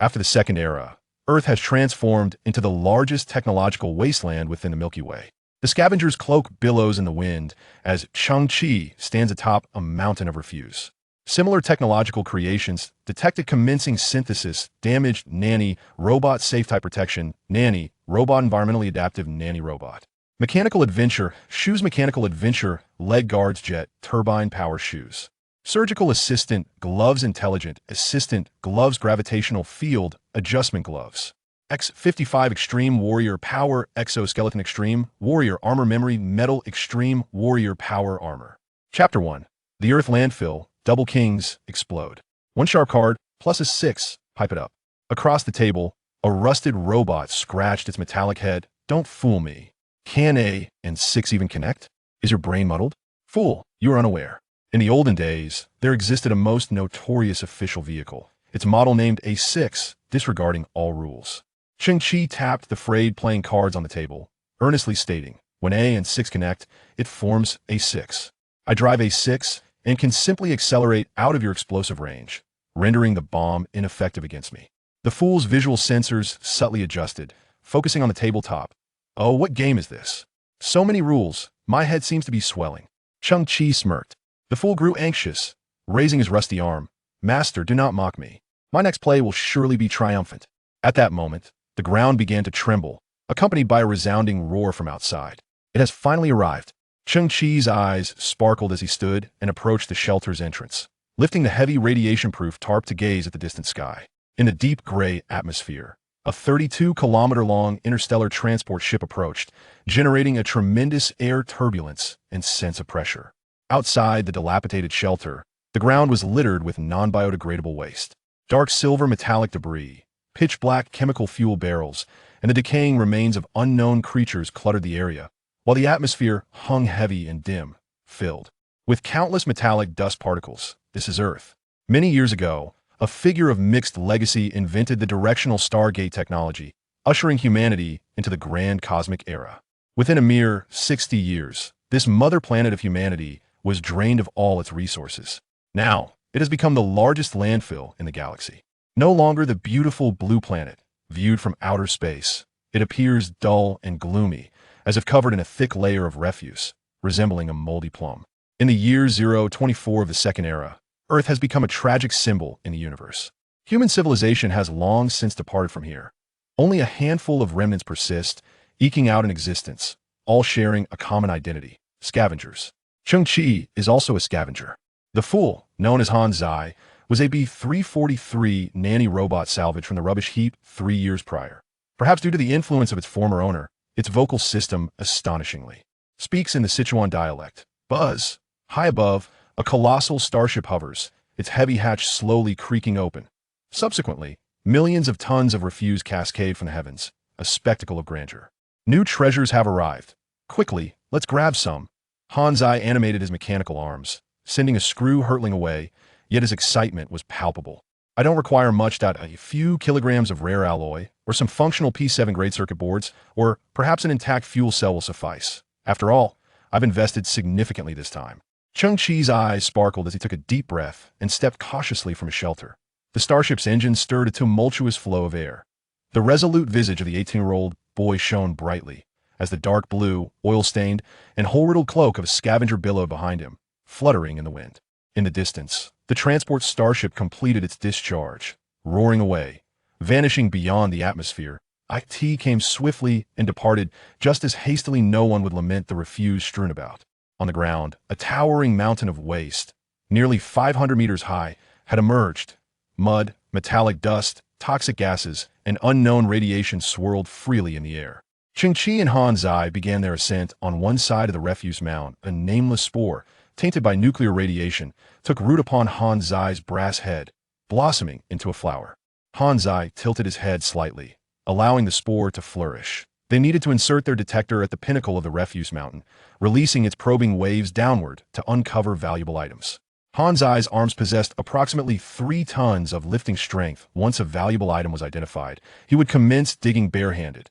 After the Second Era, Earth has transformed into the largest technological wasteland within the Milky Way. The scavenger's cloak billows in the wind as Cheng Qi stands atop a mountain of refuse. Similar technological creations detected commencing synthesis, damaged nanny, robot safe-type protection, nanny, robot environmentally adaptive nanny robot. Mechanical adventure, shoes mechanical adventure, leg guards jet, turbine power shoes. Surgical assistant, gloves intelligent, assistant, gloves gravitational field, adjustment gloves. X55 Extreme Warrior Power Exoskeleton Extreme Warrior Armor Memory Metal Extreme Warrior Power Armor. Chapter 1. The Earth Landfill, Double Kings, Explode. 1 sharp card, plus a 6, pipe it up. Across the table, a rusted robot scratched its metallic head. Don't fool me. Can A and 6 even connect? Is your brain muddled? Fool, you are unaware. In the olden days, there existed a most notorious official vehicle, its model named A6, disregarding all rules. Cheng Qi tapped the frayed playing cards on the table, earnestly stating, when A and 6 connect, it forms A6. I drive A6 and can simply accelerate out of your explosive range, rendering the bomb ineffective against me. The fool's visual sensors subtly adjusted, focusing on the tabletop. Oh, what game is this? So many rules, my head seems to be swelling. Cheng Qi smirked. The fool grew anxious, raising his rusty arm. Master, do not mock me. My next play will surely be triumphant. At that moment, the ground began to tremble, accompanied by a resounding roar from outside. It has finally arrived. Cheng Qi's eyes sparkled as he stood and approached the shelter's entrance, lifting the heavy radiation-proof tarp to gaze at the distant sky. In the deep gray atmosphere, a 32-kilometer-long interstellar transport ship approached, generating a tremendous air turbulence and sense of pressure. Outside the dilapidated shelter, the ground was littered with non-biodegradable waste. Dark silver metallic debris, pitch-black chemical fuel barrels, and the decaying remains of unknown creatures cluttered the area, while the atmosphere hung heavy and dim, filled with countless metallic dust particles. This is Earth. Many years ago, a figure of mixed legacy invented the directional Stargate technology, ushering humanity into the grand cosmic era. Within a mere 60 years, this mother planet of humanity was drained of all its resources. Now, it has become the largest landfill in the galaxy. No longer the beautiful blue planet, viewed from outer space, it appears dull and gloomy, as if covered in a thick layer of refuse, resembling a moldy plum. In the year 024 of the Second Era, Earth has become a tragic symbol in the universe. Human civilization has long since departed from here. Only a handful of remnants persist, eking out an existence, all sharing a common identity: scavengers. Cheng Qi is also a scavenger. The fool, known as Han Zai, was a B-343 nanny robot salvage from the rubbish heap 3 years prior. Perhaps due to the influence of its former owner, its vocal system astonishingly speaks in the Sichuan dialect. Buzz. High above, a colossal starship hovers, its heavy hatch slowly creaking open. Subsequently, millions of tons of refuse cascade from the heavens, a spectacle of grandeur. New treasures have arrived. Quickly, let's grab some. Han's eye animated his mechanical arms, sending a screw hurtling away, yet his excitement was palpable. I don't require much. A few kilograms of rare alloy, or some functional P7 grade circuit boards, or perhaps an intact fuel cell will suffice. After all, I've invested significantly this time. Cheng Qi's eyes sparkled as he took a deep breath and stepped cautiously from his shelter. The starship's engine stirred a tumultuous flow of air. The resolute visage of the 18-year-old boy shone brightly, as the dark blue, oil-stained, and hole-riddled cloak of a scavenger billowed behind him, fluttering in the wind. In the distance, the transport starship completed its discharge, roaring away, vanishing beyond the atmosphere. IT came swiftly and departed just as hastily. No one would lament the refuse strewn about. On the ground, a towering mountain of waste, nearly 500 meters high, had emerged. Mud, metallic dust, toxic gases, and unknown radiation swirled freely in the air. Cheng Qi and Han Zai began their ascent on one side of the refuse mound. A nameless spore, tainted by nuclear radiation, took root upon Han Zai's brass head, blossoming into a flower. Han Zai tilted his head slightly, allowing the spore to flourish. They needed to insert their detector at the pinnacle of the refuse mountain, releasing its probing waves downward to uncover valuable items. Han Zai's arms possessed approximately 3 tons of lifting strength. Once a valuable item was identified, he would commence digging barehanded.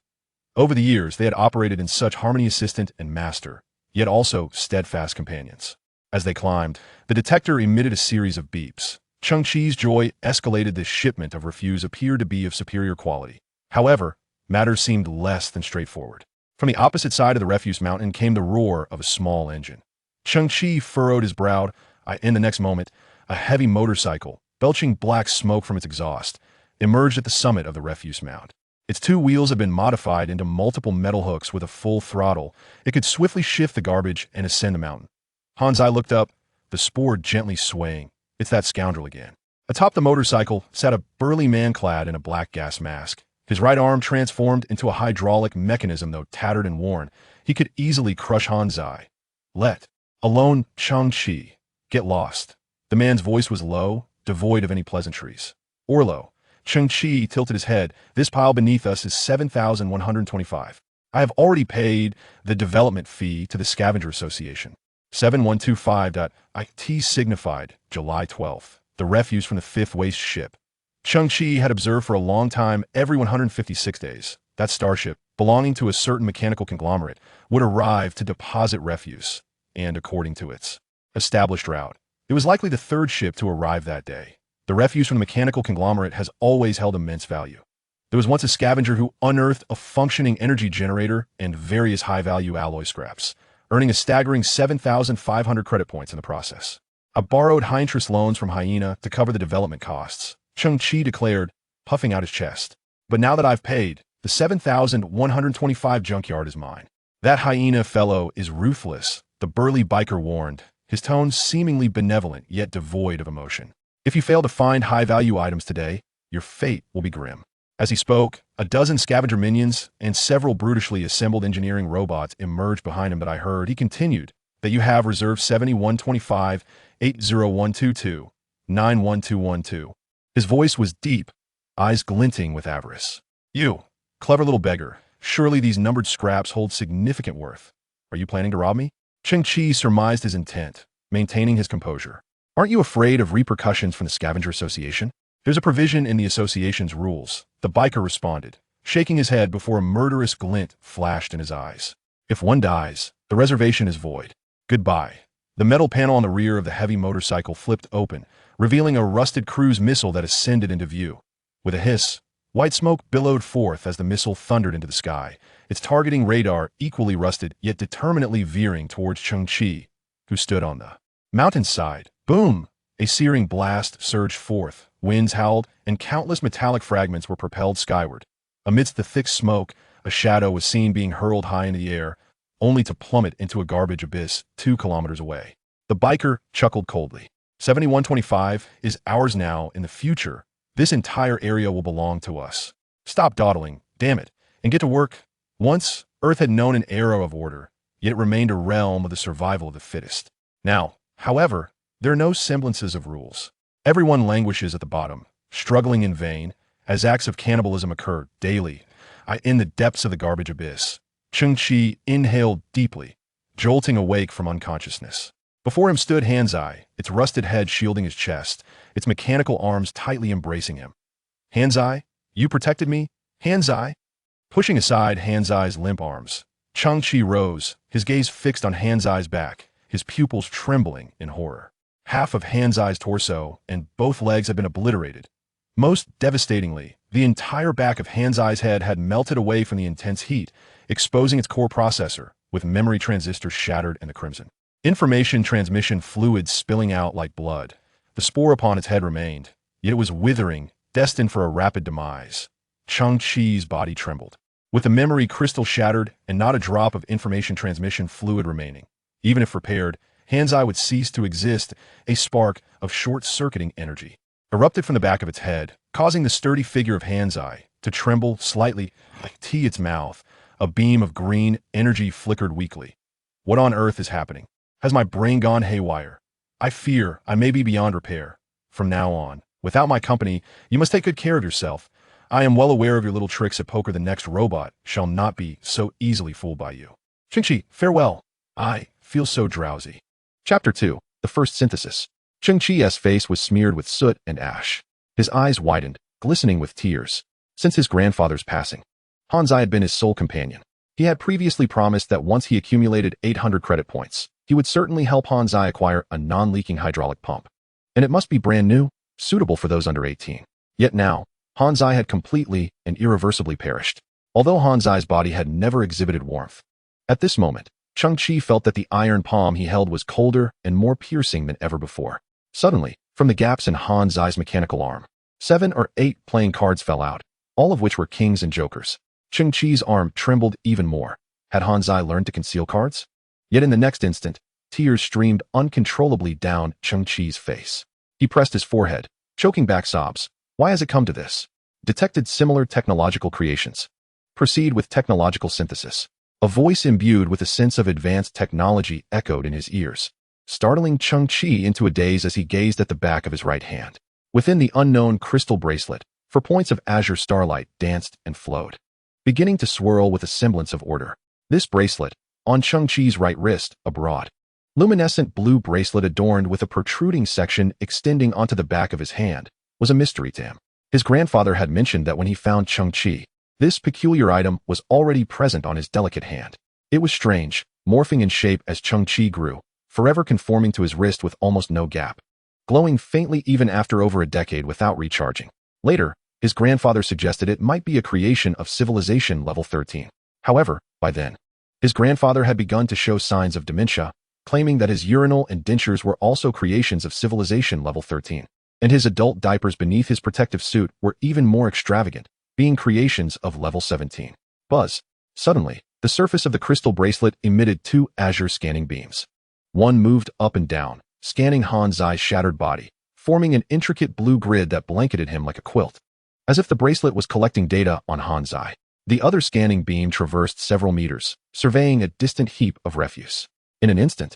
Over the years, they had operated in such harmony, assistant and master, yet also steadfast companions. As they climbed, the detector emitted a series of beeps, Cheng Qi's joy escalated. This shipment of refuse appeared to be of superior quality. However, matters seemed less than straightforward. From the opposite side of the refuse mountain came the roar of a small engine. Cheng Qi furrowed his brow. In the next moment, a heavy motorcycle, belching black smoke from its exhaust, emerged at the summit of the refuse mound. Its two wheels had been modified into multiple metal hooks with a full throttle. It could swiftly shift the garbage and ascend the mountain. Hanzai looked up, the spore gently swaying. It's that scoundrel again. Atop the motorcycle sat a burly man clad in a black gas mask. His right arm transformed into a hydraulic mechanism. Though tattered and worn, he could easily crush Hanzai. Let alone Cheng Qi. Get lost. The man's voice was low, devoid of any pleasantries. Orlo. Cheng Qi tilted his head. This pile beneath us is 7,125. I have already paid the development fee to the Scavenger Association. 7125.IT signified July 12th. The refuse from the fifth waste ship. Cheng Qi had observed for a long time every 156 days. That starship, belonging to a certain mechanical conglomerate, would arrive to deposit refuse, and according to its established route, it was likely the third ship to arrive that day. The refuse from the mechanical conglomerate has always held immense value. There was once a scavenger who unearthed a functioning energy generator and various high-value alloy scraps, earning a staggering 7,500 credit points in the process. I borrowed high-interest loans from Hyena to cover the development costs, Cheng Qi declared, puffing out his chest. But now that I've paid, the 7,125 junkyard is mine. That Hyena fellow is ruthless, the burly biker warned, his tone seemingly benevolent yet devoid of emotion. If you fail to find high-value items today, your fate will be grim. As he spoke, a dozen scavenger minions and several brutishly assembled engineering robots emerged behind him. But I heard, he continued, that you have reserved 7125, 80122, 91212. His voice was deep, eyes glinting with avarice. You, clever little beggar, surely these numbered scraps hold significant worth. Are you planning to rob me? Cheng Qi surmised his intent, maintaining his composure. Aren't you afraid of repercussions from the Scavenger Association? There's a provision in the association's rules, the biker responded, shaking his head before a murderous glint flashed in his eyes. If one dies, the reservation is void. Goodbye. The metal panel on the rear of the heavy motorcycle flipped open, revealing a rusted cruise missile that ascended into view. With a hiss, white smoke billowed forth as the missile thundered into the sky, its targeting radar equally rusted yet determinately veering towards Cheng Qi, who stood on the mountainside. Boom! A searing blast surged forth, winds howled, and countless metallic fragments were propelled skyward. Amidst the thick smoke, a shadow was seen being hurled high into the air, only to plummet into a garbage abyss 2 kilometers away. The biker chuckled coldly. 7125 is ours now. In the future, this entire area will belong to us. Stop dawdling, damn it, and get to work. Once, Earth had known an era of order, yet it remained a realm of the survival of the fittest. Now, however, there are no semblances of rules. Everyone languishes at the bottom, struggling in vain, as acts of cannibalism occur daily in the depths of the garbage abyss. Cheng Qi inhaled deeply, jolting awake from unconsciousness. Before him stood Hanzai, its rusted head shielding his chest, its mechanical arms tightly embracing him. Hanzai, you protected me? Hanzai? Pushing aside Hanzai's limp arms, Cheng Qi rose, his gaze fixed on Hanzai's back, his pupils trembling in horror. Half of Hanzai's torso and both legs had been obliterated. Most devastatingly, the entire back of Hanzai's head had melted away from the intense heat, exposing its core processor, with memory transistors shattered in the crimson. Information transmission fluid spilling out like blood. The spore upon its head remained, yet it was withering, destined for a rapid demise. Cheng Qi's body trembled. With the memory crystal shattered and not a drop of information transmission fluid remaining, even if repaired, Hanzai would cease to exist. A spark of short-circuiting energy erupted from the back of its head, causing the sturdy figure of Hanzai to tremble slightly, its mouth. A beam of green energy flickered weakly. What on earth is happening? Has my brain gone haywire? I fear I may be beyond repair. From now on, without my company, you must take good care of yourself. I am well aware of your little tricks at poker. The next robot shall not be so easily fooled by you. Cheng Qi, farewell. I feel so drowsy. Chapter 2. The First Synthesis. Cheng Qi's face was smeared with soot and ash. His eyes widened, glistening with tears. Since his grandfather's passing, Hanzai had been his sole companion. He had previously promised that once he accumulated 800 credit points, he would certainly help Hanzai acquire a non-leaking hydraulic pump. And it must be brand new. suitable for those under 18. Yet now, Hanzai had completely and irreversibly perished. Although Hanzai's body had never exhibited warmth, at this moment, Cheng Qi felt that the iron palm he held was colder and more piercing than ever before. Suddenly, from the gaps in Hanzai's mechanical arm, 7 or 8 playing cards fell out, all of which were kings and jokers. Cheng Qi's arm trembled even more. Had Hanzai learned to conceal cards? Yet in the next instant, tears streamed uncontrollably down Cheng Qi's face. He pressed his forehead, choking back sobs. Why has it come to this? Detected similar technological creations. Proceed with technological synthesis. A voice imbued with a sense of advanced technology echoed in his ears, startling Cheng Qi into a daze as he gazed at the back of his right hand. Within the unknown crystal bracelet, 4 points of azure starlight danced and flowed, beginning to swirl with a semblance of order. This bracelet, on Cheng Qi's right wrist, a broad, luminescent blue bracelet adorned with a protruding section extending onto the back of his hand, was a mystery to him. His grandfather had mentioned that when he found Cheng Qi, this peculiar item was already present on his delicate hand. It was strange, morphing in shape as Cheng Qi grew, forever conforming to his wrist with almost no gap, glowing faintly even after over a decade without recharging. Later, his grandfather suggested it might be a creation of civilization level 13. However, by then, his grandfather had begun to show signs of dementia, claiming that his urinal and dentures were also creations of civilization level 13, and his adult diapers beneath his protective suit were even more extravagant, being creations of level 17. Buzz. Suddenly, the surface of the crystal bracelet emitted 2 azure scanning beams. One moved up and down, scanning Hanzai's shattered body, forming an intricate blue grid that blanketed him like a quilt. As if the bracelet was collecting data on Hanzai, the other scanning beam traversed several meters, surveying a distant heap of refuse. In an instant,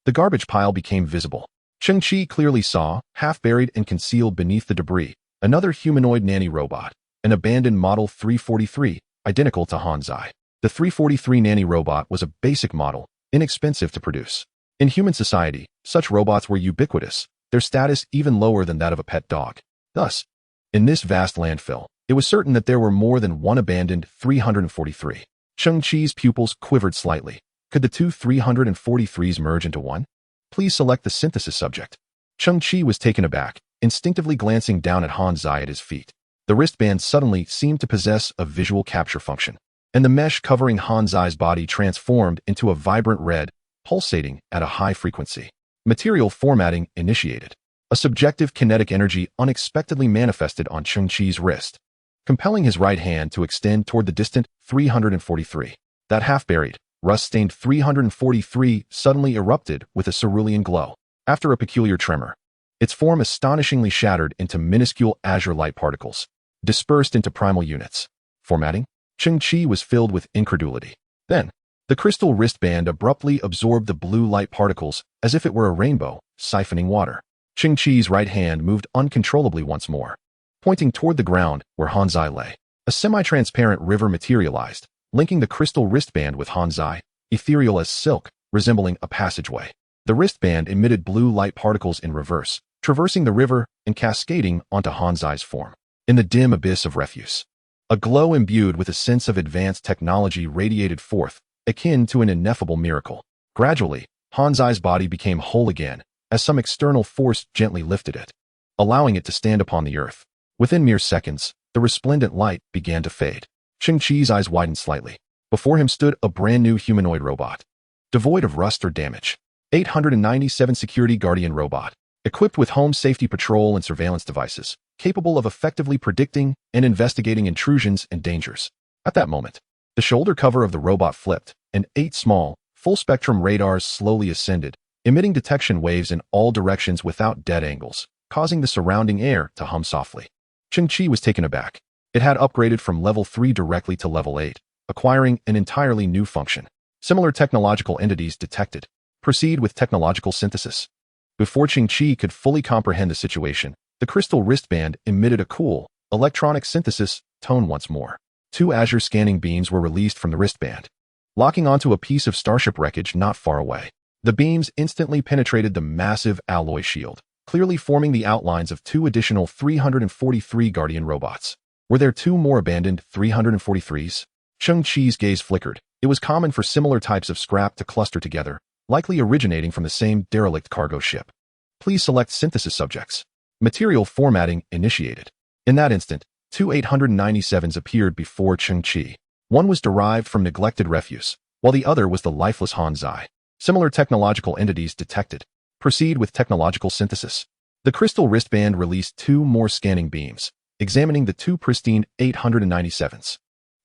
the garbage pile became visible. Cheng Qi clearly saw, half buried and concealed beneath the debris, another humanoid nanny robot, an abandoned Model 343, identical to Hanzai. The 343 nanny robot was a basic model, inexpensive to produce. In human society, such robots were ubiquitous, their status even lower than that of a pet dog. Thus, in this vast landfill, it was certain that there were more than one abandoned 343. Cheng Qi's pupils quivered slightly. Could the two 343s merge into one? Please select the synthesis subject. Cheng Qi was taken aback, instinctively glancing down at Hanzai at his feet. The wristband suddenly seemed to possess a visual capture function, and the mesh covering Hanzai's body transformed into a vibrant red, pulsating at a high frequency. Material formatting initiated. A subjective kinetic energy unexpectedly manifested on Cheng Qi's wrist, compelling his right hand to extend toward the distant 343. That half-buried, rust-stained 343 suddenly erupted with a cerulean glow. After a peculiar tremor, its form astonishingly shattered into minuscule azure light particles, dispersed into primal units. Formatting? Cheng Qi was filled with incredulity. Then, the crystal wristband abruptly absorbed the blue light particles as if it were a rainbow, siphoning water. Cheng Qi's right hand moved uncontrollably once more, pointing toward the ground where Hanzai lay. A semi-transparent river materialized, linking the crystal wristband with Hanzai, ethereal as silk, resembling a passageway. The wristband emitted blue light particles in reverse, traversing the river and cascading onto Hanzai's form. In the dim abyss of refuse, a glow imbued with a sense of advanced technology radiated forth, akin to an ineffable miracle. Gradually, Hanzai's body became whole again, as some external force gently lifted it, allowing it to stand upon the earth. Within mere seconds, the resplendent light began to fade. Cheng Qi's eyes widened slightly. Before him stood a brand new humanoid robot, devoid of rust or damage. 897 Security Guardian robot, equipped with home safety patrol and surveillance devices, capable of effectively predicting and investigating intrusions and dangers. At that moment, the shoulder cover of the robot flipped, and 8 small, full-spectrum radars slowly ascended, emitting detection waves in all directions without dead angles, causing the surrounding air to hum softly. Cheng Qi was taken aback. It had upgraded from level 3 directly to level 8, acquiring an entirely new function. Similar technological entities detected. Proceed with technological synthesis. Before Cheng Qi could fully comprehend the situation, the crystal wristband emitted a cool, electronic synthesis tone once more. 2 azure scanning beams were released from the wristband, locking onto a piece of starship wreckage not far away. The beams instantly penetrated the massive alloy shield, clearly forming the outlines of 2 additional 343 Guardian robots. Were there 2 more abandoned 343s? Cheng Qi's gaze flickered. It was common for similar types of scrap to cluster together, likely originating from the same derelict cargo ship. Please select synthesis subjects. Material formatting initiated. In that instant, two 897s appeared before Cheng Qi. One was derived from neglected refuse, while the other was the lifeless Han Zai. Similar technological entities detected. Proceed with technological synthesis. The crystal wristband released two more scanning beams, examining the two pristine 897s.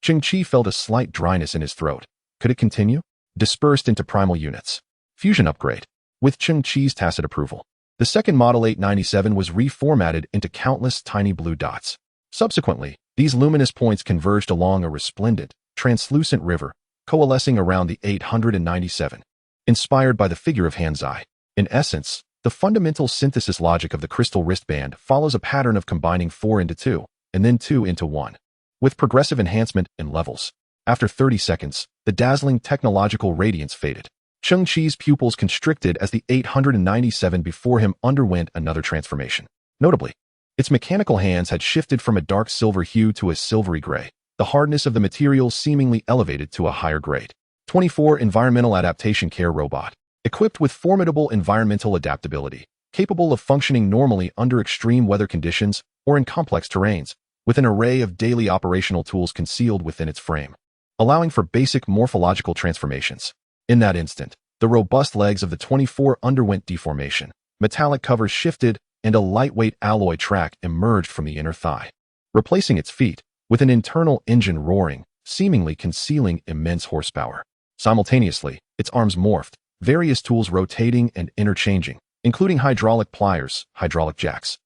Cheng Qi felt a slight dryness in his throat. Could it continue? Dispersed into primal units. Fusion upgrade. With Cheng Qi's tacit approval, the second Model 897 was reformatted into countless tiny blue dots. Subsequently, these luminous points converged along a resplendent, translucent river, coalescing around the 897. Inspired by the figure of Han Zai. In essence, the fundamental synthesis logic of the crystal wristband follows a pattern of combining 4 into 2, and then 2 into 1. With progressive enhancement in levels. After 30 seconds, the dazzling technological radiance faded. Cheng Qi's pupils constricted as the 897 before him underwent another transformation. Notably, its mechanical hands had shifted from a dark silver hue to a silvery gray, the hardness of the material seemingly elevated to a higher grade. 24 Environmental Adaptation Care Robot. Equipped with formidable environmental adaptability, capable of functioning normally under extreme weather conditions or in complex terrains, with an array of daily operational tools concealed within its frame, allowing for basic morphological transformations. In that instant, the robust legs of the 24 underwent deformation, metallic covers shifted, and a lightweight alloy track emerged from the inner thigh, replacing its feet, with an internal engine roaring, seemingly concealing immense horsepower. Simultaneously, its arms morphed, various tools rotating and interchanging, including hydraulic pliers, hydraulic jacks,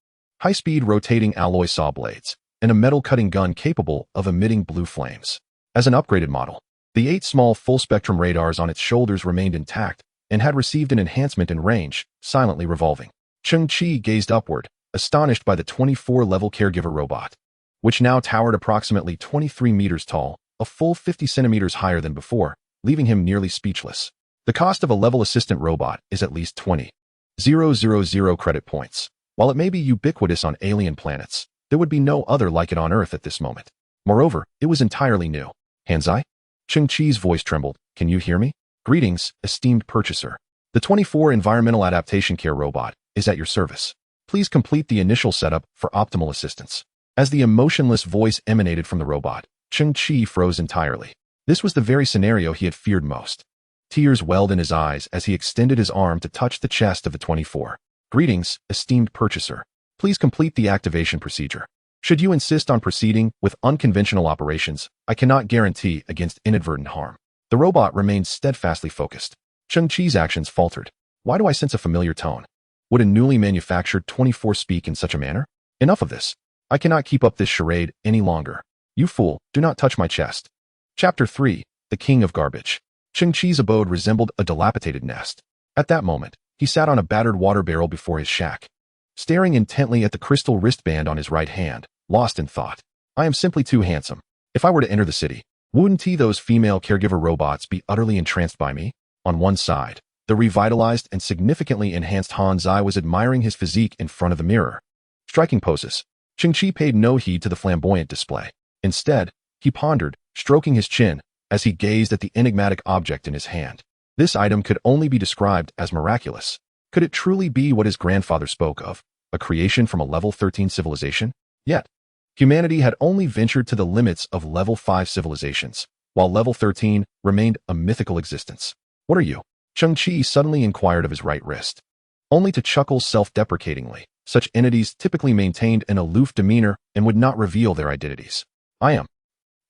high-speed rotating alloy saw blades, and a metal-cutting gun capable of emitting blue flames. As an upgraded model, the 8 small full-spectrum radars on its shoulders remained intact and had received an enhancement in range, silently revolving. Cheng Qi gazed upward, astonished by the 24-level caregiver robot, which now towered approximately 23 meters tall, a full 50 centimeters higher than before, leaving him nearly speechless. The cost of a level assistant robot is at least 20,000 credit points. While it may be ubiquitous on alien planets, there would be no other like it on Earth at this moment. Moreover, it was entirely new. Han Zai? Cheng Qi's voice trembled. Can you hear me? Greetings, esteemed purchaser. The 24 Environmental Adaptation Care Robot is at your service. Please complete the initial setup for optimal assistance. As the emotionless voice emanated from the robot, Cheng Qi froze entirely. This was the very scenario he had feared most. Tears welled in his eyes as he extended his arm to touch the chest of the 24. Greetings, esteemed purchaser. Please complete the activation procedure. Should you insist on proceeding with unconventional operations, I cannot guarantee against inadvertent harm. The robot remained steadfastly focused. Cheng Qi's actions faltered. Why do I sense a familiar tone? Would a newly manufactured 24 speak in such a manner? Enough of this. I cannot keep up this charade any longer. You fool, do not touch my chest. Chapter 3. The King of Garbage. Cheng Qi's abode resembled a dilapidated nest. At that moment, he sat on a battered water barrel before his shack, staring intently at the crystal wristband on his right hand, lost in thought. I am simply too handsome. If I were to enter the city, wouldn't those female caregiver robots be utterly entranced by me? On one side, the revitalized and significantly enhanced Han Zai was admiring his physique in front of the mirror. Striking poses. Cheng Qi paid no heed to the flamboyant display. Instead, he pondered, stroking his chin, as he gazed at the enigmatic object in his hand. This item could only be described as miraculous. Could it truly be what his grandfather spoke of, a creation from a level 13 civilization? Yet, humanity had only ventured to the limits of level 5 civilizations, while level 13 remained a mythical existence. What are you? Cheng Qi suddenly inquired of his right wrist, only to chuckle self-deprecatingly. Such entities typically maintained an aloof demeanor and would not reveal their identities. I am.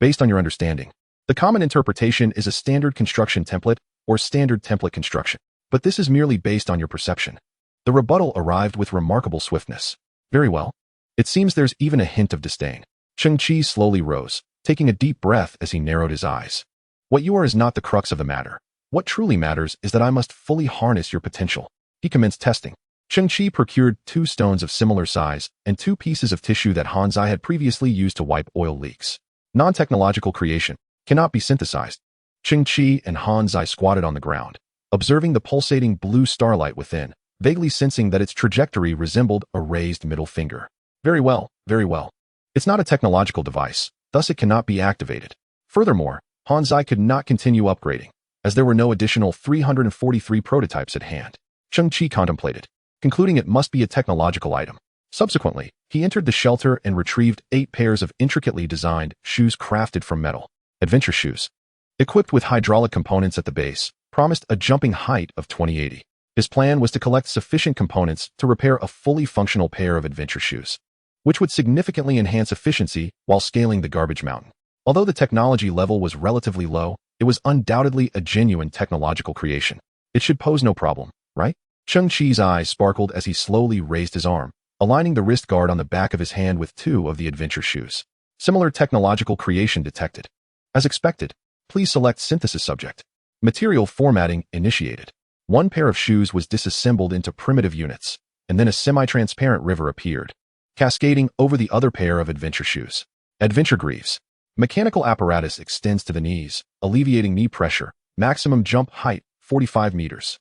Based on your understanding, the common interpretation is a standard construction template or standard template construction, but this is merely based on your perception. The rebuttal arrived with remarkable swiftness. Very well. It seems there's even a hint of disdain. Cheng Qi slowly rose, taking a deep breath as he narrowed his eyes. What you are is not the crux of the matter. What truly matters is that I must fully harness your potential. He commenced testing. Cheng Qi procured 2 stones of similar size and 2 pieces of tissue that Han Zai had previously used to wipe oil leaks. Non-technological creation cannot be synthesized. Cheng Qi and Han Zai squatted on the ground, observing the pulsating blue starlight within, vaguely sensing that its trajectory resembled a raised middle finger. Very well, very well. It's not a technological device, thus it cannot be activated. Furthermore, Han Zai could not continue upgrading, as there were no additional 343 prototypes at hand. Cheng Qi contemplated, concluding it must be a technological item. Subsequently, he entered the shelter and retrieved 8 pairs of intricately designed shoes crafted from metal. Adventure shoes. Equipped with hydraulic components at the base, promised a jumping height of 2080. His plan was to collect sufficient components to repair a fully functional pair of adventure shoes, which would significantly enhance efficiency while scaling the garbage mountain. Although the technology level was relatively low, it was undoubtedly a genuine technological creation. It should pose no problem, right? Cheng Qi's eyes sparkled as he slowly raised his arm, aligning the wrist guard on the back of his hand with 2 of the adventure shoes. Similar technological creation detected. As expected, please select synthesis subject. Material formatting initiated. 1 pair of shoes was disassembled into primitive units, and then a semi-transparent river appeared, cascading over the other pair of adventure shoes. Adventure greaves. Mechanical apparatus extends to the knees, alleviating knee pressure. Maximum jump height, 45 meters.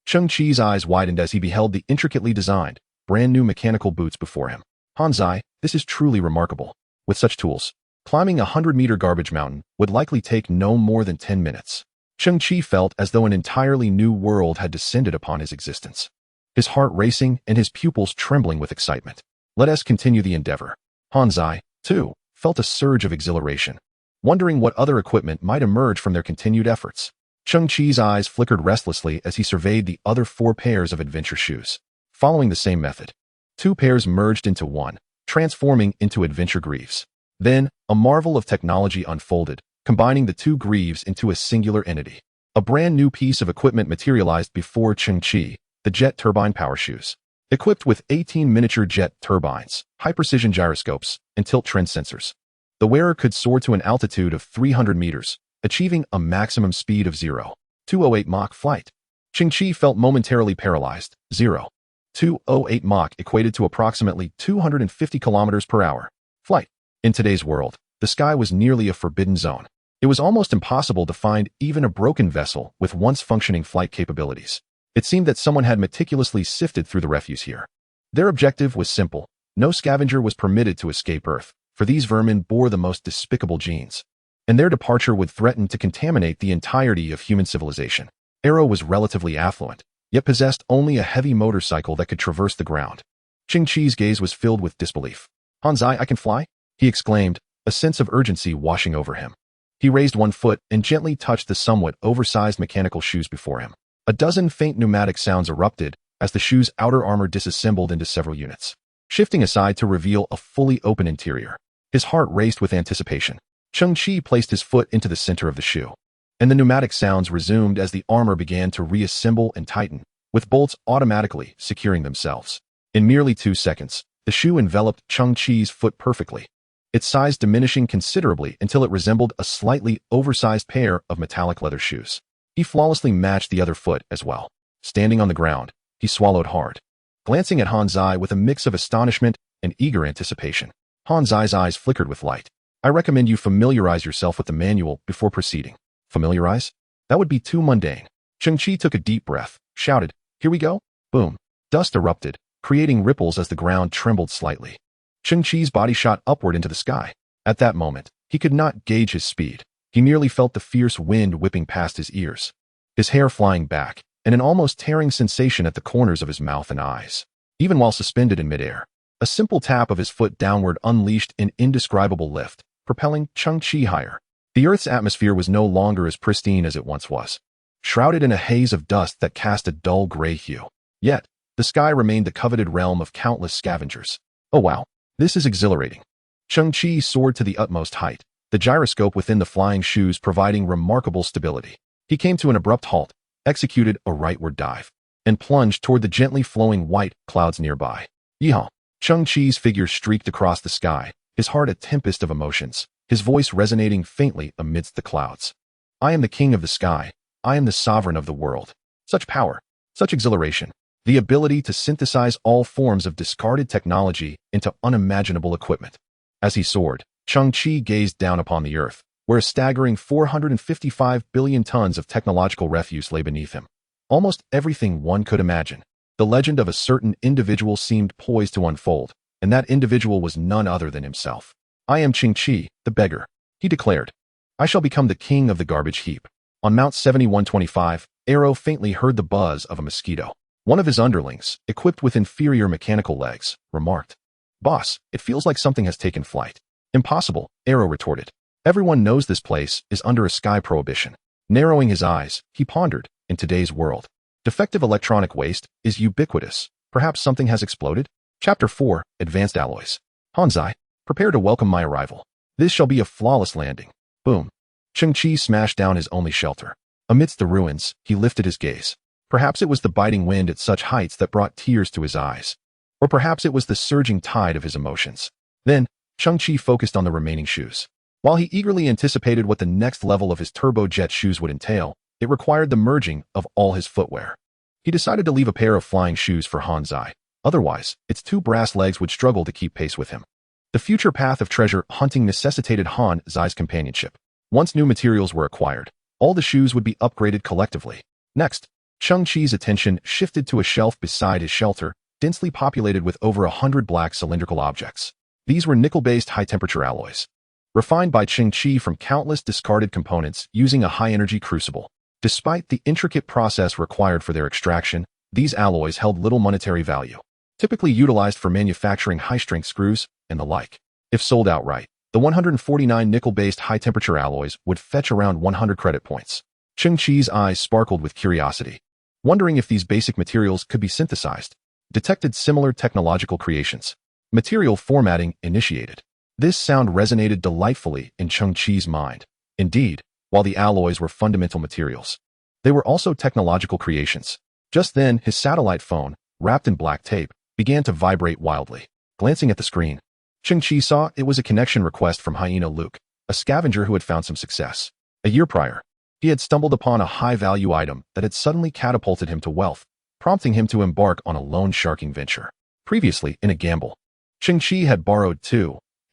Cheng Qi's eyes widened as he beheld the intricately designed, brand-new mechanical boots before him. Hanzai, this is truly remarkable. With such tools, climbing a 100-meter garbage mountain would likely take no more than 10 minutes. Cheng Qi felt as though an entirely new world had descended upon his existence. His heart racing and his pupils trembling with excitement. Let us continue the endeavor. Hanzai, too, felt a surge of exhilaration, wondering what other equipment might emerge from their continued efforts. Cheng Qi's eyes flickered restlessly as he surveyed the other 4 pairs of adventure shoes. Following the same method, 2 pairs merged into 1, transforming into adventure greaves. Then, a marvel of technology unfolded, combining the 2 greaves into a singular entity. A brand new piece of equipment materialized before Cheng Qi, the jet turbine power shoes. Equipped with 18 miniature jet turbines, high-precision gyroscopes, and tilt trend sensors, the wearer could soar to an altitude of 300 meters, achieving a maximum speed of 0.208 Mach flight. Cheng Qi felt momentarily paralyzed. 0.208 Mach equated to approximately 250 kilometers per hour. Flight. In today's world, the sky was nearly a forbidden zone. It was almost impossible to find even a broken vessel with once functioning flight capabilities. It seemed that someone had meticulously sifted through the refuse here. Their objective was simple. No scavenger was permitted to escape Earth, for these vermin bore the most despicable genes, and their departure would threaten to contaminate the entirety of human civilization. Arrow was relatively affluent, yet possessed only a heavy motorcycle that could traverse the ground. Cheng Qi's gaze was filled with disbelief. Hanzai, I can fly? He exclaimed, a sense of urgency washing over him. He raised 1 foot and gently touched the somewhat oversized mechanical shoes before him. A dozen faint pneumatic sounds erupted as the shoe's outer armor disassembled into several units, shifting aside to reveal a fully open interior. His heart raced with anticipation. Cheng Qi placed his foot into the center of the shoe, and the pneumatic sounds resumed as the armor began to reassemble and tighten, with bolts automatically securing themselves. In merely 2 seconds, the shoe enveloped Cheng Qi's foot perfectly, its size diminishing considerably until it resembled a slightly oversized pair of metallic leather shoes. He flawlessly matched the other foot as well. Standing on the ground, he swallowed hard, glancing at Hanzai with a mix of astonishment and eager anticipation. Hanzai's eyes flickered with light. I recommend you familiarize yourself with the manual before proceeding. Familiarize? That would be too mundane. Cheng Qi took a deep breath, shouted, Here we go. Boom. Dust erupted, creating ripples as the ground trembled slightly. Cheng Qi's body shot upward into the sky. At that moment, he could not gauge his speed. He merely felt the fierce wind whipping past his ears, his hair flying back, and an almost tearing sensation at the corners of his mouth and eyes. Even while suspended in midair, a simple tap of his foot downward unleashed an indescribable lift, propelling Cheng Qi higher. The Earth's atmosphere was no longer as pristine as it once was, shrouded in a haze of dust that cast a dull gray hue. Yet, the sky remained the coveted realm of countless scavengers. Oh wow, this is exhilarating. Cheng Qi soared to the utmost height, the gyroscope within the flying shoes providing remarkable stability. He came to an abrupt halt, executed a rightward dive, and plunged toward the gently flowing white clouds nearby. Yeehaw! Cheng Qi's figure streaked across the sky, his heart a tempest of emotions, his voice resonating faintly amidst the clouds. I am the king of the sky. I am the sovereign of the world. Such power, such exhilaration, the ability to synthesize all forms of discarded technology into unimaginable equipment. As he soared, Cheng Qi gazed down upon the earth, where a staggering 455 billion tons of technological refuse lay beneath him. Almost everything one could imagine. The legend of a certain individual seemed poised to unfold, and that individual was none other than himself. I am Cheng Qi, the beggar, he declared. I shall become the king of the garbage heap. On Mount 7125, Arrow faintly heard the buzz of a mosquito. One of his underlings, equipped with inferior mechanical legs, remarked, "Boss, it feels like something has taken flight." "Impossible," Arrow retorted. "Everyone knows this place is under a sky prohibition." Narrowing his eyes, he pondered, in today's world, defective electronic waste is ubiquitous. Perhaps something has exploded? Chapter 4, Advanced Alloys. Hanzai, prepare to welcome my arrival. This shall be a flawless landing. Boom. Cheng Qi smashed down his only shelter. Amidst the ruins, he lifted his gaze. Perhaps it was the biting wind at such heights that brought tears to his eyes. Or perhaps it was the surging tide of his emotions. Then, Cheng Qi focused on the remaining shoes. While he eagerly anticipated what the next level of his turbojet shoes would entail, it required the merging of all his footwear. He decided to leave a pair of flying shoes for Hanzai. Otherwise, its two brass legs would struggle to keep pace with him. The future path of treasure hunting necessitated Hanzai's companionship. Once new materials were acquired, all the shoes would be upgraded collectively. Next, Cheng Qi's attention shifted to a shelf beside his shelter, densely populated with over 100 black cylindrical objects. These were nickel-based high-temperature alloys, refined by Cheng Qi from countless discarded components using a high-energy crucible. Despite the intricate process required for their extraction, these alloys held little monetary value, typically utilized for manufacturing high-strength screws and the like. If sold outright, the 149 nickel-based high-temperature alloys would fetch around 100 credit points. Cheng Qi's eyes sparkled with curiosity, wondering if these basic materials could be synthesized. Detected similar technological creations. Material formatting initiated. This sound resonated delightfully in Cheng Qi's mind. Indeed, while the alloys were fundamental materials, they were also technological creations. Just then, his satellite phone, wrapped in black tape, began to vibrate wildly. Glancing at the screen, Cheng Qi saw it was a connection request from Hyena Luke, a scavenger who had found some success. A year prior, he had stumbled upon a high-value item that had suddenly catapulted him to wealth, prompting him to embark on a loan-sharking venture. Previously, in a gamble, Cheng Qi had borrowed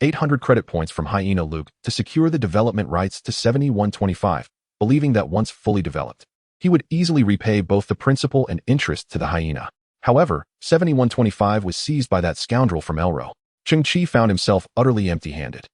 800 credit points from Hyena Luke to secure the development rights to 7125, believing that once fully developed, he would easily repay both the principal and interest to the hyena. However, 7125 was seized by that scoundrel from Elro. Cheng Qi found himself utterly empty-handed.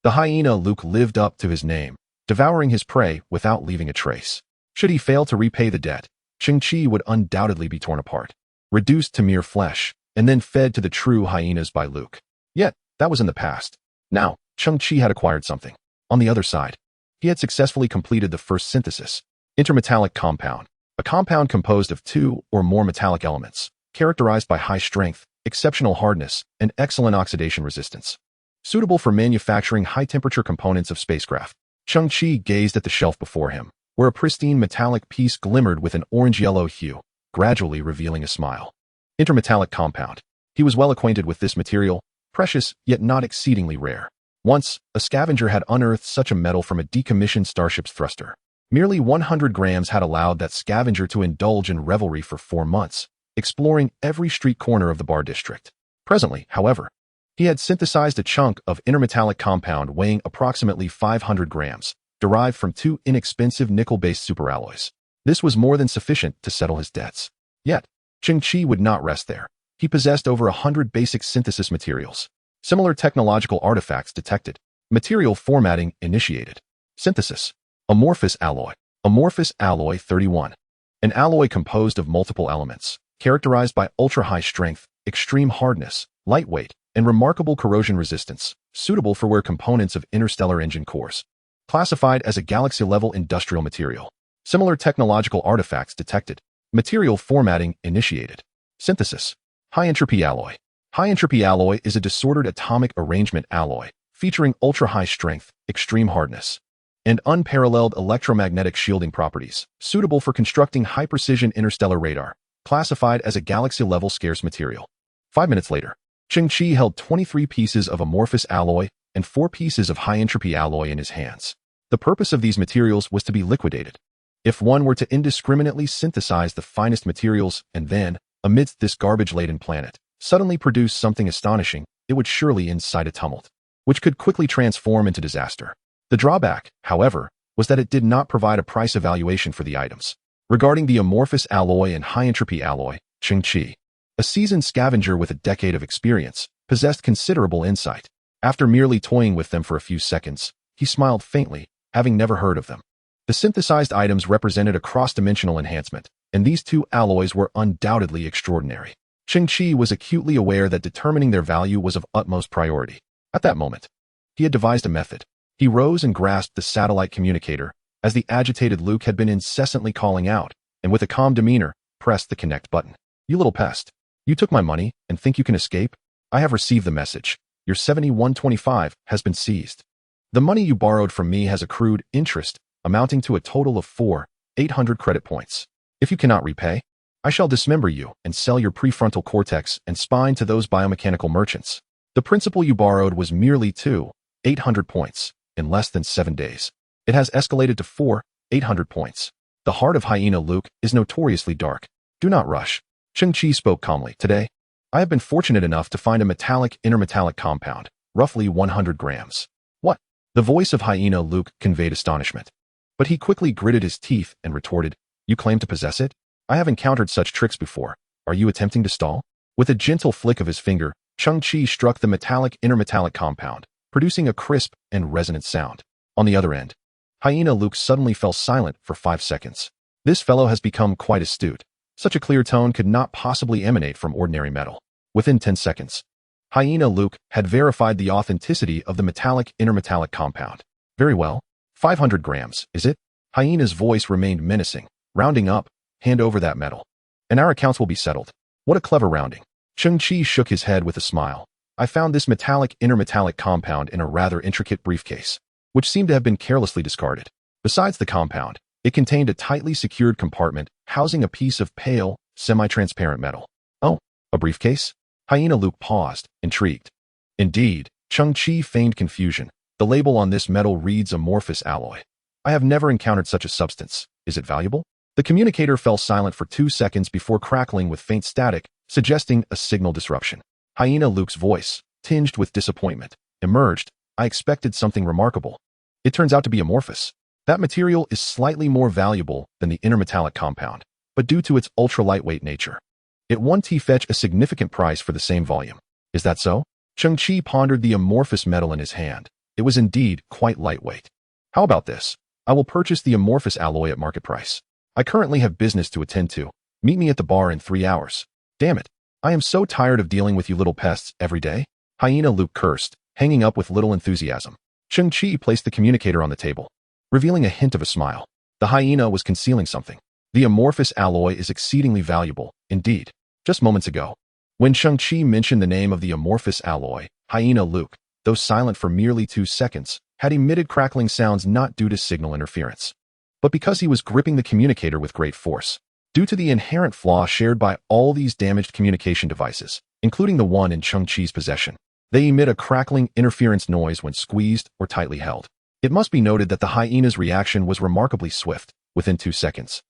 The hyena Luke lived up to his name, devouring his prey without leaving a trace. Should he fail to repay the debt, Cheng Qi would undoubtedly be torn apart, reduced to mere flesh, and then fed to the true hyenas by Luke. Yet, that was in the past. Now, Cheng Qi had acquired something. On the other side, he had successfully completed the first synthesis, intermetallic compound, a compound composed of two or more metallic elements, characterized by high strength, exceptional hardness, and excellent oxidation resistance. Suitable for manufacturing high-temperature components of spacecraft. Cheng Qi gazed at the shelf before him, where a pristine metallic piece glimmered with an orange-yellow hue, gradually revealing a smile. Intermetallic compound. He was well acquainted with this material, precious yet not exceedingly rare. Once, a scavenger had unearthed such a metal from a decommissioned starship's thruster. Merely 100 grams had allowed that scavenger to indulge in revelry for 4 months, exploring every street corner of the bar district. Presently, however, he had synthesized a chunk of intermetallic compound weighing approximately 500 grams, derived from 2 inexpensive nickel-based superalloys. This was more than sufficient to settle his debts. Yet, Cheng Qi would not rest there. He possessed over 100 basic synthesis materials. Similar technological artifacts detected. Material formatting initiated. Synthesis. Amorphous alloy. Amorphous alloy 31. An alloy composed of multiple elements, characterized by ultra-high strength, extreme hardness, lightweight, and remarkable corrosion resistance, suitable for where components of interstellar engine cores. Classified as a galaxy-level industrial material. Similar technological artifacts detected. Material formatting initiated. Synthesis. High-entropy alloy. High-entropy alloy is a disordered atomic arrangement alloy, featuring ultra-high strength, extreme hardness, and unparalleled electromagnetic shielding properties, suitable for constructing high-precision interstellar radar, classified as a galaxy-level scarce material. 5 minutes later, Cheng Qi held 23 pieces of amorphous alloy and 4 pieces of high-entropy alloy in his hands. The purpose of these materials was to be liquidated. If one were to indiscriminately synthesize the finest materials and then, amidst this garbage-laden planet, suddenly produce something astonishing, it would surely incite a tumult, which could quickly transform into disaster. The drawback, however, was that it did not provide a price evaluation for the items. Regarding the amorphous alloy and high-entropy alloy, Cheng Qi, a seasoned scavenger with a decade of experience, possessed considerable insight. After merely toying with them for a few seconds, he smiled faintly, having never heard of them. The synthesized items represented a cross-dimensional enhancement, and these two alloys were undoubtedly extraordinary. Cheng Qi was acutely aware that determining their value was of utmost priority. At that moment, he had devised a method. He rose and grasped the satellite communicator, as the agitated Luke had been incessantly calling out, and with a calm demeanor, pressed the connect button. "You little pest. You took my money and think you can escape? I have received the message. Your 7125 has been seized. The money you borrowed from me has accrued interest, amounting to a total of 800 credit points. If you cannot repay, I shall dismember you and sell your prefrontal cortex and spine to those biomechanical merchants. The principal you borrowed was merely 800 points in less than 7 days. It has escalated to 800 points. The heart of Hyena Luke is notoriously dark. Do not rush." Cheng Qi spoke calmly. "Today, I have been fortunate enough to find a intermetallic compound, roughly 100 grams. What?" The voice of Hyena Luke conveyed astonishment. But he quickly gritted his teeth and retorted, "You claim to possess it? I have encountered such tricks before. Are you attempting to stall?" With a gentle flick of his finger, Cheng Qi struck the intermetallic compound, producing a crisp and resonant sound. On the other end, Hyena Luke suddenly fell silent for 5 seconds. This fellow has become quite astute. Such a clear tone could not possibly emanate from ordinary metal. Within 10 seconds, Hyena Luke had verified the authenticity of the intermetallic compound. "Very well. 500 grams, is it?" Hyena's voice remained menacing. "Rounding up, hand over that metal, and our accounts will be settled." What a clever rounding. Cheng Qi shook his head with a smile. "I found this intermetallic compound in a rather intricate briefcase, which seemed to have been carelessly discarded. Besides the compound, it contained a tightly secured compartment housing a piece of pale, semi-transparent metal." "Oh, a briefcase?" Hyena Luke paused, intrigued. "Indeed." Cheng Qi feigned confusion. "The label on this metal reads amorphous alloy. I have never encountered such a substance. Is it valuable?" The communicator fell silent for 2 seconds before crackling with faint static, suggesting a signal disruption. Hyena Luke's voice, tinged with disappointment, emerged. "I expected something remarkable. It turns out to be amorphous. That material is slightly more valuable than the intermetallic compound, but due to its ultra-lightweight nature, it won't fetch a significant price for the same volume. Is that so?" Cheng Qi pondered the amorphous metal in his hand. It was indeed quite lightweight. "How about this? I will purchase the amorphous alloy at market price. I currently have business to attend to. Meet me at the bar in 3 hours. Damn it. I am so tired of dealing with you little pests every day." Hyena Luke cursed, hanging up with little enthusiasm. Cheng Qi placed the communicator on the table, revealing a hint of a smile. The hyena was concealing something. "The amorphous alloy is exceedingly valuable, indeed." Just moments ago, when Cheng Qi mentioned the name of the amorphous alloy, Hyena Luke, though silent for merely 2 seconds, had emitted crackling sounds not due to signal interference, but because he was gripping the communicator with great force. Due to the inherent flaw shared by all these damaged communication devices, including the one in Cheng Qi's possession, they emit a crackling interference noise when squeezed or tightly held. It must be noted that the hyena's reaction was remarkably swift. Within 2 seconds,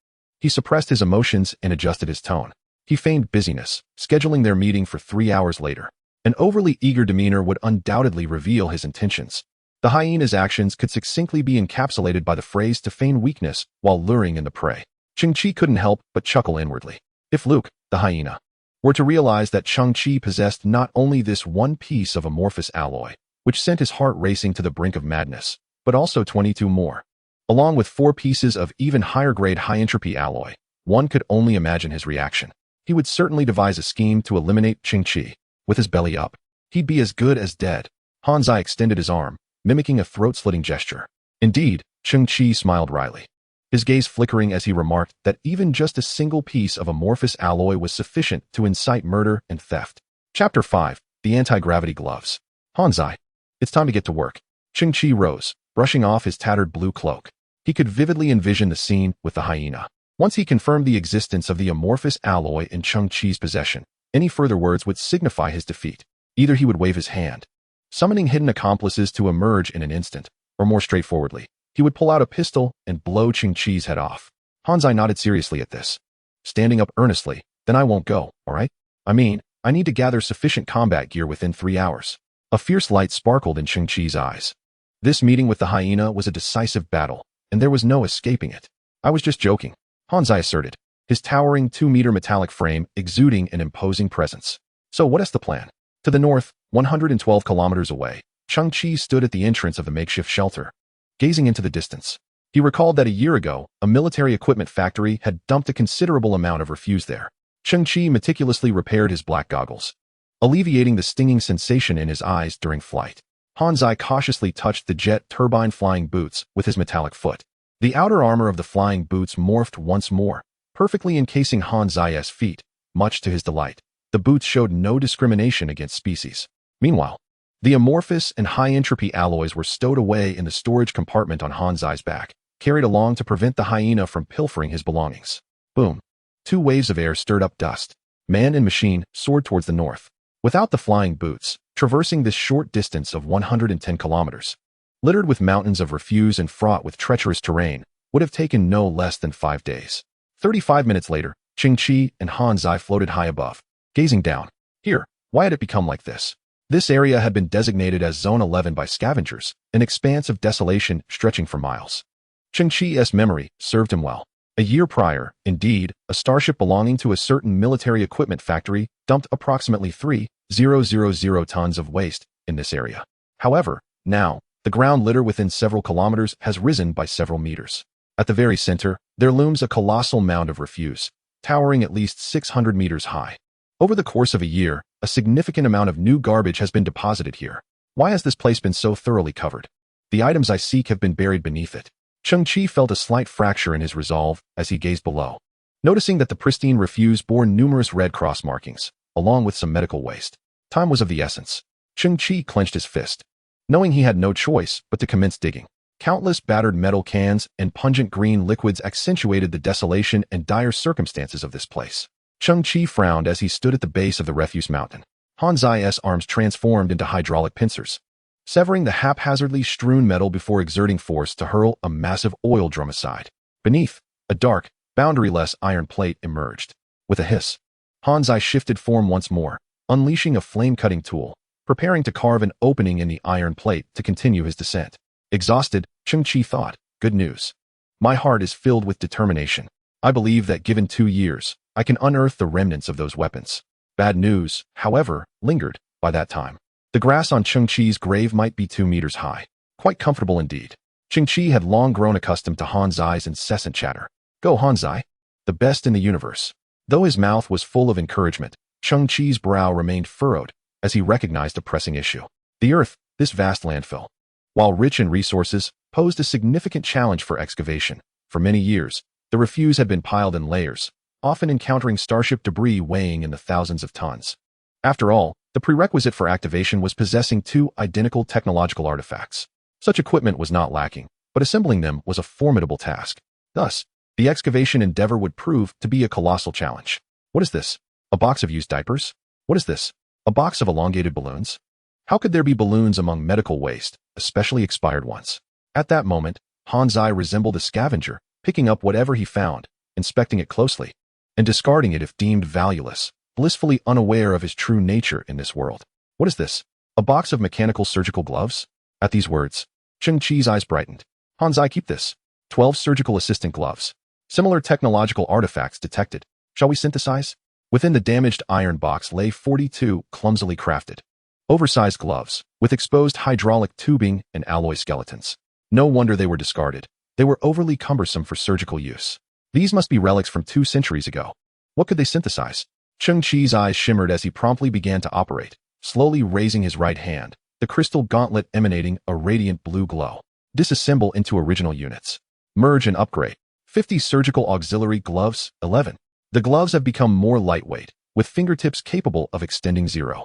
he suppressed his emotions and adjusted his tone. He feigned busyness, scheduling their meeting for 3 hours later. An overly eager demeanor would undoubtedly reveal his intentions. The hyena's actions could succinctly be encapsulated by the phrase "to feign weakness while luring in the prey." Cheng Qi couldn't help but chuckle inwardly. If Luke, the hyena, were to realize that Cheng Qi possessed not only this one piece of amorphous alloy, which sent his heart racing to the brink of madness, but also 22 more, along with 4 pieces of even higher-grade high-entropy alloy, one could only imagine his reaction. He would certainly devise a scheme to eliminate Cheng Qi. With his belly up, he'd be as good as dead. Hanzai extended his arm, mimicking a throat-slitting gesture. Indeed, Cheng Qi smiled wryly, his gaze flickering as he remarked that even just a single piece of amorphous alloy was sufficient to incite murder and theft. Chapter 5. The Anti-Gravity Gloves. "Hanzai, it's time to get to work." Cheng Qi rose, brushing off his tattered blue cloak. He could vividly envision the scene with the hyena. Once he confirmed the existence of the amorphous alloy in Cheng Qi's possession, any further words would signify his defeat. Either he would wave his hand, summoning hidden accomplices to emerge in an instant, or more straightforwardly, he would pull out a pistol and blow Cheng Qi's head off. Hanzai nodded seriously at this, standing up earnestly. "Then I won't go, all right? I mean, I need to gather sufficient combat gear within 3 hours." A fierce light sparkled in Cheng Qi's eyes. This meeting with the hyena was a decisive battle, and there was no escaping it. "I was just joking," Hanzai asserted, his towering 2-meter metallic frame exuding an imposing presence. "So what is the plan?" To the north, 112 kilometers away, Cheng Qi stood at the entrance of the makeshift shelter, gazing into the distance. He recalled that a year ago, a military equipment factory had dumped a considerable amount of refuse there. Cheng Qi meticulously repaired his black goggles, alleviating the stinging sensation in his eyes during flight. Hanzai cautiously touched the jet turbine flying boots with his metallic foot. The outer armor of the flying boots morphed once more, perfectly encasing Hanzai's feet, much to his delight. The boots showed no discrimination against species. Meanwhile, the amorphous and high-entropy alloys were stowed away in the storage compartment on Hanzai's back, carried along to prevent the hyena from pilfering his belongings. Boom. 2 waves of air stirred up dust. Man and machine soared towards the north. Without the flying boots, traversing this short distance of 110 kilometers, littered with mountains of refuse and fraught with treacherous terrain, would have taken no less than 5 days. 35 minutes later, Cheng Qi and Hanzai floated high above, gazing down. Here, why had it become like this? This area had been designated as Zone 11 by scavengers, an expanse of desolation stretching for miles. Cheng Qi's memory served him well. A year prior, indeed, a starship belonging to a certain military equipment factory dumped approximately 3,000 tons of waste in this area. However, now, the ground litter within several kilometers has risen by several meters. At the very center, there looms a colossal mound of refuse, towering at least 600 meters high. Over the course of a year, a significant amount of new garbage has been deposited here. Why has this place been so thoroughly covered? The items I seek have been buried beneath it. Cheng Qi felt a slight fracture in his resolve as he gazed below, noticing that the pristine refuse bore numerous red cross markings, along with some medical waste. Time was of the essence. Cheng Qi clenched his fist, knowing he had no choice but to commence digging. Countless battered metal cans and pungent green liquids accentuated the desolation and dire circumstances of this place. Cheng Qi frowned as he stood at the base of the refuse mountain. Hanzai's arms transformed into hydraulic pincers, severing the haphazardly strewn metal before exerting force to hurl a massive oil drum aside. Beneath, a dark, boundaryless iron plate emerged. With a hiss, Hanzai shifted form once more, unleashing a flame-cutting tool, preparing to carve an opening in the iron plate to continue his descent. Exhausted, Cheng Qi thought, good news. My heart is filled with determination. I believe that given 2 years, I can unearth the remnants of those weapons. Bad news, however, lingered. By that time, the grass on Cheng Qi's grave might be 2 meters high. Quite comfortable indeed. Cheng Qi had long grown accustomed to Hanzai's incessant chatter. Go Hanzai, the best in the universe. Though his mouth was full of encouragement, Cheng Qi's brow remained furrowed as he recognized a pressing issue. The Earth, this vast landfill, while rich in resources, posed a significant challenge for excavation. For many years, the refuse had been piled in layers, often encountering starship debris weighing in the thousands of tons. After all, the prerequisite for activation was possessing 2 identical technological artifacts. Such equipment was not lacking, but assembling them was a formidable task. Thus, the excavation endeavor would prove to be a colossal challenge. What is this? A box of used diapers? What is this? A box of elongated balloons? How could there be balloons among medical waste, especially expired ones? At that moment, Hanzai resembled a scavenger, picking up whatever he found, inspecting it closely, and discarding it if deemed valueless, blissfully unaware of his true nature in this world. What is this? A box of mechanical surgical gloves? At these words, Cheng Qi's eyes brightened. Hanzai, keep this. 12 surgical assistant gloves. Similar technological artifacts detected. Shall we synthesize? Within the damaged iron box lay 42 clumsily crafted, oversized gloves, with exposed hydraulic tubing and alloy skeletons. No wonder they were discarded. They were overly cumbersome for surgical use. These must be relics from 2 centuries ago. What could they synthesize? Cheng Qi's eyes shimmered as he promptly began to operate, slowly raising his right hand, the crystal gauntlet emanating a radiant blue glow. Disassemble into original units. Merge and upgrade. 50 surgical auxiliary gloves, 11. The gloves have become more lightweight, with fingertips capable of extending 0.3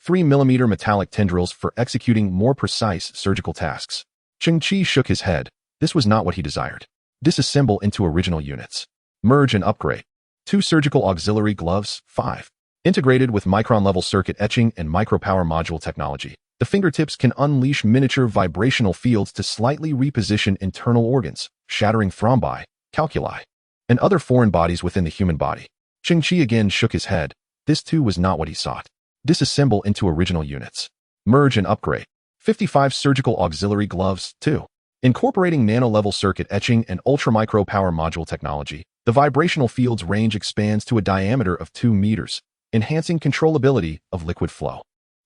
mm metallic tendrils for executing more precise surgical tasks. Cheng Qi shook his head. This was not what he desired. Disassemble into original units. Merge and upgrade. 2 surgical auxiliary gloves, 5. Integrated with micron-level circuit etching and micropower module technology, the fingertips can unleash miniature vibrational fields to slightly reposition internal organs, shattering thrombi, calculi, and other foreign bodies within the human body. Cheng Qi again shook his head. This too was not what he sought. Disassemble into original units. Merge and upgrade. 55 surgical auxiliary gloves, 2. Incorporating nano-level circuit etching and ultra-micro power module technology, the vibrational field's range expands to a diameter of 2 meters, enhancing controllability of liquid flow.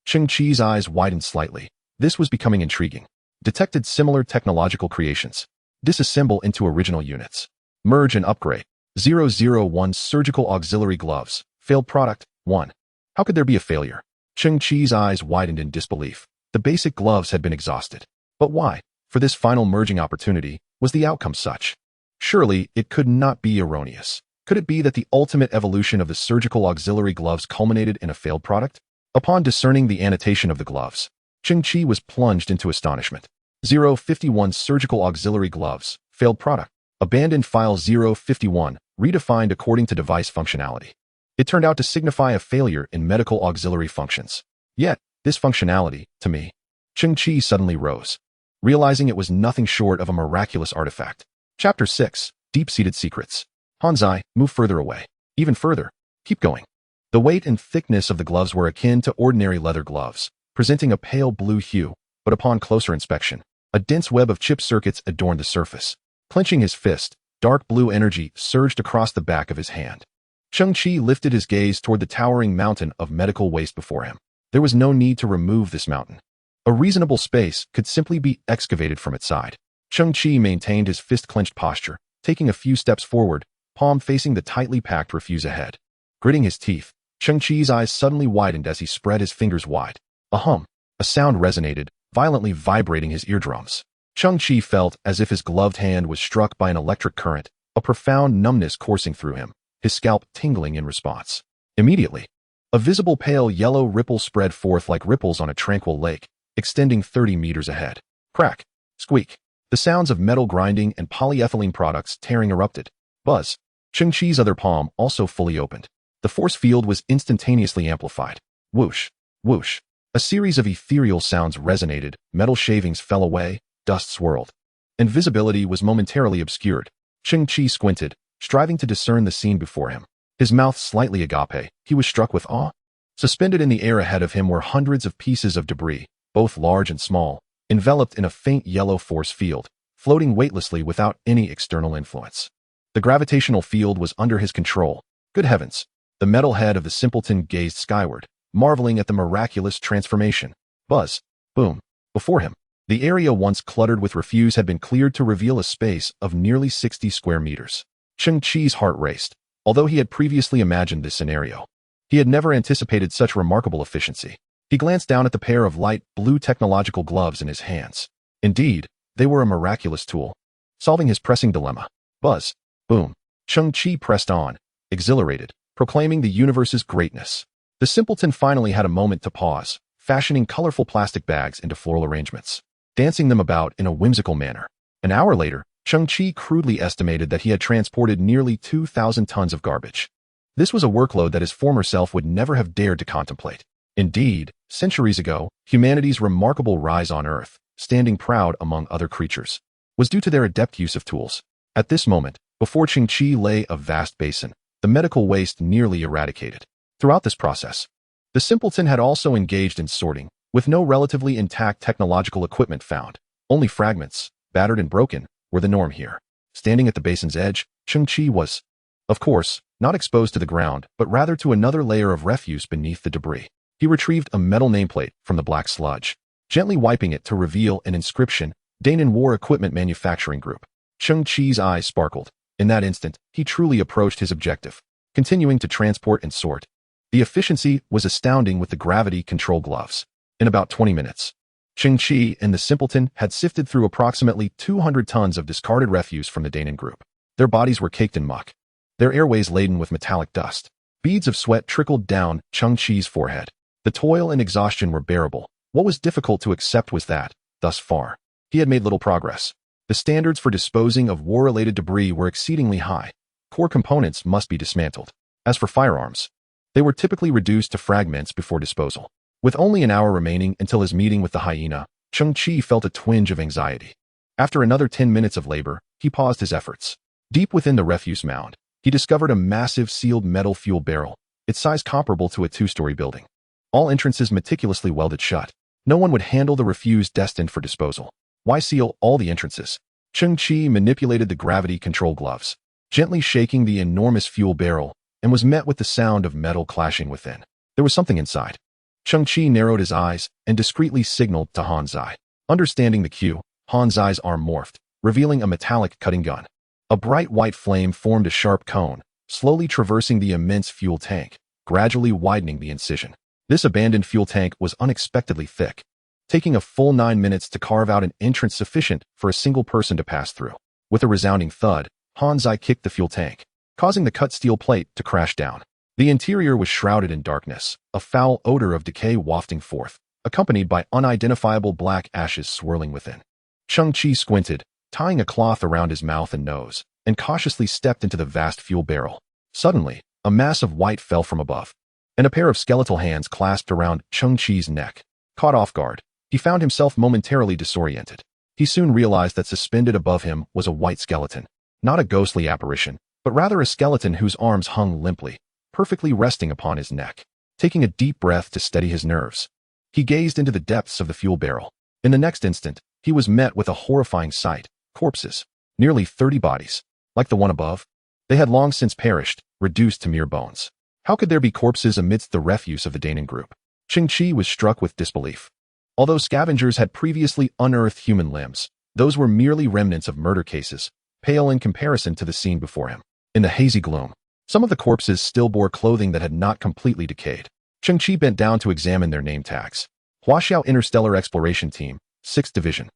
Cheng Qi's eyes widened slightly. This was becoming intriguing. Detected similar technological creations. Disassemble into original units. Merge and upgrade. 001 Surgical Auxiliary Gloves. Failed product. 1. How could there be a failure? Cheng Qi's eyes widened in disbelief. The basic gloves had been exhausted. But why, for this final merging opportunity, was the outcome such? Surely, it could not be erroneous. Could it be that the ultimate evolution of the surgical auxiliary gloves culminated in a failed product? Upon discerning the annotation of the gloves, Cheng Qi was plunged into astonishment. 051 Surgical Auxiliary Gloves. Failed product. Abandoned file 051, redefined according to device functionality. It turned out to signify a failure in medical auxiliary functions. Yet, this functionality, to me, Cheng Qi suddenly rose, realizing it was nothing short of a miraculous artifact. Chapter 6. Deep-Seated Secrets. Hanzai, move further away. Even further. Keep going. The weight and thickness of the gloves were akin to ordinary leather gloves, presenting a pale blue hue, but upon closer inspection, a dense web of chip circuits adorned the surface. Clenching his fist, dark blue energy surged across the back of his hand. Cheng Qi lifted his gaze toward the towering mountain of medical waste before him. There was no need to remove this mountain. A reasonable space could simply be excavated from its side. Cheng Qi maintained his fist-clenched posture, taking a few steps forward, palm facing the tightly packed refuse ahead. Gritting his teeth, Cheng Qi's eyes suddenly widened as he spread his fingers wide. A hum, a sound resonated, violently vibrating his eardrums. Cheng Qi felt as if his gloved hand was struck by an electric current, a profound numbness coursing through him, his scalp tingling in response. Immediately, a visible pale yellow ripple spread forth like ripples on a tranquil lake, extending 30 meters ahead. Crack, squeak. The sounds of metal grinding and polyethylene products tearing erupted. Buzz. Cheng Qi's other palm also fully opened. The force field was instantaneously amplified. Whoosh, whoosh. A series of ethereal sounds resonated, metal shavings fell away, dust swirled, and visibility was momentarily obscured. Cheng Qi squinted, striving to discern the scene before him. His mouth slightly agape, he was struck with awe. Suspended in the air ahead of him were hundreds of pieces of debris, both large and small, enveloped in a faint yellow force field, floating weightlessly without any external influence. The gravitational field was under his control. Good heavens! The metal head of the simpleton gazed skyward, marveling at the miraculous transformation. Buzz. Boom. Before him, the area once cluttered with refuse had been cleared to reveal a space of nearly 60 square meters. Cheng Qi's heart raced, although he had previously imagined this scenario. He had never anticipated such remarkable efficiency. He glanced down at the pair of light blue technological gloves in his hands. Indeed, they were a miraculous tool, solving his pressing dilemma. Buzz. Boom. Cheng Qi pressed on, exhilarated, proclaiming the universe's greatness. The simpleton finally had a moment to pause, fashioning colorful plastic bags into floral arrangements, dancing them about in a whimsical manner. An hour later, Cheng Qi crudely estimated that he had transported nearly 2,000 tons of garbage. This was a workload that his former self would never have dared to contemplate. Indeed, centuries ago, humanity's remarkable rise on Earth, standing proud among other creatures, was due to their adept use of tools. At this moment, before Cheng Qi lay a vast basin, the medical waste nearly eradicated. Throughout this process, the simpleton had also engaged in sorting, with no relatively intact technological equipment found. Only fragments, battered and broken, were the norm here. Standing at the basin's edge, Cheng Qi was, of course, not exposed to the ground, but rather to another layer of refuse beneath the debris. He retrieved a metal nameplate from the black sludge, gently wiping it to reveal an inscription, Danan War Equipment Manufacturing Group. Cheng Qi's eyes sparkled. In that instant, he truly approached his objective, continuing to transport and sort. The efficiency was astounding with the gravity control gloves. In about 20 minutes, Cheng Qi and the simpleton had sifted through approximately 200 tons of discarded refuse from the Danan group. Their bodies were caked in muck, their airways laden with metallic dust. Beads of sweat trickled down Cheng Qi's forehead. The toil and exhaustion were bearable. What was difficult to accept was that, thus far, he had made little progress. The standards for disposing of war-related debris were exceedingly high. Core components must be dismantled. As for firearms, they were typically reduced to fragments before disposal. With only an hour remaining until his meeting with the hyena, Cheng Qi felt a twinge of anxiety. After another 10 minutes of labor, he paused his efforts. Deep within the refuse mound, he discovered a massive sealed metal fuel barrel, its size comparable to a 2-story building. All entrances meticulously welded shut. No one would handle the refuse destined for disposal. Why seal all the entrances? Cheng Qi manipulated the gravity control gloves, gently shaking the enormous fuel barrel, and was met with the sound of metal clashing within. There was something inside. Cheng Qi narrowed his eyes and discreetly signaled to Hanzai. Understanding the cue, Hanzai's arm morphed, revealing a metallic cutting gun. A bright white flame formed a sharp cone, slowly traversing the immense fuel tank, gradually widening the incision. This abandoned fuel tank was unexpectedly thick, taking a full 9 minutes to carve out an entrance sufficient for a single person to pass through. With a resounding thud, Hanzai kicked the fuel tank, causing the cut steel plate to crash down. The interior was shrouded in darkness, a foul odor of decay wafting forth, accompanied by unidentifiable black ashes swirling within. Cheng Qi squinted, tying a cloth around his mouth and nose, and cautiously stepped into the vast fuel barrel. Suddenly, a mass of white fell from above, and a pair of skeletal hands clasped around Cheng Qi's neck. Caught off guard, he found himself momentarily disoriented. He soon realized that suspended above him was a white skeleton, not a ghostly apparition, but rather a skeleton whose arms hung limply, perfectly resting upon his neck. Taking a deep breath to steady his nerves, he gazed into the depths of the fuel barrel. In the next instant, he was met with a horrifying sight: corpses. Nearly 30 bodies. Like the one above, they had long since perished, reduced to mere bones. How could there be corpses amidst the refuse of the Danon group? Cheng Qi was struck with disbelief. Although scavengers had previously unearthed human limbs, those were merely remnants of murder cases, pale in comparison to the scene before him. In the hazy gloom, some of the corpses still bore clothing that had not completely decayed. Cheng Qi bent down to examine their name tags. Huaxiao Interstellar Exploration Team, 6th Division,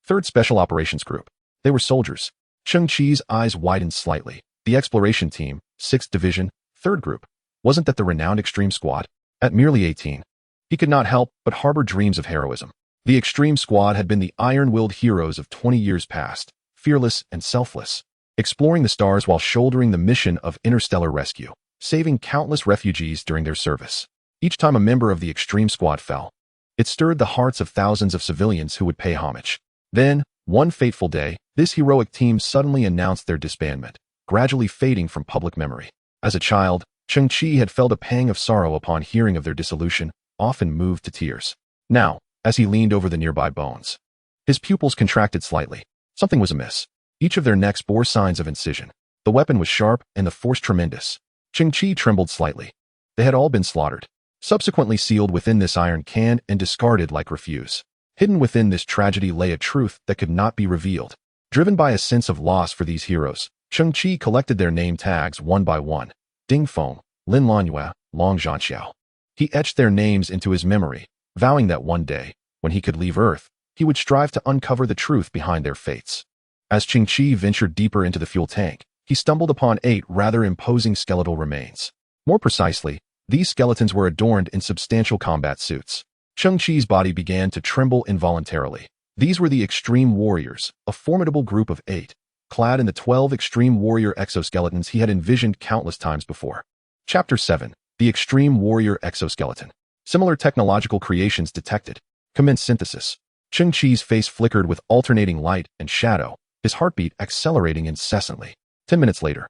3rd Special Operations Group. They were soldiers. Cheng Qi's eyes widened slightly. The Exploration Team, 6th Division, 3rd Group. Wasn't that the renowned Extreme Squad? At merely 18, he could not help but harbor dreams of heroism. The Extreme Squad had been the iron-willed heroes of 20 years past, fearless and selfless, exploring the stars while shouldering the mission of interstellar rescue, saving countless refugees during their service. Each time a member of the Extreme Squad fell, it stirred the hearts of thousands of civilians who would pay homage. Then, one fateful day, this heroic team suddenly announced their disbandment, gradually fading from public memory. As a child, Cheng Qi had felt a pang of sorrow upon hearing of their dissolution, often moved to tears. Now, as he leaned over the nearby bones, his pupils contracted slightly. Something was amiss. Each of their necks bore signs of incision. The weapon was sharp and the force tremendous. Cheng Qi trembled slightly. They had all been slaughtered, subsequently sealed within this iron can and discarded like refuse. Hidden within this tragedy lay a truth that could not be revealed. Driven by a sense of loss for these heroes, Cheng Qi collected their name tags one by one: Ding Feng, Lin Lanhua, Long Zhanxiao. He etched their names into his memory, vowing that one day, when he could leave Earth, he would strive to uncover the truth behind their fates. As Cheng Qi ventured deeper into the fuel tank, he stumbled upon 8 rather imposing skeletal remains. More precisely, these skeletons were adorned in substantial combat suits. Cheng Qi's body began to tremble involuntarily. These were the Extreme Warriors, a formidable group of 8, clad in the 12 Extreme Warrior exoskeletons he had envisioned countless times before. Chapter 7. The Extreme Warrior Exoskeleton. Similar technological creations detected. Commence synthesis. Cheng Qi's face flickered with alternating light and shadow, his heartbeat accelerating incessantly. 10 minutes later,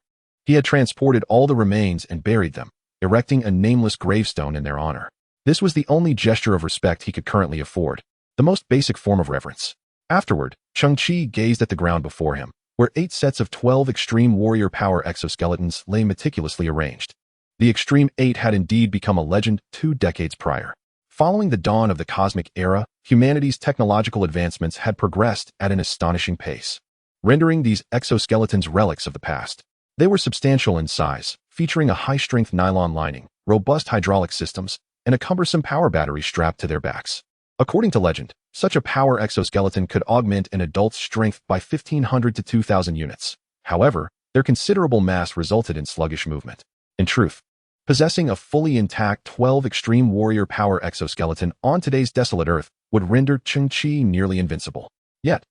he had transported all the remains and buried them, erecting a nameless gravestone in their honor. This was the only gesture of respect he could currently afford, the most basic form of reverence. Afterward, Cheng Qi gazed at the ground before him, where 8 sets of 12 Extreme Warrior Power exoskeletons lay meticulously arranged. The Extreme 8 had indeed become a legend 2 decades prior. Following the dawn of the cosmic era, humanity's technological advancements had progressed at an astonishing pace, rendering these exoskeletons relics of the past. They were substantial in size, featuring a high-strength nylon lining, robust hydraulic systems, and a cumbersome power battery strapped to their backs. According to legend, such a power exoskeleton could augment an adult's strength by 1,500 to 2,000 units. However, their considerable mass resulted in sluggish movement. In truth, possessing a fully intact 12 Extreme Warrior Power exoskeleton on today's desolate Earth would render Cheng Qi nearly invincible. Yet,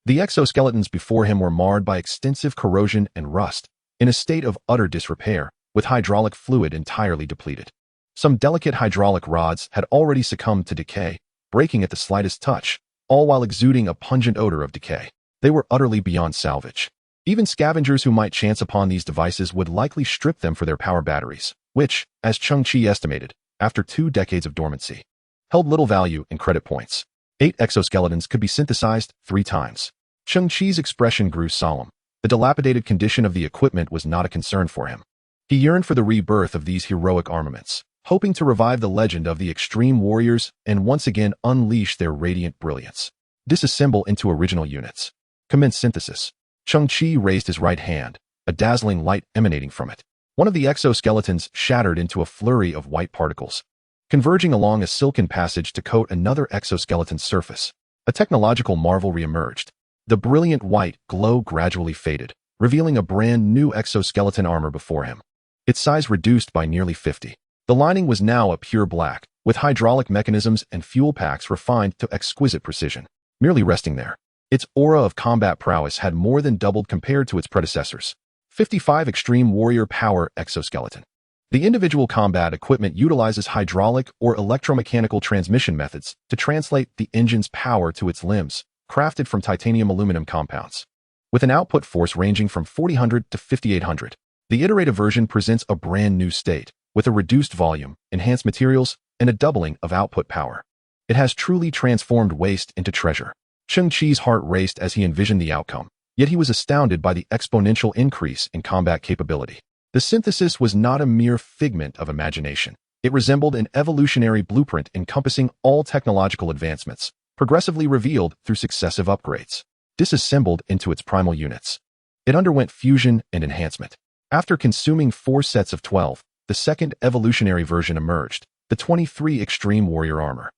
the exoskeletons before him were marred by extensive corrosion and rust, in a state of utter disrepair, with hydraulic fluid entirely depleted. Some delicate hydraulic rods had already succumbed to decay, breaking at the slightest touch, all while exuding a pungent odor of decay. They were utterly beyond salvage. Even scavengers who might chance upon these devices would likely strip them for their power batteries, which, as Cheng Qi estimated, after 2 decades of dormancy, held little value in credit points. 8 exoskeletons could be synthesized 3 times. Cheng Qi's expression grew solemn. The dilapidated condition of the equipment was not a concern for him. He yearned for the rebirth of these heroic armaments, hoping to revive the legend of the Extreme Warriors and once again unleash their radiant brilliance. Disassemble into original units. Commence synthesis. Cheng Qi raised his right hand, a dazzling light emanating from it. One of the exoskeletons shattered into a flurry of white particles, converging along a silken passage to coat another exoskeleton's surface. A technological marvel reemerged. The brilliant white glow gradually faded, revealing a brand new exoskeleton armor before him. Its size reduced by nearly 50. The lining was now a pure black, with hydraulic mechanisms and fuel packs refined to exquisite precision. Merely resting there, its aura of combat prowess had more than doubled compared to its predecessors. 55 Extreme Warrior Power Exoskeleton. The individual combat equipment utilizes hydraulic or electromechanical transmission methods to translate the engine's power to its limbs, crafted from titanium aluminum compounds. With an output force ranging from 4,000 to 5,800, the iterative version presents a brand new state, with a reduced volume, enhanced materials, and a doubling of output power. It has truly transformed waste into treasure. Cheng Qi's heart raced as he envisioned the outcome, yet he was astounded by the exponential increase in combat capability. The synthesis was not a mere figment of imagination. It resembled an evolutionary blueprint encompassing all technological advancements, progressively revealed through successive upgrades. Disassembled into its primal units, it underwent fusion and enhancement. After consuming 4 sets of 12, the second evolutionary version emerged, the 23 Extreme Warrior Armor.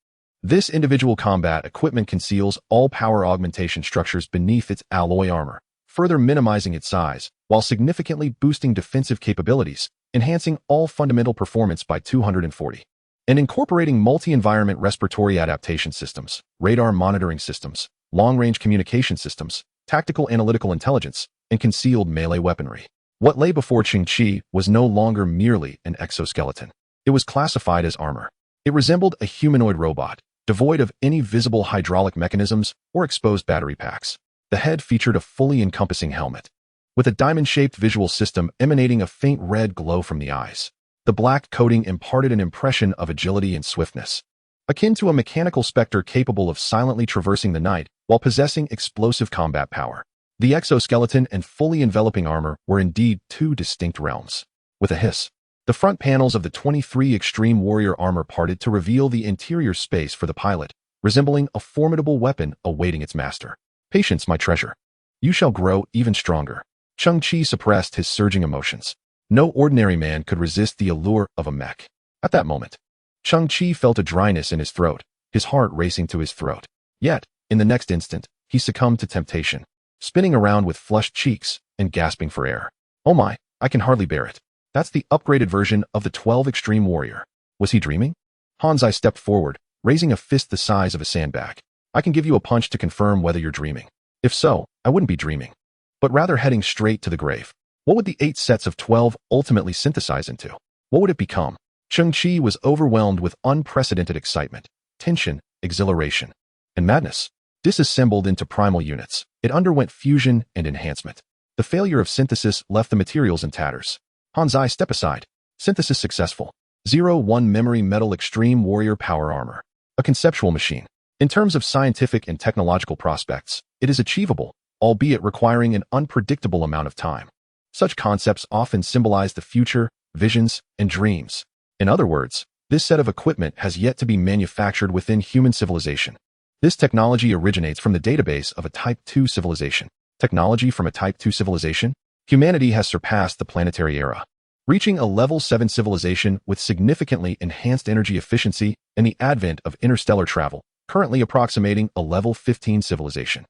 This individual combat equipment conceals all power augmentation structures beneath its alloy armor, further minimizing its size, while significantly boosting defensive capabilities, enhancing all fundamental performance by 240. And incorporating multi-environment respiratory adaptation systems, radar monitoring systems, long-range communication systems, tactical analytical intelligence, and concealed melee weaponry. What lay before Cheng Qi was no longer merely an exoskeleton. It was classified as armor. It resembled a humanoid robot, devoid of any visible hydraulic mechanisms or exposed battery packs. The head featured a fully encompassing helmet, with a diamond-shaped visual system emanating a faint red glow from the eyes. The black coating imparted an impression of agility and swiftness, akin to a mechanical specter capable of silently traversing the night while possessing explosive combat power. The exoskeleton and fully enveloping armor were indeed two distinct realms. With a hiss, the front panels of the 23 Extreme Warrior armor parted to reveal the interior space for the pilot, resembling a formidable weapon awaiting its master. Patience, my treasure. You shall grow even stronger. Cheng Qi suppressed his surging emotions. No ordinary man could resist the allure of a mech. At that moment, Cheng Qi felt a dryness in his throat, his heart racing to his throat. Yet, in the next instant, he succumbed to temptation, spinning around with flushed cheeks and gasping for air. Oh my, I can hardly bear it. That's the upgraded version of the 12 Extreme Warrior. Was he dreaming? Hanzai stepped forward, raising a fist the size of a sandbag. I can give you a punch to confirm whether you're dreaming. If so, I wouldn't be dreaming, but rather heading straight to the grave. What would the 8 sets of 12 ultimately synthesize into? What would it become? Cheng Qi was overwhelmed with unprecedented excitement, tension, exhilaration, and madness. Disassembled into primal units, it underwent fusion and enhancement. The failure of synthesis left the materials in tatters. Hanzai, step aside. Synthesis successful. 01 Memory Metal Extreme Warrior Power Armor. A conceptual machine. In terms of scientific and technological prospects, it is achievable, albeit requiring an unpredictable amount of time. Such concepts often symbolize the future, visions, and dreams. In other words, this set of equipment has yet to be manufactured within human civilization. This technology originates from the database of a Type 2 civilization. Technology from a Type 2 civilization? Humanity has surpassed the planetary era, reaching a Level 7 civilization with significantly enhanced energy efficiency and the advent of interstellar travel, currently approximating a Level 15 civilization.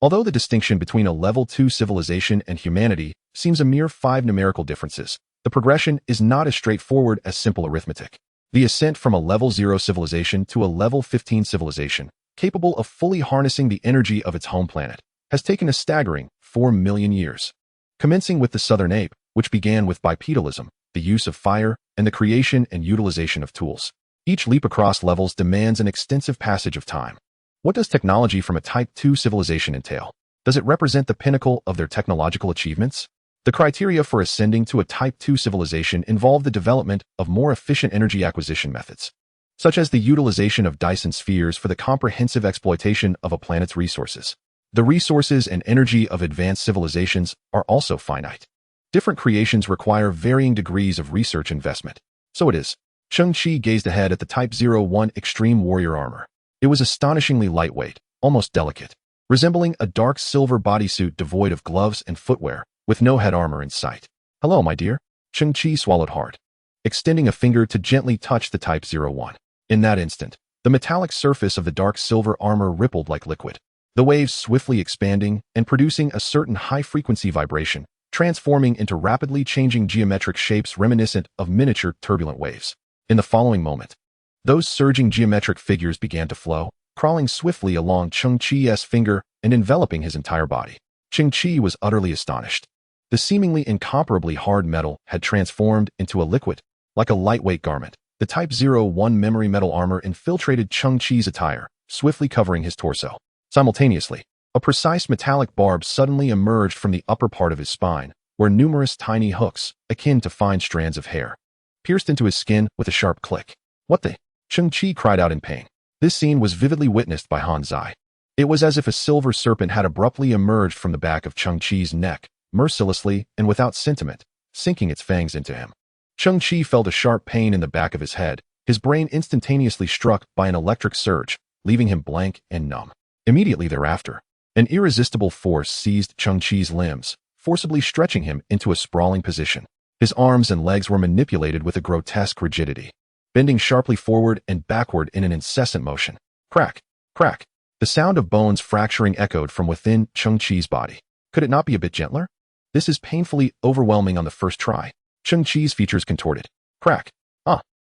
Although the distinction between a Level 2 civilization and humanity seems a mere 5 numerical differences, the progression is not as straightforward as simple arithmetic. The ascent from a Level 0 civilization to a Level 15 civilization, capable of fully harnessing the energy of its home planet, has taken a staggering 4 million years. Commencing with the southern ape, which began with bipedalism, the use of fire, and the creation and utilization of tools. Each leap across levels demands an extensive passage of time. What does technology from a Type 2 civilization entail? Does it represent the pinnacle of their technological achievements? The criteria for ascending to a Type 2 civilization involve the development of more efficient energy acquisition methods, such as the utilization of Dyson spheres for the comprehensive exploitation of a planet's resources. The resources and energy of advanced civilizations are also finite. Different creations require varying degrees of research investment. So it is. Cheng Qi gazed ahead at the Type 01 Extreme Warrior armor. It was astonishingly lightweight, almost delicate, resembling a dark silver bodysuit devoid of gloves and footwear, with no head armor in sight. "Hello, my dear." Cheng Qi swallowed hard, extending a finger to gently touch the Type 01. In that instant, the metallic surface of the dark silver armor rippled like liquid, the waves swiftly expanding and producing a certain high-frequency vibration, transforming into rapidly changing geometric shapes reminiscent of miniature turbulent waves. In the following moment, those surging geometric figures began to flow, crawling swiftly along Cheng Qi's finger and enveloping his entire body. Cheng Qi was utterly astonished. The seemingly incomparably hard metal had transformed into a liquid, like a lightweight garment. The Type 01 memory metal armor infiltrated Cheng Qi's attire, swiftly covering his torso. Simultaneously, a precise metallic barb suddenly emerged from the upper part of his spine, where numerous tiny hooks, akin to fine strands of hair, pierced into his skin with a sharp click. "What the?" Cheng Qi cried out in pain. This scene was vividly witnessed by Han Zai. It was as if a silver serpent had abruptly emerged from the back of Cheng Qi's neck, mercilessly and without sentiment, sinking its fangs into him. Cheng Qi felt a sharp pain in the back of his head, his brain instantaneously struck by an electric surge, leaving him blank and numb. Immediately thereafter, an irresistible force seized Cheng Qi's limbs, forcibly stretching him into a sprawling position. His arms and legs were manipulated with a grotesque rigidity, bending sharply forward and backward in an incessant motion. Crack, crack. The sound of bones fracturing echoed from within Cheng Qi's body. Could it not be a bit gentler? This is painfully overwhelming on the first try. Cheng Qi's features contorted. Crack.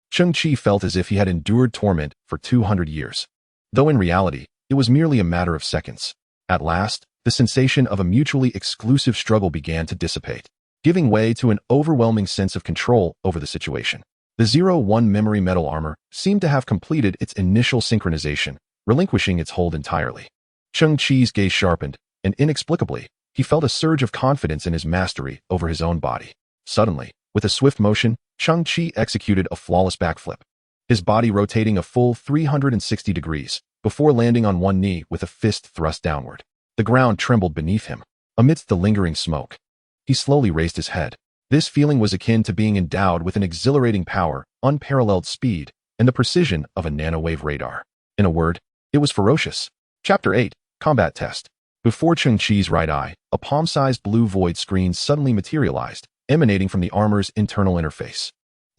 Cheng Qi felt as if he had endured torment for 200 years. Though in reality, it was merely a matter of seconds. At last, the sensation of a mutually exclusive struggle began to dissipate, giving way to an overwhelming sense of control over the situation. The 01 memory metal armor seemed to have completed its initial synchronization, relinquishing its hold entirely. Cheng Qi's gaze sharpened, and inexplicably, he felt a surge of confidence in his mastery over his own body. Suddenly, with a swift motion, Cheng Qi executed a flawless backflip, his body rotating a full 360 degrees, before landing on one knee with a fist thrust downward. The ground trembled beneath him. Amidst the lingering smoke, he slowly raised his head. This feeling was akin to being endowed with an exhilarating power, unparalleled speed, and the precision of a nanowave radar. In a word, it was ferocious. Chapter 8, Combat Test. Before Cheng Qi's right eye, a palm-sized blue void screen suddenly materialized, emanating from the armor's internal interface.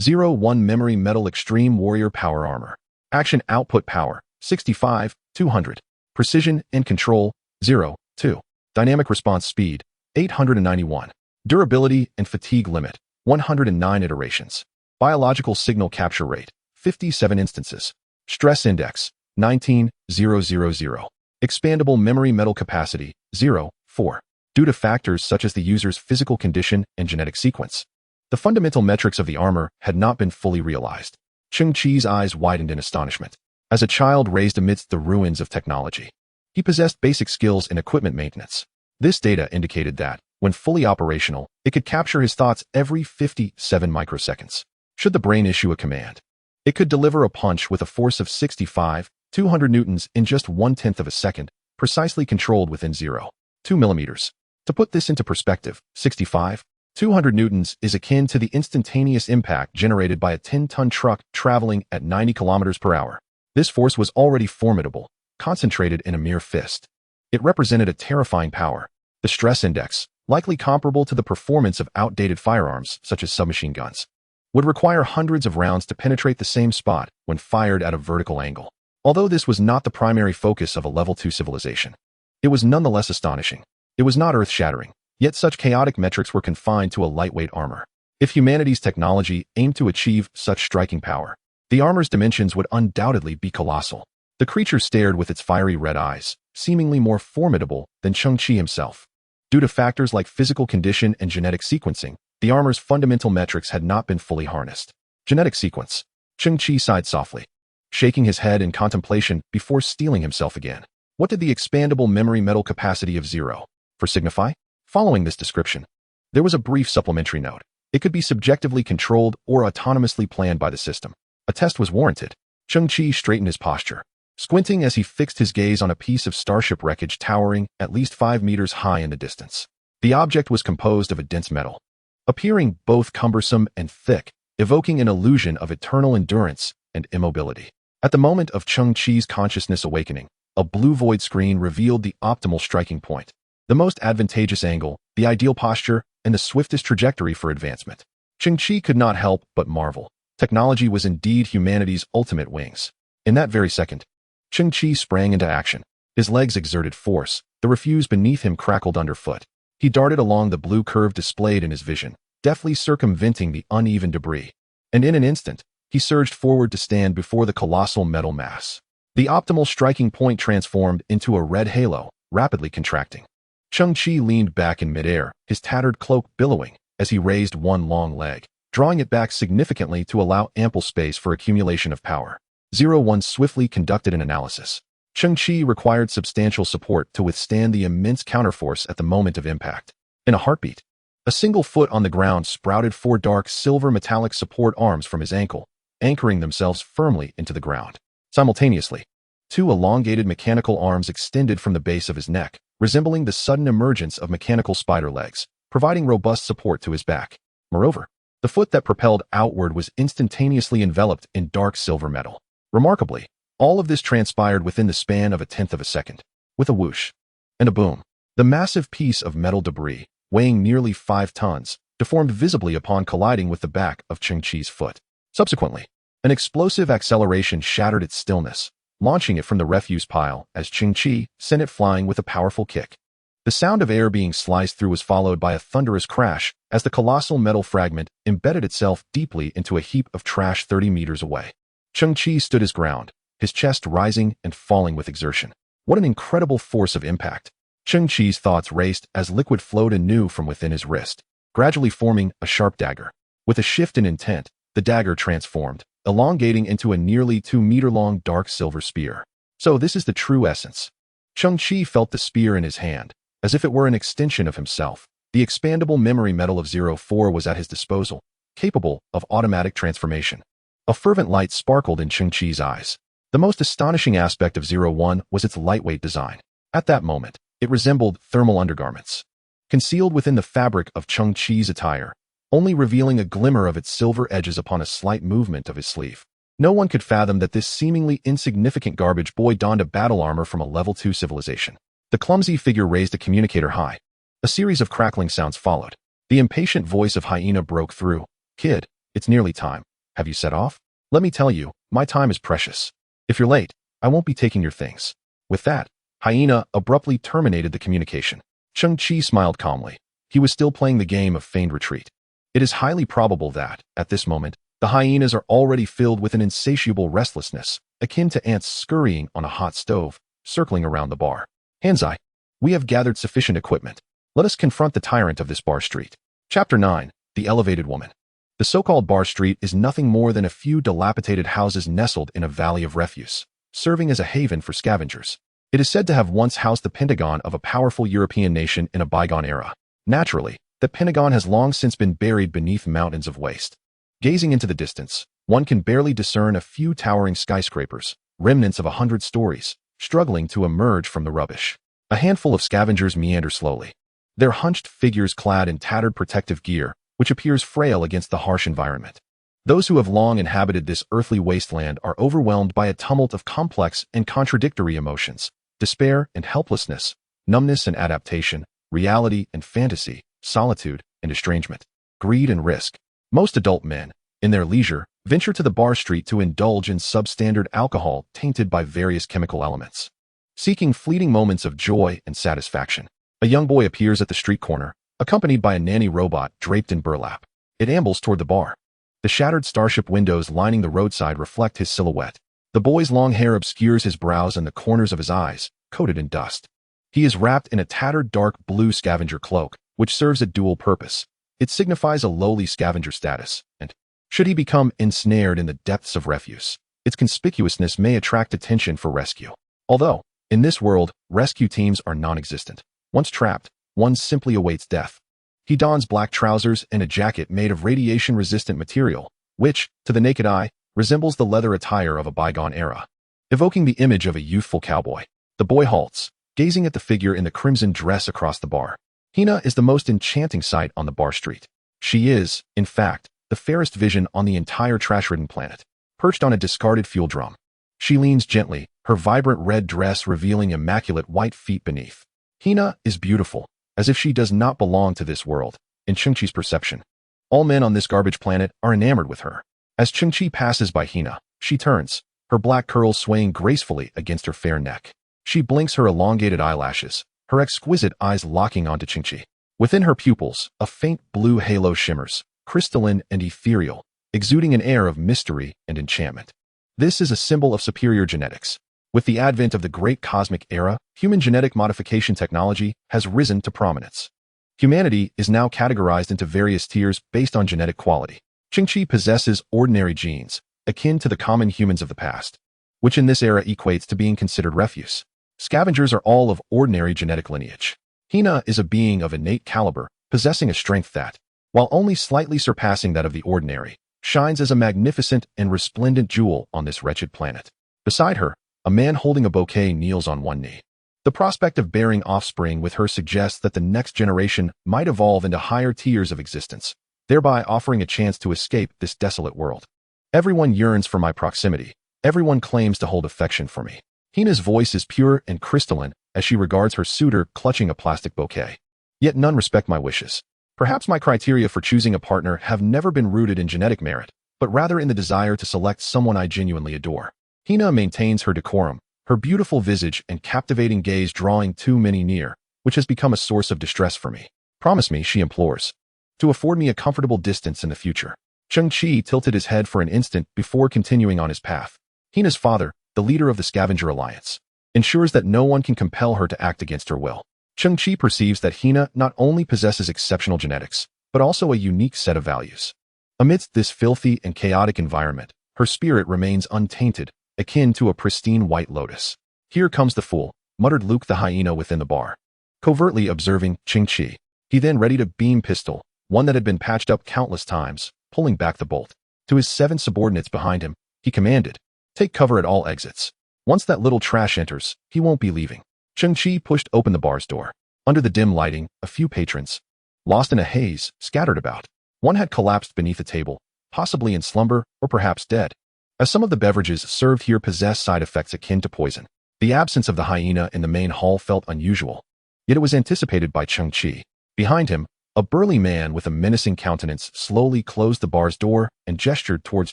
01 Memory Metal Extreme Warrior Power Armor. Action Output Power, 65, 200. Precision and Control, 0, 2. Dynamic Response Speed, 891. Durability and Fatigue Limit, 109 iterations. Biological Signal Capture Rate, 57 instances. Stress Index, 19,000. Expandable Memory Metal Capacity, 0, 4. Due to factors such as the user's physical condition and genetic sequence, the fundamental metrics of the armor had not been fully realized. Cheng Qi's eyes widened in astonishment. As a child raised amidst the ruins of technology, he possessed basic skills in equipment maintenance. This data indicated that, when fully operational, it could capture his thoughts every 57 microseconds. Should the brain issue a command, it could deliver a punch with a force of 65, 200 newtons in just 1/10 of a second, precisely controlled within 0.2 millimeters. To put this into perspective, 65, 200 newtons is akin to the instantaneous impact generated by a 10-ton truck traveling at 90 kilometers per hour. This force was already formidable, concentrated in a mere fist. It represented a terrifying power. The stress index, likely comparable to the performance of outdated firearms such as submachine guns, would require hundreds of rounds to penetrate the same spot when fired at a vertical angle. Although this was not the primary focus of a level 2 civilization, it was nonetheless astonishing. It was not earth-shattering, yet such chaotic metrics were confined to a lightweight armor. If humanity's technology aimed to achieve such striking power, the armor's dimensions would undoubtedly be colossal. The creature stared with its fiery red eyes, seemingly more formidable than Cheng Qi himself. Due to factors like physical condition and genetic sequencing, the armor's fundamental metrics had not been fully harnessed. Genetic sequence. Cheng Qi sighed softly, shaking his head in contemplation before steeling himself again. What did the expandable memory metal capacity of 0 for signify? Following this description, there was a brief supplementary note. It could be subjectively controlled or autonomously planned by the system. A test was warranted. Cheng Qi straightened his posture, squinting as he fixed his gaze on a piece of starship wreckage towering at least 5 meters high in the distance. The object was composed of a dense metal, appearing both cumbersome and thick, evoking an illusion of eternal endurance and immobility. At the moment of Cheng Qi's consciousness awakening, a blue void screen revealed the optimal striking point, the most advantageous angle, the ideal posture, and the swiftest trajectory for advancement. Cheng Qi could not help but marvel. Technology was indeed humanity's ultimate wings. In that very second, Cheng Qi sprang into action. His legs exerted force. The refuse beneath him crackled underfoot. He darted along the blue curve displayed in his vision, deftly circumventing the uneven debris. And in an instant, he surged forward to stand before the colossal metal mass. The optimal striking point transformed into a red halo, rapidly contracting. Cheng Qi leaned back in midair, his tattered cloak billowing, as he raised one long leg, drawing it back significantly to allow ample space for accumulation of power. 01 swiftly conducted an analysis. Cheng Qi required substantial support to withstand the immense counterforce at the moment of impact. In a heartbeat, a single foot on the ground sprouted 4 dark silver metallic support arms from his ankle, anchoring themselves firmly into the ground. Simultaneously, 2 elongated mechanical arms extended from the base of his neck, resembling the sudden emergence of mechanical spider legs, providing robust support to his back. Moreover, the foot that propelled outward was instantaneously enveloped in dark silver metal. Remarkably, all of this transpired within the span of 1/10 of a second. With a whoosh and a boom, the massive piece of metal debris, weighing nearly 5 tons, deformed visibly upon colliding with the back of Cheng Qi's foot. Subsequently, an explosive acceleration shattered its stillness, launching it from the refuse pile as Cheng Qi sent it flying with a powerful kick. The sound of air being sliced through was followed by a thunderous crash as the colossal metal fragment embedded itself deeply into a heap of trash 30 meters away. Cheng Qi stood his ground, his chest rising and falling with exertion. What an incredible force of impact! Cheng Qi's thoughts raced as liquid flowed anew from within his wrist, gradually forming a sharp dagger. With a shift in intent, the dagger transformed, elongating into a nearly 2-meter-long dark silver spear. So this is the true essence. Cheng Qi felt the spear in his hand, as if it were an extension of himself. The expandable memory metal of 04 was at his disposal, capable of automatic transformation. A fervent light sparkled in Cheng Qi's eyes. The most astonishing aspect of 01 was its lightweight design. At that moment, it resembled thermal undergarments, concealed within the fabric of Cheng Qi's attire, only revealing a glimmer of its silver edges upon a slight movement of his sleeve. No one could fathom that this seemingly insignificant garbage boy donned a battle armor from a level 2 civilization. The clumsy figure raised a communicator high. A series of crackling sounds followed. The impatient voice of Hyena broke through. "Kid, it's nearly time. Have you set off? Let me tell you, my time is precious. If you're late, I won't be taking your things." With that, Hyena abruptly terminated the communication. Cheng Qi smiled calmly. He was still playing the game of feigned retreat. It is highly probable that, at this moment, the hyenas are already filled with an insatiable restlessness, akin to ants scurrying on a hot stove, circling around the bar. "Hanzai, we have gathered sufficient equipment. Let us confront the tyrant of this bar street." Chapter 9. The Elevated Woman. The so-called bar street is nothing more than a few dilapidated houses nestled in a valley of refuse, serving as a haven for scavengers. It is said to have once housed the Pentagon of a powerful European nation in a bygone era. Naturally, the Pentagon has long since been buried beneath mountains of waste. Gazing into the distance, one can barely discern a few towering skyscrapers, remnants of 100 stories, struggling to emerge from the rubbish. A handful of scavengers meander slowly, their hunched figures clad in tattered protective gear, which appears frail against the harsh environment. Those who have long inhabited this earthly wasteland are overwhelmed by a tumult of complex and contradictory emotions: despair and helplessness, numbness and adaptation, reality and fantasy, solitude and estrangement, greed and risk. Most adult men, in their leisure, venture to the bar street to indulge in substandard alcohol tainted by various chemical elements, seeking fleeting moments of joy and satisfaction. A young boy appears at the street corner, accompanied by a nanny robot draped in burlap. It ambles toward the bar. The shattered starship windows lining the roadside reflect his silhouette. The boy's long hair obscures his brows and the corners of his eyes, coated in dust. He is wrapped in a tattered dark blue scavenger cloak, which serves a dual purpose. It signifies a lowly scavenger status, and, should he become ensnared in the depths of refuse, its conspicuousness may attract attention for rescue. Although, in this world, rescue teams are non-existent. Once trapped, one simply awaits death. He dons black trousers and a jacket made of radiation-resistant material, which, to the naked eye, resembles the leather attire of a bygone era. Evoking the image of a youthful cowboy, the boy halts, gazing at the figure in the crimson dress across the bar. Hina is the most enchanting sight on the bar street. She is, in fact, the fairest vision on the entire trash-ridden planet. Perched on a discarded fuel drum, she leans gently, her vibrant red dress revealing immaculate white feet beneath. Hina is beautiful, as if she does not belong to this world, in Cheng Qi's perception. All men on this garbage planet are enamored with her. As Cheng Qi passes by Hina, she turns, her black curls swaying gracefully against her fair neck. She blinks her elongated eyelashes, her exquisite eyes locking onto Cheng Qi. Within her pupils, a faint blue halo shimmers, crystalline and ethereal, exuding an air of mystery and enchantment. This is a symbol of superior genetics. With the advent of the great cosmic era, human genetic modification technology has risen to prominence. Humanity is now categorized into various tiers based on genetic quality. Cheng Qi possesses ordinary genes, akin to the common humans of the past, which in this era equates to being considered refuse. Scavengers are all of ordinary genetic lineage. Hina is a being of innate caliber, possessing a strength that, while only slightly surpassing that of the ordinary, shines as a magnificent and resplendent jewel on this wretched planet. Beside her, a man holding a bouquet kneels on one knee. The prospect of bearing offspring with her suggests that the next generation might evolve into higher tiers of existence, thereby offering a chance to escape this desolate world. Everyone yearns for my proximity. Everyone claims to hold affection for me. Hina's voice is pure and crystalline as she regards her suitor clutching a plastic bouquet. Yet none respect my wishes. Perhaps my criteria for choosing a partner have never been rooted in genetic merit, but rather in the desire to select someone I genuinely adore. Hina maintains her decorum, her beautiful visage and captivating gaze drawing too many near, which has become a source of distress for me. Promise me, she implores, to afford me a comfortable distance in the future. Cheng Qi tilted his head for an instant before continuing on his path. Hina's father, the leader of the Scavenger Alliance, ensures that no one can compel her to act against her will. Cheng Qi perceives that Hina not only possesses exceptional genetics, but also a unique set of values. Amidst this filthy and chaotic environment, her spirit remains untainted, akin to a pristine white lotus. Here comes the fool, muttered Luke the hyena within the bar, covertly observing Cheng Qi. He then readied a beam pistol, one that had been patched up countless times, pulling back the bolt. To his 7 subordinates behind him, he commanded, "Take cover at all exits. Once that little trash enters, he won't be leaving." Cheng Qi pushed open the bar's door. Under the dim lighting, a few patrons, lost in a haze, scattered about. One had collapsed beneath a table, possibly in slumber or perhaps dead, as some of the beverages served here possessed side effects akin to poison. The absence of the hyena in the main hall felt unusual, yet it was anticipated by Cheng Qi. Behind him, a burly man with a menacing countenance slowly closed the bar's door and gestured towards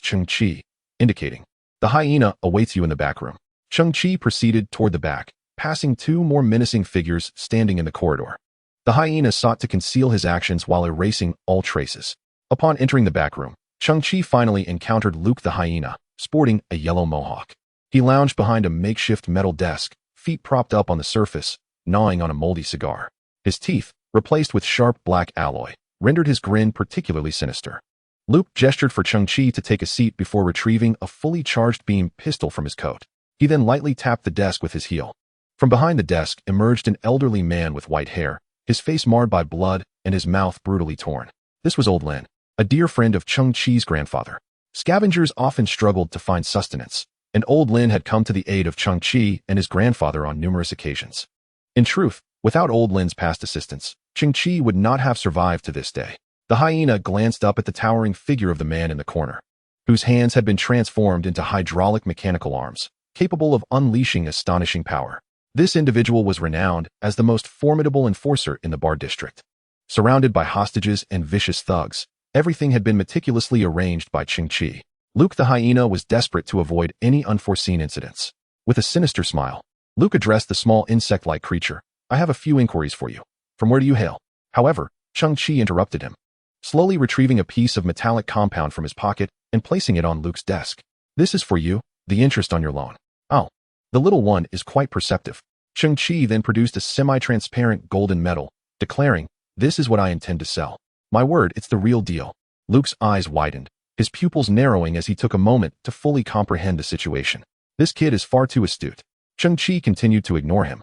Cheng Qi, indicating, "The hyena awaits you in the back room." Cheng Qi proceeded toward the back, passing 2 more menacing figures standing in the corridor. The hyena sought to conceal his actions while erasing all traces. Upon entering the back room, Cheng Qi finally encountered Luke the hyena, sporting a yellow mohawk. He lounged behind a makeshift metal desk, feet propped up on the surface, gnawing on a moldy cigar. His teeth, replaced with sharp black alloy, rendered his grin particularly sinister. Luke gestured for Cheng Qi to take a seat before retrieving a fully charged beam pistol from his coat. He then lightly tapped the desk with his heel. From behind the desk emerged an elderly man with white hair, his face marred by blood and his mouth brutally torn. This was Old Lin, a dear friend of Cheng Qi's grandfather. Scavengers often struggled to find sustenance, and Old Lin had come to the aid of Cheng Qi and his grandfather on numerous occasions. In truth, without Old Lin's past assistance, Cheng Qi would not have survived to this day. The hyena glanced up at the towering figure of the man in the corner, whose hands had been transformed into hydraulic mechanical arms, capable of unleashing astonishing power. This individual was renowned as the most formidable enforcer in the Bar District. Surrounded by hostages and vicious thugs, everything had been meticulously arranged by Cheng Qi. Luke the hyena was desperate to avoid any unforeseen incidents. With a sinister smile, Luke addressed the small insect-like creature. "I have a few inquiries for you. From where do you hail?" However, Cheng Qi interrupted him, slowly retrieving a piece of metallic compound from his pocket and placing it on Luke's desk. "This is for you, the interest on your loan." "Oh, the little one is quite perceptive." Cheng Qi then produced a semi-transparent golden metal, declaring, "This is what I intend to sell. My word, it's the real deal." Luke's eyes widened, his pupils narrowing as he took a moment to fully comprehend the situation. This kid is far too astute. Cheng Qi continued to ignore him,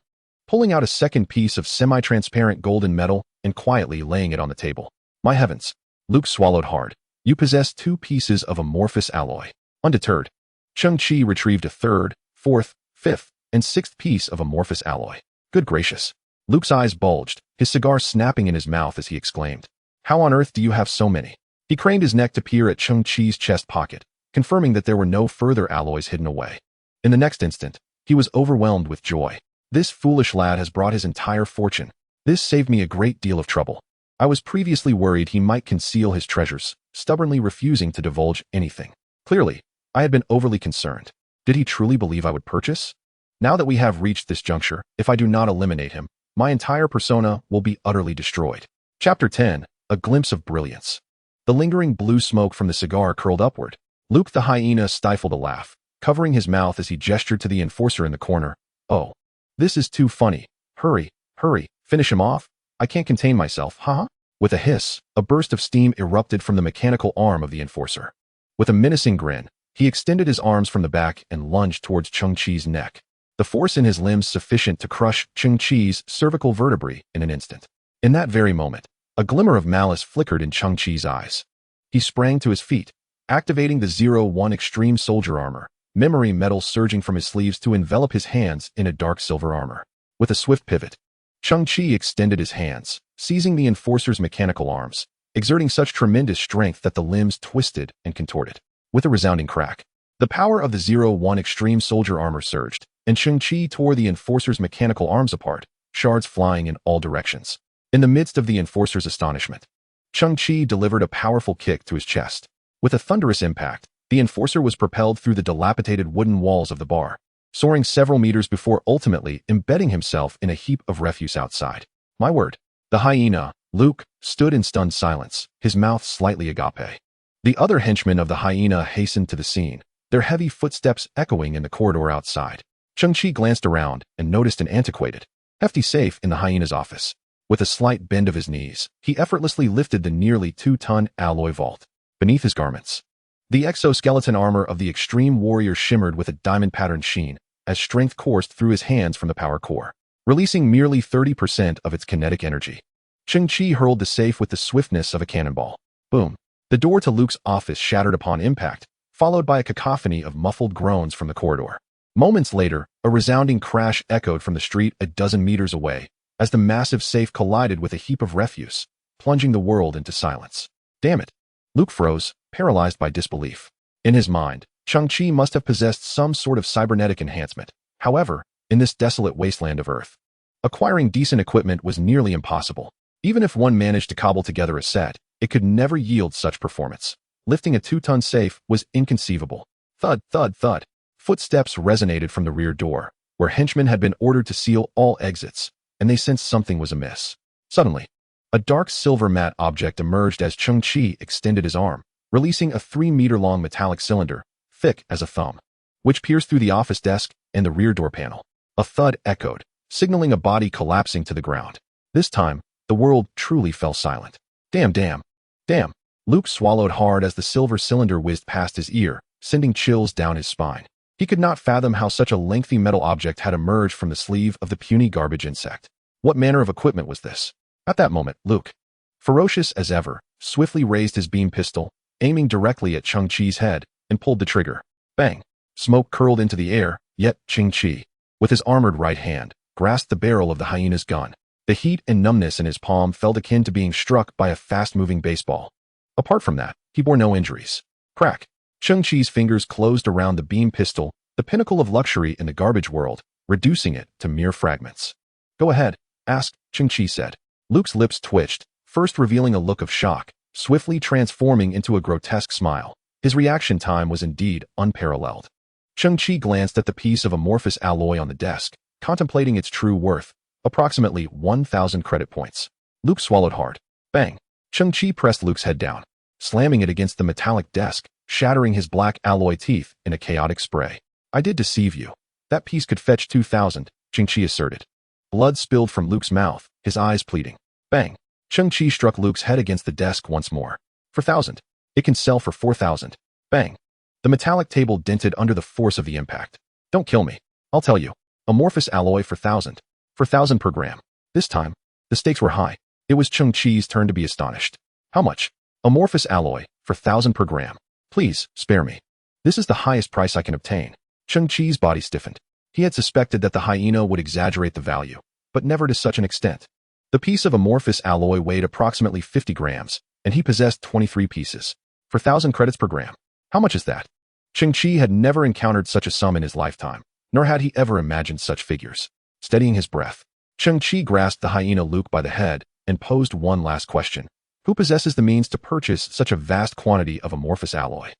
pulling out a second piece of semi-transparent golden metal and quietly laying it on the table. "My heavens." Luke swallowed hard. "You possess 2 pieces of amorphous alloy." Undeterred, Cheng Qi retrieved a 3rd, 4th, 5th, and 6th piece of amorphous alloy. "Good gracious." Luke's eyes bulged, his cigar snapping in his mouth as he exclaimed, "How on earth do you have so many?" He craned his neck to peer at Cheng Qi's chest pocket, confirming that there were no further alloys hidden away. In the next instant, He was overwhelmed with joy. This foolish lad has brought his entire fortune. This saved me a great deal of trouble. I was previously worried he might conceal his treasures, stubbornly refusing to divulge anything. Clearly, I had been overly concerned. Did he truly believe I would purchase? Now that we have reached this juncture, if I do not eliminate him, my entire persona will be utterly destroyed. Chapter 10. A glimpse of brilliance. The lingering blue smoke from the cigar curled upward. Luke the hyena stifled a laugh, covering his mouth as he gestured to the enforcer in the corner. Oh, this is too funny. Hurry, hurry, finish him off. I can't contain myself, huh? With a hiss, a burst of steam erupted from the mechanical arm of the enforcer. With a menacing grin, he extended his arms from the back and lunged towards Cheng Qi's neck. The force in his limbs sufficient to crush Cheng Qi's cervical vertebrae in an instant. In that very moment, a glimmer of malice flickered in Cheng Qi's eyes. He sprang to his feet, activating the 01 Extreme Soldier Armor, memory metal surging from his sleeves to envelop his hands in a dark silver armor. With a swift pivot, Cheng Qi extended his hands, seizing the enforcer's mechanical arms, exerting such tremendous strength that the limbs twisted and contorted. With a resounding crack, the power of the 01 Extreme Soldier Armor surged, and Cheng Qi tore the enforcer's mechanical arms apart, shards flying in all directions. In the midst of the enforcer's astonishment, Cheng Qi delivered a powerful kick to his chest. With a thunderous impact, the enforcer was propelled through the dilapidated wooden walls of the bar, soaring several meters before ultimately embedding himself in a heap of refuse outside. My word. The hyena, Luke, stood in stunned silence, his mouth slightly agape. The other henchmen of the hyena hastened to the scene, their heavy footsteps echoing in the corridor outside. Cheng Qi glanced around and noticed an antiquated, hefty safe in the hyena's office. With a slight bend of his knees, he effortlessly lifted the nearly 2-ton alloy vault. Beneath his garments, the exoskeleton armor of the extreme warrior shimmered with a diamond-patterned sheen as strength coursed through his hands from the power core, releasing merely 30% of its kinetic energy. Cheng Qi hurled the safe with the swiftness of a cannonball. Boom. The door to Luke's office shattered upon impact, followed by a cacophony of muffled groans from the corridor. Moments later, a resounding crash echoed from the street a dozen meters away as the massive safe collided with a heap of refuse, plunging the world into silence. Damn it. Luke froze, paralyzed by disbelief. In his mind, Cheng Qi must have possessed some sort of cybernetic enhancement. However, in this desolate wasteland of Earth, acquiring decent equipment was nearly impossible. Even if one managed to cobble together a set, it could never yield such performance. Lifting a 2-ton safe was inconceivable. Thud, thud, thud. Footsteps resonated from the rear door, where henchmen had been ordered to seal all exits, and they sensed something was amiss. Suddenly, a dark silver matte object emerged as Cheng Qi extended his arm, releasing a 3-meter-long metallic cylinder, thick as a thumb, which pierced through the office desk and the rear door panel. A thud echoed, signaling a body collapsing to the ground. This time, the world truly fell silent. Damn, damn, damn. Luke swallowed hard as the silver cylinder whizzed past his ear, sending chills down his spine. He could not fathom how such a lengthy metal object had emerged from the sleeve of the puny garbage insect. What manner of equipment was this? At that moment, Luke, ferocious as ever, swiftly raised his beam pistol, aiming directly at Cheng Qi's head, and pulled the trigger. Bang! Smoke curled into the air, yet Cheng Qi, with his armored right hand, grasped the barrel of the hyena's gun. The heat and numbness in his palm felt akin to being struck by a fast-moving baseball. Apart from that, he bore no injuries. Crack! Cheng Qi's fingers closed around the beam pistol, the pinnacle of luxury in the garbage world, reducing it to mere fragments. Go ahead, ask, Cheng Qi said. Luke's lips twitched, first revealing a look of shock, swiftly transforming into a grotesque smile. His reaction time was indeed unparalleled. Cheng Qi glanced at the piece of amorphous alloy on the desk, contemplating its true worth, approximately 1,000 credit points. Luke swallowed hard. Bang! Cheng Qi pressed Luke's head down, slamming it against the metallic desk, shattering his black alloy teeth in a chaotic spray. I did deceive you. That piece could fetch 2,000, Cheng Qi asserted. Blood spilled from Luke's mouth, his eyes pleading. Bang! Cheng Qi struck Luke's head against the desk once more. 4,000. It can sell for 4,000. Bang! The metallic table dented under the force of the impact. Don't kill me. I'll tell you. Amorphous alloy for 1,000. 4,000 per gram. This time, the stakes were high. It was Cheng Qi's turn to be astonished. How much? Amorphous alloy for 1,000 per gram. Please, spare me. This is the highest price I can obtain. Cheng Qi's body stiffened. He had suspected that the hyena would exaggerate the value, but never to such an extent. The piece of amorphous alloy weighed approximately 50 grams, and he possessed 23 pieces. For 1,000 credits per gram. How much is that? Cheng Qi had never encountered such a sum in his lifetime. nor had he ever imagined such figures. Steadying his breath, Cheng Qi grasped the hyena Luke by the head and posed one last question. Who possesses the means to purchase such a vast quantity of amorphous alloy?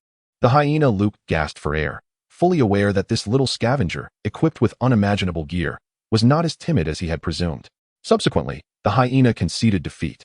The hyena Luke gasped for air, fully aware that this little scavenger, equipped with unimaginable gear, was not as timid as he had presumed. Subsequently, the hyena conceded defeat,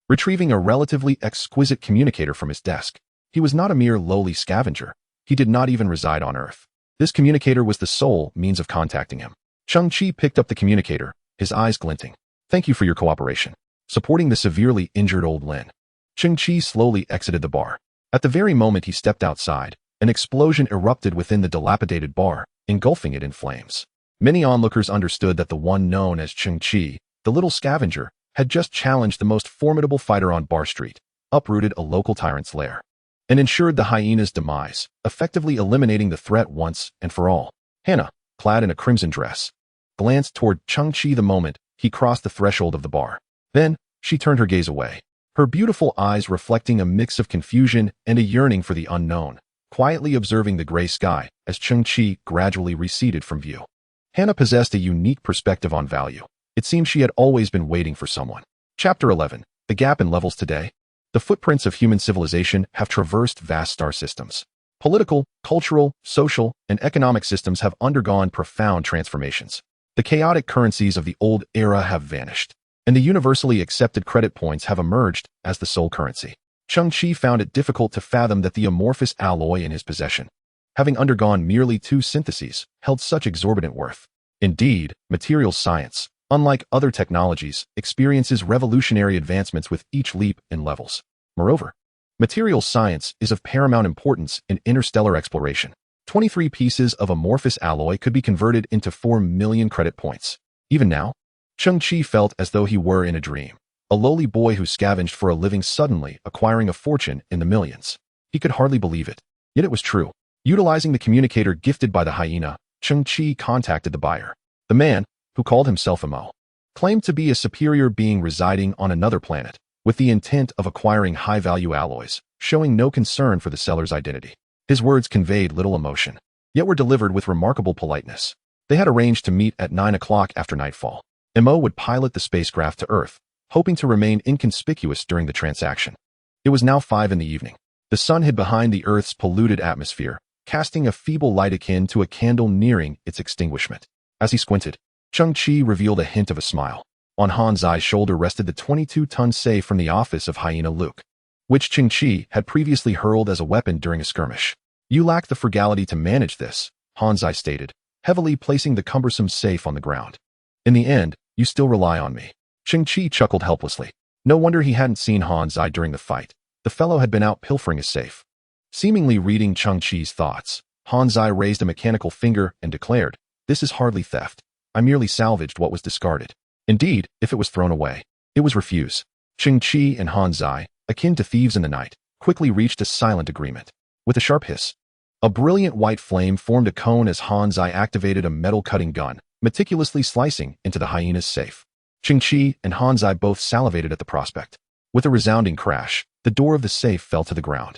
retrieving a relatively exquisite communicator from his desk. He was not a mere lowly scavenger. He did not even reside on Earth. This communicator was the sole means of contacting him. Cheng Qi picked up the communicator, his eyes glinting. Thank you for your cooperation. Supporting the severely injured old Lin. Cheng Qi slowly exited the bar. At the very moment he stepped outside, an explosion erupted within the dilapidated bar, engulfing it in flames. Many onlookers understood that the one known as Cheng Qi, the little scavenger, had just challenged the most formidable fighter on Bar Street, uprooted a local tyrant's lair, and ensured the hyena's demise, effectively eliminating the threat once and for all. Hannah, clad in a crimson dress, glanced toward Cheng Qi the moment he crossed the threshold of the bar. Then, she turned her gaze away, her beautiful eyes reflecting a mix of confusion and a yearning for the unknown, quietly observing the gray sky as Cheng Qi gradually receded from view. Hannah possessed a unique perspective on value. It seemed she had always been waiting for someone. Chapter 11. The Gap in Levels. Today, the footprints of human civilization have traversed vast star systems. Political, cultural, social, and economic systems have undergone profound transformations. The chaotic currencies of the old era have vanished, and the universally accepted credit points have emerged as the sole currency. Cheng Qi found it difficult to fathom that the amorphous alloy in his possession, having undergone merely 2 syntheses, held such exorbitant worth. Indeed, materials science, unlike other technologies, experiences revolutionary advancements with each leap in levels. Moreover, materials science is of paramount importance in interstellar exploration. 23 pieces of amorphous alloy could be converted into 4 million credit points. Even now, Cheng Qi felt as though he were in a dream, a lowly boy who scavenged for a living suddenly acquiring a fortune in the millions. He could hardly believe it, yet it was true. Utilizing the communicator gifted by the hyena, Cheng Qi contacted the buyer. The man, who called himself Mo, claimed to be a superior being residing on another planet, with the intent of acquiring high-value alloys, showing no concern for the seller's identity. His words conveyed little emotion, yet were delivered with remarkable politeness. They had arranged to meet at 9 o'clock after nightfall. Mo would pilot the spacecraft to Earth, hoping to remain inconspicuous during the transaction. It was now 5 in the evening. The sun hid behind the Earth's polluted atmosphere, casting a feeble light akin to a candle nearing its extinguishment. As he squinted, Cheng Qi revealed a hint of a smile. On Han Zai's shoulder rested the 22-ton safe from the office of Hyena Luke, which Cheng Qi had previously hurled as a weapon during a skirmish. You lack the frugality to manage this, Han Zai stated, heavily placing the cumbersome safe on the ground. In the end, you still rely on me. Cheng Qi chuckled helplessly. No wonder he hadn't seen Han Zai during the fight. The fellow had been out pilfering his safe. Seemingly reading Cheng Qi's thoughts, Han Zai raised a mechanical finger and declared, "This is hardly theft. I merely salvaged what was discarded. Indeed, if it was thrown away, it was refuse." Cheng Qi and Han Zai, akin to thieves in the night, quickly reached a silent agreement. With a sharp hiss, a brilliant white flame formed a cone as Han Zai activated a metal-cutting gun, meticulously slicing into the hyena's safe. Cheng Qi and Han Zai both salivated at the prospect. With a resounding crash, the door of the safe fell to the ground.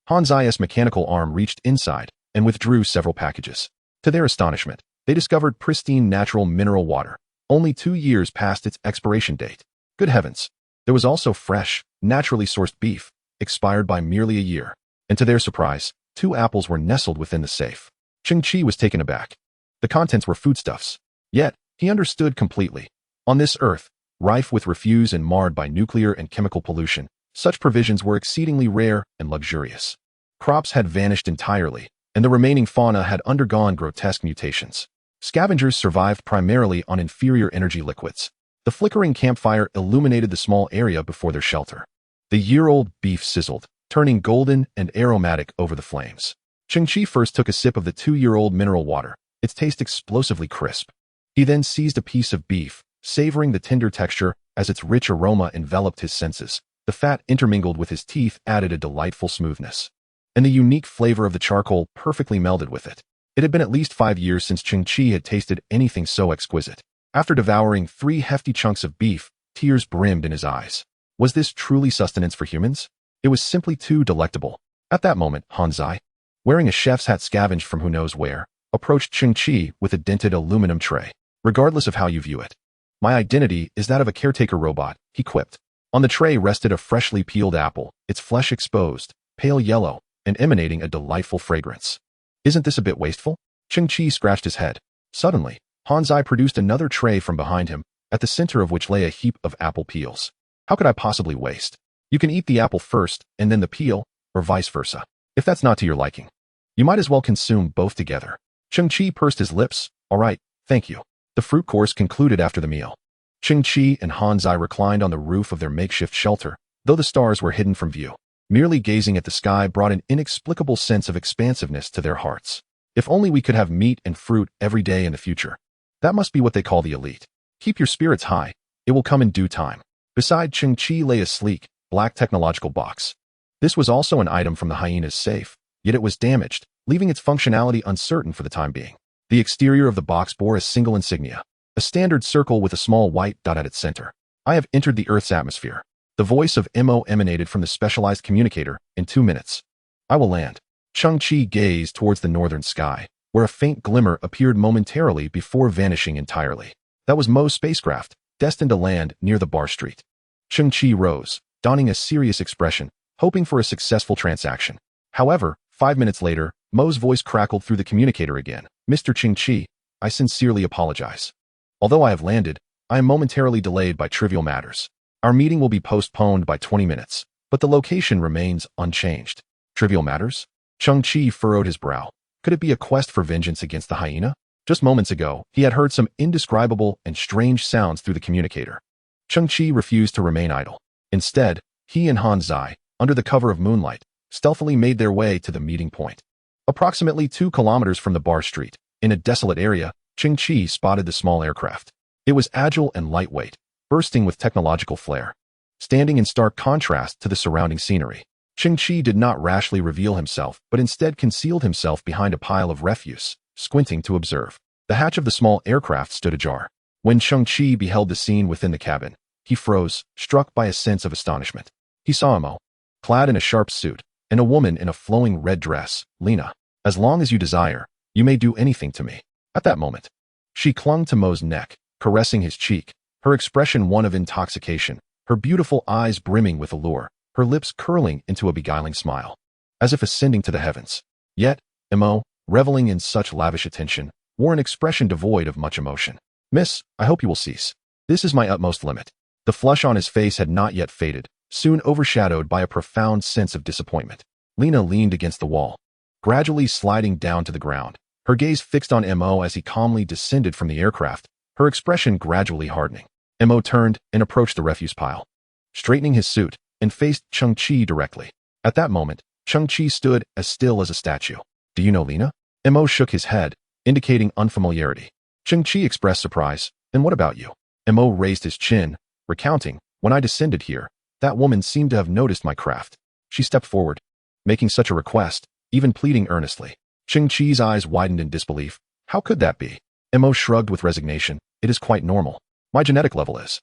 Han Zai's mechanical arm reached inside and withdrew several packages. To their astonishment, they discovered pristine natural mineral water, only 2 years past its expiration date. Good heavens! There was also fresh, naturally sourced beef, expired by merely a year. And to their surprise, 2 apples were nestled within the safe. Cheng Qi was taken aback. The contents were foodstuffs. Yet, he understood completely. On this Earth, rife with refuse and marred by nuclear and chemical pollution, such provisions were exceedingly rare and luxurious. Crops had vanished entirely, and the remaining fauna had undergone grotesque mutations. Scavengers survived primarily on inferior energy liquids. The flickering campfire illuminated the small area before their shelter. The year-old beef sizzled, turning golden and aromatic over the flames. Cheng Qi first took a sip of the 2-year-old mineral water, its taste explosively crisp. He then seized a piece of beef, savoring the tender texture as its rich aroma enveloped his senses. The fat intermingled with his teeth added a delightful smoothness, and the unique flavor of the charcoal perfectly melded with it. It had been at least 5 years since Cheng Qi had tasted anything so exquisite. After devouring 3 hefty chunks of beef, tears brimmed in his eyes. Was this truly sustenance for humans? It was simply too delectable. At that moment, Han Zai, wearing a chef's hat scavenged from who knows where, approached Cheng Qi with a dented aluminum tray. Regardless of how you view it, my identity is that of a caretaker robot, he quipped. On the tray rested a freshly peeled apple, its flesh exposed, pale yellow, and emanating a delightful fragrance. Isn't this a bit wasteful? Cheng Qi scratched his head. Suddenly, Hanzai produced another tray from behind him, at the center of which lay a heap of apple peels. How could I possibly waste? You can eat the apple first and then the peel, or vice versa. If that's not to your liking, you might as well consume both together. Cheng Qi pursed his lips. All right, thank you. The fruit course concluded after the meal. Cheng Qi and Hanzai reclined on the roof of their makeshift shelter, though the stars were hidden from view. Merely gazing at the sky brought an inexplicable sense of expansiveness to their hearts. If only we could have meat and fruit every day in the future. That must be what they call the elite. Keep your spirits high. It will come in due time. Beside Cheng Qi lay a sleek, black technological box. This was also an item from the hyena's safe, yet it was damaged, leaving its functionality uncertain for the time being. The exterior of the box bore a single insignia, a standard circle with a small white dot at its center. I have entered the Earth's atmosphere. The voice of Mo emanated from the specialized communicator. In 2 minutes, I will land. Cheng Qi gazed towards the northern sky, where a faint glimmer appeared momentarily before vanishing entirely. That was Mo's spacecraft, destined to land near the bar street. Cheng Qi rose, donning a serious expression, hoping for a successful transaction. However, 5 minutes later, Mo's voice crackled through the communicator again. Mr. Cheng Qi, I sincerely apologize. Although I have landed, I am momentarily delayed by trivial matters. Our meeting will be postponed by 20 minutes, but the location remains unchanged. Trivial matters? Cheng Qi furrowed his brow. Could it be a quest for vengeance against the hyena? Just moments ago, he had heard some indescribable and strange sounds through the communicator. Cheng Qi refused to remain idle. Instead, he and Hanzai, under the cover of moonlight, stealthily made their way to the meeting point. Approximately 2 kilometers from the bar street, in a desolate area, Cheng Qi spotted the small aircraft. It was agile and lightweight, bursting with technological flair. Standing in stark contrast to the surrounding scenery, Cheng Qi did not rashly reveal himself, but instead concealed himself behind a pile of refuse, squinting to observe. The hatch of the small aircraft stood ajar. When Cheng Qi beheld the scene within the cabin, he froze, struck by a sense of astonishment. He saw Mo, clad in a sharp suit, and a woman in a flowing red dress. Lena, as long as you desire, you may do anything to me. At that moment, she clung to Mo's neck, caressing his cheek, her expression one of intoxication, her beautiful eyes brimming with allure, her lips curling into a beguiling smile, as if ascending to the heavens. Yet, Mo, reveling in such lavish attention, wore an expression devoid of much emotion. Miss, I hope you will cease. This is my utmost limit. The flush on his face had not yet faded, soon overshadowed by a profound sense of disappointment. Lena leaned against the wall, gradually sliding down to the ground, her gaze fixed on Mo as he calmly descended from the aircraft, her expression gradually hardening. Mo turned and approached the refuse pile, straightening his suit, and faced Cheng Qi directly. At that moment, Cheng Qi stood as still as a statue. Do you know Lena? Mo shook his head, indicating unfamiliarity. Cheng Qi expressed surprise. And what about you? Mo raised his chin, recounting, when I descended here, that woman seemed to have noticed my craft. She stepped forward, making such a request, even pleading earnestly. Cheng Qi's eyes widened in disbelief. How could that be? Mo shrugged with resignation. It is quite normal. My genetic level is.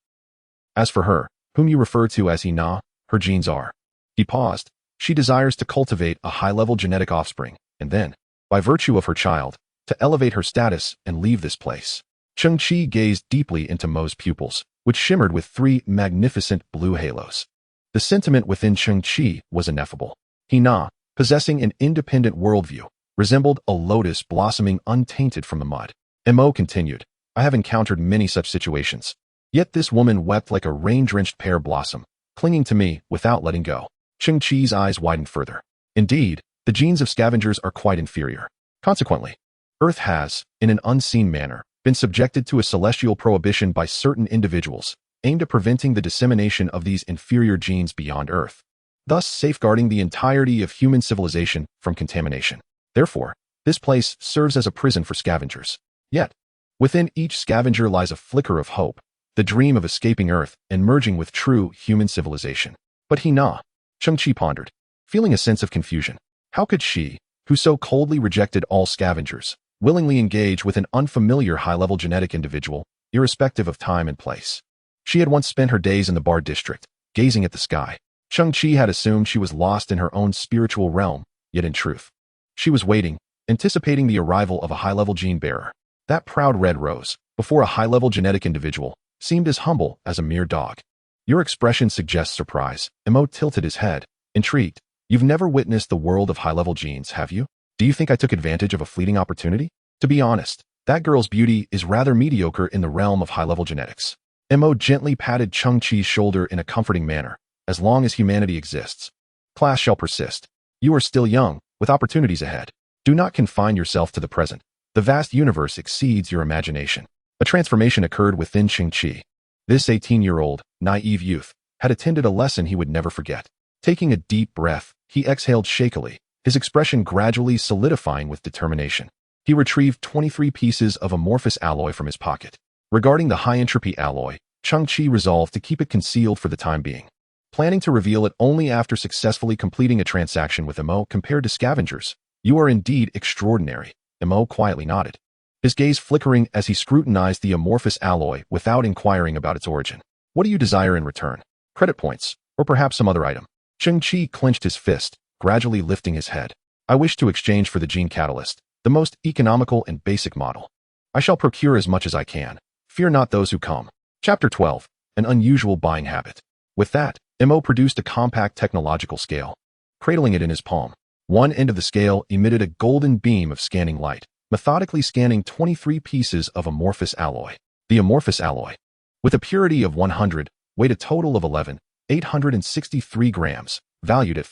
As for her, whom you refer to as Hina, her genes are. He paused. She desires to cultivate a high-level genetic offspring, and then, by virtue of her child, to elevate her status and leave this place. Cheng Qi gazed deeply into Mo's pupils, which shimmered with 3 magnificent blue halos. The sentiment within Cheng Qi was ineffable. Hina, possessing an independent worldview, resembled a lotus blossoming untainted from the mud. Mo continued, I have encountered many such situations. Yet this woman wept like a rain-drenched pear blossom, clinging to me without letting go. Cheng Qi's eyes widened further. Indeed, the genes of scavengers are quite inferior. Consequently, Earth has, in an unseen manner, been subjected to a celestial prohibition by certain individuals, aimed at preventing the dissemination of these inferior genes beyond Earth, thus safeguarding the entirety of human civilization from contamination. Therefore, this place serves as a prison for scavengers. Yet, within each scavenger lies a flicker of hope, the dream of escaping Earth and merging with true human civilization. But Hina, Cheng Qi pondered, feeling a sense of confusion. How could she, who so coldly rejected all scavengers, willingly engage with an unfamiliar high-level genetic individual, irrespective of time and place? She had once spent her days in the bar district, gazing at the sky. Cheng Qi had assumed she was lost in her own spiritual realm, yet in truth, she was waiting, anticipating the arrival of a high-level gene bearer. That proud red rose, before a high-level genetic individual, seemed as humble as a mere dog. Your expression suggests surprise. Mo tilted his head, intrigued. You've never witnessed the world of high-level genes, have you? Do you think I took advantage of a fleeting opportunity? To be honest, that girl's beauty is rather mediocre in the realm of high-level genetics. Mo gently patted Cheng Qi's shoulder in a comforting manner. As long as humanity exists, class shall persist. You are still young, with opportunities ahead. Do not confine yourself to the present. The vast universe exceeds your imagination. A transformation occurred within Cheng Qi. This 18-year-old, naive youth had attended a lesson he would never forget. Taking a deep breath, he exhaled shakily, his expression gradually solidifying with determination. He retrieved 23 pieces of amorphous alloy from his pocket. Regarding the high-entropy alloy, Cheng Qi resolved to keep it concealed for the time being, planning to reveal it only after successfully completing a transaction with Mo. Compared to scavengers, you are indeed extraordinary. Mo quietly nodded, his gaze flickering as he scrutinized the amorphous alloy without inquiring about its origin. What do you desire in return? Credit points, or perhaps some other item? Cheng Qi clenched his fist, gradually lifting his head. I wish to exchange for the gene catalyst, the most economical and basic model. I shall procure as much as I can. Fear not those who come. Chapter 12. An unusual buying habit. With that, Mo produced a compact technological scale. Cradling it in his palm, one end of the scale emitted a golden beam of scanning light, methodically scanning 23 pieces of amorphous alloy. The amorphous alloy, with a purity of 100, weighed a total of 11,863 grams, valued at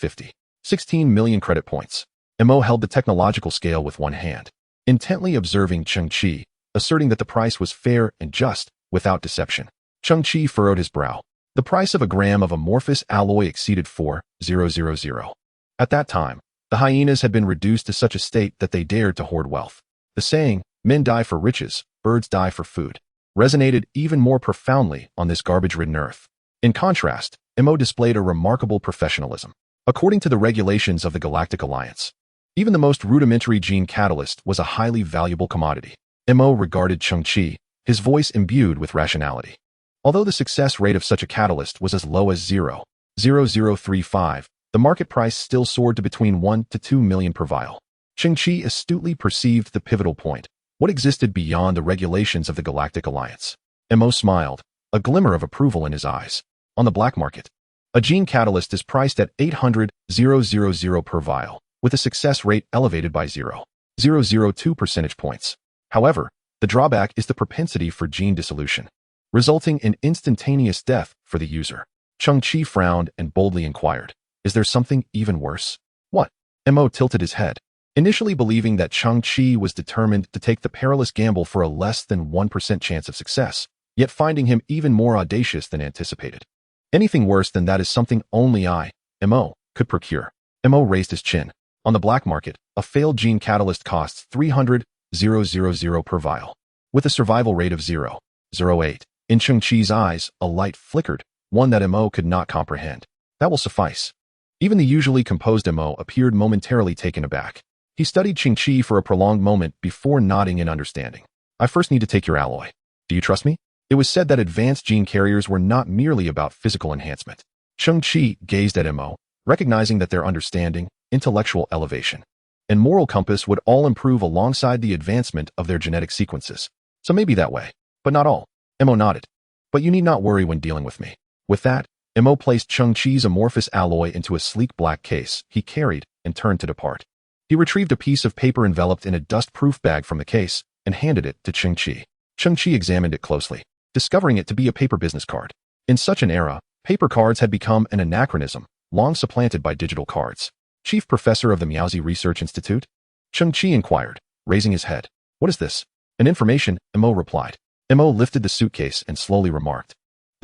16 million credit points. Mo held the technological scale with one hand, intently observing Cheng Qi, asserting that the price was fair and just, without deception. Cheng Qi furrowed his brow. The price of a gram of amorphous alloy exceeded 4,000. At that time, the hyenas had been reduced to such a state that they dared to hoard wealth. The saying, men die for riches, birds die for food, resonated even more profoundly on this garbage-ridden earth. In contrast, Mo displayed a remarkable professionalism. According to the regulations of the Galactic Alliance, even the most rudimentary gene catalyst was a highly valuable commodity. Mo regarded Cheng Qi, his voice imbued with rationality. Although the success rate of such a catalyst was as low as 0.0035, the market price still soared to between 1 to 2 million per vial. Cheng Qi astutely perceived the pivotal point. What existed beyond the regulations of the Galactic Alliance? Mo smiled, a glimmer of approval in his eyes. On the black market, a gene catalyst is priced at 800,000 per vial, with a success rate elevated by 0.002 percentage points. However, the drawback is the propensity for gene dissolution, resulting in instantaneous death for the user. Cheng Qi frowned and boldly inquired, is there something even worse? What? Mo tilted his head, initially believing that Cheng Qi was determined to take the perilous gamble for a less than 1% chance of success, yet finding him even more audacious than anticipated. Anything worse than that is something only I, Mo, could procure. Mo raised his chin. On the black market, a failed gene catalyst costs 300,000 per vial, with a survival rate of 0.08. In Cheng Qi's eyes, a light flickered, one that Mo could not comprehend. That will suffice. Even the usually composed Mo appeared momentarily taken aback. He studied Cheng Qi for a prolonged moment before nodding in understanding. I first need to take your alloy. Do you trust me? It was said that advanced gene carriers were not merely about physical enhancement. Cheng Qi gazed at Mo, recognizing that their understanding, intellectual elevation, and moral compass would all improve alongside the advancement of their genetic sequences. So maybe that way, but not all. Mo nodded. But you need not worry when dealing with me. With that, Mo placed Cheng Qi's amorphous alloy into a sleek black case he carried and turned to depart. He retrieved a piece of paper enveloped in a dust-proof bag from the case and handed it to Cheng Qi. Cheng Qi examined it closely, discovering it to be a paper business card. In such an era, paper cards had become an anachronism, long supplanted by digital cards. Chief Professor of the Miaozi Research Institute? Cheng Qi inquired, raising his head. What is this? An information, Mo replied. Mo lifted the suitcase and slowly remarked.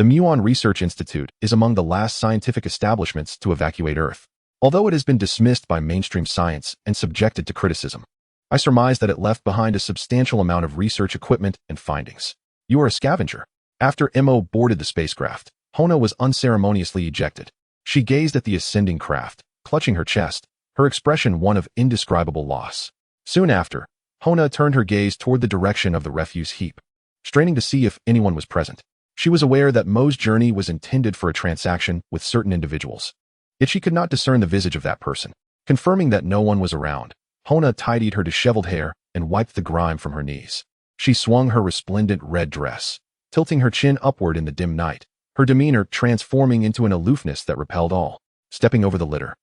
The Muon Research Institute is among the last scientific establishments to evacuate Earth. Although it has been dismissed by mainstream science and subjected to criticism, I surmise that it left behind a substantial amount of research equipment and findings. You are a scavenger. After Mo boarded the spacecraft, Hona was unceremoniously ejected. She gazed at the ascending craft, clutching her chest, her expression one of indescribable loss. Soon after, Hona turned her gaze toward the direction of the refuse heap, straining to see if anyone was present. She was aware that Mo's journey was intended for a transaction with certain individuals. Yet she could not discern the visage of that person. Confirming that no one was around, Hona tidied her disheveled hair and wiped the grime from her knees. She swung her resplendent red dress, tilting her chin upward in the dim night, her demeanor transforming into an aloofness that repelled all. Stepping over the litter,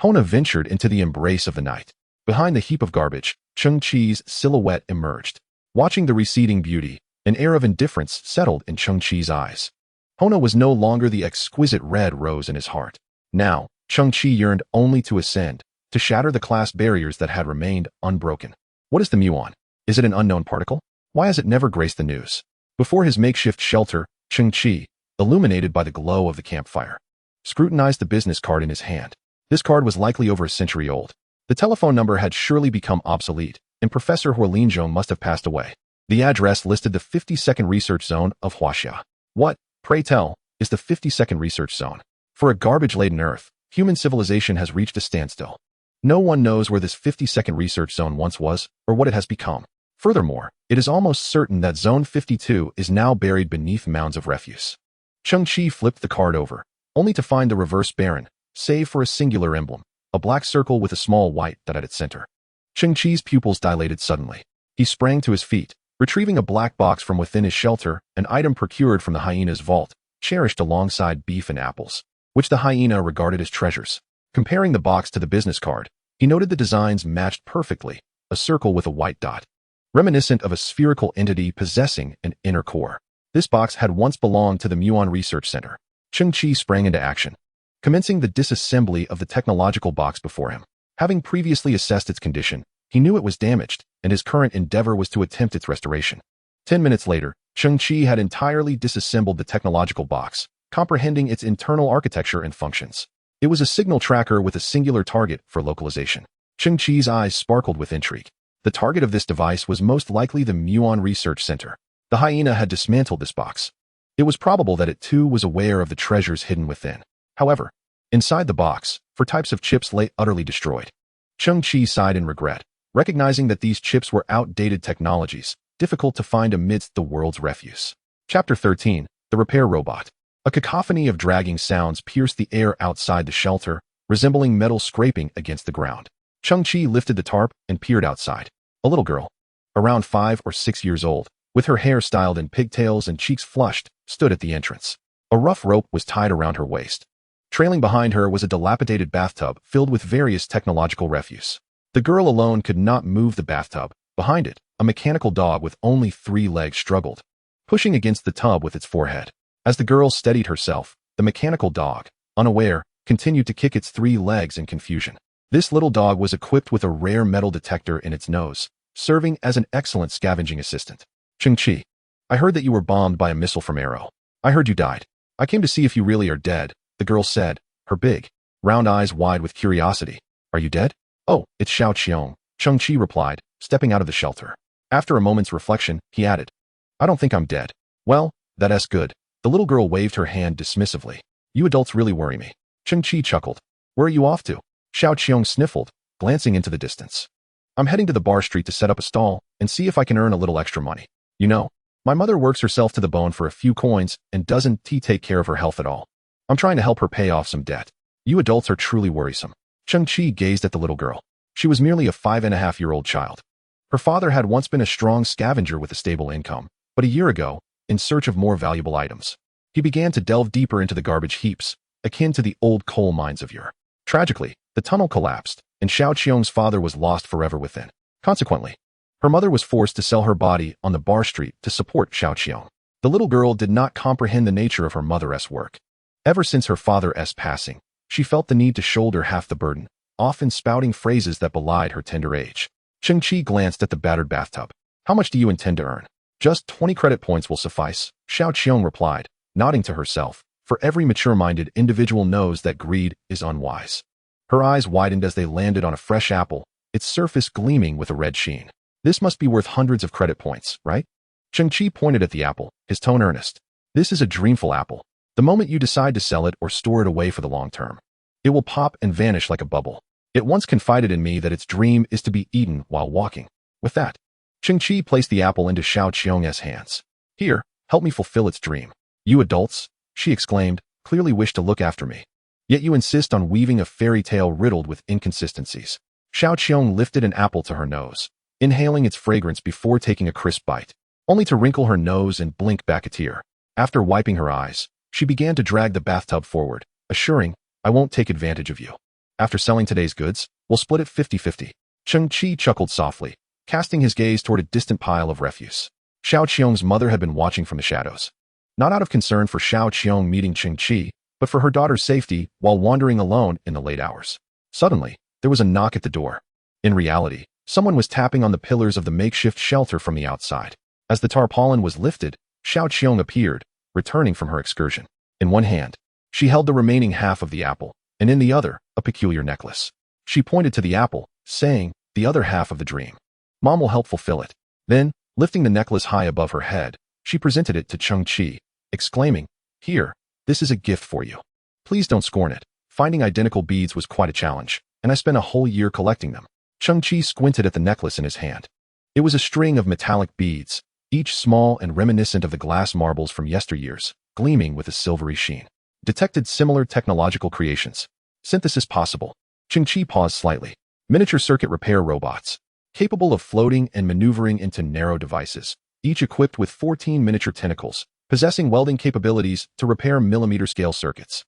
Hona ventured into the embrace of the night. Behind the heap of garbage, Cheng Qi's silhouette emerged. Watching the receding beauty, an air of indifference settled in Cheng Qi's eyes. Hona was no longer the exquisite red rose in his heart. Now, Cheng Qi yearned only to ascend, to shatter the class barriers that had remained unbroken. What is the muon? Is it an unknown particle? Why has it never graced the news? Before his makeshift shelter, Cheng Qi, illuminated by the glow of the campfire, scrutinized the business card in his hand. This card was likely over a century old. The telephone number had surely become obsolete, and Professor Huolinzhong must have passed away. The address listed the 52nd Research Zone of Huaxia. What, pray tell, is the 52nd Research Zone? For a garbage-laden Earth, human civilization has reached a standstill. No one knows where this 52nd Research Zone once was, or what it has become. Furthermore, it is almost certain that Zone 52 is now buried beneath mounds of refuse. Cheng Qi flipped the card over, only to find the reverse barren, save for a singular emblem, a black circle with a small white dot at its center. Cheng Qi's pupils dilated suddenly. He sprang to his feet, retrieving a black box from within his shelter, an item procured from the hyena's vault, cherished alongside beef and apples, which the hyena regarded as treasures. Comparing the box to the business card, he noted the designs matched perfectly, a circle with a white dot, reminiscent of a spherical entity possessing an inner core. This box had once belonged to the Muon Research Center. Cheng Qi sprang into action, commencing the disassembly of the technological box before him. Having previously assessed its condition, he knew it was damaged, and his current endeavor was to attempt its restoration. 10 minutes later, Cheng Qi had entirely disassembled the technological box, comprehending its internal architecture and functions. It was a signal tracker with a singular target for localization. Cheng Qi's eyes sparkled with intrigue. The target of this device was most likely the Muon Research Center. The hyena had dismantled this box. It was probable that it too was aware of the treasures hidden within. However, inside the box, four types of chips lay utterly destroyed. Cheng Qi sighed in regret, recognizing that these chips were outdated technologies, difficult to find amidst the world's refuse. Chapter 13, The Repair Robot. A cacophony of dragging sounds pierced the air outside the shelter, resembling metal scraping against the ground. Cheng Qi lifted the tarp and peered outside. A little girl, around 5 or 6 years old, with her hair styled in pigtails and cheeks flushed, stood at the entrance. A rough rope was tied around her waist. Trailing behind her was a dilapidated bathtub filled with various technological refuse. The girl alone could not move the bathtub. Behind it, a mechanical dog with only 3 legs struggled, pushing against the tub with its forehead. As the girl steadied herself, the mechanical dog, unaware, continued to kick its 3 legs in confusion. This little dog was equipped with a rare metal detector in its nose, serving as an excellent scavenging assistant. Cheng Qi, I heard that you were bombed by a missile from Arrow. I heard you died. I came to see if you really are dead, the girl said, her big, round eyes wide with curiosity. Are you dead? Oh, it's Xiao Qiong, Cheng Qi replied, stepping out of the shelter. After a moment's reflection, he added, I don't think I'm dead. Well, that's good. The little girl waved her hand dismissively. You adults really worry me. Cheng Qi chuckled. Where are you off to? Xiao Qiong sniffled, glancing into the distance. I'm heading to the bar street to set up a stall and see if I can earn a little extra money. You know, my mother works herself to the bone for a few coins and doesn't take care of her health at all. I'm trying to help her pay off some debt. You adults are truly worrisome. Cheng Qi gazed at the little girl. She was merely a 5.5-year-old child. Her father had once been a strong scavenger with a stable income, but a year ago, in search of more valuable items, he began to delve deeper into the garbage heaps, akin to the old coal mines of yore. Tragically, the tunnel collapsed, and Xiao Qiong's father was lost forever within. Consequently, her mother was forced to sell her body on the bar street to support Xiao Qiong. The little girl did not comprehend the nature of her mother's work. Ever since her father's passing, she felt the need to shoulder half the burden, often spouting phrases that belied her tender age. Cheng Qi glanced at the battered bathtub. How much do you intend to earn? Just 20 credit points will suffice, Xiao Qiong replied, nodding to herself, for every mature-minded individual knows that greed is unwise. Her eyes widened as they landed on a fresh apple, its surface gleaming with a red sheen. This must be worth hundreds of credit points, right? Cheng Qi pointed at the apple, his tone earnest. This is a dreamful apple. The moment you decide to sell it or store it away for the long term, it will pop and vanish like a bubble. It once confided in me that its dream is to be eaten while walking. With that, Cheng Qi placed the apple into Xiao Qiong's hands. Here, help me fulfill its dream. You adults, she exclaimed, clearly wish to look after me. Yet you insist on weaving a fairy tale riddled with inconsistencies. Xiao Qiong lifted an apple to her nose, inhaling its fragrance before taking a crisp bite, only to wrinkle her nose and blink back a tear. After wiping her eyes, she began to drag the bathtub forward, assuring, "I won't take advantage of you. After selling today's goods, we'll split it 50-50. Cheng Qi chuckled softly, casting his gaze toward a distant pile of refuse. Xiao Qiong's mother had been watching from the shadows. Not out of concern for Xiao Qiong meeting Cheng Qi, but for her daughter's safety while wandering alone in the late hours. Suddenly, there was a knock at the door. In reality, someone was tapping on the pillars of the makeshift shelter from the outside. As the tarpaulin was lifted, Xiao Qiong appeared, returning from her excursion. In one hand, she held the remaining half of the apple, and in the other, a peculiar necklace. She pointed to the apple, saying, "The other half of the dream. Mom will help fulfill it." Then, lifting the necklace high above her head, she presented it to Cheng Qi, exclaiming, "Here, this is a gift for you. Please don't scorn it. Finding identical beads was quite a challenge, and I spent a whole year collecting them." Cheng Qi squinted at the necklace in his hand. It was a string of metallic beads, each small and reminiscent of the glass marbles from yesteryears, gleaming with a silvery sheen. Detected similar technological creations. Synthesis possible. Cheng Qi paused slightly. Miniature circuit repair robots, capable of floating and maneuvering into narrow devices, each equipped with 14 miniature tentacles, possessing welding capabilities to repair millimeter-scale circuits.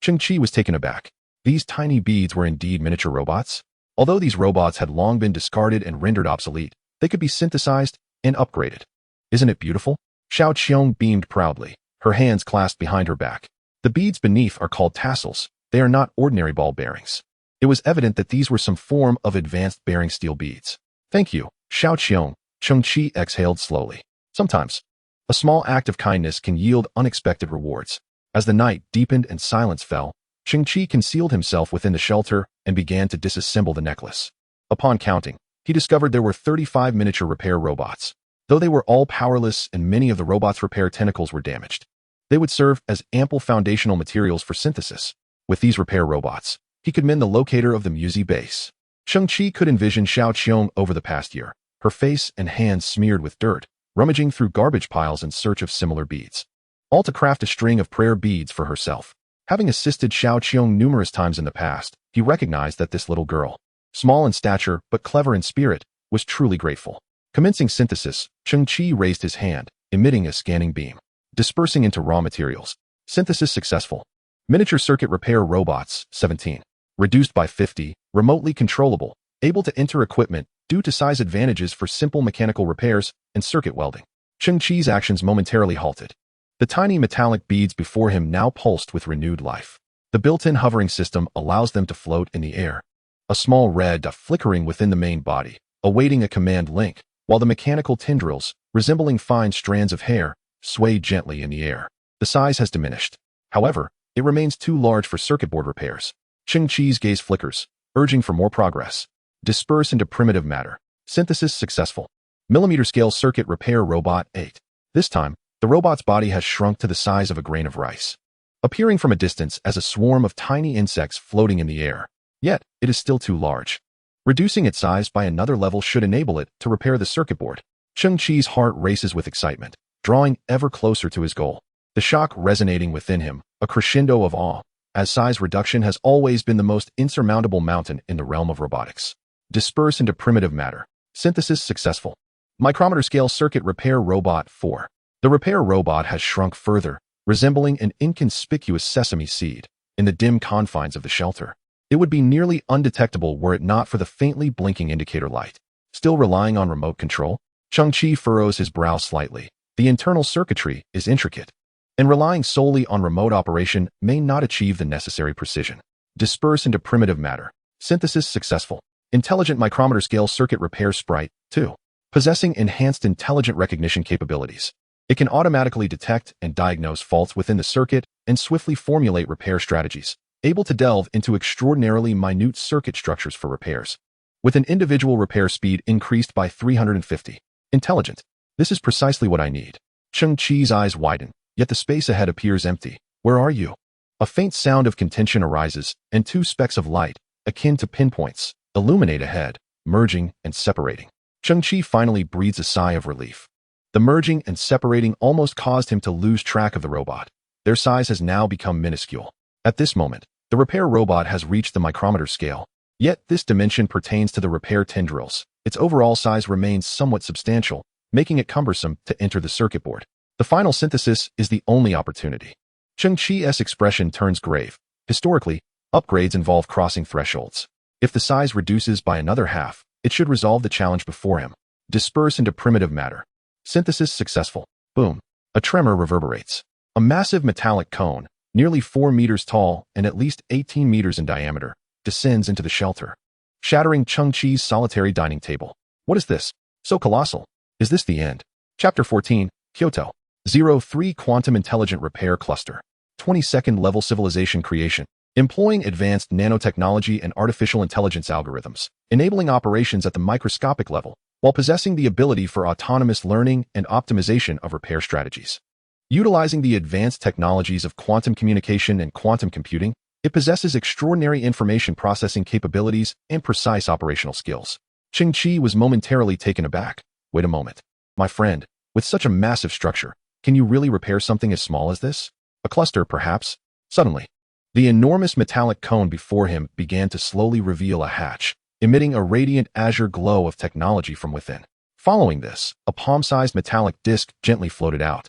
Cheng Qi was taken aback. These tiny beads were indeed miniature robots? Although these robots had long been discarded and rendered obsolete, they could be synthesized and upgraded. Isn't it beautiful? Xiao Qiong beamed proudly, her hands clasped behind her back. The beads beneath are called tassels. They are not ordinary ball bearings. It was evident that these were some form of advanced bearing steel beads. "Thank you, Xiao Qiong," Cheng Qi exhaled slowly. Sometimes, a small act of kindness can yield unexpected rewards. As the night deepened and silence fell, Cheng Qi concealed himself within the shelter and began to disassemble the necklace. Upon counting, he discovered there were 35 miniature repair robots. Though they were all powerless and many of the robots' repair tentacles were damaged, they would serve as ample foundational materials for synthesis. With these repair robots, he could mend the locator of the Musi base. Cheng Qi could envision Xiao Qiong over the past year, her face and hands smeared with dirt, rummaging through garbage piles in search of similar beads. All to craft a string of prayer beads for herself. Having assisted Xiao Qiong numerous times in the past, he recognized that this little girl, small in stature but clever in spirit, was truly grateful. Commencing synthesis, Cheng Qi raised his hand, emitting a scanning beam, dispersing into raw materials. Synthesis successful. Miniature circuit repair robots, 17. Reduced by 50, remotely controllable, able to enter equipment due to size advantages for simple mechanical repairs and circuit welding. Cheng Qi's actions momentarily halted. The tiny metallic beads before him now pulsed with renewed life. The built-in hovering system allows them to float in the air. A small red dot flickering within the main body, awaiting a command link, while the mechanical tendrils, resembling fine strands of hair, sway gently in the air. The size has diminished. However, it remains too large for circuit board repairs. Cheng Qi's gaze flickers, urging for more progress. Disperse into primitive matter. Synthesis successful. Millimeter-scale circuit repair robot 8. This time, the robot's body has shrunk to the size of a grain of rice, appearing from a distance as a swarm of tiny insects floating in the air. Yet, it is still too large. Reducing its size by another level should enable it to repair the circuit board. Cheng Qi's heart races with excitement, drawing ever closer to his goal. The shock resonating within him, a crescendo of awe, as size reduction has always been the most insurmountable mountain in the realm of robotics. Disperse into primitive matter. Synthesis successful. Micrometer-scale circuit repair robot 4. The repair robot has shrunk further, resembling an inconspicuous sesame seed, in the dim confines of the shelter. It would be nearly undetectable were it not for the faintly blinking indicator light. Still relying on remote control, Cheng Qi furrows his brow slightly. The internal circuitry is intricate, and relying solely on remote operation may not achieve the necessary precision. Disperse into primitive matter. Synthesis successful. Intelligent micrometer-scale circuit repair sprite 2. Possessing enhanced intelligent recognition capabilities. It can automatically detect and diagnose faults within the circuit and swiftly formulate repair strategies, able to delve into extraordinarily minute circuit structures for repairs. With an individual repair speed increased by 350. Intelligent. This is precisely what I need. Cheng Qi's eyes widen, yet the space ahead appears empty. Where are you? A faint sound of contention arises, and two specks of light, akin to pinpoints, illuminate ahead, merging and separating. Cheng Qi finally breathes a sigh of relief. The merging and separating almost caused him to lose track of the robot. Their size has now become minuscule. At this moment, the repair robot has reached the micrometer scale. Yet this dimension pertains to the repair tendrils. Its overall size remains somewhat substantial, making it cumbersome to enter the circuit board. The final synthesis is the only opportunity. Cheng Qi's expression turns grave. Historically, upgrades involve crossing thresholds. If the size reduces by another half, it should resolve the challenge before him. Disperse into primitive matter. Synthesis successful. Boom. A tremor reverberates. A massive metallic cone, nearly 4 meters tall and at least 18 meters in diameter, descends into the shelter, shattering Cheng Qi's solitary dining table. What is this? So colossal. Is this the end? Chapter 14, Kyoto. 03 Quantum Intelligent Repair Cluster. 22nd Level Civilization Creation. Employing advanced nanotechnology and artificial intelligence algorithms, enabling operations at the microscopic level, while possessing the ability for autonomous learning and optimization of repair strategies. Utilizing the advanced technologies of quantum communication and quantum computing, it possesses extraordinary information processing capabilities and precise operational skills. Cheng Qi was momentarily taken aback. Wait a moment. My friend, with such a massive structure, can you really repair something as small as this? A cluster, perhaps? Suddenly, the enormous metallic cone before him began to slowly reveal a hatch, emitting a radiant azure glow of technology from within. Following this, a palm-sized metallic disc gently floated out,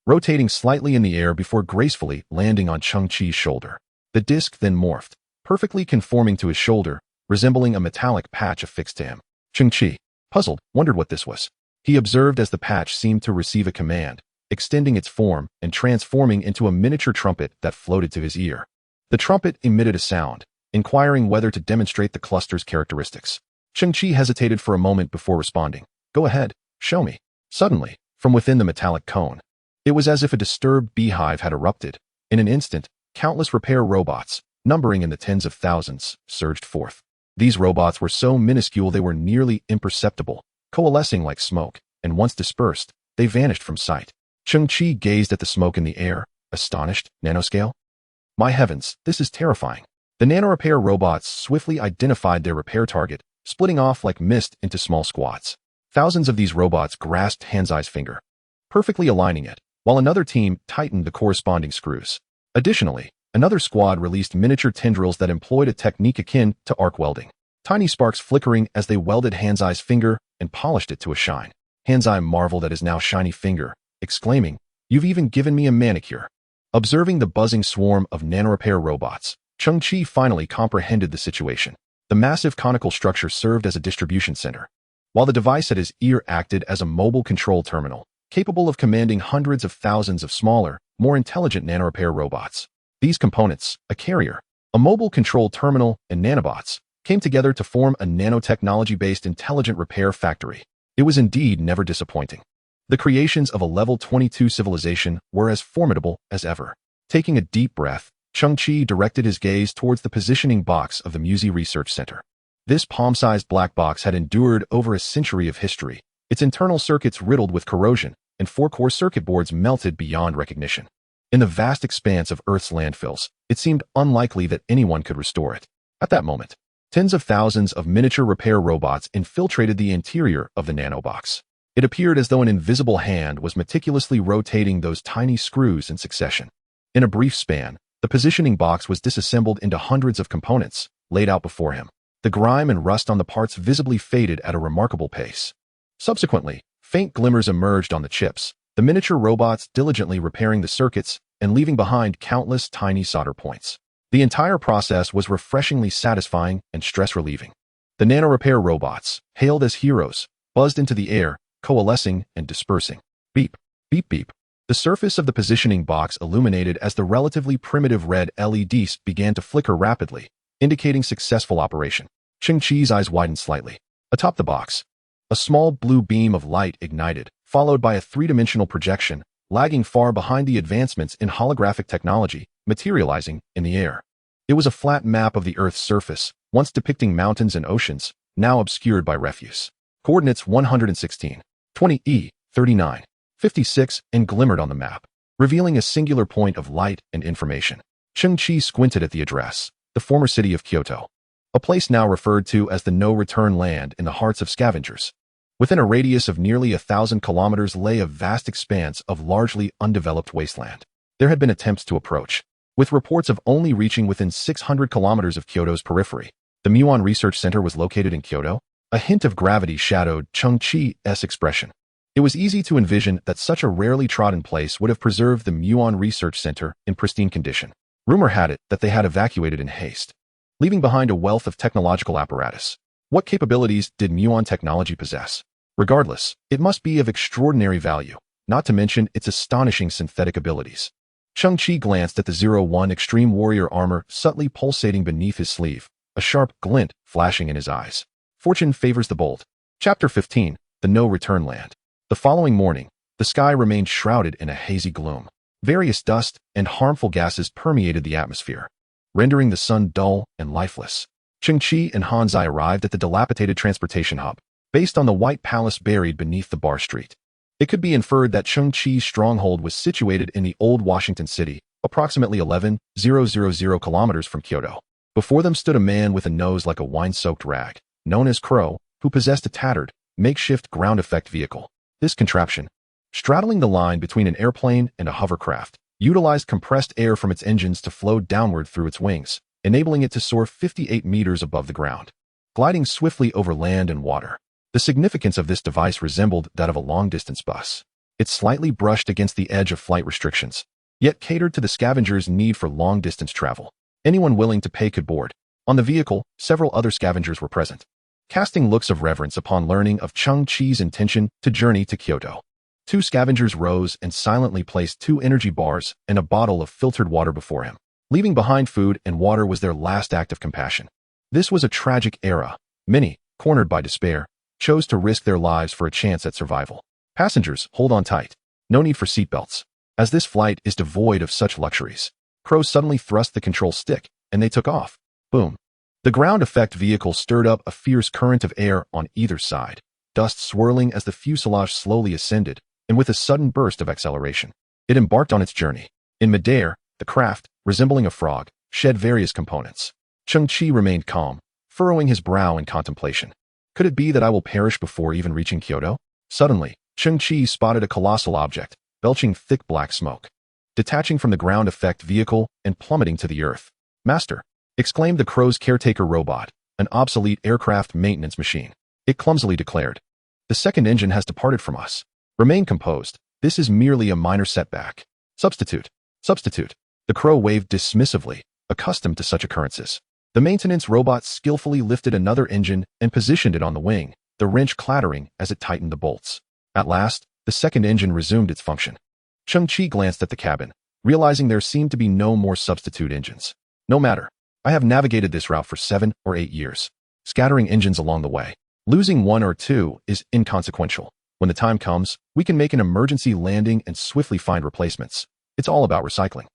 rotating slightly in the air before gracefully landing on Cheng Qi's shoulder. The disc then morphed, perfectly conforming to his shoulder, resembling a metallic patch affixed to him. Cheng Qi, puzzled, wondered what this was. He observed as the patch seemed to receive a command, extending its form and transforming into a miniature trumpet that floated to his ear. The trumpet emitted a sound, inquiring whether to demonstrate the cluster's characteristics. Cheng Qi hesitated for a moment before responding. Go ahead, show me. Suddenly, from within the metallic cone, it was as if a disturbed beehive had erupted. In an instant, countless repair robots, numbering in the tens of thousands, surged forth. These robots were so minuscule they were nearly imperceptible, coalescing like smoke, and once dispersed, they vanished from sight. Cheng Qi gazed at the smoke in the air, astonished. Nanoscale? My heavens, this is terrifying. The nano-repair robots swiftly identified their repair target, splitting off like mist into small squads. Thousands of these robots grasped Hanzai's finger, perfectly aligning it, while another team tightened the corresponding screws. Additionally, another squad released miniature tendrils that employed a technique akin to arc welding. Tiny sparks flickering as they welded Hanzai's finger and polished it to a shine. Hanzai marveled at his now shiny finger, exclaiming, "You've even given me a manicure." Observing the buzzing swarm of nano-repair robots, Cheng Qi finally comprehended the situation. The massive conical structure served as a distribution center, while the device at his ear acted as a mobile control terminal, capable of commanding hundreds of thousands of smaller, more intelligent nano-repair robots. These components, a carrier, a mobile control terminal, and nanobots, came together to form a nanotechnology-based intelligent repair factory. It was indeed never disappointing. The creations of a level 22 civilization were as formidable as ever. Taking a deep breath, Cheng Qi directed his gaze towards the positioning box of the Musi Research Center. This palm-sized black box had endured over a century of history, its internal circuits riddled with corrosion, and 4-core circuit boards melted beyond recognition. In the vast expanse of Earth's landfills, it seemed unlikely that anyone could restore it. At that moment, tens of thousands of miniature repair robots infiltrated the interior of the nanobox. It appeared as though an invisible hand was meticulously rotating those tiny screws in succession. In a brief span, the positioning box was disassembled into hundreds of components, laid out before him. The grime and rust on the parts visibly faded at a remarkable pace. Subsequently, faint glimmers emerged on the chips, the miniature robots diligently repairing the circuits and leaving behind countless tiny solder points. The entire process was refreshingly satisfying and stress-relieving. The nano-repair robots, hailed as heroes, buzzed into the air, coalescing and dispersing. Beep, beep, beep. The surface of the positioning box illuminated as the relatively primitive red LEDs began to flicker rapidly, indicating successful operation. Cheng Qi's eyes widened slightly. Atop the box, a small blue beam of light ignited, followed by a three-dimensional projection, lagging far behind the advancements in holographic technology, materializing in the air. It was a flat map of the Earth's surface, once depicting mountains and oceans, now obscured by refuse. Coordinates 116, 20E, 39, 56, and glimmered on the map, revealing a singular point of light and information. Cheng Qi squinted at the address, the former city of Kyoto, a place now referred to as the no-return land in the hearts of scavengers. Within a radius of nearly 1,000 kilometers lay a vast expanse of largely undeveloped wasteland. There had been attempts to approach, with reports of only reaching within 600 kilometers of Kyoto's periphery. The Muon Research Center was located in Kyoto. A hint of gravity shadowed Cheng Qi's expression. It was easy to envision that such a rarely trodden place would have preserved the Muon Research Center in pristine condition. Rumor had it that they had evacuated in haste, leaving behind a wealth of technological apparatus. What capabilities did Muon technology possess? Regardless, it must be of extraordinary value, not to mention its astonishing synthetic abilities. Cheng Qi glanced at the 01 Extreme Warrior armor subtly pulsating beneath his sleeve, a sharp glint flashing in his eyes. Fortune favors the bold. Chapter 15, The No Return Land. The following morning, the sky remained shrouded in a hazy gloom. Various dust and harmful gases permeated the atmosphere, rendering the sun dull and lifeless. Cheng Qi and Hanzai arrived at the dilapidated transportation hub, based on the White Palace buried beneath the bar street. It could be inferred that Cheng Qi's stronghold was situated in the old Washington City, approximately 11,000 kilometers from Kyoto. Before them stood a man with a nose like a wine-soaked rag, known as Crow, who possessed a tattered, makeshift ground effect vehicle. This contraption, straddling the line between an airplane and a hovercraft, utilized compressed air from its engines to flow downward through its wings, enabling it to soar 58 meters above the ground, gliding swiftly over land and water. The significance of this device resembled that of a long-distance bus. It slightly brushed against the edge of flight restrictions, yet catered to the scavengers' need for long-distance travel. Anyone willing to pay could board. On the vehicle, several other scavengers were present, casting looks of reverence upon learning of Cheng Qi's intention to journey to Kyoto. Two scavengers rose and silently placed 2 energy bars and a bottle of filtered water before him. Leaving behind food and water was their last act of compassion. This was a tragic era. Many, cornered by despair, chose to risk their lives for a chance at survival. Passengers, hold on tight. No need for seatbelts, as this flight is devoid of such luxuries. Crow suddenly thrust the control stick, and they took off. Boom. The ground effect vehicle stirred up a fierce current of air on either side, dust swirling as the fuselage slowly ascended, and with a sudden burst of acceleration, it embarked on its journey. In midair, the craft, resembling a frog, shed various components. Cheng Qi remained calm, furrowing his brow in contemplation. Could it be that I will perish before even reaching Kyoto? Suddenly, Cheng Qi spotted a colossal object, belching thick black smoke, detaching from the ground effect vehicle and plummeting to the earth. Master, exclaimed the Crow's caretaker robot, an obsolete aircraft maintenance machine. It clumsily declared, "The second engine has departed from us. Remain composed. This is merely a minor setback. Substitute. Substitute." The Crow waved dismissively, accustomed to such occurrences. The maintenance robot skillfully lifted another engine and positioned it on the wing, the wrench clattering as it tightened the bolts. At last, the second engine resumed its function. Cheng Qi glanced at the cabin, realizing there seemed to be no more substitute engines. No matter. I have navigated this route for 7 or 8 years, scattering engines along the way. Losing 1 or 2 is inconsequential. When the time comes, we can make an emergency landing and swiftly find replacements. It's all about recycling.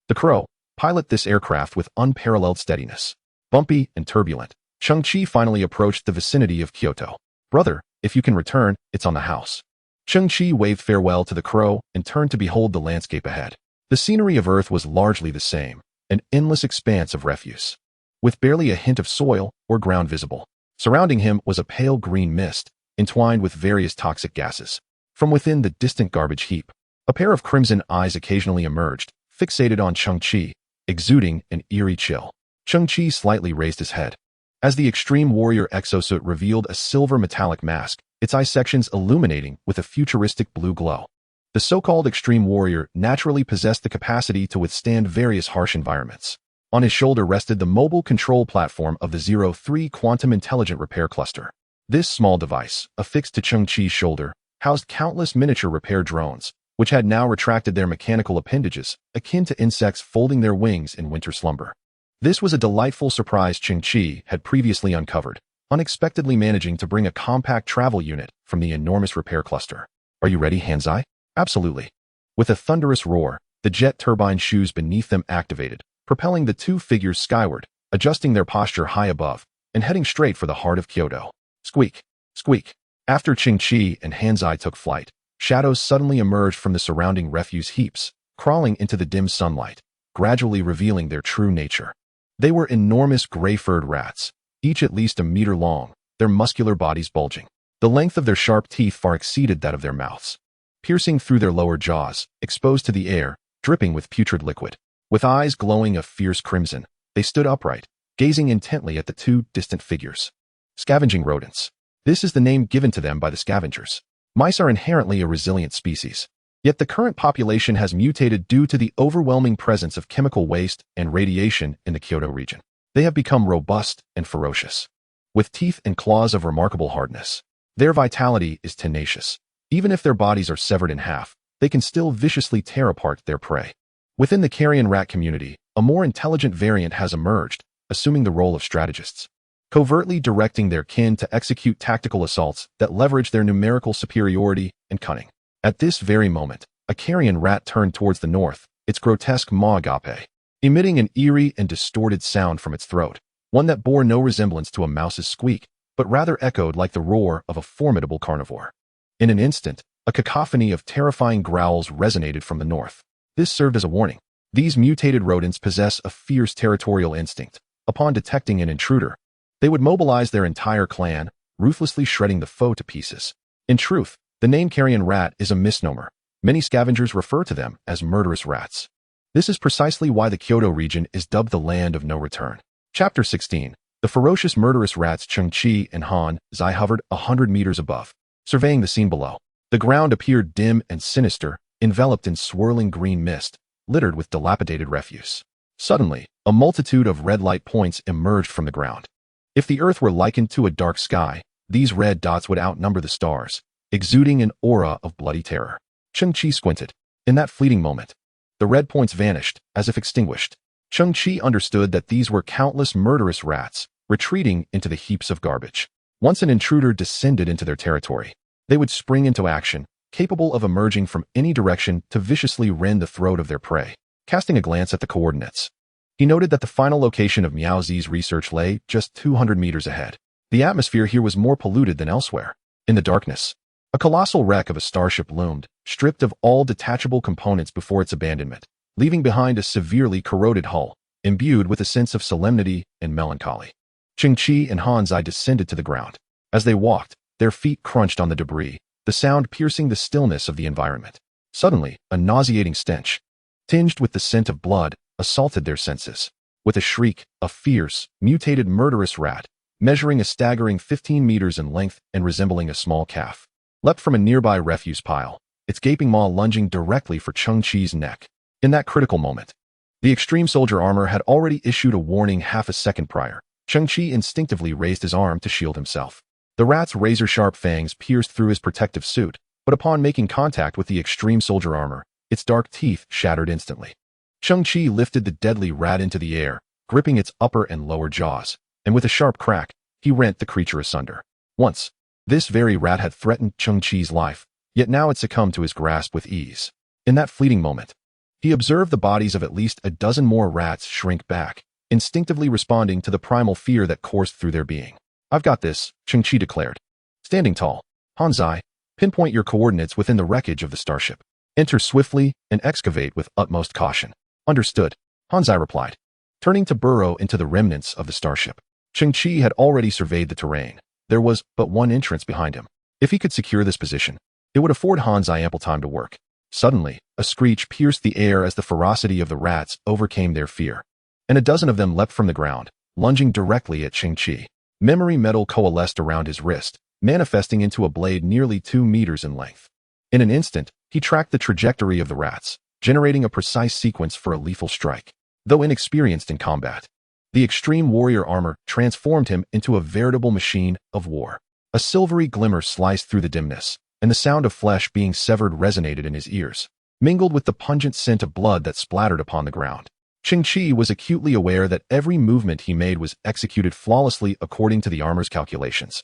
The Crow, pilot this aircraft with unparalleled steadiness. Bumpy and turbulent, Cheng Qi finally approached the vicinity of Kyoto. Brother, if you can return, it's on the house. Cheng Qi waved farewell to the Crow and turned to behold the landscape ahead. The scenery of Earth was largely the same, an endless expanse of refuse, with barely a hint of soil or ground visible. Surrounding him was a pale green mist, entwined with various toxic gases. From within the distant garbage heap, a pair of crimson eyes occasionally emerged, fixated on Cheng Qi, exuding an eerie chill. Cheng Qi slightly raised his head. As the Extreme Warrior exosuit revealed a silver metallic mask, its eye sections illuminating with a futuristic blue glow. The so-called Extreme Warrior naturally possessed the capacity to withstand various harsh environments. On his shoulder rested the mobile control platform of the 03 Quantum Intelligent Repair Cluster. This small device, affixed to Cheng Qi's shoulder, housed countless miniature repair drones, which had now retracted their mechanical appendages, akin to insects folding their wings in winter slumber. This was a delightful surprise Cheng Qi had previously uncovered, unexpectedly managing to bring a compact travel unit from the enormous repair cluster. Are you ready, Hanzai? Absolutely. With a thunderous roar, the jet turbine shoes beneath them activated, propelling the 2 figures skyward, adjusting their posture high above, and heading straight for the heart of Kyoto. Squeak, squeak. After Cheng Qi and Hanzai took flight, shadows suddenly emerged from the surrounding refuse heaps, crawling into the dim sunlight, gradually revealing their true nature. They were enormous gray-furred rats, each at least a meter long, their muscular bodies bulging. The length of their sharp teeth far exceeded that of their mouths, piercing through their lower jaws, exposed to the air, dripping with putrid liquid. With eyes glowing a fierce crimson, they stood upright, gazing intently at the two distant figures. Scavenging rodents. This is the name given to them by the scavengers. Mice are inherently a resilient species. Yet the current population has mutated due to the overwhelming presence of chemical waste and radiation in the Kyoto region. They have become robust and ferocious, with teeth and claws of remarkable hardness. Their vitality is tenacious. Even if their bodies are severed in half, they can still viciously tear apart their prey. Within the carrion rat community, a more intelligent variant has emerged, assuming the role of strategists, covertly directing their kin to execute tactical assaults that leverage their numerical superiority and cunning. At this very moment, a carrion rat turned towards the north, its grotesque maw agape, emitting an eerie and distorted sound from its throat, one that bore no resemblance to a mouse's squeak, but rather echoed like the roar of a formidable carnivore. In an instant, a cacophony of terrifying growls resonated from the north. This served as a warning. These mutated rodents possess a fierce territorial instinct. Upon detecting an intruder, they would mobilize their entire clan, ruthlessly shredding the foe to pieces. In truth, the name carrion rat is a misnomer. Many scavengers refer to them as murderous rats. This is precisely why the Kyoto region is dubbed the land of no return. Chapter 16. The ferocious murderous rats Cheng Qi and Han Zai hovered 100 meters above, surveying the scene below. The ground appeared dim and sinister, enveloped in swirling green mist, littered with dilapidated refuse. Suddenly, a multitude of red light points emerged from the ground. If the earth were likened to a dark sky, these red dots would outnumber the stars, exuding an aura of bloody terror. Cheng Qi squinted. In that fleeting moment, the red points vanished, as if extinguished. Cheng Qi understood that these were countless murderous rats, retreating into the heaps of garbage. Once an intruder descended into their territory, they would spring into action, capable of emerging from any direction to viciously rend the throat of their prey. Casting a glance at the coordinates, he noted that the final location of Miao Zi's research lay just 200 meters ahead. The atmosphere here was more polluted than elsewhere. In the darkness, a colossal wreck of a starship loomed, stripped of all detachable components before its abandonment, leaving behind a severely corroded hull, imbued with a sense of solemnity and melancholy. Cheng Qi and Han Zai descended to the ground. As they walked, their feet crunched on the debris, the sound piercing the stillness of the environment. Suddenly, a nauseating stench, tinged with the scent of blood, assaulted their senses. With a shriek, a fierce, mutated murderous rat, measuring a staggering 15 meters in length and resembling a small calf, leapt from a nearby refuse pile, its gaping maw lunging directly for Cheng Qi's neck. In that critical moment, the extreme soldier armor had already issued a warning half a second prior. Cheng Qi instinctively raised his arm to shield himself. The rat's razor-sharp fangs pierced through his protective suit, but upon making contact with the extreme soldier armor, its dark teeth shattered instantly. Cheng Qi lifted the deadly rat into the air, gripping its upper and lower jaws, and with a sharp crack, he rent the creature asunder. Once, this very rat had threatened Cheng Qi's life, yet now it succumbed to his grasp with ease. In that fleeting moment, he observed the bodies of at least a dozen more rats shrink back, instinctively responding to the primal fear that coursed through their being. "I've got this," Cheng Qi declared. Standing tall, Han Zai, pinpoint your coordinates within the wreckage of the starship. Enter swiftly and excavate with utmost caution. Understood, Han Zai replied. Turning to burrow into the remnants of the starship, Cheng Qi had already surveyed the terrain. There was but one entrance behind him. If he could secure this position, it would afford Han Zai ample time to work. Suddenly, a screech pierced the air as the ferocity of the rats overcame their fear, and a dozen of them leapt from the ground, lunging directly at Cheng Qi. Memory metal coalesced around his wrist, manifesting into a blade nearly 2 meters in length. In an instant, he tracked the trajectory of the rats, generating a precise sequence for a lethal strike. Though inexperienced in combat, the extreme warrior armor transformed him into a veritable machine of war. A silvery glimmer sliced through the dimness, and the sound of flesh being severed resonated in his ears, mingled with the pungent scent of blood that splattered upon the ground. Cheng Qi was acutely aware that every movement he made was executed flawlessly according to the armor's calculations,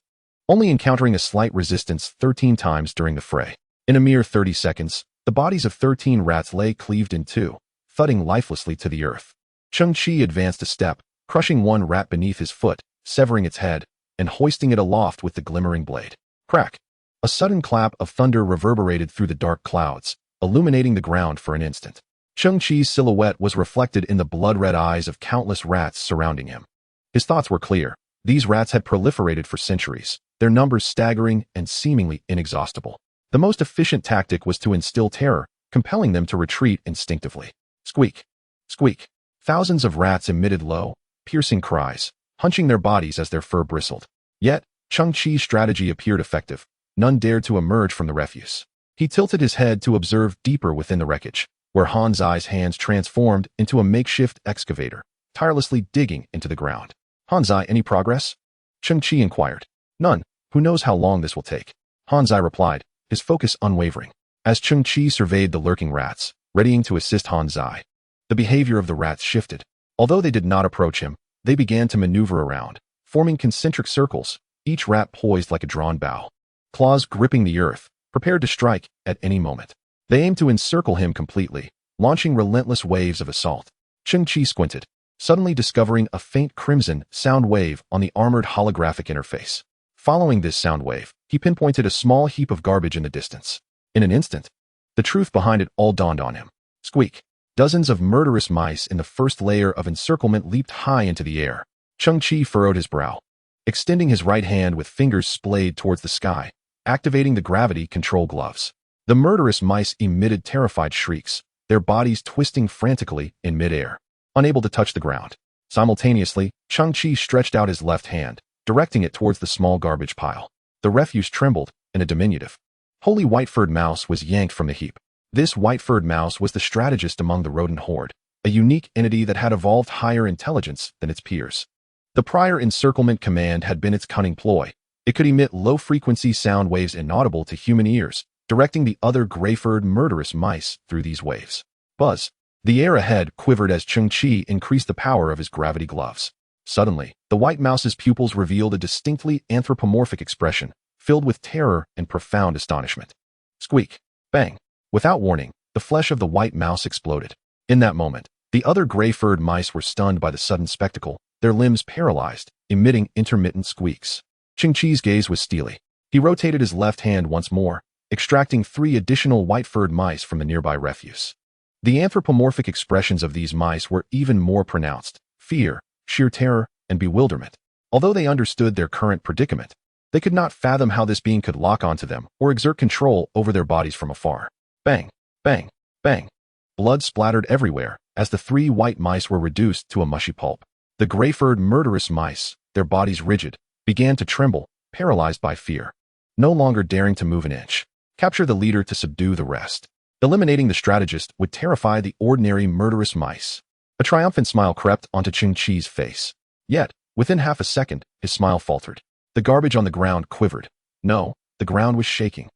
only encountering a slight resistance 13 times during the fray. In a mere 30 seconds, the bodies of 13 rats lay cleaved in two, thudding lifelessly to the earth. Cheng Qi advanced a step, crushing one rat beneath his foot, severing its head, and hoisting it aloft with the glimmering blade. Crack! A sudden clap of thunder reverberated through the dark clouds, illuminating the ground for an instant. Cheng Qi's silhouette was reflected in the blood-red eyes of countless rats surrounding him. His thoughts were clear. These rats had proliferated for centuries, their numbers staggering and seemingly inexhaustible. The most efficient tactic was to instill terror, compelling them to retreat instinctively. Squeak! Squeak! Thousands of rats emitted low, piercing cries, hunching their bodies as their fur bristled. Yet, Cheng Qi's strategy appeared effective. None dared to emerge from the refuse. He tilted his head to observe deeper within the wreckage, where Han Zai's hands transformed into a makeshift excavator, tirelessly digging into the ground. Han Zai, any progress? Cheng Qi inquired. None. Who knows how long this will take? Han Zai replied, his focus unwavering. As Cheng Qi surveyed the lurking rats, readying to assist Han Zai, the behavior of the rats shifted. Although they did not approach him, they began to maneuver around, forming concentric circles, each rat poised like a drawn bow, claws gripping the earth, prepared to strike at any moment. They aimed to encircle him completely, launching relentless waves of assault. Cheng Qi squinted, suddenly discovering a faint crimson sound wave on the armored holographic interface. Following this sound wave, he pinpointed a small heap of garbage in the distance. In an instant, the truth behind it all dawned on him. Squeak. Dozens of murderous mice in the first layer of encirclement leaped high into the air. Cheng Qi furrowed his brow, extending his right hand with fingers splayed towards the sky, activating the gravity control gloves. The murderous mice emitted terrified shrieks, their bodies twisting frantically in midair, unable to touch the ground. Simultaneously, Cheng Qi stretched out his left hand, directing it towards the small garbage pile. The refuse trembled in a diminutive. Holy white-furred mouse was yanked from the heap. This white-furred mouse was the strategist among the rodent horde, a unique entity that had evolved higher intelligence than its peers. The prior encirclement command had been its cunning ploy. It could emit low-frequency sound waves inaudible to human ears, directing the other gray-furred murderous mice through these waves. Buzz. The air ahead quivered as Cheng Qi increased the power of his gravity gloves. Suddenly, the white mouse's pupils revealed a distinctly anthropomorphic expression, filled with terror and profound astonishment. Squeak. Bang. Without warning, the flesh of the white mouse exploded. In that moment, the other gray-furred mice were stunned by the sudden spectacle, their limbs paralyzed, emitting intermittent squeaks. Cheng Qi's gaze was steely. He rotated his left hand once more, extracting 3 additional white-furred mice from the nearby refuse. The anthropomorphic expressions of these mice were even more pronounced: fear, sheer terror, and bewilderment. Although they understood their current predicament, they could not fathom how this being could lock onto them or exert control over their bodies from afar. Bang, bang, bang. Blood splattered everywhere as the 3 white mice were reduced to a mushy pulp. The gray-furred murderous mice, their bodies rigid, began to tremble, paralyzed by fear, no longer daring to move an inch. Capture the leader to subdue the rest. Eliminating the strategist would terrify the ordinary murderous mice. A triumphant smile crept onto Cheng Qi's face. Yet, within half a second, his smile faltered. The garbage on the ground quivered. No, the ground was shaking.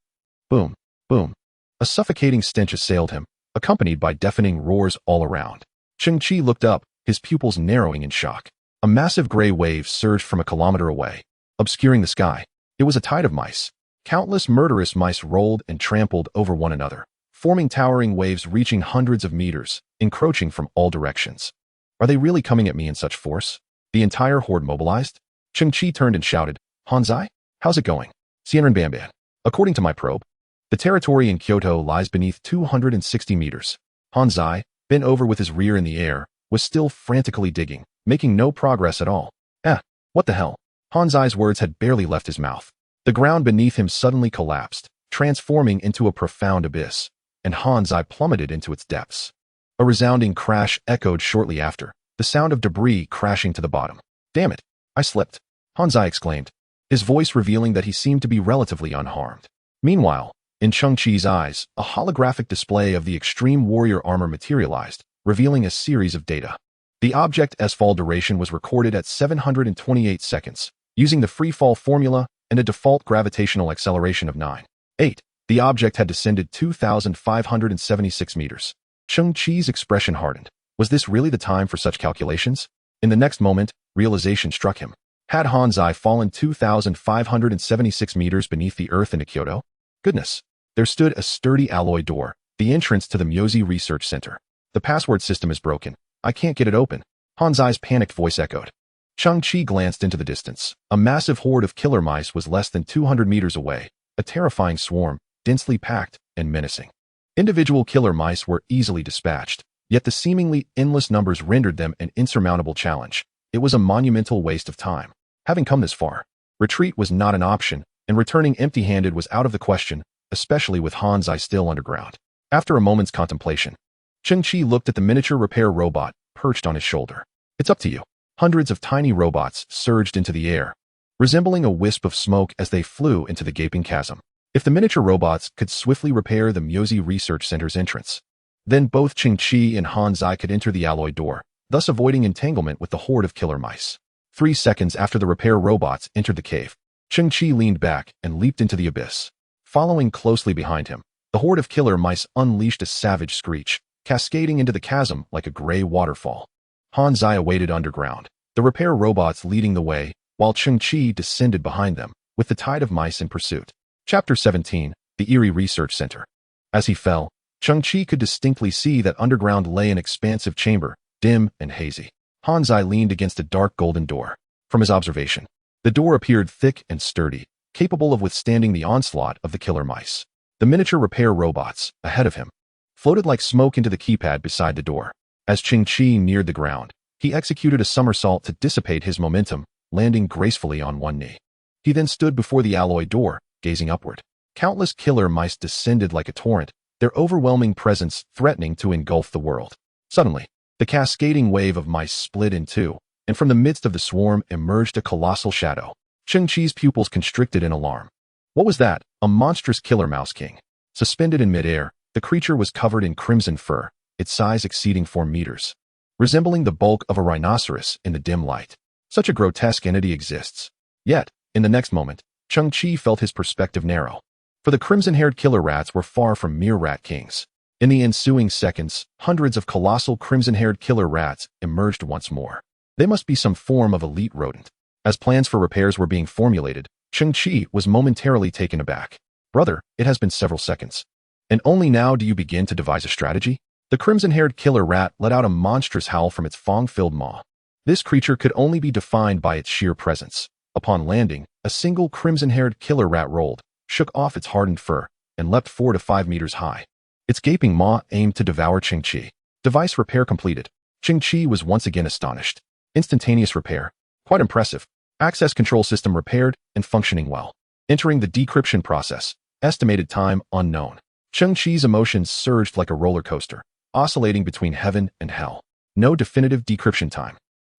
Boom, boom. A suffocating stench assailed him, accompanied by deafening roars all around. Cheng Qi looked up, his pupils narrowing in shock. A massive gray wave surged from a kilometer away, obscuring the sky. It was a tide of mice. Countless murderous mice rolled and trampled over one another, forming towering waves reaching hundreds of meters, encroaching from all directions. Are they really coming at me in such force? The entire horde mobilized? Cheng Qi turned and shouted, Han Zai? How's it going? Xianren Banban. According to my probe, the territory in Kyoto lies beneath 260 meters. Han Zai, bent over with his rear in the air, was still frantically digging, making no progress at all. What the hell? Han Zai's words had barely left his mouth. The ground beneath him suddenly collapsed, transforming into a profound abyss, and Han Zai plummeted into its depths. A resounding crash echoed shortly after, the sound of debris crashing to the bottom. Damn it, I slipped, Han Zai exclaimed, his voice revealing that he seemed to be relatively unharmed. Meanwhile, in Cheng Qi's eyes, a holographic display of the extreme warrior armor materialized, revealing a series of data. The object's fall duration was recorded at 728 seconds, using the freefall formula and a default gravitational acceleration of 9.8. The object had descended 2,576 meters. Cheng Qi's expression hardened. Was this really the time for such calculations? In the next moment, realization struck him. Had Han Zai fallen 2,576 meters beneath the earth into Kyoto? Goodness. There stood a sturdy alloy door, the entrance to the Myozi Research Center. The password system is broken. I can't get it open. Han Zai's panicked voice echoed. Cheng Qi glanced into the distance. A massive horde of killer mice was less than 200 meters away, a terrifying swarm, densely packed and menacing. Individual killer mice were easily dispatched, yet the seemingly endless numbers rendered them an insurmountable challenge. It was a monumental waste of time. Having come this far, retreat was not an option, and returning empty-handed was out of the question, especially with Han Zai still underground. After a moment's contemplation, Cheng Qi looked at the miniature repair robot perched on his shoulder. It's up to you. Hundreds of tiny robots surged into the air, resembling a wisp of smoke as they flew into the gaping chasm. If the miniature robots could swiftly repair the Myozi Research Center's entrance, then both Cheng Qi and Han Zai could enter the alloy door, thus avoiding entanglement with the horde of killer mice. 3 seconds after the repair robots entered the cave, Cheng Qi leaned back and leaped into the abyss. Following closely behind him, the horde of killer mice unleashed a savage screech, cascading into the chasm like a gray waterfall. Han Zai awaited underground, the repair robots leading the way, while Cheng Qi descended behind them, with the tide of mice in pursuit. Chapter 17, The Eerie Research Center. As he fell, Cheng Qi could distinctly see that underground lay an expansive chamber, dim and hazy. Han Zai leaned against a dark golden door. From his observation, the door appeared thick and sturdy, capable of withstanding the onslaught of the killer mice. The miniature repair robots, ahead of him, floated like smoke into the keypad beside the door. As Cheng Qi neared the ground, he executed a somersault to dissipate his momentum, landing gracefully on one knee. He then stood before the alloy door, gazing upward. Countless killer mice descended like a torrent, their overwhelming presence threatening to engulf the world. Suddenly, the cascading wave of mice split in two, and from the midst of the swarm emerged a colossal shadow. Cheng Qi's pupils constricted in alarm. What was that? A monstrous killer mouse king. Suspended in midair, the creature was covered in crimson fur, its size exceeding 4 meters. Resembling the bulk of a rhinoceros in the dim light. Such a grotesque entity exists. Yet, in the next moment, Cheng Qi felt his perspective narrow. For the crimson-haired killer rats were far from mere rat kings. In the ensuing seconds, hundreds of colossal crimson-haired killer rats emerged once more. They must be some form of elite rodent. As plans for repairs were being formulated, Cheng Qi was momentarily taken aback. Brother, it has been several seconds. And only now do you begin to devise a strategy? The crimson-haired killer rat let out a monstrous howl from its fang-filled maw. This creature could only be defined by its sheer presence. Upon landing, a single crimson-haired killer rat rolled, shook off its hardened fur, and leapt 4 to 5 meters high. Its gaping maw aimed to devour Cheng Qi. Device repair completed. Cheng Qi was once again astonished. Instantaneous repair. Quite impressive. Access control system repaired and functioning well. Entering the decryption process. Estimated time unknown. Cheng Qi's emotions surged like a roller coaster, oscillating between heaven and hell. No definitive decryption time.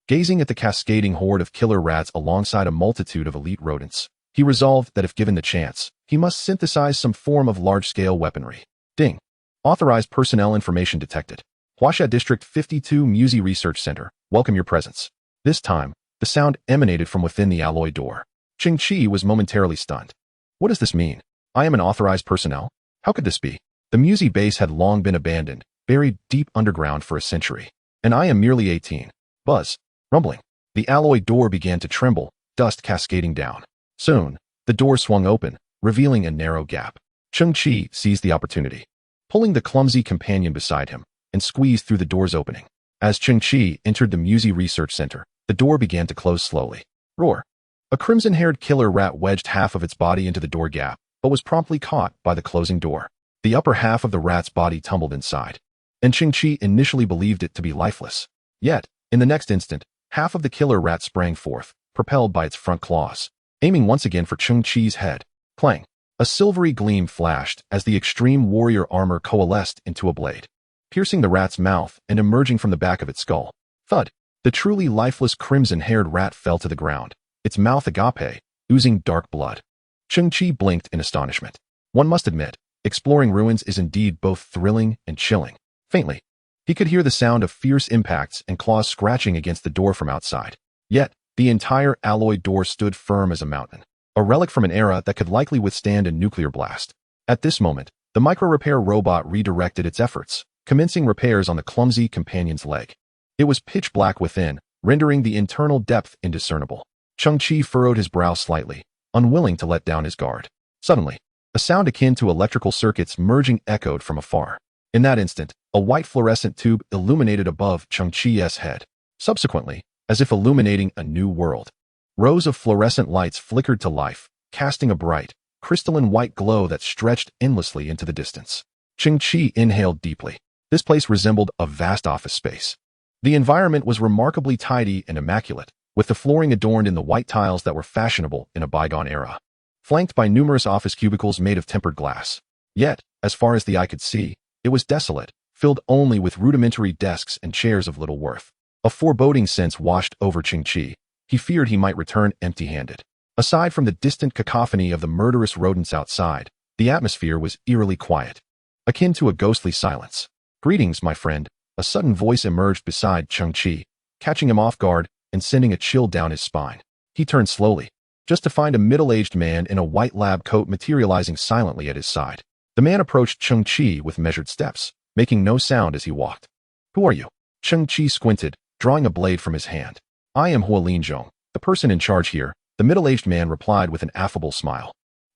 Gazing at the cascading horde of killer rats alongside a multitude of elite rodents, he resolved that if given the chance, he must synthesize some form of large-scale weaponry. Ding. Authorized personnel information detected. Huaxia District 52 Myozi Research Center, welcome your presence. This time, the sound emanated from within the alloy door. Cheng Qi was momentarily stunned. What does this mean? I am an authorized personnel? How could this be? The Myozi base had long been abandoned, buried deep underground for a century. And I am merely 18. Buzz. Rumbling. The alloy door began to tremble, dust cascading down. Soon, the door swung open, revealing a narrow gap. Cheng Qi seized the opportunity, pulling the clumsy companion beside him, and squeezed through the door's opening. As Cheng Qi entered the Myozi Research Center, the door began to close slowly. Roar. A crimson-haired killer rat wedged half of its body into the door gap, but was promptly caught by the closing door. The upper half of the rat's body tumbled inside, and Cheng Qi initially believed it to be lifeless. Yet, in the next instant, half of the killer rat sprang forth, propelled by its front claws, aiming once again for Cheng Qi's head. Clang. A silvery gleam flashed as the extreme warrior armor coalesced into a blade, piercing the rat's mouth and emerging from the back of its skull. Thud. The truly lifeless crimson-haired rat fell to the ground, its mouth agape, oozing dark blood. Cheng Qi blinked in astonishment. One must admit, exploring ruins is indeed both thrilling and chilling. Faintly, he could hear the sound of fierce impacts and claws scratching against the door from outside. Yet, the entire alloy door stood firm as a mountain, a relic from an era that could likely withstand a nuclear blast. At this moment, the micro-repair robot redirected its efforts, commencing repairs on the clumsy companion's leg. It was pitch black within, rendering the internal depth indiscernible. Cheng Qi furrowed his brow slightly, unwilling to let down his guard. Suddenly, a sound akin to electrical circuits merging echoed from afar. In that instant, a white fluorescent tube illuminated above Cheng Qi's head. Subsequently, as if illuminating a new world, rows of fluorescent lights flickered to life, casting a bright, crystalline white glow that stretched endlessly into the distance. Cheng Qi inhaled deeply. This place resembled a vast office space. The environment was remarkably tidy and immaculate, with the flooring adorned in the white tiles that were fashionable in a bygone era, flanked by numerous office cubicles made of tempered glass. Yet, as far as the eye could see, it was desolate, filled only with rudimentary desks and chairs of little worth. A foreboding sense washed over Cheng Qi. He feared he might return empty-handed. Aside from the distant cacophony of the murderous rodents outside, the atmosphere was eerily quiet, akin to a ghostly silence. "Greetings, my friend," a sudden voice emerged beside Cheng Qi, catching him off guard and sending a chill down his spine. He turned slowly, just to find a middle-aged man in a white lab coat materializing silently at his side. The man approached Cheng Qi with measured steps, making no sound as he walked. "Who are you?" Cheng Qi squinted, drawing a blade from his hand. "I am Huolinzhong, the person in charge here," the middle-aged man replied with an affable smile.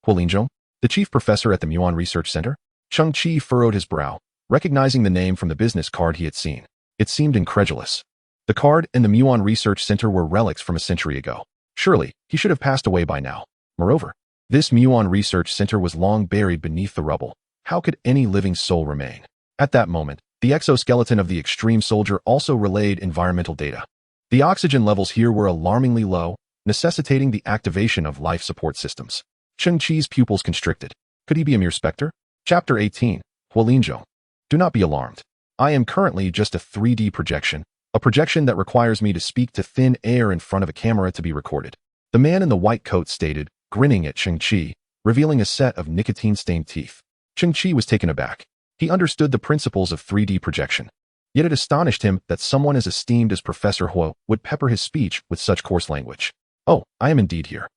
"Huolinzhong? The chief professor at the Muon Research Center?" Cheng Qi furrowed his brow, recognizing the name from the business card he had seen. It seemed incredulous. The card and the Muon Research Center were relics from a century ago. Surely, he should have passed away by now. Moreover, this Muon Research Center was long buried beneath the rubble. How could any living soul remain? At that moment, the exoskeleton of the extreme soldier also relayed environmental data. The oxygen levels here were alarmingly low, necessitating the activation of life support systems. Cheng Qi's pupils constricted. Could he be a mere specter? Chapter 18. Huolinzhong. Do not be alarmed. I am currently just a 3D projection, a projection that requires me to speak to thin air in front of a camera to be recorded. The man in the white coat stated, grinning at Cheng Qi, revealing a set of nicotine-stained teeth. Cheng Qi was taken aback. He understood the principles of 3D projection. Yet it astonished him that someone as esteemed as Professor Huo would pepper his speech with such coarse language. "Oh, I am indeed here.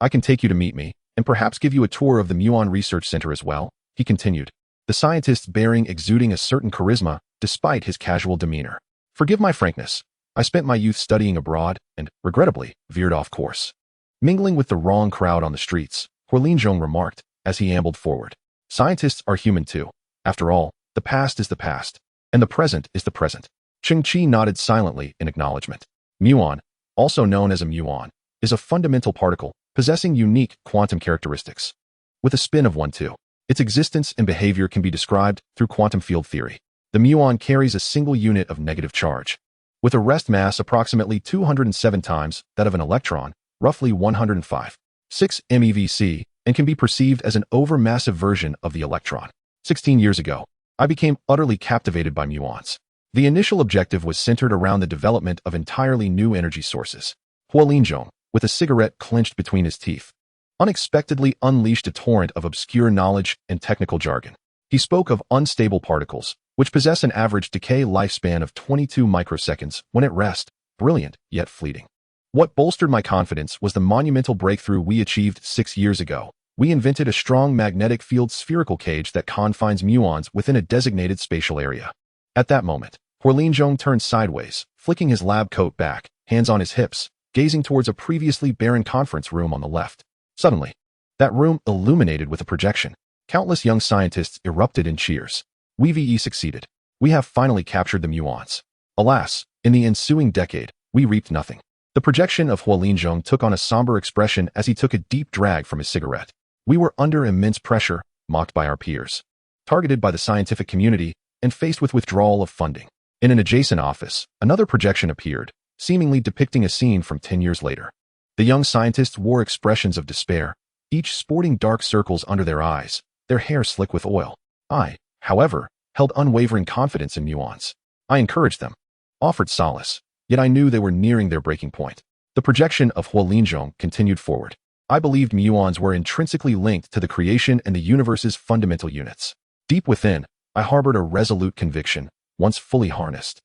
I can take you to meet me, and perhaps give you a tour of the Muon Research Center as well," he continued, the scientist's bearing exuding a certain charisma despite his casual demeanor. "Forgive my frankness. I spent my youth studying abroad and, regrettably, veered off course. Mingling with the wrong crowd on the streets," Huolinzhong remarked as he ambled forward. "Scientists are human too. After all, the past is the past, and the present is the present." Cheng Qi nodded silently in acknowledgement. Muon, also known as a muon, is a fundamental particle possessing unique quantum characteristics. With a spin of 1-2, its existence and behavior can be described through quantum field theory. The muon carries a single unit of negative charge, with a rest mass approximately 207 times that of an electron, roughly 105.6 MeV, and can be perceived as an overmassive version of the electron. 16 years ago, I became utterly captivated by muons. The initial objective was centered around the development of entirely new energy sources. Huolinzhong, with a cigarette clenched between his teeth, unexpectedly unleashed a torrent of obscure knowledge and technical jargon. He spoke of unstable particles, which possess an average decay lifespan of 22 microseconds when at rest, brilliant yet fleeting. What bolstered my confidence was the monumental breakthrough we achieved 6 years ago. We invented a strong magnetic field spherical cage that confines muons within a designated spatial area. At that moment, Huolinzhong turned sideways, flicking his lab coat back, hands on his hips, gazing towards a previously barren conference room on the left. Suddenly, that room illuminated with a projection. Countless young scientists erupted in cheers. "We succeeded. We have finally captured the muons." Alas, in the ensuing decade, we reaped nothing. The projection of Huolinzhong took on a somber expression as he took a deep drag from his cigarette. "We were under immense pressure, mocked by our peers, targeted by the scientific community, and faced with withdrawal of funding." In an adjacent office, another projection appeared, seemingly depicting a scene from 10 years later. The young scientists wore expressions of despair, each sporting dark circles under their eyes, their hair slick with oil. I, however, held unwavering confidence in muons. I encouraged them, offered solace, yet I knew they were nearing their breaking point. The projection of Huolinzhong continued forward. "I believed muons were intrinsically linked to the creation and the universe's fundamental units. Deep within, I harbored a resolute conviction, once fully harnessed.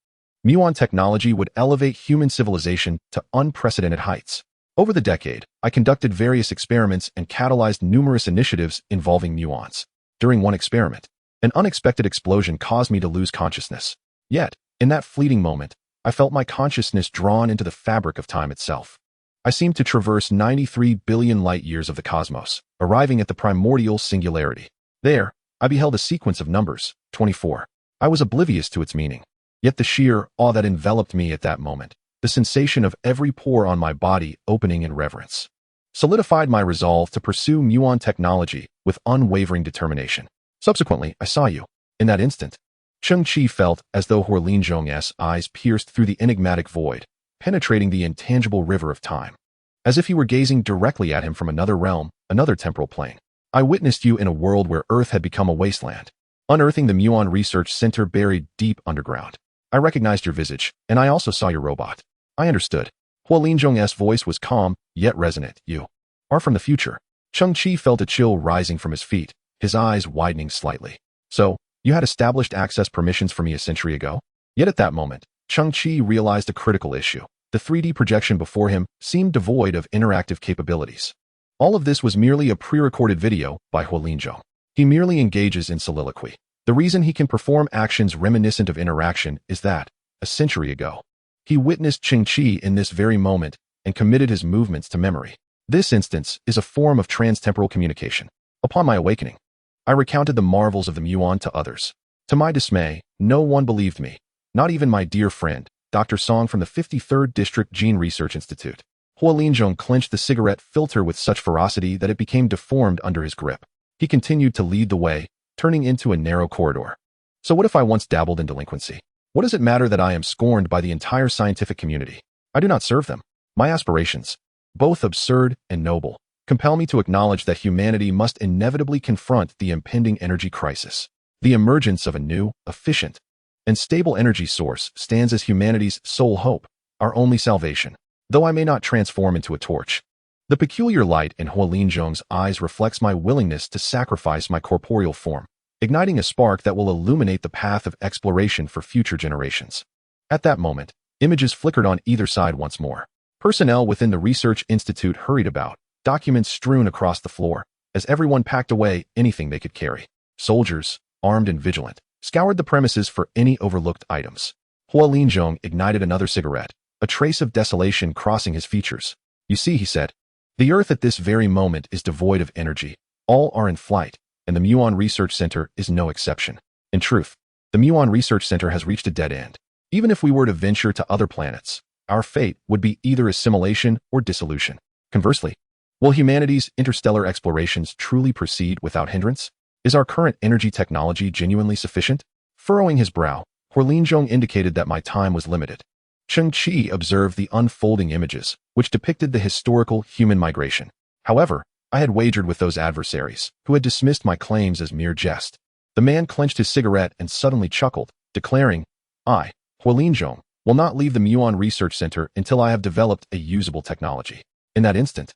Muon technology would elevate human civilization to unprecedented heights. Over the decade, I conducted various experiments and catalyzed numerous initiatives involving muons. During one experiment, an unexpected explosion caused me to lose consciousness. Yet, in that fleeting moment, I felt my consciousness drawn into the fabric of time itself. I seemed to traverse 93 billion light-years of the cosmos, arriving at the primordial singularity. There, I beheld a sequence of numbers, 24. I was oblivious to its meaning. Yet the sheer awe that enveloped me at that moment, the sensation of every pore on my body opening in reverence, solidified my resolve to pursue muon technology with unwavering determination. Subsequently, I saw you. In that instant, Cheng Qi felt as though Huolinzhong's eyes pierced through the enigmatic void, penetrating the intangible river of time, as if he were gazing directly at him from another realm, another temporal plane. "I witnessed you in a world where Earth had become a wasteland, unearthing the Muon Research Center buried deep underground. I recognized your visage, and I also saw your robot. I understood. Hua Linzhong's voice was calm, yet resonant. You are from the future. Cheng Qi felt a chill rising from his feet, his eyes widening slightly. So, you had established access permissions for me a century ago? Yet at that moment, Cheng Qi realized a critical issue. The 3D projection before him seemed devoid of interactive capabilities. All of this was merely a pre-recorded video by Hua Linzhong. He merely engages in soliloquy. The reason he can perform actions reminiscent of interaction is that, a century ago, he witnessed Cheng Qi in this very moment and committed his movements to memory. This instance is a form of trans-temporal communication. Upon my awakening, I recounted the marvels of the muon to others. To my dismay, no one believed me, not even my dear friend, Dr. Song from the 53rd District Gene Research Institute. Hua Linzhong clenched the cigarette filter with such ferocity that it became deformed under his grip. He continued to lead the way, turning into a narrow corridor. So what if I once dabbled in delinquency? What does it matter that I am scorned by the entire scientific community? I do not serve them. My aspirations, both absurd and noble, compel me to acknowledge that humanity must inevitably confront the impending energy crisis. The emergence of a new, efficient, and stable energy source stands as humanity's sole hope, our only salvation, though I may not transform into a torch. The peculiar light in Hua Linzhong's eyes reflects my willingness to sacrifice my corporeal form, igniting a spark that will illuminate the path of exploration for future generations. At that moment, images flickered on either side once more. Personnel within the research institute hurried about, documents strewn across the floor, as everyone packed away anything they could carry. Soldiers, armed and vigilant, scoured the premises for any overlooked items. Hua Linzhong ignited another cigarette, a trace of desolation crossing his features. You see, he said, the Earth at this very moment is devoid of energy. All are in flight, and the Muon Research Center is no exception. In truth, the Muon Research Center has reached a dead end. Even if we were to venture to other planets, our fate would be either assimilation or dissolution. Conversely, will humanity's interstellar explorations truly proceed without hindrance? Is our current energy technology genuinely sufficient? Furrowing his brow, Hua Linzhong indicated that my time was limited. Cheng Qi observed the unfolding images, which depicted the historical human migration. However, I had wagered with those adversaries, who had dismissed my claims as mere jest. The man clenched his cigarette and suddenly chuckled, declaring, I, Hua Linzhong, will not leave the Muon Research Center until I have developed a usable technology. In that instant,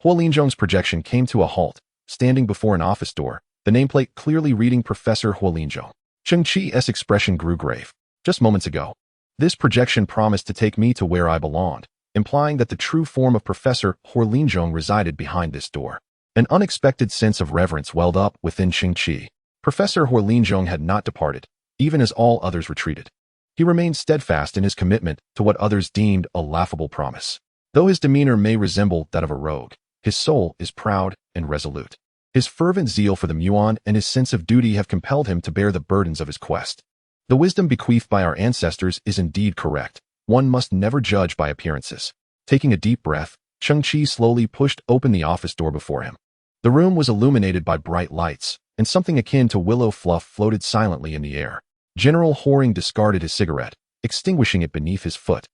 Hua Linzhong's projection came to a halt, standing before an office door, the nameplate clearly reading Professor Hua Linzhong. Cheng Qi's expression grew grave. Just moments ago, this projection promised to take me to where I belonged, implying that the true form of Professor Hua Linzhong resided behind this door. An unexpected sense of reverence welled up within Cheng Qi. Professor Hua Linzhong had not departed, even as all others retreated. He remained steadfast in his commitment to what others deemed a laughable promise. Though his demeanor may resemble that of a rogue, his soul is proud and resolute. His fervent zeal for the Muon and his sense of duty have compelled him to bear the burdens of his quest. The wisdom bequeathed by our ancestors is indeed correct. One must never judge by appearances. Taking a deep breath, Cheng Qi slowly pushed open the office door before him. The room was illuminated by bright lights, and something akin to willow fluff floated silently in the air. General Horing discarded his cigarette, extinguishing it beneath his foot,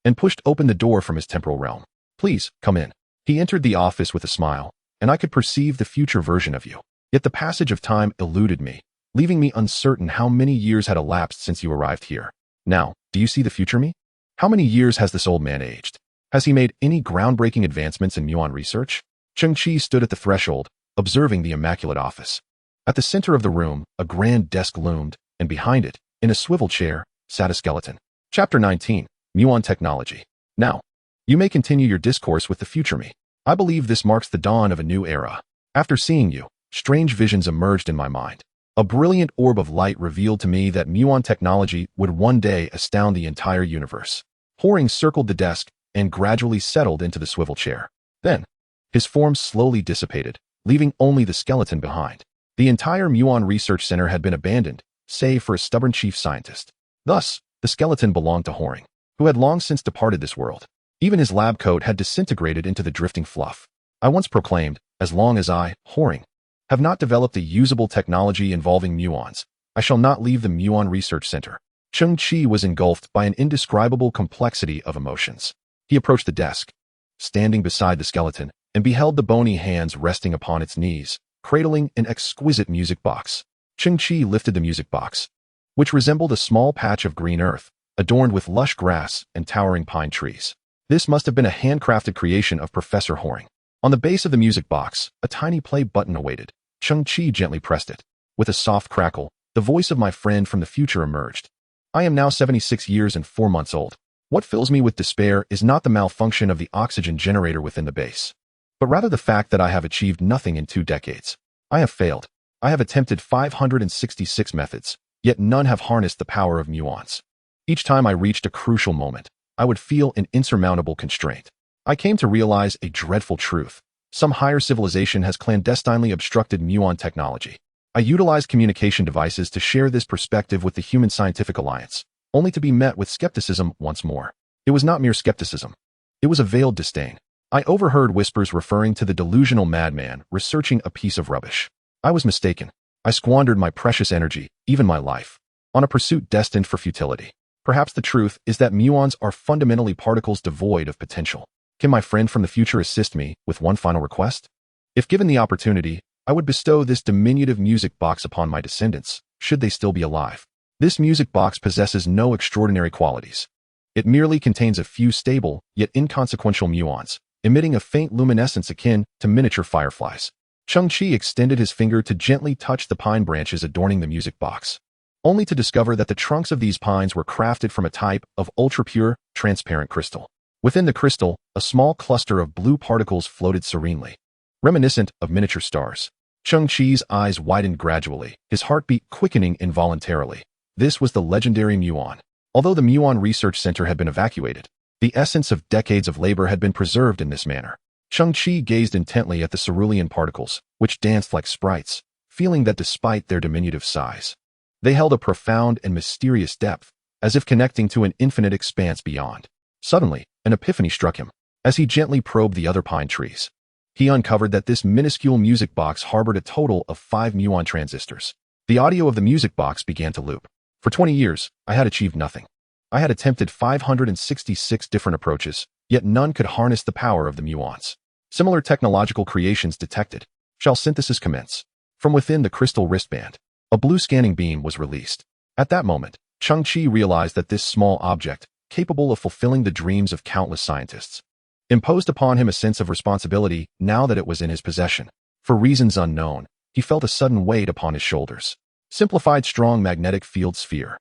and pushed open the door from his temporal realm. Please, come in. He entered the office with a smile, and I could perceive the future version of you. Yet the passage of time eluded me, leaving me uncertain how many years had elapsed since you arrived here. Now, do you see the future me? How many years has this old man aged? Has he made any groundbreaking advancements in Muon research? Cheng Qi stood at the threshold, observing the immaculate office. At the center of the room, a grand desk loomed, and behind it, in a swivel chair, sat a skeleton. Chapter 19, Muon Technology. Now, you may continue your discourse with the future me. I believe this marks the dawn of a new era. After seeing you, strange visions emerged in my mind. A brilliant orb of light revealed to me that Muon technology would one day astound the entire universe. Horing circled the desk and gradually settled into the swivel chair. Then, his form slowly dissipated, leaving only the skeleton behind. The entire Muon Research Center had been abandoned, save for a stubborn chief scientist. Thus, the skeleton belonged to Horing, who had long since departed this world. Even his lab coat had disintegrated into the drifting fluff. I once proclaimed, as long as I, Horing, have not developed a usable technology involving muons, I shall not leave the Muon Research Center. Cheng Qi was engulfed by an indescribable complexity of emotions. He approached the desk, standing beside the skeleton, and beheld the bony hands resting upon its knees, cradling an exquisite music box. Cheng Qi lifted the music box, which resembled a small patch of green earth, adorned with lush grass and towering pine trees. This must have been a handcrafted creation of Professor Horing. On the base of the music box, a tiny play button awaited. Cheng Qi gently pressed it. With a soft crackle, the voice of my friend from the future emerged. I am now 76 years and 4 months old. What fills me with despair is not the malfunction of the oxygen generator within the base, but rather the fact that I have achieved nothing in 2 decades. I have failed. I have attempted 566 methods, yet none have harnessed the power of muons. Each time I reached a crucial moment, I would feel an insurmountable constraint. I came to realize a dreadful truth. Some higher civilization has clandestinely obstructed muon technology. I utilized communication devices to share this perspective with the Human Scientific Alliance, only to be met with skepticism once more. It was not mere skepticism. It was a veiled disdain. I overheard whispers referring to the delusional madman researching a piece of rubbish. I was mistaken. I squandered my precious energy, even my life, on a pursuit destined for futility. Perhaps the truth is that muons are fundamentally particles devoid of potential. Can my friend from the future assist me with one final request? If given the opportunity, I would bestow this diminutive music box upon my descendants, should they still be alive. This music box possesses no extraordinary qualities. It merely contains a few stable, yet inconsequential muons, emitting a faint luminescence akin to miniature fireflies. Cheng Qi extended his finger to gently touch the pine branches adorning the music box, only to discover that the trunks of these pines were crafted from a type of ultra-pure, transparent crystal. Within the crystal, a small cluster of blue particles floated serenely, reminiscent of miniature stars. Cheng Qi's eyes widened gradually, his heartbeat quickening involuntarily. This was the legendary muon. Although the Muon Research Center had been evacuated, the essence of decades of labor had been preserved in this manner. Cheng Qi gazed intently at the cerulean particles, which danced like sprites, feeling that despite their diminutive size, they held a profound and mysterious depth, as if connecting to an infinite expanse beyond. Suddenly, an epiphany struck him. As he gently probed the other pine trees, he uncovered that this minuscule music box harbored a total of 5 muon transistors. The audio of the music box began to loop. For 20 years, I had achieved nothing. I had attempted 566 different approaches, yet none could harness the power of the muons. Similar technological creations detected. Shall synthesis commence? From within the crystal wristband, a blue scanning beam was released. At that moment, Cheng Qi realized that this small object, capable of fulfilling the dreams of countless scientists, imposed upon him a sense of responsibility now that it was in his possession. For reasons unknown, he felt a sudden weight upon his shoulders. Simplified strong magnetic field sphere.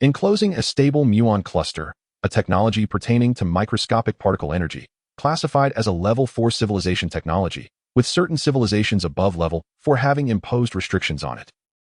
Enclosing a stable muon cluster, a technology pertaining to microscopic particle energy, classified as a level 4 civilization technology, with certain civilizations above level 4 having imposed restrictions on it.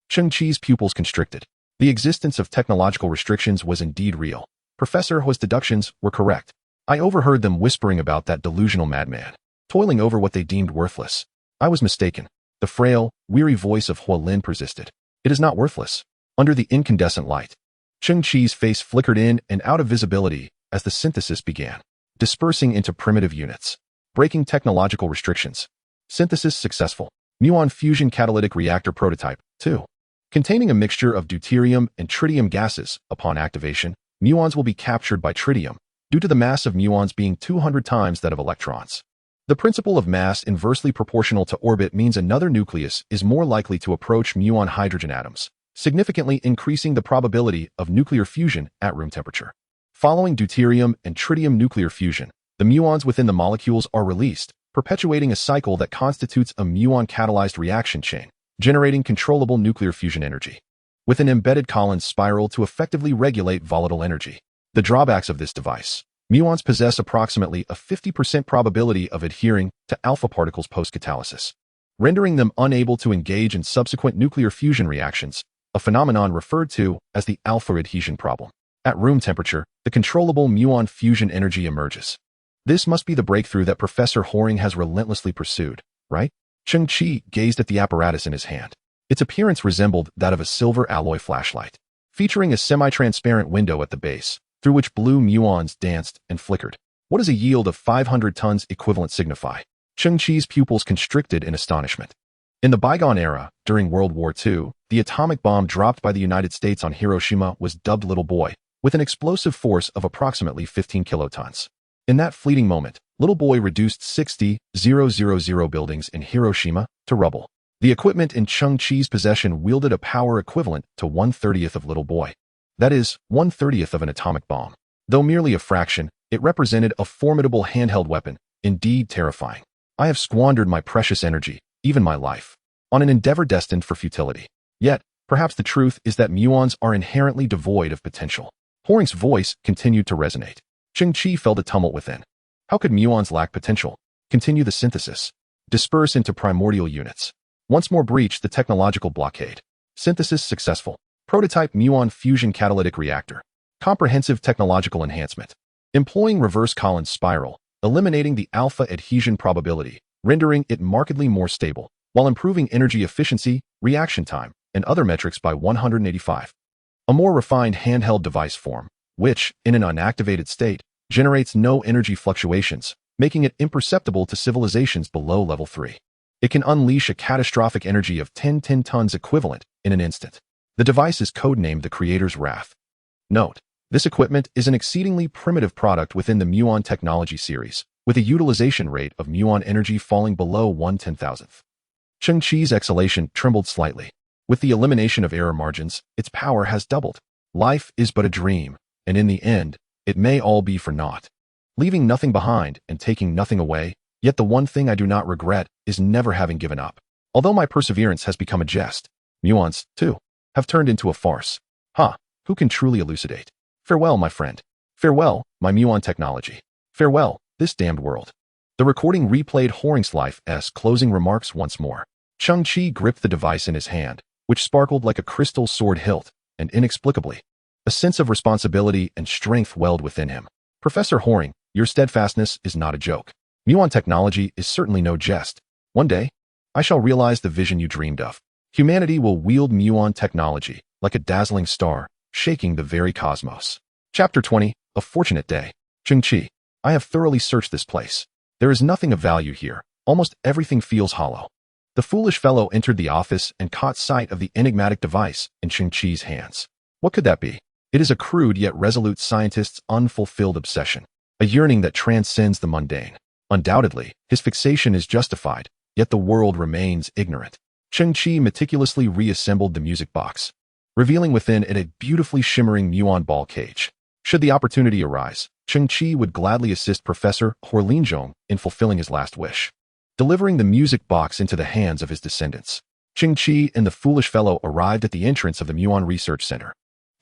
Cheng Qi's pupils constricted. The existence of technological restrictions was indeed real. Professor Hua's deductions were correct. I overheard them whispering about that delusional madman, toiling over what they deemed worthless. I was mistaken. The frail, weary voice of Hua Lin persisted. It is not worthless. Under the incandescent light, Cheng Qi's face flickered in and out of visibility as the synthesis began, dispersing into primitive units, breaking technological restrictions. Synthesis successful. Muon fusion catalytic reactor prototype 2. Containing a mixture of deuterium and tritium gases. Upon activation, muons will be captured by tritium, due to the mass of muons being 200 times that of electrons. The principle of mass inversely proportional to orbit means another nucleus is more likely to approach muon hydrogen atoms, significantly increasing the probability of nuclear fusion at room temperature. Following deuterium and tritium nuclear fusion, the muons within the molecules are released, perpetuating a cycle that constitutes a muon-catalyzed reaction chain, generating controllable nuclear fusion energy, with an embedded Collins spiral to effectively regulate volatile energy. The drawbacks of this device. Muons possess approximately a 50% probability of adhering to alpha particles post-catalysis, rendering them unable to engage in subsequent nuclear fusion reactions, a phenomenon referred to as the alpha adhesion problem. At room temperature, the controllable muon fusion energy emerges. This must be the breakthrough that Professor Horing has relentlessly pursued, right? Cheng Qi gazed at the apparatus in his hand. Its appearance resembled that of a silver alloy flashlight, featuring a semi-transparent window at the base, through which blue muons danced and flickered. What does a yield of 500 tons equivalent signify? Cheng Qi's pupils constricted in astonishment. In the bygone era, during World War II, the atomic bomb dropped by the United States on Hiroshima was dubbed Little Boy, with an explosive force of approximately 15 kilotons. In that fleeting moment, Little Boy reduced 60,000 buildings in Hiroshima to rubble. The equipment in Cheng Qi's possession wielded a power equivalent to 1/30th of Little Boy. That is, 1/30th of an atomic bomb. Though merely a fraction, it represented a formidable handheld weapon, indeed terrifying. I have squandered my precious energy, even my life, on an endeavor destined for futility. Yet, perhaps the truth is that muons are inherently devoid of potential. Horing's voice continued to resonate. Cheng Qi felt a tumult within. How could muons lack potential? Continue the synthesis. Disperse into primordial units. Once more breach the technological blockade. Synthesis successful. Prototype muon fusion catalytic reactor. Comprehensive technological enhancement. Employing reverse Collins spiral, eliminating the alpha adhesion probability, rendering it markedly more stable, while improving energy efficiency, reaction time, and other metrics by 185. A more refined handheld device form, which, in an unactivated state, generates no energy fluctuations, making it imperceptible to civilizations below level 3. It can unleash a catastrophic energy of 10 tons equivalent in an instant. The device is codenamed the Creator's Wrath. Note: this equipment is an exceedingly primitive product within the muon technology series, with a utilization rate of muon energy falling below 1/10,000th. Cheng Qi's exhalation trembled slightly. With the elimination of error margins, its power has doubled. Life is but a dream, and in the end, it may all be for naught. Leaving nothing behind and taking nothing away, yet the one thing I do not regret is never having given up. Although my perseverance has become a jest, muons, too, have turned into a farce. Who can truly elucidate? Farewell, my friend. Farewell, my muon technology. Farewell, this damned world. The recording replayed Horing's life's closing remarks once more. Cheng Qi gripped the device in his hand, which sparkled like a crystal sword hilt, and inexplicably, a sense of responsibility and strength welled within him. Professor Horing, your steadfastness is not a joke. Muon technology is certainly no jest. One day, I shall realize the vision you dreamed of. Humanity will wield muon technology like a dazzling star, shaking the very cosmos. Chapter 20, A Fortunate Day. Cheng Qi, I have thoroughly searched this place. There is nothing of value here. Almost everything feels hollow. The foolish fellow entered the office and caught sight of the enigmatic device in Cheng Qi's hands. What could that be? It is a crude yet resolute scientist's unfulfilled obsession, a yearning that transcends the mundane. Undoubtedly, his fixation is justified, yet the world remains ignorant. Cheng Qi meticulously reassembled the music box, revealing within it a beautifully shimmering muon ball cage. Should the opportunity arise, Cheng Qi would gladly assist Professor Horlinzhong in fulfilling his last wish, delivering the music box into the hands of his descendants. Cheng Qi and the foolish fellow arrived at the entrance of the Muon Research Center.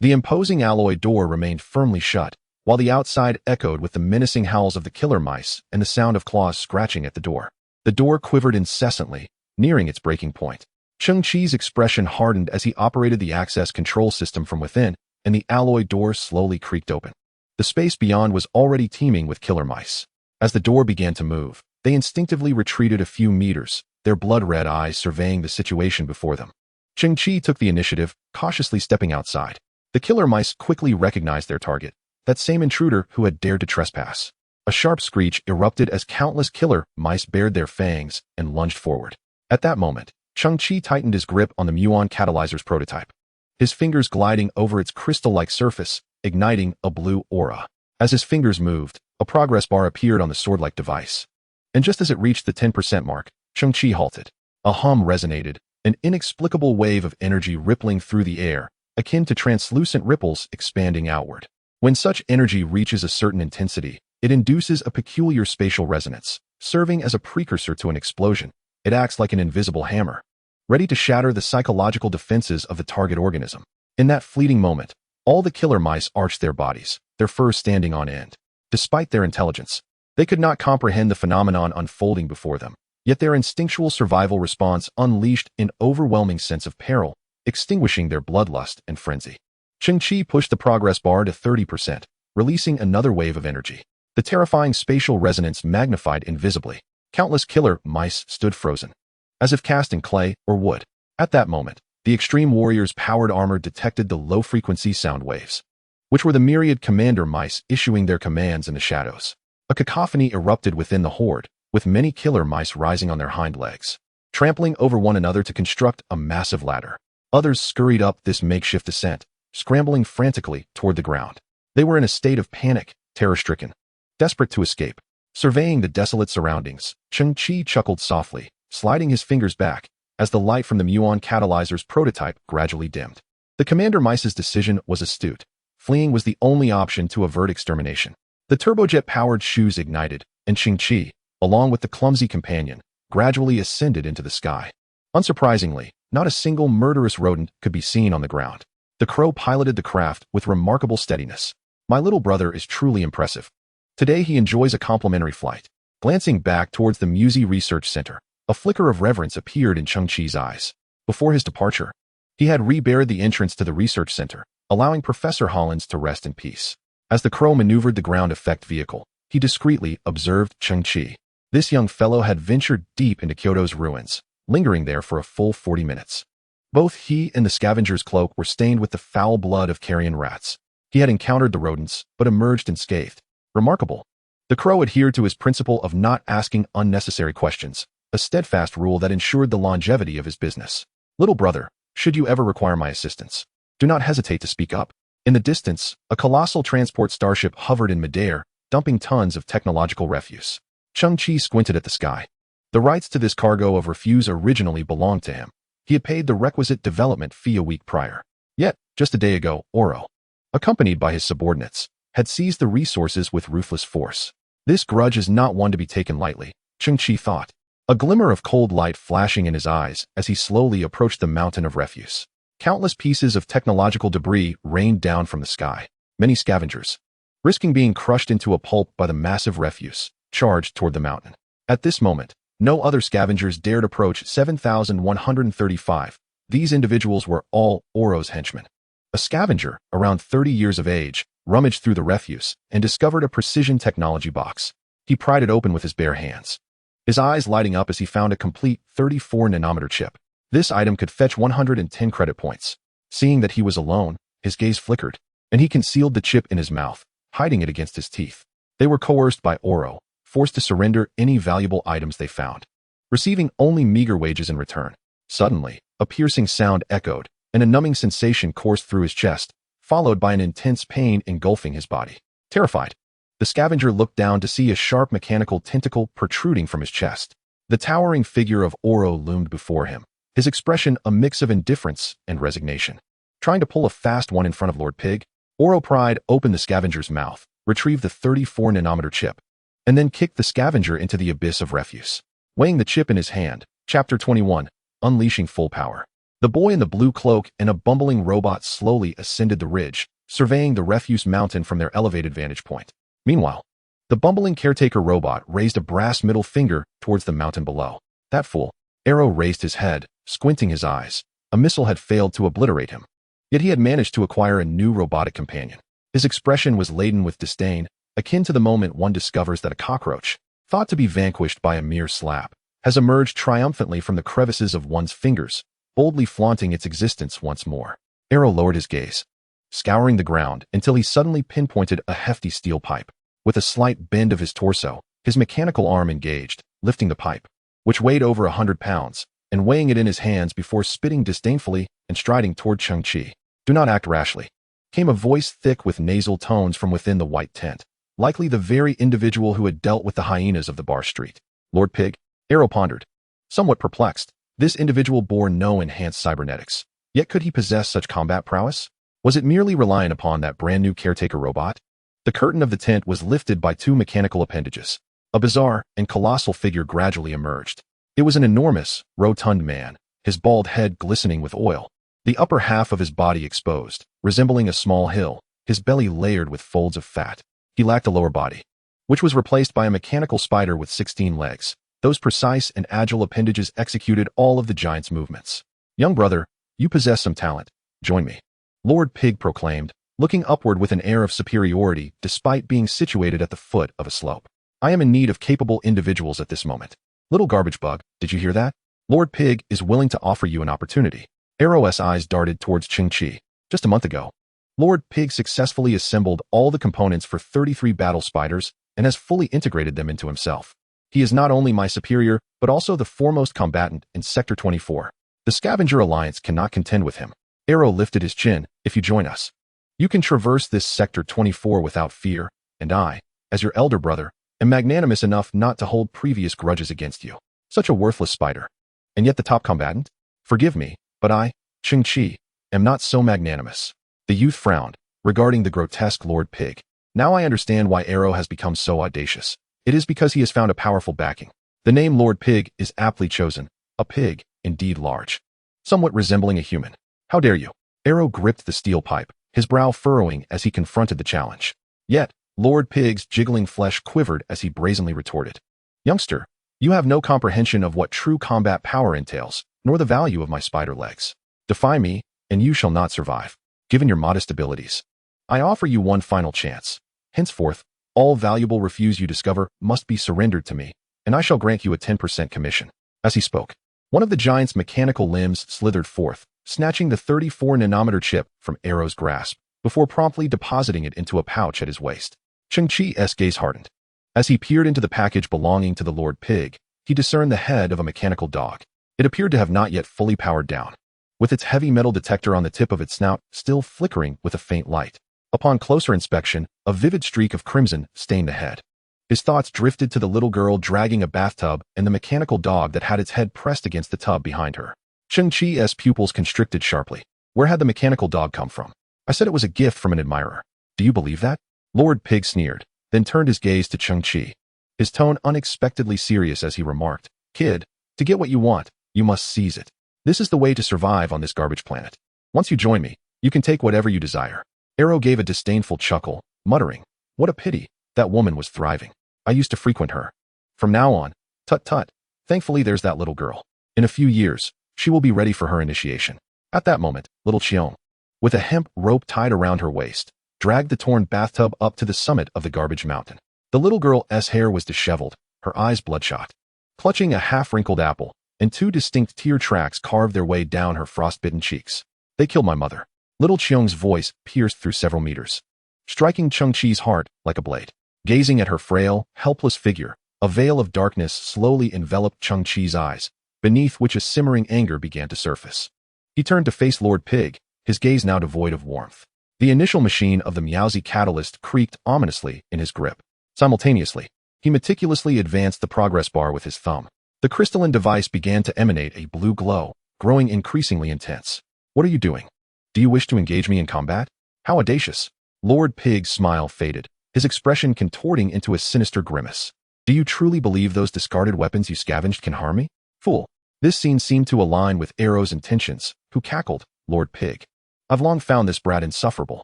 The imposing alloy door remained firmly shut, while the outside echoed with the menacing howls of the killer mice and the sound of claws scratching at the door. The door quivered incessantly, nearing its breaking point. Cheng Qi's expression hardened as he operated the access control system from within, and the alloy door slowly creaked open. The space beyond was already teeming with killer mice. As the door began to move, they instinctively retreated a few meters, their blood-red eyes surveying the situation before them. Cheng Qi took the initiative, cautiously stepping outside. The killer mice quickly recognized their target, that same intruder who had dared to trespass. A sharp screech erupted as countless killer mice bared their fangs and lunged forward. At that moment, Cheng Qi tightened his grip on the muon catalyzer's prototype, his fingers gliding over its crystal-like surface, igniting a blue aura. As his fingers moved, a progress bar appeared on the sword-like device. And just as it reached the 10% mark, Cheng Qi halted. A hum resonated, an inexplicable wave of energy rippling through the air, akin to translucent ripples expanding outward. When such energy reaches a certain intensity, it induces a peculiar spatial resonance, serving as a precursor to an explosion. It acts like an invisible hammer, ready to shatter the psychological defenses of the target organism. In that fleeting moment, all the killer mice arched their bodies, their fur standing on end. Despite their intelligence, they could not comprehend the phenomenon unfolding before them, yet their instinctual survival response unleashed an overwhelming sense of peril, extinguishing their bloodlust and frenzy. Cheng Qi pushed the progress bar to 30%, releasing another wave of energy. The terrifying spatial resonance magnified invisibly. Countless killer mice stood frozen, as if cast in clay or wood. At that moment, the Extreme Warrior's powered armor detected the low-frequency sound waves, which were the myriad commander mice issuing their commands in the shadows. A cacophony erupted within the horde, with many killer mice rising on their hind legs, trampling over one another to construct a massive ladder. Others scurried up this makeshift descent, scrambling frantically toward the ground. They were in a state of panic, terror-stricken, desperate to escape. Surveying the desolate surroundings, Cheng Qi chuckled softly, sliding his fingers back as the light from the muon catalyzer's prototype gradually dimmed. The Commander Mice's decision was astute. Fleeing was the only option to avert extermination. The turbojet-powered shoes ignited, and Cheng Qi, along with the clumsy companion, gradually ascended into the sky. Unsurprisingly, not a single murderous rodent could be seen on the ground. The crow piloted the craft with remarkable steadiness. My little brother is truly impressive. Today he enjoys a complimentary flight. Glancing back towards the Musée Research Center, a flicker of reverence appeared in Cheng Qi's eyes. Before his departure, he had rebarred the entrance to the research center, allowing Professor Hollins to rest in peace. As the crow maneuvered the ground effect vehicle, he discreetly observed Cheng Qi. This young fellow had ventured deep into Kyoto's ruins, lingering there for a full 40 minutes. Both he and the scavenger's cloak were stained with the foul blood of carrion rats. He had encountered the rodents, but emerged unscathed. Remarkable. The crow adhered to his principle of not asking unnecessary questions, a steadfast rule that ensured the longevity of his business. Little brother, should you ever require my assistance, do not hesitate to speak up. In the distance, a colossal transport starship hovered in midair, dumping tons of technological refuse. Cheng Qi squinted at the sky. The rights to this cargo of refuse originally belonged to him. He had paid the requisite development fee a week prior. Yet, just a day ago, Oro, accompanied by his subordinates, had seized the resources with ruthless force. This grudge is not one to be taken lightly, Cheng Qi thought, a glimmer of cold light flashing in his eyes as he slowly approached the mountain of refuse. Countless pieces of technological debris rained down from the sky. Many scavengers, risking being crushed into a pulp by the massive refuse, charged toward the mountain. At this moment, no other scavengers dared approach 7,135. These individuals were all Oro's henchmen. A scavenger, around 30 years of age, rummaged through the refuse and discovered a precision technology box. He pried it open with his bare hands, his eyes lighting up as he found a complete 34-nanometer chip. This item could fetch 110 credit points. Seeing that he was alone, his gaze flickered, and he concealed the chip in his mouth, hiding it against his teeth. They were coerced by Oro, forced to surrender any valuable items they found, receiving only meager wages in return. Suddenly, a piercing sound echoed, and a numbing sensation coursed through his chest, followed by an intense pain engulfing his body. Terrified, the scavenger looked down to see a sharp mechanical tentacle protruding from his chest. The towering figure of Oro loomed before him, his expression a mix of indifference and resignation. Trying to pull a fast one in front of Lord Pig, Oro pried open the scavenger's mouth, retrieved the 34-nanometer chip, and then kicked the scavenger into the abyss of refuse. Weighing the chip in his hand, Chapter 21, Unleashing Full Power. The boy in the blue cloak and a bumbling robot slowly ascended the ridge, surveying the refuse mountain from their elevated vantage point. Meanwhile, the bumbling caretaker robot raised a brass middle finger towards the mountain below. That fool. Arrow raised his head, squinting his eyes. A missile had failed to obliterate him. Yet he had managed to acquire a new robotic companion. His expression was laden with disdain, akin to the moment one discovers that a cockroach, thought to be vanquished by a mere slap, has emerged triumphantly from the crevices of one's fingers, boldly flaunting its existence once more. Arrow lowered his gaze, scouring the ground until he suddenly pinpointed a hefty steel pipe. With a slight bend of his torso, his mechanical arm engaged, lifting the pipe, which weighed over 100 pounds, and weighing it in his hands before spitting disdainfully and striding toward Cheng Qi. Do not act rashly, came a voice thick with nasal tones from within the white tent, likely the very individual who had dealt with the hyenas of the bar street. Lord Pig, Arrow pondered. Somewhat perplexed, this individual bore no enhanced cybernetics. Yet could he possess such combat prowess? Was it merely reliant upon that brand-new caretaker robot? The curtain of the tent was lifted by two mechanical appendages. A bizarre and colossal figure gradually emerged. It was an enormous, rotund man, his bald head glistening with oil, the upper half of his body exposed, resembling a small hill, his belly layered with folds of fat. He lacked a lower body, which was replaced by a mechanical spider with 16 legs. Those precise and agile appendages executed all of the giant's movements. Young brother, you possess some talent. Join me, Lord Pig proclaimed, looking upward with an air of superiority despite being situated at the foot of a slope. I am in need of capable individuals at this moment. Little garbage bug, did you hear that? Lord Pig is willing to offer you an opportunity. Arrow's eyes darted towards Cheng Qi. Just a month ago, Lord Pig successfully assembled all the components for 33 battle spiders and has fully integrated them into himself. He is not only my superior, but also the foremost combatant in Sector 24. The Scavenger Alliance cannot contend with him. Arrow lifted his chin. If you join us, you can traverse this Sector 24 without fear, and I, as your elder brother, am magnanimous enough not to hold previous grudges against you. Such a worthless spider. And yet the top combatant? Forgive me, but I, Cheng Qi, am not so magnanimous." The youth frowned, regarding the grotesque Lord Pig. "Now I understand why Arrow has become so audacious. It is because he has found a powerful backing. The name Lord Pig is aptly chosen. A pig, indeed large, somewhat resembling a human. How dare you?" Arrow gripped the steel pipe, his brow furrowing as he confronted the challenge. Yet, Lord Pig's jiggling flesh quivered as he brazenly retorted. "Youngster, you have no comprehension of what true combat power entails, nor the value of my spider legs. Defy me, and you shall not survive, given your modest abilities. I offer you one final chance. Henceforth, all valuable refuse you discover must be surrendered to me, and I shall grant you a 10% commission." As he spoke, one of the giant's mechanical limbs slithered forth, snatching the 34-nanometer chip from Arrow's grasp, before promptly depositing it into a pouch at his waist. Cheng Qi's gaze hardened. As he peered into the package belonging to the Lord Pig, he discerned the head of a mechanical dog. It appeared to have not yet fully powered down, with its heavy metal detector on the tip of its snout still flickering with a faint light. Upon closer inspection, a vivid streak of crimson stained the head. His thoughts drifted to the little girl dragging a bathtub and the mechanical dog that had its head pressed against the tub behind her. Cheng Qi's pupils constricted sharply. Where had the mechanical dog come from? "I said it was a gift from an admirer. Do you believe that?" Lord Pig sneered, then turned his gaze to Cheng Qi, his tone unexpectedly serious as he remarked, "Kid, to get what you want, you must seize it. This is the way to survive on this garbage planet. Once you join me, you can take whatever you desire." Arrow gave a disdainful chuckle, muttering, "What a pity, that woman was thriving. I used to frequent her. From now on, tut-tut, thankfully there's that little girl. In a few years, she will be ready for her initiation." At that moment, little Qiong, with a hemp rope tied around her waist, dragged the torn bathtub up to the summit of the garbage mountain. The little girl's hair was disheveled, her eyes bloodshot. Clutching a half-wrinkled apple, and two distinct tear tracks carved their way down her frostbitten cheeks. "They killed my mother." Little Qiong's voice pierced through several meters, striking Cheng Qi's heart like a blade. Gazing at her frail, helpless figure, a veil of darkness slowly enveloped Cheng Qi's eyes, beneath which a simmering anger began to surface. He turned to face Lord Pig, his gaze now devoid of warmth. The initial machine of the Miaozi catalyst creaked ominously in his grip. Simultaneously, he meticulously advanced the progress bar with his thumb. The crystalline device began to emanate a blue glow, growing increasingly intense. "What are you doing? Do you wish to engage me in combat? How audacious!" Lord Pig's smile faded, his expression contorting into a sinister grimace. "Do you truly believe those discarded weapons you scavenged can harm me? Fool." This scene seemed to align with Arrow's intentions, who cackled, "Lord Pig, I've long found this brat insufferable.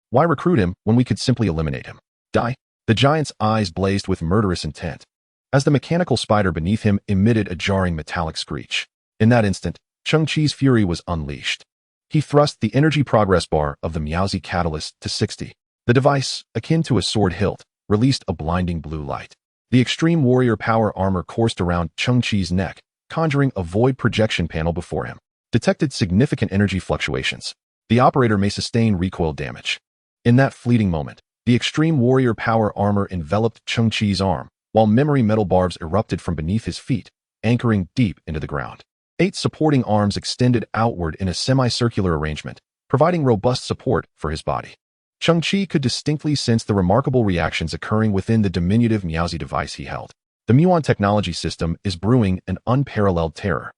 Why recruit him when we could simply eliminate him? Die." The giant's eyes blazed with murderous intent, as the mechanical spider beneath him emitted a jarring metallic screech. In that instant, Cheng Qi's fury was unleashed. He thrust the energy progress bar of the Miaozi catalyst to 60. The device, akin to a sword hilt, released a blinding blue light. The extreme warrior power armor coursed around Cheng Qi's neck, conjuring a void projection panel before him. Detected significant energy fluctuations. The operator may sustain recoil damage. In that fleeting moment, the extreme warrior power armor enveloped Cheng Qi's arm, while memory metal barbs erupted from beneath his feet, anchoring deep into the ground. 8 supporting arms extended outward in a semicircular arrangement, providing robust support for his body. Cheng Qi could distinctly sense the remarkable reactions occurring within the diminutive Miaozi device he held. The Muon technology system is brewing an unparalleled terror.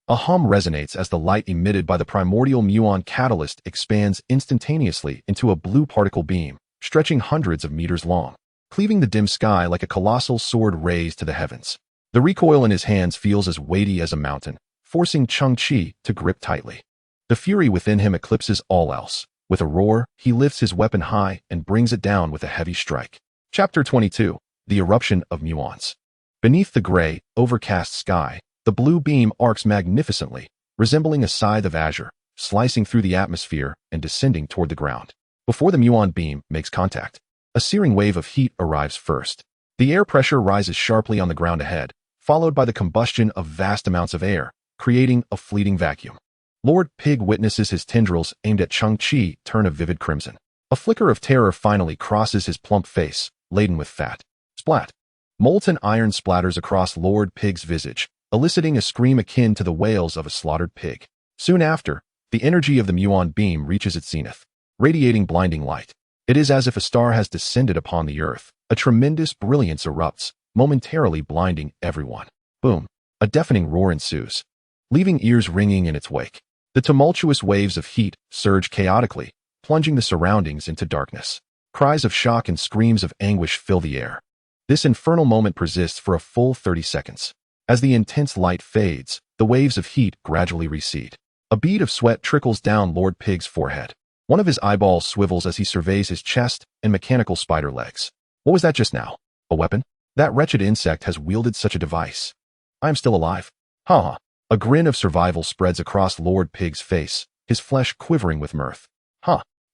A hum resonates as the light emitted by the primordial muon catalyst expands instantaneously into a blue particle beam, stretching hundreds of meters long, cleaving the dim sky like a colossal sword raised to the heavens. The recoil in his hands feels as weighty as a mountain, forcing Cheng Qi to grip tightly. The fury within him eclipses all else. With a roar, he lifts his weapon high and brings it down with a heavy strike. Chapter 22. The Eruption of Muons. Beneath the gray, overcast sky, the blue beam arcs magnificently, resembling a scythe of azure, slicing through the atmosphere and descending toward the ground. Before the muon beam makes contact, a searing wave of heat arrives first. The air pressure rises sharply on the ground ahead, followed by the combustion of vast amounts of air, creating a fleeting vacuum. Lord Pig witnesses his tendrils aimed at Cheng Qi turn a vivid crimson. A flicker of terror finally crosses his plump face, laden with fat. Splat! Molten iron splatters across Lord Pig's visage, eliciting a scream akin to the wails of a slaughtered pig. Soon after, the energy of the muon beam reaches its zenith, radiating blinding light. It is as if a star has descended upon the earth. A tremendous brilliance erupts, momentarily blinding everyone. Boom! A deafening roar ensues, leaving ears ringing in its wake. The tumultuous waves of heat surge chaotically, plunging the surroundings into darkness. Cries of shock and screams of anguish fill the air. This infernal moment persists for a full 30 seconds. As the intense light fades, the waves of heat gradually recede. A bead of sweat trickles down Lord Pig's forehead. One of his eyeballs swivels as he surveys his chest and mechanical spider legs. What was that just now? A weapon? That wretched insect has wielded such a device. I am still alive. Ha! A grin of survival spreads across Lord Pig's face, his flesh quivering with mirth.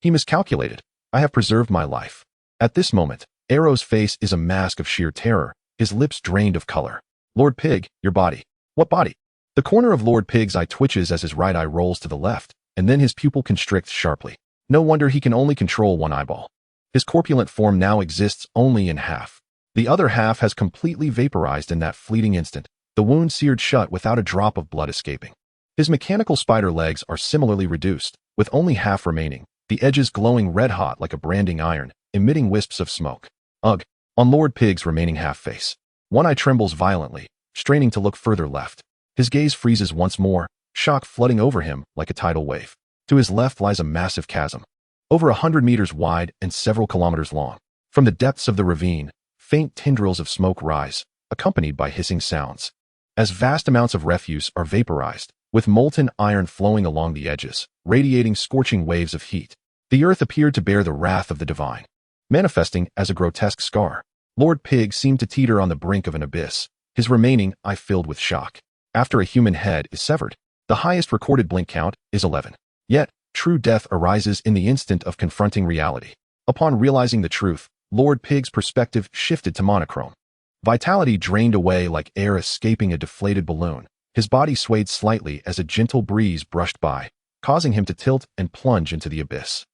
He miscalculated. I have preserved my life. At this moment, Arrow's face is a mask of sheer terror, his lips drained of color. Lord Pig, your body. What body? The corner of Lord Pig's eye twitches as his right eye rolls to the left, and then his pupil constricts sharply. No wonder he can only control one eyeball. His corpulent form now exists only in half. The other half has completely vaporized in that fleeting instant, the wound seared shut without a drop of blood escaping. His mechanical spider legs are similarly reduced, with only half remaining, the edges glowing red-hot like a branding iron, emitting wisps of smoke. Ugh! On Lord Pig's remaining half-face. One eye trembles violently, straining to look further left. His gaze freezes once more, shock flooding over him like a tidal wave. To his left lies a massive chasm, over 100 meters wide and several kilometers long. From the depths of the ravine, faint tendrils of smoke rise, accompanied by hissing sounds. As vast amounts of refuse are vaporized, with molten iron flowing along the edges, radiating scorching waves of heat, the earth appeared to bear the wrath of the divine. Manifesting as a grotesque scar, Lord Pig seemed to teeter on the brink of an abyss, his remaining eye filled with shock. After a human head is severed, the highest recorded blink count is 11. Yet, true death arises in the instant of confronting reality. Upon realizing the truth, Lord Pig's perspective shifted to monochrome. Vitality drained away like air escaping a deflated balloon. His body swayed slightly as a gentle breeze brushed by, causing him to tilt and plunge into the abyss.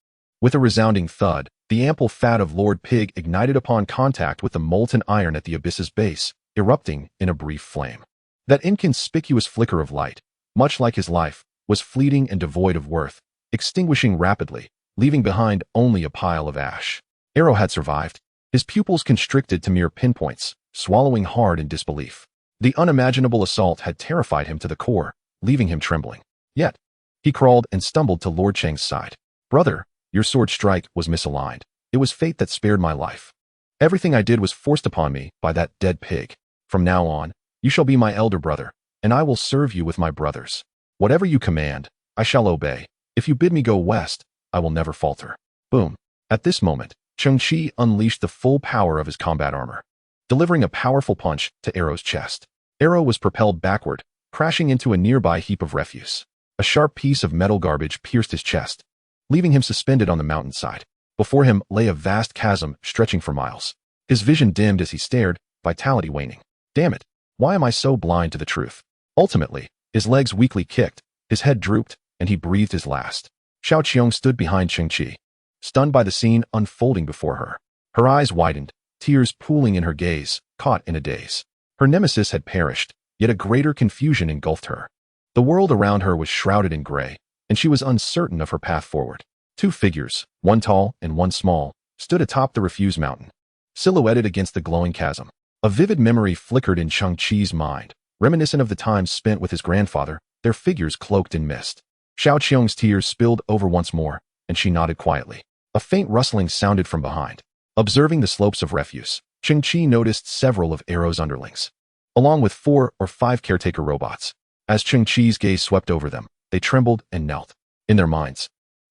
With a resounding thud, the ample fat of Lord Pig ignited upon contact with the molten iron at the abyss's base, erupting in a brief flame. That inconspicuous flicker of light, much like his life, was fleeting and devoid of worth, extinguishing rapidly, leaving behind only a pile of ash. Arrow had survived, his pupils constricted to mere pinpoints, swallowing hard in disbelief. The unimaginable assault had terrified him to the core, leaving him trembling. Yet, he crawled and stumbled to Lord Cheng's side. Brother, your sword strike was misaligned. It was fate that spared my life. Everything I did was forced upon me by that dead pig. From now on, you shall be my elder brother, and I will serve you with my brothers. Whatever you command, I shall obey. If you bid me go west, I will never falter. Boom. At this moment, Cheng Qi unleashed the full power of his combat armor, delivering a powerful punch to Arrow's chest. Arrow was propelled backward, crashing into a nearby heap of refuse. A sharp piece of metal garbage pierced his chest, leaving him suspended on the mountainside. Before him lay a vast chasm stretching for miles. His vision dimmed as he stared, vitality waning. Damn it, why am I so blind to the truth? Ultimately, his legs weakly kicked, his head drooped, and he breathed his last. Xiao Qiong stood behind Cheng Qi, stunned by the scene unfolding before her. Her eyes widened, tears pooling in her gaze, caught in a daze. Her nemesis had perished, yet a greater confusion engulfed her. The world around her was shrouded in gray, and she was uncertain of her path forward. Two figures, one tall and one small, stood atop the refuse mountain, silhouetted against the glowing chasm. A vivid memory flickered in Cheng Qi's mind, reminiscent of the time spent with his grandfather, their figures cloaked in mist. Xiao Qiong's tears spilled over once more, and she nodded quietly. A faint rustling sounded from behind. Observing the slopes of refuse, Cheng Qi noticed several of Arrow's underlings, along with 4 or 5 caretaker robots. As Cheng Qi's gaze swept over them, they trembled and knelt. In their minds,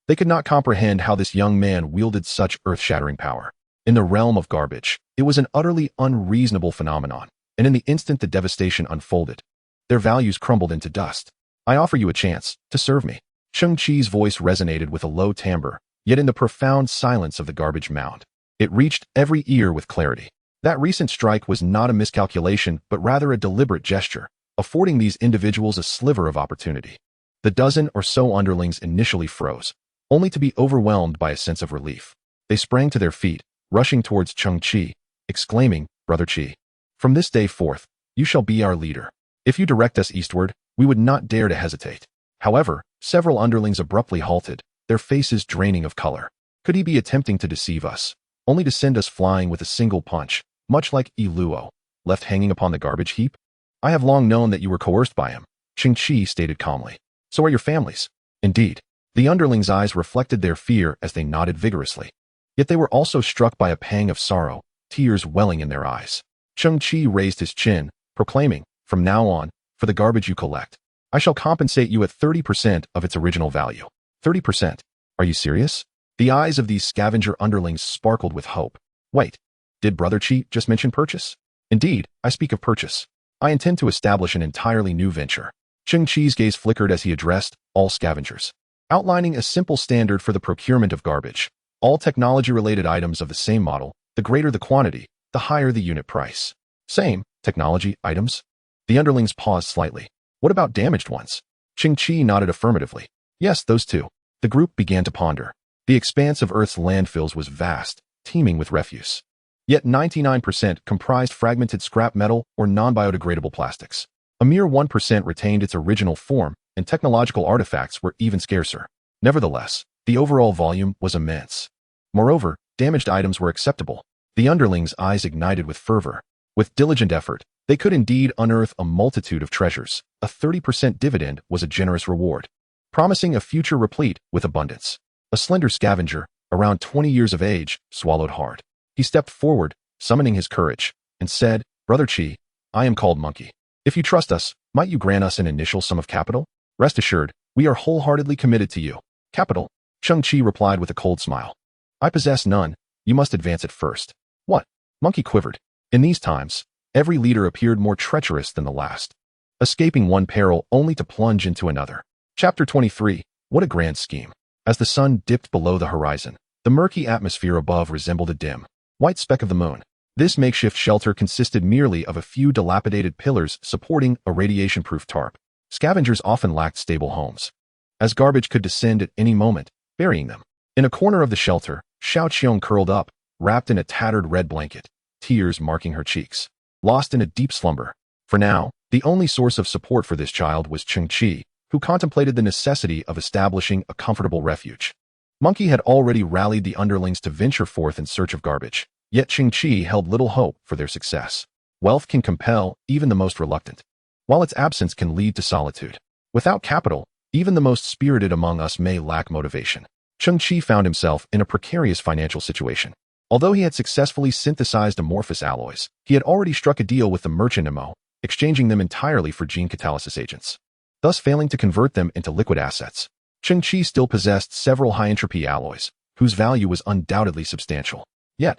they could not comprehend how this young man wielded such earth-shattering power. In the realm of garbage, it was an utterly unreasonable phenomenon, and in the instant the devastation unfolded, their values crumbled into dust. I offer you a chance to serve me. Cheng Qi's voice resonated with a low timbre, yet in the profound silence of the garbage mound, it reached every ear with clarity. That recent strike was not a miscalculation, but rather a deliberate gesture, affording these individuals a sliver of opportunity. The dozen or so underlings initially froze, only to be overwhelmed by a sense of relief. They sprang to their feet, rushing towards Cheng Qi, exclaiming, Brother Qi, from this day forth, you shall be our leader. If you direct us eastward, we would not dare to hesitate. However, several underlings abruptly halted, their faces draining of color. Could he be attempting to deceive us, only to send us flying with a single punch, much like Yi Luo, left hanging upon the garbage heap? I have long known that you were coerced by him, Cheng Qi stated calmly. So are your families. Indeed, the underlings' eyes reflected their fear as they nodded vigorously. Yet they were also struck by a pang of sorrow, tears welling in their eyes. Cheng Qi raised his chin, proclaiming, "From now on, for the garbage you collect, I shall compensate you at 30% of its original value." 30%? Are you serious? The eyes of these scavenger underlings sparkled with hope. Wait, did Brother Qi just mention purchase? Indeed, I speak of purchase. I intend to establish an entirely new venture. Cheng Qi's gaze flickered as he addressed all scavengers, outlining a simple standard for the procurement of garbage. All technology-related items of the same model, the greater the quantity, the higher the unit price. Same technology items? The underlings paused slightly. What about damaged ones? Cheng Qi nodded affirmatively. Yes, those too. The group began to ponder. The expanse of Earth's landfills was vast, teeming with refuse. Yet 99% comprised fragmented scrap metal or non-biodegradable plastics. A mere 1% retained its original form, and technological artifacts were even scarcer. Nevertheless, the overall volume was immense. Moreover, damaged items were acceptable. The underlings' eyes ignited with fervor. With diligent effort, they could indeed unearth a multitude of treasures. A 30% dividend was a generous reward, promising a future replete with abundance. A slender scavenger, around 20 years of age, swallowed hard. He stepped forward, summoning his courage, and said, "Brother Qi, I am called Monkey. If you trust us, might you grant us an initial sum of capital? Rest assured, we are wholeheartedly committed to you." "Capital?" Cheng Qi replied with a cold smile. "I possess none. You must advance it first." "What?" Monkey quivered. In these times, every leader appeared more treacherous than the last, escaping one peril only to plunge into another. Chapter 23. What a grand scheme. As the sun dipped below the horizon, the murky atmosphere above resembled a dim, white speck of the moon. This makeshift shelter consisted merely of a few dilapidated pillars supporting a radiation-proof tarp. Scavengers often lacked stable homes, as garbage could descend at any moment, burying them. In a corner of the shelter, Xiao Qiong curled up, wrapped in a tattered red blanket, tears marking her cheeks, lost in a deep slumber. For now, the only source of support for this child was Cheng Qi, who contemplated the necessity of establishing a comfortable refuge. Monkey had already rallied the underlings to venture forth in search of garbage, yet Cheng Qi held little hope for their success. Wealth can compel even the most reluctant, while its absence can lead to solitude. Without capital, even the most spirited among us may lack motivation. Cheng Qi found himself in a precarious financial situation. Although he had successfully synthesized amorphous alloys, he had already struck a deal with the merchant Mo, exchanging them entirely for gene catalysis agents, thus failing to convert them into liquid assets. Cheng Qi still possessed several high-entropy alloys, whose value was undoubtedly substantial. Yet,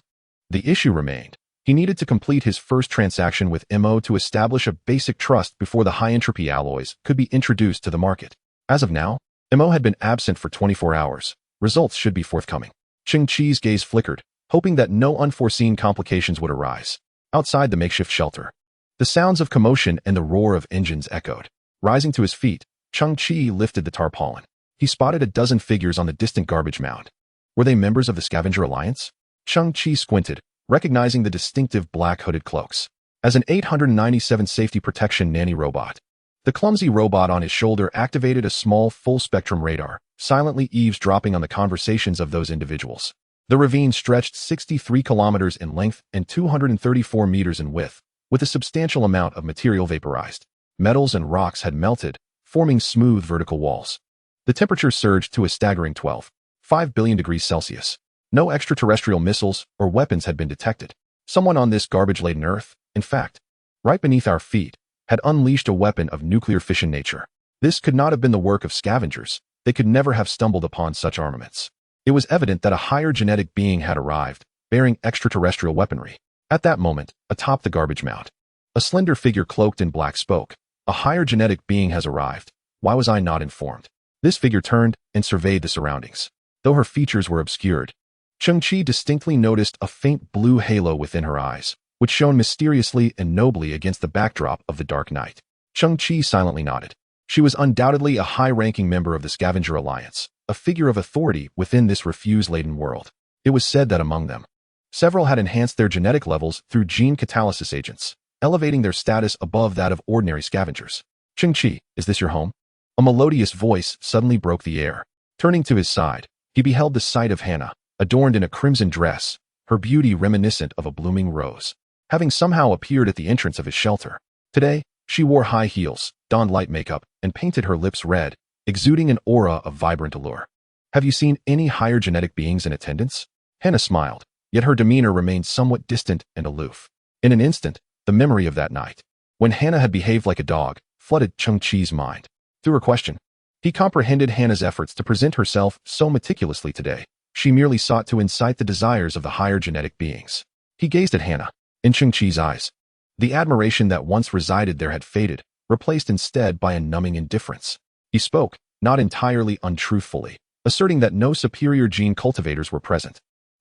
the issue remained. He needed to complete his first transaction with Mo to establish a basic trust before the high-entropy alloys could be introduced to the market. As of now, Mo had been absent for 24 hours. Results should be forthcoming. Cheng Qi's gaze flickered, hoping that no unforeseen complications would arise. Outside the makeshift shelter, the sounds of commotion and the roar of engines echoed. Rising to his feet, Cheng Qi lifted the tarpaulin. He spotted a dozen figures on the distant garbage mound. Were they members of the Scavenger Alliance? Cheng Qi squinted, recognizing the distinctive black-hooded cloaks. As an 897 safety protection nanny robot, the clumsy robot on his shoulder activated a small full-spectrum radar, silently eavesdropping on the conversations of those individuals. The ravine stretched 63 kilometers in length and 234 meters in width, with a substantial amount of material vaporized. Metals and rocks had melted, forming smooth vertical walls. The temperature surged to a staggering 12.5 billion degrees Celsius. No extraterrestrial missiles or weapons had been detected. Someone on this garbage-laden Earth, in fact, right beneath our feet, had unleashed a weapon of nuclear fission nature. This could not have been the work of scavengers. They could never have stumbled upon such armaments. It was evident that a higher genetic being had arrived, bearing extraterrestrial weaponry. At that moment, atop the garbage mound, a slender figure cloaked in black spoke. "A higher genetic being has arrived. Why was I not informed?" This figure turned and surveyed the surroundings. Though her features were obscured, Cheng Qi distinctly noticed a faint blue halo within her eyes, which shone mysteriously and nobly against the backdrop of the dark night. Cheng Qi silently nodded. She was undoubtedly a high-ranking member of the Scavenger Alliance, a figure of authority within this refuse-laden world. It was said that among them, several had enhanced their genetic levels through gene catalysis agents, elevating their status above that of ordinary scavengers. "Cheng Qi, is this your home?" A melodious voice suddenly broke the air. Turning to his side, he beheld the sight of Hannah, adorned in a crimson dress, her beauty reminiscent of a blooming rose, having somehow appeared at the entrance of his shelter. Today, she wore high heels, donned light makeup, and painted her lips red, exuding an aura of vibrant allure. Have you seen any higher genetic beings in attendance? Hannah smiled, yet her demeanor remained somewhat distant and aloof. In an instant, the memory of that night, when Hannah had behaved like a dog, flooded Cheng Qi's mind. Through her question, he comprehended Hannah's efforts to present herself so meticulously today. She merely sought to incite the desires of the higher genetic beings. He gazed at Hannah. In Cheng Qi's eyes, the admiration that once resided there had faded, replaced instead by a numbing indifference. He spoke, not entirely untruthfully, asserting that no superior gene cultivators were present.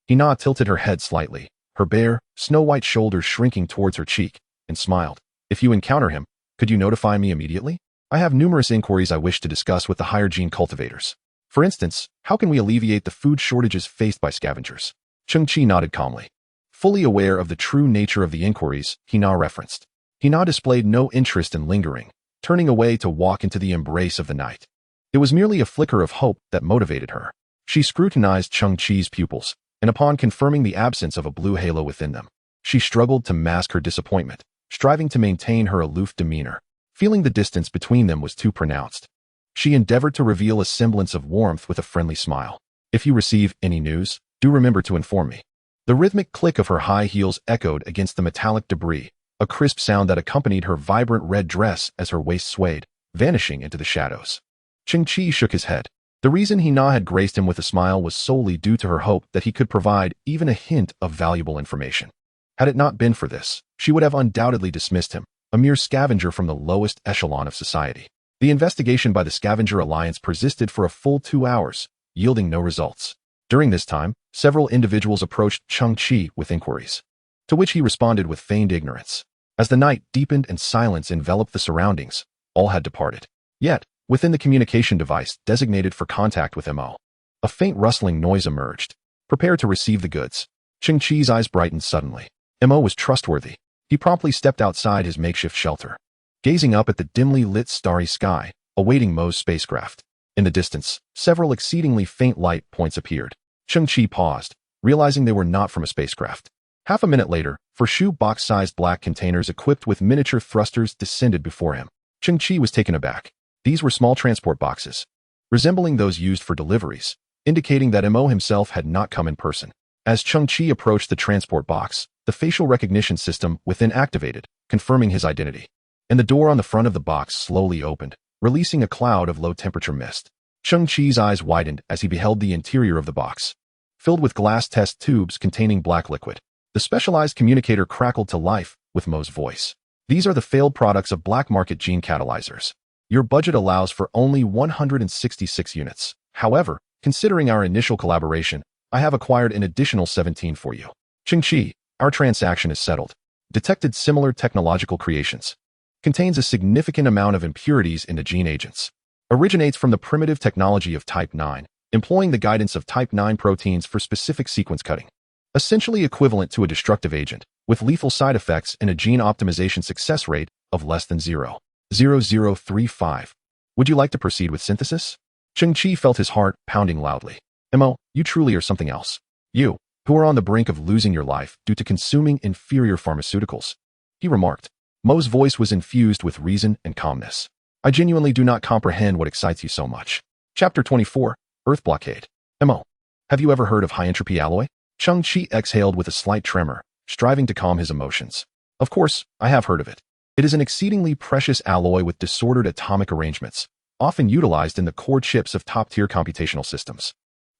Hina tilted her head slightly, her bare, snow-white shoulders shrinking towards her cheek, and smiled. If you encounter him, could you notify me immediately? I have numerous inquiries I wish to discuss with the higher gene cultivators. For instance, how can we alleviate the food shortages faced by scavengers? Cheng Qi nodded calmly. Fully aware of the true nature of the inquiries Hina referenced, Hina displayed no interest in lingering, turning away to walk into the embrace of the night. It was merely a flicker of hope that motivated her. She scrutinized Cheng Qi's pupils, and upon confirming the absence of a blue halo within them, she struggled to mask her disappointment, striving to maintain her aloof demeanor. Feeling the distance between them was too pronounced, she endeavored to reveal a semblance of warmth with a friendly smile. If you receive any news, do remember to inform me. The rhythmic click of her high heels echoed against the metallic debris, a crisp sound that accompanied her vibrant red dress as her waist swayed, vanishing into the shadows. Cheng Qi shook his head. The reason Hina had graced him with a smile was solely due to her hope that he could provide even a hint of valuable information. Had it not been for this, she would have undoubtedly dismissed him, a mere scavenger from the lowest echelon of society. The investigation by the Scavenger Alliance persisted for a full 2 hours, yielding no results. During this time, several individuals approached Cheng Qi with inquiries, to which he responded with feigned ignorance. As the night deepened and silence enveloped the surroundings, all had departed. Yet, within the communication device designated for contact with Mo, a faint rustling noise emerged. Prepare to receive the goods. Cheng Qi's eyes brightened suddenly. Mo was trustworthy. He promptly stepped outside his makeshift shelter, gazing up at the dimly lit starry sky, awaiting Mo's spacecraft. In the distance, several exceedingly faint light points appeared. Cheng Qi paused, realizing they were not from a spacecraft. Half a minute later, 4 shoe box-sized black containers equipped with miniature thrusters descended before him. Cheng Qi was taken aback. These were small transport boxes, resembling those used for deliveries, indicating that Mo himself had not come in person. As Cheng Qi approached the transport box, the facial recognition system within activated, confirming his identity. And the door on the front of the box slowly opened, releasing a cloud of low-temperature mist. Cheng Qi's eyes widened as he beheld the interior of the box, filled with glass test tubes containing black liquid. The specialized communicator crackled to life with Mo's voice. These are the failed products of black market gene catalyzers. Your budget allows for only 166 units. However, considering our initial collaboration, I have acquired an additional 17 for you. Cheng Qi, our transaction is settled. Detected similar technological creations. Contains a significant amount of impurities in the gene agents. Originates from the primitive technology of type 9, employing the guidance of type 9 proteins for specific sequence cutting. Essentially equivalent to a destructive agent, with lethal side effects and a gene optimization success rate of less than 0.0035. Would you like to proceed with synthesis? Cheng Qi felt his heart pounding loudly. Mo, you truly are something else. You, who are on the brink of losing your life due to consuming inferior pharmaceuticals. He remarked. Mo's voice was infused with reason and calmness. I genuinely do not comprehend what excites you so much. Chapter 24, Earth Blockade. Mo, have you ever heard of high-entropy alloy? Cheng Qi exhaled with a slight tremor, striving to calm his emotions. Of course, I have heard of it. It is an exceedingly precious alloy with disordered atomic arrangements, often utilized in the core chips of top-tier computational systems.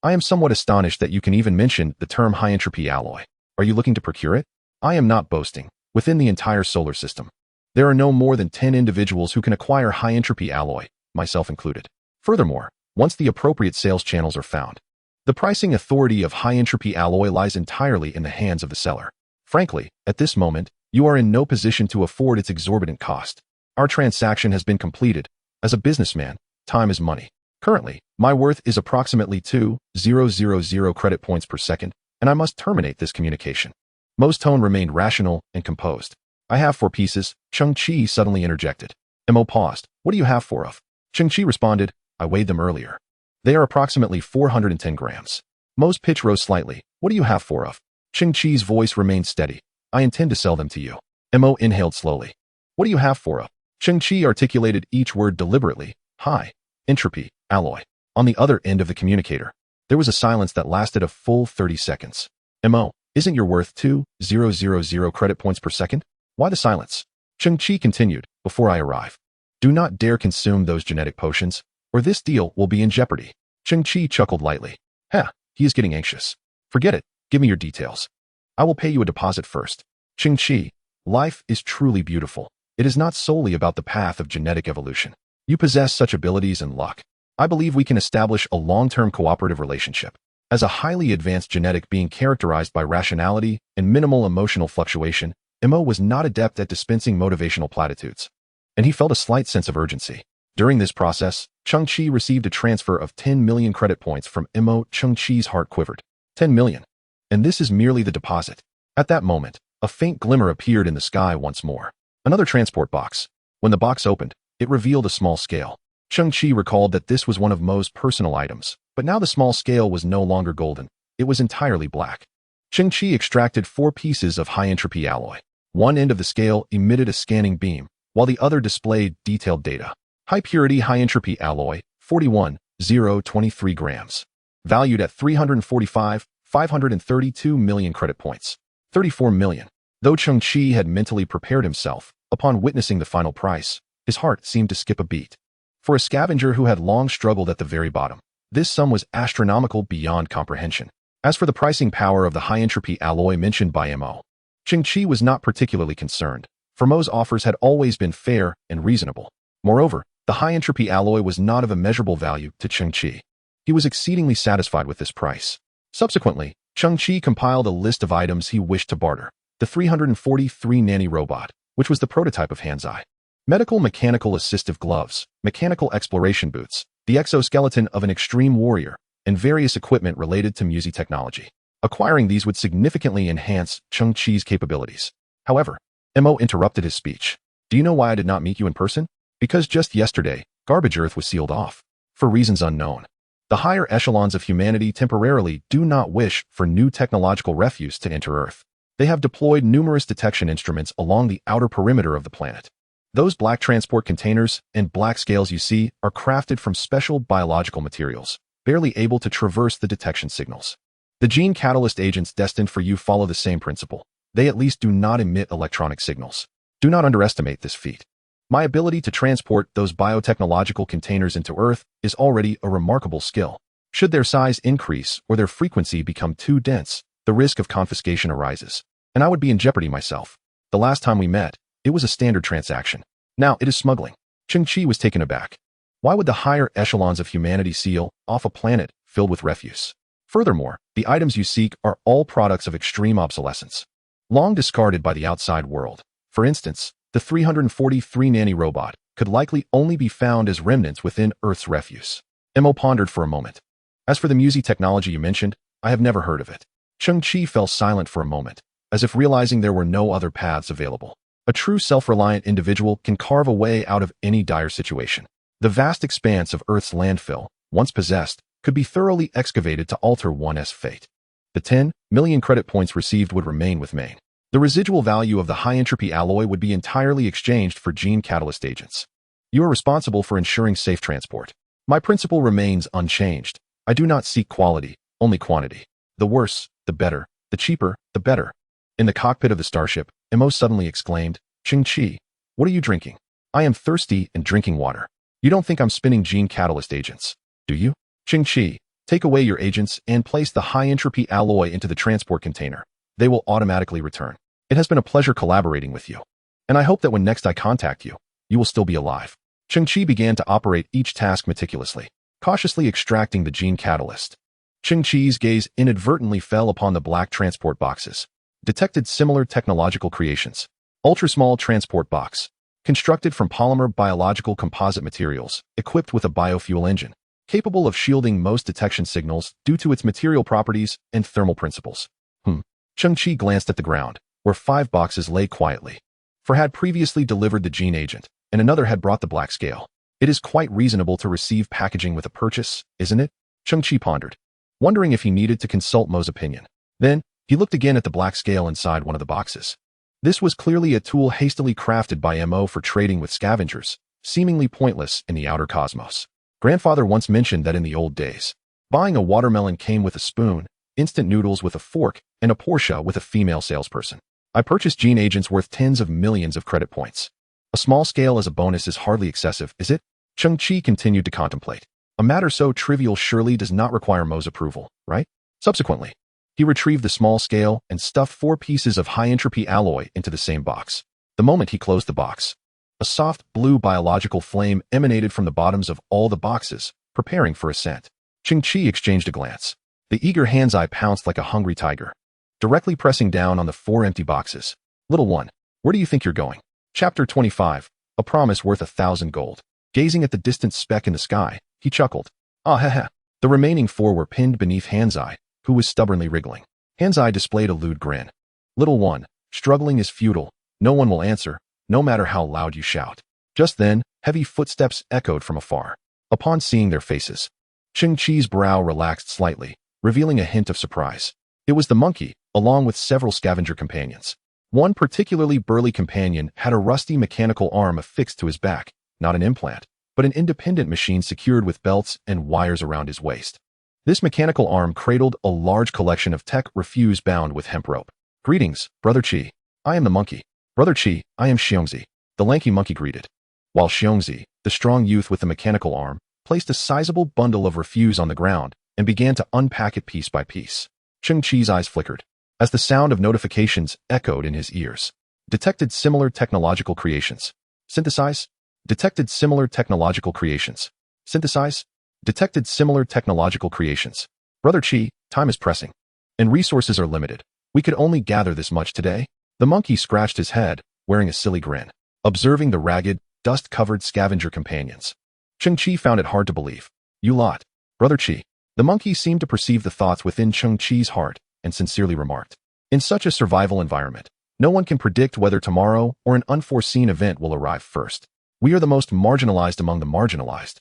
I am somewhat astonished that you can even mention the term high-entropy alloy. Are you looking to procure it? I am not boasting. Within the entire solar system, there are no more than 10 individuals who can acquire high-entropy alloy, myself included. Furthermore, once the appropriate sales channels are found, the pricing authority of high-entropy alloy lies entirely in the hands of the seller. Frankly, at this moment, you are in no position to afford its exorbitant cost. Our transaction has been completed. As a businessman, time is money. Currently, my worth is approximately 2,000 credit points per second, and I must terminate this communication. Mo's tone remained rational and composed. I have 4 pieces, Cheng Qi suddenly interjected. Mo paused. What do you have 4 of? Cheng Qi responded, I weighed them earlier. They are approximately 410 grams. Mo's pitch rose slightly. What do you have 4 of? Cheng Qi's voice remained steady. I intend to sell them to you. Mo inhaled slowly. What do you have 4 of? Cheng Qi articulated each word deliberately. High entropy alloy. On the other end of the communicator, there was a silence that lasted a full 30 seconds. Mo, isn't your worth 2,000 credit points per second? Why the silence? Cheng Qi continued, before I arrive. Do not dare consume those genetic potions, or this deal will be in jeopardy. Cheng Qi chuckled lightly. He is getting anxious. Forget it, give me your details. I will pay you a deposit first. Cheng Qi, life is truly beautiful. It is not solely about the path of genetic evolution. You possess such abilities and luck. I believe we can establish a long-term cooperative relationship. As a highly advanced genetic being characterized by rationality and minimal emotional fluctuation, Mo was not adept at dispensing motivational platitudes. And he felt a slight sense of urgency. During this process, Cheng Qi received a transfer of 10 million credit points from Mo. Cheng Qi's heart quivered. 10 million. And this is merely the deposit. At that moment, a faint glimmer appeared in the sky once more. Another transport box. When the box opened, it revealed a small scale. Cheng Qi recalled that this was one of Mo's personal items, but now the small scale was no longer golden. It was entirely black. Cheng Qi extracted 4 pieces of high-entropy alloy. One end of the scale emitted a scanning beam, while the other displayed detailed data. High-purity high-entropy alloy, 41,023 grams. Valued at 532 million credit points. 34 million. Though Cheng Qi had mentally prepared himself, upon witnessing the final price, his heart seemed to skip a beat. For a scavenger who had long struggled at the very bottom, this sum was astronomical beyond comprehension. As for the pricing power of the high-entropy alloy mentioned by Mo, Cheng Qi was not particularly concerned, for Mo's offers had always been fair and reasonable. Moreover, the high-entropy alloy was not of immeasurable value to Cheng Qi. He was exceedingly satisfied with this price. Subsequently, Cheng Qi compiled a list of items he wished to barter. The 343 nanny robot, which was the prototype of Hanzai. Medical mechanical assistive gloves, mechanical exploration boots, the exoskeleton of an extreme warrior, and various equipment related to music technology. Acquiring these would significantly enhance Cheng Qi's capabilities. However, Mo interrupted his speech. Do you know why I did not meet you in person? Because just yesterday, Garbage Earth was sealed off. For reasons unknown. The higher echelons of humanity temporarily do not wish for new technological refuse to enter Earth. They have deployed numerous detection instruments along the outer perimeter of the planet. Those black transport containers and black scales you see are crafted from special biological materials, barely able to traverse the detection signals. The gene catalyst agents destined for you follow the same principle. They at least do not emit electronic signals. Do not underestimate this feat. My ability to transport those biotechnological containers into Earth is already a remarkable skill. Should their size increase or their frequency become too dense, the risk of confiscation arises, and I would be in jeopardy myself. The last time we met, it was a standard transaction. Now it is smuggling. Cheng Qi was taken aback. Why would the higher echelons of humanity seal off a planet filled with refuse? Furthermore, the items you seek are all products of extreme obsolescence, long discarded by the outside world. For instance, the 343 nanny robot could likely only be found as remnants within Earth's refuse. Mo pondered for a moment. As for the music technology you mentioned, I have never heard of it. Cheng Qi fell silent for a moment, as if realizing there were no other paths available. A true self-reliant individual can carve a way out of any dire situation. The vast expanse of Earth's landfill, once possessed, could be thoroughly excavated to alter one's fate. The 10 million credit points received would remain with Maine. The residual value of the high-entropy alloy would be entirely exchanged for gene catalyst agents. You are responsible for ensuring safe transport. My principle remains unchanged. I do not seek quality, only quantity. The worse, the better. The cheaper, the better. In the cockpit of the starship, Mo suddenly exclaimed, Cheng Qi, what are you drinking? I am thirsty and drinking water. You don't think I'm spinning gene catalyst agents, do you? Cheng Qi, take away your agents and place the high-entropy alloy into the transport container. They will automatically return. It has been a pleasure collaborating with you. And I hope that when next I contact you, you will still be alive. Cheng Qi began to operate each task meticulously, cautiously extracting the gene catalyst. Cheng Qi's gaze inadvertently fell upon the black transport boxes. Detected similar technological creations. Ultra-small transport box. Constructed from polymer biological composite materials, equipped with a biofuel engine, capable of shielding most detection signals due to its material properties and thermal principles. Cheng Qi glanced at the ground, where 5 boxes lay quietly. For had previously delivered the gene agent, and another had brought the black scale. It is quite reasonable to receive packaging with a purchase, isn't it? Cheng Qi pondered, wondering if he needed to consult Mo's opinion. Then, he looked again at the black scale inside one of the boxes. This was clearly a tool hastily crafted by Mo for trading with scavengers, seemingly pointless in the outer cosmos. Grandfather once mentioned that in the old days, buying a watermelon came with a spoon, instant noodles with a fork, and a Porsche with a female salesperson. I purchased gene agents worth tens of millions of credit points. A small scale as a bonus is hardly excessive, is it? Cheng Qi continued to contemplate. A matter so trivial surely does not require Mo's approval, right? Subsequently, he retrieved the small scale and stuffed 4 pieces of high-entropy alloy into the same box. The moment he closed the box, a soft blue biological flame emanated from the bottoms of all the boxes, preparing for ascent. Cheng Qi exchanged a glance. The eager hand's eye pounced like a hungry tiger, directly pressing down on the 4 empty boxes. Little one, where do you think you're going? Chapter 25, a promise worth 1,000 gold. Gazing at the distant speck in the sky, he chuckled. Ah ha ha. The remaining 4 were pinned beneath Hanzai, who was stubbornly wriggling. Hanzai displayed a lewd grin. Little one, struggling is futile. No one will answer, no matter how loud you shout. Just then, heavy footsteps echoed from afar. Upon seeing their faces, Cheng Qi's brow relaxed slightly, revealing a hint of surprise. It was the monkey, along with several scavenger companions. One particularly burly companion had a rusty mechanical arm affixed to his back, not an implant, but an independent machine secured with belts and wires around his waist. This mechanical arm cradled a large collection of tech refuse bound with hemp rope. Greetings, Brother Qi. I am the monkey. Brother Qi, I am Xiongzi. The lanky monkey greeted. While Xiongzi, the strong youth with the mechanical arm, placed a sizable bundle of refuse on the ground and began to unpack it piece by piece. Cheng Qi's eyes flickered as the sound of notifications echoed in his ears. Detected similar technological creations. Synthesize. Detected similar technological creations. Synthesize. Detected similar technological creations. Brother Qi, time is pressing, and resources are limited. We could only gather this much today. The monkey scratched his head, wearing a silly grin, observing the ragged, dust-covered scavenger companions. Cheng Qi found it hard to believe. You lot. Brother Qi. The monkey seemed to perceive the thoughts within Cheng Qi's heart and sincerely remarked. In such a survival environment, no one can predict whether tomorrow or an unforeseen event will arrive first. We are the most marginalized among the marginalized,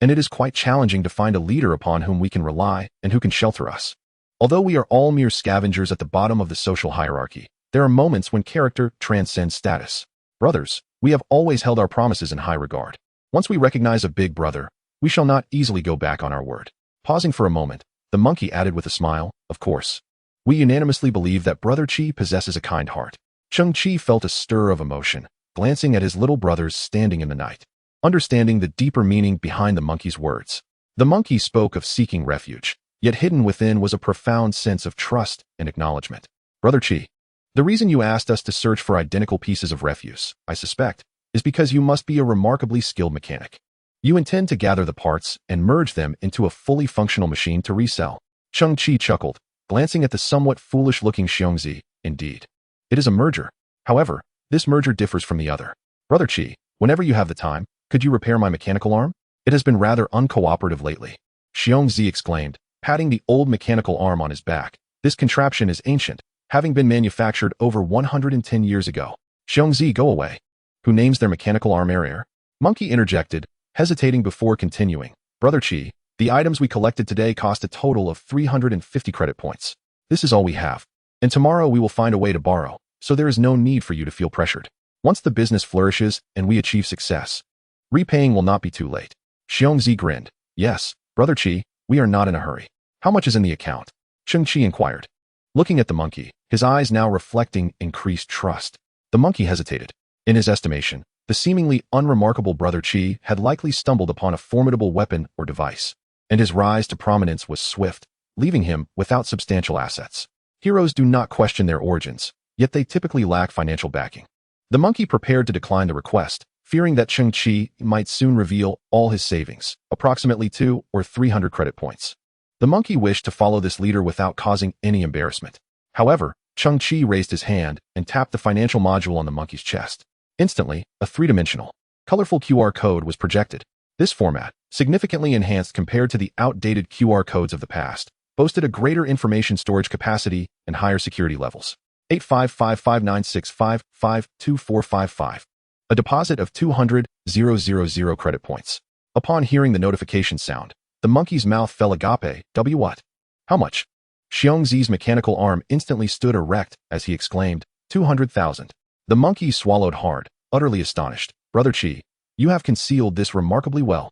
and it is quite challenging to find a leader upon whom we can rely and who can shelter us. Although we are all mere scavengers at the bottom of the social hierarchy, there are moments when character transcends status. Brothers, we have always held our promises in high regard. Once we recognize a big brother, we shall not easily go back on our word. Pausing for a moment, the monkey added with a smile, of course. We unanimously believe that Brother Qi possesses a kind heart. Cheng Qi felt a stir of emotion, glancing at his little brothers standing in the night, understanding the deeper meaning behind the monkey's words. The monkey spoke of seeking refuge, yet hidden within was a profound sense of trust and acknowledgement. Brother Qi, the reason you asked us to search for identical pieces of refuse, I suspect, is because you must be a remarkably skilled mechanic. You intend to gather the parts and merge them into a fully functional machine to resell. Cheng Qi chuckled, glancing at the somewhat foolish-looking Xiongzi. Indeed, it is a merger. However, this merger differs from the other. Brother Qi, whenever you have the time, could you repair my mechanical arm? It has been rather uncooperative lately. Xiongzi exclaimed, patting the old mechanical arm on his back. This contraption is ancient, having been manufactured over 110 years ago. Xiongzi, go away. Who names their mechanical arm Area? Monkey interjected, hesitating before continuing. Brother Qi, the items we collected today cost a total of 350 credit points. This is all we have. And tomorrow we will find a way to borrow, so there is no need for you to feel pressured. Once the business flourishes and we achieve success, repaying will not be too late. Xiongzi grinned. Yes, Brother Qi, we are not in a hurry. How much is in the account? Cheng Qi inquired, looking at the monkey, his eyes now reflecting increased trust. The monkey hesitated. In his estimation, the seemingly unremarkable Brother Qi had likely stumbled upon a formidable weapon or device, and his rise to prominence was swift, leaving him without substantial assets. Heroes do not question their origins, yet they typically lack financial backing. The monkey prepared to decline the request, fearing that Cheng Qi might soon reveal all his savings, approximately 200 or 300 credit points. The monkey wished to follow this leader without causing any embarrassment. However, Cheng Qi raised his hand and tapped the financial module on the monkey's chest. Instantly, a three-dimensional, colorful QR code was projected. This format, significantly enhanced compared to the outdated QR codes of the past, boasted a greater information storage capacity and higher security levels. 8555965524555. A deposit of 200,000 credit points. Upon hearing the notification sound, the monkey's mouth fell agape. What? How much? Xiongzi's mechanical arm instantly stood erect as he exclaimed, 200,000. The monkey swallowed hard, utterly astonished. Brother Qi, you have concealed this remarkably well.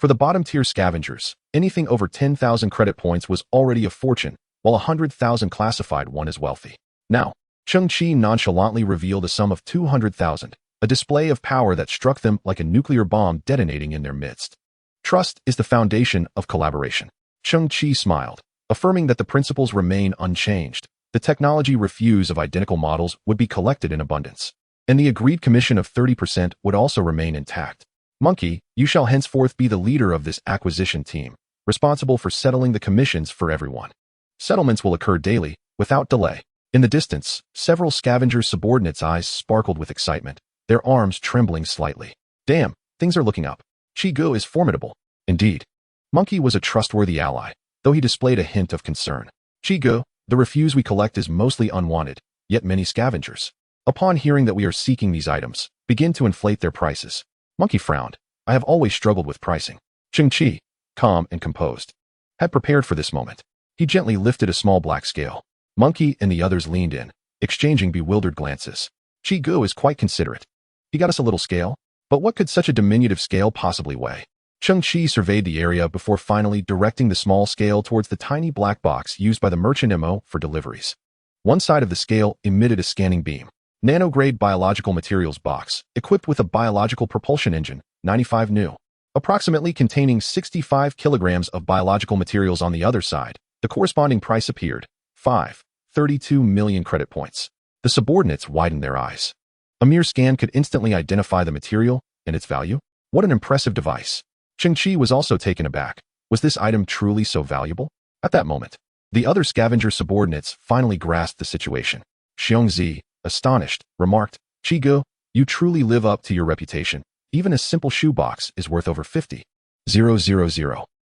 For the bottom-tier scavengers, anything over 10,000 credit points was already a fortune, while 100,000 classified one as wealthy. Now, Cheng Qi nonchalantly revealed a sum of 200,000, a display of power that struck them like a nuclear bomb detonating in their midst. Trust is the foundation of collaboration. Cheng Qi smiled, affirming that the principles remain unchanged. The technology refuse of identical models would be collected in abundance, and the agreed commission of 30% would also remain intact. Monkey, you shall henceforth be the leader of this acquisition team, responsible for settling the commissions for everyone. Settlements will occur daily, without delay. In the distance, several scavengers' subordinates' eyes sparkled with excitement, their arms trembling slightly. Damn, things are looking up. Qi is formidable. Indeed. Monkey was a trustworthy ally, though he displayed a hint of concern. Qi, the refuse we collect is mostly unwanted, yet many scavengers, upon hearing that we are seeking these items, begin to inflate their prices. Monkey frowned. I have always struggled with pricing. Cheng Qi, calm and composed, had prepared for this moment. He gently lifted a small black scale. Monkey and the others leaned in, exchanging bewildered glances. Qi is quite considerate. He got us a little scale, but what could such a diminutive scale possibly weigh? Cheng Qi surveyed the area before finally directing the small scale towards the tiny black box used by the merchant MO for deliveries. One side of the scale emitted a scanning beam. Nano-grade biological materials box, equipped with a biological propulsion engine, 95 new. Approximately containing 65 kilograms of biological materials on the other side. The corresponding price appeared. 32 million credit points. The subordinates widened their eyes. A mere scan could instantly identify the material and its value. What an impressive device. Cheng Qi was also taken aback. Was this item truly so valuable? At that moment, the other scavenger subordinates finally grasped the situation. Xiongzi, astonished, remarked, Qi, you truly live up to your reputation. Even a simple shoebox is worth over 50,000.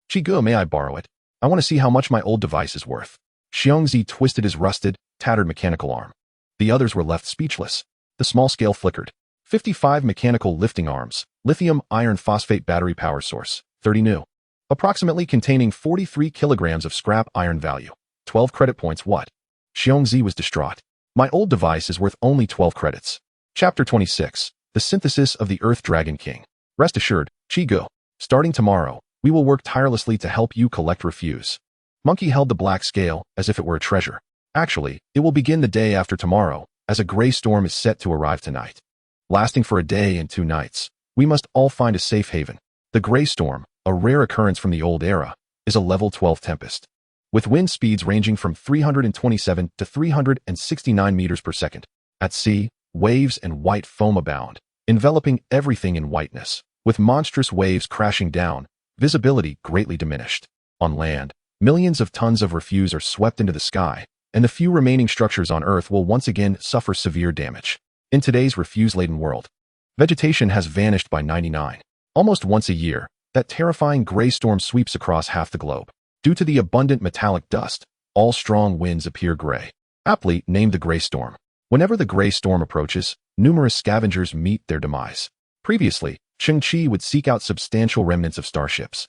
Qi, may I borrow it? I want to see how much my old device is worth. Xiongzi twisted his rusted, tattered mechanical arm. The others were left speechless. The small scale flickered. 55 mechanical lifting arms, lithium iron phosphate battery power source, 30 new. Approximately containing 43 kilograms of scrap iron value. 12 credit points what? Xiongzi was distraught. My old device is worth only 12 credits. Chapter 26. The Synthesis of the Earth Dragon King. Rest assured, Qi, starting tomorrow, we will work tirelessly to help you collect refuse. Monkey held the black scale as if it were a treasure. Actually, it will begin the day after tomorrow, as a gray storm is set to arrive tonight. Lasting for a day and 2 nights, we must all find a safe haven. The gray storm, a rare occurrence from the old era, is a level 12 tempest, with wind speeds ranging from 327 to 369 meters per second. At sea, waves and white foam abound, enveloping everything in whiteness, with monstrous waves crashing down, visibility greatly diminished. On land, millions of tons of refuse are swept into the sky, and the few remaining structures on Earth will once again suffer severe damage. In today's refuse-laden world, vegetation has vanished by 99. Almost once a year, that terrifying gray storm sweeps across half the globe. Due to the abundant metallic dust, all strong winds appear gray. Aptly named the gray storm. Whenever the gray storm approaches, numerous scavengers meet their demise. Previously, Cheng Qi would seek out substantial remnants of starships,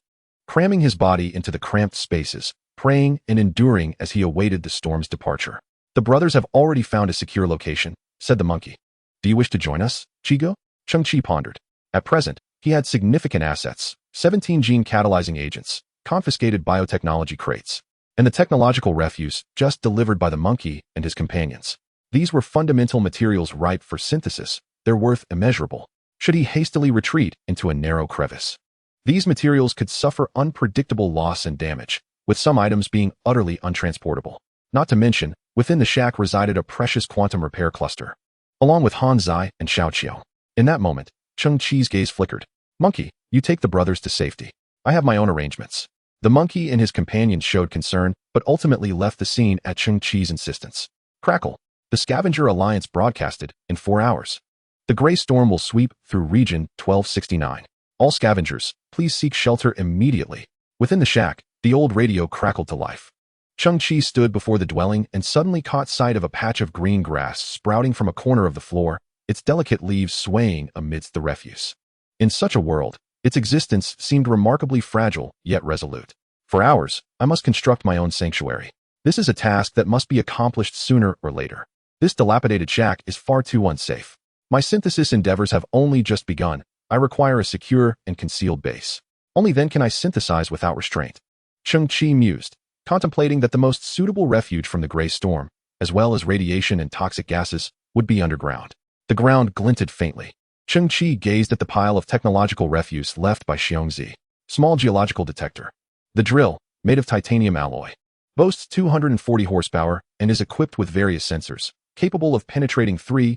cramming his body into the cramped spaces, praying and enduring as he awaited the storm's departure. The brothers have already found a secure location, said the monkey. Do you wish to join us, Qi? Cheng Qi pondered. At present, he had significant assets, 17 gene-catalyzing agents, confiscated biotechnology crates, and the technological refuse just delivered by the monkey and his companions. These were fundamental materials ripe for synthesis, their worth immeasurable. Should he hastily retreat into a narrow crevice? These materials could suffer unpredictable loss and damage, with some items being utterly untransportable. Not to mention, within the shack resided a precious quantum repair cluster, along with Han Zai and Xiao Qiao. In that moment, Cheng Qi's gaze flickered. Monkey, you take the brothers to safety. I have my own arrangements. The monkey and his companions showed concern, but ultimately left the scene at Cheng Qi's insistence. Crackle. The Scavenger Alliance broadcasted, in 4 hours. The gray storm will sweep through Region 1269. All scavengers, please seek shelter immediately. Within the shack, the old radio crackled to life. Cheng Qi stood before the dwelling and suddenly caught sight of a patch of green grass sprouting from a corner of the floor, its delicate leaves swaying amidst the refuse. In such a world, its existence seemed remarkably fragile, yet resolute. For hours, I must construct my own sanctuary. This is a task that must be accomplished sooner or later. This dilapidated shack is far too unsafe. My synthesis endeavors have only just begun. I require a secure and concealed base. Only then can I synthesize without restraint. Cheng Qi mused, contemplating that the most suitable refuge from the gray storm, as well as radiation and toxic gases, would be underground. The ground glinted faintly. Cheng Qi gazed at the pile of technological refuse left by Xiongzi. Small geological detector. The drill, made of titanium alloy, boasts 240 horsepower and is equipped with various sensors, capable of penetrating 50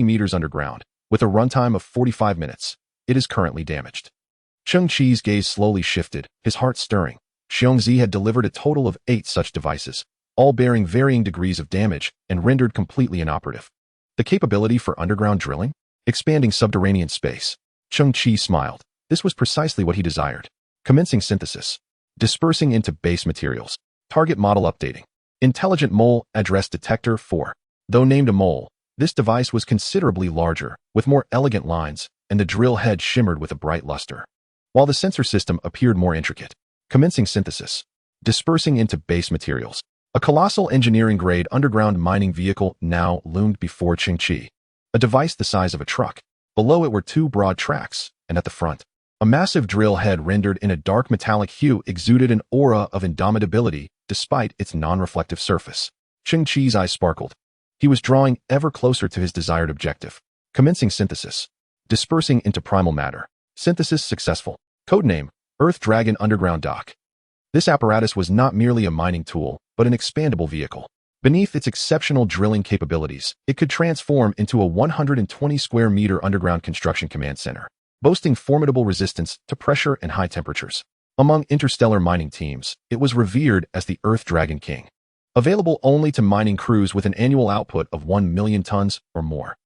meters underground, with a runtime of 45 minutes. It is currently damaged. Cheng Qi's gaze slowly shifted, his heart stirring. Xiongzi had delivered a total of 8 such devices, all bearing varying degrees of damage and rendered completely inoperative. The capability for underground drilling? Expanding subterranean space. Cheng Qi smiled. This was precisely what he desired. Commencing synthesis. Dispersing into base materials. Target model updating. Intelligent mole address detector 4. Though named a mole, this device was considerably larger, with more elegant lines, and the drill head shimmered with a bright luster, while the sensor system appeared more intricate. Commencing synthesis. Dispersing into base materials. A colossal engineering-grade underground mining vehicle now loomed before Cheng Qi. A device the size of a truck. Below it were 2 broad tracks, and at the front, a massive drill head rendered in a dark metallic hue exuded an aura of indomitability despite its non-reflective surface. Cheng Qi's eyes sparkled. He was drawing ever closer to his desired objective. Commencing synthesis. Dispersing into primal matter. Synthesis successful. Codename, Earth Dragon Underground Dock. This apparatus was not merely a mining tool, but an expandable vehicle. Beneath its exceptional drilling capabilities, it could transform into a 120 square meter underground construction command center, boasting formidable resistance to pressure and high temperatures. Among interstellar mining teams, it was revered as the Earth Dragon King, available only to mining crews with an annual output of 1 million tons or more.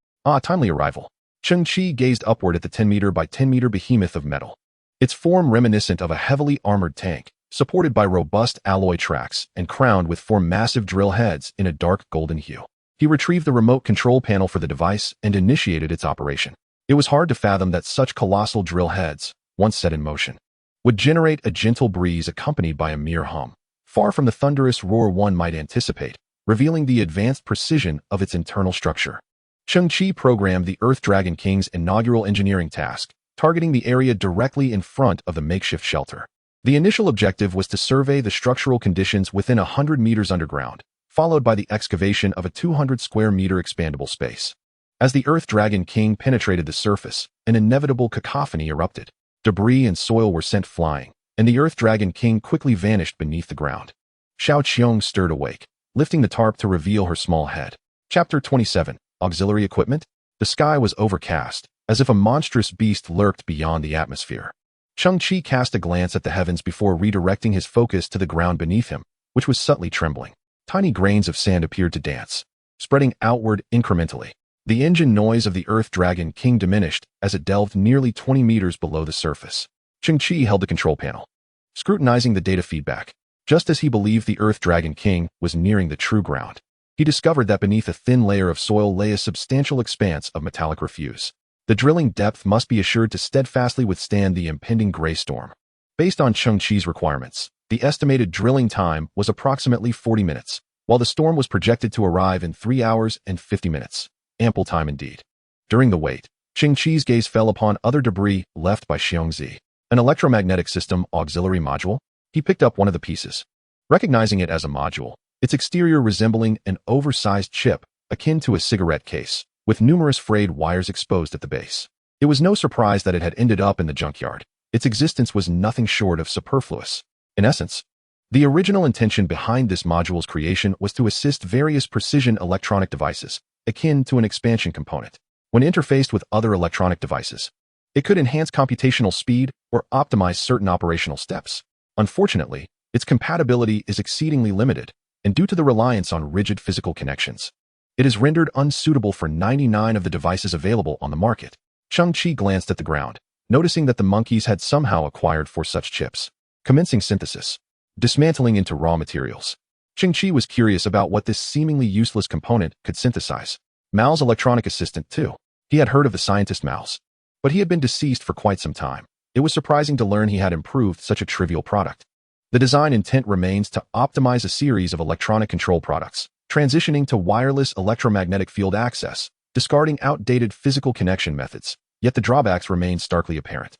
Timely arrival. Cheng Qi gazed upward at the 10 meter by 10 meter behemoth of metal, its form reminiscent of a heavily armored tank, supported by robust alloy tracks and crowned with 4 massive drill heads in a dark golden hue. He retrieved the remote control panel for the device and initiated its operation. It was hard to fathom that such colossal drill heads, once set in motion, would generate a gentle breeze accompanied by a mere hum, far from the thunderous roar one might anticipate, revealing the advanced precision of its internal structure. Cheng Qi programmed the Earth Dragon King's inaugural engineering task, targeting the area directly in front of the makeshift shelter. The initial objective was to survey the structural conditions within 100 meters underground, followed by the excavation of a 200 square meter expandable space. As the Earth Dragon King penetrated the surface, an inevitable cacophony erupted. Debris and soil were sent flying, and the Earth Dragon King quickly vanished beneath the ground. Xiao Qiong stirred awake, lifting the tarp to reveal her small head. Chapter 27. Auxiliary Equipment. The sky was overcast, as if a monstrous beast lurked beyond the atmosphere. Cheng Qi cast a glance at the heavens before redirecting his focus to the ground beneath him, which was subtly trembling. Tiny grains of sand appeared to dance, spreading outward incrementally. The engine noise of the Earth Dragon King diminished as it delved nearly 20 meters below the surface. Cheng Qi held the control panel, scrutinizing the data feedback. Just as he believed the Earth Dragon King was nearing the true ground, he discovered that beneath a thin layer of soil lay a substantial expanse of metallic refuse. The drilling depth must be assured to steadfastly withstand the impending gray storm. Based on Cheng Qi's requirements, the estimated drilling time was approximately 40 minutes, while the storm was projected to arrive in 3 hours and 50 minutes. Ample time indeed. During the wait, Cheng Qi's gaze fell upon other debris left by Xiongzi. An electromagnetic system auxiliary module. He picked up one of the pieces, recognizing it as a module, its exterior resembling an oversized chip akin to a cigarette case, with numerous frayed wires exposed at the base. It was no surprise that it had ended up in the junkyard. Its existence was nothing short of superfluous. In essence, the original intention behind this module's creation was to assist various precision electronic devices, akin to an expansion component. When interfaced with other electronic devices, it could enhance computational speed or optimize certain operational steps. Unfortunately, its compatibility is exceedingly limited, and due to the reliance on rigid physical connections, it is rendered unsuitable for 99 of the devices available on the market. Cheng Qi glanced at the ground, noticing that the monkeys had somehow acquired 4 such chips. Commencing synthesis. Dismantling into raw materials. Cheng Qi was curious about what this seemingly useless component could synthesize. Mal's electronic assistant, too. He had heard of the scientist Mal's, but he had been deceased for quite some time. It was surprising to learn he had improved such a trivial product. The design intent remains to optimize a series of electronic control products, transitioning to wireless electromagnetic field access, discarding outdated physical connection methods, yet the drawbacks remain starkly apparent.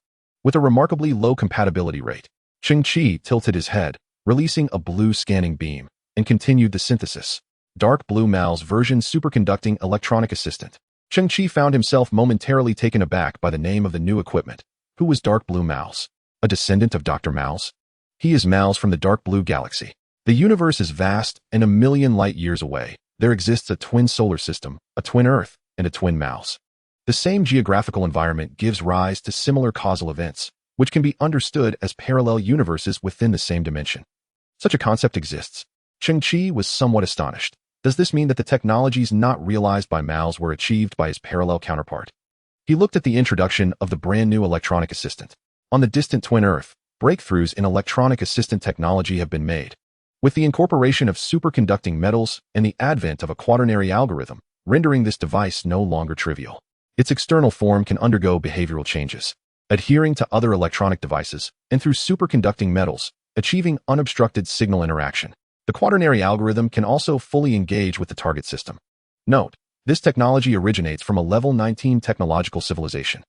with a remarkably low compatibility rate. Cheng Qi tilted his head, releasing a blue scanning beam, and continued the synthesis. Dark Blue Mal's version superconducting electronic assistant. Cheng Qi found himself momentarily taken aback by the name of the new equipment. Who was Dark Blue Mal's? A descendant of Dr. Mal's? He is Mal's from the Dark Blue Galaxy. The universe is vast and 1,000,000 light-years away. There exists a twin solar system, a twin Earth, and a twin Mal's. The same geographical environment gives rise to similar causal events, which can be understood as parallel universes within the same dimension. Such a concept exists. Cheng Qi was somewhat astonished. Does this mean that the technologies not realized by Mal's were achieved by his parallel counterpart? He looked at the introduction of the brand new electronic assistant. On the distant twin Earth, breakthroughs in electronic assistant technology have been made. With the incorporation of superconducting metals and the advent of a quaternary algorithm, rendering this device no longer trivial. Its external form can undergo behavioral changes, adhering to other electronic devices, and through superconducting metals, achieving unobstructed signal interaction. The quaternary algorithm can also fully engage with the target system. Note, this technology originates from a level 19 technological civilization.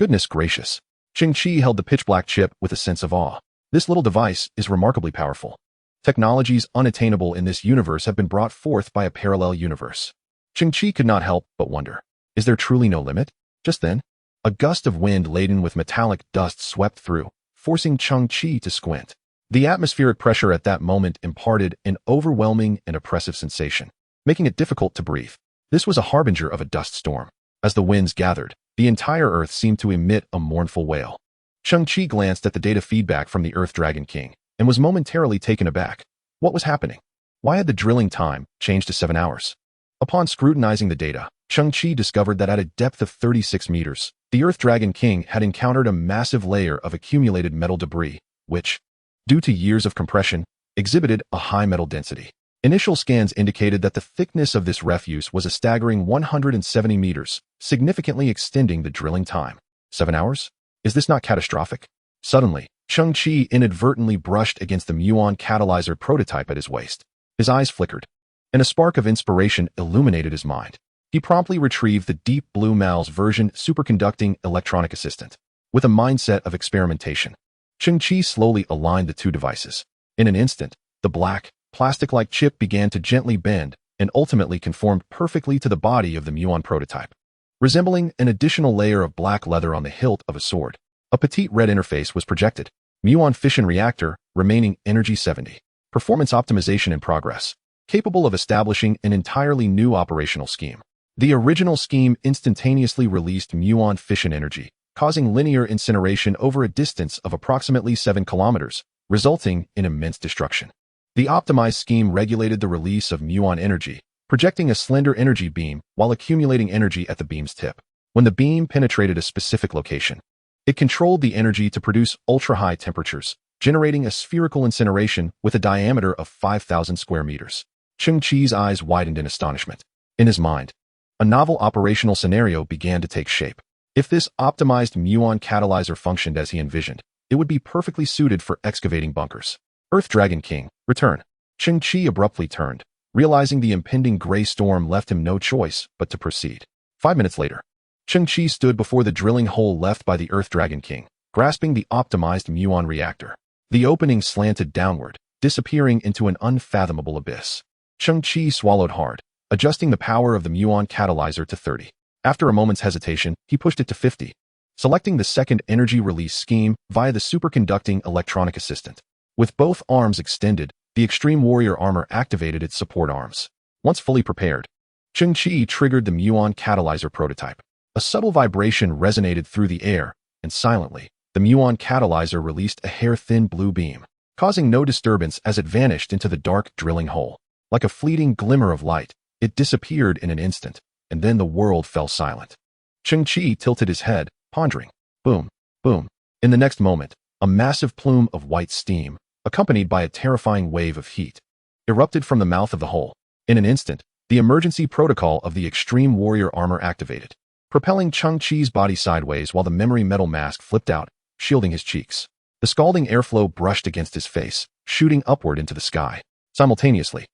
Goodness gracious. Cheng Qi held the pitch-black chip with a sense of awe. This little device is remarkably powerful. Technologies unattainable in this universe have been brought forth by a parallel universe. Cheng Qi could not help but wonder, is there truly no limit? Just then, a gust of wind laden with metallic dust swept through, forcing Cheng Qi to squint. The atmospheric pressure at that moment imparted an overwhelming and oppressive sensation, making it difficult to breathe. This was a harbinger of a dust storm. As the winds gathered, the entire Earth seemed to emit a mournful wail. Cheng Qi glanced at the data feedback from the Earth Dragon King and was momentarily taken aback. What was happening? Why had the drilling time changed to 7 hours? Upon scrutinizing the data, Cheng Qi discovered that at a depth of 36 meters, the Earth Dragon King had encountered a massive layer of accumulated metal debris, which, due to years of compression, exhibited a high metal density. Initial scans indicated that the thickness of this refuse was a staggering 170 meters, significantly extending the drilling time. 7 hours? Is this not catastrophic? Suddenly, Cheng Qi inadvertently brushed against the muon catalyzer prototype at his waist. His eyes flickered, and a spark of inspiration illuminated his mind. He promptly retrieved the Deep Blue Mal's version superconducting electronic assistant. With a mindset of experimentation, Cheng Qi slowly aligned the two devices. In an instant, the black, plastic-like chip began to gently bend and ultimately conformed perfectly to the body of the muon prototype. Resembling an additional layer of black leather on the hilt of a sword, a petite red interface was projected. Muon fission reactor, remaining energy 70. Performance optimization in progress. Capable of establishing an entirely new operational scheme. The original scheme instantaneously released muon fission energy, causing linear incineration over a distance of approximately 7 kilometers, resulting in immense destruction. The optimized scheme regulated the release of muon energy, projecting a slender energy beam while accumulating energy at the beam's tip. When the beam penetrated a specific location, it controlled the energy to produce ultra-high temperatures, generating a spherical incineration with a diameter of 5,000 square meters. Cheng Qi's eyes widened in astonishment. In his mind, a novel operational scenario began to take shape. If this optimized muon catalyzer functioned as he envisioned, it would be perfectly suited for excavating bunkers. Earth Dragon King, return. Cheng Qi abruptly turned, realizing the impending gray storm left him no choice but to proceed. 5 minutes later, Cheng Qi stood before the drilling hole left by the Earth Dragon King, grasping the optimized muon reactor. The opening slanted downward, disappearing into an unfathomable abyss. Cheng Qi swallowed hard, adjusting the power of the muon catalyzer to 30. After a moment's hesitation, he pushed it to 50, selecting the second energy release scheme via the superconducting electronic assistant. With both arms extended, the Extreme Warrior armor activated its support arms. Once fully prepared, Cheng Qi triggered the muon catalyzer prototype. A subtle vibration resonated through the air, and silently, the muon catalyzer released a hair-thin blue beam, causing no disturbance as it vanished into the dark drilling hole. Like a fleeting glimmer of light, it disappeared in an instant, and then the world fell silent. Cheng Qi tilted his head, pondering. Boom, boom. In the next moment, a massive plume of white steam, accompanied by a terrifying wave of heat, erupted from the mouth of the hole. In an instant, the emergency protocol of the Extreme Warrior armor activated, propelling Cheng Qi's body sideways while the memory metal mask flipped out, shielding his cheeks. The scalding airflow brushed against his face, shooting upward into the sky. Simultaneously,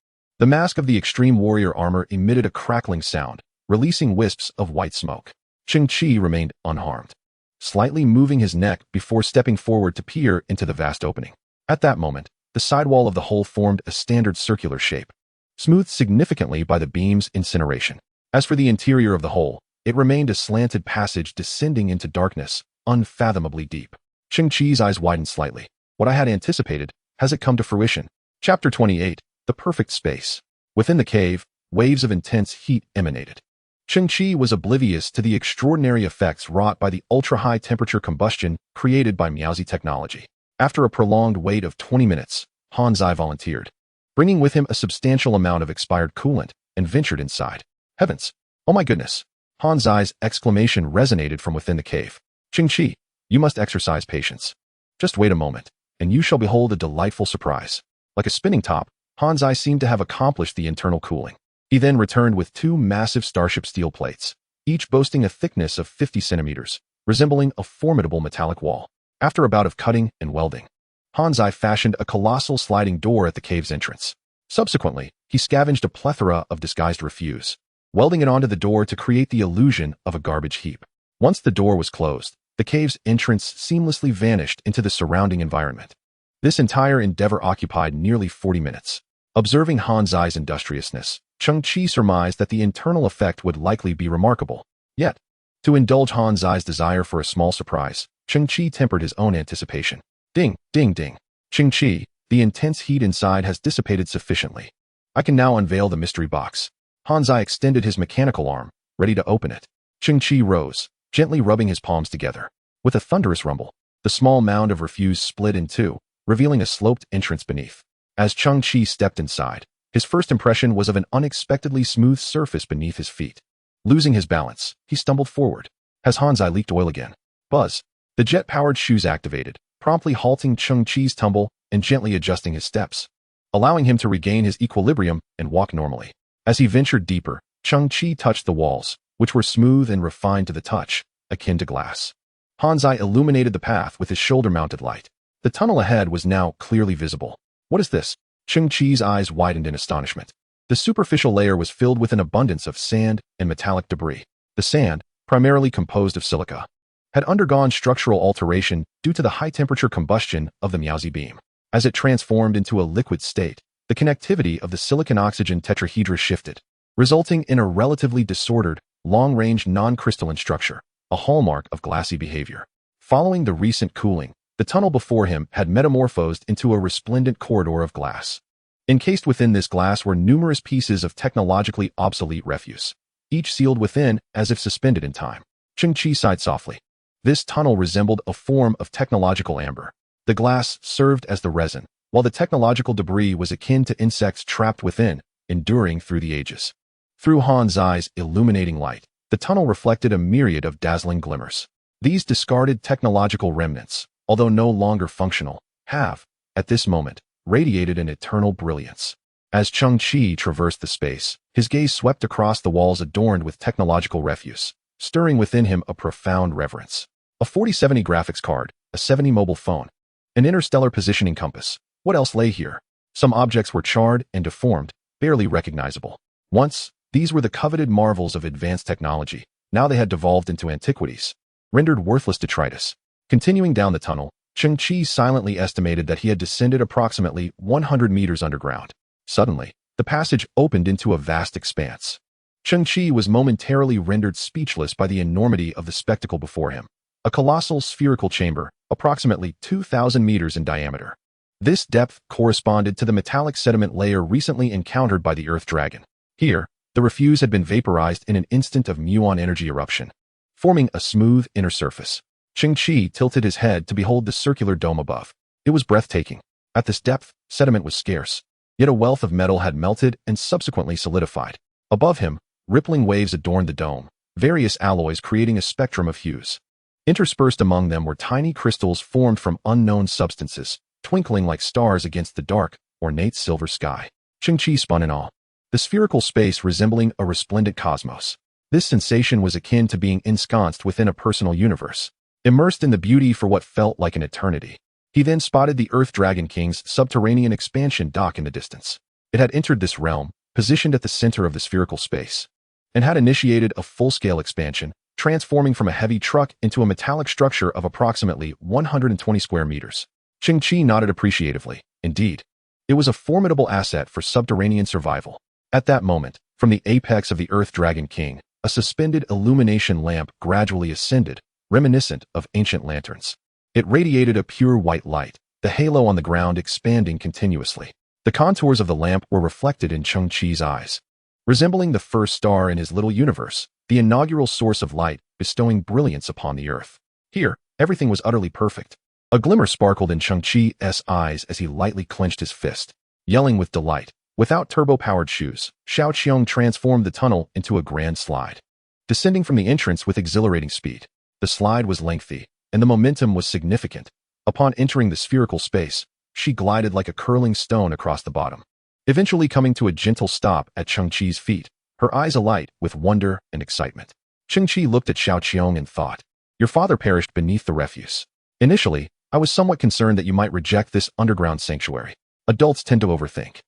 the mask of the Extreme Warrior armor emitted a crackling sound, releasing wisps of white smoke. Cheng Qi remained unharmed. slightly moving his neck before stepping forward to peer into the vast opening. At that moment, the sidewall of the hole formed a standard circular shape, smoothed significantly by the beam's incineration. As for the interior of the hole, it remained a slanted passage descending into darkness, unfathomably deep. Cheng Qi's eyes widened slightly. What I had anticipated, has it come to fruition? Chapter 28, The Perfect Space. Within the cave, waves of intense heat emanated. Cheng Qi was oblivious to the extraordinary effects wrought by the ultra-high temperature combustion created by Miaozi technology. After a prolonged wait of 20 minutes, Han Zai volunteered, bringing with him a substantial amount of expired coolant, and ventured inside. Heavens! Oh my goodness! Han Zai's exclamation resonated from within the cave. Cheng Qi, you must exercise patience. Just wait a moment, and you shall behold a delightful surprise. Like a spinning top, Han Zai seemed to have accomplished the internal cooling. He then returned with two massive starship steel plates, each boasting a thickness of 50 centimeters, resembling a formidable metallic wall. After a bout of cutting and welding, Han Zai fashioned a colossal sliding door at the cave's entrance. Subsequently, he scavenged a plethora of disguised refuse, welding it onto the door to create the illusion of a garbage heap. Once the door was closed, the cave's entrance seamlessly vanished into the surrounding environment. This entire endeavor occupied nearly 40 minutes. Observing Han Zai's industriousness, Cheng Qi surmised that the internal effect would likely be remarkable. Yet, to indulge Han Zai's desire for a small surprise, Cheng Qi tempered his own anticipation. Ding, ding, ding. Cheng Qi, the intense heat inside has dissipated sufficiently. I can now unveil the mystery box. Han Zai extended his mechanical arm, ready to open it. Cheng Qi rose, gently rubbing his palms together. With a thunderous rumble, the small mound of refuse split in two, revealing a sloped entrance beneath. As Cheng Qi stepped inside, his first impression was of an unexpectedly smooth surface beneath his feet. Losing his balance, he stumbled forward. Has Han Zai leaked oil again? Buzz. The jet-powered shoes activated, promptly halting Cheng Qi's tumble and gently adjusting his steps, allowing him to regain his equilibrium and walk normally. As he ventured deeper, Cheng Qi touched the walls, which were smooth and refined to the touch, akin to glass. Han Zai illuminated the path with his shoulder-mounted light. The tunnel ahead was now clearly visible. What is this? Cheng Qi's eyes widened in astonishment. The superficial layer was filled with an abundance of sand and metallic debris. The sand, primarily composed of silica, had undergone structural alteration due to the high-temperature combustion of the Miaozi beam. As it transformed into a liquid state, the connectivity of the silicon-oxygen tetrahedra shifted, resulting in a relatively disordered, long-range non-crystalline structure, a hallmark of glassy behavior. Following the recent cooling, the tunnel before him had metamorphosed into a resplendent corridor of glass. Encased within this glass were numerous pieces of technologically obsolete refuse, each sealed within as if suspended in time. Cheng Qi sighed softly. This tunnel resembled a form of technological amber. The glass served as the resin, while the technological debris was akin to insects trapped within, enduring through the ages. Through Han Zai's illuminating light, the tunnel reflected a myriad of dazzling glimmers. These discarded technological remnants, although no longer functional, have, at this moment, radiated an eternal brilliance. As Cheng Qi traversed the space, his gaze swept across the walls adorned with technological refuse, stirring within him a profound reverence. A 4070 graphics card, a 70 mobile phone, an interstellar positioning compass. What else lay here? Some objects were charred and deformed, barely recognizable. Once, these were the coveted marvels of advanced technology. Now they had devolved into antiquities, rendered worthless detritus. Continuing down the tunnel, Cheng Qi silently estimated that he had descended approximately 100 meters underground. Suddenly, the passage opened into a vast expanse. Cheng Qi was momentarily rendered speechless by the enormity of the spectacle before him. A colossal spherical chamber, approximately 2,000 meters in diameter. This depth corresponded to the metallic sediment layer recently encountered by the Earth Dragon. Here, the refuse had been vaporized in an instant of muon energy eruption, forming a smooth inner surface. Cheng Qi tilted his head to behold the circular dome above. It was breathtaking. At this depth, sediment was scarce, yet a wealth of metal had melted and subsequently solidified. Above him, rippling waves adorned the dome, various alloys creating a spectrum of hues. Interspersed among them were tiny crystals formed from unknown substances, twinkling like stars against the dark, ornate silver sky. Cheng Qi spun in awe. The spherical space resembling a resplendent cosmos. This sensation was akin to being ensconced within a personal universe, immersed in the beauty for what felt like an eternity. He then spotted the Earth Dragon King's subterranean expansion dock in the distance. It had entered this realm, positioned at the center of the spherical space, and had initiated a full-scale expansion, transforming from a heavy truck into a metallic structure of approximately 120 square meters. Cheng Qi nodded appreciatively. Indeed, it was a formidable asset for subterranean survival. At that moment, from the apex of the Earth Dragon King, a suspended illumination lamp gradually ascended, reminiscent of ancient lanterns. It radiated a pure white light, the halo on the ground expanding continuously. The contours of the lamp were reflected in Cheng Qi's eyes. Resembling the first star in his little universe, the inaugural source of light bestowing brilliance upon the earth. Here, everything was utterly perfect. A glimmer sparkled in Cheng Qi's eyes as he lightly clenched his fist, yelling with delight. Without turbo-powered shoes, Xiao Qiong transformed the tunnel into a grand slide. Descending from the entrance with exhilarating speed, the slide was lengthy, and the momentum was significant. Upon entering the spherical space, she glided like a curling stone across the bottom, eventually coming to a gentle stop at Cheng Qi's feet, her eyes alight with wonder and excitement. Cheng Qi looked at Xiao Qiong and thought, "Your father perished beneath the refuse. Initially, I was somewhat concerned that you might reject this underground sanctuary. Adults tend to overthink.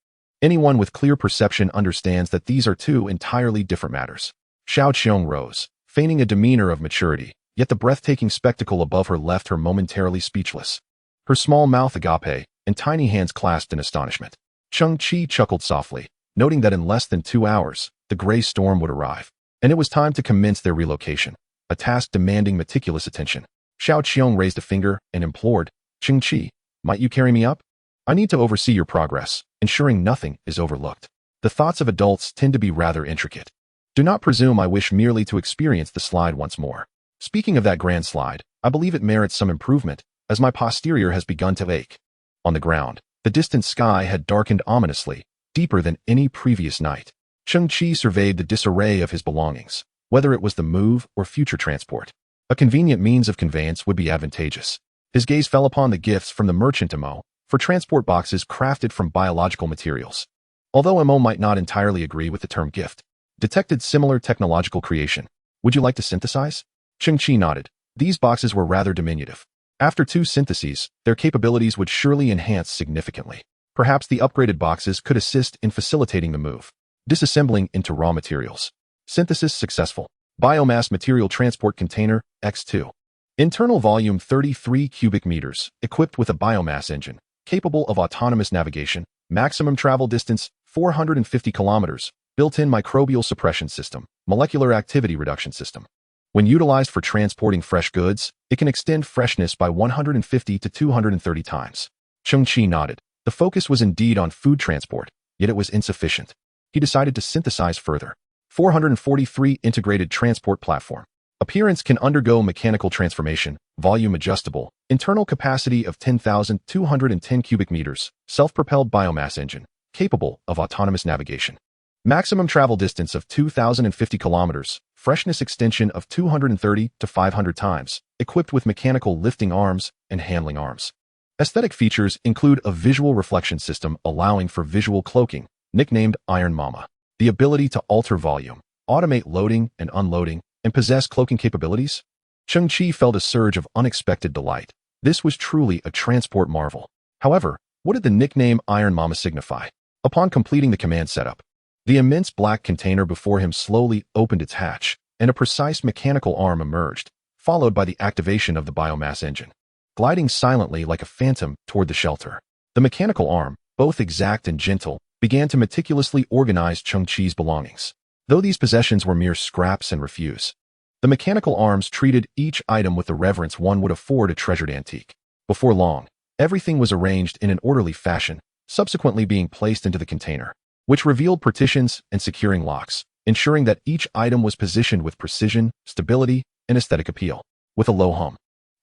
Anyone with clear perception understands that these are two entirely different matters." Xiao Qiong rose, feigning a demeanor of maturity, yet the breathtaking spectacle above her left her momentarily speechless. Her small mouth agape and tiny hands clasped in astonishment. Cheng Qi chuckled softly, noting that in less than 2 hours, the gray storm would arrive, and it was time to commence their relocation, a task demanding meticulous attention. Xiao Qiong raised a finger and implored, "Cheng Qi, might you carry me up? I need to oversee your progress, ensuring nothing is overlooked. The thoughts of adults tend to be rather intricate. Do not presume I wish merely to experience the slide once more. Speaking of that grand slide, I believe it merits some improvement, as my posterior has begun to ache." On the ground, the distant sky had darkened ominously, deeper than any previous night. Cheng Qi surveyed the disarray of his belongings, whether it was the move or future transport. A convenient means of conveyance would be advantageous. His gaze fell upon the gifts from the merchant Mo, for transport boxes crafted from biological materials. Although Mo might not entirely agree with the term gift, detected similar technological creation. "Would you like to synthesize?" Cheng Qi nodded. These boxes were rather diminutive. After 2 syntheses, their capabilities would surely enhance significantly. Perhaps the upgraded boxes could assist in facilitating the move, disassembling into raw materials. Synthesis successful. Biomass material transport container, X2. Internal volume 33 cubic meters, equipped with a biomass engine, capable of autonomous navigation, maximum travel distance, 450 kilometers, built-in microbial suppression system, molecular activity reduction system. When utilized for transporting fresh goods, it can extend freshness by 150 to 230 times. Cheng Qi nodded. The focus was indeed on food transport, yet it was insufficient. He decided to synthesize further. 443 integrated transport platform. Appearance can undergo mechanical transformation, volume adjustable, internal capacity of 10,210 cubic meters, self-propelled biomass engine, capable of autonomous navigation. Maximum travel distance of 2,050 kilometers, freshness extension of 230 to 500 times, equipped with mechanical lifting arms and handling arms. Aesthetic features include a visual reflection system allowing for visual cloaking, nicknamed Iron Mama. The ability to alter volume, automate loading and unloading, and possess cloaking capabilities? Cheng Qi felt a surge of unexpected delight. This was truly a transport marvel. However, what did the nickname Iron Mama signify? Upon completing the command setup, the immense black container before him slowly opened its hatch, and a precise mechanical arm emerged, followed by the activation of the biomass engine, gliding silently like a phantom toward the shelter. The mechanical arm, both exact and gentle, began to meticulously organize Cheng Qi's belongings. Though these possessions were mere scraps and refuse, the mechanical arms treated each item with the reverence one would afford a treasured antique. Before long, everything was arranged in an orderly fashion, subsequently being placed into the container, which revealed partitions and securing locks, ensuring that each item was positioned with precision, stability, and aesthetic appeal. With a low hum,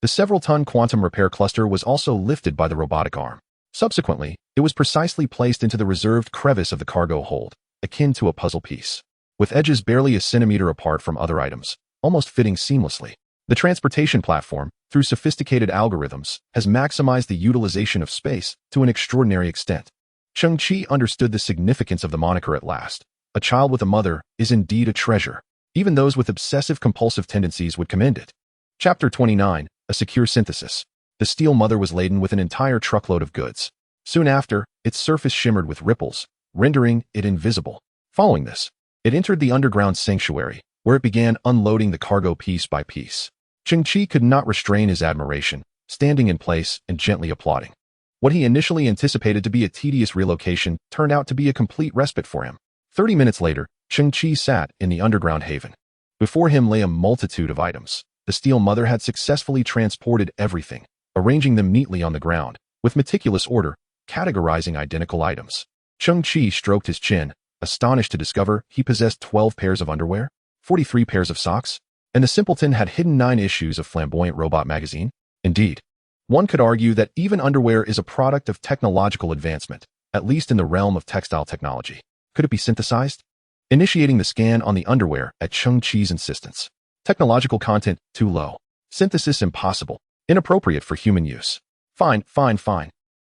the several-ton quantum repair cluster was also lifted by the robotic arm. Subsequently, it was precisely placed into the reserved crevice of the cargo hold, akin to a puzzle piece, with edges barely a centimeter apart from other items, almost fitting seamlessly. The transportation platform, through sophisticated algorithms, has maximized the utilization of space to an extraordinary extent. Cheng Qi understood the significance of the moniker at last. A child with a mother is indeed a treasure. Even those with obsessive-compulsive tendencies would commend it. Chapter 29, A Secure Synthesis. The steel mother was laden with an entire truckload of goods. Soon after, its surface shimmered with ripples, rendering it invisible. Following this, it entered the underground sanctuary, where it began unloading the cargo piece by piece. Cheng Qi could not restrain his admiration, standing in place and gently applauding. What he initially anticipated to be a tedious relocation turned out to be a complete respite for him. 30 minutes later, Cheng Qi sat in the underground haven. Before him lay a multitude of items. The Steel Mother had successfully transported everything, arranging them neatly on the ground, with meticulous order, categorizing identical items. Cheng Qi stroked his chin, astonished to discover he possessed 12 pairs of underwear, 43 pairs of socks, and the simpleton had hidden 9 issues of Flamboyant Robot magazine. Indeed, one could argue that even underwear is a product of technological advancement, at least in the realm of textile technology. Could it be synthesized? Initiating the scan on the underwear at Cheng Qi's insistence. Technological content too low. Synthesis impossible. Inappropriate for human use. Fine.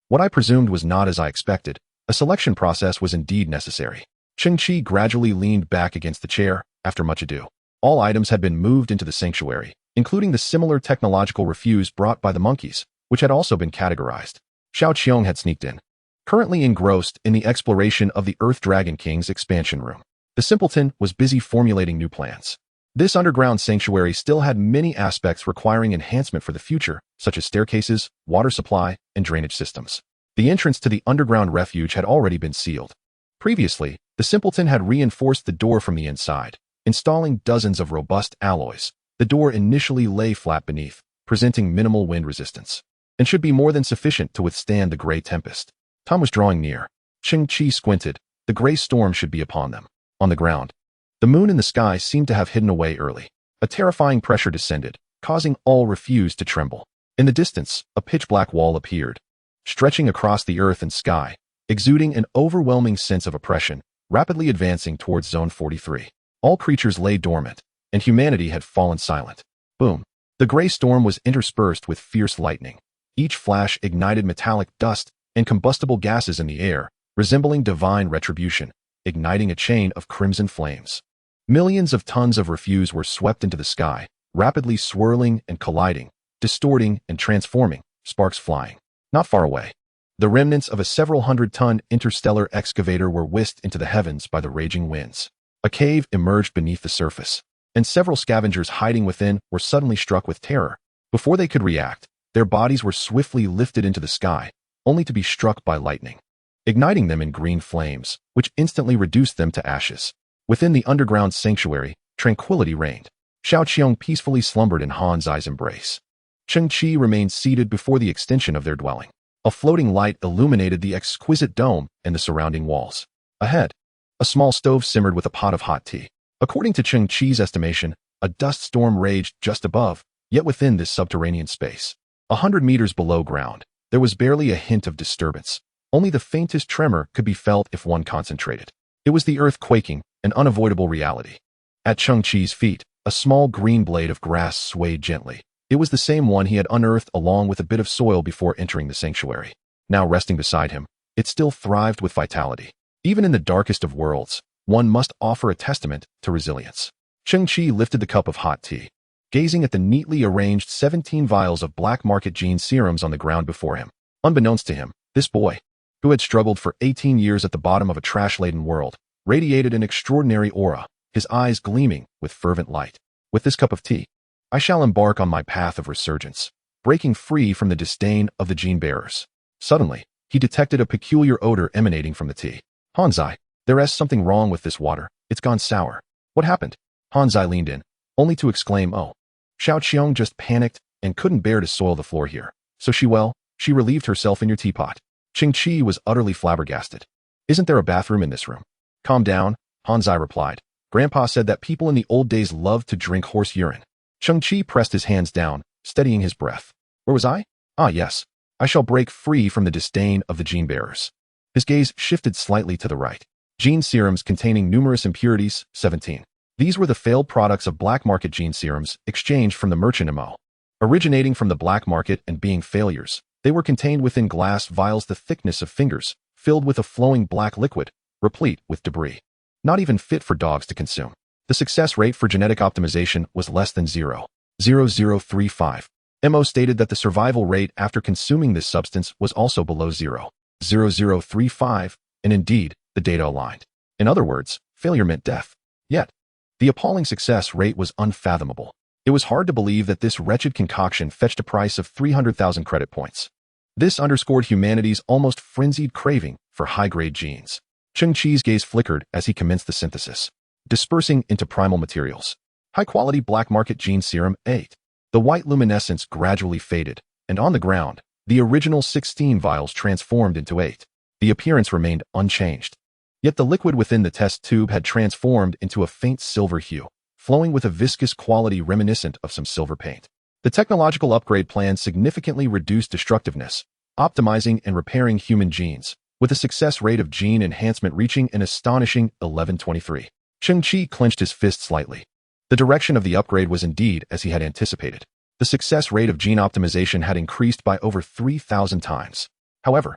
What I presumed was not as I expected. A selection process was indeed necessary. Cheng Qi gradually leaned back against the chair, after much ado. All items had been moved into the sanctuary, including the similar technological refuse brought by the monkeys, which had also been categorized. Xiao Qiong had sneaked in. Currently engrossed in the exploration of the Earth Dragon King's expansion room, the simpleton was busy formulating new plans. This underground sanctuary still had many aspects requiring enhancement for the future, such as staircases, water supply, and drainage systems. The entrance to the underground refuge had already been sealed. Previously, the simpleton had reinforced the door from the inside, installing dozens of robust alloys. The door initially lay flat beneath, presenting minimal wind resistance, and should be more than sufficient to withstand the gray tempest. Time was drawing near. Cheng Qi squinted. The gray storm should be upon them. On the ground, the moon in the sky seemed to have hidden away early. A terrifying pressure descended, causing all refuse to tremble. In the distance, a pitch-black wall appeared, stretching across the earth and sky, exuding an overwhelming sense of oppression, rapidly advancing towards Zone 43. All creatures lay dormant, and humanity had fallen silent. Boom. The gray storm was interspersed with fierce lightning. Each flash ignited metallic dust and combustible gases in the air, resembling divine retribution, igniting a chain of crimson flames. Millions of tons of refuse were swept into the sky, rapidly swirling and colliding, distorting and transforming, sparks flying. Not far away, the remnants of a several hundred-ton interstellar excavator were whisked into the heavens by the raging winds. A cave emerged beneath the surface, and several scavengers hiding within were suddenly struck with terror. Before they could react, their bodies were swiftly lifted into the sky, only to be struck by lightning, igniting them in green flames, which instantly reduced them to ashes. Within the underground sanctuary, tranquility reigned. Xiao Qiong peacefully slumbered in Han Zai's embrace. Cheng Qi remained seated before the extension of their dwelling. A floating light illuminated the exquisite dome and the surrounding walls. Ahead, a small stove simmered with a pot of hot tea. According to Cheng Qi's estimation, a dust storm raged just above, yet within this subterranean space. 100 meters below ground, there was barely a hint of disturbance. Only the faintest tremor could be felt if one concentrated. It was the earth quaking, an unavoidable reality. At Cheng Qi's feet, a small green blade of grass swayed gently. It was the same one he had unearthed along with a bit of soil before entering the sanctuary. Now resting beside him, it still thrived with vitality. Even in the darkest of worlds, one must offer a testament to resilience. Cheng Qi lifted the cup of hot tea, gazing at the neatly arranged 17 vials of black market gene serums on the ground before him. Unbeknownst to him, this boy, who had struggled for 18 years at the bottom of a trash-laden world, radiated an extraordinary aura, his eyes gleaming with fervent light. With this cup of tea, I shall embark on my path of resurgence, breaking free from the disdain of the gene-bearers. Suddenly, he detected a peculiar odor emanating from the tea. Hanzai, there is something wrong with this water. It's gone sour. What happened? Hanzai leaned in, only to exclaim, oh. Xiao Qiong just panicked and couldn't bear to soil the floor here. So she relieved herself in your teapot. Cheng Qi was utterly flabbergasted. Isn't there a bathroom in this room? Calm down, Hanzai replied. Grandpa said that people in the old days loved to drink horse urine. Cheng Qi pressed his hands down, steadying his breath. Where was I? Ah, yes. I shall break free from the disdain of the gene-bearers. His gaze shifted slightly to the right. Gene serums containing numerous impurities, 17. These were the failed products of black market gene serums exchanged from the merchant MO. Originating from the black market and being failures, they were contained within glass vials the thickness of fingers, filled with a flowing black liquid, replete with debris. Not even fit for dogs to consume. The success rate for genetic optimization was less than 0.0035. MO stated that the survival rate after consuming this substance was also below 0.0035, and indeed, the data aligned. In other words, failure meant death. Yet, The appalling success rate was unfathomable. It was hard to believe that this wretched concoction fetched a price of 300,000 credit points. This underscored humanity's almost frenzied craving for high-grade genes. Cheng Qi's gaze flickered as he commenced the synthesis, dispersing into primal materials. High-quality black market gene serum 8. The white luminescence gradually faded, and on the ground, the original 16 vials transformed into 8. The appearance remained unchanged. Yet the liquid within the test tube had transformed into a faint silver hue, flowing with a viscous quality reminiscent of some silver paint. The technological upgrade plan significantly reduced destructiveness, optimizing and repairing human genes, with a success rate of gene enhancement reaching an astonishing 1123. Cheng Qi clenched his fist slightly. The direction of the upgrade was indeed as he had anticipated. The success rate of gene optimization had increased by over 3,000 times. However,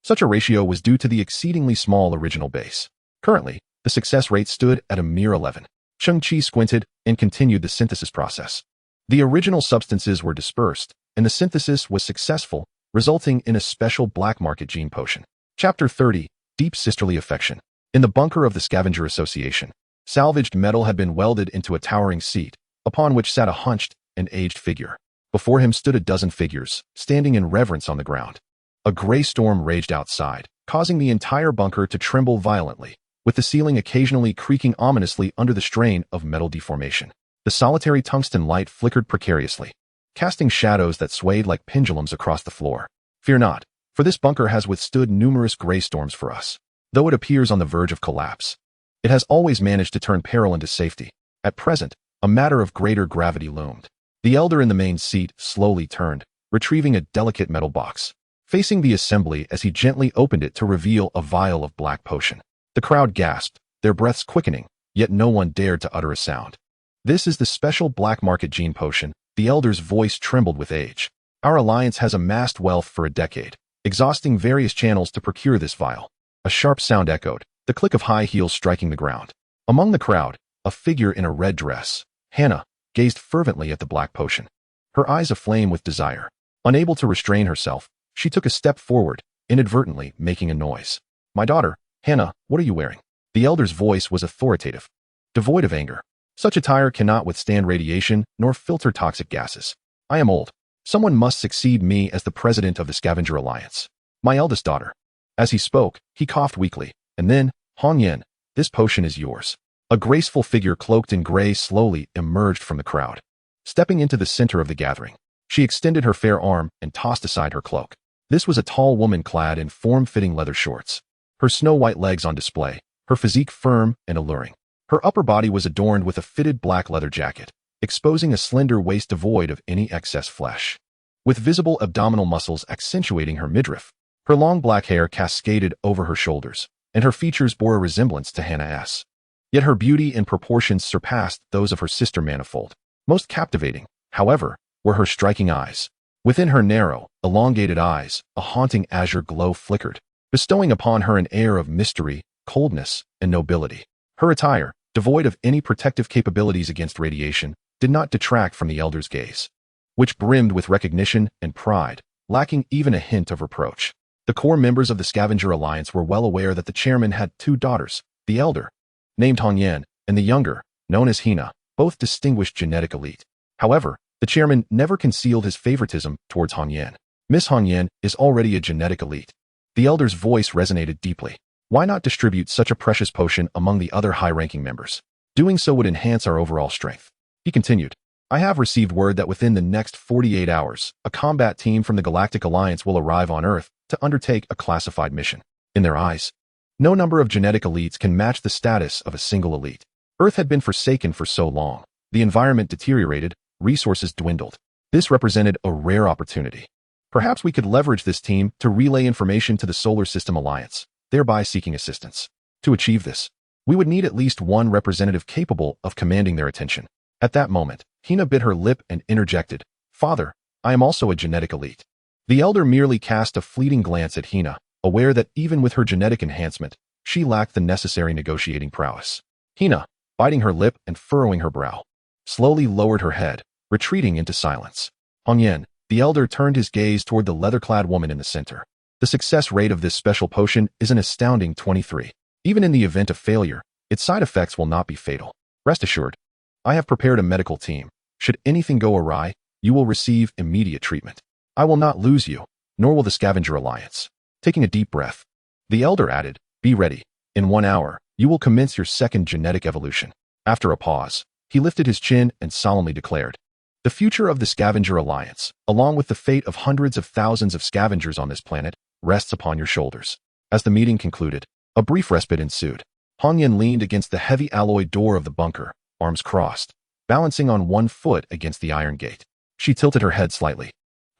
such a ratio was due to the exceedingly small original base. Currently, the success rate stood at a mere 11. Cheng Qi squinted and continued the synthesis process. The original substances were dispersed, and the synthesis was successful, resulting in a special black market gene potion. Chapter 30. Deep Sisterly Affection. In the bunker of the Scavenger Association, salvaged metal had been welded into a towering seat, upon which sat a hunched and aged figure. Before him stood a dozen figures, standing in reverence on the ground. A gray storm raged outside, causing the entire bunker to tremble violently, with the ceiling occasionally creaking ominously under the strain of metal deformation. The solitary tungsten light flickered precariously, casting shadows that swayed like pendulums across the floor. Fear not, for this bunker has withstood numerous gray storms for us. Though it appears on the verge of collapse, it has always managed to turn peril into safety. At present, a matter of greater gravity loomed. The elder in the main seat slowly turned, retrieving a delicate metal box, facing the assembly as he gently opened it to reveal a vial of black potion. The crowd gasped, their breaths quickening, yet no one dared to utter a sound. This is the special black market gene potion. The elder's voice trembled with age. Our alliance has amassed wealth for a decade, exhausting various channels to procure this vial. A sharp sound echoed, the click of high heels striking the ground. Among the crowd, a figure in a red dress, Hannah, gazed fervently at the black potion, her eyes aflame with desire. Unable to restrain herself, she took a step forward, inadvertently making a noise. My daughter, Hannah, what are you wearing? The elder's voice was authoritative, devoid of anger. Such attire cannot withstand radiation nor filter toxic gases. I am old. Someone must succeed me as the president of the Scavenger Alliance. My eldest daughter. As he spoke, he coughed weakly, and then, Hong Yen, this potion is yours. A graceful figure cloaked in gray slowly emerged from the crowd. Stepping into the center of the gathering, she extended her fair arm and tossed aside her cloak. This was a tall woman clad in form-fitting leather shorts, her snow-white legs on display, her physique firm and alluring. Her upper body was adorned with a fitted black leather jacket, exposing a slender waist devoid of any excess flesh. With visible abdominal muscles accentuating her midriff, her long black hair cascaded over her shoulders, and her features bore a resemblance to Hannah S. Yet her beauty and proportions surpassed those of her sister Manifold. Most captivating, however, were her striking eyes. Within her narrow, elongated eyes, a haunting azure glow flickered, bestowing upon her an air of mystery, coldness, and nobility. Her attire, devoid of any protective capabilities against radiation, did not detract from the elder's gaze, which brimmed with recognition and pride, lacking even a hint of reproach. The core members of the Scavenger Alliance were well aware that the chairman had two daughters, the elder, named Hong Yan, and the younger, known as Hina, both distinguished genetic elite. However, the chairman never concealed his favoritism towards Hong Yan. Miss Hong Yan is already a genetic elite. The elder's voice resonated deeply. Why not distribute such a precious potion among the other high-ranking members? Doing so would enhance our overall strength. He continued, I have received word that within the next 48 hours, a combat team from the Galactic Alliance will arrive on Earth to undertake a classified mission. In their eyes, no number of genetic elites can match the status of a single elite. Earth had been forsaken for so long. The environment deteriorated, resources dwindled. This represented a rare opportunity. Perhaps we could leverage this team to relay information to the Solar System Alliance, thereby seeking assistance. To achieve this, we would need at least one representative capable of commanding their attention. At that moment, Hina bit her lip and interjected, Father, I am also a genetic elite. The elder merely cast a fleeting glance at Hina, aware that even with her genetic enhancement, she lacked the necessary negotiating prowess. Hina, biting her lip and furrowing her brow, slowly lowered her head, retreating into silence. Hong Yan, the elder, turned his gaze toward the leather-clad woman in the center. The success rate of this special potion is an astounding 23. Even in the event of failure, its side effects will not be fatal. Rest assured, I have prepared a medical team. Should anything go awry, you will receive immediate treatment. I will not lose you, nor will the Scavenger Alliance. Taking a deep breath, the elder added, be ready. In 1 hour, you will commence your second genetic evolution. After a pause, he lifted his chin and solemnly declared, the future of the Scavenger Alliance, along with the fate of hundreds of thousands of scavengers on this planet, rests upon your shoulders. As the meeting concluded, a brief respite ensued. Hong Yan leaned against the heavy alloy door of the bunker, arms crossed, balancing on one foot against the iron gate. She tilted her head slightly,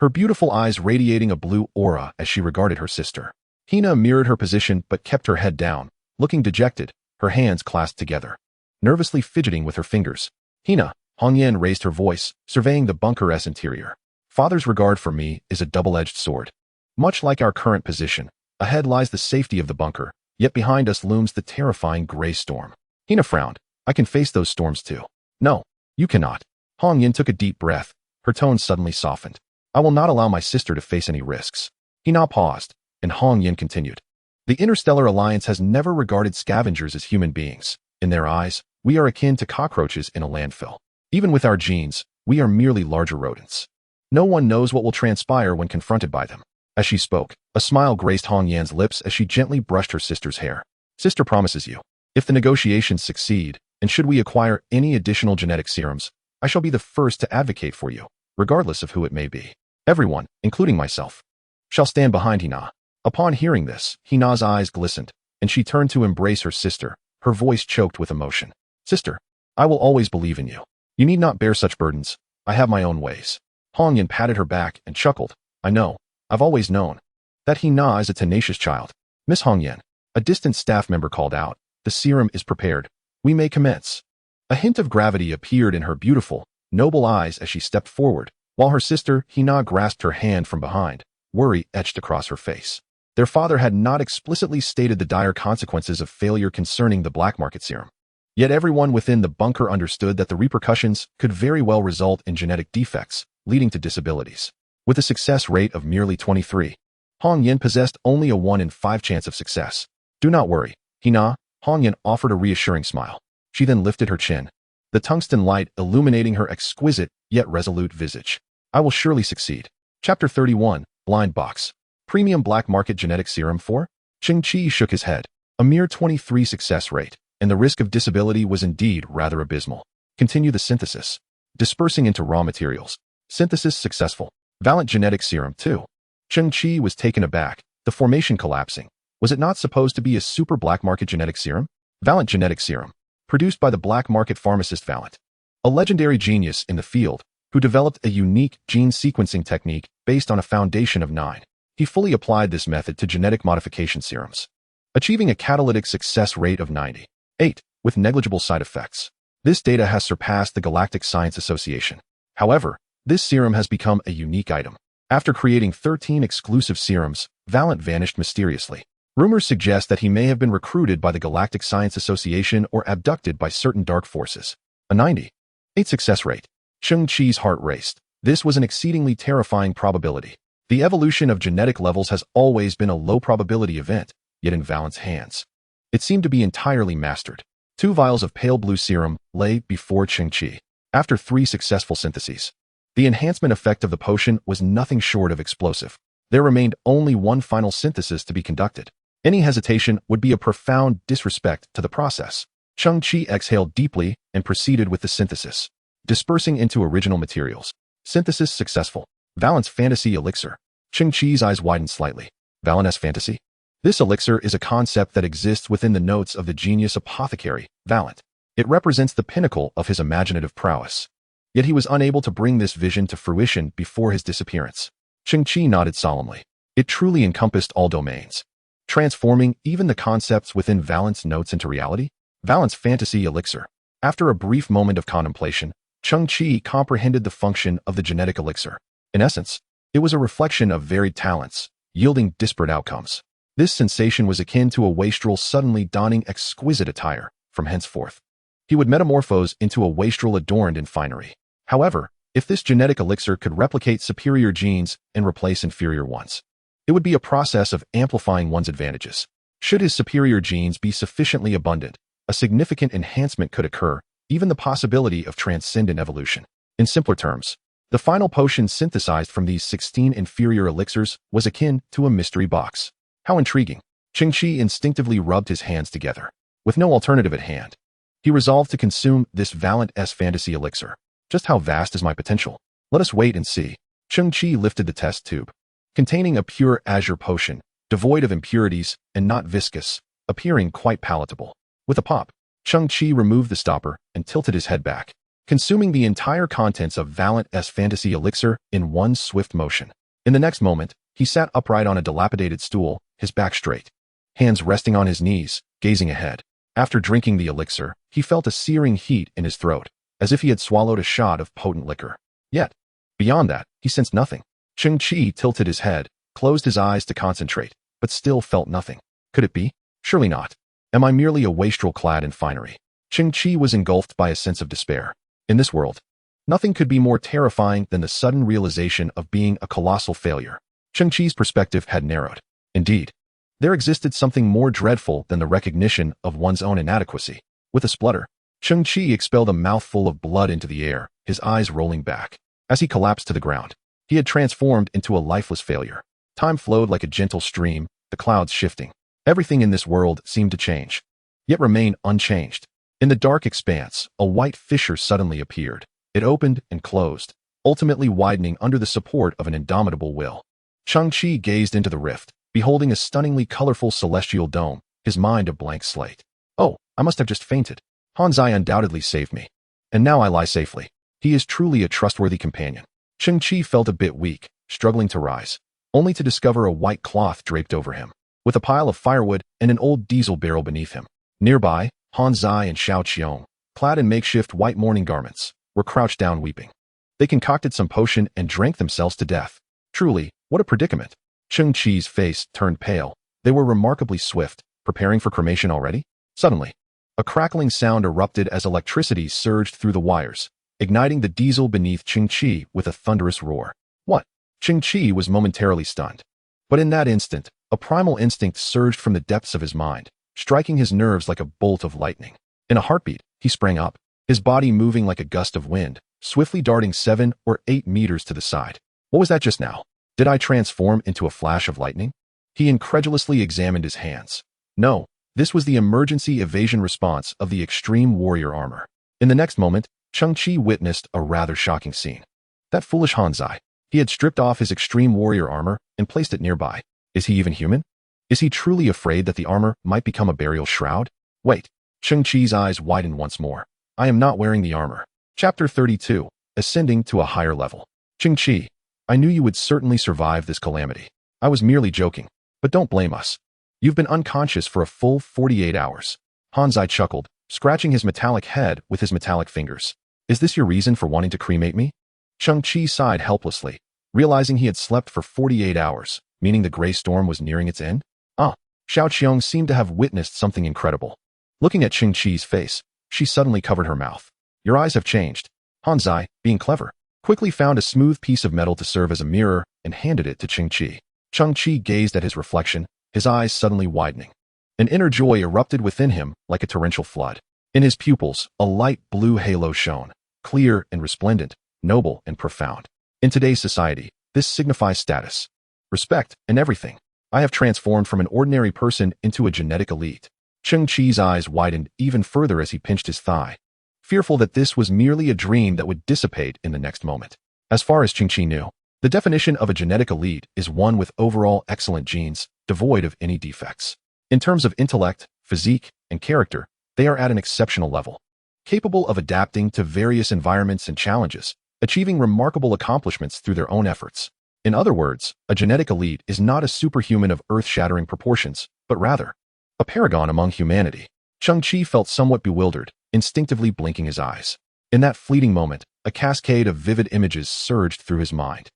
her beautiful eyes radiating a blue aura as she regarded her sister. Hina mirrored her position but kept her head down, looking dejected, her hands clasped together, nervously fidgeting with her fingers. Hina, Hong Yan raised her voice, surveying the bunker's interior. Father's regard for me is a double-edged sword. Much like our current position, ahead lies the safety of the bunker, yet behind us looms the terrifying gray storm. Hina frowned. I can face those storms too. No, you cannot. Hong Yan took a deep breath, her tone suddenly softened. I will not allow my sister to face any risks. Hina paused, and Hong Yan continued. The Interstellar Alliance has never regarded scavengers as human beings. In their eyes, we are akin to cockroaches in a landfill. Even with our genes, we are merely larger rodents. No one knows what will transpire when confronted by them. As she spoke, a smile graced Hong Yan's lips as she gently brushed her sister's hair. Sister promises you, if the negotiations succeed, and should we acquire any additional genetic serums, I shall be the first to advocate for you, regardless of who it may be. Everyone, including myself, shall stand behind Hina. Upon hearing this, Hina's eyes glistened, and she turned to embrace her sister, her voice choked with emotion. Sister, I will always believe in you. You need not bear such burdens. I have my own ways. Hong Yan patted her back and chuckled. I know. I've always known. That Hina is a tenacious child. Miss Hong Yan, a distant staff member called out. The serum is prepared. We may commence. A hint of gravity appeared in her beautiful, noble eyes as she stepped forward, while her sister, Hina, grasped her hand from behind, worry etched across her face. Their father had not explicitly stated the dire consequences of failure concerning the black market serum. Yet everyone within the bunker understood that the repercussions could very well result in genetic defects, leading to disabilities. With a success rate of merely 23, Hong Yan possessed only a 1 in 5 chance of success. Do not worry, Hina, Hong Yan offered a reassuring smile. She then lifted her chin, the tungsten light illuminating her exquisite yet resolute visage. I will surely succeed. Chapter 31, Blind Box. Premium Black Market Genetic Serum for? Cheng Qi shook his head. A mere 23 success rate, and the risk of disability was indeed rather abysmal. Continue the synthesis. Dispersing into raw materials. Synthesis successful. Valent Genetic Serum 2. Cheng Qi was taken aback, the formation collapsing. Was it not supposed to be a super black market genetic serum? Valent Genetic Serum. Produced by the black market pharmacist Valent, a legendary genius in the field, who developed a unique gene sequencing technique based on a foundation of 9. He fully applied this method to genetic modification serums, achieving a catalytic success rate of 98, with negligible side effects. This data has surpassed the Galactic Science Association. However, this serum has become a unique item. After creating 13 exclusive serums, Valent vanished mysteriously. Rumors suggest that he may have been recruited by the Galactic Science Association or abducted by certain dark forces. A 98 success rate. Cheng Qi's heart raced. This was an exceedingly terrifying probability. The evolution of genetic levels has always been a low probability event, yet in Valent's hands, it seemed to be entirely mastered. 2 vials of pale blue serum lay before Cheng Qi. After 3 successful syntheses, the enhancement effect of the potion was nothing short of explosive. There remained only one final synthesis to be conducted. Any hesitation would be a profound disrespect to the process. Cheng Qi exhaled deeply and proceeded with the synthesis, dispersing into original materials. Synthesis successful. Valent's Fantasy Elixir. Cheng Qi's eyes widened slightly. Valent's Fantasy? This elixir is a concept that exists within the notes of the genius apothecary, Valent. It represents the pinnacle of his imaginative prowess. Yet he was unable to bring this vision to fruition before his disappearance. Cheng Qi nodded solemnly. It truly encompassed all domains, transforming even the concepts within Valent's notes into reality. Valent's Fantasy Elixir. After a brief moment of contemplation, Cheng Qi comprehended the function of the genetic elixir. In essence, it was a reflection of varied talents, yielding disparate outcomes. This sensation was akin to a wastrel suddenly donning exquisite attire. From henceforth, he would metamorphose into a wastrel adorned in finery. However, if this genetic elixir could replicate superior genes and replace inferior ones, it would be a process of amplifying one's advantages. Should his superior genes be sufficiently abundant, a significant enhancement could occur, even the possibility of transcendent evolution. In simpler terms, the final potion synthesized from these 16 inferior elixirs was akin to a mystery box. How intriguing. Cheng Qi instinctively rubbed his hands together. With no alternative at hand, he resolved to consume this Valiant S fantasy elixir. Just how vast is my potential? Let us wait and see. Cheng Qi lifted the test tube, containing a pure azure potion, devoid of impurities and not viscous, appearing quite palatable. With a pop, Cheng Qi removed the stopper and tilted his head back, consuming the entire contents of Valiant S fantasy elixir in one swift motion. In the next moment, he sat upright on a dilapidated stool, his back straight, hands resting on his knees, gazing ahead. After drinking the elixir, he felt a searing heat in his throat, as if he had swallowed a shot of potent liquor. Yet, beyond that, he sensed nothing. Cheng Qi tilted his head, closed his eyes to concentrate, but still felt nothing. Could it be? Surely not. Am I merely a wastrel clad in finery? Cheng Qi was engulfed by a sense of despair. In this world, nothing could be more terrifying than the sudden realization of being a colossal failure. Cheng Qi's perspective had narrowed. Indeed, there existed something more dreadful than the recognition of one's own inadequacy. With a splutter, Cheng Qi expelled a mouthful of blood into the air, his eyes rolling back. As he collapsed to the ground, he had transformed into a lifeless failure. Time flowed like a gentle stream, the clouds shifting. Everything in this world seemed to change, yet remain unchanged. In the dark expanse, a white fissure suddenly appeared. It opened and closed, ultimately widening under the support of an indomitable will. Cheng Qi gazed into the rift, beholding a stunningly colorful celestial dome, his mind a blank slate. Oh, I must have just fainted. Hanzai undoubtedly saved me. And now I lie safely. He is truly a trustworthy companion. Cheng Qi felt a bit weak, struggling to rise, only to discover a white cloth draped over him, with a pile of firewood and an old diesel barrel beneath him. Nearby, Hanzai and Xiao Qiong, clad in makeshift white mourning garments, were crouched down weeping. They concocted some potion and drank themselves to death. Truly, what a predicament. Cheng Qi's face turned pale. They were remarkably swift, preparing for cremation already. Suddenly, a crackling sound erupted as electricity surged through the wires, igniting the diesel beneath Cheng Qi with a thunderous roar. What? Cheng Qi was momentarily stunned. But in that instant, a primal instinct surged from the depths of his mind, striking his nerves like a bolt of lightning. In a heartbeat, he sprang up, his body moving like a gust of wind, swiftly darting 7 or 8 meters to the side. What was that just now? Did I transform into a flash of lightning? He incredulously examined his hands. No, this was the emergency evasion response of the extreme warrior armor. In the next moment, Cheng Qi witnessed a rather shocking scene. That foolish Hanzai. He had stripped off his extreme warrior armor and placed it nearby. Is he even human? Is he truly afraid that the armor might become a burial shroud? Wait. Cheng Qi's eyes widened once more. I am not wearing the armor. Chapter 32. Ascending to a higher level. Cheng Qi, I knew you would certainly survive this calamity. I was merely joking, but don't blame us. You've been unconscious for a full 48 hours. Hanzai chuckled, scratching his metallic head with his metallic fingers. Is this your reason for wanting to cremate me? Cheng Qi sighed helplessly, realizing he had slept for 48 hours, meaning the gray storm was nearing its end. Xiao Qiong seemed to have witnessed something incredible. Looking at Cheng Qi's face, she suddenly covered her mouth. Your eyes have changed. Hanzai, being clever, quickly found a smooth piece of metal to serve as a mirror and handed it to Cheng Qi. Cheng Qi gazed at his reflection, his eyes suddenly widening. An inner joy erupted within him like a torrential flood. In his pupils, a light blue halo shone, clear and resplendent, noble and profound. In today's society, this signifies status, respect, and everything. I have transformed from an ordinary person into a genetic elite. Cheng Qi's eyes widened even further as he pinched his thigh, fearful that this was merely a dream that would dissipate in the next moment. As far as Cheng Qi knew, the definition of a genetic elite is one with overall excellent genes, devoid of any defects. In terms of intellect, physique, and character, they are at an exceptional level, capable of adapting to various environments and challenges, achieving remarkable accomplishments through their own efforts. In other words, a genetic elite is not a superhuman of earth-shattering proportions, but rather a paragon among humanity. Cheng Qi felt somewhat bewildered, instinctively blinking his eyes. In that fleeting moment, a cascade of vivid images surged through his mind.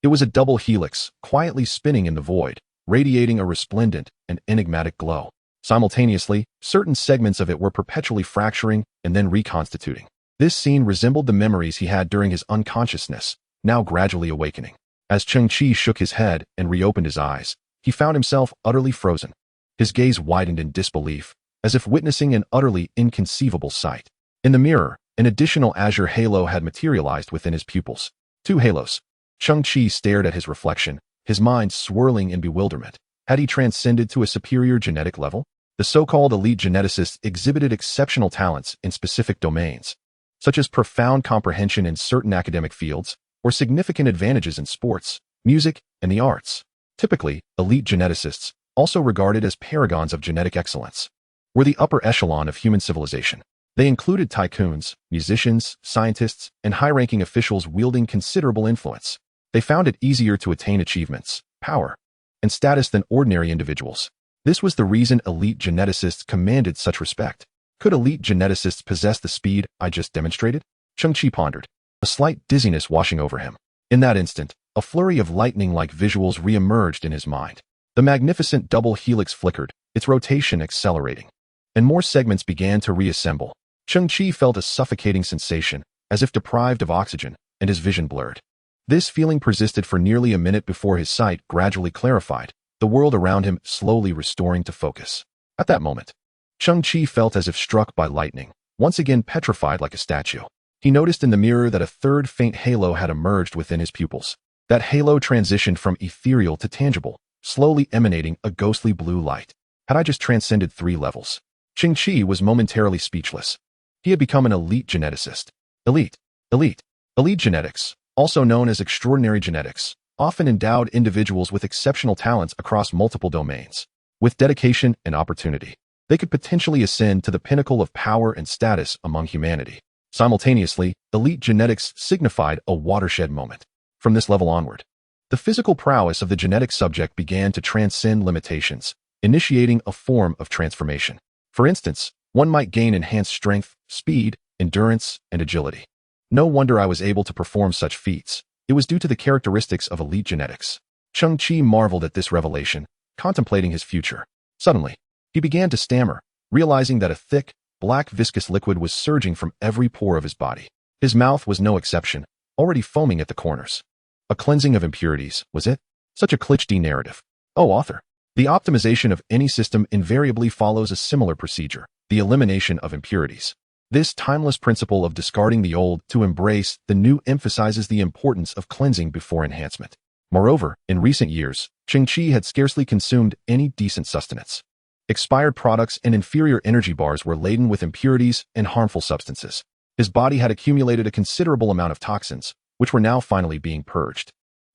It was a double helix, quietly spinning in the void, radiating a resplendent and enigmatic glow. Simultaneously, certain segments of it were perpetually fracturing and then reconstituting. This scene resembled the memories he had during his unconsciousness, now gradually awakening. As Cheng Qi shook his head and reopened his eyes, he found himself utterly frozen. His gaze widened in disbelief, as if witnessing an utterly inconceivable sight. In the mirror, An additional azure halo had materialized within his pupils. 2 halos. Cheng Qi stared at his reflection, his mind swirling in bewilderment. Had he transcended to a superior genetic level? The so-called elite geneticists exhibited exceptional talents in specific domains, such as profound comprehension in certain academic fields, or significant advantages in sports, music, and the arts. Typically, elite geneticists, also regarded as paragons of genetic excellence, were the upper echelon of human civilization. They included tycoons, musicians, scientists, and high-ranking officials wielding considerable influence. They found it easier to attain achievements, power, and status than ordinary individuals. This was the reason elite geneticists commanded such respect. Could elite geneticists possess the speed I just demonstrated? Cheng Qi pondered, a slight dizziness washing over him. In that instant, a flurry of lightning-like visuals re-emerged in his mind. The magnificent double helix flickered, its rotation accelerating, and more segments began to reassemble. Cheng Qi felt a suffocating sensation, as if deprived of oxygen, and his vision blurred. This feeling persisted for nearly a minute before his sight gradually clarified, the world around him slowly restoring to focus. At that moment, Cheng Qi felt as if struck by lightning, once again petrified like a statue. He noticed in the mirror that a third faint halo had emerged within his pupils. That halo transitioned from ethereal to tangible, slowly emanating a ghostly blue light. Had I just transcended 3 levels? Cheng Qi was momentarily speechless. He had become an elite geneticist. Elite genetics, also known as extraordinary genetics, often endowed individuals with exceptional talents across multiple domains. With dedication and opportunity, they could potentially ascend to the pinnacle of power and status among humanity. Simultaneously, elite genetics signified a watershed moment. From this level onward, the physical prowess of the genetic subject began to transcend limitations, initiating a form of transformation. For instance, one might gain enhanced strength, speed, endurance, and agility. No wonder I was able to perform such feats. It was due to the characteristics of elite genetics. Cheng Qi marveled at this revelation, contemplating his future. Suddenly, he began to stammer, realizing that a thick, black viscous liquid was surging from every pore of his body. His mouth was no exception, already foaming at the corners. A cleansing of impurities, was it? Such a cliché narrative. Oh, author. The optimization of any system invariably follows a similar procedure, the elimination of impurities. This timeless principle of discarding the old to embrace the new emphasizes the importance of cleansing before enhancement. Moreover, in recent years, Cheng Qi had scarcely consumed any decent sustenance. Expired products and inferior energy bars were laden with impurities and harmful substances. His body had accumulated a considerable amount of toxins, which were now finally being purged.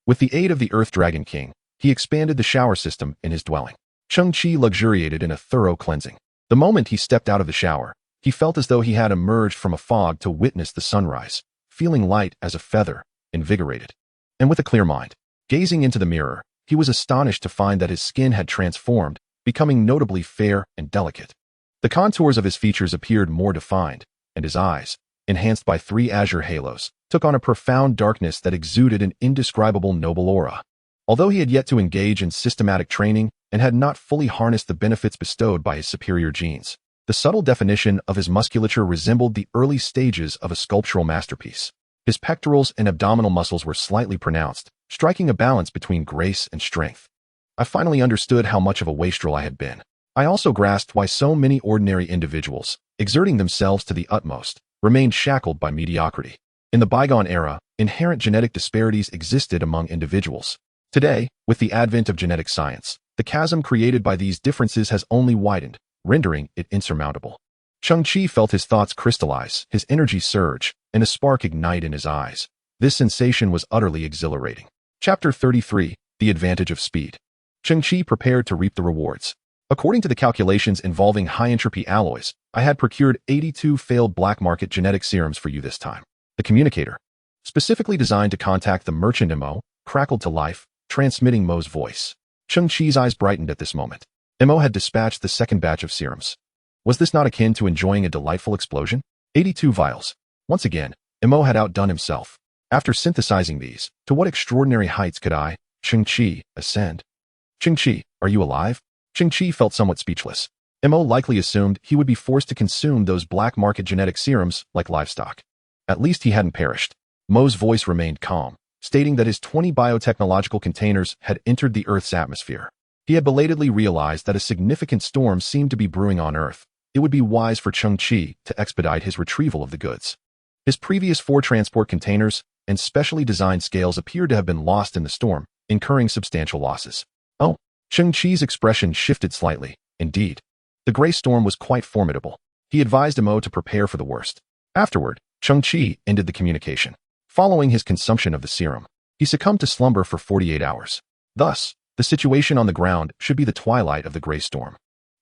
With the aid of the Earth Dragon King, he expanded the shower system in his dwelling. Cheng Qi luxuriated in a thorough cleansing. The moment he stepped out of the shower, he felt as though he had emerged from a fog to witness the sunrise, feeling light as a feather, invigorated. And with a clear mind, gazing into the mirror, he was astonished to find that his skin had transformed, becoming notably fair and delicate. The contours of his features appeared more defined, and his eyes, enhanced by 3 azure halos, took on a profound darkness that exuded an indescribable noble aura. Although he had yet to engage in systematic training and had not fully harnessed the benefits bestowed by his superior genes, the subtle definition of his musculature resembled the early stages of a sculptural masterpiece. His pectorals and abdominal muscles were slightly pronounced, striking a balance between grace and strength. I finally understood how much of a wastrel I had been. I also grasped why so many ordinary individuals, exerting themselves to the utmost, remained shackled by mediocrity. In the bygone era, inherent genetic disparities existed among individuals. Today, with the advent of genetic science, the chasm created by these differences has only widened, rendering it insurmountable. Cheng Qi felt his thoughts crystallize, his energy surge, and a spark ignite in his eyes. This sensation was utterly exhilarating. Chapter 33, The Advantage of Speed. Cheng Qi prepared to reap the rewards. According to the calculations involving high-entropy alloys, I had procured 82 failed black market genetic serums for you this time. The communicator, specifically designed to contact the merchant Mo, crackled to life, transmitting Mo's voice. Cheng Qi's eyes brightened at this moment. Mo had dispatched the second batch of serums. Was this not akin to enjoying a delightful explosion? 82 vials. Once again, Mo had outdone himself. After synthesizing these, to what extraordinary heights could I, Cheng Qi, ascend? Cheng Qi, are you alive? Cheng Qi felt somewhat speechless. Mo likely assumed he would be forced to consume those black market genetic serums like livestock. At least he hadn't perished. Mo's voice remained calm, stating that his 20 biotechnological containers had entered the Earth's atmosphere. He had belatedly realized that a significant storm seemed to be brewing on Earth. It would be wise for Cheng Qi to expedite his retrieval of the goods. His previous 4 transport containers and specially designed scales appeared to have been lost in the storm, incurring substantial losses. Oh, Cheng Qi's expression shifted slightly. Indeed, the gray storm was quite formidable. He advised Mo to prepare for the worst. Afterward, Cheng Qi ended the communication. Following his consumption of the serum, he succumbed to slumber for 48 hours. Thus, the situation on the ground should be the twilight of the gray storm.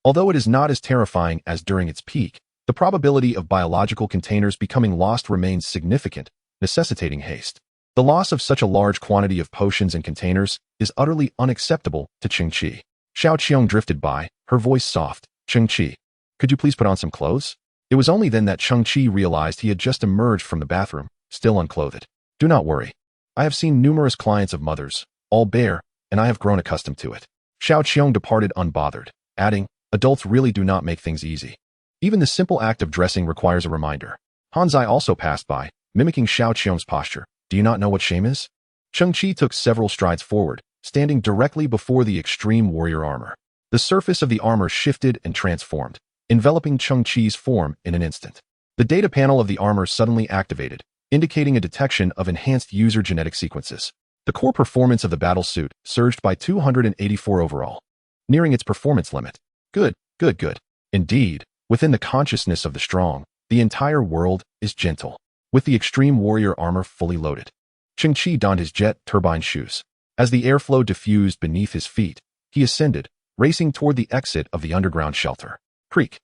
Although it is not as terrifying as during its peak, the probability of biological containers becoming lost remains significant, necessitating haste. The loss of such a large quantity of potions and containers is utterly unacceptable to Cheng Qi. Xiao Qiong drifted by, her voice soft. Cheng Qi, could you please put on some clothes? It was only then that Cheng Qi realized he had just emerged from the bathroom, still unclothed. Do not worry. I have seen numerous clients of mothers, all bare, and I have grown accustomed to it. Xiao Qiong departed unbothered, adding, adults really do not make things easy. Even the simple act of dressing requires a reminder. Hanzai also passed by, mimicking Xiao Qiong's posture. Do you not know what shame is? Cheng Qi took several strides forward, standing directly before the extreme warrior armor. The surface of the armor shifted and transformed, enveloping Cheng Qi's form in an instant. The data panel of the armor suddenly activated, indicating a detection of enhanced user genetic sequences. The core performance of the battle suit surged by 284 overall, nearing its performance limit. Good. Indeed, within the consciousness of the strong, the entire world is gentle. With the extreme warrior armor fully loaded, Cheng Qi donned his jet turbine shoes. As the airflow diffused beneath his feet, he ascended, racing toward the exit of the underground shelter. Creak.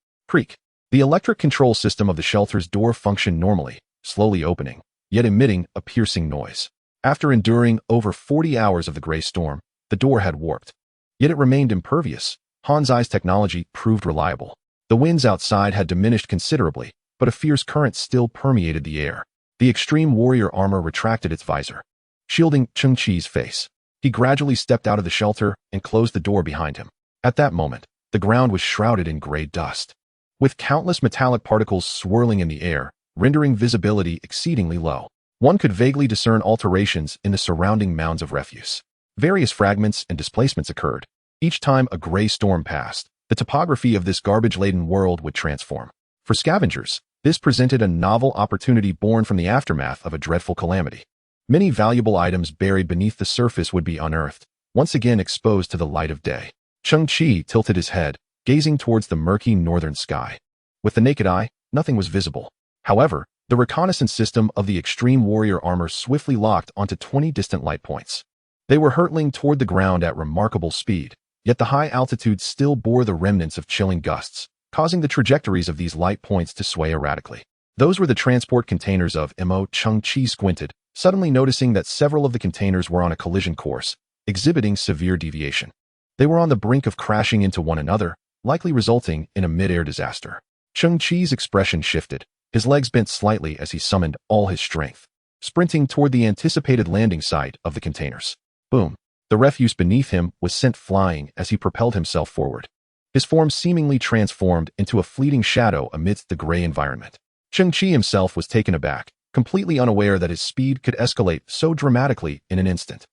The electric control system of the shelter's door functioned normally, slowly opening, yet emitting a piercing noise. After enduring over 40 hours of the gray storm, the door had warped. Yet it remained impervious. Hanzai's technology proved reliable. The winds outside had diminished considerably, but a fierce current still permeated the air. The extreme warrior armor retracted its visor, shielding Cheng Qi's face. He gradually stepped out of the shelter and closed the door behind him. At that moment, the ground was shrouded in gray dust, with countless metallic particles swirling in the air, rendering visibility exceedingly low. One could vaguely discern alterations in the surrounding mounds of refuse. Various fragments and displacements occurred. Each time a gray storm passed, the topography of this garbage-laden world would transform. For scavengers, this presented a novel opportunity born from the aftermath of a dreadful calamity. Many valuable items buried beneath the surface would be unearthed, once again exposed to the light of day. Cheng Qi tilted his head, gazing towards the murky northern sky. With the naked eye, nothing was visible. However, the reconnaissance system of the extreme warrior armor swiftly locked onto 20 distant light points. They were hurtling toward the ground at remarkable speed, yet the high altitude still bore the remnants of chilling gusts, causing the trajectories of these light points to sway erratically. Those were the transport containers of Mo. Cheng Qi squinted, suddenly noticing that several of the containers were on a collision course, exhibiting severe deviation. They were on the brink of crashing into one another, likely resulting in a mid-air disaster. Cheng Qi's expression shifted, his legs bent slightly as he summoned all his strength, sprinting toward the anticipated landing site of the containers. Boom! The refuse beneath him was sent flying as he propelled himself forward. His form seemingly transformed into a fleeting shadow amidst the gray environment. Cheng Qi himself was taken aback, completely unaware that his speed could escalate so dramatically in an instant.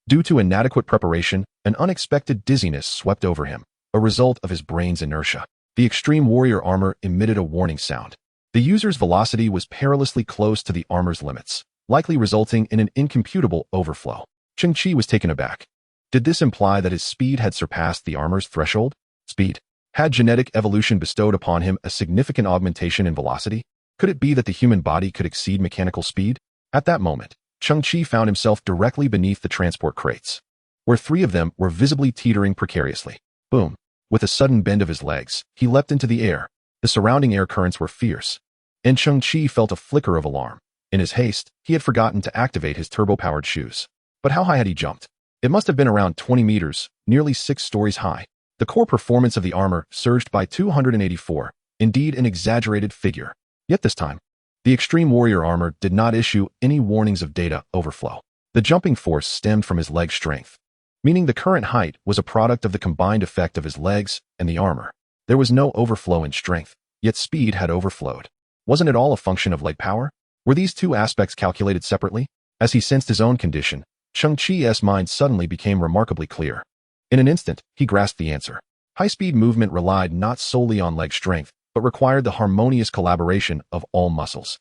Due to inadequate preparation, an unexpected dizziness swept over him, a result of his brain's inertia. The extreme warrior armor emitted a warning sound. The user's velocity was perilously close to the armor's limits, likely resulting in an incomputable overflow. Cheng Qi was taken aback. Did this imply that his speed had surpassed the armor's threshold? Speed. Had genetic evolution bestowed upon him a significant augmentation in velocity? Could it be that the human body could exceed mechanical speed? At that moment, Cheng Qi found himself directly beneath the transport crates, where 3 of them were visibly teetering precariously. Boom! With a sudden bend of his legs, he leapt into the air. The surrounding air currents were fierce, and Cheng Qi felt a flicker of alarm. In his haste, he had forgotten to activate his turbo-powered shoes. But how high had he jumped? It must have been around 20 meters, nearly 6 stories high. The core performance of the armor surged by 284, indeed an exaggerated figure. Yet this time, the extreme warrior armor did not issue any warnings of data overflow. The jumping force stemmed from his leg strength, meaning the current height was a product of the combined effect of his legs and the armor. There was no overflow in strength, yet speed had overflowed. Wasn't it all a function of leg power? Were these 2 aspects calculated separately? As he sensed his own condition, Cheng Qi's mind suddenly became remarkably clear. In an instant, he grasped the answer. High-speed movement relied not solely on leg strength, but required the harmonious collaboration of all muscles.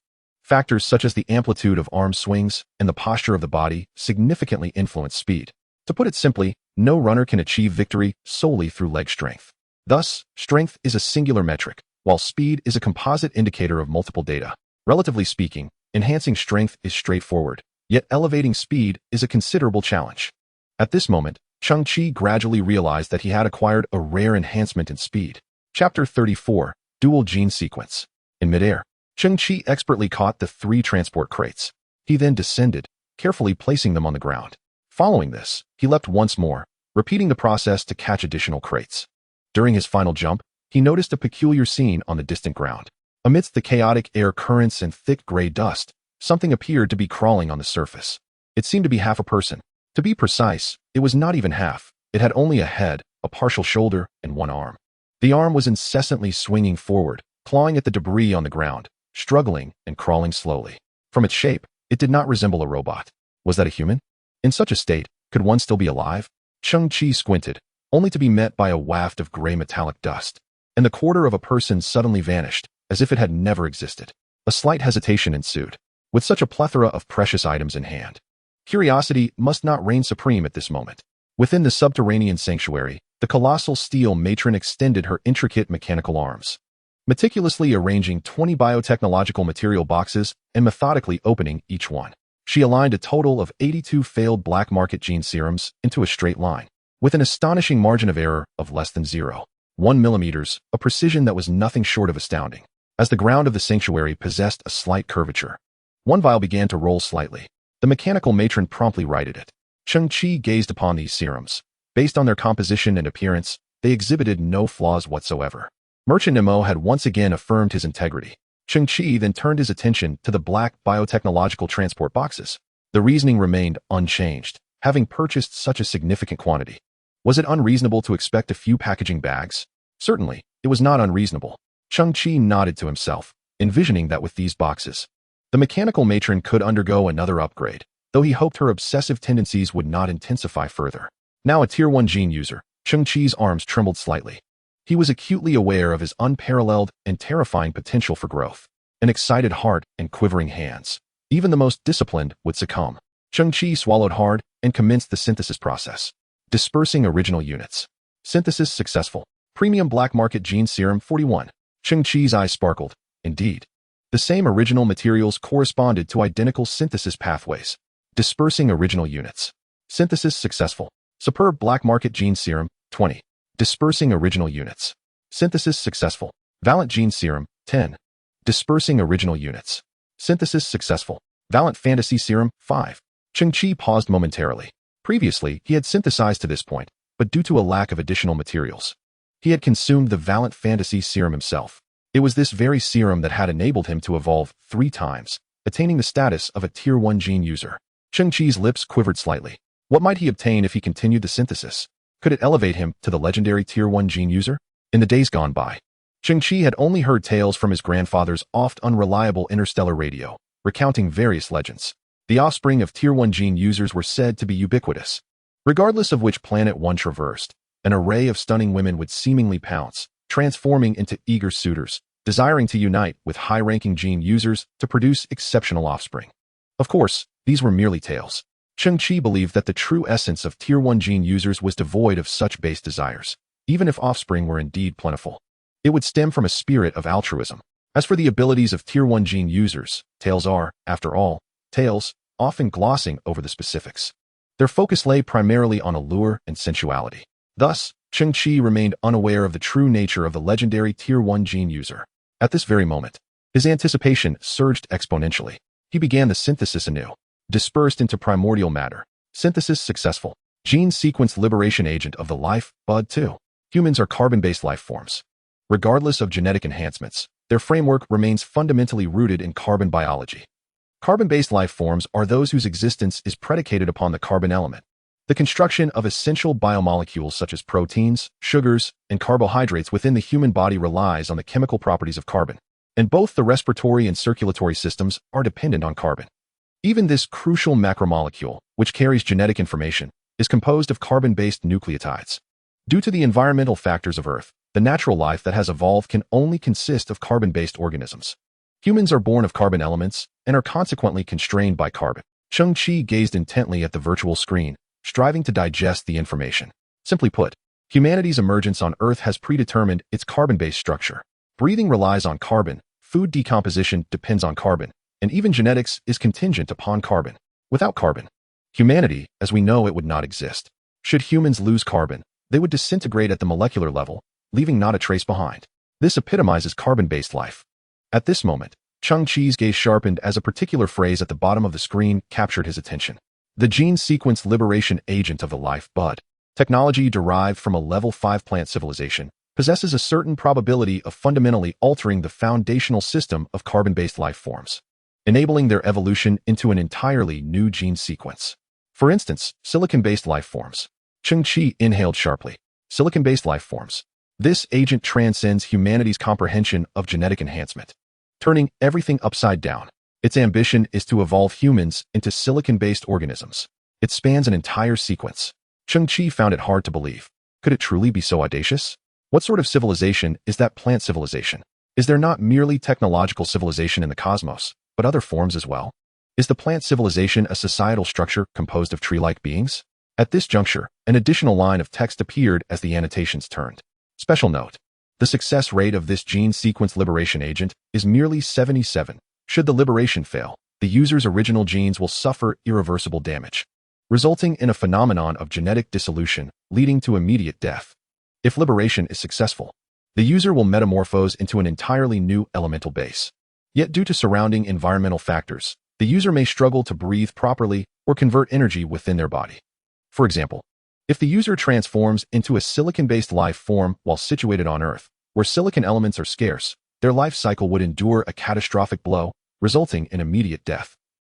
Factors such as the amplitude of arm swings and the posture of the body significantly influence speed. To put it simply, no runner can achieve victory solely through leg strength. Thus, strength is a singular metric, while speed is a composite indicator of multiple data. Relatively speaking, enhancing strength is straightforward, yet elevating speed is a considerable challenge. At this moment, Cheng Qi gradually realized that he had acquired a rare enhancement in speed. Chapter 34, Dual Gene Sequence. In midair, Cheng Qi expertly caught the 3 transport crates. He then descended, carefully placing them on the ground. Following this, he leapt once more, repeating the process to catch additional crates. During his final jump, he noticed a peculiar scene on the distant ground. Amidst the chaotic air currents and thick gray dust, something appeared to be crawling on the surface. It seemed to be half a person. To be precise, it was not even half. It had only a head, a partial shoulder, and one arm. The arm was incessantly swinging forward, clawing at the debris on the ground, struggling and crawling slowly. From its shape, it did not resemble a robot. Was that a human? In such a state, could one still be alive? Cheng Qi squinted, only to be met by a waft of gray metallic dust, and the quarter of a person suddenly vanished, as if it had never existed. A slight hesitation ensued. With such a plethora of precious items in hand, curiosity must not reign supreme at this moment. Within the subterranean sanctuary, the colossal steel matron extended her intricate mechanical arms, meticulously arranging 20 biotechnological material boxes and methodically opening each one. She aligned a total of 82 failed black market gene serums into a straight line, with an astonishing margin of error of less than 0.1 millimeters, a precision that was nothing short of astounding. As the ground of the sanctuary possessed a slight curvature, one vial began to roll slightly. The mechanical matron promptly righted it. Cheng Qi gazed upon these serums. Based on their composition and appearance, they exhibited no flaws whatsoever. Merchant Nemo had once again affirmed his integrity. Cheng Qi then turned his attention to the black biotechnological transport boxes. The reasoning remained unchanged, having purchased such a significant quantity. Was it unreasonable to expect a few packaging bags? Certainly, it was not unreasonable. Cheng Qi nodded to himself, envisioning that with these boxes, the mechanical matron could undergo another upgrade, though he hoped her obsessive tendencies would not intensify further. Now a Tier 1 gene user, Cheng Qi's arms trembled slightly. He was acutely aware of his unparalleled and terrifying potential for growth. An excited heart and quivering hands. Even the most disciplined would succumb. Cheng Qi swallowed hard and commenced the synthesis process. Dispersing original units. Synthesis successful. Premium black market gene serum 41. Cheng Qi's eyes sparkled. Indeed, the same original materials corresponded to identical synthesis pathways. Dispersing original units. Synthesis successful. Superb black market gene serum 20. Dispersing original units. Synthesis successful. Valent gene serum 10. Dispersing original units. Synthesis successful. Valent fantasy serum 5. Cheng Qi paused momentarily. Previously, he had synthesized to this point, but due to a lack of additional materials, he had consumed the Valent fantasy serum himself. It was this very serum that had enabled him to evolve 3 times, attaining the status of a Tier 1 gene user. Cheng Qi's lips quivered slightly. What might he obtain if he continued the synthesis? Could it elevate him to the legendary Tier 1 gene user? In the days gone by, Cheng Qi had only heard tales from his grandfather's oft unreliable interstellar radio, recounting various legends. The offspring of Tier 1 gene users were said to be ubiquitous. Regardless of which planet one traversed, an array of stunning women would seemingly pounce, transforming into eager suitors, desiring to unite with high-ranking gene users to produce exceptional offspring. Of course, these were merely tales. Cheng Qi believed that the true essence of Tier 1 gene users was devoid of such base desires, even if offspring were indeed plentiful. It would stem from a spirit of altruism. As for the abilities of Tier 1 gene users, tales are, after all, tales, often glossing over the specifics. Their focus lay primarily on allure and sensuality. Thus, Cheng Qi remained unaware of the true nature of the legendary Tier 1 gene user. At this very moment, his anticipation surged exponentially. He began the synthesis anew. Dispersed into primordial matter. Synthesis successful. Gene sequence liberation agent of the life bud 2. Humans are carbon-based life forms. Regardless of genetic enhancements, their framework remains fundamentally rooted in carbon biology. Carbon-based life forms are those whose existence is predicated upon the carbon element. The construction of essential biomolecules such as proteins, sugars, and carbohydrates within the human body relies on the chemical properties of carbon, and both the respiratory and circulatory systems are dependent on carbon. Even this crucial macromolecule, which carries genetic information, is composed of carbon-based nucleotides. Due to the environmental factors of Earth, the natural life that has evolved can only consist of carbon-based organisms. Humans are born of carbon elements, and are consequently constrained by carbon. Cheng Qi gazed intently at the virtual screen, striving to digest the information. Simply put, humanity's emergence on Earth has predetermined its carbon-based structure. Breathing relies on carbon, food decomposition depends on carbon, and even genetics is contingent upon carbon. Without carbon, humanity, as we know it, would not exist. Should humans lose carbon, they would disintegrate at the molecular level, leaving not a trace behind. This epitomizes carbon-based life. At this moment, Cheng Qi's gaze sharpened as a particular phrase at the bottom of the screen captured his attention. The gene sequence liberation agent of the life bud. Technology derived from a level 5 plant civilization possesses a certain probability of fundamentally altering the foundational system of carbon-based life forms, enabling their evolution into an entirely new gene sequence. For instance, silicon-based life forms. Cheng Qi inhaled sharply. Silicon-based life forms. This agent transcends humanity's comprehension of genetic enhancement, turning everything upside down. Its ambition is to evolve humans into silicon-based organisms. It spans an entire sequence. Cheng Qi found it hard to believe. Could it truly be so audacious? What sort of civilization is that plant civilization? Is there not merely technological civilization in the cosmos, but other forms as well? Is the plant civilization a societal structure composed of tree-like beings? At this juncture, an additional line of text appeared as the annotations turned. Special note. The success rate of this gene sequence liberation agent is merely 77. Should the liberation fail, the user's original genes will suffer irreversible damage, resulting in a phenomenon of genetic dissolution leading to immediate death. If liberation is successful, the user will metamorphose into an entirely new elemental base. Yet due to surrounding environmental factors, the user may struggle to breathe properly or convert energy within their body. For example, if the user transforms into a silicon-based life form while situated on Earth, where silicon elements are scarce, their life cycle would endure a catastrophic blow, resulting in immediate death.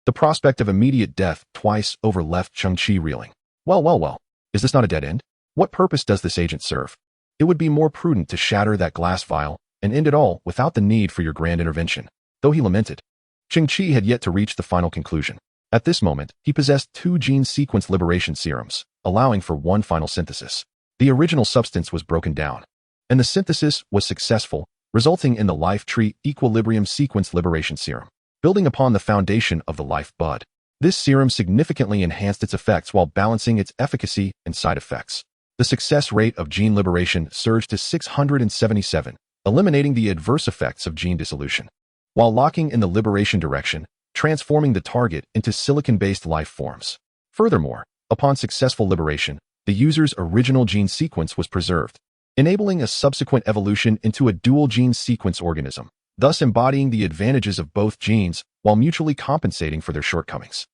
The prospect of immediate death twice over left Cheng Qi reeling. Well, is this not a dead end? What purpose does this agent serve? It would be more prudent to shatter that glass vial and end it all without the need for your grand intervention. Though he lamented, Cheng Qi had yet to reach the final conclusion. At this moment, he possessed 2 gene sequence liberation serums, allowing for one final synthesis. The original substance was broken down, and the synthesis was successful, resulting in the life tree equilibrium sequence liberation serum. Building upon the foundation of the life bud, this serum significantly enhanced its effects while balancing its efficacy and side effects. The success rate of gene liberation surged to 677, eliminating the adverse effects of gene dissolution, while locking in the liberation direction, transforming the target into silicon-based life forms. Furthermore, upon successful liberation, the user's original gene sequence was preserved, enabling a subsequent evolution into a dual gene sequence organism, thus embodying the advantages of both genes while mutually compensating for their shortcomings.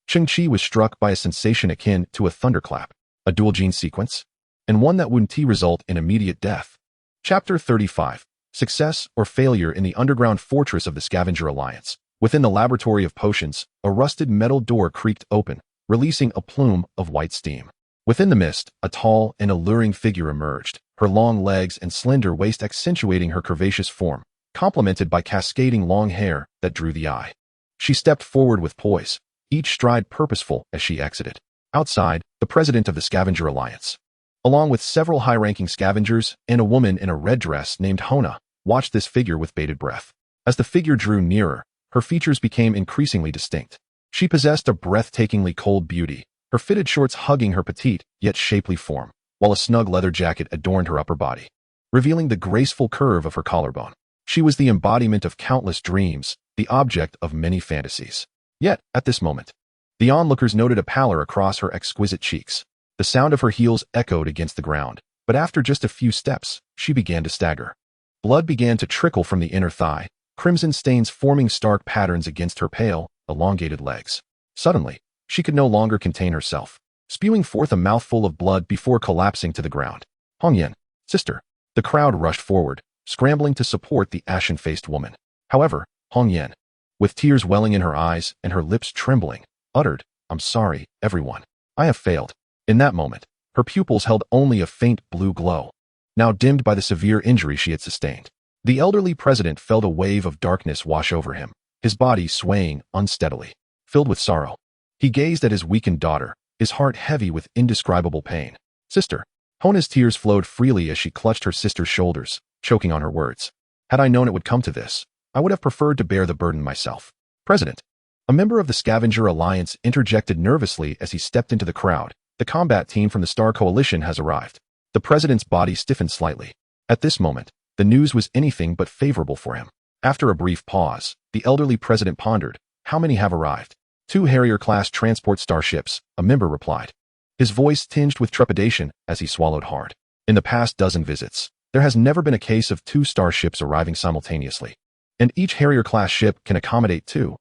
Cheng Qi was struck by a sensation akin to a thunderclap, a dual gene sequence, and one that wouldn't result in immediate death. Chapter 35. Success or failure in the underground fortress of the Scavenger Alliance. Within the laboratory of potions, a rusted metal door creaked open, releasing a plume of white steam. Within the mist, a tall and alluring figure emerged, her long legs and slender waist accentuating her curvaceous form, complemented by cascading long hair that drew the eye. She stepped forward with poise, each stride purposeful as she exited. Outside, the president of the Scavenger Alliance, along with several high-ranking scavengers and a woman in a red dress named Hona, watched this figure with bated breath. As the figure drew nearer, her features became increasingly distinct. She possessed a breathtakingly cold beauty, her fitted shorts hugging her petite yet shapely form, while a snug leather jacket adorned her upper body, revealing the graceful curve of her collarbone. She was the embodiment of countless dreams, the object of many fantasies. Yet, at this moment, the onlookers noted a pallor across her exquisite cheeks. The sound of her heels echoed against the ground, but after just a few steps, she began to stagger. Blood began to trickle from the inner thigh, crimson stains forming stark patterns against her pale, elongated legs. Suddenly, she could no longer contain herself, spewing forth a mouthful of blood before collapsing to the ground. Hongyan, sister. The crowd rushed forward, scrambling to support the ashen-faced woman. However, Hongyan, with tears welling in her eyes and her lips trembling, uttered, "I'm sorry, everyone. I have failed." In that moment, her pupils held only a faint blue glow, now dimmed by the severe injury she had sustained. The elderly president felt a wave of darkness wash over him, his body swaying unsteadily. Filled with sorrow, he gazed at his weakened daughter, his heart heavy with indescribable pain. "Sister." Hona's tears flowed freely as she clutched her sister's shoulders, choking on her words. "Had I known it would come to this, I would have preferred to bear the burden myself." President, A member of the Scavenger Alliance interjected nervously as he stepped into the crowd. The combat team from the Star Coalition has arrived. The president's body stiffened slightly. At this moment, the news was anything but favorable for him. After a brief pause, the elderly president pondered, "How many have arrived?" "2 Harrier-class transport starships," a member replied. His voice tinged with trepidation as he swallowed hard. In the past dozen visits, there has never been a case of 2 starships arriving simultaneously. And each Harrier-class ship can accommodate 2,000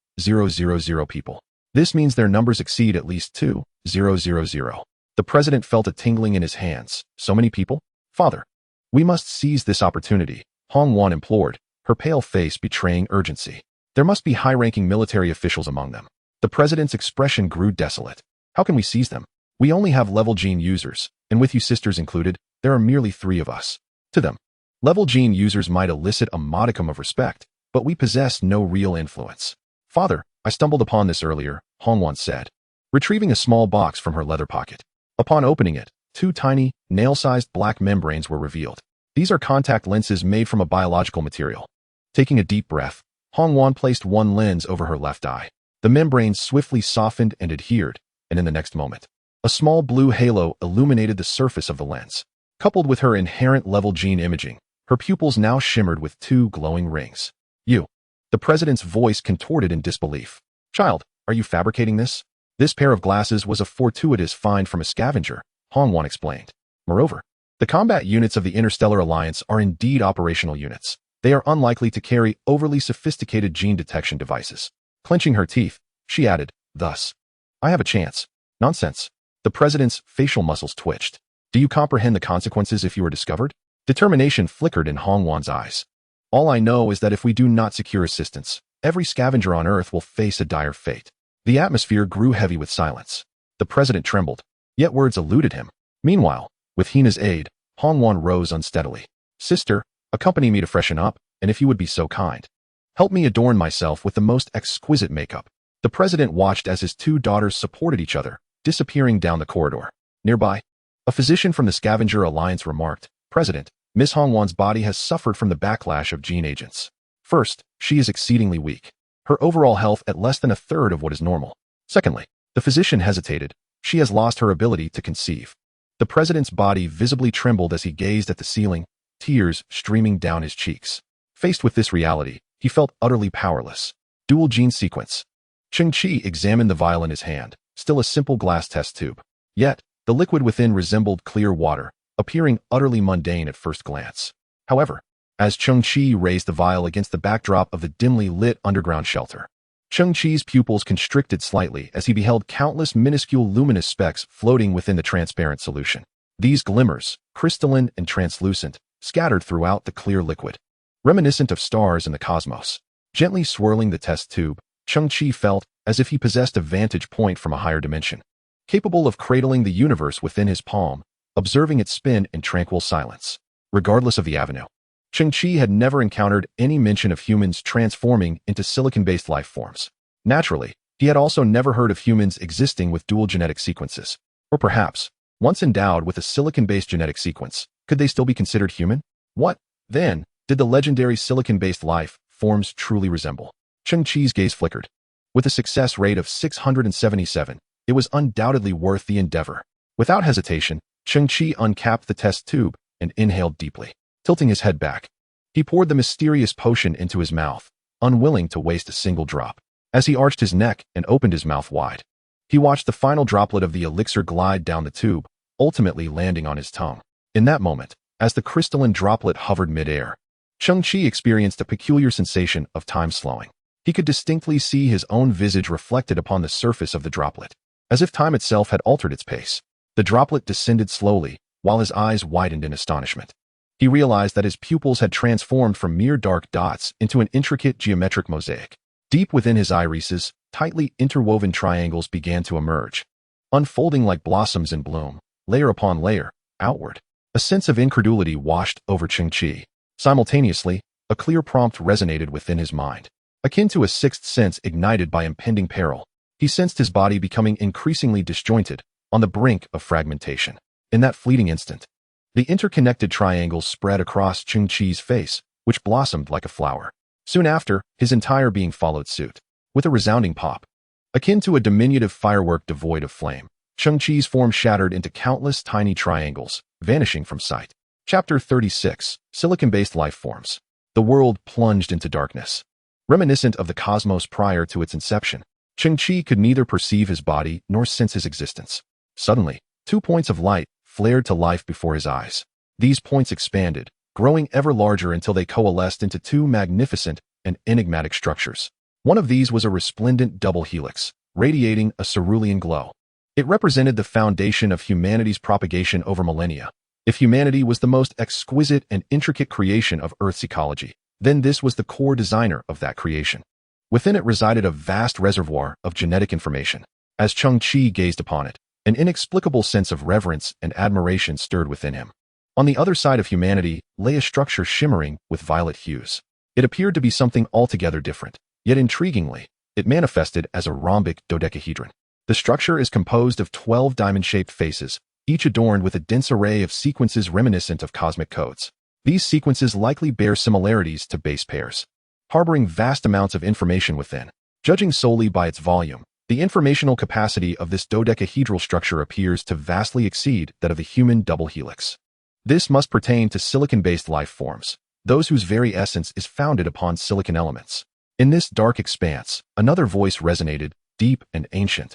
people. This means their numbers exceed at least 2,000. The president felt a tingling in his hands. "So many people? Father, we must seize this opportunity," Hong Wan implored, her pale face betraying urgency. "There must be high-ranking military officials among them." The president's expression grew desolate. "How can we seize them? We only have level gene users, and with you sisters included, there are merely 3 of us. To them, level gene users might elicit a modicum of respect, but we possess no real influence." "Father, I stumbled upon this earlier," Hong Wan said, retrieving a small box from her leather pocket. Upon opening it, 2 tiny, nail-sized black membranes were revealed. "These are contact lenses made from a biological material." Taking a deep breath, Hong Wan placed one lens over her left eye. The membrane swiftly softened and adhered, and in the next moment, a small blue halo illuminated the surface of the lens. Coupled with her inherent level gene imaging, her pupils now shimmered with 2 glowing rings. "You." The president's voice contorted in disbelief. "Child, are you fabricating this?" "This pair of glasses was a fortuitous find from a scavenger," Hong Wan explained. "Moreover, the combat units of the Interstellar Alliance are indeed operational units. They are unlikely to carry overly sophisticated gene detection devices." Clenching her teeth, she added, "Thus, I have a chance." "Nonsense." The president's facial muscles twitched. "Do you comprehend the consequences if you are discovered?" Determination flickered in Hong Wan's eyes. "All I know is that if we do not secure assistance, every scavenger on Earth will face a dire fate." The atmosphere grew heavy with silence. The president trembled, yet words eluded him. Meanwhile, with Hina's aid, Hong Wan rose unsteadily. "Sister, accompany me to freshen up, and if you would be so kind, help me adorn myself with the most exquisite makeup." The president watched as his 2 daughters supported each other, disappearing down the corridor. Nearby, a physician from the Scavenger Alliance remarked, "President, Miss Hong Wan's body has suffered from the backlash of gene agents. First, she is exceedingly weak. Her overall health at less than a third of what is normal. Secondly," the physician hesitated, "she has lost her ability to conceive." The president's body visibly trembled as he gazed at the ceiling, tears streaming down his cheeks. Faced with this reality, he felt utterly powerless. Dual gene sequence. Cheng Qi examined the vial in his hand, still a simple glass test tube. Yet, the liquid within resembled clear water, appearing utterly mundane at first glance. However, as Cheng Qi raised the vial against the backdrop of the dimly lit underground shelter, Cheng Qi's pupils constricted slightly as he beheld countless minuscule luminous specks floating within the transparent solution. These glimmers, crystalline and translucent, scattered throughout the clear liquid, reminiscent of stars in the cosmos. Gently swirling the test tube, Cheng Qi felt as if he possessed a vantage point from a higher dimension, capable of cradling the universe within his palm, observing it spin in tranquil silence. Regardless of the avenue, Cheng Qi had never encountered any mention of humans transforming into silicon-based life forms. Naturally, he had also never heard of humans existing with dual genetic sequences. Or perhaps, once endowed with a silicon-based genetic sequence, could they still be considered human? What, then, did the legendary silicon-based life forms truly resemble? Cheng Qi's gaze flickered. With a success rate of 677, it was undoubtedly worth the endeavor. Without hesitation, Cheng Qi uncapped the test tube and inhaled deeply. Tilting his head back, he poured the mysterious potion into his mouth, unwilling to waste a single drop. As he arched his neck and opened his mouth wide, he watched the final droplet of the elixir glide down the tube, ultimately landing on his tongue. In that moment, as the crystalline droplet hovered mid-air, Cheng Qi experienced a peculiar sensation of time slowing. He could distinctly see his own visage reflected upon the surface of the droplet, as if time itself had altered its pace. The droplet descended slowly, while his eyes widened in astonishment. He realized that his pupils had transformed from mere dark dots into an intricate geometric mosaic. Deep within his irises, tightly interwoven triangles began to emerge, unfolding like blossoms in bloom, layer upon layer, outward. A sense of incredulity washed over Cheng Qi. Simultaneously, a clear prompt resonated within his mind. Akin to a sixth sense ignited by impending peril, he sensed his body becoming increasingly disjointed, on the brink of fragmentation. In that fleeting instant, the interconnected triangles spread across Cheng Qi's face, which blossomed like a flower. Soon after, his entire being followed suit. With a resounding pop, Akin to a diminutive firework devoid of flame, Cheng Qi's form shattered into countless tiny triangles, vanishing from sight. Chapter 36. Silicon-based life forms. The world plunged into darkness. Reminiscent of the cosmos prior to its inception, Cheng Qi could neither perceive his body nor sense his existence. Suddenly, 2 points of light flared to life before his eyes. These points expanded, growing ever larger until they coalesced into 2 magnificent and enigmatic structures. One of these was a resplendent double helix, radiating a cerulean glow. It represented the foundation of humanity's propagation over millennia. If humanity was the most exquisite and intricate creation of Earth's ecology, then this was the core designer of that creation. Within it resided a vast reservoir of genetic information. As Cheng Qi gazed upon it, an inexplicable sense of reverence and admiration stirred within him. On the other side of humanity lay a structure shimmering with violet hues. It appeared to be something altogether different, yet intriguingly, it manifested as a rhombic dodecahedron. The structure is composed of 12 diamond-shaped faces, each adorned with a dense array of sequences reminiscent of cosmic codes. These sequences likely bear similarities to base pairs, harboring vast amounts of information within. Judging solely by its volume, the informational capacity of this dodecahedral structure appears to vastly exceed that of the human double helix. This must pertain to silicon-based life forms, those whose very essence is founded upon silicon elements. In this dark expanse, another voice resonated, deep and ancient.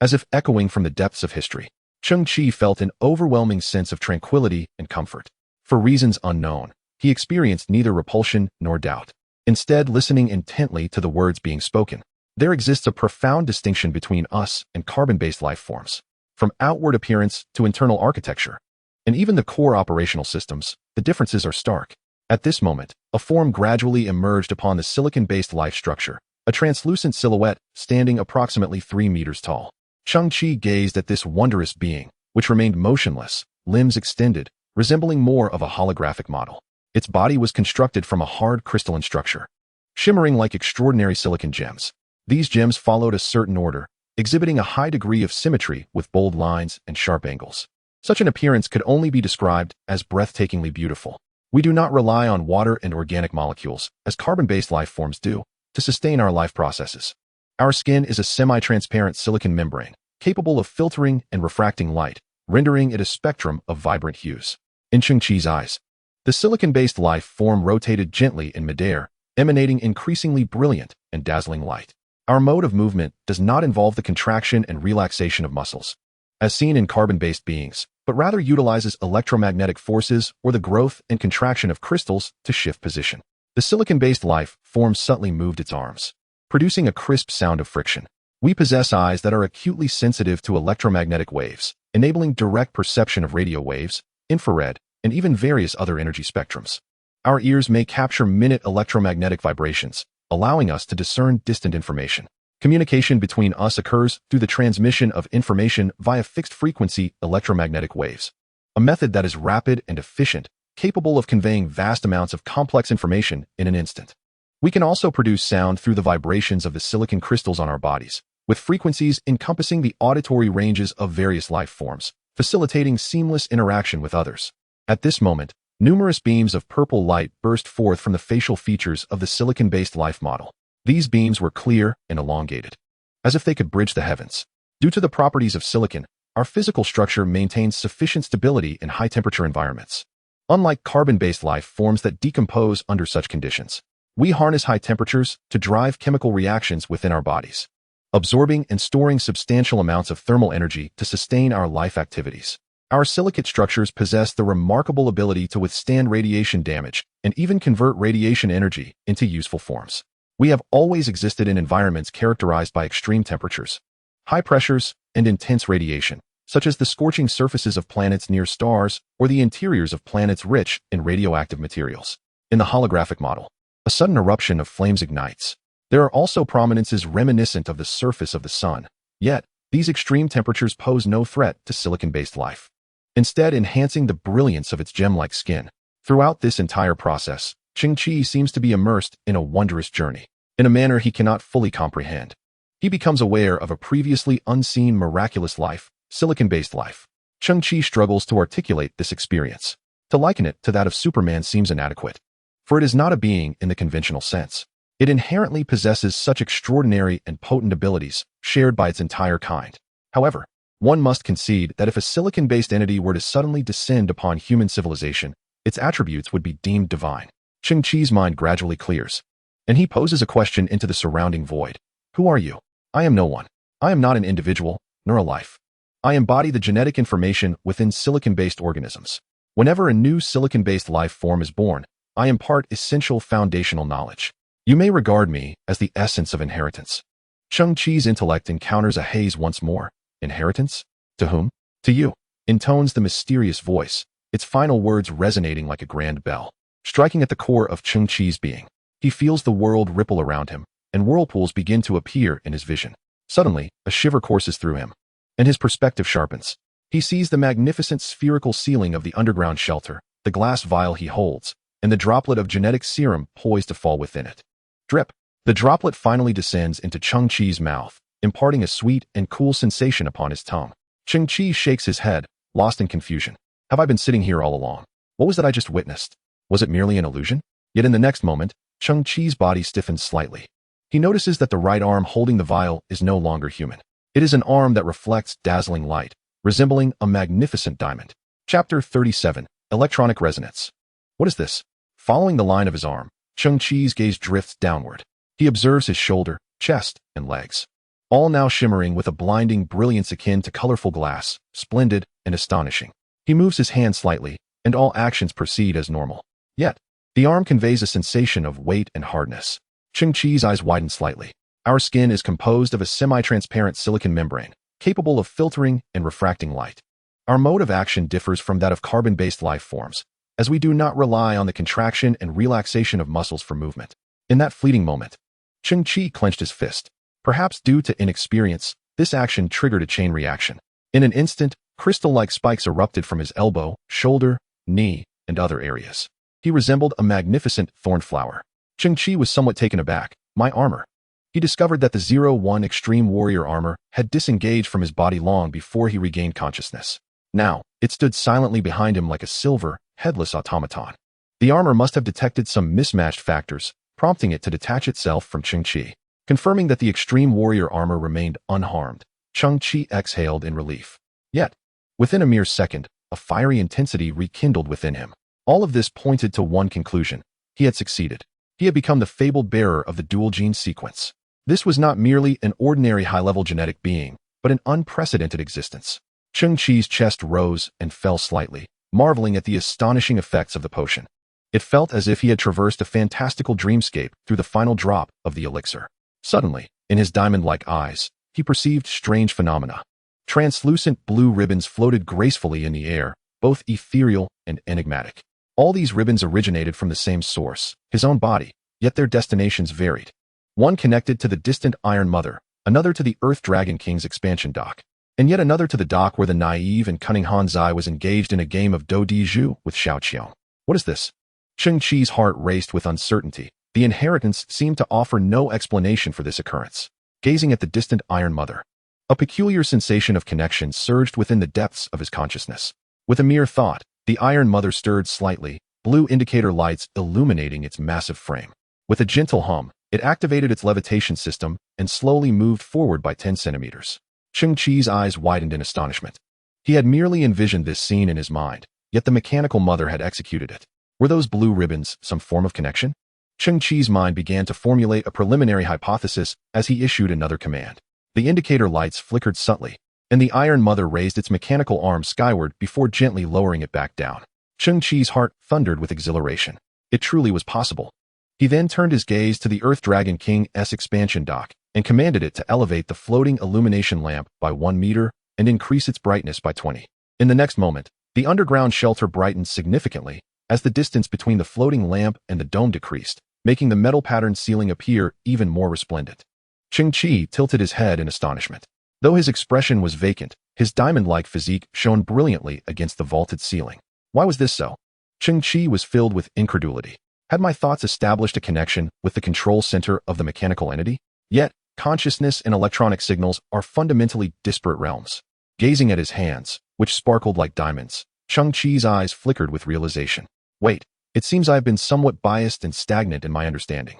As if echoing from the depths of history, Cheng Qi felt an overwhelming sense of tranquility and comfort. For reasons unknown, he experienced neither repulsion nor doubt. Instead, listening intently to the words being spoken, there exists a profound distinction between us and carbon-based life forms. From outward appearance to internal architecture, and even the core operational systems, the differences are stark. At this moment, a form gradually emerged upon the silicon-based life structure, a translucent silhouette standing approximately 3 meters tall. Cheng Qi gazed at this wondrous being, which remained motionless, limbs extended, resembling more of a holographic model. Its body was constructed from a hard crystalline structure, shimmering like extraordinary silicon gems. These gems followed a certain order, exhibiting a high degree of symmetry with bold lines and sharp angles. Such an appearance could only be described as breathtakingly beautiful. We do not rely on water and organic molecules, as carbon-based life forms do, to sustain our life processes. Our skin is a semi-transparent silicon membrane, capable of filtering and refracting light, rendering it a spectrum of vibrant hues. In Cheng Qi's eyes, the silicon-based life form rotated gently in midair, emanating increasingly brilliant and dazzling light. Our mode of movement does not involve the contraction and relaxation of muscles, as seen in carbon-based beings, but rather utilizes electromagnetic forces or the growth and contraction of crystals to shift position. The silicon-based life form subtly moved its arms, producing a crisp sound of friction. We possess eyes that are acutely sensitive to electromagnetic waves, enabling direct perception of radio waves, infrared, and even various other energy spectrums. Our ears may capture minute electromagnetic vibrations, allowing us to discern distant information. Communication between us occurs through the transmission of information via fixed-frequency electromagnetic waves, a method that is rapid and efficient, capable of conveying vast amounts of complex information in an instant. We can also produce sound through the vibrations of the silicon crystals on our bodies, with frequencies encompassing the auditory ranges of various life forms, facilitating seamless interaction with others. At this moment, numerous beams of purple light burst forth from the facial features of the silicon-based life model. These beams were clear and elongated, as if they could bridge the heavens. Due to the properties of silicon, our physical structure maintains sufficient stability in high-temperature environments. Unlike carbon-based life forms that decompose under such conditions, we harness high temperatures to drive chemical reactions within our bodies, absorbing and storing substantial amounts of thermal energy to sustain our life activities. Our silicate structures possess the remarkable ability to withstand radiation damage and even convert radiation energy into useful forms. We have always existed in environments characterized by extreme temperatures, high pressures, and intense radiation, such as the scorching surfaces of planets near stars or the interiors of planets rich in radioactive materials. In the holographic model, a sudden eruption of flames ignites. There are also prominences reminiscent of the surface of the sun, yet these extreme temperatures pose no threat to silicon-based life, instead enhancing the brilliance of its gem-like skin. Throughout this entire process, Cheng Qi seems to be immersed in a wondrous journey, in a manner he cannot fully comprehend. He becomes aware of a previously unseen miraculous life, silicon-based life. Cheng Qi struggles to articulate this experience. To liken it to that of Superman seems inadequate, for it is not a being in the conventional sense. It inherently possesses such extraordinary and potent abilities, shared by its entire kind. However, one must concede that if a silicon-based entity were to suddenly descend upon human civilization, its attributes would be deemed divine. Cheng Qi's mind gradually clears, and he poses a question into the surrounding void. Who are you? I am no one. I am not an individual, nor a life. I embody the genetic information within silicon-based organisms. Whenever a new silicon-based life form is born, I impart essential foundational knowledge. You may regard me as the essence of inheritance. Cheng Qi's intellect encounters a haze once more. Inheritance? To whom? To you, intones the mysterious voice, its final words resonating like a grand bell, striking at the core of Cheng Qi's being. He feels the world ripple around him, and whirlpools begin to appear in his vision. Suddenly, a shiver courses through him, and his perspective sharpens. He sees the magnificent spherical ceiling of the underground shelter, the glass vial he holds, and the droplet of genetic serum poised to fall within it. Drip. The droplet finally descends into Cheng Qi's mouth, imparting a sweet and cool sensation upon his tongue. Cheng Qi shakes his head, lost in confusion. Have I been sitting here all along? What was that I just witnessed? Was it merely an illusion? Yet in the next moment, Cheng Qi's body stiffens slightly. He notices that the right arm holding the vial is no longer human. It is an arm that reflects dazzling light, resembling a magnificent diamond. Chapter 37. Electronic Resonance. What is this? Following the line of his arm, Cheng Qi's gaze drifts downward. He observes his shoulder, chest, and legs, all now shimmering with a blinding brilliance akin to colorful glass, splendid and astonishing. He moves his hand slightly, and all actions proceed as normal. Yet, the arm conveys a sensation of weight and hardness. Cheng Qi's eyes widen slightly. Our skin is composed of a semi-transparent silicon membrane, capable of filtering and refracting light. Our mode of action differs from that of carbon-based life forms, as we do not rely on the contraction and relaxation of muscles for movement. In that fleeting moment, Cheng Qi clenched his fist. Perhaps due to inexperience, this action triggered a chain reaction. In an instant, crystal-like spikes erupted from his elbow, shoulder, knee, and other areas. He resembled a magnificent thorn flower. Cheng Qi was somewhat taken aback. My armor. He discovered that the 01 Extreme Warrior armor had disengaged from his body long before he regained consciousness. Now, it stood silently behind him like a silver, headless automaton. The armor must have detected some mismatched factors, prompting it to detach itself from Cheng Qi. Confirming that the Extreme Warrior armor remained unharmed, Cheng Qi exhaled in relief. Yet, within a mere second, a fiery intensity rekindled within him. All of this pointed to one conclusion. He had succeeded. He had become the fabled bearer of the dual gene sequence. This was not merely an ordinary high-level genetic being, but an unprecedented existence. Cheng Qi's chest rose and fell slightly, marveling at the astonishing effects of the potion. It felt as if he had traversed a fantastical dreamscape through the final drop of the elixir. Suddenly, in his diamond-like eyes, he perceived strange phenomena. Translucent blue ribbons floated gracefully in the air, both ethereal and enigmatic. All these ribbons originated from the same source, his own body, yet their destinations varied. One connected to the distant Iron Mother, another to the Earth Dragon King's expansion dock, and yet another to the dock where the naive and cunning Han Zai was engaged in a game of do di zhu with Xiao Qiong. What is this? Cheng Qi's heart raced with uncertainty. The inheritance seemed to offer no explanation for this occurrence. Gazing at the distant Iron Mother, a peculiar sensation of connection surged within the depths of his consciousness. With a mere thought, the Iron Mother stirred slightly, blue indicator lights illuminating its massive frame. With a gentle hum, it activated its levitation system and slowly moved forward by 10 centimeters. Cheng Qi's eyes widened in astonishment. He had merely envisioned this scene in his mind, yet the mechanical mother had executed it. Were those blue ribbons some form of connection? Cheng Qi's mind began to formulate a preliminary hypothesis as he issued another command. The indicator lights flickered subtly, and the Iron Mother raised its mechanical arm skyward before gently lowering it back down. Cheng Qi's heart thundered with exhilaration. It truly was possible. He then turned his gaze to the Earth Dragon King's expansion dock and commanded it to elevate the floating illumination lamp by 1 meter and increase its brightness by 20. In the next moment, the underground shelter brightened significantly as the distance between the floating lamp and the dome decreased, making the metal-patterned ceiling appear even more resplendent. Cheng Qi tilted his head in astonishment. Though his expression was vacant, his diamond-like physique shone brilliantly against the vaulted ceiling. Why was this so? Cheng Qi was filled with incredulity. Had my thoughts established a connection with the control center of the mechanical entity? Yet, consciousness and electronic signals are fundamentally disparate realms. Gazing at his hands, which sparkled like diamonds, Cheng Qi's eyes flickered with realization. Wait, it seems I have been somewhat biased and stagnant in my understanding.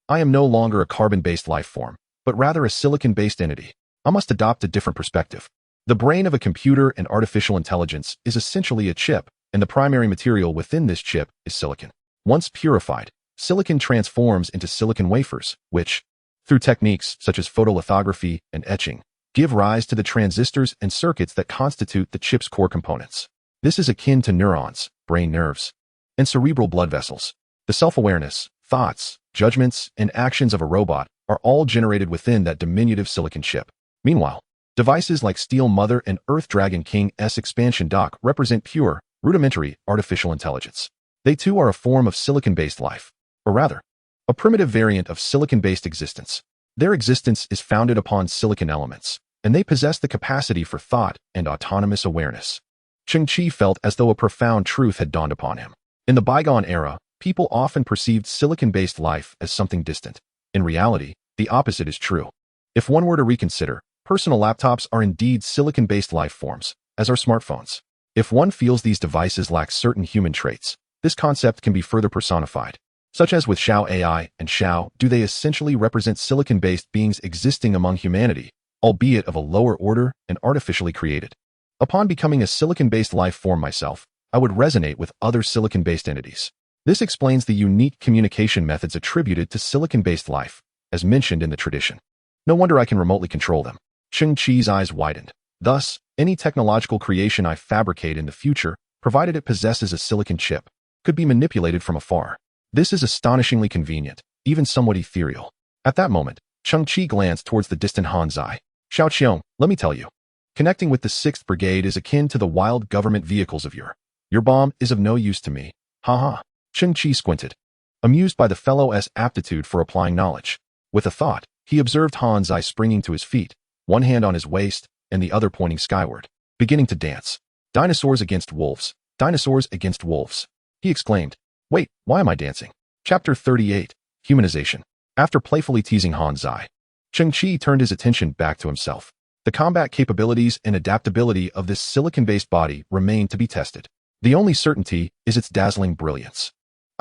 I am no longer a carbon-based life form, but rather a silicon-based entity. I must adopt a different perspective. The brain of a computer and artificial intelligence is essentially a chip, and the primary material within this chip is silicon. Once purified, silicon transforms into silicon wafers, which, through techniques such as photolithography and etching, give rise to the transistors and circuits that constitute the chip's core components. This is akin to neurons, brain nerves, and cerebral blood vessels. The self-awareness, thoughts, judgments, and actions of a robot are all generated within that diminutive silicon chip. Meanwhile, devices like Steel Mother and Earth Dragon King's expansion dock represent pure, rudimentary artificial intelligence. They too are a form of silicon-based life, or rather, a primitive variant of silicon-based existence. Their existence is founded upon silicon elements, and they possess the capacity for thought and autonomous awareness. Cheng Qi felt as though a profound truth had dawned upon him. In the bygone era, people often perceived silicon-based life as something distant. In reality, the opposite is true. If one were to reconsider, personal laptops are indeed silicon-based life forms, as are smartphones. If one feels these devices lack certain human traits, this concept can be further personified, such as with Xiao AI and Xiao Do. They essentially represent silicon-based beings existing among humanity, albeit of a lower order and artificially created. Upon becoming a silicon-based life form myself, I would resonate with other silicon-based entities. This explains the unique communication methods attributed to silicon-based life, as mentioned in the tradition. No wonder I can remotely control them. Cheng Qi's eyes widened. Thus, any technological creation I fabricate in the future, provided it possesses a silicon chip, could be manipulated from afar. This is astonishingly convenient, even somewhat ethereal. At that moment, Cheng Qi glanced towards the distant Hanzai. Xiao Qiong, let me tell you. Connecting with the 6th Brigade is akin to the wild government vehicles of your bomb is of no use to me. Ha. Cheng Qi squinted, amused by the fellow's aptitude for applying knowledge. With a thought, he observed Hanzai springing to his feet, one hand on his waist and the other pointing skyward, beginning to dance. Dinosaurs against wolves, dinosaurs against wolves. He exclaimed. Wait, why am I dancing? Chapter 38, Humanization. After playfully teasing Hanzai, Cheng Qi turned his attention back to himself. The combat capabilities and adaptability of this silicon-based body remain to be tested. The only certainty is its dazzling brilliance.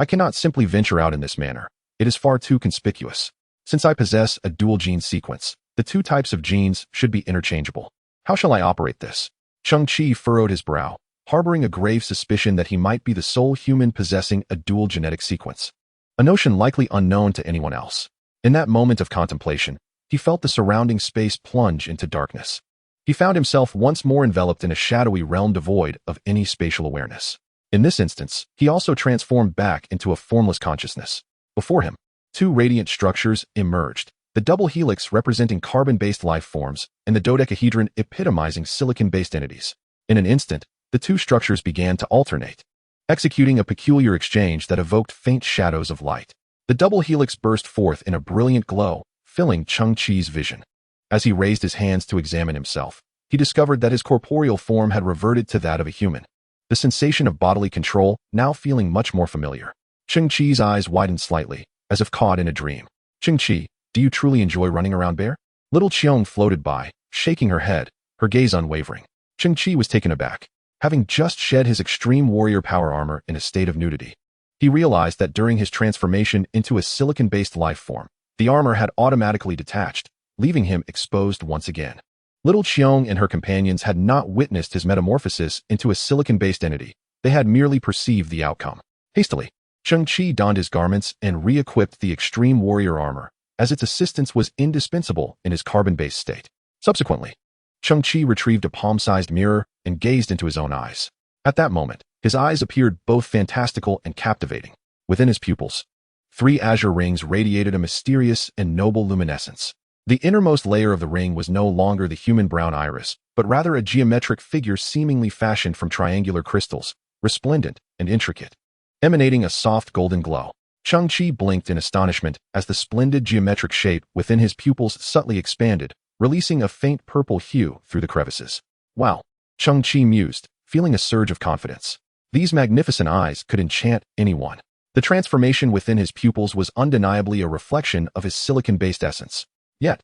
I cannot simply venture out in this manner. It is far too conspicuous. Since I possess a dual gene sequence, the two types of genes should be interchangeable. How shall I operate this? Cheng Qi furrowed his brow, harboring a grave suspicion that he might be the sole human possessing a dual genetic sequence, a notion likely unknown to anyone else. In that moment of contemplation, he felt the surrounding space plunge into darkness. He found himself once more enveloped in a shadowy realm devoid of any spatial awareness. In this instance, he also transformed back into a formless consciousness. Before him, two radiant structures emerged, the double helix representing carbon-based life forms and the dodecahedron epitomizing silicon-based entities. In an instant, the two structures began to alternate, executing a peculiar exchange that evoked faint shadows of light. The double helix burst forth in a brilliant glow, filling Cheng Qi's vision. As he raised his hands to examine himself, he discovered that his corporeal form had reverted to that of a human. The sensation of bodily control now feeling much more familiar. Cheng Qi's eyes widened slightly, as if caught in a dream. Cheng Qi, do you truly enjoy running around bare? Little Qiong floated by, shaking her head, her gaze unwavering. Cheng Qi was taken aback. Having just shed his extreme warrior power armor in a state of nudity, he realized that during his transformation into a silicon-based life form, the armor had automatically detached, leaving him exposed once again. Little Qiong and her companions had not witnessed his metamorphosis into a silicon-based entity. They had merely perceived the outcome. Hastily, Cheng Qi donned his garments and re-equipped the extreme warrior armor, as its assistance was indispensable in his carbon-based state. Subsequently, Cheng Qi retrieved a palm-sized mirror and gazed into his own eyes. At that moment, his eyes appeared both fantastical and captivating. Within his pupils, 3 azure rings radiated a mysterious and noble luminescence. The innermost layer of the ring was no longer the human brown iris, but rather a geometric figure seemingly fashioned from triangular crystals, resplendent and intricate, emanating a soft golden glow. Cheng Qi blinked in astonishment as the splendid geometric shape within his pupils subtly expanded, releasing a faint purple hue through the crevices. Wow, Cheng Qi mused, feeling a surge of confidence. These magnificent eyes could enchant anyone. The transformation within his pupils was undeniably a reflection of his silicon-based essence. Yet,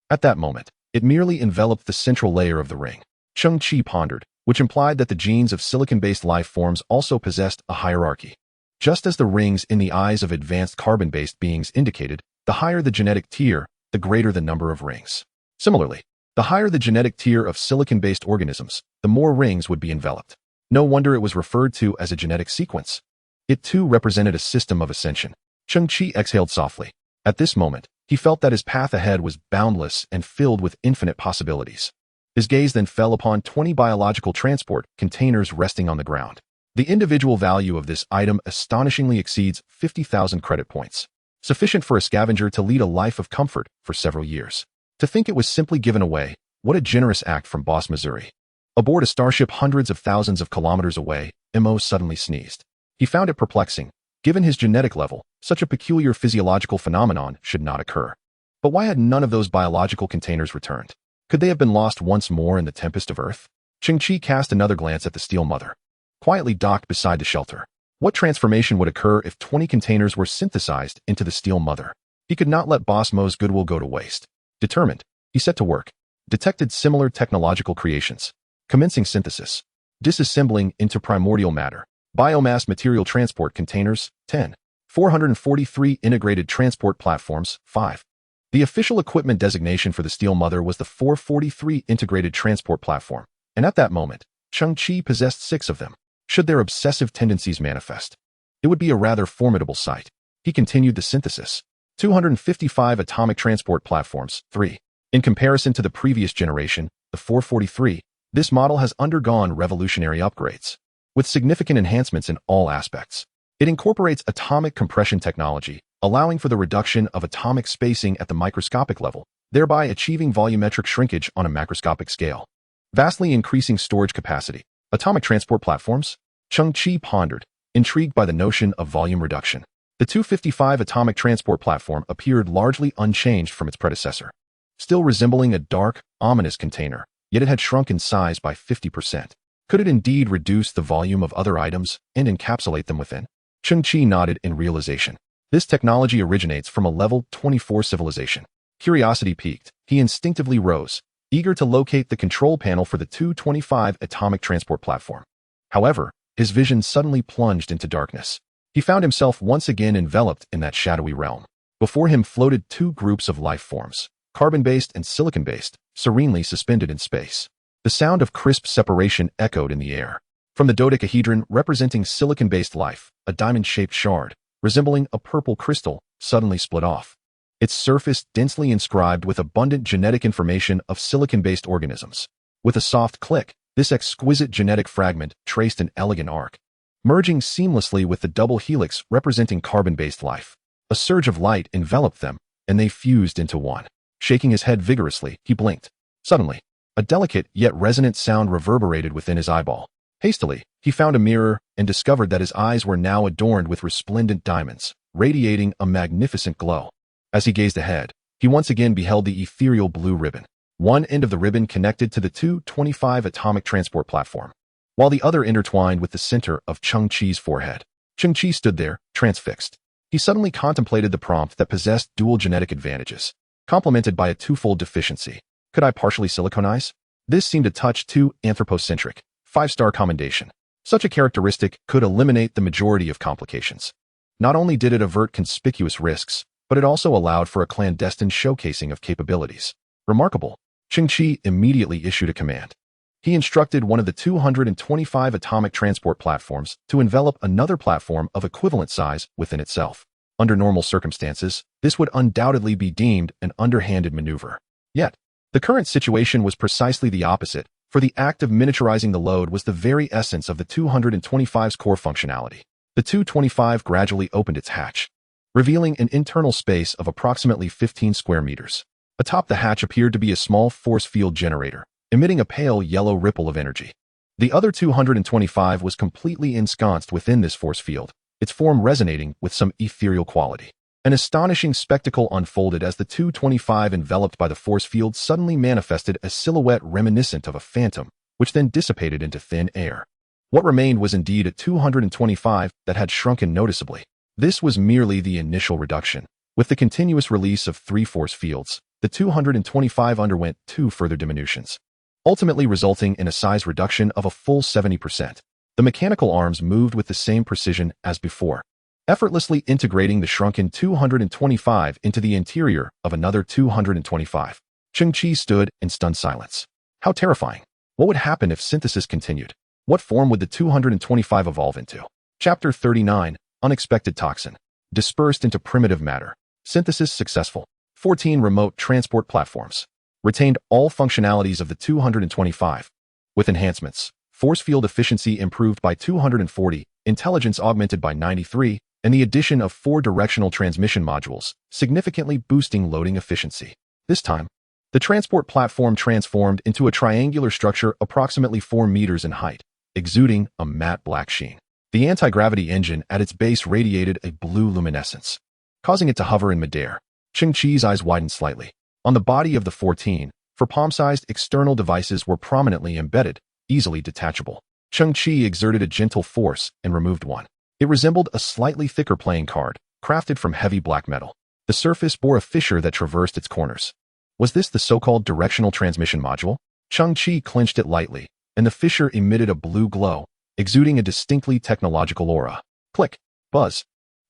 at that moment, it merely enveloped the central layer of the ring. Cheng Qi pondered, which implied that the genes of silicon-based life forms also possessed a hierarchy. Just as the rings in the eyes of advanced carbon-based beings indicated, The higher the genetic tier, the greater the number of rings. Similarly, the higher the genetic tier of silicon-based organisms, the more rings would be enveloped. No wonder it was referred to as a genetic sequence. It too represented a system of ascension. Cheng Qi exhaled softly. At this moment, he felt that his path ahead was boundless and filled with infinite possibilities. His gaze then fell upon 20 biological transport containers resting on the ground. The individual value of this item astonishingly exceeds 50,000 credit points, sufficient for a scavenger to lead a life of comfort for several years. To think it was simply given away, what a generous act from Boss Missouri. Aboard a starship hundreds of thousands of kilometers away, Mo suddenly sneezed. He found it perplexing. Given his genetic level, such a peculiar physiological phenomenon should not occur. But why had none of those biological containers returned? Could they have been lost once more in the tempest of Earth? Cheng Qi cast another glance at the Steel Mother, quietly docked beside the shelter. What transformation would occur if 20 containers were synthesized into the Steel Mother? He could not let Boss Mo's goodwill go to waste. Determined, he set to work, detected similar technological creations, commencing synthesis, disassembling into primordial matter. Biomass material transport containers, 10. 443 integrated transport platforms, 5. The official equipment designation for the Steel Mother was the 443 integrated transport platform, and at that moment, Cheng Qi possessed 6 of them. Should their obsessive tendencies manifest, it would be a rather formidable sight. He continued the synthesis. 255 atomic transport platforms, 3. In comparison to the previous generation, the 443, this model has undergone revolutionary upgrades, with significant enhancements in all aspects. It incorporates atomic compression technology, allowing for the reduction of atomic spacing at the microscopic level, thereby achieving volumetric shrinkage on a macroscopic scale, vastly increasing storage capacity. Atomic transport platforms? Cheng Qi pondered, intrigued by the notion of volume reduction. The 255 atomic transport platform appeared largely unchanged from its predecessor, still resembling a dark, ominous container, yet it had shrunk in size by 50%. Could it indeed reduce the volume of other items and encapsulate them within? Cheng Qi nodded in realization. This technology originates from a level 24 civilization. Curiosity piqued, he instinctively rose, eager to locate the control panel for the 225 atomic transport platform. However, his vision suddenly plunged into darkness. He found himself once again enveloped in that shadowy realm. Before him floated 2 groups of life forms, carbon-based and silicon-based, serenely suspended in space. The sound of crisp separation echoed in the air. From the dodecahedron representing silicon-based life, a diamond-shaped shard, resembling a purple crystal, suddenly split off. Its surface densely inscribed with abundant genetic information of silicon-based organisms. With a soft click, this exquisite genetic fragment traced an elegant arc, merging seamlessly with the double helix representing carbon-based life. A surge of light enveloped them, and they fused into one. Shaking his head vigorously, he blinked. Suddenly, a delicate yet resonant sound reverberated within his eyeball. Hastily, he found a mirror and discovered that his eyes were now adorned with resplendent diamonds, radiating a magnificent glow. As he gazed ahead, he once again beheld the ethereal blue ribbon. One end of the ribbon connected to the 225 atomic transport platform, while the other intertwined with the center of Cheng Qi's forehead. Cheng Qi stood there, transfixed. He suddenly contemplated the prompt that possessed dual genetic advantages, complemented by a twofold deficiency. Could I partially siliconize? This seemed a touch too anthropocentric. 5-star commendation. Such a characteristic could eliminate the majority of complications. Not only did it avert conspicuous risks, but it also allowed for a clandestine showcasing of capabilities. Remarkable. Cheng Qi immediately issued a command. He instructed one of the 225 atomic transport platforms to envelop another platform of equivalent size within itself. Under normal circumstances, this would undoubtedly be deemed an underhanded maneuver. Yet, the current situation was precisely the opposite, for the act of miniaturizing the load was the very essence of the 225's core functionality. The 225 gradually opened its hatch, revealing an internal space of approximately 15 square meters. Atop the hatch appeared to be a small force field generator, emitting a pale yellow ripple of energy. The other 225 was completely ensconced within this force field, its form resonating with some ethereal quality. An astonishing spectacle unfolded as the 225 enveloped by the force field suddenly manifested a silhouette reminiscent of a phantom, which then dissipated into thin air. What remained was indeed a 225 that had shrunken noticeably. This was merely the initial reduction. With the continuous release of 3 force fields, the 225 underwent 2 further diminutions, ultimately resulting in a size reduction of a full 70%. The mechanical arms moved with the same precision as before. effortlessly integrating the shrunken 225 into the interior of another 225. Cheng Qi stood in stunned silence. How terrifying. What would happen if synthesis continued? What form would the 225 evolve into? Chapter 39, Unexpected Toxin. Dispersed into primitive matter. Synthesis successful. 14 remote transport platforms. Retained all functionalities of the 225. With enhancements. Force field efficiency improved by 240, intelligence augmented by 93, and the addition of 4 directional transmission modules, significantly boosting loading efficiency. This time, the transport platform transformed into a triangular structure approximately 4 meters in height, exuding a matte black sheen. The anti-gravity engine at its base radiated a blue luminescence, causing it to hover in midair. Cheng Qi's eyes widened slightly. On the body of the 14, for palm-sized external devices were prominently embedded, easily detachable. Cheng Qi exerted a gentle force and removed one. It resembled a slightly thicker playing card, crafted from heavy black metal. The surface bore a fissure that traversed its corners. Was this the so-called directional transmission module? Cheng Qi clenched it lightly, and the fissure emitted a blue glow, exuding a distinctly technological aura. Click, buzz.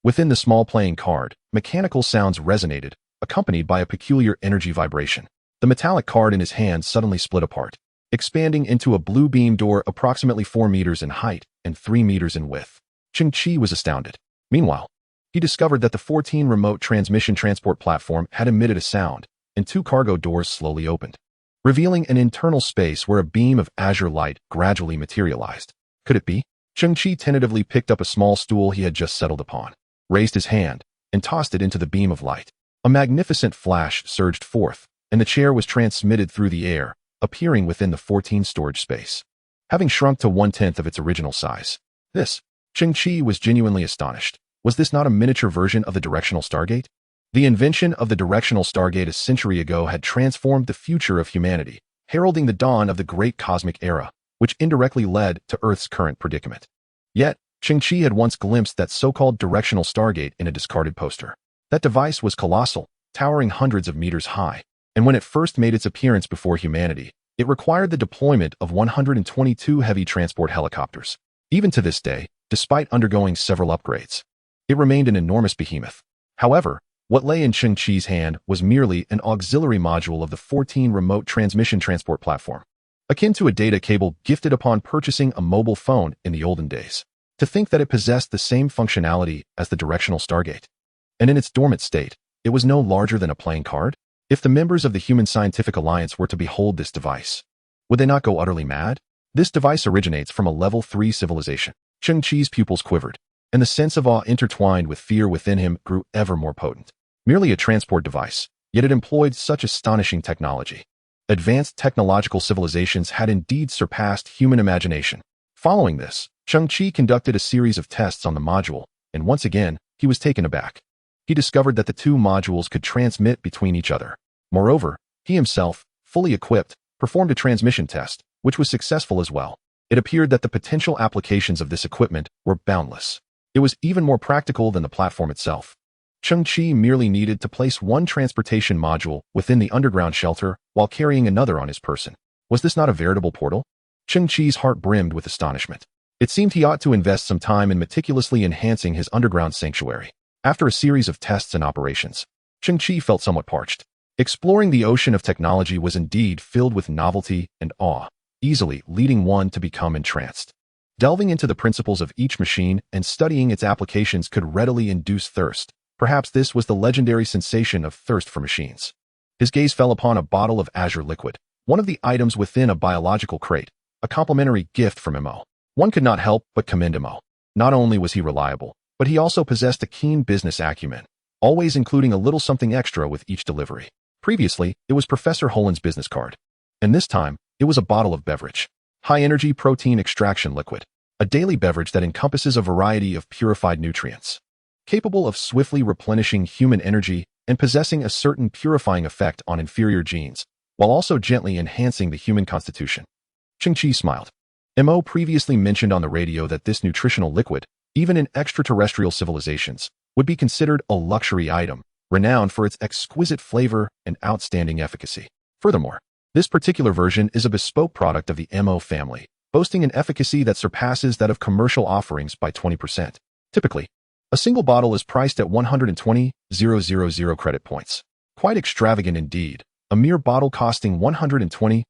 Within the small playing card, mechanical sounds resonated, accompanied by a peculiar energy vibration. The metallic card in his hand suddenly split apart, expanding into a blue beam door approximately 4 meters in height and 3 meters in width. Cheng Qi was astounded. Meanwhile, he discovered that the 14 remote transmission transport platform had emitted a sound, and 2 cargo doors slowly opened, revealing an internal space where a beam of azure light gradually materialized. Could it be? Cheng Qi tentatively picked up a small stool he had just settled upon, raised his hand, and tossed it into the beam of light. A magnificent flash surged forth, and the chair was transmitted through the air, appearing within the 14 storage space, having shrunk to 1/10 of its original size. Cheng Qi was genuinely astonished. Was this not a miniature version of the directional Stargate? The invention of the directional Stargate a century ago had transformed the future of humanity, heralding the dawn of the great cosmic era, which indirectly led to Earth's current predicament. Yet, Cheng Qi had once glimpsed that so-called directional Stargate in a discarded poster. That device was colossal, towering hundreds of meters high, and when it first made its appearance before humanity, it required the deployment of 122 heavy transport helicopters. Even to this day, despite undergoing several upgrades, it remained an enormous behemoth. However, what lay in Cheng Qi's hand was merely an auxiliary module of the 14 remote transmission transport platform, akin to a data cable gifted upon purchasing a mobile phone in the olden days. To think that it possessed the same functionality as the directional Stargate, and in its dormant state, it was no larger than a playing card? If the members of the Human Scientific Alliance were to behold this device, would they not go utterly mad? This device originates from a level 3 civilization. Cheng Qi's pupils quivered, and the sense of awe intertwined with fear within him grew ever more potent. Merely a transport device, yet it employed such astonishing technology. Advanced technological civilizations had indeed surpassed human imagination. Following this, Cheng Qi conducted a series of tests on the module, and once again, he was taken aback. He discovered that the 2 modules could transmit between each other. Moreover, he himself, fully equipped, performed a transmission test, which was successful as well. It appeared that the potential applications of this equipment were boundless. It was even more practical than the platform itself. Cheng Qi merely needed to place one transportation module within the underground shelter while carrying another on his person. Was this not a veritable portal? Cheng Qi's heart brimmed with astonishment. It seemed he ought to invest some time in meticulously enhancing his underground sanctuary. After a series of tests and operations, Cheng Qi felt somewhat parched. Exploring the ocean of technology was indeed filled with novelty and awe, easily leading one to become entranced. Delving into the principles of each machine and studying its applications could readily induce thirst. Perhaps this was the legendary sensation of thirst for machines. His gaze fell upon a bottle of azure liquid, one of the items within a biological crate, a complimentary gift from Mo. One could not help but commend Mo. Not only was he reliable, but he also possessed a keen business acumen, always including a little something extra with each delivery. Previously, it was Professor Holen's business card, and this time, it was a bottle of beverage. High-energy protein extraction liquid, a daily beverage that encompasses a variety of purified nutrients, capable of swiftly replenishing human energy and possessing a certain purifying effect on inferior genes, while also gently enhancing the human constitution. Cheng Qi smiled. Mo previously mentioned on the radio that this nutritional liquid, even in extraterrestrial civilizations, would be considered a luxury item, renowned for its exquisite flavor and outstanding efficacy. Furthermore, this particular version is a bespoke product of the Mo family, boasting an efficacy that surpasses that of commercial offerings by 20%. Typically, A single bottle is priced at 120,000 credit points. Quite extravagant indeed. A mere bottle costing 120,000.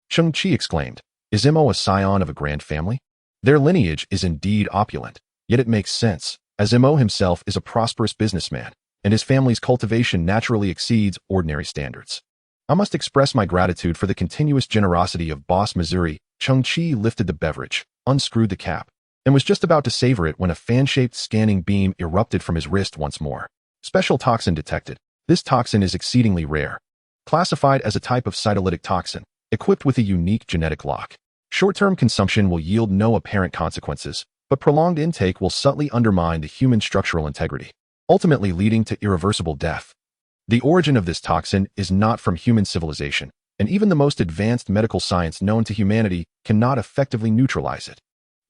Cheng Qi exclaimed. Is Mo a scion of a grand family? Their lineage is indeed opulent, yet it makes sense, as Mo himself is a prosperous businessman, and his family's cultivation naturally exceeds ordinary standards. I must express my gratitude for the continuous generosity of Boss Missouri. Cheng Qi lifted the beverage, unscrewed the cap, and was just about to savor it when a fan-shaped scanning beam erupted from his wrist once more. Special toxin detected. This toxin is exceedingly rare. Classified as a type of cytolytic toxin, equipped with a unique genetic lock. Short-term consumption will yield no apparent consequences, but prolonged intake will subtly undermine the human structural integrity, ultimately leading to irreversible death. The origin of this toxin is not from human civilization, and even the most advanced medical science known to humanity cannot effectively neutralize it.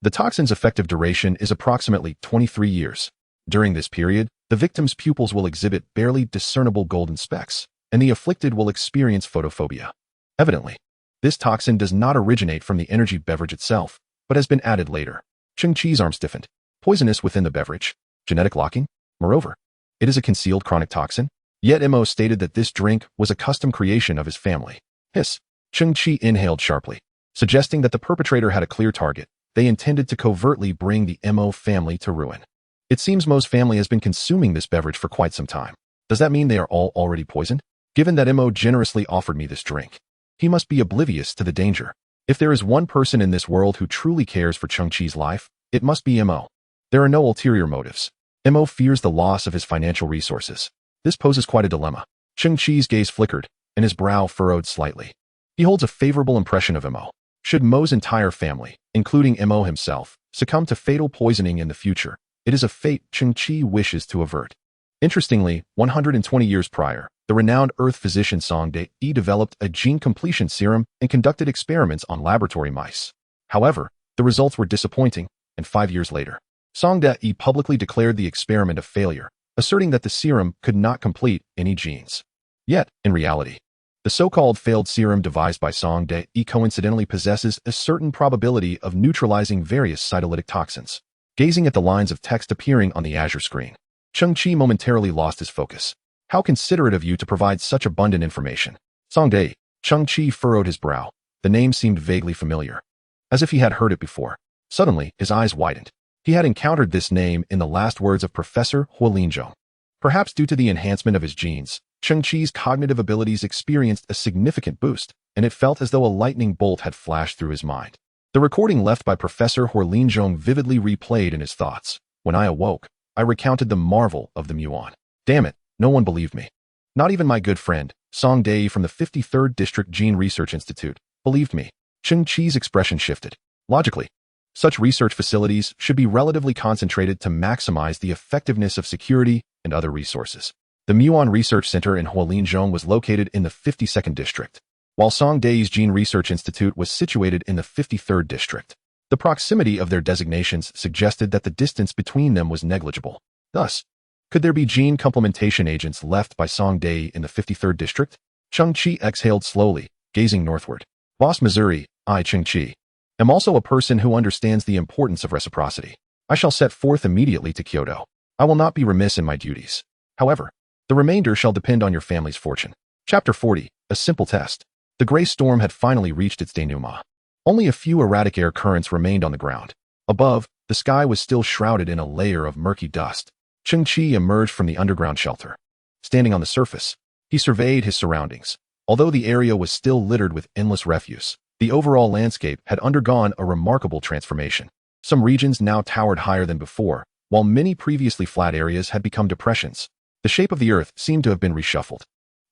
The toxin's effective duration is approximately 23 years. During this period, the victim's pupils will exhibit barely discernible golden specks, and the afflicted will experience photophobia. Evidently, this toxin does not originate from the energy beverage itself, but has been added later. Cheng Qi's arm stiffened. Poisonous within the beverage. Genetic locking? Moreover, it is a concealed chronic toxin? Yet Mo stated that this drink was a custom creation of his family. Hiss. Cheng Qi inhaled sharply, suggesting that the perpetrator had a clear target. They intended to covertly bring the Mo family to ruin. It seems Mo's family has been consuming this beverage for quite some time. Does that mean they are all already poisoned? Given that Mo generously offered me this drink, he must be oblivious to the danger. If there is one person in this world who truly cares for Cheng Qi's life, it must be Mo. There are no ulterior motives. Mo fears the loss of his financial resources. This poses quite a dilemma. Cheng Qi's gaze flickered, and his brow furrowed slightly. He holds a favorable impression of Mo. Should Mo's entire family, including Mo himself, succumb to fatal poisoning in the future, it is a fate Cheng Qi wishes to avert. Interestingly, 120 years prior, the renowned Earth physician Song De-yi developed a gene completion serum and conducted experiments on laboratory mice. However, the results were disappointing, and 5 years later, Song De-yi publicly declared the experiment a failure, asserting that the serum could not complete any genes. Yet, in reality, the so-called failed serum devised by Song De-yi coincidentally possesses a certain probability of neutralizing various cytolytic toxins. Gazing at the lines of text appearing on the Azure screen, Cheng Qi momentarily lost his focus. How considerate of you to provide such abundant information. Song De-yi. Cheng Qi furrowed his brow. The name seemed vaguely familiar, as if he had heard it before. Suddenly, his eyes widened. He had encountered this name in the last words of Professor Huolinzhong. Perhaps due to the enhancement of his genes, Cheng Qi's cognitive abilities experienced a significant boost, and it felt as though a lightning bolt had flashed through his mind. The recording left by Professor Huolinzhong vividly replayed in his thoughts. When I awoke, I recounted the marvel of the muon. Damn it, no one believed me. Not even my good friend, Song De-yi from the 53rd District Gene Research Institute, believed me. Cheng Qi's expression shifted. Logically, such research facilities should be relatively concentrated to maximize the effectiveness of security and other resources. The Muon Research Center in Huolinzhong was located in the 52nd District, while Song De-yi's Gene Research Institute was situated in the 53rd District. The proximity of their designations suggested that the distance between them was negligible. Thus, could there be gene complementation agents left by Song De-yi in the 53rd District? Cheng Qi exhaled slowly, gazing northward. Boss Missouri, I, Cheng Qi, am also a person who understands the importance of reciprocity. I shall set forth immediately to Kyoto. I will not be remiss in my duties. However, the remainder shall depend on your family's fortune. Chapter 40, A Simple Test. The gray storm had finally reached its denouement. Only a few erratic air currents remained on the ground. Above, the sky was still shrouded in a layer of murky dust. Cheng Qi emerged from the underground shelter. Standing on the surface, he surveyed his surroundings. Although the area was still littered with endless refuse, the overall landscape had undergone a remarkable transformation. Some regions now towered higher than before, while many previously flat areas had become depressions. The shape of the earth seemed to have been reshuffled.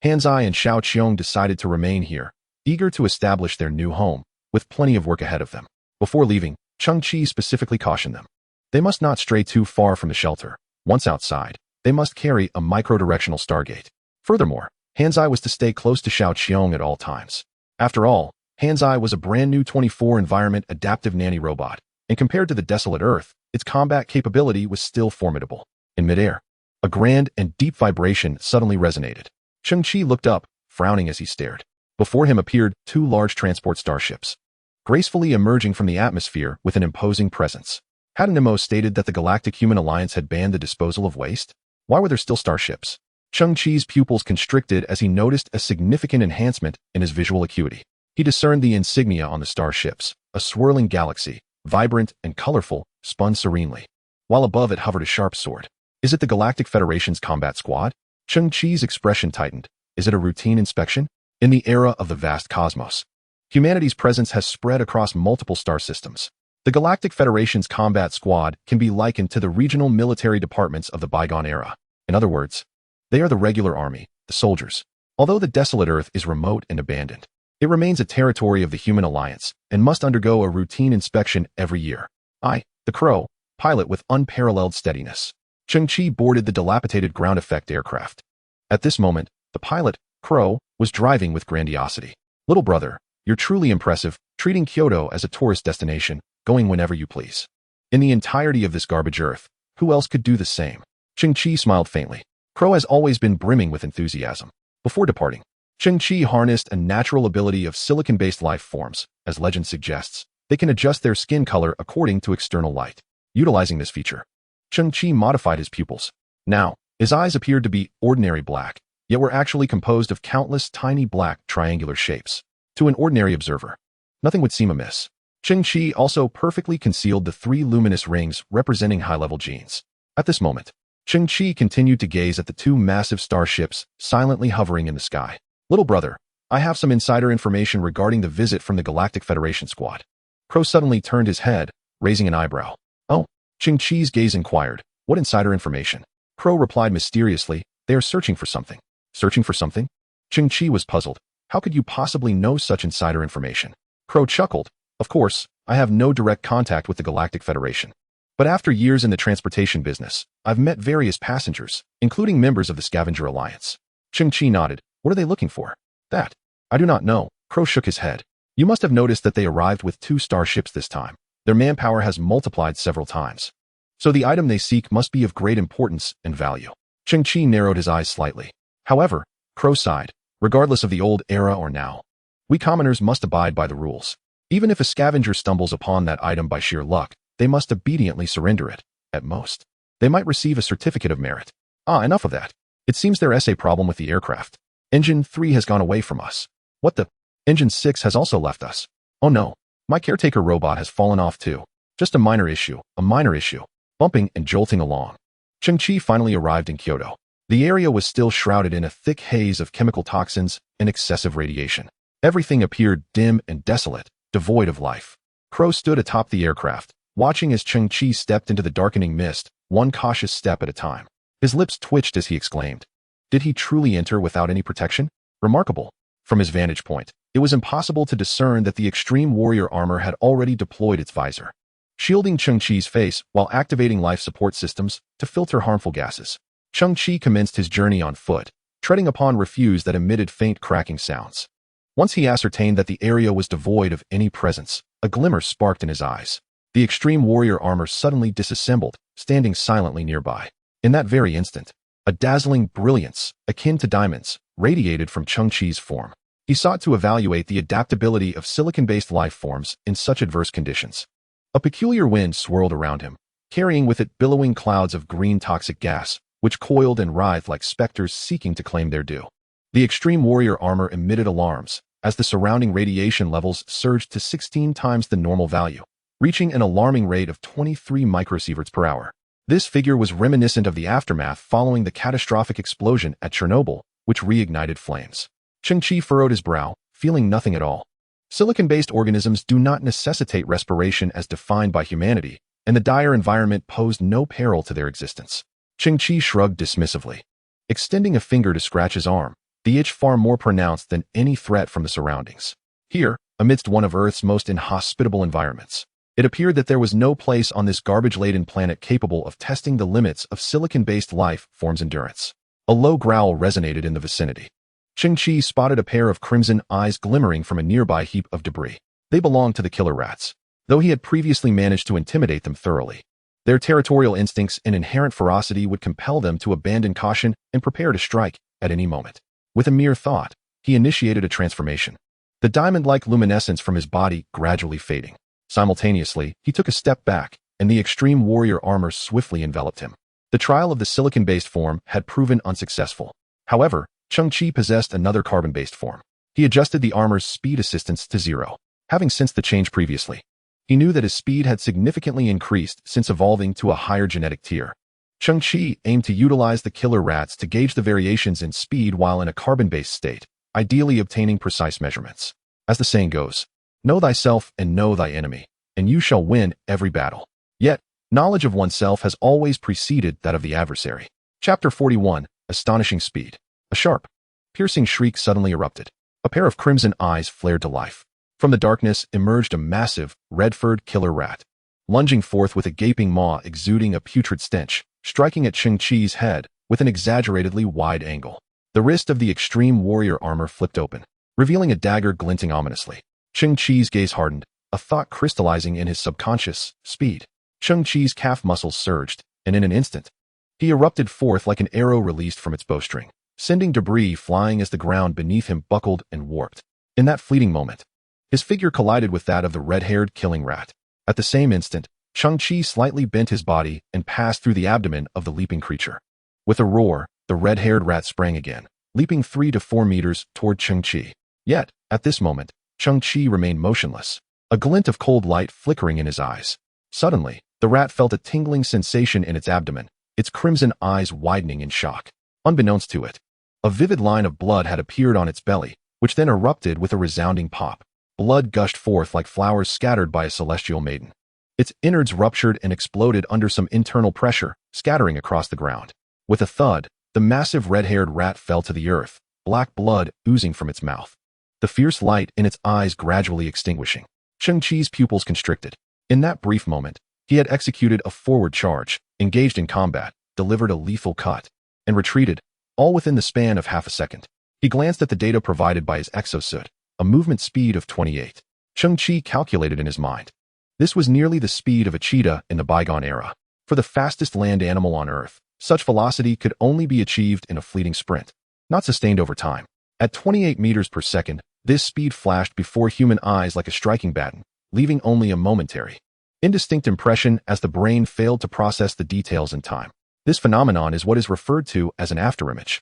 Hanzai and Xiao Qiong decided to remain here, eager to establish their new home, with plenty of work ahead of them. Before leaving, Cheng Qi specifically cautioned them. They must not stray too far from the shelter. Once outside, they must carry a micro-directional stargate. Furthermore, Hanzai was to stay close to Xiao Qiong at all times. After all, Hanzai was a brand new 24-environment adaptive nanny robot, and compared to the desolate Earth, its combat capability was still formidable. In midair, a grand and deep vibration suddenly resonated. Cheng Qi looked up, frowning as he stared. Before him appeared 2 large transport starships, gracefully emerging from the atmosphere with an imposing presence. Hadn't Nemo stated that the Galactic Human Alliance had banned the disposal of waste? Why were there still starships? Cheng Qi's pupils constricted as he noticed a significant enhancement in his visual acuity. He discerned the insignia on the starships, a swirling galaxy, vibrant and colorful, spun serenely, while above it hovered a sharp sword. Is it the Galactic Federation's combat squad? Cheng Qi's expression tightened. Is it a routine inspection? In the era of the vast cosmos, humanity's presence has spread across multiple star systems. The Galactic Federation's combat squad can be likened to the regional military departments of the bygone era. In other words, they are the regular army, the soldiers. Although the desolate Earth is remote and abandoned, it remains a territory of the Human Alliance and must undergo a routine inspection every year. I, the Crow, pilot with unparalleled steadiness. Cheng Qi boarded the dilapidated ground effect aircraft. At this moment, the pilot, Crow, was driving with grandiosity. Little brother, you're truly impressive, treating Kyoto as a tourist destination, going whenever you please. In the entirety of this garbage Earth, who else could do the same? Cheng Qi smiled faintly. Crow has always been brimming with enthusiasm. Before departing, Cheng Qi harnessed a natural ability of silicon-based life forms. As legend suggests, they can adjust their skin color according to external light. Utilizing this feature, Cheng Qi modified his pupils. Now, his eyes appeared to be ordinary black, yet were actually composed of countless tiny black triangular shapes. To an ordinary observer, nothing would seem amiss. Cheng Qi also perfectly concealed the 3 luminous rings representing high-level genes. At this moment, Cheng Qi continued to gaze at the 2 massive starships silently hovering in the sky. Little brother, I have some insider information regarding the visit from the Galactic Federation squad. Crow suddenly turned his head, raising an eyebrow. Oh, Cheng Qi's gaze inquired. What insider information? Crow replied mysteriously, they are searching for something. Searching for something? Cheng Qi was puzzled. How could you possibly know such insider information? Crow chuckled. Of course, I have no direct contact with the Galactic Federation. But after years in the transportation business, I've met various passengers, including members of the Scavenger Alliance. Cheng Qi nodded. What are they looking for? That. I do not know. Crow shook his head. You must have noticed that they arrived with 2 starships this time. Their manpower has multiplied several times. So the item they seek must be of great importance and value. Cheng Qi narrowed his eyes slightly. However, Crow sighed. Regardless of the old era or now, we commoners must abide by the rules. Even if a scavenger stumbles upon that item by sheer luck, they must obediently surrender it. At most, they might receive a certificate of merit. Enough of that. It seems there is a problem with the aircraft. Engine 3 has gone away from us. What the? Engine 6 has also left us. Oh no, my caretaker robot has fallen off too. Just a minor issue, bumping and jolting along. Cheng Qi finally arrived in Kyoto. The area was still shrouded in a thick haze of chemical toxins and excessive radiation. Everything appeared dim and desolate, devoid of life. Crow stood atop the aircraft, watching as Cheng Qi stepped into the darkening mist, one cautious step at a time. His lips twitched as he exclaimed, did he truly enter without any protection? Remarkable. From his vantage point, it was impossible to discern that the extreme warrior armor had already deployed its visor, shielding Cheng Qi's face while activating life support systems to filter harmful gases. Cheng Qi commenced his journey on foot, treading upon refuse that emitted faint cracking sounds. Once he ascertained that the area was devoid of any presence, a glimmer sparked in his eyes. The extreme warrior armor suddenly disassembled, standing silently nearby. In that very instant, a dazzling brilliance, akin to diamonds, radiated from Cheng Qi's form. He sought to evaluate the adaptability of silicon-based life forms in such adverse conditions. A peculiar wind swirled around him, carrying with it billowing clouds of green toxic gas, which coiled and writhed like specters seeking to claim their due. The extreme warrior armor emitted alarms, as the surrounding radiation levels surged to 16 times the normal value, reaching an alarming rate of 23 microsieverts per hour. This figure was reminiscent of the aftermath following the catastrophic explosion at Chernobyl, which reignited flames. Cheng Qi furrowed his brow, feeling nothing at all. Silicon-based organisms do not necessitate respiration as defined by humanity, and the dire environment posed no peril to their existence. Cheng Qi shrugged dismissively, extending a finger to scratch his arm, the itch far more pronounced than any threat from the surroundings. Here, amidst one of Earth's most inhospitable environments, it appeared that there was no place on this garbage-laden planet capable of testing the limits of silicon-based life forms' endurance. A low growl resonated in the vicinity. Cheng Qi spotted a pair of crimson eyes glimmering from a nearby heap of debris. They belonged to the killer rats, though he had previously managed to intimidate them thoroughly. Their territorial instincts and inherent ferocity would compel them to abandon caution and prepare to strike at any moment. With a mere thought, he initiated a transformation, the diamond-like luminescence from his body gradually fading. Simultaneously, he took a step back, and the extreme warrior armor swiftly enveloped him. The trial of the silicon-based form had proven unsuccessful. However, Cheng Qi possessed another carbon-based form. He adjusted the armor's speed assistance to 0. Having sensed the change previously, he knew that his speed had significantly increased since evolving to a higher genetic tier. Cheng Qi aimed to utilize the killer rats to gauge the variations in speed while in a carbon-based state, ideally obtaining precise measurements. As the saying goes, know thyself and know thy enemy, and you shall win every battle. Yet, knowledge of oneself has always preceded that of the adversary. Chapter 41, Astonishing Speed. A sharp, piercing shriek suddenly erupted. A pair of crimson eyes flared to life. From the darkness emerged a massive, red-furred killer rat, lunging forth with a gaping maw exuding a putrid stench, striking at Cheng Qi's head with an exaggeratedly wide angle. The wrist of the extreme warrior armor flipped open, revealing a dagger glinting ominously. Cheng Qi's gaze hardened, a thought crystallizing in his subconscious: speed. Cheng Qi's calf muscles surged, and in an instant, he erupted forth like an arrow released from its bowstring, sending debris flying as the ground beneath him buckled and warped. In that fleeting moment, his figure collided with that of the red-haired killing rat. At the same instant, Cheng Qi slightly bent his body and passed through the abdomen of the leaping creature. With a roar, the red-haired rat sprang again, leaping 3 to 4 meters toward Cheng Qi. Yet, at this moment, Cheng Qi remained motionless, a glint of cold light flickering in his eyes. Suddenly, the rat felt a tingling sensation in its abdomen, its crimson eyes widening in shock. Unbeknownst to it, a vivid line of blood had appeared on its belly, which then erupted with a resounding pop. Blood gushed forth like flowers scattered by a celestial maiden. Its innards ruptured and exploded under some internal pressure, scattering across the ground. With a thud, the massive red-haired rat fell to the earth, black blood oozing from its mouth, the fierce light in its eyes gradually extinguishing. Cheng Qi's pupils constricted. In that brief moment, he had executed a forward charge, engaged in combat, delivered a lethal cut, and retreated, all within the span of half a second. He glanced at the data provided by his exosuit, a movement speed of 28. Cheng Qi calculated in his mind. This was nearly the speed of a cheetah in the bygone era. For the fastest land animal on Earth, such velocity could only be achieved in a fleeting sprint, not sustained over time. At 28 meters per second, this speed flashed before human eyes like a striking baton, leaving only a momentary, indistinct impression as the brain failed to process the details in time. This phenomenon is what is referred to as an afterimage.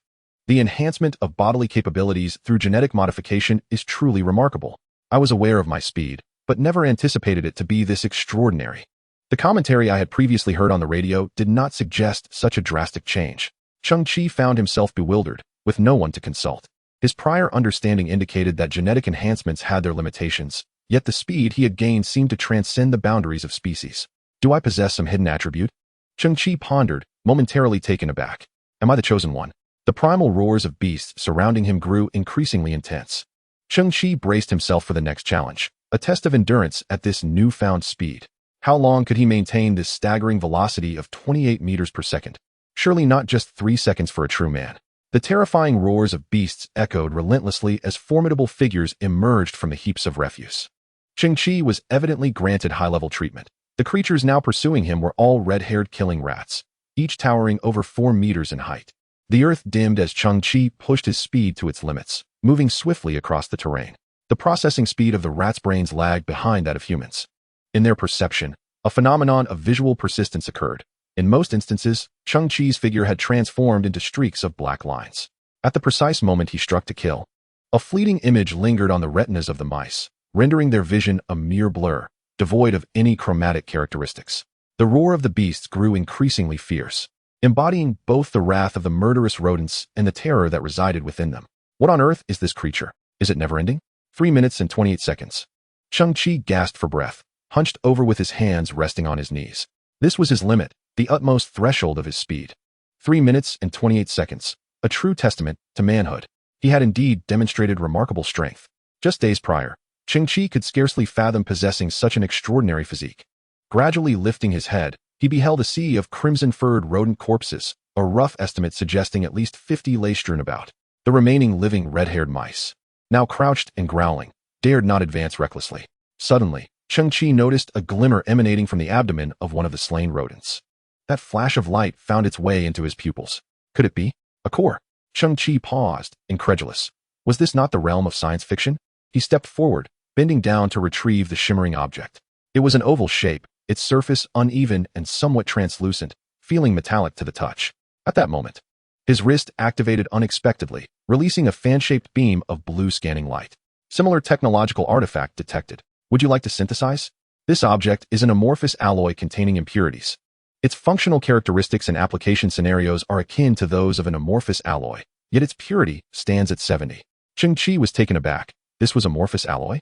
The enhancement of bodily capabilities through genetic modification is truly remarkable. I was aware of my speed, but never anticipated it to be this extraordinary. The commentary I had previously heard on the radio did not suggest such a drastic change. Cheng Qi found himself bewildered, with no one to consult. His prior understanding indicated that genetic enhancements had their limitations, yet the speed he had gained seemed to transcend the boundaries of species. Do I possess some hidden attribute? Cheng Qi pondered, momentarily taken aback. Am I the chosen one? The primal roars of beasts surrounding him grew increasingly intense. Cheng Qi braced himself for the next challenge, a test of endurance at this newfound speed. How long could he maintain this staggering velocity of 28 meters per second? Surely not just 3 seconds for a true man. The terrifying roars of beasts echoed relentlessly as formidable figures emerged from the heaps of refuse. Cheng Qi was evidently granted high-level treatment. The creatures now pursuing him were all red-haired killing rats, each towering over 4 meters in height. The earth dimmed as Cheng Qi pushed his speed to its limits, moving swiftly across the terrain. The processing speed of the rats' brains lagged behind that of humans. In their perception, a phenomenon of visual persistence occurred. In most instances, Cheng Qi's figure had transformed into streaks of black lines. At the precise moment he struck to kill, a fleeting image lingered on the retinas of the mice, rendering their vision a mere blur, devoid of any chromatic characteristics. The roar of the beasts grew increasingly fierce, embodying both the wrath of the murderous rodents and the terror that resided within them. What on earth is this creature? Is it never-ending? 3 minutes and 28 seconds. Cheng Qi gasped for breath, hunched over with his hands resting on his knees. This was his limit, the utmost threshold of his speed. 3 minutes and 28 seconds, a true testament to manhood. He had indeed demonstrated remarkable strength. Just days prior, Cheng Qi could scarcely fathom possessing such an extraordinary physique. Gradually lifting his head, he beheld a sea of crimson-furred rodent corpses, a rough estimate suggesting at least 50 lay strewn about. The remaining living red-haired mice, now crouched and growling, dared not advance recklessly. Suddenly, Cheng Qi noticed a glimmer emanating from the abdomen of one of the slain rodents. That flash of light found its way into his pupils. Could it be a core? Cheng Qi paused, incredulous. Was this not the realm of science fiction? He stepped forward, bending down to retrieve the shimmering object. It was an oval shape, its surface uneven and somewhat translucent, feeling metallic to the touch. At that moment, his wrist activated unexpectedly, releasing a fan-shaped beam of blue scanning light. Similar technological artifact detected. Would you like to synthesize? This object is an amorphous alloy containing impurities. Its functional characteristics and application scenarios are akin to those of an amorphous alloy, yet its purity stands at 70. Cheng Qi was taken aback. This was amorphous alloy?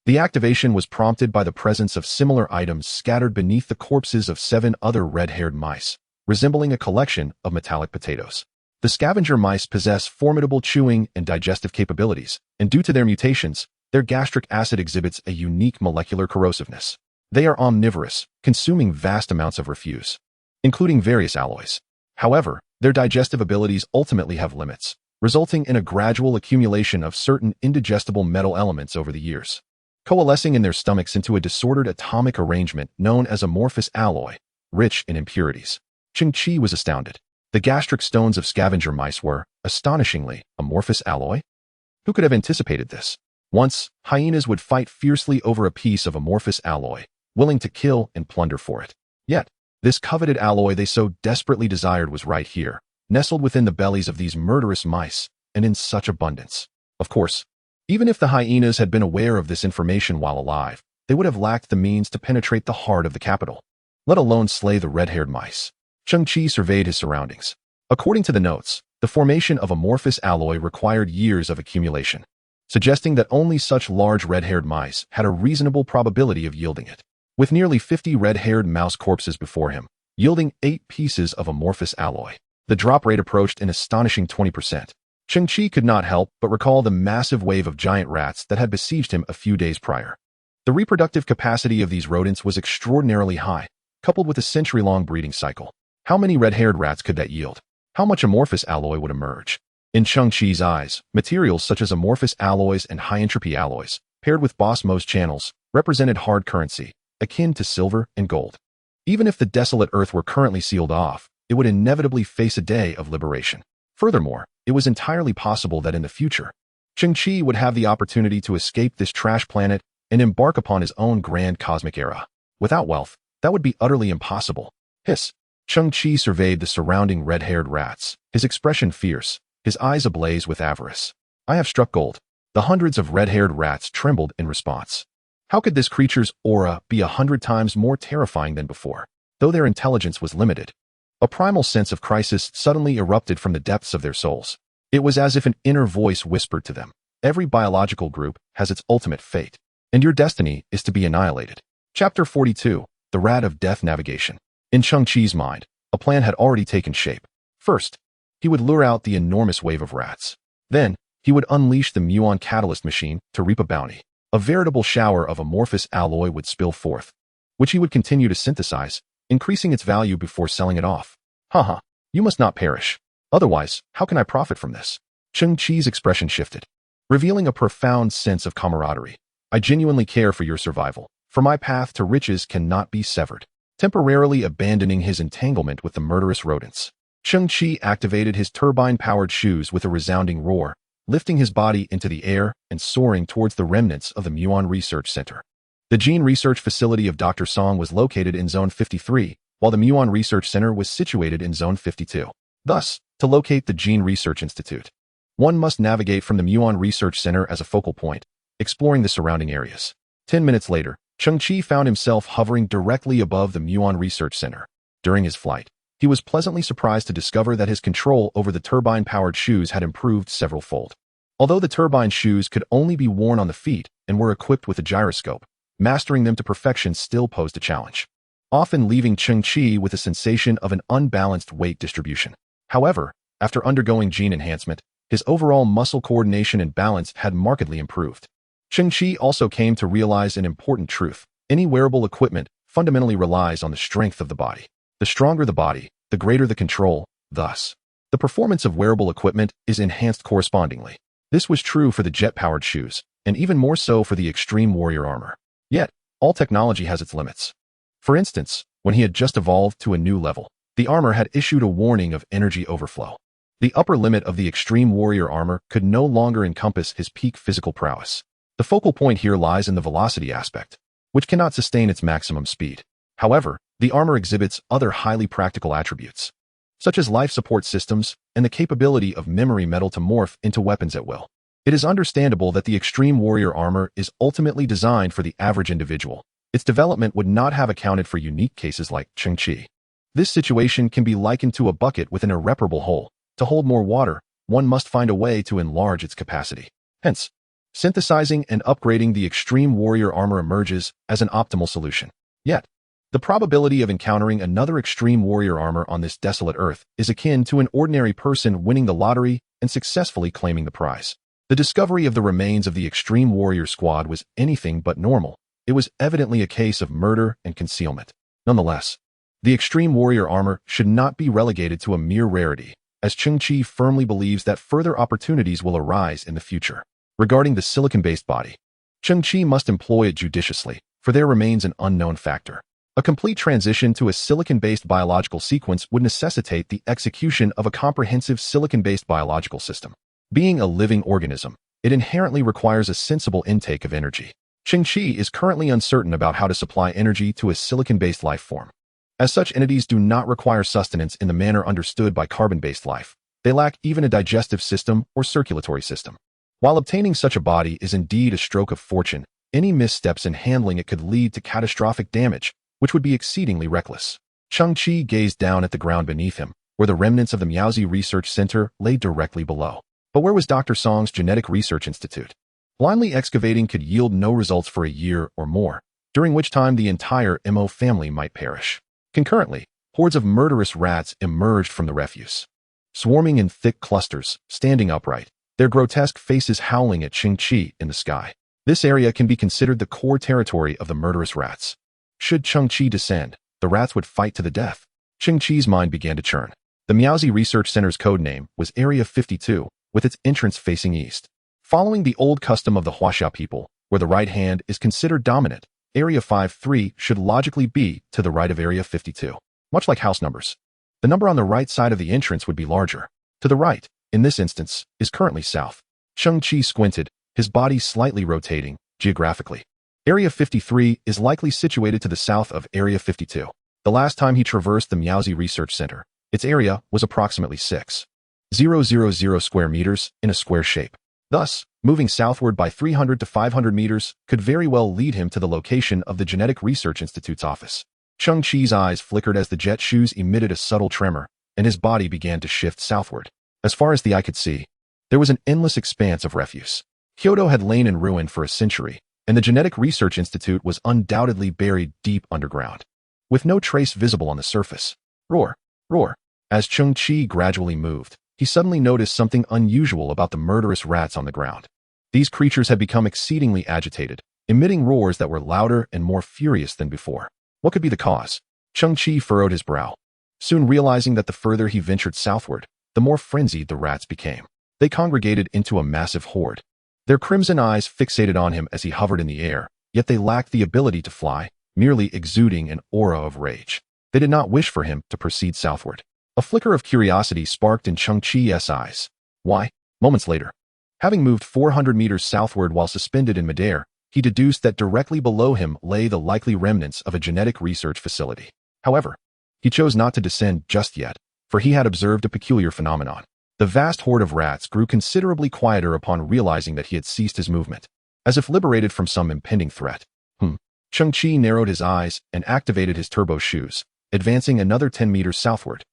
The activation was prompted by the presence of similar items scattered beneath the corpses of 7 other red-haired mice, resembling a collection of metallic potatoes. The scavenger mice possess formidable chewing and digestive capabilities, and due to their mutations, their gastric acid exhibits a unique molecular corrosiveness. They are omnivorous, consuming vast amounts of refuse, including various alloys. However, their digestive abilities ultimately have limits, resulting in a gradual accumulation of certain indigestible metal elements over the years, coalescing in their stomachs into a disordered atomic arrangement known as amorphous alloy, rich in impurities. Cheng Qi was astounded. The gastric stones of scavenger mice were, astonishingly, amorphous alloy? Who could have anticipated this? Once, hyenas would fight fiercely over a piece of amorphous alloy, willing to kill and plunder for it. Yet, this coveted alloy they so desperately desired was right here, nestled within the bellies of these murderous mice, and in such abundance. Of course, even if the hyenas had been aware of this information while alive, they would have lacked the means to penetrate the heart of the capital, let alone slay the red-haired mice. Cheng Qi surveyed his surroundings. According to the notes, the formation of amorphous alloy required years of accumulation, suggesting that only such large red-haired mice had a reasonable probability of yielding it. With nearly 50 red-haired mouse corpses before him, yielding 8 pieces of amorphous alloy, the drop rate approached an astonishing 20%. Cheng Qi could not help but recall the massive wave of giant rats that had besieged him a few days prior. The reproductive capacity of these rodents was extraordinarily high, coupled with a century-long breeding cycle. How many red-haired rats could that yield? How much amorphous alloy would emerge? In Cheng Qi's eyes, materials such as amorphous alloys and high-entropy alloys, paired with Boss-Mohs channels, represented hard currency, akin to silver and gold. Even if the desolate earth were currently sealed off, it would inevitably face a day of liberation. Furthermore, it was entirely possible that in the future, Cheng Qi would have the opportunity to escape this trash planet and embark upon his own grand cosmic era. Without wealth, that would be utterly impossible. Hiss! Cheng Qi surveyed the surrounding red-haired rats, his expression fierce, his eyes ablaze with avarice. I have struck gold. The hundreds of red-haired rats trembled in response. How could this creature's aura be 100 times more terrifying than before? Though their intelligence was limited, a primal sense of crisis suddenly erupted from the depths of their souls. It was as if an inner voice whispered to them, every biological group has its ultimate fate, and your destiny is to be annihilated. Chapter 42, The Rat of Death Navigation. In Cheng Qi's mind, a plan had already taken shape. First, he would lure out the enormous wave of rats. Then, he would unleash the muon catalyst machine to reap a bounty. A veritable shower of amorphous alloy would spill forth, which he would continue to synthesize, increasing its value before selling it off. Haha, you must not perish. Otherwise, how can I profit from this? Cheng Qi's expression shifted, revealing a profound sense of camaraderie. I genuinely care for your survival, for my path to riches cannot be severed. Temporarily abandoning his entanglement with the murderous rodents, Cheng Qi activated his turbine-powered shoes with a resounding roar, lifting his body into the air and soaring towards the remnants of the Muon Research Center. The gene research facility of Dr. Song was located in Zone 53, while the Muon Research Center was situated in Zone 52. Thus, to locate the Gene Research Institute, one must navigate from the Muon Research Center as a focal point, exploring the surrounding areas. 10 minutes later, Cheng Qi found himself hovering directly above the Muon Research Center. During his flight, he was pleasantly surprised to discover that his control over the turbine-powered shoes had improved several-fold. Although the turbine shoes could only be worn on the feet and were equipped with a gyroscope, mastering them to perfection still posed a challenge, often leaving Cheng Qi with a sensation of an unbalanced weight distribution. However, after undergoing gene enhancement, his overall muscle coordination and balance had markedly improved. Cheng Qi also came to realize an important truth. Any wearable equipment fundamentally relies on the strength of the body. The stronger the body, the greater the control. Thus, the performance of wearable equipment is enhanced correspondingly. This was true for the jet-powered shoes, and even more so for the extreme warrior armor. Yet, all technology has its limits. For instance, when he had just evolved to a new level, the armor had issued a warning of energy overflow. The upper limit of the extreme warrior armor could no longer encompass his peak physical prowess. The focal point here lies in the velocity aspect, which cannot sustain its maximum speed. However, the armor exhibits other highly practical attributes, such as life support systems and the capability of memory metal to morph into weapons at will. It is understandable that the extreme warrior armor is ultimately designed for the average individual. Its development would not have accounted for unique cases like Cheng Qi. This situation can be likened to a bucket with an irreparable hole. To hold more water, one must find a way to enlarge its capacity. Hence, synthesizing and upgrading the extreme warrior armor emerges as an optimal solution. Yet, the probability of encountering another extreme warrior armor on this desolate earth is akin to an ordinary person winning the lottery and successfully claiming the prize. The discovery of the remains of the extreme warrior squad was anything but normal. It was evidently a case of murder and concealment. Nonetheless, the extreme warrior armor should not be relegated to a mere rarity, as Cheng Qi firmly believes that further opportunities will arise in the future. Regarding the silicon-based body, Cheng Qi must employ it judiciously, for there remains an unknown factor. A complete transition to a silicon-based biological sequence would necessitate the execution of a comprehensive silicon-based biological system. Being a living organism, it inherently requires a sensible intake of energy. Cheng Qi is currently uncertain about how to supply energy to a silicon-based life form. As such entities do not require sustenance in the manner understood by carbon-based life. They lack even a digestive system or circulatory system. While obtaining such a body is indeed a stroke of fortune, any missteps in handling it could lead to catastrophic damage, which would be exceedingly reckless. Cheng Qi gazed down at the ground beneath him, where the remnants of the Miaozi Research Center lay directly below. But where was Dr. Song's Genetic Research Institute? Blindly excavating could yield no results for a year or more, during which time the entire Mo family might perish. Concurrently, hordes of murderous rats emerged from the refuse, swarming in thick clusters, standing upright, their grotesque faces howling at Cheng Qi in the sky. This area can be considered the core territory of the murderous rats. Should Cheng Qi descend, the rats would fight to the death. Cheng Qi's mind began to churn. The Miaozi Research Center's code name was Area 52, with its entrance facing east. Following the old custom of the Huaxia people, where the right hand is considered dominant, Area 53 should logically be to the right of Area 52. Much like house numbers, the number on the right side of the entrance would be larger. To the right, in this instance, is currently south. Cheng Qi squinted, his body slightly rotating, geographically. Area 53 is likely situated to the south of Area 52. The last time he traversed the Miaozi Research Center, its area was approximately 6,000 square meters in a square shape. Thus, moving southward by 300 to 500 meters could very well lead him to the location of the Genetic Research Institute's office. Cheng Qi's eyes flickered as the jet shoes emitted a subtle tremor, and his body began to shift southward. As far as the eye could see, there was an endless expanse of refuse. Kyoto had lain in ruin for a century, and the Genetic Research Institute was undoubtedly buried deep underground, with no trace visible on the surface. Roar, roar. As Cheng Qi gradually moved, he suddenly noticed something unusual about the murderous rats on the ground. These creatures had become exceedingly agitated, emitting roars that were louder and more furious than before. What could be the cause? Cheng Qi furrowed his brow, soon realizing that the further he ventured southward, the more frenzied the rats became. They congregated into a massive horde, their crimson eyes fixated on him as he hovered in the air, yet they lacked the ability to fly, merely exuding an aura of rage. They did not wish for him to proceed southward. A flicker of curiosity sparked in Cheng Qi's eyes. Why? Moments later, having moved 400 meters southward while suspended in midair, he deduced that directly below him lay the likely remnants of a genetic research facility. However, he chose not to descend just yet, for he had observed a peculiar phenomenon. The vast horde of rats grew considerably quieter upon realizing that he had ceased his movement, as if liberated from some impending threat. Cheng Qi narrowed his eyes and activated his turbo shoes, advancing another 10 meters southward.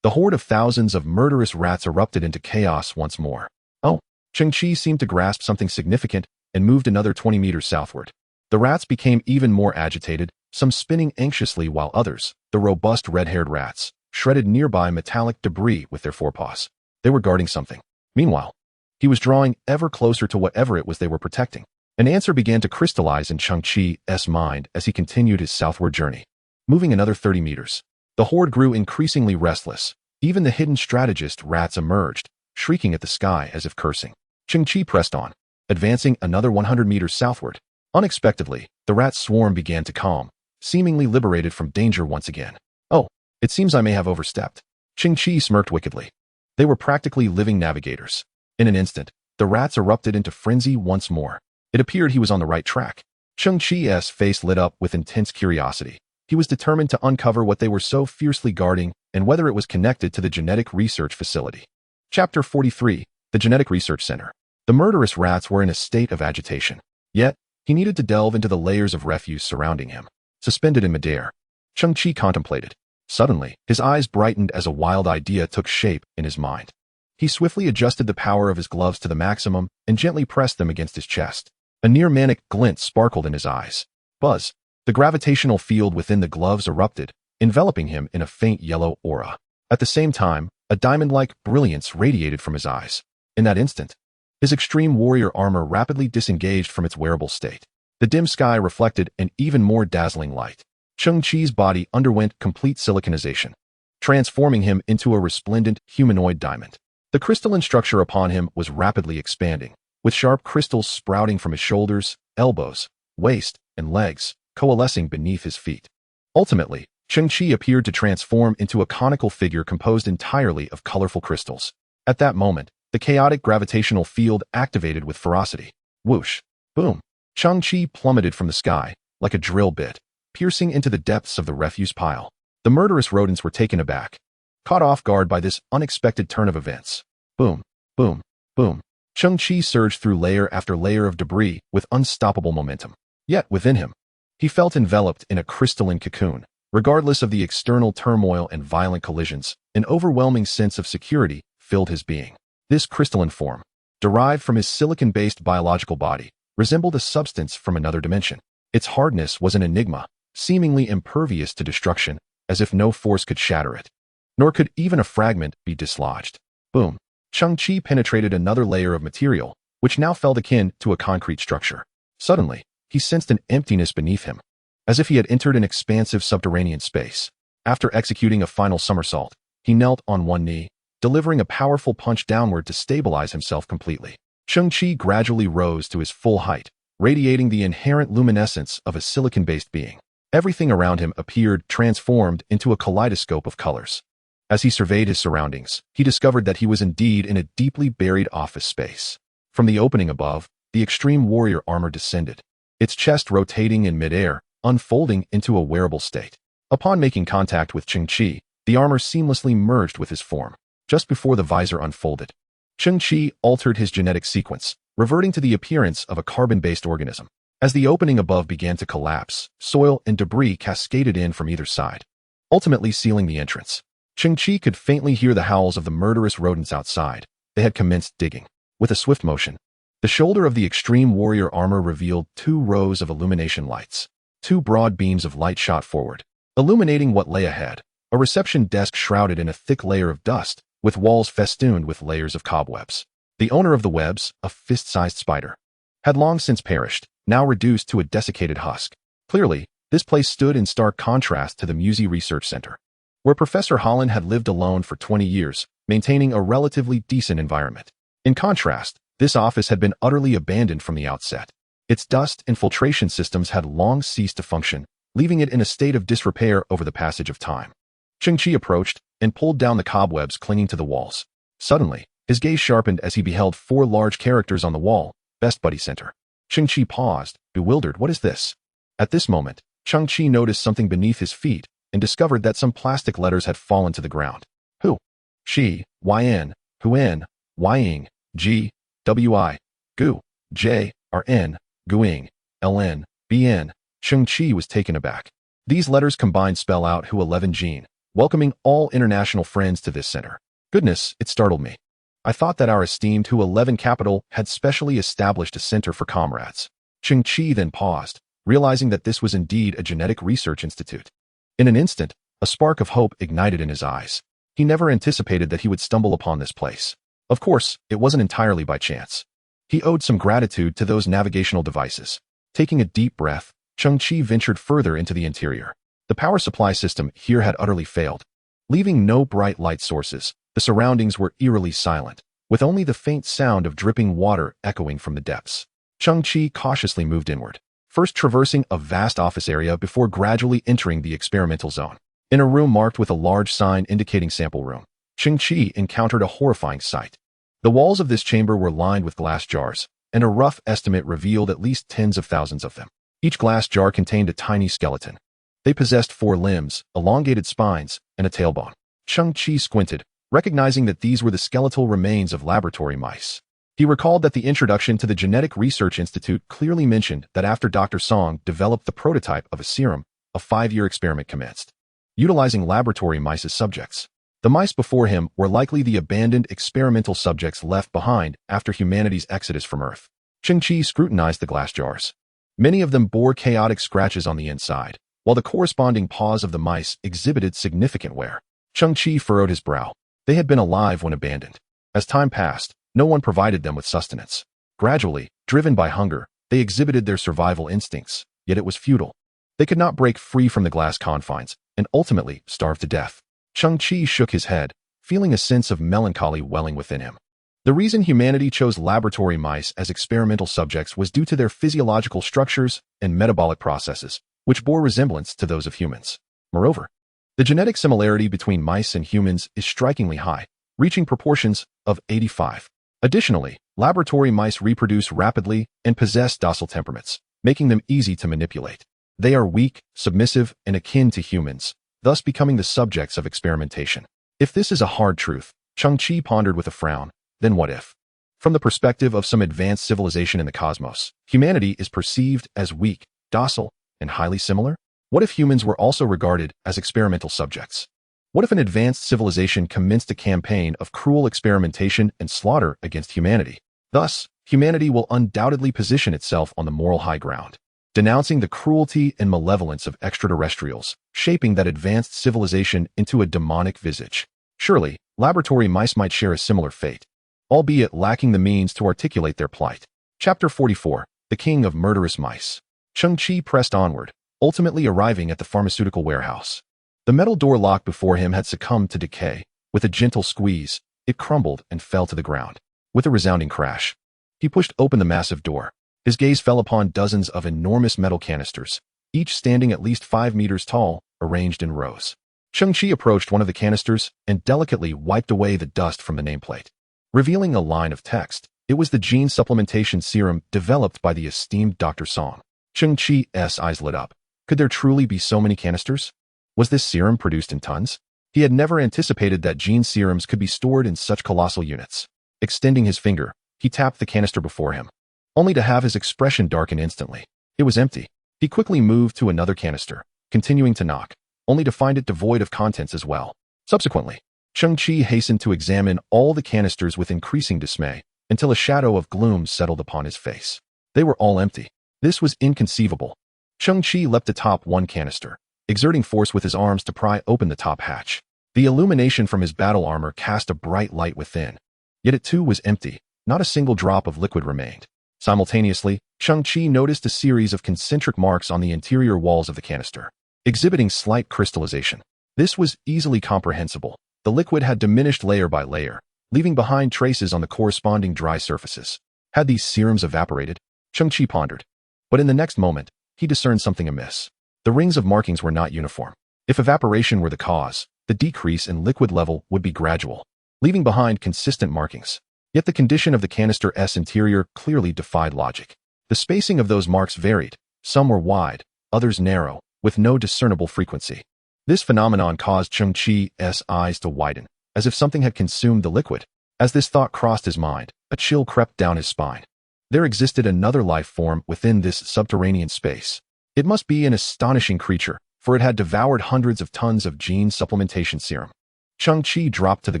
The horde of thousands of murderous rats erupted into chaos once more. Oh, Cheng Qi seemed to grasp something significant and moved another 20 meters southward. The rats became even more agitated, some spinning anxiously while others, the robust red-haired rats, shredded nearby metallic debris with their forepaws. They were guarding something. Meanwhile, he was drawing ever closer to whatever it was they were protecting. An answer began to crystallize in Cheng Qi's mind as he continued his southward journey. Moving another 30 meters, the horde grew increasingly restless. Even the hidden strategist rats emerged, shrieking at the sky as if cursing. Cheng Qi pressed on, advancing another 100 meters southward. Unexpectedly, the rat swarm began to calm, seemingly liberated from danger once again. Oh, it seems I may have overstepped. Cheng Qi smirked wickedly. They were practically living navigators. In an instant, the rats erupted into frenzy once more. It appeared he was on the right track. Cheng Qi's face lit up with intense curiosity. He was determined to uncover what they were so fiercely guarding and whether it was connected to the genetic research facility. Chapter 43. The Genetic Research Center. The murderous rats were in a state of agitation. Yet, he needed to delve into the layers of refuse surrounding him. Suspended in midair, Cheng Qi contemplated. Suddenly, his eyes brightened as a wild idea took shape in his mind. He swiftly adjusted the power of his gloves to the maximum and gently pressed them against his chest. A near-manic glint sparkled in his eyes. Buzz! The gravitational field within the gloves erupted, enveloping him in a faint yellow aura. At the same time, a diamond-like brilliance radiated from his eyes. In that instant, his extreme warrior armor rapidly disengaged from its wearable state. The dim sky reflected an even more dazzling light. Cheng Qi's body underwent complete siliconization, transforming him into a resplendent humanoid diamond. The crystalline structure upon him was rapidly expanding, with sharp crystals sprouting from his shoulders, elbows, waist, and legs, coalescing beneath his feet. Ultimately, Cheng Qi appeared to transform into a conical figure composed entirely of colorful crystals. At that moment, the chaotic gravitational field activated with ferocity. Whoosh! Boom! Cheng Qi plummeted from the sky, like a drill bit, piercing into the depths of the refuse pile. The murderous rodents were taken aback, caught off guard by this unexpected turn of events. Boom! Boom! Boom! Cheng Qi surged through layer after layer of debris with unstoppable momentum. Yet within him, he felt enveloped in a crystalline cocoon. Regardless of the external turmoil and violent collisions, an overwhelming sense of security filled his being. This crystalline form, derived from his silicon-based biological body, resembled a substance from another dimension. Its hardness was an enigma, seemingly impervious to destruction, as if no force could shatter it. Nor could even a fragment be dislodged. Boom! Cheng Qi penetrated another layer of material, which now felt akin to a concrete structure. Suddenly, he sensed an emptiness beneath him, as if he had entered an expansive subterranean space. After executing a final somersault, he knelt on one knee, delivering a powerful punch downward to stabilize himself completely. Cheng Qi gradually rose to his full height, radiating the inherent luminescence of a silicon-based being. Everything around him appeared transformed into a kaleidoscope of colors. As he surveyed his surroundings, he discovered that he was indeed in a deeply buried office space. From the opening above, the extreme warrior armor descended, its chest rotating in midair, unfolding into a wearable state. Upon making contact with Cheng Qi, the armor seamlessly merged with his form. Just before the visor unfolded, Cheng Qi altered his genetic sequence, reverting to the appearance of a carbon-based organism. As the opening above began to collapse, soil and debris cascaded in from either side, ultimately sealing the entrance. Cheng Qi could faintly hear the howls of the murderous rodents outside. They had commenced digging. With a swift motion, the shoulder of the extreme warrior armor revealed 2 rows of illumination lights. 2 broad beams of light shot forward, illuminating what lay ahead. A reception desk shrouded in a thick layer of dust, with walls festooned with layers of cobwebs. The owner of the webs, a fist-sized spider, had long since perished, now reduced to a desiccated husk. Clearly, this place stood in stark contrast to the Musée Research Center, where Professor Holland had lived alone for 20 years, maintaining a relatively decent environment. In contrast, this office had been utterly abandoned from the outset. Its dust and filtration systems had long ceased to function, leaving it in a state of disrepair over the passage of time. Cheng Qi approached and pulled down the cobwebs clinging to the walls. Suddenly, his gaze sharpened as he beheld 4 large characters on the wall. Best Buddy Center. Cheng Qi paused, bewildered. What is this? At this moment, Cheng Qi noticed something beneath his feet and discovered that some plastic letters had fallen to the ground. Hu, Shi, Yn, Huan, Ying, G, Wi, Gu, J, Rn, Guing, Ln, Bn. Cheng Qi was taken aback. These letters combined spell out Hu 11 Gene, welcoming all international friends to this center. Goodness, it startled me. I thought that our esteemed Hu 11 capital had specially established a center for comrades. Cheng Qi then paused, realizing that this was indeed a genetic research institute. In an instant, a spark of hope ignited in his eyes. He never anticipated that he would stumble upon this place. Of course, it wasn't entirely by chance. He owed some gratitude to those navigational devices. Taking a deep breath, Cheng Qi ventured further into the interior. The power supply system here had utterly failed. Leaving no bright light sources, the surroundings were eerily silent, with only the faint sound of dripping water echoing from the depths. Cheng Qi cautiously moved inward, first traversing a vast office area before gradually entering the experimental zone. In a room marked with a large sign indicating sample room, Cheng Qi encountered a horrifying sight. The walls of this chamber were lined with glass jars, and a rough estimate revealed at least tens of thousands of them. Each glass jar contained a tiny skeleton. They possessed 4 limbs, elongated spines, and a tailbone. Cheng Qi squinted, recognizing that these were the skeletal remains of laboratory mice. He recalled that the introduction to the Genetic Research Institute clearly mentioned that after Dr. Song developed the prototype of a serum, a 5-year experiment commenced, utilizing laboratory mice as subjects. The mice before him were likely the abandoned experimental subjects left behind after humanity's exodus from Earth. Cheng Qi scrutinized the glass jars. Many of them bore chaotic scratches on the inside, while the corresponding paws of the mice exhibited significant wear. Cheng Qi furrowed his brow. They had been alive when abandoned. As time passed, no one provided them with sustenance. Gradually, driven by hunger, they exhibited their survival instincts, yet it was futile. They could not break free from the glass confines, and ultimately starved to death. Cheng Qi shook his head, feeling a sense of melancholy welling within him. The reason humanity chose laboratory mice as experimental subjects was due to their physiological structures and metabolic processes, which bore resemblance to those of humans. Moreover, the genetic similarity between mice and humans is strikingly high, reaching proportions of 85. Additionally, laboratory mice reproduce rapidly and possess docile temperaments, making them easy to manipulate. They are weak, submissive, and akin to humans, thus becoming the subjects of experimentation. If this is a hard truth, Cheng Qi pondered with a frown, then what if? From the perspective of some advanced civilization in the cosmos, humanity is perceived as weak, docile, and highly similar? What if humans were also regarded as experimental subjects? What if an advanced civilization commenced a campaign of cruel experimentation and slaughter against humanity? Thus, humanity will undoubtedly position itself on the moral high ground, denouncing the cruelty and malevolence of extraterrestrials, shaping that advanced civilization into a demonic visage. Surely, laboratory mice might share a similar fate, albeit lacking the means to articulate their plight. Chapter 44, The King of Murderous Mice. Cheng Qi pressed onward, ultimately arriving at the pharmaceutical warehouse. The metal door lock before him had succumbed to decay. With a gentle squeeze, it crumbled and fell to the ground. With a resounding crash, he pushed open the massive door. His gaze fell upon dozens of enormous metal canisters, each standing at least 5 meters tall, arranged in rows. Cheng Qi approached one of the canisters and delicately wiped away the dust from the nameplate, revealing a line of text. It was the gene supplementation serum developed by the esteemed Dr. Song. Cheng Qi's eyes lit up. Could there truly be so many canisters? Was this serum produced in tons? He had never anticipated that gene serums could be stored in such colossal units. Extending his finger, he tapped the canister before him, only to have his expression darken instantly. It was empty. He quickly moved to another canister, continuing to knock, only to find it devoid of contents as well. Subsequently, Cheng Qi hastened to examine all the canisters with increasing dismay, until a shadow of gloom settled upon his face. They were all empty. This was inconceivable. Cheng Qi leapt atop one canister, exerting force with his arms to pry open the top hatch. The illumination from his battle armor cast a bright light within. Yet it too was empty. Not a single drop of liquid remained. Simultaneously, Cheng Qi noticed a series of concentric marks on the interior walls of the canister, exhibiting slight crystallization. This was easily comprehensible. The liquid had diminished layer by layer, leaving behind traces on the corresponding dry surfaces. Had these serums evaporated? Cheng Qi pondered. But in the next moment, he discerned something amiss. The rings of markings were not uniform. If evaporation were the cause, the decrease in liquid level would be gradual, leaving behind consistent markings. Yet the condition of the canister's interior clearly defied logic. The spacing of those marks varied. Some were wide, others narrow, with no discernible frequency. This phenomenon caused Cheng Qi's eyes to widen, as if something had consumed the liquid. As this thought crossed his mind, a chill crept down his spine. There existed another life form within this subterranean space. It must be an astonishing creature, for it had devoured hundreds of tons of gene supplementation serum. Cheng Qi dropped to the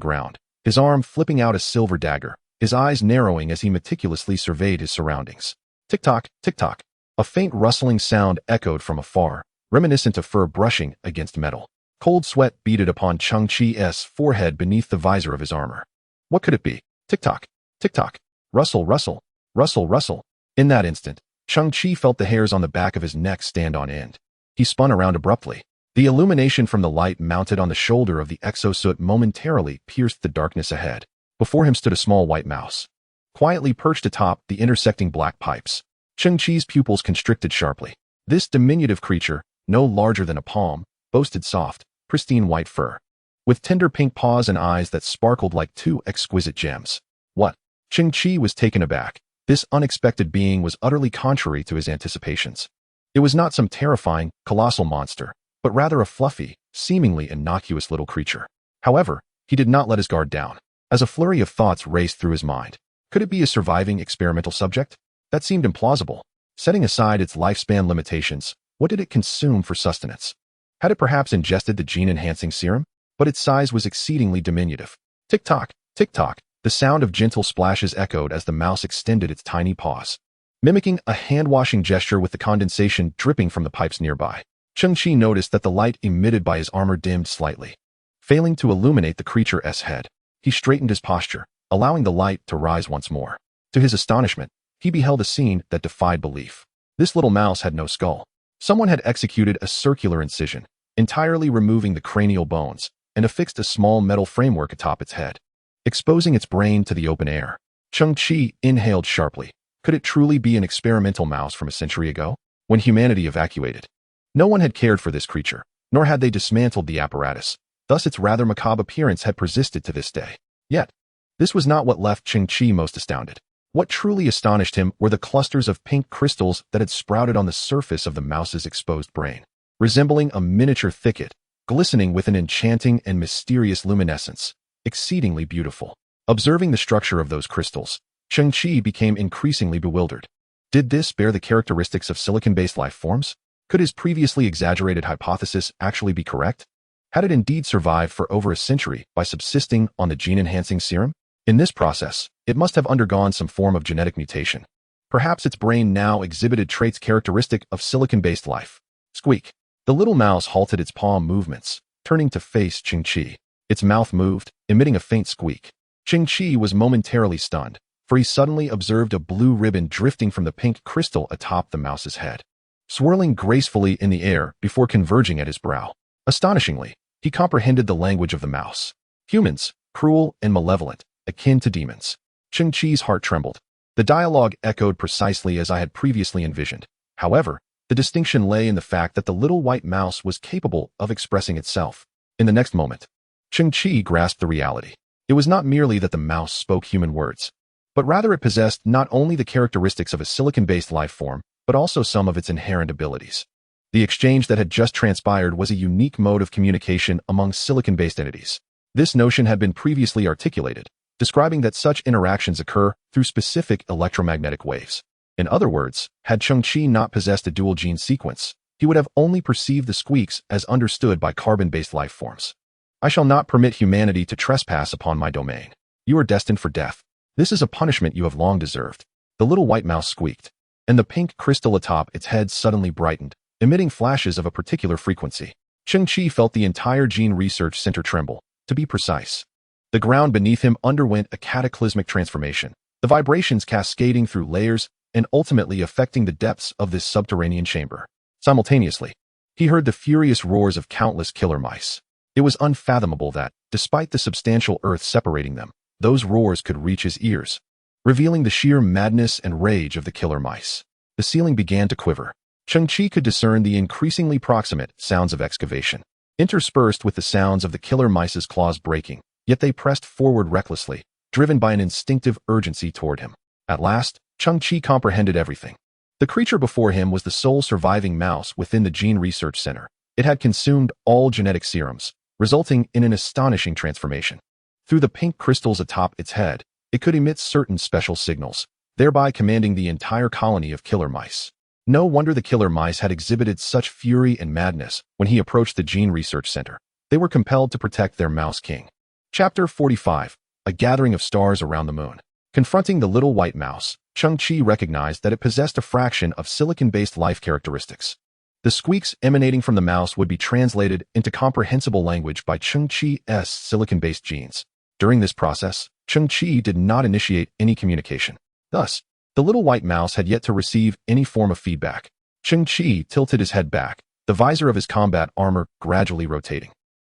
ground, his arm flipping out a silver dagger, his eyes narrowing as he meticulously surveyed his surroundings. Tick-tock, tick-tock. A faint rustling sound echoed from afar, reminiscent of fur brushing against metal. Cold sweat beaded upon Cheng Qi's forehead beneath the visor of his armor. What could it be? Tick-tock, tick-tock. Rustle, rustle, rustle, rustle. In that instant, Cheng Qi felt the hairs on the back of his neck stand on end. He spun around abruptly. The illumination from the light mounted on the shoulder of the exosuit momentarily pierced the darkness ahead. Before him stood a small white mouse, quietly perched atop the intersecting black pipes. Cheng Qi's pupils constricted sharply. This diminutive creature, no larger than a palm, boasted soft, pristine white fur, with tender pink paws and eyes that sparkled like two exquisite gems. What? Cheng Qi was taken aback. This unexpected being was utterly contrary to his anticipations. It was not some terrifying, colossal monster, but rather a fluffy, seemingly innocuous little creature. However, he did not let his guard down. As a flurry of thoughts raced through his mind, could it be a surviving experimental subject? That seemed implausible. Setting aside its lifespan limitations, what did it consume for sustenance? Had it perhaps ingested the gene-enhancing serum? But its size was exceedingly diminutive. Tick-tock, tick-tock, the sound of gentle splashes echoed as the mouse extended its tiny paws, mimicking a hand-washing gesture with the condensation dripping from the pipes nearby. Cheng Qi noticed that the light emitted by his armor dimmed slightly, failing to illuminate the creature's head. He straightened his posture, allowing the light to rise once more. To his astonishment, he beheld a scene that defied belief. This little mouse had no skull. Someone had executed a circular incision, entirely removing the cranial bones, and affixed a small metal framework atop its head, exposing its brain to the open air. Cheng Qi inhaled sharply. Could it truly be an experimental mouse from a century ago, when humanity evacuated? No one had cared for this creature, nor had they dismantled the apparatus. Thus its rather macabre appearance had persisted to this day. Yet, this was not what left Cheng Qi most astounded. What truly astonished him were the clusters of pink crystals that had sprouted on the surface of the mouse's exposed brain, resembling a miniature thicket, glistening with an enchanting and mysterious luminescence, exceedingly beautiful. Observing the structure of those crystals, Cheng Qi became increasingly bewildered. Did this bear the characteristics of silicon-based life forms? Could his previously exaggerated hypothesis actually be correct? Had it indeed survived for over a century by subsisting on the gene-enhancing serum? In this process, it must have undergone some form of genetic mutation. Perhaps its brain now exhibited traits characteristic of silicon-based life. Squeak. The little mouse halted its paw movements, turning to face Cheng Qi. Its mouth moved, emitting a faint squeak. Cheng Qi was momentarily stunned, for he suddenly observed a blue ribbon drifting from the pink crystal atop the mouse's head, swirling gracefully in the air before converging at his brow. Astonishingly, he comprehended the language of the mouse. Humans, cruel and malevolent, akin to demons. Cheng Qi's heart trembled. The dialogue echoed precisely as I had previously envisioned. However, the distinction lay in the fact that the little white mouse was capable of expressing itself. In the next moment, Cheng Qi grasped the reality. It was not merely that the mouse spoke human words, but rather it possessed not only the characteristics of a silicon-based life form, but also some of its inherent abilities. The exchange that had just transpired was a unique mode of communication among silicon-based entities. This notion had been previously articulated, describing that such interactions occur through specific electromagnetic waves. In other words, had Cheng Qi not possessed a dual gene sequence, he would have only perceived the squeaks as understood by carbon-based life forms. I shall not permit humanity to trespass upon my domain. You are destined for death. This is a punishment you have long deserved. The little white mouse squeaked, and the pink crystal atop its head suddenly brightened, emitting flashes of a particular frequency. Cheng Qi felt the entire gene research center tremble. To be precise, the ground beneath him underwent a cataclysmic transformation, the vibrations cascading through layers and ultimately affecting the depths of this subterranean chamber. Simultaneously, he heard the furious roars of countless killer mice. It was unfathomable that, despite the substantial earth separating them, those roars could reach his ears, revealing the sheer madness and rage of the killer mice. The ceiling began to quiver. Cheng Qi could discern the increasingly proximate sounds of excavation, interspersed with the sounds of the killer mice's claws breaking, yet they pressed forward recklessly, driven by an instinctive urgency toward him. At last, Cheng Qi comprehended everything. The creature before him was the sole surviving mouse within the Gene Research Center. It had consumed all genetic serums, resulting in an astonishing transformation. Through the pink crystals atop its head, it could emit certain special signals, thereby commanding the entire colony of killer mice. No wonder the killer mice had exhibited such fury and madness when he approached the Gene Research Center. They were compelled to protect their mouse king. Chapter 45. A gathering of stars around the moon. Confronting the little white mouse, Cheng Qi recognized that it possessed a fraction of silicon-based life characteristics. The squeaks emanating from the mouse would be translated into comprehensible language by Cheng Qi's silicon-based genes. During this process, Cheng Qi did not initiate any communication. Thus, the little white mouse had yet to receive any form of feedback. Cheng Qi tilted his head back, the visor of his combat armor gradually rotating.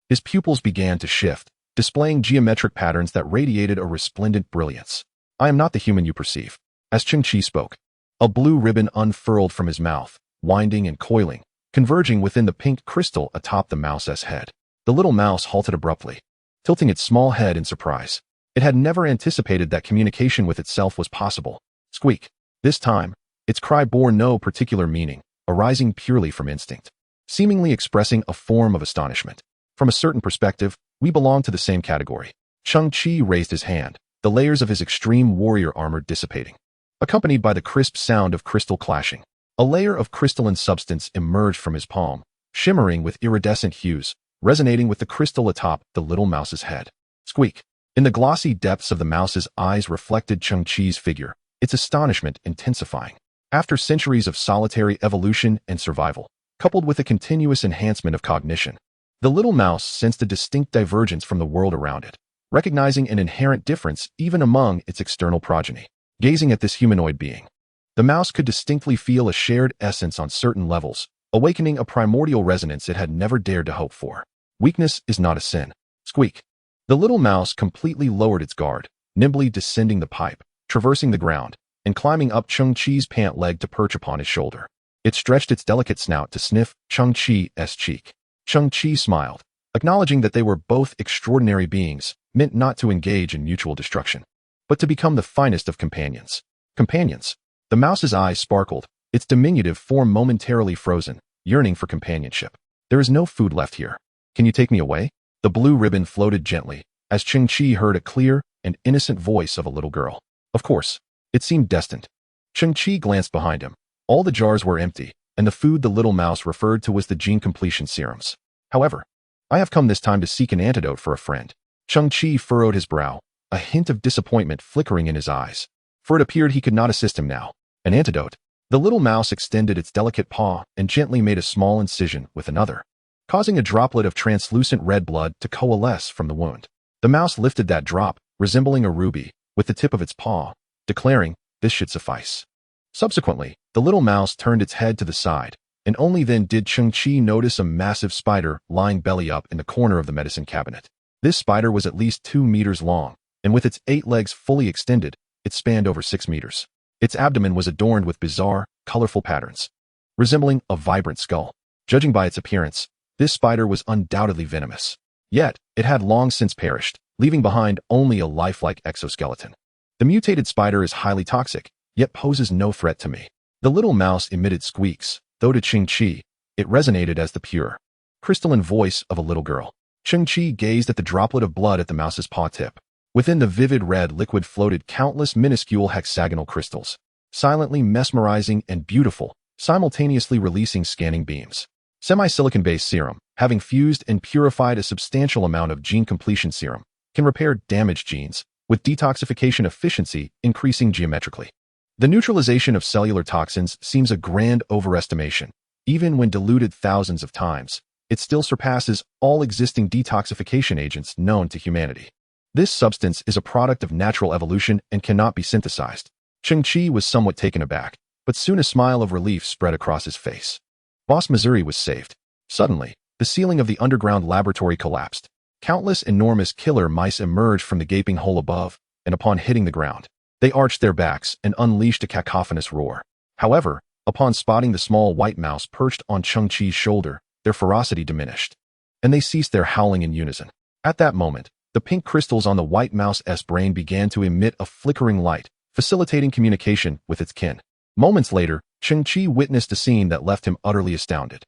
His pupils began to shift, displaying geometric patterns that radiated a resplendent brilliance. I am not the human you perceive. As Cheng Qi spoke, a blue ribbon unfurled from his mouth, winding and coiling, converging within the pink crystal atop the mouse's head. The little mouse halted abruptly, tilting its small head in surprise. It had never anticipated that communication with itself was possible. Squeak. This time, its cry bore no particular meaning, arising purely from instinct. seemingly expressing a form of astonishment. From a certain perspective, we belong to the same category. Cheng Qi raised his hand, the layers of his extreme warrior armor dissipating, accompanied by the crisp sound of crystal clashing. A layer of crystalline substance emerged from his palm, shimmering with iridescent hues, resonating with the crystal atop the little mouse's head. Squeak! In the glossy depths of the mouse's eyes reflected Cheng Qi's figure, its astonishment intensifying. After centuries of solitary evolution and survival, coupled with a continuous enhancement of cognition, the little mouse sensed a distinct divergence from the world around it, recognizing an inherent difference even among its external progeny. Gazing at this humanoid being, the mouse could distinctly feel a shared essence on certain levels, awakening a primordial resonance it had never dared to hope for. Weakness is not a sin. Squeak! The little mouse completely lowered its guard, nimbly descending the pipe, traversing the ground, and climbing up Cheng Qi's pant leg to perch upon his shoulder. It stretched its delicate snout to sniff Cheng Qi's cheek. Cheng Qi smiled, acknowledging that they were both extraordinary beings, meant not to engage in mutual destruction, but to become the finest of companions. Companions. The mouse's eyes sparkled, its diminutive form momentarily frozen, yearning for companionship. There is no food left here. Can you take me away? The blue ribbon floated gently, as Cheng Qi heard a clear and innocent voice of a little girl. Of course. It seemed destined. Cheng Qi glanced behind him. All the jars were empty, and the food the little mouse referred to was the gene completion serums. However, I have come this time to seek an antidote for a friend. Cheng Qi furrowed his brow, a hint of disappointment flickering in his eyes, for it appeared he could not assist him now. An antidote? The little mouse extended its delicate paw and gently made a small incision with another, causing a droplet of translucent red blood to coalesce from the wound. The mouse lifted that drop, resembling a ruby, with the tip of its paw, declaring, "This should suffice." Subsequently, the little mouse turned its head to the side, and only then did Cheng Qi notice a massive spider lying belly up in the corner of the medicine cabinet. This spider was at least 2 meters long, and with its 8 legs fully extended, it spanned over 6 meters. Its abdomen was adorned with bizarre, colorful patterns, resembling a vibrant skull. Judging by its appearance, this spider was undoubtedly venomous. Yet, it had long since perished, leaving behind only a lifelike exoskeleton. The mutated spider is highly toxic, yet poses no threat to me. The little mouse emitted squeaks, though to Cheng Qi, it resonated as the pure, crystalline voice of a little girl. Cheng Qi gazed at the droplet of blood at the mouse's paw tip. Within the vivid red liquid floated countless minuscule hexagonal crystals, silently mesmerizing and beautiful, simultaneously releasing scanning beams. Semi-silicon-based serum, having fused and purified a substantial amount of gene completion serum, can repair damaged genes, with detoxification efficiency increasing geometrically. The neutralization of cellular toxins seems a grand overestimation. Even when diluted thousands of times, it still surpasses all existing detoxification agents known to humanity. This substance is a product of natural evolution and cannot be synthesized. Cheng Qi was somewhat taken aback, but soon a smile of relief spread across his face. Boss Missouri was saved. Suddenly, the ceiling of the underground laboratory collapsed. Countless enormous killer mice emerged from the gaping hole above, and upon hitting the ground, they arched their backs and unleashed a cacophonous roar. However, upon spotting the small white mouse perched on Cheng Qi's shoulder, their ferocity diminished, and they ceased their howling in unison. At that moment, the pink crystals on the white mouse's brain began to emit a flickering light, facilitating communication with its kin. Moments later, Cheng Qi witnessed a scene that left him utterly astounded.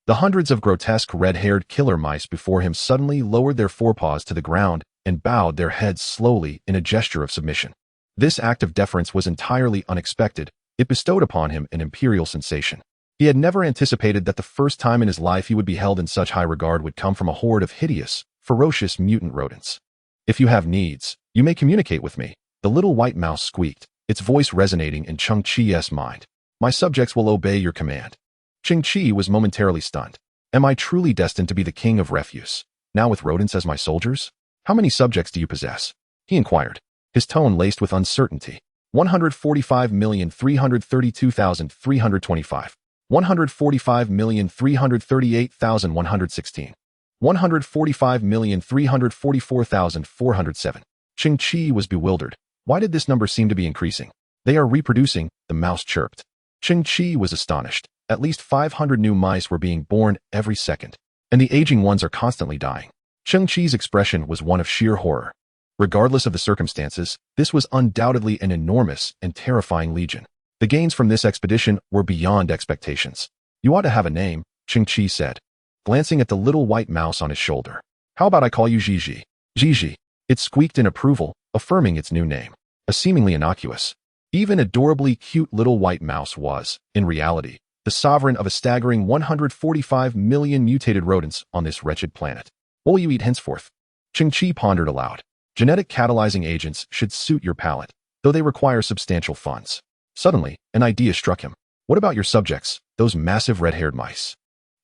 The hundreds of grotesque red-haired killer mice before him suddenly lowered their forepaws to the ground and bowed their heads slowly in a gesture of submission. This act of deference was entirely unexpected. It bestowed upon him an imperial sensation. He had never anticipated that the first time in his life he would be held in such high regard would come from a horde of hideous, ferocious mutant rodents. "If you have needs, you may communicate with me," the little white mouse squeaked, its voice resonating in Cheng Qi's mind. "My subjects will obey your command." Cheng Qi was momentarily stunned. Am I truly destined to be the king of refuse, now with rodents as my soldiers? How many subjects do you possess? He inquired, his tone laced with uncertainty. 145,332,325. 145,338,116. 145,344,407. Cheng Qi was bewildered. Why did this number seem to be increasing? They are reproducing, the mouse chirped. Cheng Qi was astonished. At least 500 new mice were being born every second, and the aging ones are constantly dying. Cheng Qi's expression was one of sheer horror. Regardless of the circumstances, this was undoubtedly an enormous and terrifying legion. The gains from this expedition were beyond expectations. You ought to have a name, Cheng Qi said, glancing at the little white mouse on his shoulder. How about I call you Gigi? Gigi. It squeaked in approval, affirming its new name. A seemingly innocuous, even adorably cute little white mouse was, in reality, the sovereign of a staggering 145 million mutated rodents on this wretched planet. What will you eat henceforth? Cheng Qi pondered aloud. Genetic catalyzing agents should suit your palate, though they require substantial funds. Suddenly, an idea struck him. What about your subjects, those massive red-haired mice?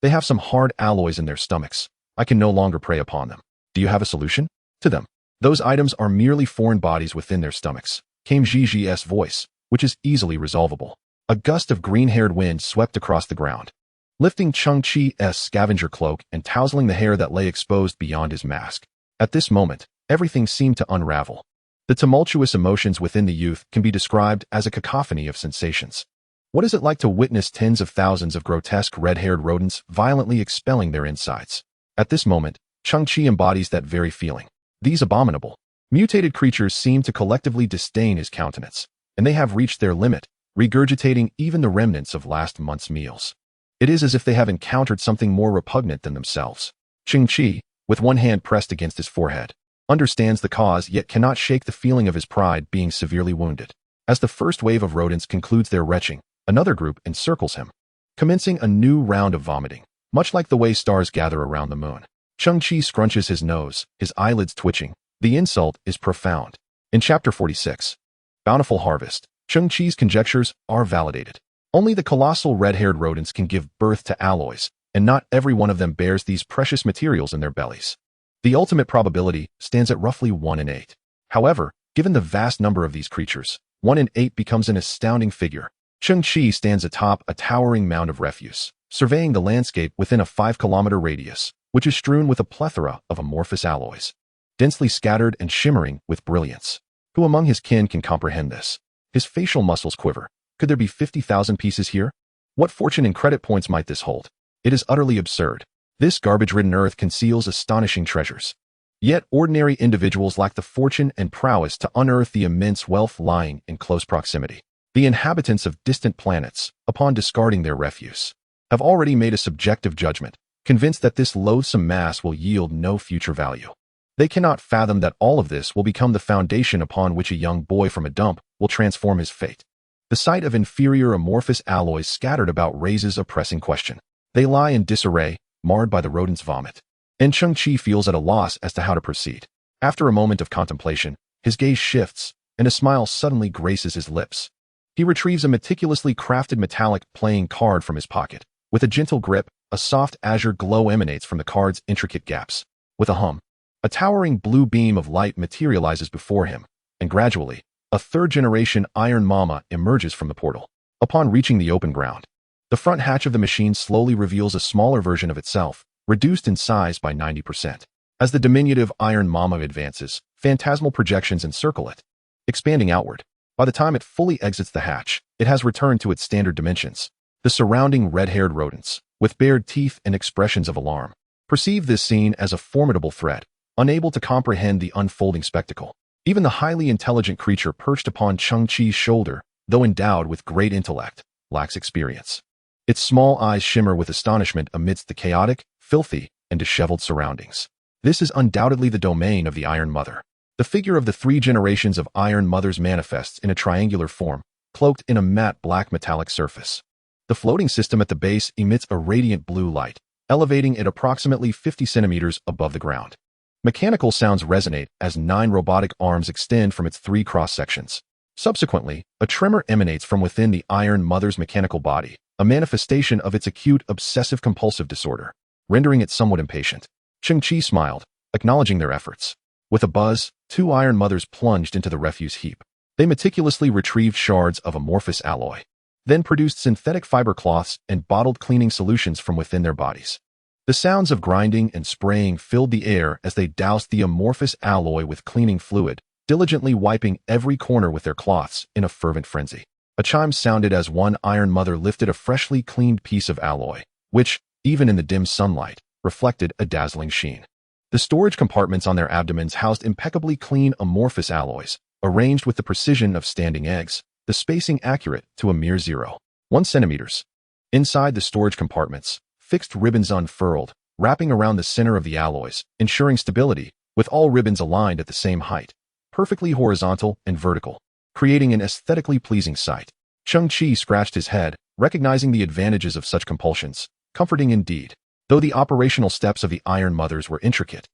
They have some hard alloys in their stomachs. I can no longer prey upon them. Do you have a solution? To them. Those items are merely foreign bodies within their stomachs, came Gigi's voice, which is easily resolvable. A gust of green-haired wind swept across the ground, lifting Cheng Qi's scavenger cloak and tousling the hair that lay exposed beyond his mask. At this moment, everything seemed to unravel. The tumultuous emotions within the youth can be described as a cacophony of sensations. What is it like to witness tens of thousands of grotesque red-haired rodents violently expelling their insides? At this moment, Cheng Qi embodies that very feeling. These abominable, mutated creatures seem to collectively disdain his countenance, and they have reached their limit, regurgitating even the remnants of last month's meals. It is as if they have encountered something more repugnant than themselves. Cheng Qi, with one hand pressed against his forehead, understands the cause yet cannot shake the feeling of his pride being severely wounded. As the first wave of rodents concludes their retching, another group encircles him, commencing a new round of vomiting, much like the way stars gather around the moon. Cheng Qi scrunches his nose, his eyelids twitching. The insult is profound. In Chapter 46, Bountiful Harvest, Cheng Qi's conjectures are validated. Only the colossal red-haired rodents can give birth to alloys, and not every one of them bears these precious materials in their bellies. The ultimate probability stands at roughly 1 in 8. However, given the vast number of these creatures, 1 in 8 becomes an astounding figure. Cheng Qi stands atop a towering mound of refuse, surveying the landscape within a 5-kilometer radius, which is strewn with a plethora of amorphous alloys, densely scattered and shimmering with brilliance. Who among his kin can comprehend this? His facial muscles quiver. Could there be 50,000 pieces here? What fortune and credit points might this hold? It is utterly absurd. This garbage-ridden earth conceals astonishing treasures. Yet ordinary individuals lack the fortune and prowess to unearth the immense wealth lying in close proximity. The inhabitants of distant planets, upon discarding their refuse, have already made a subjective judgment, convinced that this loathsome mass will yield no future value. They cannot fathom that all of this will become the foundation upon which a young boy from a dump will transform his fate. The sight of inferior amorphous alloys scattered about raises a pressing question. They lie in disarray, marred by the rodent's vomit. And Cheng Qi feels at a loss as to how to proceed. After a moment of contemplation, his gaze shifts, and a smile suddenly graces his lips. He retrieves a meticulously crafted metallic playing card from his pocket. With a gentle grip, a soft azure glow emanates from the card's intricate gaps. With a hum, a towering blue beam of light materializes before him, and gradually, a third-generation Iron Mama emerges from the portal. Upon reaching the open ground, the front hatch of the machine slowly reveals a smaller version of itself, reduced in size by 90%. As the diminutive Iron Mama advances, phantasmal projections encircle it, expanding outward. By the time it fully exits the hatch, it has returned to its standard dimensions. The surrounding red-haired rodents, with bared teeth and expressions of alarm, perceive this scene as a formidable threat, unable to comprehend the unfolding spectacle. Even the highly intelligent creature perched upon Cheng Qi's shoulder, though endowed with great intellect, lacks experience. Its small eyes shimmer with astonishment amidst the chaotic, filthy, and disheveled surroundings. This is undoubtedly the domain of the Iron Mother. The figure of the 3 generations of Iron Mothers manifests in a triangular form, cloaked in a matte black metallic surface. The floating system at the base emits a radiant blue light, elevating it approximately 50 centimeters above the ground. Mechanical sounds resonate as 9 robotic arms extend from its 3 cross-sections. Subsequently, a tremor emanates from within the Iron Mother's mechanical body, a manifestation of its acute obsessive-compulsive disorder, rendering it somewhat impatient. Cheng Qi smiled, acknowledging their efforts. With a buzz, 2 Iron Mothers plunged into the refuse heap. They meticulously retrieved shards of amorphous alloy, then produced synthetic fiber cloths and bottled cleaning solutions from within their bodies. The sounds of grinding and spraying filled the air as they doused the amorphous alloy with cleaning fluid, diligently wiping every corner with their cloths in a fervent frenzy. A chime sounded as one Iron Mother lifted a freshly cleaned piece of alloy, which, even in the dim sunlight, reflected a dazzling sheen. The storage compartments on their abdomens housed impeccably clean amorphous alloys, arranged with the precision of standing eggs, the spacing accurate to a mere 0.1 centimeters. Inside the storage compartments, Fixed ribbons unfurled, wrapping around the center of the alloys, ensuring stability, with all ribbons aligned at the same height, perfectly horizontal and vertical, creating an aesthetically pleasing sight. Cheng Qi scratched his head, recognizing the advantages of such compulsions. Comforting indeed. Though the operational steps of the Iron Mothers were intricate,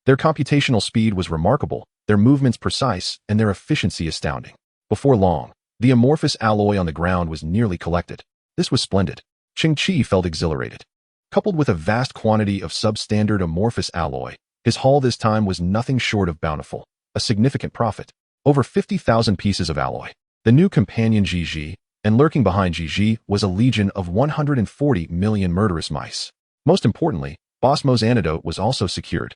their computational speed was remarkable, their movements precise, and their efficiency astounding. Before long, the amorphous alloy on the ground was nearly collected. This was splendid. Cheng Qi felt exhilarated. Coupled with a vast quantity of substandard amorphous alloy, his haul this time was nothing short of bountiful, a significant profit. Over 50,000 pieces of alloy. The new companion Gigi, and lurking behind Gigi was a legion of 140 million murderous mice. Most importantly, Boss Mo's antidote was also secured.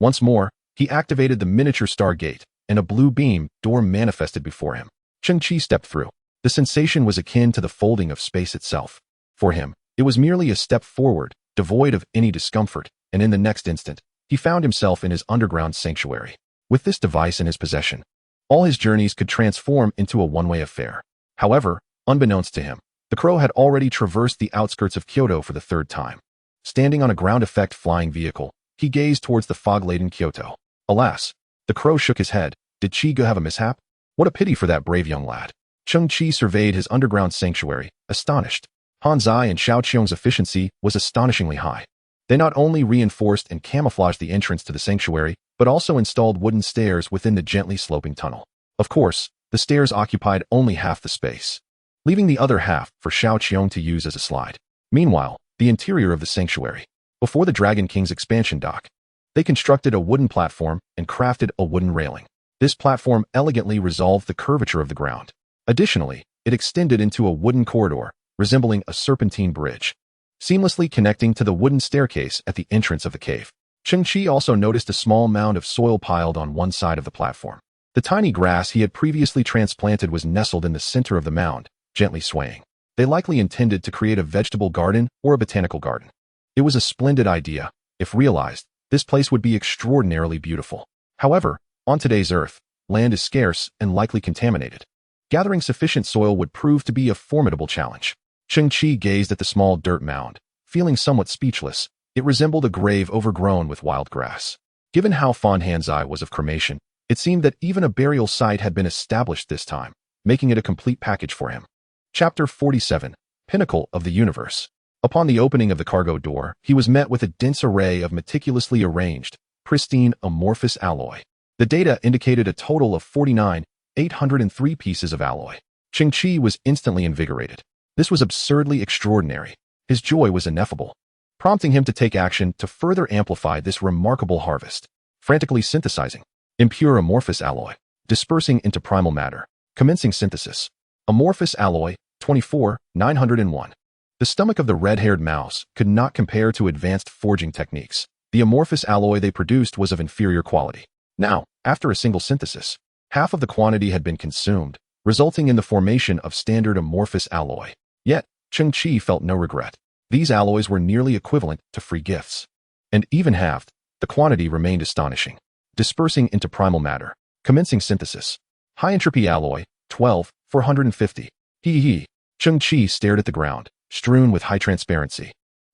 Once more, he activated the miniature star gate, and a blue beam door manifested before him. Cheng Qi stepped through. The sensation was akin to the folding of space itself. For him, it was merely a step forward, devoid of any discomfort, and in the next instant, he found himself in his underground sanctuary. With this device in his possession, all his journeys could transform into a one-way affair. However, unbeknownst to him, the crow had already traversed the outskirts of Kyoto for the third time. Standing on a ground-effect flying vehicle, he gazed towards the fog-laden Kyoto. Alas, the crow shook his head. Did Chi-Go have a mishap? What a pity for that brave young lad. Cheng Qi surveyed his underground sanctuary, astonished. Han Zai and Xiao Qiong's efficiency was astonishingly high. They not only reinforced and camouflaged the entrance to the sanctuary, but also installed wooden stairs within the gently sloping tunnel. Of course, the stairs occupied only half the space, leaving the other half for Xiao Qiong to use as a slide. Meanwhile, the interior of the sanctuary. Before the Dragon King's expansion dock, they constructed a wooden platform and crafted a wooden railing. This platform elegantly resolved the curvature of the ground. Additionally, it extended into a wooden corridor, resembling a serpentine bridge, seamlessly connecting to the wooden staircase at the entrance of the cave. Cheng Qi also noticed a small mound of soil piled on one side of the platform. The tiny grass he had previously transplanted was nestled in the center of the mound, gently swaying. They likely intended to create a vegetable garden or a botanical garden. It was a splendid idea. If realized, this place would be extraordinarily beautiful. However, on today's Earth, land is scarce and likely contaminated. Gathering sufficient soil would prove to be a formidable challenge. Cheng Qi gazed at the small dirt mound, feeling somewhat speechless. It resembled a grave overgrown with wild grass. Given how fond Han Zai was of cremation, it seemed that even a burial site had been established this time, making it a complete package for him. Chapter 47, Pinnacle of the Universe. Upon the opening of the cargo door, he was met with a dense array of meticulously arranged, pristine, amorphous alloy. The data indicated a total of 49,803 pieces of alloy. Cheng Qi was instantly invigorated. This was absurdly extraordinary. His joy was ineffable, prompting him to take action to further amplify this remarkable harvest. Frantically synthesizing. Impure amorphous alloy. Dispersing into primal matter. Commencing synthesis. Amorphous alloy, 24,901. The stomach of the red-haired mouse could not compare to advanced forging techniques. The amorphous alloy they produced was of inferior quality. Now, after a single synthesis, half of the quantity had been consumed, resulting in the formation of standard amorphous alloy. Yet, Cheng Qi felt no regret. These alloys were nearly equivalent to free gifts. And even halved, the quantity remained astonishing. Dispersing into primal matter. Commencing synthesis. High-entropy alloy, 12,450. Hee. Cheng Qi stared at the ground, strewn with high transparency.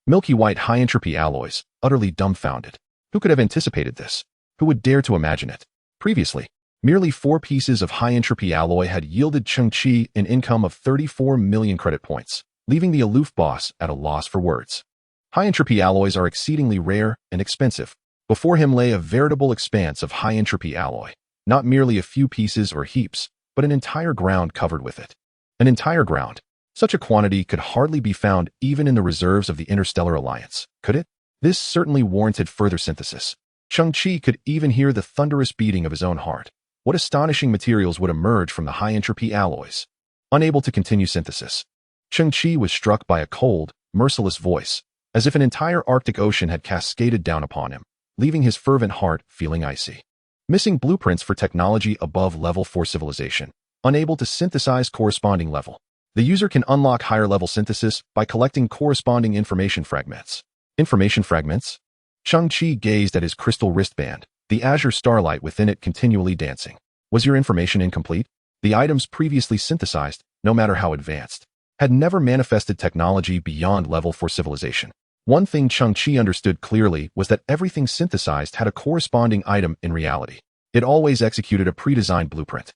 Milky white high-entropy alloys, utterly dumbfounded. Who could have anticipated this? Who would dare to imagine it? Previously, merely 4 pieces of high-entropy alloy had yielded Cheng Qi an income of 34 million credit points, leaving the aloof boss at a loss for words. High-entropy alloys are exceedingly rare and expensive. Before him lay a veritable expanse of high-entropy alloy, not merely a few pieces or heaps, but an entire ground covered with it. An entire ground. Such a quantity could hardly be found even in the reserves of the Interstellar Alliance, could it? This certainly warranted further synthesis. Cheng Qi could even hear the thunderous beating of his own heart. What astonishing materials would emerge from the high-entropy alloys? Unable to continue synthesis, Cheng Qi was struck by a cold, merciless voice, as if an entire Arctic Ocean had cascaded down upon him, leaving his fervent heart feeling icy. Missing blueprints for technology above level 4 civilization. Unable to synthesize corresponding level. The user can unlock higher-level synthesis by collecting corresponding information fragments. Information fragments? Cheng Qi gazed at his crystal wristband, the azure starlight within it continually dancing. Was your information incomplete? The items previously synthesized, no matter how advanced, had never manifested technology beyond level 4 civilization. One thing Cheng Qi understood clearly was that everything synthesized had a corresponding item in reality. It always executed a pre-designed blueprint.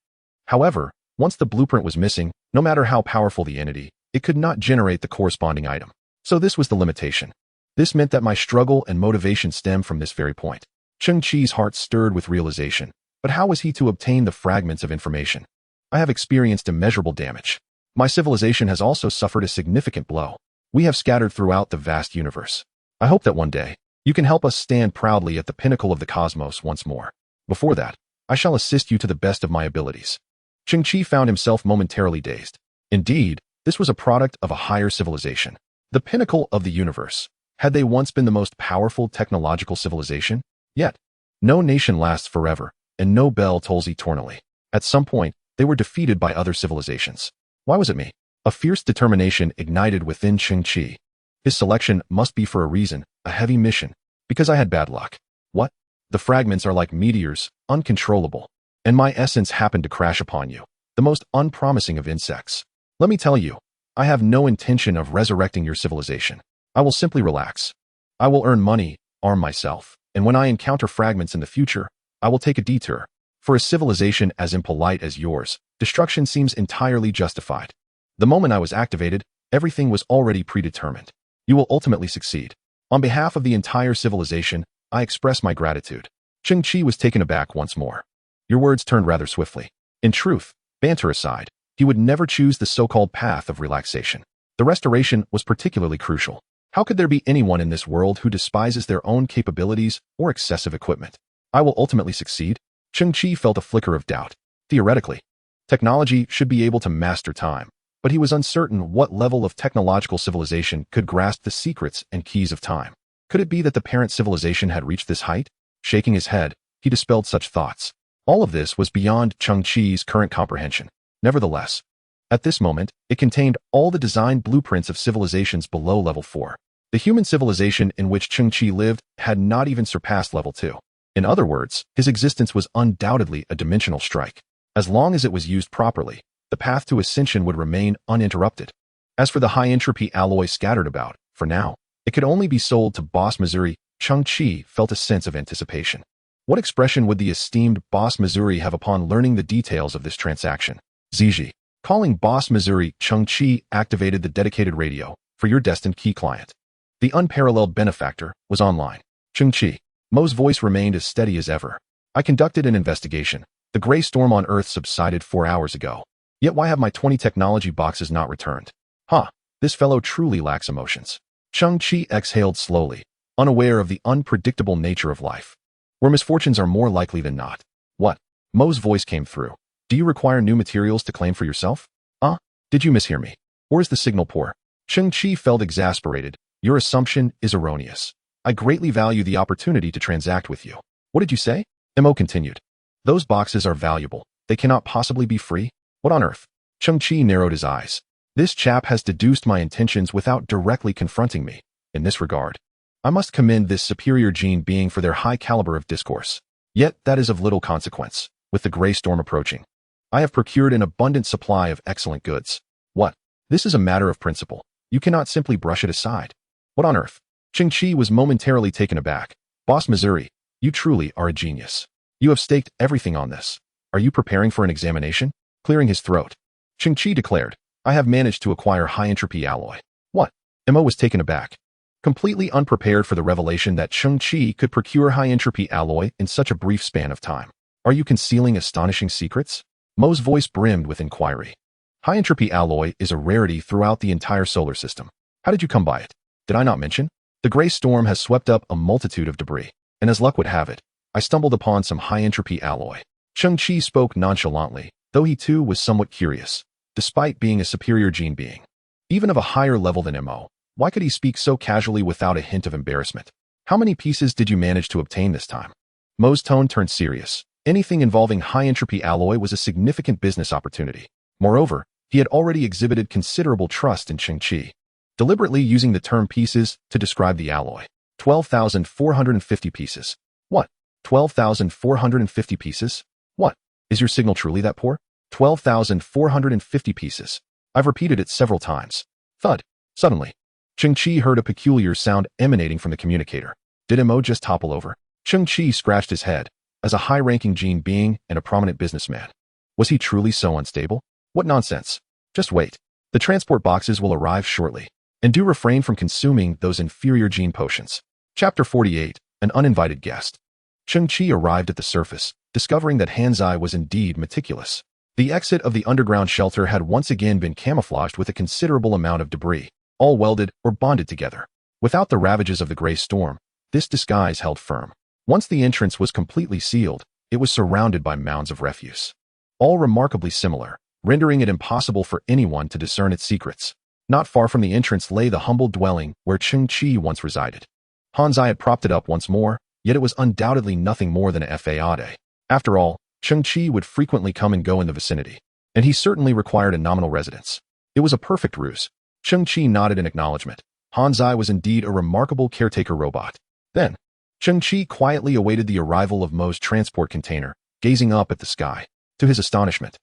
However, once the blueprint was missing, no matter how powerful the entity, it could not generate the corresponding item. So this was the limitation. This meant that my struggle and motivation stemmed from this very point. Cheng Qi's heart stirred with realization. But how was he to obtain the fragments of information? I have experienced immeasurable damage. My civilization has also suffered a significant blow. We have scattered throughout the vast universe. I hope that one day, you can help us stand proudly at the pinnacle of the cosmos once more. Before that, I shall assist you to the best of my abilities. Cheng Qi found himself momentarily dazed. Indeed, this was a product of a higher civilization. The pinnacle of the universe. Had they once been the most powerful technological civilization? Yet, no nation lasts forever, and no bell tolls eternally. At some point, they were defeated by other civilizations. Why was it me? A fierce determination ignited within Cheng Qi. His selection must be for a reason, a heavy mission, because I had bad luck. What? The fragments are like meteors, uncontrollable. And my essence happened to crash upon you, the most unpromising of insects. Let me tell you, I have no intention of resurrecting your civilization. I will simply relax. I will earn money, arm myself, and when I encounter fragments in the future, I will take a detour. For a civilization as impolite as yours, destruction seems entirely justified. The moment I was activated, everything was already predetermined. You will ultimately succeed. On behalf of the entire civilization, I express my gratitude. Cheng Qi was taken aback once more. Your words turned rather swiftly. In truth, banter aside, he would never choose the so-called path of relaxation. The restoration was particularly crucial. How could there be anyone in this world who despises their own capabilities or excessive equipment? I will ultimately succeed. Cheng Qi felt a flicker of doubt. Theoretically, technology should be able to master time, but he was uncertain what level of technological civilization could grasp the secrets and keys of time. Could it be that the parent civilization had reached this height? Shaking his head, he dispelled such thoughts. All of this was beyond Cheng Qi's current comprehension. Nevertheless, at this moment, it contained all the design blueprints of civilizations below level 4. The human civilization in which Cheng Qi lived had not even surpassed level 2. In other words, his existence was undoubtedly a dimensional strike. As long as it was used properly, the path to ascension would remain uninterrupted. As for the high-entropy alloy scattered about, for now, it could only be sold to Boss Missouri. Cheng Qi felt a sense of anticipation. What expression would the esteemed Boss Missouri have upon learning the details of this transaction? Ziji. Calling Boss Missouri, Cheng Qi activated the dedicated radio for your destined key client. The unparalleled benefactor was online. Cheng Qi. Mo's voice remained as steady as ever. I conducted an investigation. The gray storm on Earth subsided 4 hours ago. Yet why have my 20 technology boxes not returned? This fellow truly lacks emotions. Cheng Qi exhaled slowly, unaware of the unpredictable nature of life. Where misfortunes are more likely than not. What? Mo's voice came through. Do you require new materials to claim for yourself? Did you mishear me? Or is the signal poor? Cheng Qi felt exasperated. Your assumption is erroneous. I greatly value the opportunity to transact with you. What did you say? Mo continued. Those boxes are valuable. They cannot possibly be free. What on earth? Cheng Qi narrowed his eyes. This chap has deduced my intentions without directly confronting me. In this regard, I must commend this superior gene being for their high caliber of discourse. Yet that is of little consequence. With the gray storm approaching, I have procured an abundant supply of excellent goods. What? This is a matter of principle. You cannot simply brush it aside. What on earth? Cheng Qi was momentarily taken aback. Boss Missouri, you truly are a genius. You have staked everything on this. Are you preparing for an examination? Clearing his throat, Cheng Qi declared, I have managed to acquire high-entropy alloy. What? Mo was taken aback. Completely unprepared for the revelation that Cheng Qi could procure high-entropy alloy in such a brief span of time. Are you concealing astonishing secrets? Mo's voice brimmed with inquiry. High-entropy alloy is a rarity throughout the entire solar system. How did you come by it? Did I not mention? The gray storm has swept up a multitude of debris, and as luck would have it, I stumbled upon some high-entropy alloy. Cheng Qi spoke nonchalantly, though he too was somewhat curious, despite being a superior gene being. Even of a higher level than Mo, why could he speak so casually without a hint of embarrassment? How many pieces did you manage to obtain this time? Mo's tone turned serious. Anything involving high-entropy alloy was a significant business opportunity. Moreover, he had already exhibited considerable trust in Cheng Qi, deliberately using the term pieces to describe the alloy. 12,450 pieces. What? 12,450 pieces? What? Is your signal truly that poor? 12,450 pieces. I've repeated it several times. Thud. Suddenly, Cheng Qi heard a peculiar sound emanating from the communicator. Did Mo just topple over? Cheng Qi scratched his head. As a high-ranking Gene being and a prominent businessman, was he truly so unstable? What nonsense. Just wait. The transport boxes will arrive shortly. And do refrain from consuming those inferior gene potions. Chapter 48. An uninvited guest. Cheng Qi arrived at the surface, discovering that Hanzai was indeed meticulous. The exit of the underground shelter had once again been camouflaged with a considerable amount of debris, all welded or bonded together. Without the ravages of the gray storm, this disguise held firm. Once the entrance was completely sealed, it was surrounded by mounds of refuse, all remarkably similar, rendering it impossible for anyone to discern its secrets. Not far from the entrance lay the humble dwelling where Cheng Qi once resided. Hanzai had propped it up once more, yet it was undoubtedly nothing more than a fade. After all, Cheng Qi would frequently come and go in the vicinity, and he certainly required a nominal residence. It was a perfect ruse. Cheng Qi nodded in acknowledgement. Hanzai was indeed a remarkable caretaker robot. Then, Cheng Qi quietly awaited the arrival of Mo's transport container, gazing up at the sky. To his astonishment,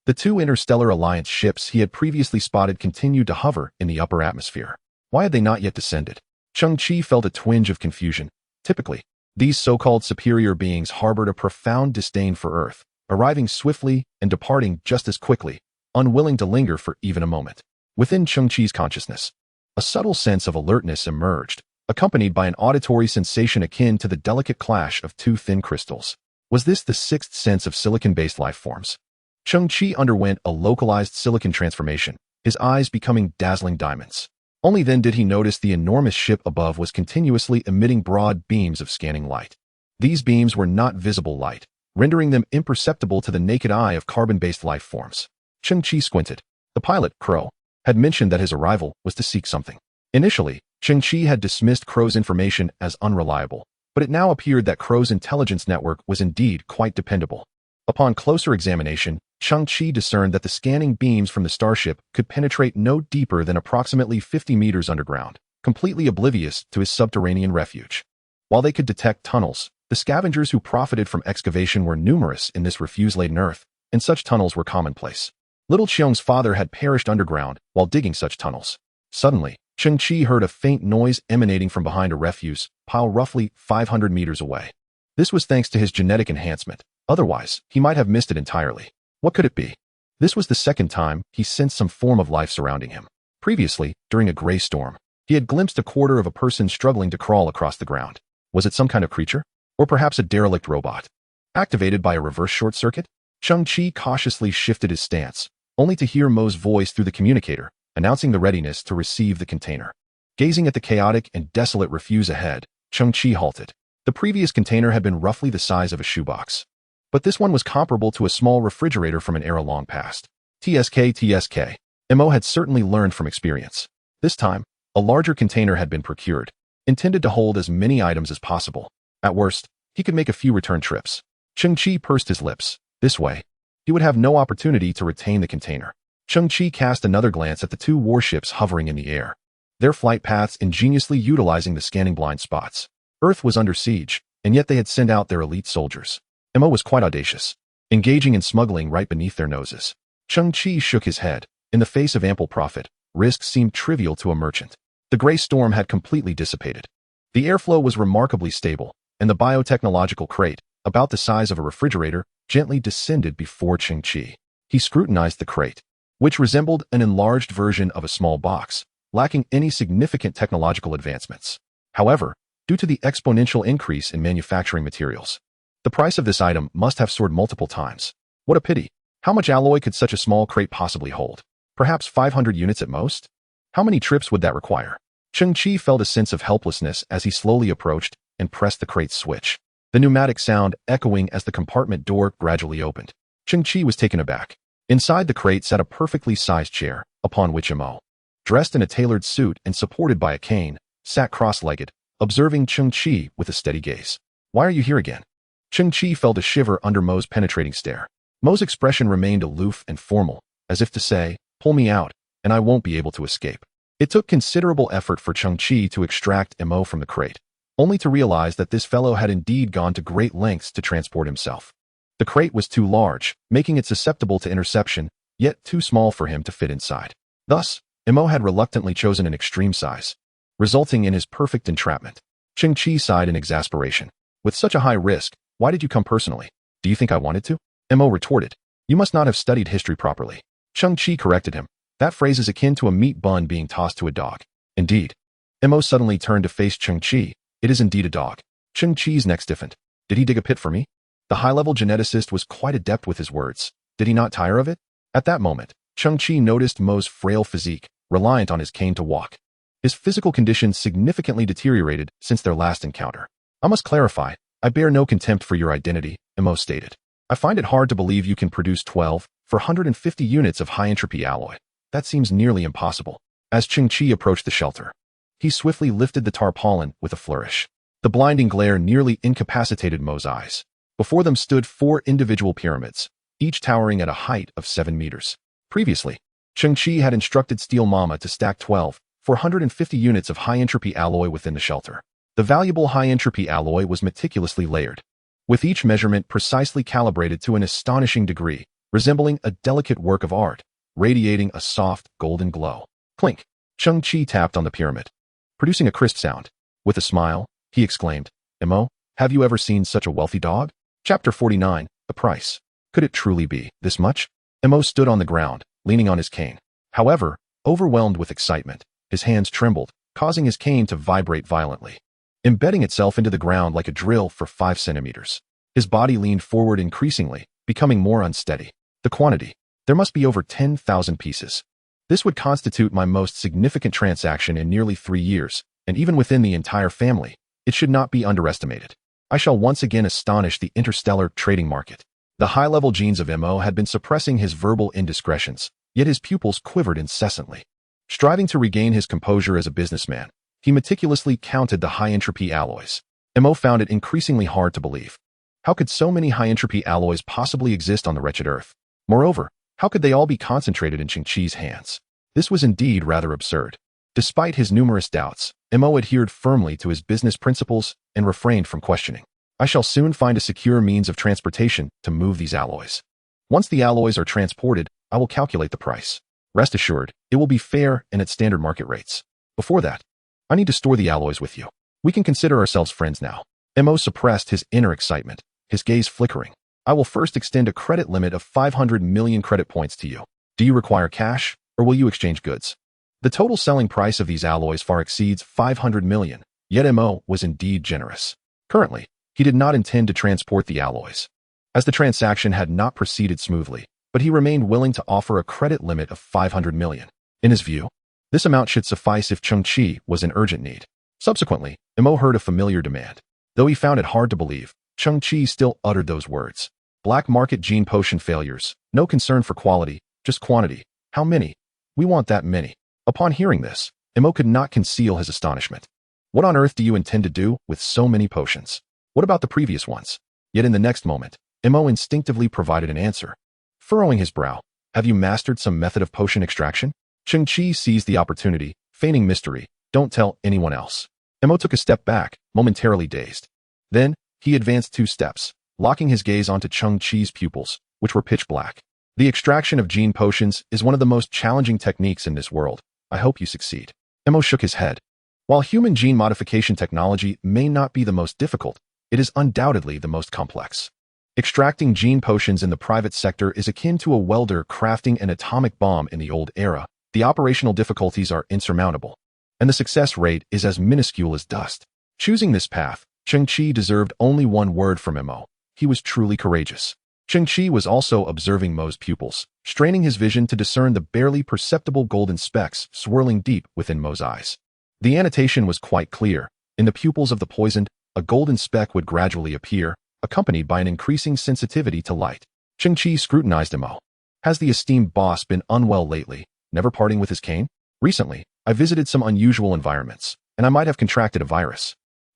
the two Interstellar Alliance ships he had previously spotted continued to hover in the upper atmosphere. Why had they not yet descended? Cheng Qi felt a twinge of confusion. Typically, these so-called superior beings harbored a profound disdain for Earth, arriving swiftly and departing just as quickly, unwilling to linger for even a moment. Within Cheng Qi's consciousness, a subtle sense of alertness emerged, accompanied by an auditory sensation akin to the delicate clash of two thin crystals. Was this the sixth sense of silicon-based life forms? Cheng Qi underwent a localized silicon transformation, his eyes becoming dazzling diamonds. Only then did he notice the enormous ship above was continuously emitting broad beams of scanning light. These beams were not visible light, rendering them imperceptible to the naked eye of carbon-based life forms. Cheng Qi squinted. The pilot, Crow, had mentioned that his arrival was to seek something. Initially, Cheng Qi had dismissed Crow's information as unreliable, but it now appeared that Crow's intelligence network was indeed quite dependable. Upon closer examination, Cheng Qi discerned that the scanning beams from the starship could penetrate no deeper than approximately 50 meters underground, completely oblivious to his subterranean refuge. While they could detect tunnels, the scavengers who profited from excavation were numerous in this refuse-laden Earth, and such tunnels were commonplace. Little Cheong's father had perished underground while digging such tunnels. Suddenly, Cheng Qi heard a faint noise emanating from behind a refuse pile roughly 500 meters away. This was thanks to his genetic enhancement. Otherwise, he might have missed it entirely. What could it be? This was the second time he sensed some form of life surrounding him. Previously, during a gray storm, he had glimpsed a quarter of a person struggling to crawl across the ground. Was it some kind of creature? Or perhaps a derelict robot? Activated by a reverse short circuit? Cheng Qi cautiously shifted his stance, only to hear Mo's voice through the communicator, announcing the readiness to receive the container. Gazing at the chaotic and desolate refuse ahead, Cheng Qi halted. The previous container had been roughly the size of a shoebox, but this one was comparable to a small refrigerator from an era long past. TSK. Mo had certainly learned from experience. This time, a larger container had been procured, intended to hold as many items as possible. At worst, he could make a few return trips. Cheng Qi pursed his lips. This way, he would have no opportunity to retain the container. Cheng Qi cast another glance at the two warships hovering in the air, their flight paths ingeniously utilizing the scanning blind spots. Earth was under siege, and yet they had sent out their elite soldiers. Mo was quite audacious, engaging in smuggling right beneath their noses. Cheng Qi shook his head. In the face of ample profit, risks seemed trivial to a merchant. The gray storm had completely dissipated. The airflow was remarkably stable, and the biotechnological crate, about the size of a refrigerator, gently descended before Cheng Qi. He scrutinized the crate, which resembled an enlarged version of a small box, lacking any significant technological advancements. However, due to the exponential increase in manufacturing materials, the price of this item must have soared multiple times. What a pity. How much alloy could such a small crate possibly hold? Perhaps 500 units at most? How many trips would that require? Cheng Qi felt a sense of helplessness as he slowly approached and pressed the crate's switch, the pneumatic sound echoing as the compartment door gradually opened. Cheng Qi was taken aback. Inside the crate sat a perfectly sized chair, upon which Mo, dressed in a tailored suit and supported by a cane, sat cross-legged, observing Cheng Qi with a steady gaze. Why are you here again? Cheng Qi felt a shiver under Mo's penetrating stare. Mo's expression remained aloof and formal, as if to say, pull me out, and I won't be able to escape. It took considerable effort for Cheng Qi to extract Mo from the crate, only to realize that this fellow had indeed gone to great lengths to transport himself. The crate was too large, making it susceptible to interception, yet too small for him to fit inside. Thus, Mo had reluctantly chosen an extreme size. resulting in his perfect entrapment. Cheng Qi sighed in exasperation. With such a high risk, why did you come personally? Do you think I wanted to? Mo retorted. You must not have studied history properly. Cheng Qi corrected him. That phrase is akin to a meat bun being tossed to a dog. Indeed. Mo suddenly turned to face Cheng Qi. It is indeed a dog. Cheng Qi's neck stiffened. Did he dig a pit for me? The high-level geneticist was quite adept with his words. Did he not tire of it? At that moment, Cheng Qi noticed Mo's frail physique, reliant on his cane to walk. His physical condition significantly deteriorated since their last encounter. I must clarify, I bear no contempt for your identity, Mo stated. I find it hard to believe you can produce 12 for 150 units of high-entropy alloy. That seems nearly impossible. As Cheng Qi approached the shelter, he swiftly lifted the tarpaulin with a flourish. The blinding glare nearly incapacitated Mo's eyes. Before them stood 4 individual pyramids, each towering at a height of 7 meters. Previously, Cheng Qi had instructed Steel Mama to stack 12 for 150 units of high-entropy alloy within the shelter. The valuable high-entropy alloy was meticulously layered, with each measurement precisely calibrated to an astonishing degree, resembling a delicate work of art, radiating a soft, golden glow. Clink! Cheng Qi tapped on the pyramid, producing a crisp sound. With a smile, he exclaimed, Mo, have you ever seen such a wealthy dog? Chapter 49, The Price. Could it truly be this much? Mo stood on the ground, leaning on his cane. However, overwhelmed with excitement, his hands trembled, causing his cane to vibrate violently, embedding itself into the ground like a drill for 5 centimeters. His body leaned forward increasingly, becoming more unsteady. The quantity. There must be over 10,000 pieces. This would constitute my most significant transaction in nearly 3 years, and even within the entire family, it should not be underestimated. I shall once again astonish the interstellar trading market. The high-level genes of Mo had been suppressing his verbal indiscretions, yet his pupils quivered incessantly. Striving to regain his composure as a businessman, he meticulously counted the high-entropy alloys. Mo found it increasingly hard to believe. How could so many high-entropy alloys possibly exist on the wretched Earth? Moreover, how could they all be concentrated in Cheng Qi's hands? This was indeed rather absurd. Despite his numerous doubts, Mo adhered firmly to his business principles and refrained from questioning. I shall soon find a secure means of transportation to move these alloys. Once the alloys are transported, I will calculate the price. Rest assured, it will be fair and at standard market rates. Before that, I need to store the alloys with you. We can consider ourselves friends now. Mo suppressed his inner excitement, his gaze flickering. I will first extend a credit limit of 500 million credit points to you. Do you require cash, or will you exchange goods? The total selling price of these alloys far exceeds 500 million, yet Mo was indeed generous. Currently, he did not intend to transport the alloys, as the transaction had not proceeded smoothly, but he remained willing to offer a credit limit of 500 million. In his view, this amount should suffice if Cheng Qi was in urgent need. Subsequently, Mo heard a familiar demand. Though he found it hard to believe, Cheng Qi still uttered those words. Black market gene potion failures, no concern for quality, just quantity. How many? We want that many. Upon hearing this, Mo could not conceal his astonishment. What on earth do you intend to do with so many potions? What about the previous ones? Yet in the next moment, Mo instinctively provided an answer. Furrowing his brow, have you mastered some method of potion extraction? Cheng Qi seized the opportunity, feigning mystery. Don't tell anyone else. Mo took a step back, momentarily dazed. Then, he advanced 2 steps, locking his gaze onto Cheng Qi's pupils, which were pitch black. The extraction of gene potions is one of the most challenging techniques in this world. I hope you succeed. Mo shook his head. While human gene modification technology may not be the most difficult, it is undoubtedly the most complex. Extracting gene potions in the private sector is akin to a welder crafting an atomic bomb in the old era. The operational difficulties are insurmountable, and the success rate is as minuscule as dust. Choosing this path, Cheng Qi deserved only one word from Mo. He was truly courageous. Cheng Qi was also observing Mo's pupils, straining his vision to discern the barely perceptible golden specks swirling deep within Mo's eyes. The annotation was quite clear. In the pupils of the poisoned, a golden speck would gradually appear, accompanied by an increasing sensitivity to light. Cheng Qi scrutinized Mo. Has the esteemed boss been unwell lately, never parting with his cane? Recently, I visited some unusual environments, and I might have contracted a virus.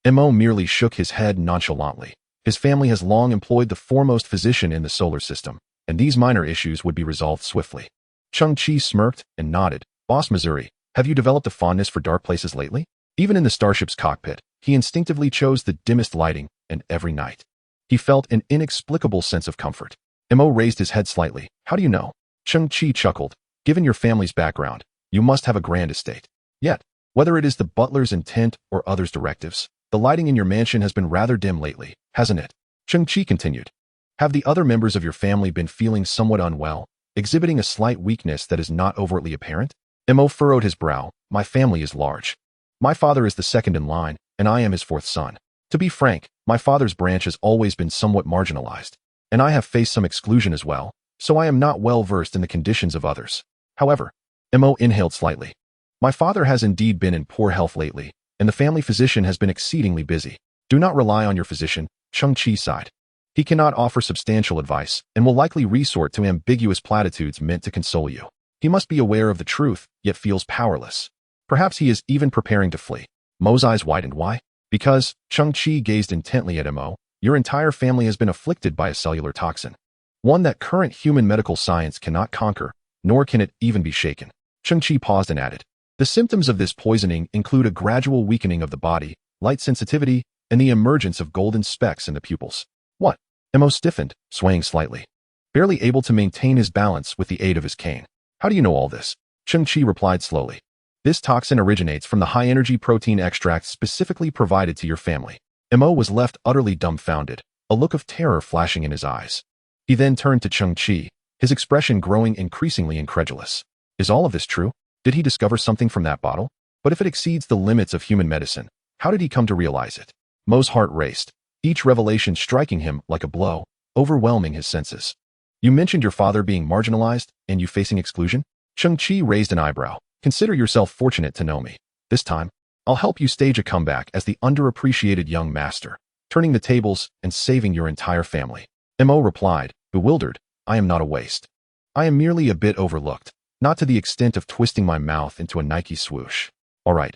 Mo merely shook his head nonchalantly. His family has long employed the foremost physician in the solar system, and these minor issues would be resolved swiftly. Cheng Qi smirked and nodded. Boss Missouri, have you developed a fondness for dark places lately? Even in the starship's cockpit, he instinctively chose the dimmest lighting, and every night, he felt an inexplicable sense of comfort. Mo raised his head slightly. How do you know? Cheng Qi chuckled. Given your family's background, you must have a grand estate. Yet, Whether it is the butler's intent or others' directives, the lighting in your mansion has been rather dim lately, hasn't it? Cheng Qi continued. Have the other members of your family been feeling somewhat unwell, exhibiting a slight weakness that is not overtly apparent? Mo furrowed his brow. My family is large. My father is the second in line, and I am his fourth son. To be frank, my father's branch has always been somewhat marginalized, and I have faced some exclusion as well, so I am not well versed in the conditions of others. However, Mo inhaled slightly. My father has indeed been in poor health lately, and the family physician has been exceedingly busy. Do not rely on your physician, Cheng Qi sighed. He cannot offer substantial advice and will likely resort to ambiguous platitudes meant to console you. He must be aware of the truth, yet feels powerless. Perhaps he is even preparing to flee. Mo's eyes widened. Why? Because, Cheng Qi gazed intently at Mo, your entire family has been afflicted by a cellular toxin. One that current human medical science cannot conquer, nor can it even be shaken. Cheng Qi paused and added, the symptoms of this poisoning include a gradual weakening of the body, light sensitivity, and the emergence of golden specks in the pupils. What? Mo stiffened, swaying slightly, barely able to maintain his balance with the aid of his cane. How do you know all this? Cheng Qi replied slowly. This toxin originates from the high-energy protein extract specifically provided to your family. Mo was left utterly dumbfounded, a look of terror flashing in his eyes. He then turned to Cheng Qi, his expression growing increasingly incredulous. Is all of this true? Did he discover something from that bottle? But if it exceeds the limits of human medicine, how did he come to realize it? Mo's heart raced, each revelation striking him like a blow, overwhelming his senses. You mentioned your father being marginalized and you facing exclusion? Cheng Qi raised an eyebrow. Consider yourself fortunate to know me. This time, I'll help you stage a comeback as the underappreciated young master, turning the tables and saving your entire family. Mo replied, bewildered, I am not a waste. I am merely a bit overlooked, not to the extent of twisting my mouth into a Nike swoosh. All right.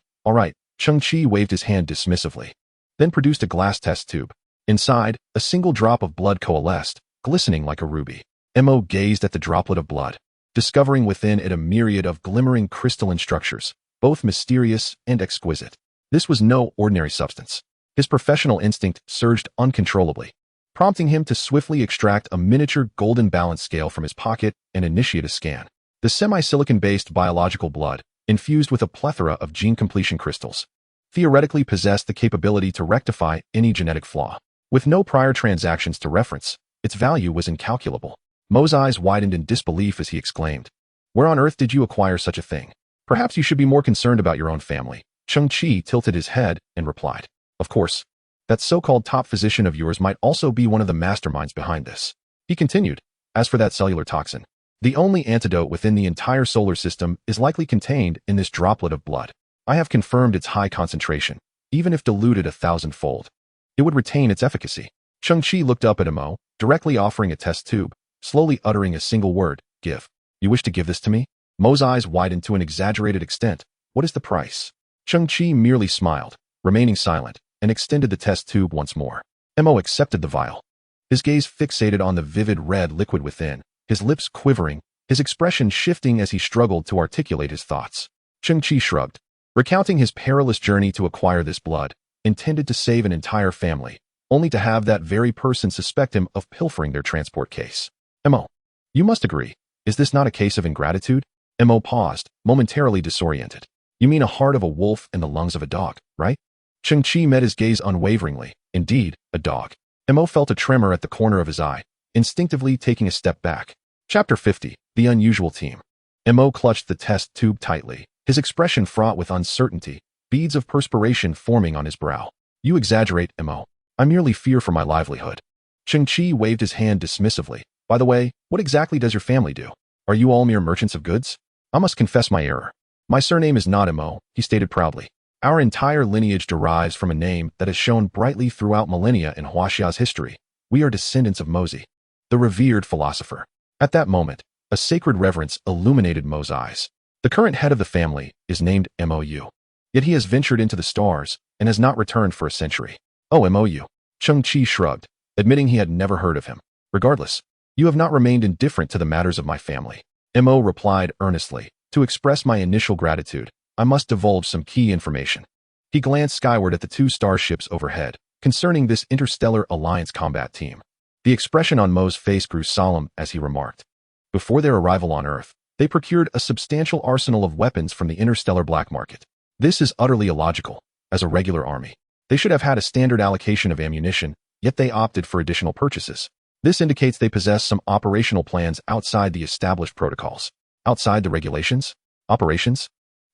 Cheng Qi waved his hand dismissively, then produced a glass test tube. Inside, a single drop of blood coalesced, glistening like a ruby. Mo gazed at the droplet of blood, discovering within it a myriad of glimmering crystalline structures, both mysterious and exquisite. This was no ordinary substance. His professional instinct surged uncontrollably, prompting him to swiftly extract a miniature golden balance scale from his pocket and initiate a scan. The semi-silicon-based biological blood, infused with a plethora of gene completion crystals, theoretically possessed the capability to rectify any genetic flaw. With no prior transactions to reference, its value was incalculable. Mo's eyes widened in disbelief as he exclaimed, where on earth did you acquire such a thing? Perhaps you should be more concerned about your own family. Cheng Qi tilted his head and replied, of course, that so-called top physician of yours might also be one of the masterminds behind this. He continued, as for that cellular toxin, the only antidote within the entire solar system is likely contained in this droplet of blood. I have confirmed its high concentration, even if diluted 1,000-fold. It would retain its efficacy. Cheng Qi looked up at Mo, directly offering a test tube, slowly uttering a single word, give. You wish to give this to me? Mo's eyes widened to an exaggerated extent. What is the price? Cheng Qi merely smiled, remaining silent, and extended the test tube once more. Mo accepted the vial, his gaze fixated on the vivid red liquid within, his lips quivering, his expression shifting as he struggled to articulate his thoughts. Cheng Qi shrugged, recounting his perilous journey to acquire this blood, intended to save an entire family, only to have that very person suspect him of pilfering their transport case. Mo, you must agree, is this not a case of ingratitude? Mo paused, momentarily disoriented. You mean a heart of a wolf and the lungs of a dog, right? Cheng Qi met his gaze unwaveringly. Indeed, a dog. Mo felt a tremor at the corner of his eye, instinctively taking a step back. Chapter 50, The Unusual Team. Mo clutched the test tube tightly, his expression fraught with uncertainty, beads of perspiration forming on his brow. You exaggerate, Mo. I merely fear for my livelihood. Cheng Qi waved his hand dismissively. By the way, what exactly does your family do? Are you all mere merchants of goods? I must confess my error. My surname is not Mo, he stated proudly. Our entire lineage derives from a name that has shone brightly throughout millennia in Huaxia's history. We are descendants of Mozi, the revered philosopher. At that moment, a sacred reverence illuminated Mo's eyes. The current head of the family is named Mou. Yet he has ventured into the stars and has not returned for a century. Oh, Mou. Cheng Qi shrugged, admitting he had never heard of him. Regardless, you have not remained indifferent to the matters of my family. Mo replied earnestly, to express my initial gratitude, I must divulge some key information. He glanced skyward at the two starships overhead, concerning this interstellar alliance combat team. The expression on Mo's face grew solemn as he remarked. Before their arrival on Earth, they procured a substantial arsenal of weapons from the interstellar black market. This is utterly illogical. As a regular army, they should have had a standard allocation of ammunition, yet they opted for additional purchases. This indicates they possess some operational plans outside the established protocols. Outside the regulations? Operations?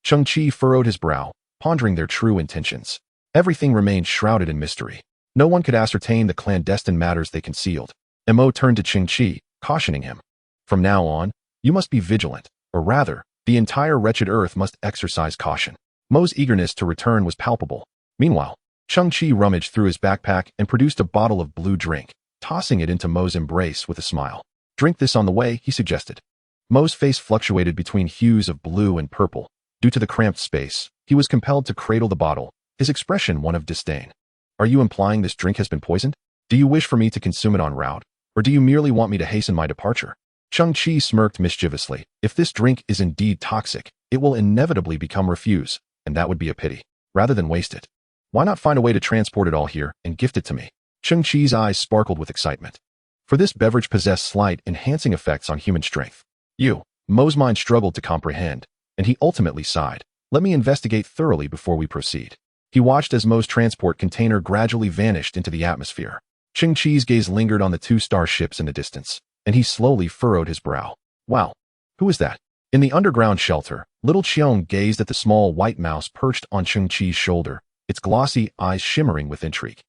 Cheng Qi furrowed his brow, pondering their true intentions. Everything remained shrouded in mystery. No one could ascertain the clandestine matters they concealed. Mo turned to Cheng Qi, cautioning him. From now on, you must be vigilant, or rather, the entire wretched earth must exercise caution. Mo's eagerness to return was palpable. Meanwhile, Cheng Qi rummaged through his backpack and produced a bottle of blue drink, tossing it into Mo's embrace with a smile. Drink this on the way, he suggested. Mo's face fluctuated between hues of blue and purple. Due to the cramped space, he was compelled to cradle the bottle, his expression one of disdain. Are you implying this drink has been poisoned? Do you wish for me to consume it en route, or do you merely want me to hasten my departure? Cheng Qi smirked mischievously. If this drink is indeed toxic, it will inevitably become refuse, and that would be a pity. Rather than waste it, why not find a way to transport it all here and gift it to me? Cheng Qi's eyes sparkled with excitement. For this beverage possessed slight enhancing effects on human strength. Mo's mind struggled to comprehend, and he ultimately sighed. Let me investigate thoroughly before we proceed. He watched as Mo's transport container gradually vanished into the atmosphere. Cheng Qi's gaze lingered on the two starships in the distance, and he slowly furrowed his brow. Wow, who is that? In the underground shelter, little Qiong gazed at the small white mouse perched on Cheng Qi's shoulder, its glossy eyes shimmering with intrigue.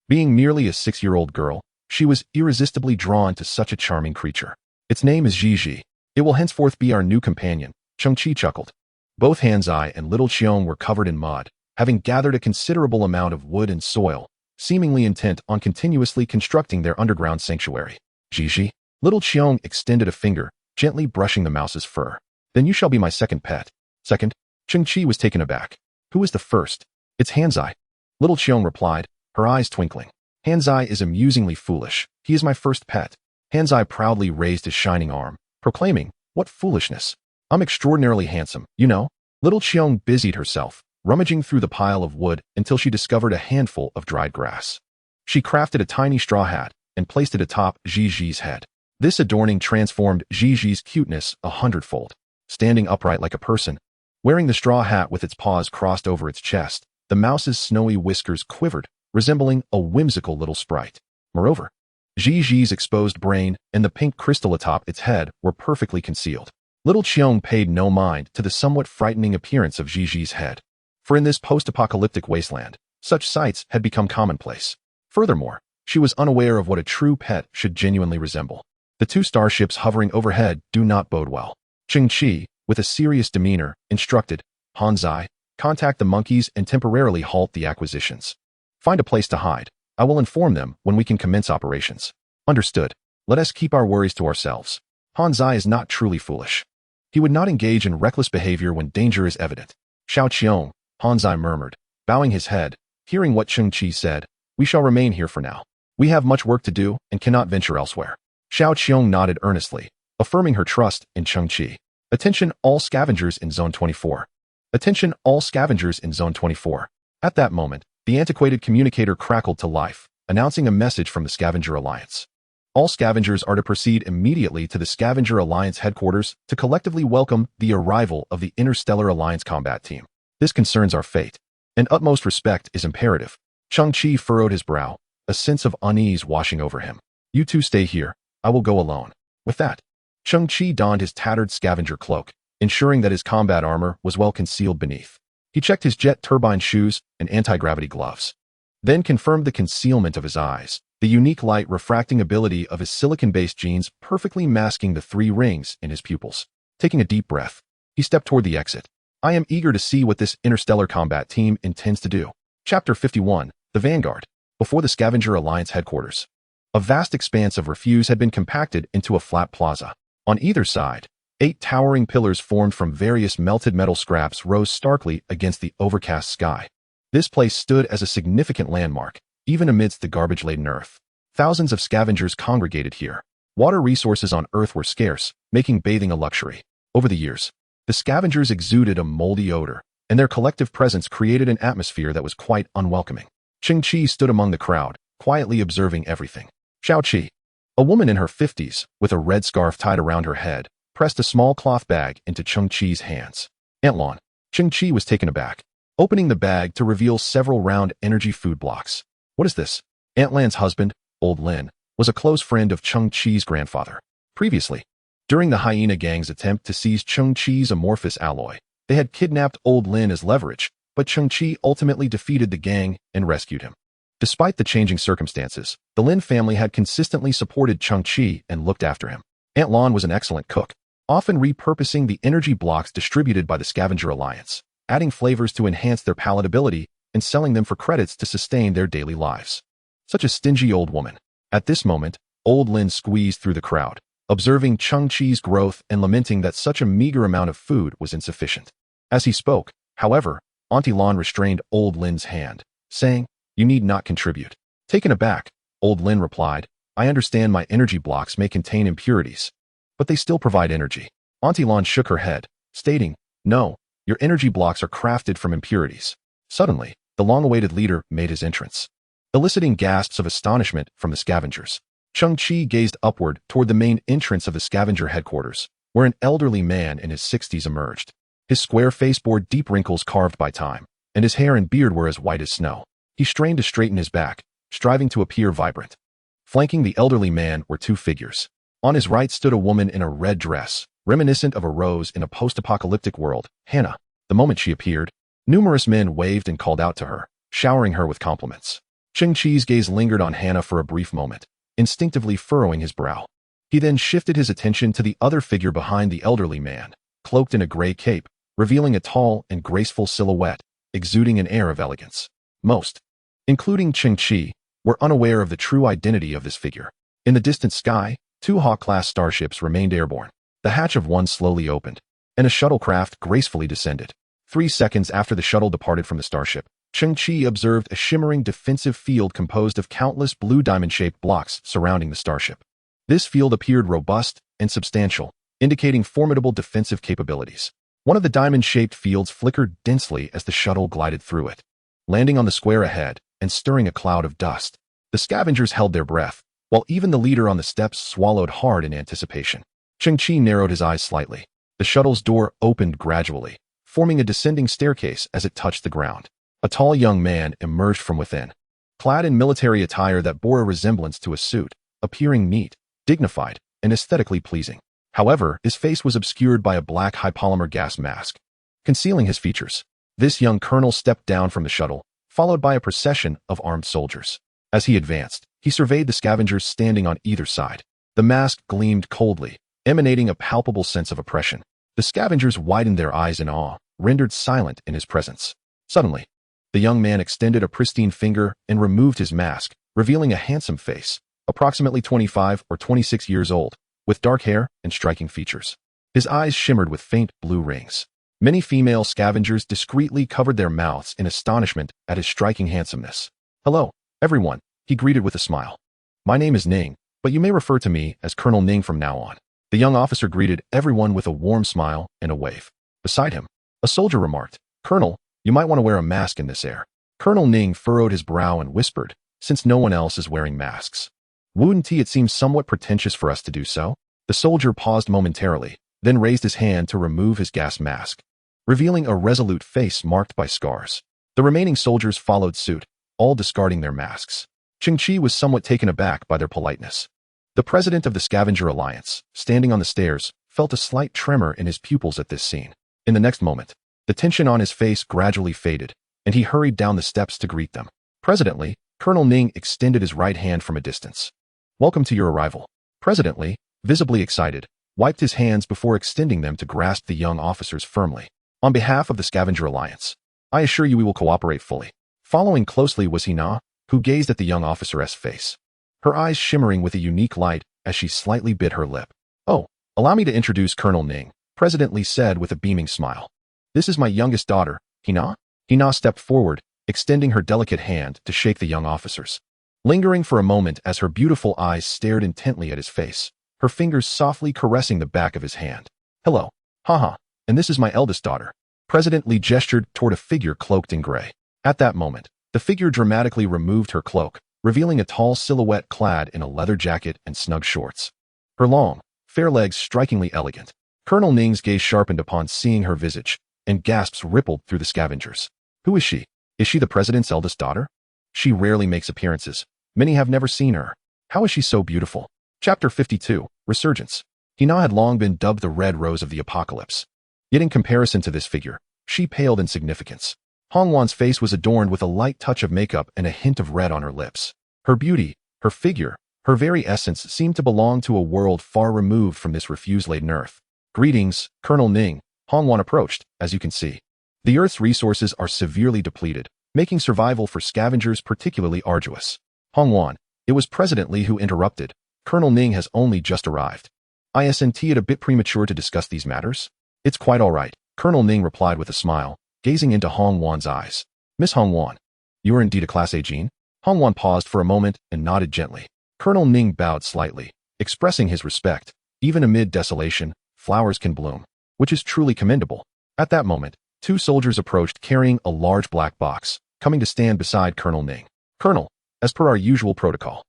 Being merely a 6-year-old girl, she was irresistibly drawn to such a charming creature. Its name is Gigi. It will henceforth be our new companion, Cheng Qi chuckled. Both Hanzai and little Qiong were covered in mud, having gathered a considerable amount of wood and soil, seemingly intent on continuously constructing their underground sanctuary. Gigi? Little Qiong extended a finger, gently brushing the mouse's fur. Then you shall be my second pet. Second? Cheng Qi was taken aback. Who is the first? It's Hanzai. Little Qiong replied, her eyes twinkling. Hanzai is amusingly foolish. He is my first pet. Hanzai proudly raised his shining arm, proclaiming, what foolishness. I'm extraordinarily handsome, you know. Little Qiong busied herself, rummaging through the pile of wood until she discovered a handful of dried grass. She crafted a tiny straw hat and placed it atop Gigi's head. This adorning transformed Gigi's cuteness 100-fold. Standing upright like a person, wearing the straw hat with its paws crossed over its chest, the mouse's snowy whiskers quivered, resembling a whimsical little sprite. Moreover, Gigi's exposed brain and the pink crystal atop its head were perfectly concealed. Little Qiong paid no mind to the somewhat frightening appearance of Gigi's head, for in this post-apocalyptic wasteland, such sights had become commonplace. Furthermore, she was unaware of what a true pet should genuinely resemble. The two starships hovering overhead do not bode well. Cheng Qi, with a serious demeanor, instructed, Hanzai, contact the monkeys and temporarily halt the acquisitions. Find a place to hide. I will inform them when we can commence operations. Understood. Let us keep our worries to ourselves. Hanzai is not truly foolish. He would not engage in reckless behavior when danger is evident. Xiao Qiong, Hanzai murmured, bowing his head. Hearing what Cheng Qi said, we shall remain here for now. We have much work to do and cannot venture elsewhere. Xiao Qiong nodded earnestly, affirming her trust in Cheng Qi. Attention all scavengers in Zone 24. Attention all scavengers in Zone 24. At that moment, the antiquated communicator crackled to life, announcing a message from the Scavenger Alliance. All scavengers are to proceed immediately to the Scavenger Alliance headquarters to collectively welcome the arrival of the Interstellar Alliance combat team. This concerns our fate, and utmost respect is imperative. Cheng Qi furrowed his brow, a sense of unease washing over him. You two stay here. I will go alone. With that, Cheng Qi donned his tattered scavenger cloak, ensuring that his combat armor was well concealed beneath. He checked his jet turbine shoes and anti-gravity gloves, then confirmed the concealment of his eyes, the unique light refracting ability of his silicon-based genes perfectly masking the 3 rings in his pupils. Taking a deep breath, he stepped toward the exit. I am eager to see what this interstellar combat team intends to do. Chapter 51, The Vanguard. Before the Scavenger Alliance headquarters, a vast expanse of refuse had been compacted into a flat plaza. On either side, 8 towering pillars formed from various melted metal scraps rose starkly against the overcast sky. This place stood as a significant landmark, even amidst the garbage-laden earth. Thousands of scavengers congregated here. Water resources on Earth were scarce, making bathing a luxury. Over the years, the scavengers exuded a moldy odor, and their collective presence created an atmosphere that was quite unwelcoming. Cheng Qi stood among the crowd, quietly observing everything. Xiao Qi, a woman in her 50s, with a red scarf tied around her head, pressed a small cloth bag into Cheng Qi's hands. Aunt Lon. Cheng Qi was taken aback. opening the bag to reveal several round energy food blocks. What is this? Aunt Lan's husband, Old Lin, was a close friend of Cheng Qi's grandfather. Previously, during the hyena gang's attempt to seize Cheng Qi's amorphous alloy, they had kidnapped Old Lin as leverage, but Cheng Qi ultimately defeated the gang and rescued him. Despite the changing circumstances, the Lin family had consistently supported Cheng Qi and looked after him. Aunt Lan was an excellent cook, often repurposing the energy blocks distributed by the Scavenger Alliance, adding flavors to enhance their palatability and selling them for credits to sustain their daily lives. Such a stingy old woman. At this moment, Old Lin squeezed through the crowd, observing Cheng Qi's growth and lamenting that such a meager amount of food was insufficient. As he spoke, however, Auntie Lan restrained Old Lin's hand, saying, "You need not contribute." Taken aback, Old Lin replied, "I understand my energy blocks may contain impurities, but they still provide energy." Auntie Lan shook her head, stating, "No, your energy blocks are crafted from impurities." Suddenly, the long-awaited leader made his entrance, eliciting gasps of astonishment from the scavengers. Cheng Qi gazed upward toward the main entrance of the scavenger headquarters, where an elderly man in his 60s emerged. His square face bore deep wrinkles carved by time, and his hair and beard were as white as snow. He strained to straighten his back, striving to appear vibrant. Flanking the elderly man were two figures. On his right stood a woman in a red dress, reminiscent of a rose in a post-apocalyptic world, Hannah. The moment she appeared, numerous men waved and called out to her, showering her with compliments. Cheng Qi's gaze lingered on Hannah for a brief moment, instinctively furrowing his brow. He then shifted his attention to the other figure behind the elderly man, cloaked in a gray cape, revealing a tall and graceful silhouette, exuding an air of elegance. Most, including Cheng Qi, were unaware of the true identity of this figure. In the distant sky, two Hawk-class starships remained airborne. The hatch of one slowly opened, and a shuttlecraft gracefully descended. 3 seconds after the shuttle departed from the starship, Cheng Qi observed a shimmering defensive field composed of countless blue diamond-shaped blocks surrounding the starship. This field appeared robust and substantial, indicating formidable defensive capabilities. One of the diamond-shaped fields flickered densely as the shuttle glided through it, landing on the square ahead and stirring a cloud of dust. The scavengers held their breath, while even the leader on the steps swallowed hard in anticipation. Cheng Qi narrowed his eyes slightly. The shuttle's door opened gradually, forming a descending staircase as it touched the ground. A tall young man emerged from within, clad in military attire that bore a resemblance to a suit, appearing neat, dignified, and aesthetically pleasing. However, his face was obscured by a black high-polymer gas mask, concealing his features. This young colonel stepped down from the shuttle, followed by a procession of armed soldiers. As he advanced, he surveyed the scavengers standing on either side. The mask gleamed coldly, emanating a palpable sense of oppression. The scavengers widened their eyes in awe, rendered silent in his presence. Suddenly, the young man extended a pristine finger and removed his mask, revealing a handsome face, approximately 25 or 26 years old, with dark hair and striking features. His eyes shimmered with faint blue rings. Many female scavengers discreetly covered their mouths in astonishment at his striking handsomeness. "Hello, everyone," he greeted with a smile. "My name is Ning, but you may refer to me as Colonel Ning from now on." The young officer greeted everyone with a warm smile and a wave. Beside him, a soldier remarked, "Colonel, you might want to wear a mask in this air." Colonel Ning furrowed his brow and whispered, "Since no one else is wearing masks, wouldn't it seem somewhat pretentious for us to do so?" The soldier paused momentarily, then raised his hand to remove his gas mask, revealing a resolute face marked by scars. The remaining soldiers followed suit, all discarding their masks. Cheng Qi was somewhat taken aback by their politeness. The president of the Scavenger Alliance, standing on the stairs, felt a slight tremor in his pupils at this scene. In the next moment, the tension on his face gradually faded, and he hurried down the steps to greet them. Presidently, Colonel Ning extended his right hand from a distance. "Welcome to your arrival." Presidently, visibly excited, wiped his hands before extending them to grasp the young officers firmly. "On behalf of the Scavenger Alliance, I assure you we will cooperate fully." Following closely was Hina, who gazed at the young officer's face, her eyes shimmering with a unique light as she slightly bit her lip. "Oh, allow me to introduce Colonel Ning," President Li said with a beaming smile. "This is my youngest daughter, Hina." Hina stepped forward, extending her delicate hand to shake the young officers. Lingering for a moment as her beautiful eyes stared intently at his face, her fingers softly caressing the back of his hand. "Hello, haha, and this is my eldest daughter." President Li gestured toward a figure cloaked in gray. At that moment, the figure dramatically removed her cloak, revealing a tall silhouette clad in a leather jacket and snug shorts. Her long, fair legs strikingly elegant. Colonel Ning's gaze sharpened upon seeing her visage, and gasps rippled through the scavengers. Who is she? Is she the president's eldest daughter? She rarely makes appearances. Many have never seen her. How is she so beautiful? Chapter 52, Resurgence. Hina had long been dubbed the Red Rose of the Apocalypse. Yet in comparison to this figure, she paled in significance. Hongwan's face was adorned with a light touch of makeup and a hint of red on her lips. Her beauty, her figure, her very essence seemed to belong to a world far removed from this refuse-laden earth. Greetings, Colonel Ning, Hongwan approached, as you can see. The Earth's resources are severely depleted, making survival for scavengers particularly arduous. Hongwan, it was President Li who interrupted. Colonel Ning has only just arrived. Isn't it a bit premature to discuss these matters? It's quite all right, Colonel Ning replied with a smile, gazing into Hongwan's eyes. Miss Hongwan, you are indeed a Class A gene? Hongwan paused for a moment and nodded gently. Colonel Ning bowed slightly, expressing his respect. Even amid desolation, flowers can bloom, which is truly commendable. At that moment, two soldiers approached carrying a large black box, coming to stand beside Colonel Ning. Colonel, as per our usual protocol,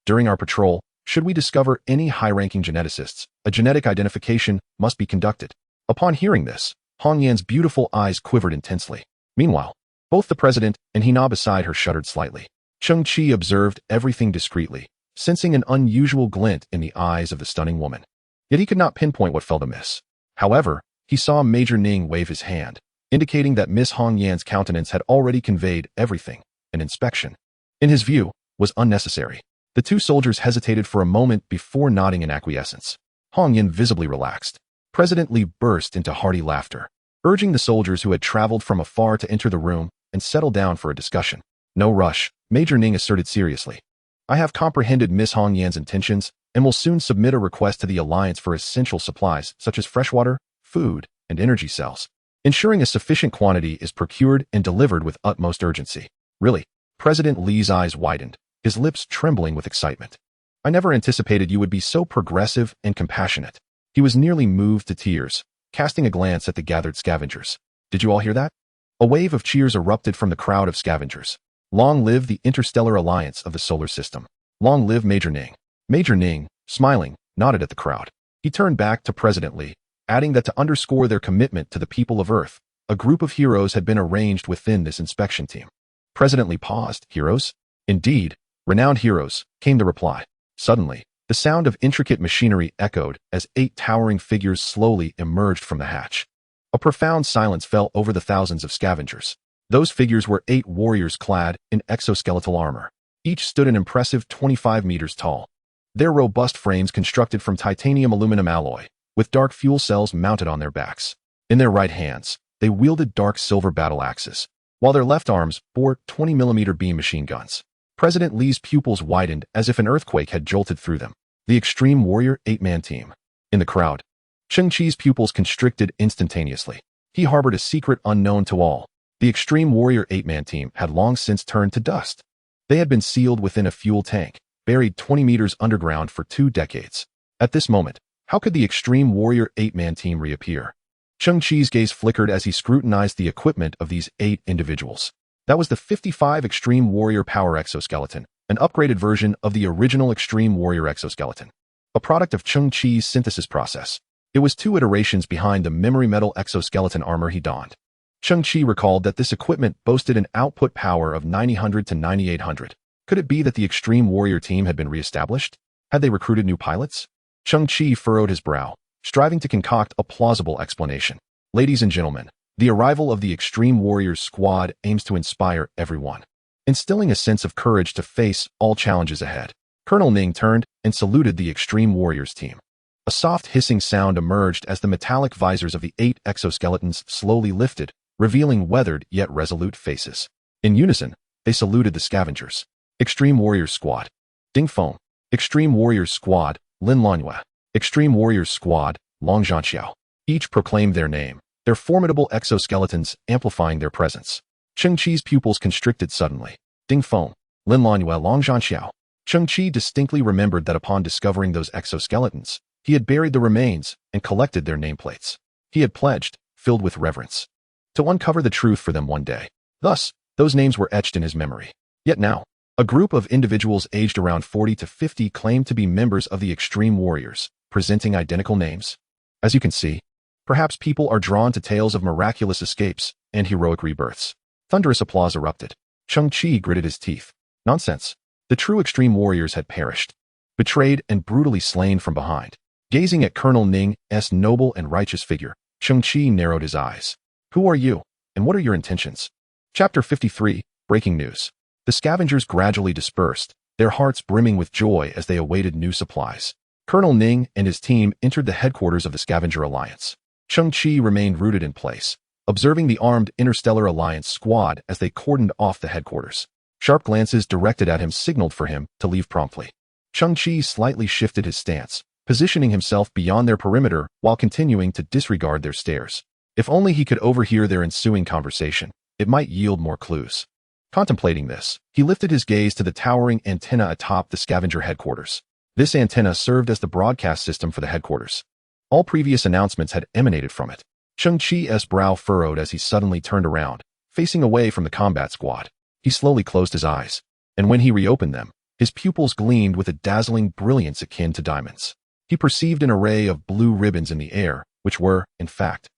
during our patrol, should we discover any high-ranking geneticists, a genetic identification must be conducted. Upon hearing this, Hong Yan's beautiful eyes quivered intensely. Meanwhile, both the president and Hina beside her shuddered slightly. Cheng Qi observed everything discreetly, sensing an unusual glint in the eyes of the stunning woman. Yet he could not pinpoint what fell amiss. However, he saw Major Ning wave his hand, indicating that Miss Hong Yan's countenance had already conveyed everything. An inspection, in his view, was unnecessary. The two soldiers hesitated for a moment before nodding in acquiescence. Hong Yan visibly relaxed. President Li burst into hearty laughter, urging the soldiers who had traveled from afar to enter the room and settle down for a discussion. No rush, Major Ning asserted seriously. I have comprehended Miss Hong Yan's intentions and will soon submit a request to the Alliance for essential supplies such as freshwater, food, and energy cells, ensuring a sufficient quantity is procured and delivered with utmost urgency. Really? President Li's eyes widened, his lips trembling with excitement. I never anticipated you would be so progressive and compassionate. He was nearly moved to tears, casting a glance at the gathered scavengers. Did you all hear that? A wave of cheers erupted from the crowd of scavengers. Long live the Interstellar Alliance of the Solar System. Long live Major Ning. Major Ning, smiling, nodded at the crowd. He turned back to President Li, adding that to underscore their commitment to the people of Earth, a group of heroes had been arranged within this inspection team. President Li paused. Heroes? Indeed, renowned heroes, came the reply. Suddenly, the sound of intricate machinery echoed as 8 towering figures slowly emerged from the hatch. A profound silence fell over the thousands of scavengers. Those figures were 8 warriors clad in exoskeletal armor. Each stood an impressive 25 meters tall. Their robust frames constructed from titanium aluminum alloy, with dark fuel cells mounted on their backs. In their right hands, they wielded dark silver battle axes, while their left arms bore 20mm beam machine guns. President Li's pupils widened as if an earthquake had jolted through them. The Extreme Warrior 8-man team. In the crowd, Cheng Qi's pupils constricted instantaneously. He harbored a secret unknown to all. The Extreme Warrior 8-man team had long since turned to dust. They had been sealed within a fuel tank, buried 20 meters underground for 2 decades. At this moment, how could the Extreme Warrior 8-man team reappear? Cheng Qi's gaze flickered as he scrutinized the equipment of these 8 individuals. That was the 55 Extreme Warrior Power Exoskeleton, an upgraded version of the original Extreme Warrior Exoskeleton. A product of Cheng Qi's synthesis process. It was 2 iterations behind the memory metal exoskeleton armor he donned. Cheng Qi recalled that this equipment boasted an output power of 900 to 9800. Could it be that the Extreme Warrior team had been reestablished? Had they recruited new pilots? Cheng Qi furrowed his brow, striving to concoct a plausible explanation. Ladies and gentlemen, the arrival of the Extreme Warriors squad aims to inspire everyone, instilling a sense of courage to face all challenges ahead. Colonel Ning turned and saluted the Extreme Warriors team. A soft hissing sound emerged as the metallic visors of the 8 exoskeletons slowly lifted, revealing weathered yet resolute faces. In unison, they saluted the scavengers. Extreme Warriors Squad. Ding Feng. Extreme Warriors Squad, Lin Lanhua. Extreme Warriors Squad, Long Zhanxiao. Each proclaimed their name, their formidable exoskeletons amplifying their presence. Cheng Qi's pupils constricted suddenly. Ding Feng, Lin Lanhua, Long Zhanxiao. Cheng Qi distinctly remembered that upon discovering those exoskeletons, he had buried the remains and collected their nameplates. He had pledged, filled with reverence, to uncover the truth for them one day. Thus, those names were etched in his memory. Yet now, a group of individuals aged around 40 to 50 claimed to be members of the Extreme Warriors, presenting identical names. As you can see, perhaps people are drawn to tales of miraculous escapes and heroic rebirths. Thunderous applause erupted. Cheng Qi gritted his teeth. Nonsense. The true extreme warriors had perished, betrayed and brutally slain from behind. Gazing at Colonel Ning's noble and righteous figure, Cheng Qi narrowed his eyes. Who are you, and what are your intentions? Chapter 53, Breaking News. The scavengers gradually dispersed, their hearts brimming with joy as they awaited new supplies. Colonel Ning and his team entered the headquarters of the Scavenger Alliance. Cheng Qi remained rooted in place, observing the armed Interstellar Alliance squad as they cordoned off the headquarters. Sharp glances directed at him signaled for him to leave promptly. Cheng Qi slightly shifted his stance, positioning himself beyond their perimeter while continuing to disregard their stares. If only he could overhear their ensuing conversation, it might yield more clues. Contemplating this, he lifted his gaze to the towering antenna atop the Scavenger headquarters. This antenna served as the broadcast system for the headquarters. All previous announcements had emanated from it. Cheng Qi's brow furrowed as he suddenly turned around, facing away from the combat squad. He slowly closed his eyes, and when he reopened them, his pupils gleamed with a dazzling brilliance akin to diamonds. He perceived an array of blue ribbons in the air, which were, in fact,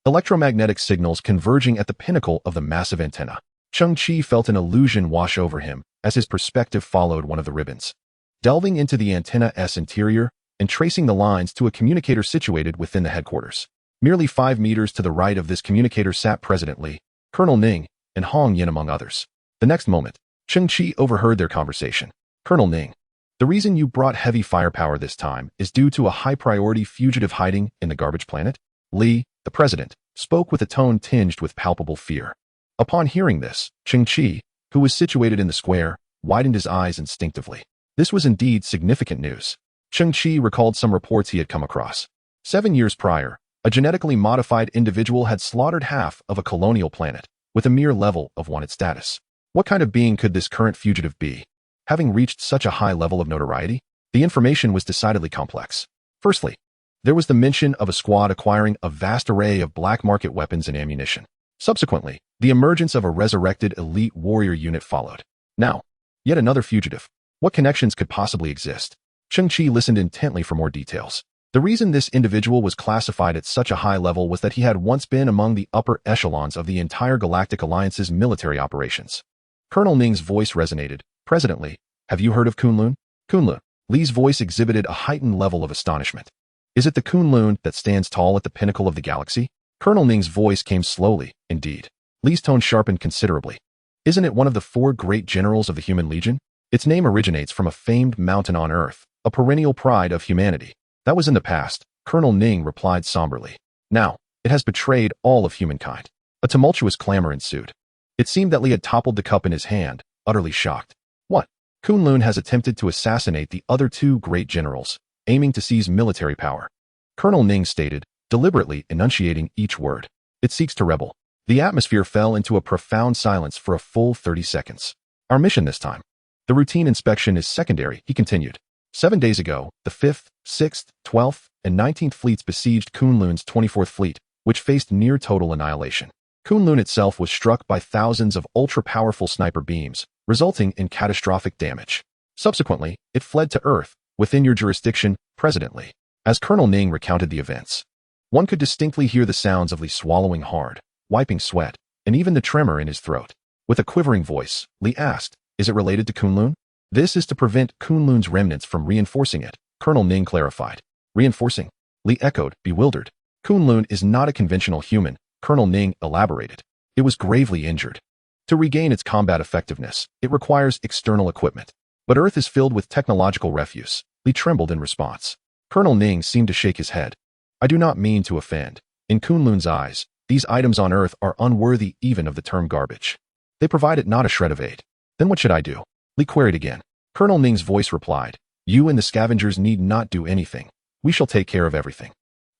electromagnetic signals converging at the pinnacle of the massive antenna. Cheng Qi felt an illusion wash over him as his perspective followed one of the ribbons, delving into the antenna's interior and tracing the lines to a communicator situated within the headquarters. Merely 5 meters to the right of this communicator sat President Li, Colonel Ning, and Hong Yin among others. The next moment, Cheng Qi overheard their conversation. Colonel Ning, the reason you brought heavy firepower this time is due to a high-priority fugitive hiding in the garbage planet? Li, the president, spoke with a tone tinged with palpable fear. Upon hearing this, Cheng Qi, who was situated in the square, widened his eyes instinctively. This was indeed significant news. Cheng Qi recalled some reports he had come across. 7 years prior, a genetically modified individual had slaughtered half of a colonial planet, with a mere level of wanted status. What kind of being could this current fugitive be? Having reached such a high level of notoriety, the information was decidedly complex. Firstly, there was the mention of a squad acquiring a vast array of black market weapons and ammunition. Subsequently, the emergence of a resurrected elite warrior unit followed. Now, yet another fugitive. What connections could possibly exist? Cheng Qi listened intently for more details. The reason this individual was classified at such a high level was that he had once been among the upper echelons of the entire Galactic Alliance's military operations. Colonel Ning's voice resonated. President Li, have you heard of Kunlun? Kunlun. Li's voice exhibited a heightened level of astonishment. Is it the Kunlun that stands tall at the pinnacle of the galaxy? Colonel Ning's voice came slowly, indeed. Li's tone sharpened considerably. Isn't it one of the 4 great generals of the human legion? Its name originates from a famed mountain on Earth, a perennial pride of humanity. That was in the past, Colonel Ning replied somberly. Now, it has betrayed all of humankind. A tumultuous clamor ensued. It seemed that Li had toppled the cup in his hand, utterly shocked. What? Kunlun has attempted to assassinate the other 2 great generals, aiming to seize military power. Colonel Ning stated, deliberately enunciating each word. It seeks to rebel. The atmosphere fell into a profound silence for a full 30 seconds. Our mission this time. The routine inspection is secondary, he continued. 7 days ago, the 5th, 6th, 12th, and 19th fleets besieged Kunlun's 24th fleet, which faced near total annihilation. Kunlun itself was struck by thousands of ultra-powerful sniper beams, resulting in catastrophic damage. Subsequently, it fled to Earth, within your jurisdiction, President Li. As Colonel Ning recounted the events, one could distinctly hear the sounds of Li swallowing hard, wiping sweat, and even the tremor in his throat. With a quivering voice, Li asked, is it related to Kunlun? This is to prevent Kunlun's remnants from reinforcing it, Colonel Ning clarified. Reinforcing? Li echoed, bewildered. Kunlun is not a conventional human, Colonel Ning elaborated. It was gravely injured. To regain its combat effectiveness, it requires external equipment. But Earth is filled with technological refuse. Li trembled in response. Colonel Ning seemed to shake his head. I do not mean to offend. In Kunlun's eyes, these items on Earth are unworthy even of the term garbage. They provide it not a shred of aid. Then what should I do? Li queried again. Colonel Ning's voice replied, you and the scavengers need not do anything. We shall take care of everything.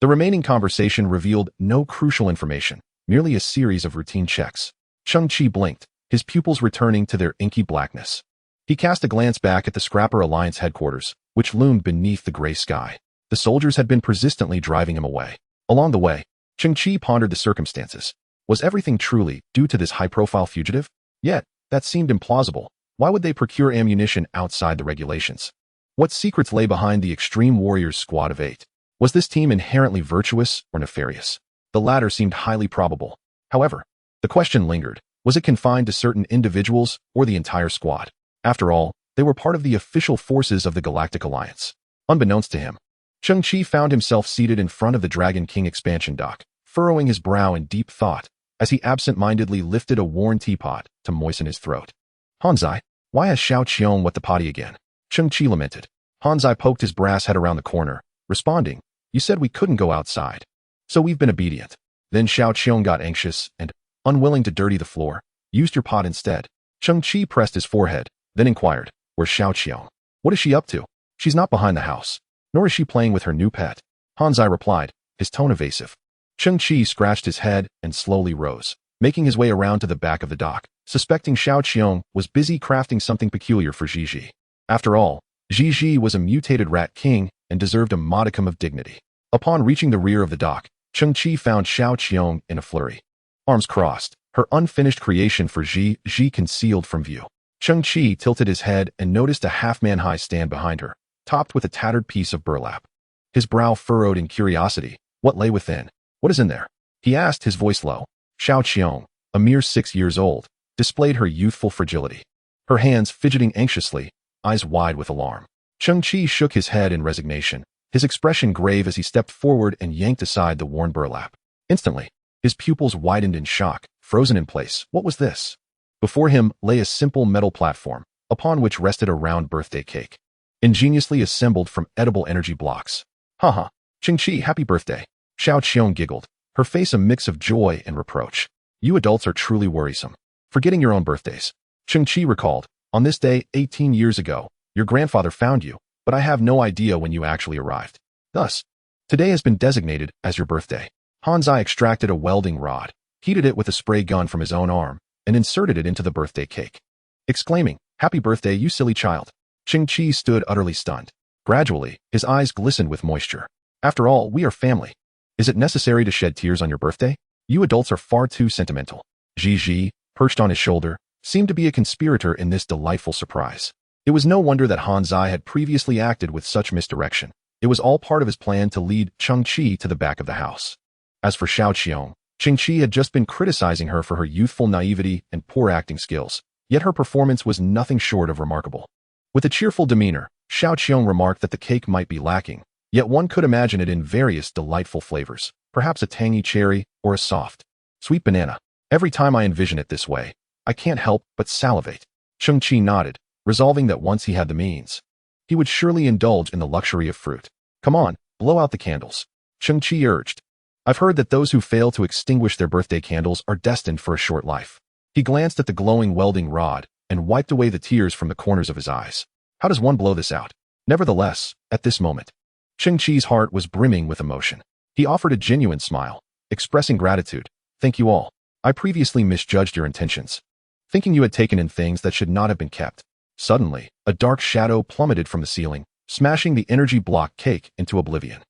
The remaining conversation revealed no crucial information, merely a series of routine checks. Cheng Qi blinked, his pupils returning to their inky blackness. He cast a glance back at the Scrapper Alliance headquarters, which loomed beneath the gray sky. The soldiers had been persistently driving him away. Along the way, Cheng Qi pondered the circumstances. Was everything truly due to this high-profile fugitive? Yet, that seemed implausible. Why would they procure ammunition outside the regulations? What secrets lay behind the Extreme Warriors squad of 8? Was this team inherently virtuous or nefarious? The latter seemed highly probable. However, the question lingered. Was it confined to certain individuals or the entire squad? After all, they were part of the official forces of the Galactic Alliance. Unbeknownst to him, Cheng Qi found himself seated in front of the Dragon King expansion dock, furrowing his brow in deep thought as he absent-mindedly lifted a worn teapot to moisten his throat. Hanzai, why has Xiao Qiong wet the potty again? Cheng Qi lamented. Hanzai poked his brass head around the corner, responding, you said we couldn't go outside. So we've been obedient. Then Xiao Qiong got anxious and, unwilling to dirty the floor, used your pot instead. Cheng Qi pressed his forehead, then inquired, where's Xiao Qiong? What is she up to? She's not behind the house, nor is she playing with her new pet. Hanzai replied, his tone evasive. Cheng Qi scratched his head and slowly rose, making his way around to the back of the dock, suspecting Xiao Qiong was busy crafting something peculiar for Ji. After all, Ji was a mutated rat king and deserved a modicum of dignity. Upon reaching the rear of the dock, Cheng Qi found Xiao Qiong in a flurry. Arms crossed, her unfinished creation for Ji concealed from view. Cheng Qi tilted his head and noticed a half-man-high stand behind her, topped with a tattered piece of burlap. His brow furrowed in curiosity. What lay within? What is in there? He asked, his voice low. Xiao Qiong, a mere 6 years old, displayed her youthful fragility. Her hands fidgeting anxiously, eyes wide with alarm. Cheng Qi shook his head in resignation, his expression grave as he stepped forward and yanked aside the worn burlap. Instantly, his pupils widened in shock, frozen in place. What was this? Before him lay a simple metal platform, upon which rested a round birthday cake, ingeniously assembled from edible energy blocks. Haha, Cheng Qi, happy birthday. Xiao Qiong giggled, her face a mix of joy and reproach. You adults are truly worrisome. Forgetting your own birthdays. Cheng Qi recalled, on this day 18 years ago, your grandfather found you, but I have no idea when you actually arrived. Thus, today has been designated as your birthday. Hanzai extracted a welding rod, heated it with a spray gun from his own arm, and inserted it into the birthday cake. Exclaiming, happy birthday, you silly child. Cheng Qi stood utterly stunned. Gradually, his eyes glistened with moisture. After all, we are family. Is it necessary to shed tears on your birthday? You adults are far too sentimental. Ji, perched on his shoulder, seemed to be a conspirator in this delightful surprise. It was no wonder that Hanzai had previously acted with such misdirection. It was all part of his plan to lead Cheng Qi to the back of the house. As for Xiao Qiong, Cheng Qi had just been criticizing her for her youthful naivety and poor acting skills, yet her performance was nothing short of remarkable. With a cheerful demeanor, Xiao Qiong remarked that the cake might be lacking, yet one could imagine it in various delightful flavors, perhaps a tangy cherry or a soft, sweet banana. Every time I envision it this way, I can't help but salivate. Cheng Qi nodded, resolving that once he had the means, he would surely indulge in the luxury of fruit. Come on, blow out the candles. Cheng Qi urged. I've heard that those who fail to extinguish their birthday candles are destined for a short life. He glanced at the glowing welding rod and wiped away the tears from the corners of his eyes. How does one blow this out? Nevertheless, at this moment, Cheng Qi's heart was brimming with emotion. He offered a genuine smile, expressing gratitude. Thank you all. I previously misjudged your intentions, thinking you had taken in things that should not have been kept. Suddenly, a dark shadow plummeted from the ceiling, smashing the energy block cake into oblivion.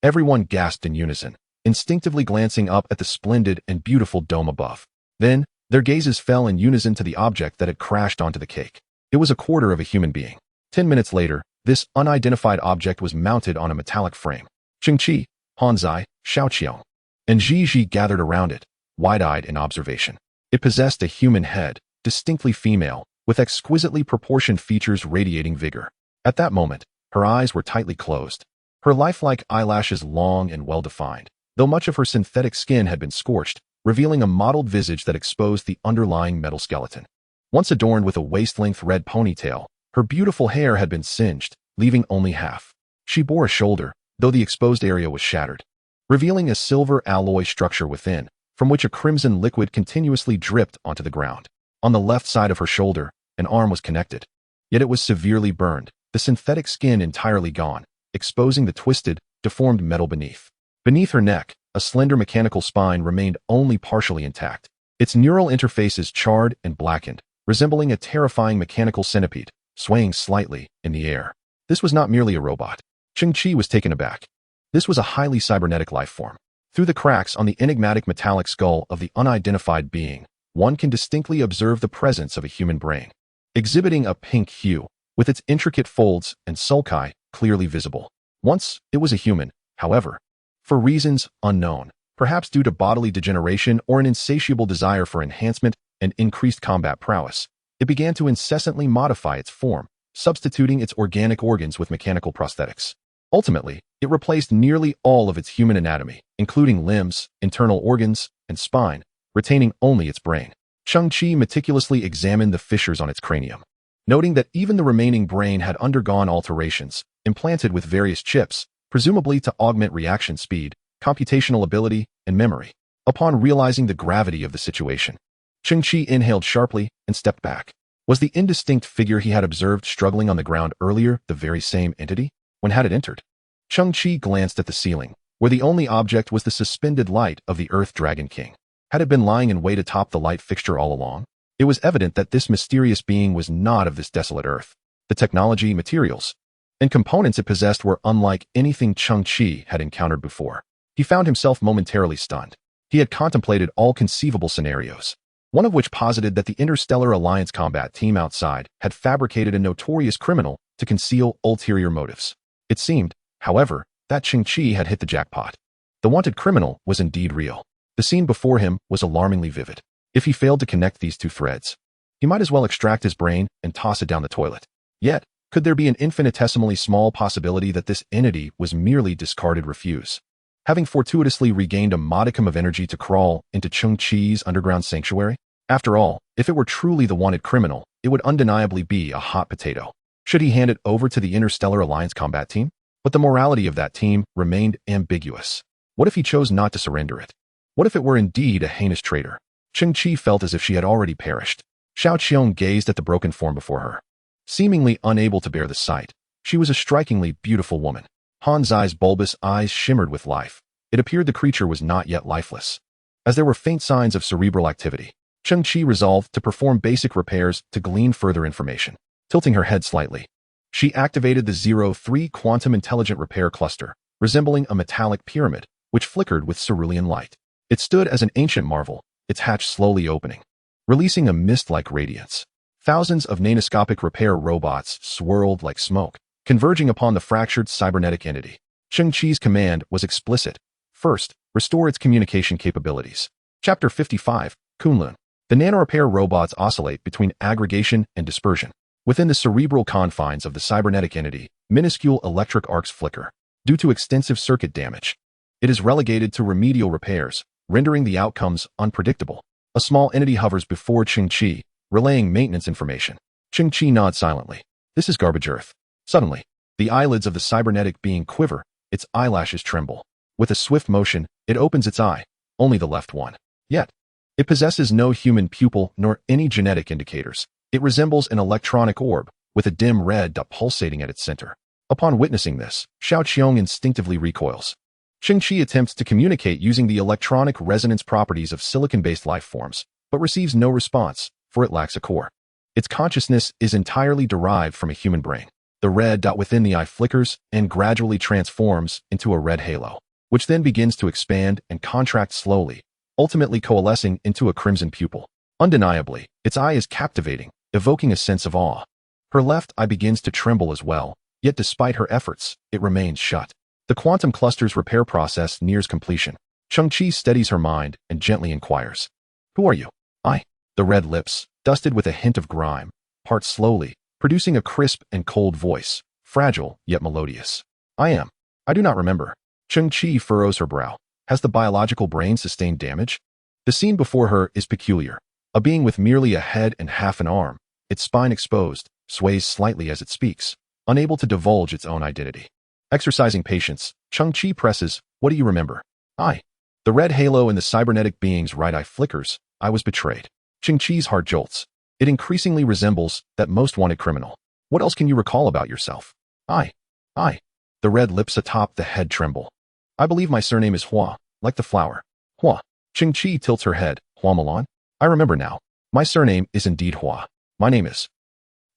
Everyone gasped in unison, instinctively glancing up at the splendid and beautiful dome above. Then, their gazes fell in unison to the object that had crashed onto the cake. It was a quarter of a human being. 10 minutes later, this unidentified object was mounted on a metallic frame. Cheng Qi, Hanzai, Xiao Qiong, and Ji gathered around it, wide-eyed in observation. It possessed a human head, distinctly female, with exquisitely proportioned features radiating vigor. At that moment, her eyes were tightly closed, her lifelike eyelashes long and well-defined, though much of her synthetic skin had been scorched, revealing a mottled visage that exposed the underlying metal skeleton. Once adorned with a waist-length red ponytail, her beautiful hair had been singed, leaving only half. She bore a shoulder, though the exposed area was shattered, revealing a silver alloy structure within, from which a crimson liquid continuously dripped onto the ground. On the left side of her shoulder, an arm was connected, yet it was severely burned, the synthetic skin entirely gone, exposing the twisted, deformed metal beneath. Beneath her neck, a slender mechanical spine remained only partially intact, its neural interfaces charred and blackened, resembling a terrifying mechanical centipede, swaying slightly in the air. This was not merely a robot. Cheng Qi was taken aback. This was a highly cybernetic life form. Through the cracks on the enigmatic metallic skull of the unidentified being, one can distinctly observe the presence of a human brain, exhibiting a pink hue, with its intricate folds and sulci clearly visible. Once, it was a human, however. For reasons unknown, perhaps due to bodily degeneration or an insatiable desire for enhancement, and increased combat prowess, it began to incessantly modify its form, substituting its organic organs with mechanical prosthetics. Ultimately, it replaced nearly all of its human anatomy, including limbs, internal organs, and spine, retaining only its brain. Cheng Qi meticulously examined the fissures on its cranium, noting that even the remaining brain had undergone alterations, implanted with various chips, presumably to augment reaction speed, computational ability, and memory. Upon realizing the gravity of the situation, Cheng Qi inhaled sharply and stepped back. Was the indistinct figure he had observed struggling on the ground earlier the very same entity? When had it entered? Cheng Qi glanced at the ceiling, where the only object was the suspended light of the Earth Dragon King. Had it been lying in wait atop the light fixture all along? It was evident that this mysterious being was not of this desolate Earth. The technology, materials, and components it possessed were unlike anything Cheng Qi had encountered before. He found himself momentarily stunned. He had contemplated all conceivable scenarios, one of which posited that the Interstellar Alliance combat team outside had fabricated a notorious criminal to conceal ulterior motives. It seemed, however, that Cheng Qi had hit the jackpot. The wanted criminal was indeed real. The scene before him was alarmingly vivid. If he failed to connect these two threads, he might as well extract his brain and toss it down the toilet. Yet, could there be an infinitesimally small possibility that this entity was merely discarded refuse, having fortuitously regained a modicum of energy to crawl into Cheng Qi's underground sanctuary? After all, if it were truly the wanted criminal, it would undeniably be a hot potato. Should he hand it over to the Interstellar Alliance combat team? But the morality of that team remained ambiguous. What if he chose not to surrender it? What if it were indeed a heinous traitor? Cheng Qi felt as if she had already perished. Xiao Qiong gazed at the broken form before her. Seemingly unable to bear the sight, she was a strikingly beautiful woman. Han Zai's bulbous eyes shimmered with life. It appeared the creature was not yet lifeless, as there were faint signs of cerebral activity. Cheng Qi resolved to perform basic repairs to glean further information. Tilting her head slightly, she activated the 03 Quantum Intelligent Repair Cluster, resembling a metallic pyramid, which flickered with cerulean light. It stood as an ancient marvel, its hatch slowly opening, releasing a mist-like radiance. Thousands of nanoscopic repair robots swirled like smoke, converging upon the fractured cybernetic entity. Cheng Qi's command was explicit. First, restore its communication capabilities. Chapter 55, Kunlun. The nanorepair robots oscillate between aggregation and dispersion. Within the cerebral confines of the cybernetic entity, minuscule electric arcs flicker. Due to extensive circuit damage, it is relegated to remedial repairs, rendering the outcomes unpredictable. A small entity hovers before Cheng Qi, relaying maintenance information. Cheng Qi nods silently. This is garbage earth. Suddenly, the eyelids of the cybernetic being quiver, its eyelashes tremble. With a swift motion, it opens its eye, only the left one. Yet, it possesses no human pupil nor any genetic indicators. It resembles an electronic orb, with a dim red dot pulsating at its center. Upon witnessing this, Xiao Qiong instinctively recoils. Cheng Qi attempts to communicate using the electronic resonance properties of silicon-based life forms, but receives no response, for it lacks a core. Its consciousness is entirely derived from a human brain. The red dot within the eye flickers and gradually transforms into a red halo, which then begins to expand and contract slowly, ultimately coalescing into a crimson pupil. Undeniably, its eye is captivating, evoking a sense of awe. Her left eye begins to tremble as well, yet despite her efforts, it remains shut. The quantum cluster's repair process nears completion. Cheng Qi steadies her mind and gently inquires. Who are you? I. The red lips, dusted with a hint of grime, part slowly, producing a crisp and cold voice, fragile yet melodious. I do not remember. Cheng Qi furrows her brow. Has the biological brain sustained damage? The scene before her is peculiar. A being with merely a head and half an arm, its spine exposed, sways slightly as it speaks, unable to divulge its own identity. Exercising patience, Cheng Qi presses, what do you remember? I. The red halo in the cybernetic being's right eye flickers. I was betrayed. Cheng Qi's heart jolts. It increasingly resembles that most wanted criminal. What else can you recall about yourself? I. The red lips atop the head tremble. I believe my surname is Hua, like the flower. Hua. Cheng Qi tilts her head. Hua Milan? I remember now. My surname is indeed Hua. My name is.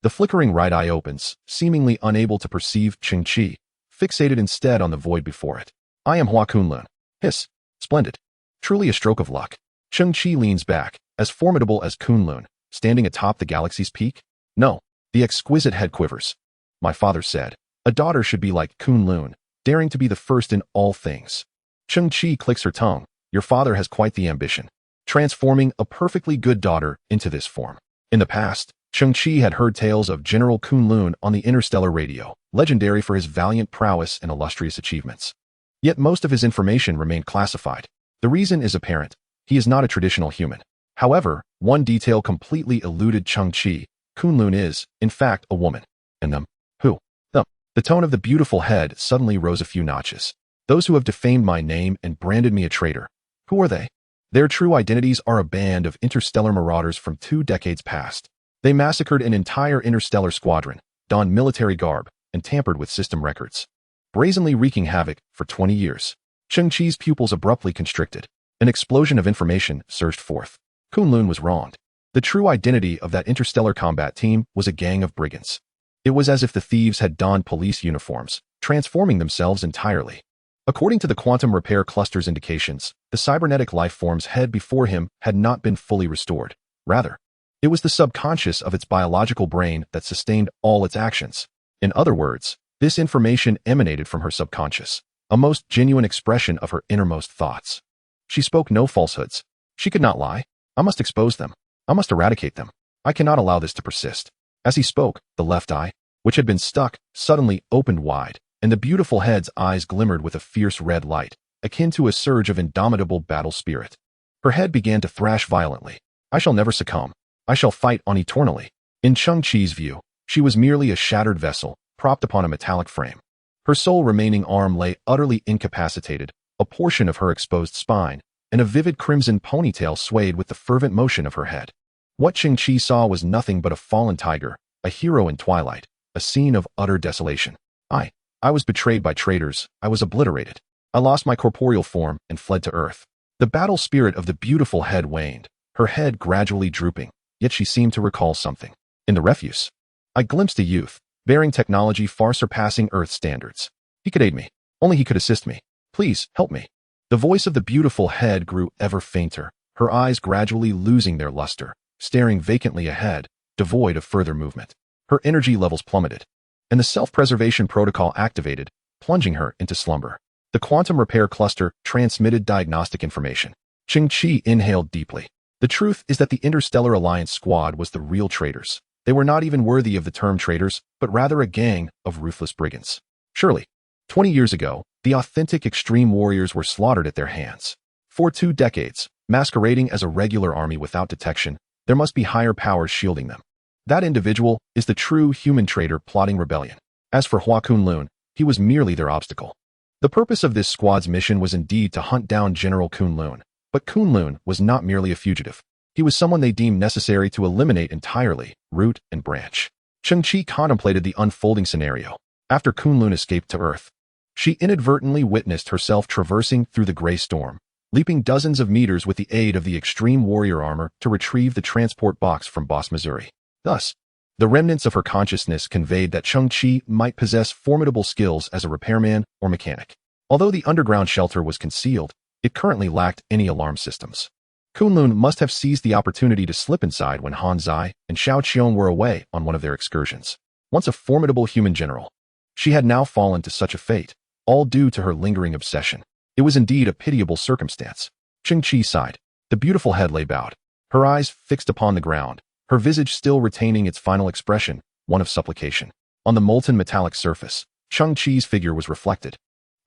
The flickering right eye opens, seemingly unable to perceive Cheng Qi, fixated instead on the void before it. I am Hua Kunlun. Hiss. Splendid. Truly a stroke of luck. Cheng Qi leans back, as formidable as Kunlun, standing atop the galaxy's peak. No. The exquisite head quivers. My father said, a daughter should be like Kunlun, daring to be the first in all things. Cheng Qi clicks her tongue. Your father has quite the ambition. transforming a perfectly good daughter into this form. In the past, Cheng Qi had heard tales of General Kunlun on the interstellar radio, legendary for his valiant prowess and illustrious achievements. Yet most of his information remained classified. The reason is apparent. He is not a traditional human. However, one detail completely eluded Cheng Qi. Kunlun is, in fact, a woman. And them. Who? Them. The tone of the beautiful head suddenly rose a few notches. Those who have defamed my name and branded me a traitor. Who are they? Their true identities are a band of interstellar marauders from 2 decades past. They massacred an entire interstellar squadron, donned military garb, and tampered with system records, brazenly wreaking havoc for 20 years. Cheng Qi's pupils abruptly constricted. An explosion of information surged forth. Kunlun was wronged. The true identity of that interstellar combat team was a gang of brigands. It was as if the thieves had donned police uniforms, transforming themselves entirely. According to the quantum repair cluster's indications, the cybernetic life form's head before him had not been fully restored. Rather, it was the subconscious of its biological brain that sustained all its actions. In other words, this information emanated from her subconscious, a most genuine expression of her innermost thoughts. She spoke no falsehoods. She could not lie. I must expose them. I must eradicate them. I cannot allow this to persist. As he spoke, the left eye, which had been stuck, suddenly opened wide, and the beautiful head's eyes glimmered with a fierce red light, akin to a surge of indomitable battle spirit. Her head began to thrash violently. I shall never succumb. I shall fight on eternally. In Cheng Qi's view, she was merely a shattered vessel, propped upon a metallic frame. Her sole remaining arm lay utterly incapacitated, a portion of her exposed spine, and a vivid crimson ponytail swayed with the fervent motion of her head. What Cheng Qi saw was nothing but a fallen tiger, a hero in twilight, a scene of utter desolation. I was betrayed by traitors. I was obliterated. I lost my corporeal form and fled to earth. The battle spirit of the beautiful head waned, her head gradually drooping, yet she seemed to recall something. In the refuse, I glimpsed a youth, bearing technology far surpassing Earth's standards. He could aid me. Only he could assist me. Please, help me. The voice of the beautiful head grew ever fainter, her eyes gradually losing their luster, staring vacantly ahead, devoid of further movement. Her energy levels plummeted, and the self-preservation protocol activated, plunging her into slumber. The quantum repair cluster transmitted diagnostic information. Cheng Qi inhaled deeply. The truth is that the Interstellar Alliance squad was the real traitors. They were not even worthy of the term traitors, but rather a gang of ruthless brigands. Surely, 20 years ago, the authentic extreme warriors were slaughtered at their hands. For 2 decades, masquerading as a regular army without detection, there must be higher powers shielding them. That individual is the true human traitor plotting rebellion. As for Hua Kunlun, he was merely their obstacle. The purpose of this squad's mission was indeed to hunt down General Kunlun, but Kunlun was not merely a fugitive. He was someone they deemed necessary to eliminate entirely, root and branch. Cheng Qi contemplated the unfolding scenario. After Kunlun escaped to Earth, she inadvertently witnessed herself traversing through the gray storm, leaping dozens of meters with the aid of the extreme warrior armor to retrieve the transport box from Boss Missouri. Thus, the remnants of her consciousness conveyed that Cheng Qi might possess formidable skills as a repairman or mechanic. Although the underground shelter was concealed, it currently lacked any alarm systems. Kunlun must have seized the opportunity to slip inside when Han Zai and Xiao Qiong were away on one of their excursions. Once a formidable human general, she had now fallen to such a fate, all due to her lingering obsession. It was indeed a pitiable circumstance. Cheng Qi sighed. The beautiful head lay bowed, her eyes fixed upon the ground, her visage still retaining its final expression, one of supplication. On the molten metallic surface, Cheng Qi's figure was reflected,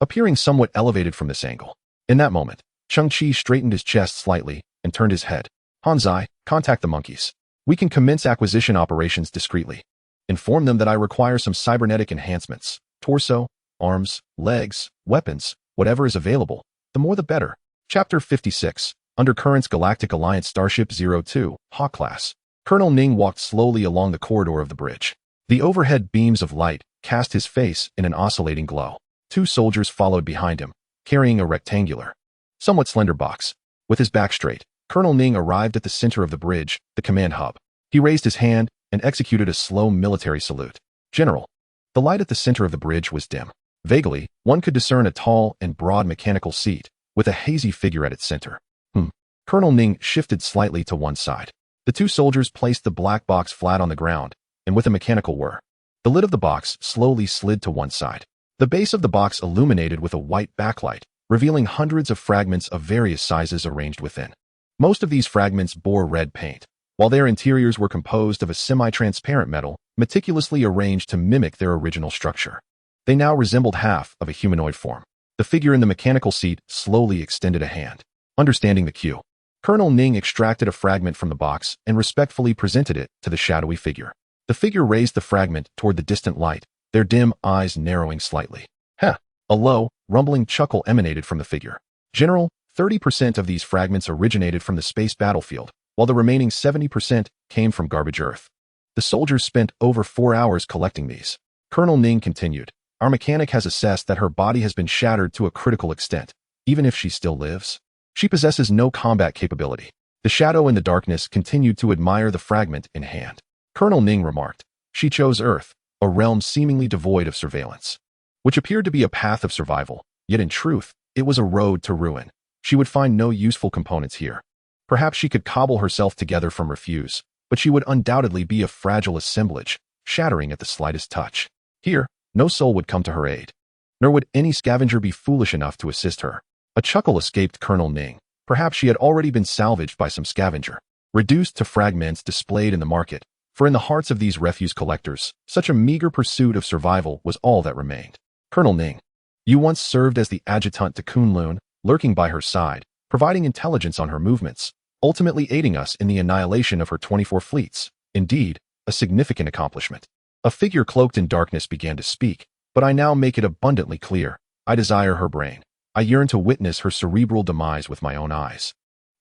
appearing somewhat elevated from this angle. In that moment, Cheng Qi straightened his chest slightly and turned his head. Han Zai, contact the monkeys. We can commence acquisition operations discreetly. Inform them that I require some cybernetic enhancements. Torso, arms, legs, weapons, whatever is available, the more the better. Chapter 56, Undercurrents Galactic Alliance Starship 02, Hawk Class. Colonel Ning walked slowly along the corridor of the bridge. The overhead beams of light cast his face in an oscillating glow. 2 soldiers followed behind him, carrying a rectangular, somewhat slender box. With his back straight, Colonel Ning arrived at the center of the bridge, the command hub. He raised his hand and executed a slow military salute. General. The light at the center of the bridge was dim. Vaguely, one could discern a tall and broad mechanical seat, with a hazy figure at its center. Colonel Ning shifted slightly to one side. The 2 soldiers placed the black box flat on the ground, and with a mechanical whir, the lid of the box slowly slid to one side. The base of the box illuminated with a white backlight, revealing hundreds of fragments of various sizes arranged within. Most of these fragments bore red paint, while their interiors were composed of a semi-transparent metal, meticulously arranged to mimic their original structure. They now resembled half of a humanoid form. The figure in the mechanical seat slowly extended a hand. Understanding the cue, Colonel Ning extracted a fragment from the box and respectfully presented it to the shadowy figure. The figure raised the fragment toward the distant light, their dim eyes narrowing slightly. Heh! A low, rumbling chuckle emanated from the figure. General, 30% of these fragments originated from the space battlefield, while the remaining 70% came from garbage Earth. The soldiers spent over 4 hours collecting these. Colonel Ning continued, our mechanic has assessed that her body has been shattered to a critical extent, even if she still lives. She possesses no combat capability. The shadow in the darkness continued to admire the fragment in hand. Colonel Ning remarked, she chose Earth, a realm seemingly devoid of surveillance, which appeared to be a path of survival, yet in truth, it was a road to ruin. She would find no useful components here. Perhaps she could cobble herself together from refuse, but she would undoubtedly be a fragile assemblage, shattering at the slightest touch. Here, no soul would come to her aid, nor would any scavenger be foolish enough to assist her. A chuckle escaped Colonel Ning. Perhaps she had already been salvaged by some scavenger, reduced to fragments displayed in the market, for in the hearts of these refuse collectors, such a meager pursuit of survival was all that remained. Colonel Ning, you once served as the adjutant to Kunlun, lurking by her side, providing intelligence on her movements, ultimately aiding us in the annihilation of her 24 fleets. Indeed, a significant accomplishment. A figure cloaked in darkness began to speak, but I now make it abundantly clear. I desire her brain. I yearn to witness her cerebral demise with my own eyes.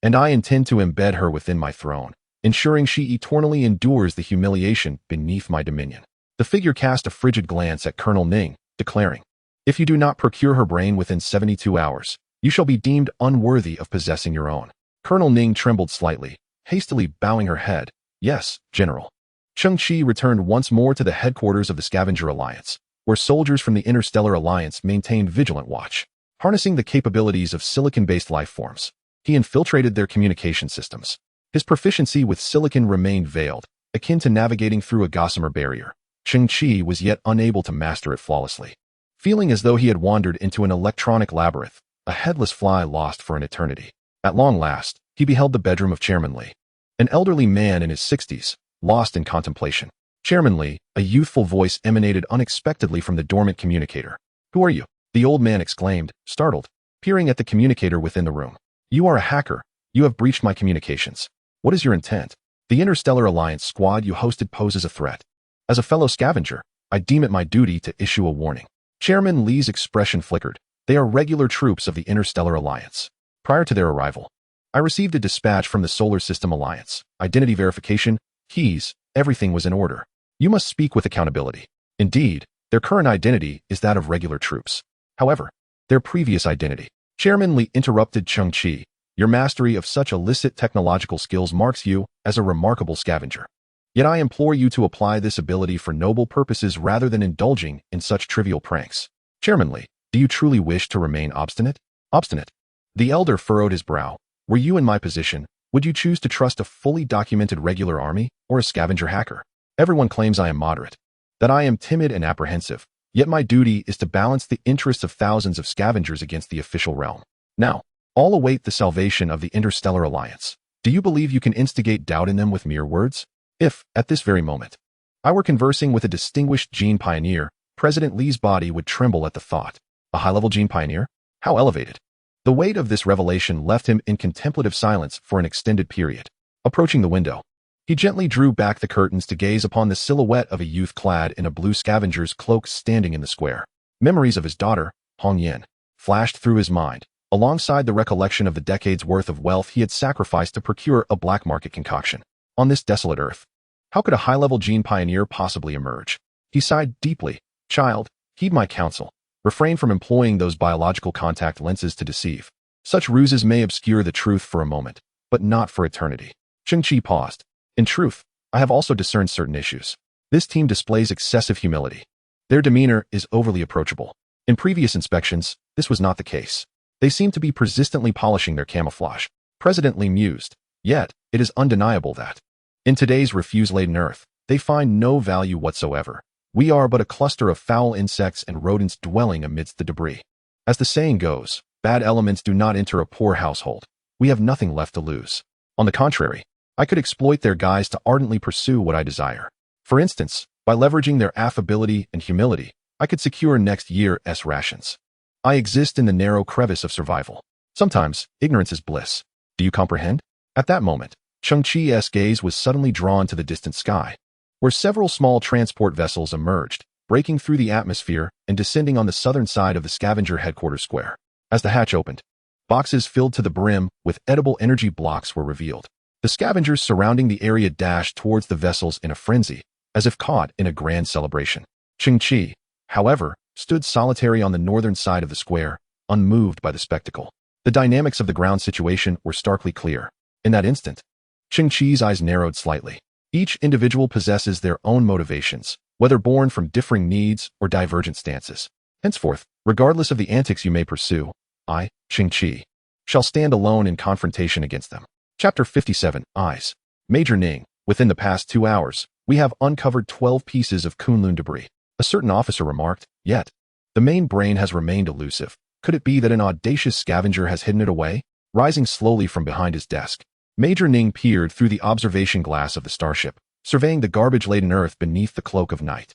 And I intend to embed her within my throne, ensuring she eternally endures the humiliation beneath my dominion. The figure cast a frigid glance at Colonel Ning, declaring, if you do not procure her brain within 72 hours, you shall be deemed unworthy of possessing your own. Colonel Ning trembled slightly, hastily bowing her head. Yes, General. Cheng Qi returned once more to the headquarters of the Scavenger Alliance, where soldiers from the Interstellar Alliance maintained vigilant watch. Harnessing the capabilities of silicon-based life forms, he infiltrated their communication systems. His proficiency with silicon remained veiled, akin to navigating through a gossamer barrier. Cheng Qi was yet unable to master it flawlessly. Feeling as though he had wandered into an electronic labyrinth, a headless fly lost for an eternity. At long last, he beheld the bedroom of Chairman Li, an elderly man in his 60s, lost in contemplation. Chairman Li, a youthful voice emanated unexpectedly from the dormant communicator. Who are you? The old man exclaimed, startled, peering at the communicator within the room. You are a hacker. You have breached my communications. What is your intent? The Interstellar Alliance squad you hosted poses a threat. As a fellow scavenger, I deem it my duty to issue a warning. Chairman Li's expression flickered. They are regular troops of the Interstellar Alliance. Prior to their arrival, I received a dispatch from the Solar System Alliance. Identity verification, keys, everything was in order. You must speak with accountability. Indeed, their current identity is that of regular troops. However, their previous identity. Chairman Li interrupted Cheng Qi. Your mastery of such illicit technological skills marks you as a remarkable scavenger. Yet I implore you to apply this ability for noble purposes rather than indulging in such trivial pranks. Chairman Li, do you truly wish to remain obstinate? Obstinate. The elder furrowed his brow. Were you in my position, would you choose to trust a fully documented regular army or a scavenger hacker? Everyone claims I am moderate, that I am timid and apprehensive. Yet my duty is to balance the interests of thousands of scavengers against the official realm. Now, all await the salvation of the Interstellar Alliance. Do you believe you can instigate doubt in them with mere words? If, at this very moment, I were conversing with a distinguished gene pioneer, President Li's body would tremble at the thought. A high-level gene pioneer? How elevated? The weight of this revelation left him in contemplative silence for an extended period. Approaching the window, he gently drew back the curtains to gaze upon the silhouette of a youth clad in a blue scavenger's cloak standing in the square. Memories of his daughter, Hong Yin, flashed through his mind, alongside the recollection of the decades' worth of wealth he had sacrificed to procure a black market concoction. On this desolate earth, how could a high-level gene pioneer possibly emerge? He sighed deeply. Child, heed my counsel. Refrain from employing those biological contact lenses to deceive. Such ruses may obscure the truth for a moment, but not for eternity. Cheng Qi paused. In truth, I have also discerned certain issues. This team displays excessive humility. Their demeanor is overly approachable. In previous inspections, this was not the case. They seem to be persistently polishing their camouflage. President Li mused. Yet, it is undeniable that, in today's refuse-laden earth, they find no value whatsoever. We are but a cluster of foul insects and rodents dwelling amidst the debris. As the saying goes, bad elements do not enter a poor household. we have nothing left to lose. On the contrary, I could exploit their guise to ardently pursue what I desire. For instance, by leveraging their affability and humility, I could secure next year's rations. I exist in the narrow crevice of survival. Sometimes, ignorance is bliss. Do you comprehend? At that moment, Cheng Qi's gaze was suddenly drawn to the distant sky, where several small transport vessels emerged, breaking through the atmosphere and descending on the southern side of the Scavenger headquarters square. As the hatch opened, boxes filled to the brim with edible energy blocks were revealed. The scavengers surrounding the area dashed towards the vessels in a frenzy, as if caught in a grand celebration. Cheng Qi, however, stood solitary on the northern side of the square, unmoved by the spectacle. The dynamics of the ground situation were starkly clear. In that instant, Cheng Qi's eyes narrowed slightly. Each individual possesses their own motivations, whether born from differing needs or divergent stances. Henceforth, regardless of the antics you may pursue, I, Cheng Qi, shall stand alone in confrontation against them. Chapter 57, Eyes. Major Ning, within the past 2 hours, we have uncovered 12 pieces of Kunlun debris. A certain officer remarked, yet, the main brain has remained elusive. Could it be that an audacious scavenger has hidden it away? Rising slowly from behind his desk, Major Ning peered through the observation glass of the starship, surveying the garbage-laden earth beneath the cloak of night.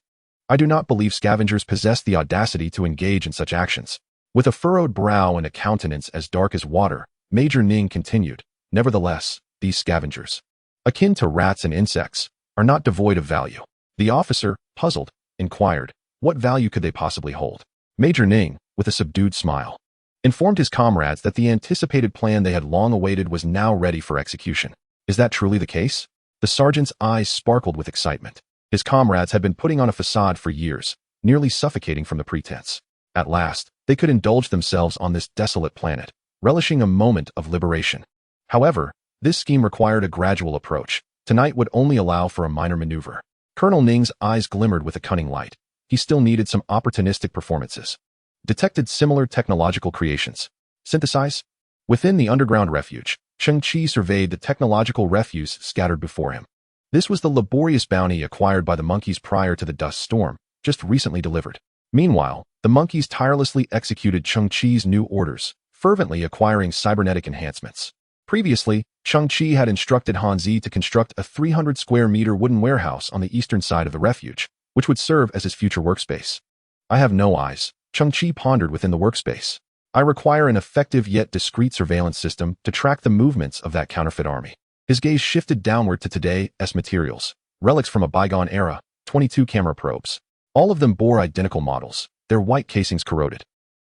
I do not believe scavengers possess the audacity to engage in such actions. With a furrowed brow and a countenance as dark as water, Major Ning continued, nevertheless, these scavengers, akin to rats and insects, are not devoid of value. The officer, puzzled, inquired, what value could they possibly hold? Major Ning, with a subdued smile, informed his comrades that the anticipated plan they had long awaited was now ready for execution. Is that truly the case? The sergeant's eyes sparkled with excitement. His comrades had been putting on a facade for years, nearly suffocating from the pretense. At last, they could indulge themselves on this desolate planet, relishing a moment of liberation. However, this scheme required a gradual approach. Tonight would only allow for a minor maneuver. Colonel Ning's eyes glimmered with a cunning light. He still needed some opportunistic performances. Detected similar technological creations. Synthesize? Within the underground refuge, Cheng Qi surveyed the technological refuse scattered before him. This was the laborious bounty acquired by the monkeys prior to the dust storm, just recently delivered. Meanwhile, the monkeys tirelessly executed Cheng Qi's new orders, fervently acquiring cybernetic enhancements. Previously, Cheng Qi had instructed Hanzi to construct a 300-square-meter wooden warehouse on the eastern side of the refuge, which would serve as his future workspace. I have no eyes, Cheng Qi pondered within the workspace. I require an effective yet discreet surveillance system to track the movements of that counterfeit army. His gaze shifted downward to today's materials, relics from a bygone era, 22 camera probes. All of them bore identical models, their white casings corroded,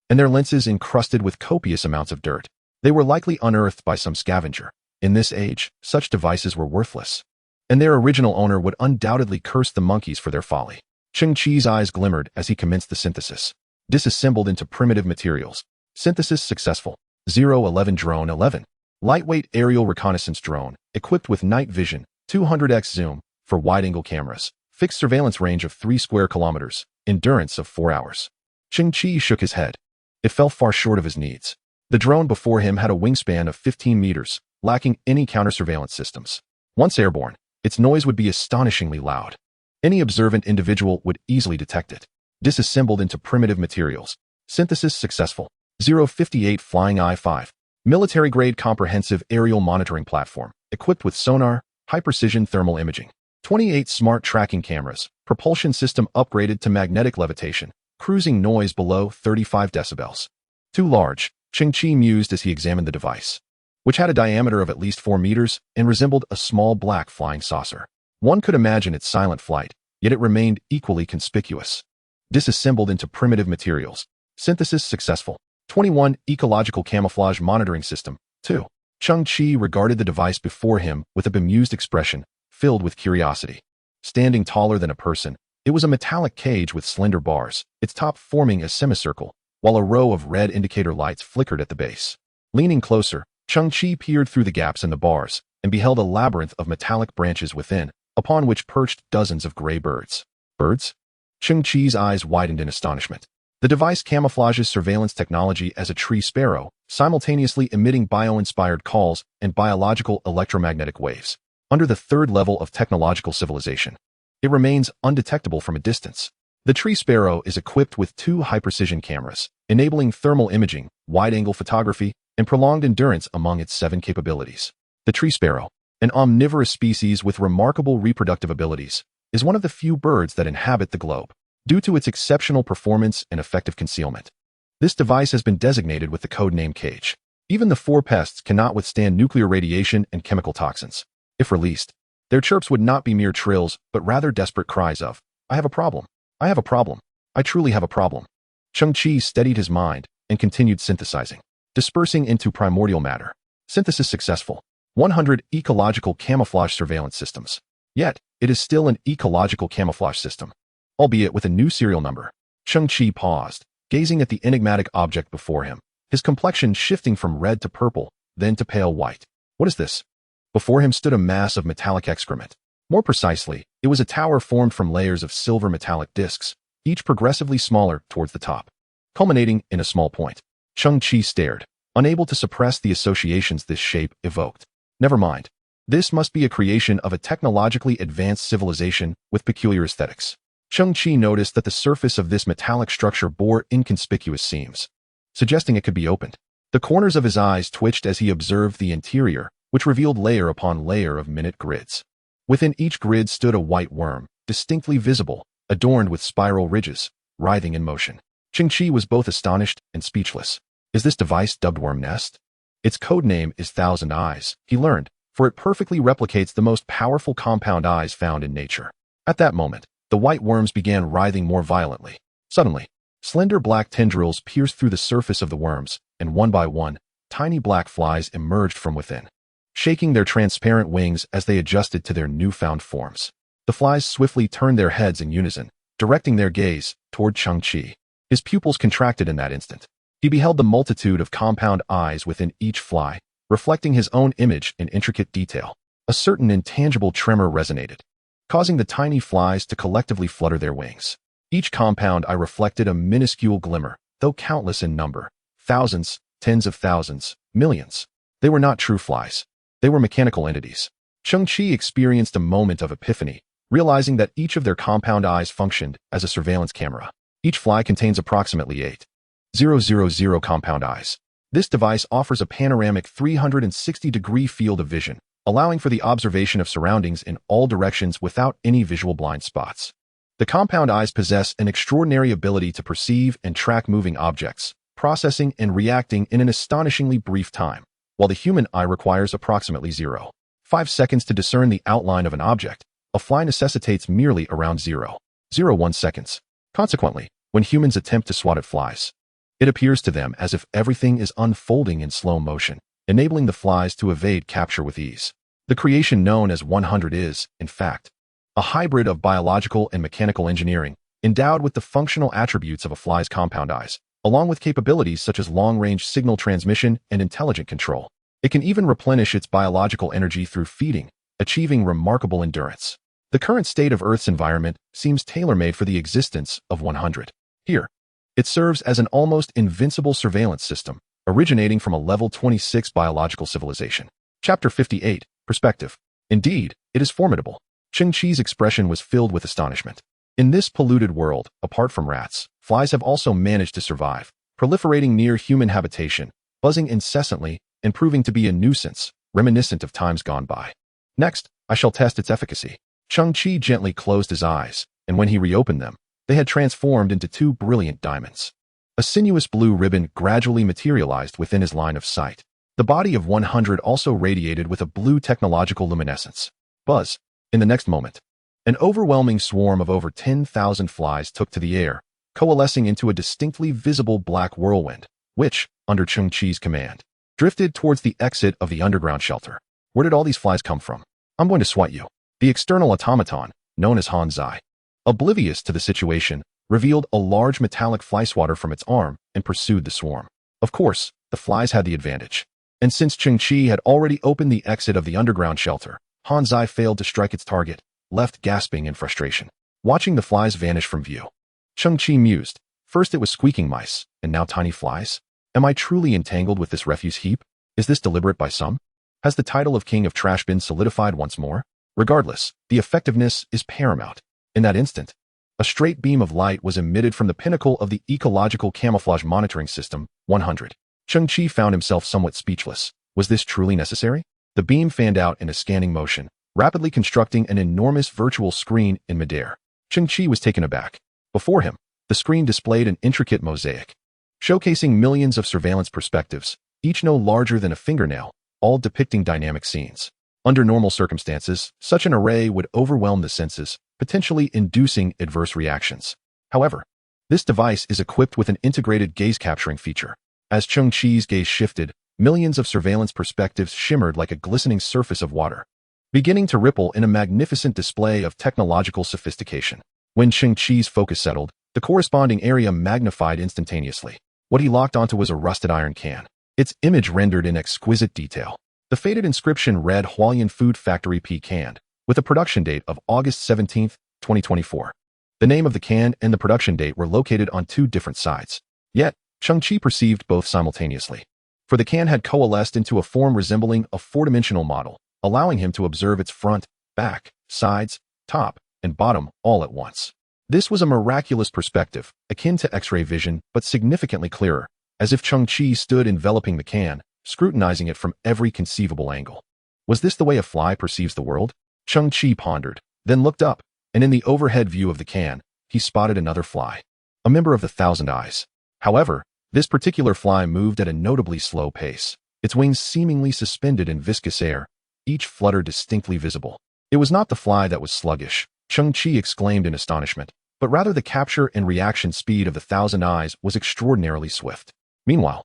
and their lenses encrusted with copious amounts of dirt. They were likely unearthed by some scavenger. In this age, such devices were worthless, and their original owner would undoubtedly curse the monkeys for their folly. Cheng Qi's eyes glimmered as he commenced the synthesis. Disassembled into primitive materials. Synthesis successful. 011 Drone 11. Lightweight aerial reconnaissance drone, equipped with night vision, 200x zoom, for wide-angle cameras. Fixed surveillance range of 3 square kilometers. Endurance of 4 hours. Cheng Qi shook his head. It fell far short of his needs. The drone before him had a wingspan of 15 meters, lacking any counter-surveillance systems. Once airborne, its noise would be astonishingly loud. Any observant individual would easily detect it. Disassembled into primitive materials. Synthesis successful. 058 Flying I-5. Military-grade comprehensive aerial monitoring platform, equipped with sonar, high-precision thermal imaging. 28 smart tracking cameras, propulsion system upgraded to magnetic levitation, cruising noise below 35 decibels. Too large, Cheng Qi mused as he examined the device, which had a diameter of at least 4 meters and resembled a small black flying saucer. One could imagine its silent flight, yet it remained equally conspicuous. Disassembled into primitive materials. Synthesis successful. 21 Ecological camouflage monitoring system. 2. Cheng Qi regarded the device before him with a bemused expression, filled with curiosity. Standing taller than a person, it was a metallic cage with slender bars, its top forming a semicircle, while a row of red indicator lights flickered at the base. Leaning closer, Cheng Qi peered through the gaps in the bars and beheld a labyrinth of metallic branches within, upon which perched dozens of gray birds. Birds? Cheng Qi's eyes widened in astonishment. The device camouflages surveillance technology as a tree sparrow, simultaneously emitting bio-inspired calls and biological electromagnetic waves. Under the third level of technological civilization, it remains undetectable from a distance. The tree sparrow is equipped with 2 high-precision cameras, enabling thermal imaging, wide-angle photography, and prolonged endurance among its 7 capabilities. The tree sparrow, an omnivorous species with remarkable reproductive abilities, is one of the few birds that inhabit the globe, due to its exceptional performance and effective concealment. This device has been designated with the codename Cage. Even the 4 pests cannot withstand nuclear radiation and chemical toxins. If released, their chirps would not be mere trills, but rather desperate cries of, "I have a problem. I have a problem. I truly have a problem." Cheng Qi steadied his mind and continued synthesizing, dispersing into primordial matter. Synthesis successful. 100 ecological camouflage surveillance systems. Yet, it is still an ecological camouflage system, albeit with a new serial number. Cheng Qi paused, gazing at the enigmatic object before him, his complexion shifting from red to purple, then to pale white. What is this? Before him stood a mass of metallic excrement. More precisely, it was a tower formed from layers of silver metallic discs, each progressively smaller towards the top, culminating in a small point. Cheng Qi stared, unable to suppress the associations this shape evoked. Never mind. This must be a creation of a technologically advanced civilization with peculiar aesthetics. Cheng Qi noticed that the surface of this metallic structure bore inconspicuous seams, suggesting it could be opened. The corners of his eyes twitched as he observed the interior, which revealed layer upon layer of minute grids. Within each grid stood a white worm, distinctly visible, adorned with spiral ridges, writhing in motion. Cheng Qi was both astonished and speechless. Is this device dubbed Worm Nest? Its codename is Thousand Eyes, he learned, for it perfectly replicates the most powerful compound eyes found in nature. At that moment, the white worms began writhing more violently. Suddenly, slender black tendrils pierced through the surface of the worms, and one by one, tiny black flies emerged from within, shaking their transparent wings as they adjusted to their newfound forms. The flies swiftly turned their heads in unison, directing their gaze toward Cheng Qi. His pupils contracted in that instant. He beheld the multitude of compound eyes within each fly, reflecting his own image in intricate detail. A certain intangible tremor resonated, causing the tiny flies to collectively flutter their wings. Each compound eye reflected a minuscule glimmer, though countless in number. Thousands, tens of thousands, millions. They were not true flies. They were mechanical entities. Cheng Qi experienced a moment of epiphany, realizing that each of their compound eyes functioned as a surveillance camera. Each fly contains approximately 8,000 compound eyes. This device offers a panoramic 360-degree field of vision, allowing for the observation of surroundings in all directions without any visual blind spots. The compound eyes possess an extraordinary ability to perceive and track moving objects, processing and reacting in an astonishingly brief time, while the human eye requires approximately 0.5 seconds to discern the outline of an object. A fly necessitates merely around 0.01 seconds. Consequently, when humans attempt to swat at flies, it appears to them as if everything is unfolding in slow motion, enabling the flies to evade capture with ease. The creation known as 100 is, in fact, a hybrid of biological and mechanical engineering, endowed with the functional attributes of a fly's compound eyes, along with capabilities such as long-range signal transmission and intelligent control. It can even replenish its biological energy through feeding, achieving remarkable endurance. The current state of Earth's environment seems tailor-made for the existence of 100. Here, it serves as an almost invincible surveillance system, originating from a level 26 biological civilization. Chapter 58, Perspective. Indeed, it is formidable. Cheng Qi's expression was filled with astonishment. In this polluted world, apart from rats, flies have also managed to survive, proliferating near human habitation, buzzing incessantly, and proving to be a nuisance, reminiscent of times gone by. Next, I shall test its efficacy. Cheng Qi gently closed his eyes, and when he reopened them, they had transformed into 2 brilliant diamonds. A sinuous blue ribbon gradually materialized within his line of sight. The body of 100 also radiated with a blue technological luminescence. Buzz. In the next moment, an overwhelming swarm of over 10,000 flies took to the air, coalescing into a distinctly visible black whirlwind, which, under Cheng Qi's command, drifted towards the exit of the underground shelter. Where did all these flies come from? I'm going to swat you. The external automaton, known as Han Zai, oblivious to the situation, revealed a large metallic fly swatter from its arm and pursued the swarm. Of course, the flies had the advantage. And since Cheng Qi had already opened the exit of the underground shelter, Han Zai failed to strike its target, left gasping in frustration, watching the flies vanish from view. Cheng Qi mused. First it was squeaking mice, and now tiny flies? Am I truly entangled with this refuse heap? Is this deliberate by some? Has the title of King of Trash been solidified once more? Regardless, the effectiveness is paramount. In that instant, a straight beam of light was emitted from the pinnacle of the ecological camouflage monitoring system, 100. Cheng Qi found himself somewhat speechless. Was this truly necessary? The beam fanned out in a scanning motion, rapidly constructing an enormous virtual screen in midair. Cheng Qi was taken aback. Before him, the screen displayed an intricate mosaic, showcasing millions of surveillance perspectives, each no larger than a fingernail, all depicting dynamic scenes. Under normal circumstances, such an array would overwhelm the senses, potentially inducing adverse reactions. However, this device is equipped with an integrated gaze-capturing feature. As Cheng Qi's gaze shifted, millions of surveillance perspectives shimmered like a glistening surface of water, beginning to ripple in a magnificent display of technological sophistication. When Cheng Qi's focus settled, the corresponding area magnified instantaneously. What he locked onto was a rusted iron can, its image rendered in exquisite detail. The faded inscription read Hualien Food Factory Pecan, with a production date of August 17, 2024. The name of the can and the production date were located on two different sides. Yet, Cheng Qi perceived both simultaneously. For the can had coalesced into a form resembling a four-dimensional model, allowing him to observe its front, back, sides, top, and bottom all at once. This was a miraculous perspective, akin to X-ray vision, but significantly clearer, as if Cheng Qi stood enveloping the can, scrutinizing it from every conceivable angle. Was this the way a fly perceives the world? Cheng Qi pondered, then looked up, and in the overhead view of the can, he spotted another fly, a member of the Thousand Eyes. However, this particular fly moved at a notably slow pace, its wings seemingly suspended in viscous air, each flutter distinctly visible. It was not the fly that was sluggish, Cheng Qi exclaimed in astonishment, but rather the capture and reaction speed of the Thousand Eyes was extraordinarily swift. Meanwhile,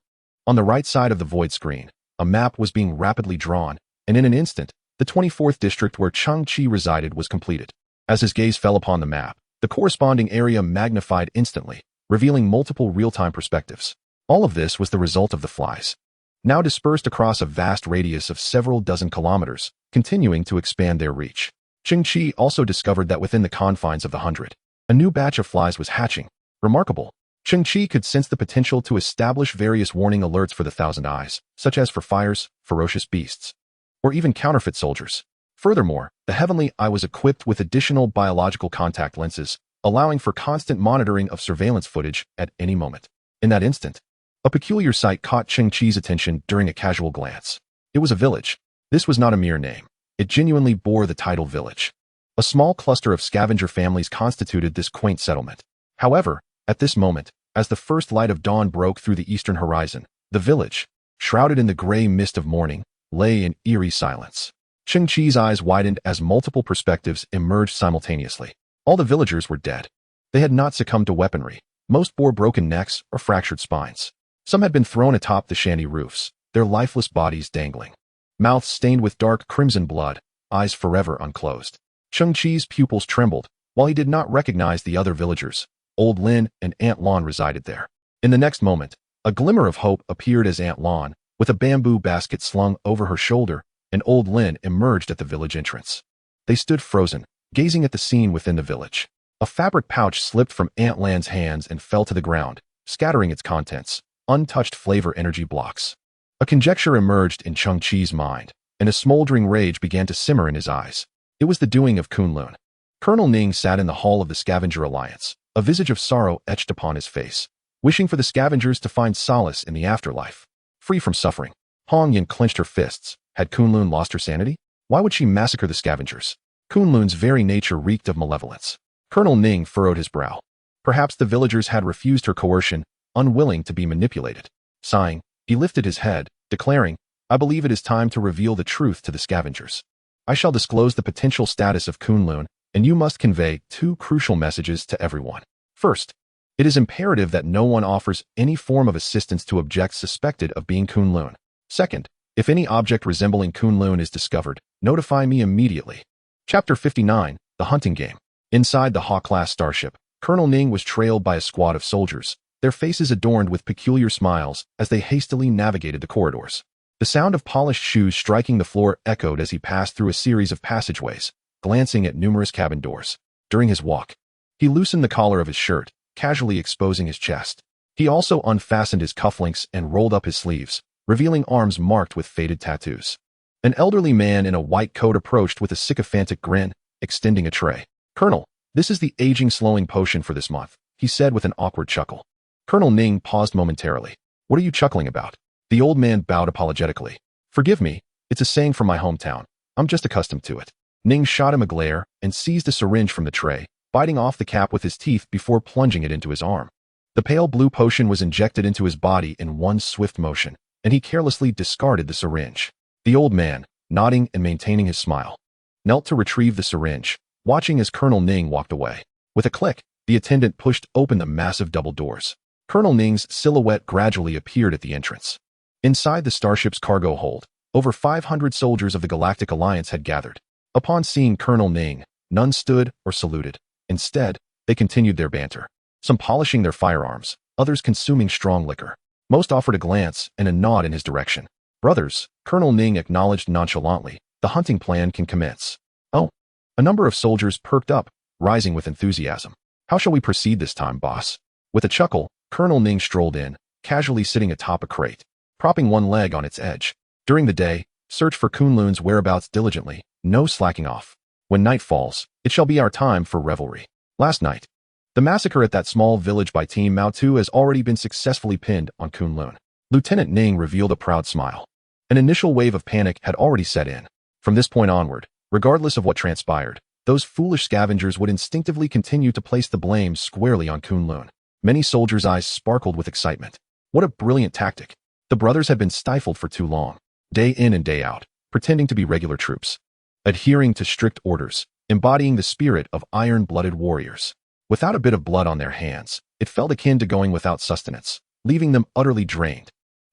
on the right side of the void screen, a map was being rapidly drawn, and in an instant, the 24th district where Cheng Qi resided was completed. As his gaze fell upon the map, the corresponding area magnified instantly, revealing multiple real-time perspectives. All of this was the result of the flies, now dispersed across a vast radius of several dozen kilometers, continuing to expand their reach. Cheng Qi also discovered that within the confines of the 100, a new batch of flies was hatching. Remarkable. Cheng Qi could sense the potential to establish various warning alerts for the Thousand Eyes, such as for fires, ferocious beasts, or even counterfeit soldiers. Furthermore, the Heavenly Eye was equipped with additional biological contact lenses, allowing for constant monitoring of surveillance footage at any moment. In that instant, a peculiar sight caught Cheng Qi's attention during a casual glance. It was a village. This was not a mere name. It genuinely bore the title village. A small cluster of scavenger families constituted this quaint settlement. However, at this moment, as the first light of dawn broke through the eastern horizon, the village, shrouded in the gray mist of morning, lay in eerie silence. Cheng Qi's eyes widened as multiple perspectives emerged simultaneously. All the villagers were dead. They had not succumbed to weaponry. Most bore broken necks or fractured spines. Some had been thrown atop the shanty roofs, their lifeless bodies dangling. Mouths stained with dark crimson blood, eyes forever unclosed. Cheng Qi's pupils trembled, while he did not recognize the other villagers. Old Lin and Aunt Lon resided there. In the next moment, a glimmer of hope appeared as Aunt Lon, with a bamboo basket slung over her shoulder, and Old Lin emerged at the village entrance. They stood frozen, gazing at the scene within the village. A fabric pouch slipped from Aunt Lan's hands and fell to the ground, scattering its contents, untouched flavor energy blocks. A conjecture emerged in Cheng Qi's mind, and a smoldering rage began to simmer in his eyes. It was the doing of Kunlun. Colonel Ning sat in the hall of the Scavenger Alliance, a visage of sorrow etched upon his face, wishing for the scavengers to find solace in the afterlife, free from suffering. Hong Yin clenched her fists. Had Kunlun lost her sanity? Why would she massacre the scavengers? Kunlun's very nature reeked of malevolence. Colonel Ning furrowed his brow. Perhaps the villagers had refused her coercion, unwilling to be manipulated. Sighing, he lifted his head, declaring, "I believe it is time to reveal the truth to the scavengers. I shall disclose the potential status of Kunlun, and you must convey two crucial messages to everyone. First, it is imperative that no one offers any form of assistance to objects suspected of being Kunlun. Second, if any object resembling Kunlun is discovered, notify me immediately." Chapter 59, The Hunting Game. Inside the Hawk-class starship, Colonel Ning was trailed by a squad of soldiers, their faces adorned with peculiar smiles as they hastily navigated the corridors. The sound of polished shoes striking the floor echoed as he passed through a series of passageways, glancing at numerous cabin doors. During his walk, he loosened the collar of his shirt, casually exposing his chest. He also unfastened his cufflinks and rolled up his sleeves, revealing arms marked with faded tattoos. An elderly man in a white coat approached with a sycophantic grin, extending a tray. "Colonel, this is the aging slowing potion for this month," he said with an awkward chuckle. Colonel Ning paused momentarily. "What are you chuckling about?" The old man bowed apologetically. Forgive me, it's a saying from my hometown. I'm just accustomed to it. Ning shot him a glare and seized a syringe from the tray, biting off the cap with his teeth before plunging it into his arm. The pale blue potion was injected into his body in one swift motion, and he carelessly discarded the syringe. The old man, nodding and maintaining his smile, knelt to retrieve the syringe, watching as Colonel Ning walked away. With a click, the attendant pushed open the massive double doors. Colonel Ning's silhouette gradually appeared at the entrance. Inside the starship's cargo hold, over 500 soldiers of the Galactic Alliance had gathered. Upon seeing Colonel Ning, none stood or saluted. Instead, they continued their banter, some polishing their firearms, others consuming strong liquor. Most offered a glance and a nod in his direction. Brothers, Colonel Ning acknowledged nonchalantly, the hunting plan can commence. Oh. A number of soldiers perked up, rising with enthusiasm. How shall we proceed this time, boss? With a chuckle, Colonel Ning strolled in, casually sitting atop a crate, propping one leg on its edge. During the day, search for Kunlun's whereabouts diligently, no slacking off. When night falls, it shall be our time for revelry. Last night, the massacre at that small village by Team Mao Tu has already been successfully pinned on Kunlun. Lieutenant Ning revealed a proud smile. An initial wave of panic had already set in. From this point onward, regardless of what transpired, those foolish scavengers would instinctively continue to place the blame squarely on Kunlun. Many soldiers' eyes sparkled with excitement. What a brilliant tactic. The brothers had been stifled for too long, day in and day out, pretending to be regular troops, adhering to strict orders, embodying the spirit of iron-blooded warriors. Without a bit of blood on their hands, it felt akin to going without sustenance, leaving them utterly drained.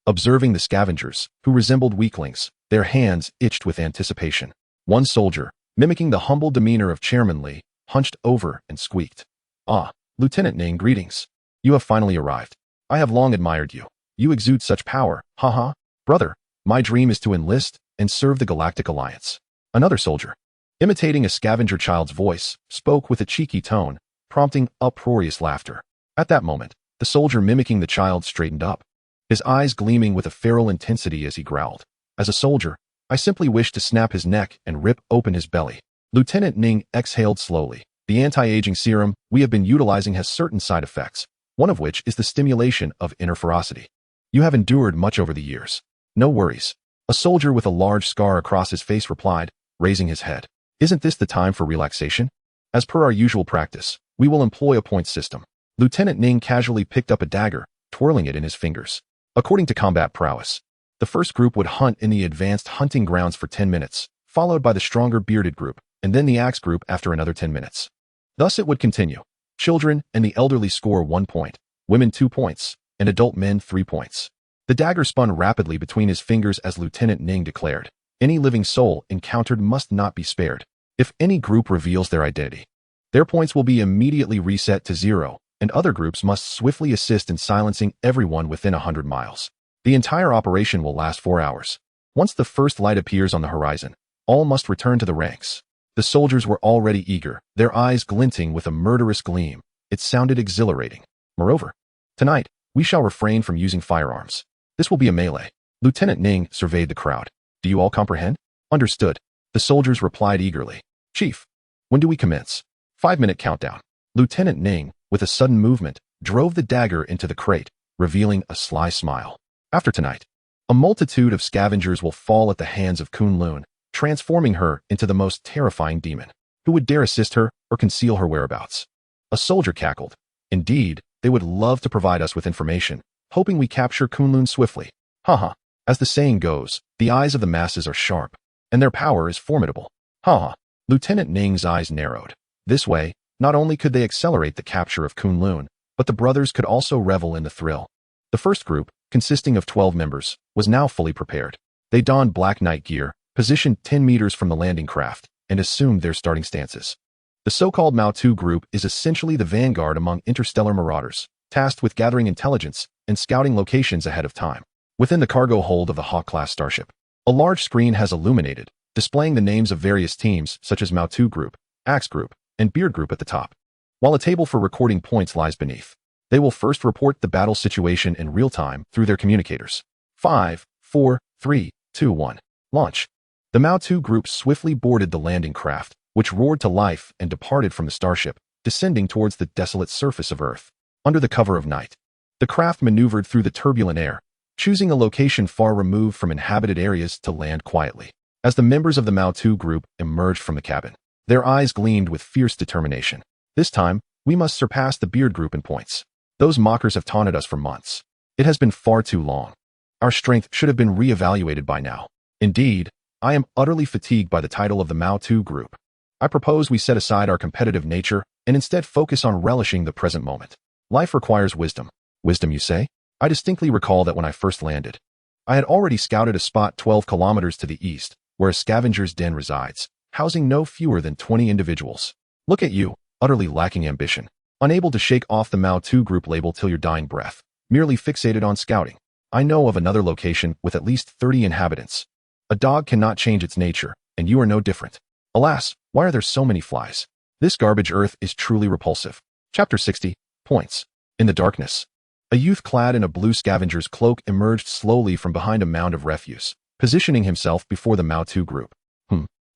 Observing the scavengers, who resembled weaklings, their hands itched with anticipation. One soldier, mimicking the humble demeanor of Chairman Li, hunched over and squeaked. Ah, Lieutenant Ning, greetings. You have finally arrived. I have long admired you. You exude such power, haha. Brother, my dream is to enlist and serve the Galactic Alliance. Another soldier, imitating a scavenger child's voice, spoke with a cheeky tone, prompting uproarious laughter. At that moment, the soldier mimicking the child straightened up, his eyes gleaming with a feral intensity as he growled. As a soldier, I simply wish to snap his neck and rip open his belly. Lieutenant Ning exhaled slowly. The anti-aging serum we have been utilizing has certain side effects, one of which is the stimulation of inner ferocity. You have endured much over the years. No worries. A soldier with a large scar across his face replied, raising his head. Isn't this the time for relaxation? As per our usual practice, we will employ a point system. Lieutenant Ning casually picked up a dagger, twirling it in his fingers. According to combat prowess, the first group would hunt in the advanced hunting grounds for 10 minutes, followed by the stronger bearded group, and then the axe group after another 10 minutes. Thus it would continue. Children and the elderly score 1 point, women 2 points, and adult men 3 points. The dagger spun rapidly between his fingers as Lieutenant Ning declared, any living soul encountered must not be spared. If any group reveals their identity, their points will be immediately reset to 0, and other groups must swiftly assist in silencing everyone within 100 miles. The entire operation will last 4 hours. Once the first light appears on the horizon, all must return to the ranks. The soldiers were already eager, their eyes glinting with a murderous gleam. It sounded exhilarating. Moreover, tonight, we shall refrain from using firearms. This will be a melee. Lieutenant Ning surveyed the crowd. Do you all comprehend? Understood. The soldiers replied eagerly. Chief, when do we commence? 5-minute countdown. Lieutenant Ning, with a sudden movement, drove the dagger into the crate, revealing a sly smile. After tonight, a multitude of scavengers will fall at the hands of Kunlun, transforming her into the most terrifying demon. Who would dare assist her or conceal her whereabouts? A soldier cackled. Indeed, they would love to provide us with information, hoping we capture Kunlun swiftly. Haha. As the saying goes, the eyes of the masses are sharp, and their power is formidable. Haha. Lieutenant Ning's eyes narrowed. This way, not only could they accelerate the capture of Kunlun, but the brothers could also revel in the thrill. The first group, consisting of 12 members, was now fully prepared. They donned black night gear, positioned 10 meters from the landing craft, and assumed their starting stances. The so-called Mao Tu group is essentially the vanguard among interstellar marauders, tasked with gathering intelligence and scouting locations ahead of time. Within the cargo hold of the Hawk-class starship, a large screen has illuminated, displaying the names of various teams such as Mao Tu group, Axe group, and Beard group at the top, while a table for recording points lies beneath. They will first report the battle situation in real time through their communicators. 5, 4, 3, 2, 1. Launch. The Mao Tu group swiftly boarded the landing craft, which roared to life and departed from the starship, descending towards the desolate surface of Earth. Under the cover of night, the craft maneuvered through the turbulent air, choosing a location far removed from inhabited areas to land quietly. As the members of the Mao 2 group emerged from the cabin, their eyes gleamed with fierce determination. This time, we must surpass the Beard group in points. Those mockers have taunted us for months. It has been far too long. Our strength should have been re-evaluated by now. Indeed, I am utterly fatigued by the title of the Mao 2 group. I propose we set aside our competitive nature and instead focus on relishing the present moment. Life requires wisdom. Wisdom, you say? I distinctly recall that when I first landed, I had already scouted a spot 12 kilometers to the east, where a scavenger's den resides, housing no fewer than 20 individuals. Look at you, utterly lacking ambition, unable to shake off the Mao 2 group label till your dying breath, merely fixated on scouting. I know of another location with at least 30 inhabitants. A dog cannot change its nature, and you are no different. Alas, why are there so many flies? This garbage earth is truly repulsive. Chapter 60, Points. In the darkness, a youth clad in a blue scavenger's cloak emerged slowly from behind a mound of refuse, positioning himself before the Mao 2 group.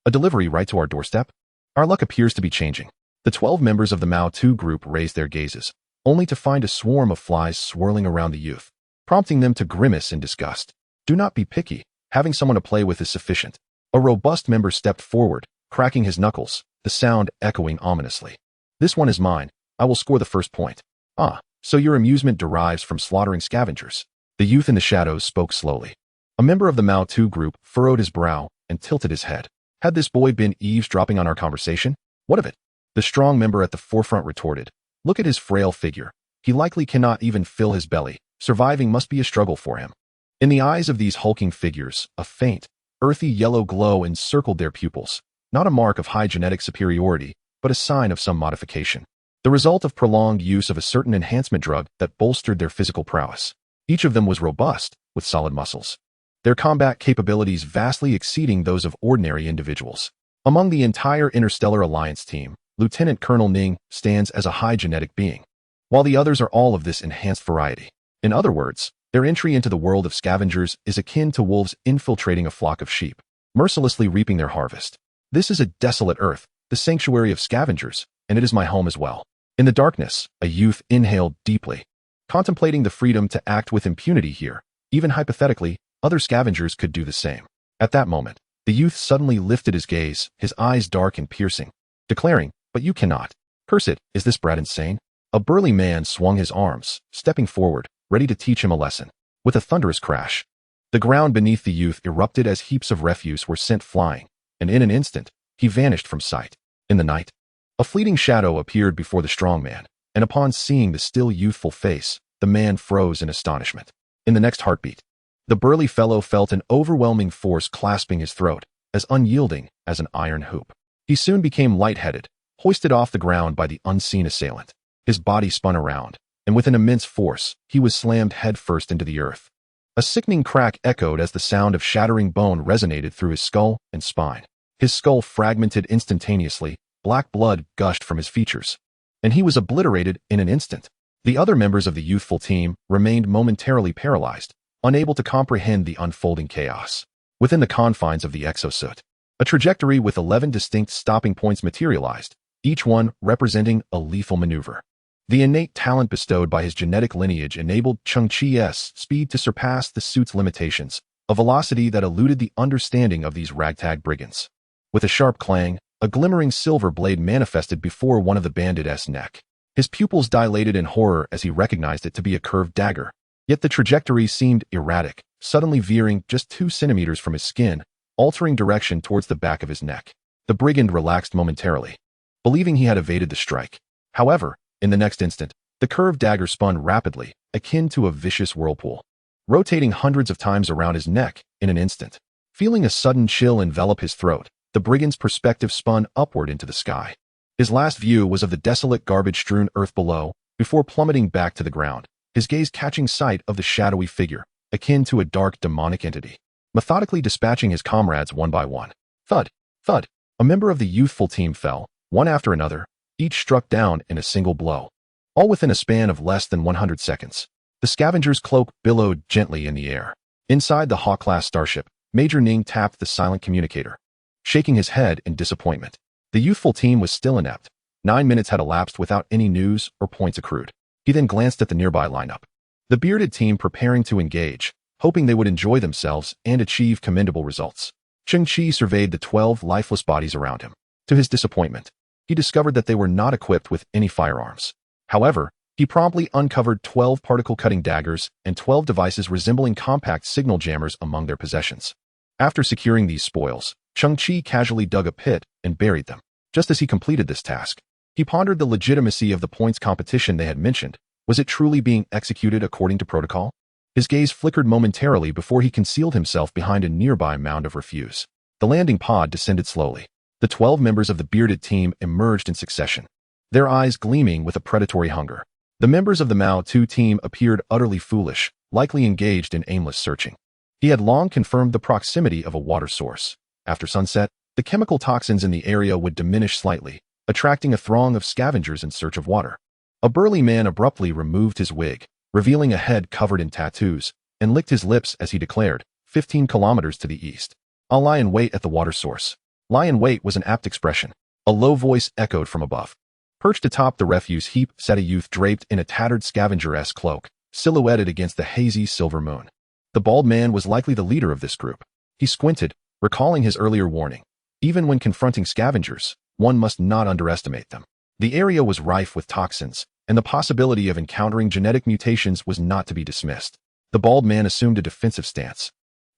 A delivery right to our doorstep? Our luck appears to be changing. The 12 members of the Mao 2 group raised their gazes, only to find a swarm of flies swirling around the youth, prompting them to grimace in disgust. Do not be picky. Having someone to play with is sufficient. A robust member stepped forward, cracking his knuckles, the sound echoing ominously. This one is mine. I will score the first point. Ah, so your amusement derives from slaughtering scavengers. The youth in the shadows spoke slowly. A member of the Mao 2 group furrowed his brow and tilted his head. Had this boy been eavesdropping on our conversation? What of it? The strong member at the forefront retorted. Look at his frail figure. He likely cannot even fill his belly. Surviving must be a struggle for him. In the eyes of these hulking figures, a faint, earthy yellow glow encircled their pupils, not a mark of high genetic superiority, but a sign of some modification. The result of prolonged use of a certain enhancement drug that bolstered their physical prowess. Each of them was robust, with solid muscles, their combat capabilities vastly exceeding those of ordinary individuals. Among the entire Interstellar Alliance team, Lieutenant Colonel Ning stands as a high genetic being, while the others are all of this enhanced variety. In other words, their entry into the world of scavengers is akin to wolves infiltrating a flock of sheep, mercilessly reaping their harvest. This is a desolate earth, the sanctuary of scavengers, and it is my home as well. In the darkness, a youth inhaled deeply, contemplating the freedom to act with impunity here. Even hypothetically, other scavengers could do the same. At that moment, the youth suddenly lifted his gaze, his eyes dark and piercing, declaring, "But you cannot. Curse it, is this brat insane?" A burly man swung his arms, stepping forward, ready to teach him a lesson. With a thunderous crash, the ground beneath the youth erupted as heaps of refuse were sent flying, and in an instant, he vanished from sight. In the night, a fleeting shadow appeared before the strong man, and upon seeing the still youthful face, the man froze in astonishment. In the next heartbeat, the burly fellow felt an overwhelming force clasping his throat, as unyielding as an iron hoop. He soon became lightheaded, hoisted off the ground by the unseen assailant. His body spun around, and with an immense force, he was slammed headfirst into the earth. A sickening crack echoed as the sound of shattering bone resonated through his skull and spine. His skull fragmented instantaneously, black blood gushed from his features, and he was obliterated in an instant. The other members of the youthful team remained momentarily paralyzed, unable to comprehend the unfolding chaos. Within the confines of the exosuit, a trajectory with 11 distinct stopping points materialized, each one representing a lethal maneuver. The innate talent bestowed by his genetic lineage enabled Cheng Qi's speed to surpass the suit's limitations, a velocity that eluded the understanding of these ragtag brigands. With a sharp clang, a glimmering silver blade manifested before one of the bandit's neck. His pupils dilated in horror as he recognized it to be a curved dagger. Yet the trajectory seemed erratic, suddenly veering just 2 centimeters from his skin, altering direction towards the back of his neck. The brigand relaxed momentarily, believing he had evaded the strike. However, in the next instant, the curved dagger spun rapidly, akin to a vicious whirlpool, rotating hundreds of times around his neck in an instant. Feeling a sudden chill envelop his throat, the brigand's perspective spun upward into the sky. His last view was of the desolate garbage-strewn earth below, before plummeting back to the ground, his gaze catching sight of the shadowy figure, akin to a dark demonic entity, methodically dispatching his comrades one by one. Thud, thud. A member of the youthful team fell, one after another, each struck down in a single blow, all within a span of less than 100 seconds. The scavenger's cloak billowed gently in the air. Inside the Hawk-class starship, Major Ning tapped the silent communicator, shaking his head in disappointment. The youthful team was still inept. 9 minutes had elapsed without any news or points accrued. He then glanced at the nearby lineup. The bearded team preparing to engage, hoping they would enjoy themselves and achieve commendable results. Cheng Qi surveyed the 12 lifeless bodies around him. To his disappointment, he discovered that they were not equipped with any firearms. However, he promptly uncovered 12 particle-cutting daggers and 12 devices resembling compact signal jammers among their possessions. After securing these spoils, Cheng Qi casually dug a pit and buried them. Just as he completed this task, he pondered the legitimacy of the points competition they had mentioned. Was it truly being executed according to protocol? His gaze flickered momentarily before he concealed himself behind a nearby mound of refuse. The landing pod descended slowly. The 12 members of the bearded team emerged in succession, their eyes gleaming with a predatory hunger. The members of the Mao 2 team appeared utterly foolish, likely engaged in aimless searching. He had long confirmed the proximity of a water source. After sunset, the chemical toxins in the area would diminish slightly, attracting a throng of scavengers in search of water. A burly man abruptly removed his wig, revealing a head covered in tattoos, and licked his lips as he declared, 15 kilometers to the east. I'll lie in wait at the water source. Lie in wait was an apt expression. A low voice echoed from above. Perched atop the refuse heap sat a youth draped in a tattered scavenger-esque cloak, silhouetted against the hazy silver moon. The bald man was likely the leader of this group. He squinted, recalling his earlier warning. Even when confronting scavengers, one must not underestimate them. The area was rife with toxins, and the possibility of encountering genetic mutations was not to be dismissed. The bald man assumed a defensive stance.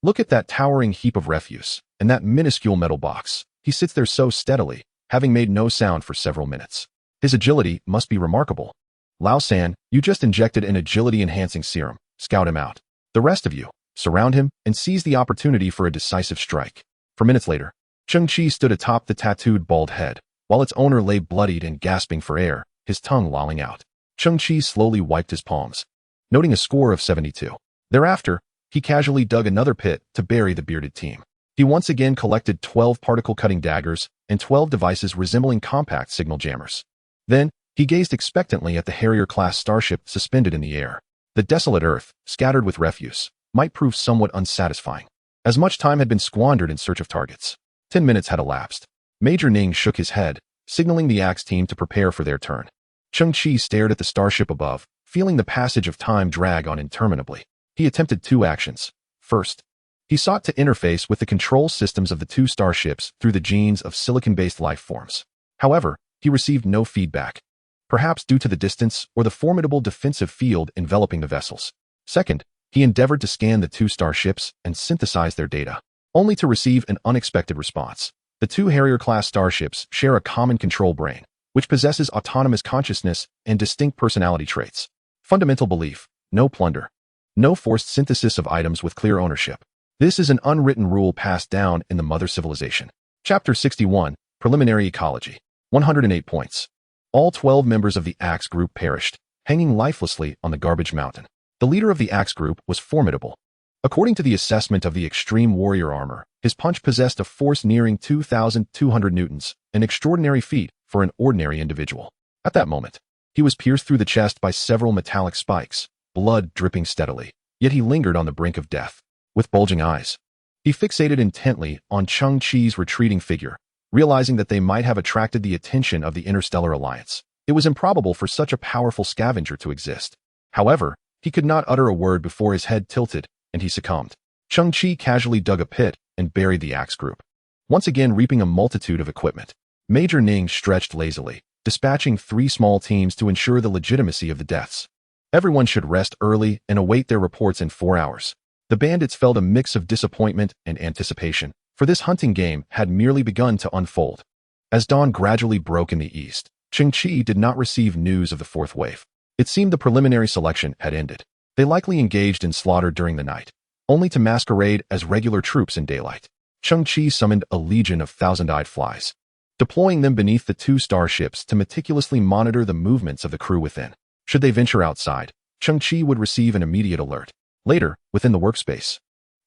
Look at that towering heap of refuse, and that minuscule metal box. He sits there so steadily, having made no sound for several minutes. His agility must be remarkable. Lao San, you just injected an agility-enhancing serum. Scout him out. The rest of you, surround him and seize the opportunity for a decisive strike. For minutes later, Cheng Qi stood atop the tattooed bald head, while its owner lay bloodied and gasping for air, his tongue lolling out. Cheng Qi slowly wiped his palms, noting a score of 72. Thereafter, he casually dug another pit to bury the bearded team. He once again collected 12 particle-cutting daggers and 12 devices resembling compact signal jammers. Then, he gazed expectantly at the Harrier-class starship suspended in the air. The desolate Earth, scattered with refuse, might prove somewhat unsatisfying. As much time had been squandered in search of targets. 10 minutes had elapsed. Major Ning shook his head, signaling the Axe team to prepare for their turn. Cheng Qi stared at the starship above, feeling the passage of time drag on interminably. He attempted 2 actions. First, he sought to interface with the control systems of the 2 starships through the genes of silicon-based life forms. However, he received no feedback, perhaps due to the distance or the formidable defensive field enveloping the vessels. Second, he endeavored to scan the 2 starships and synthesize their data, only to receive an unexpected response. The 2 Harrier-class starships share a common control brain, which possesses autonomous consciousness and distinct personality traits. Fundamental belief: no plunder. No forced synthesis of items with clear ownership. This is an unwritten rule passed down in the mother civilization. Chapter 61, Preliminary Ecology. 108 points. All 12 members of the Axe group perished, hanging lifelessly on the garbage mountain. The leader of the Axe group was formidable. According to the assessment of the extreme warrior armor, his punch possessed a force nearing 2,200 newtons, an extraordinary feat for an ordinary individual. At that moment, he was pierced through the chest by several metallic spikes, blood dripping steadily, yet he lingered on the brink of death. With bulging eyes, he fixated intently on Cheng Qi's retreating figure, realizing that they might have attracted the attention of the Interstellar Alliance. It was improbable for such a powerful scavenger to exist. However, he could not utter a word before his head tilted, and he succumbed. Cheng Qi casually dug a pit and buried the Axe group, once again reaping a multitude of equipment. Major Ning stretched lazily, dispatching 3 small teams to ensure the legitimacy of the deaths. Everyone should rest early and await their reports in 4 hours. The bandits felt a mix of disappointment and anticipation, for this hunting game had merely begun to unfold. As dawn gradually broke in the east, Cheng Qi did not receive news of the 4th wave. It seemed the preliminary selection had ended. They likely engaged in slaughter during the night, only to masquerade as regular troops in daylight. Cheng Qi summoned a legion of thousand-eyed flies, deploying them beneath the 2 starships to meticulously monitor the movements of the crew within. Should they venture outside, Cheng Qi would receive an immediate alert. Later, within the workspace,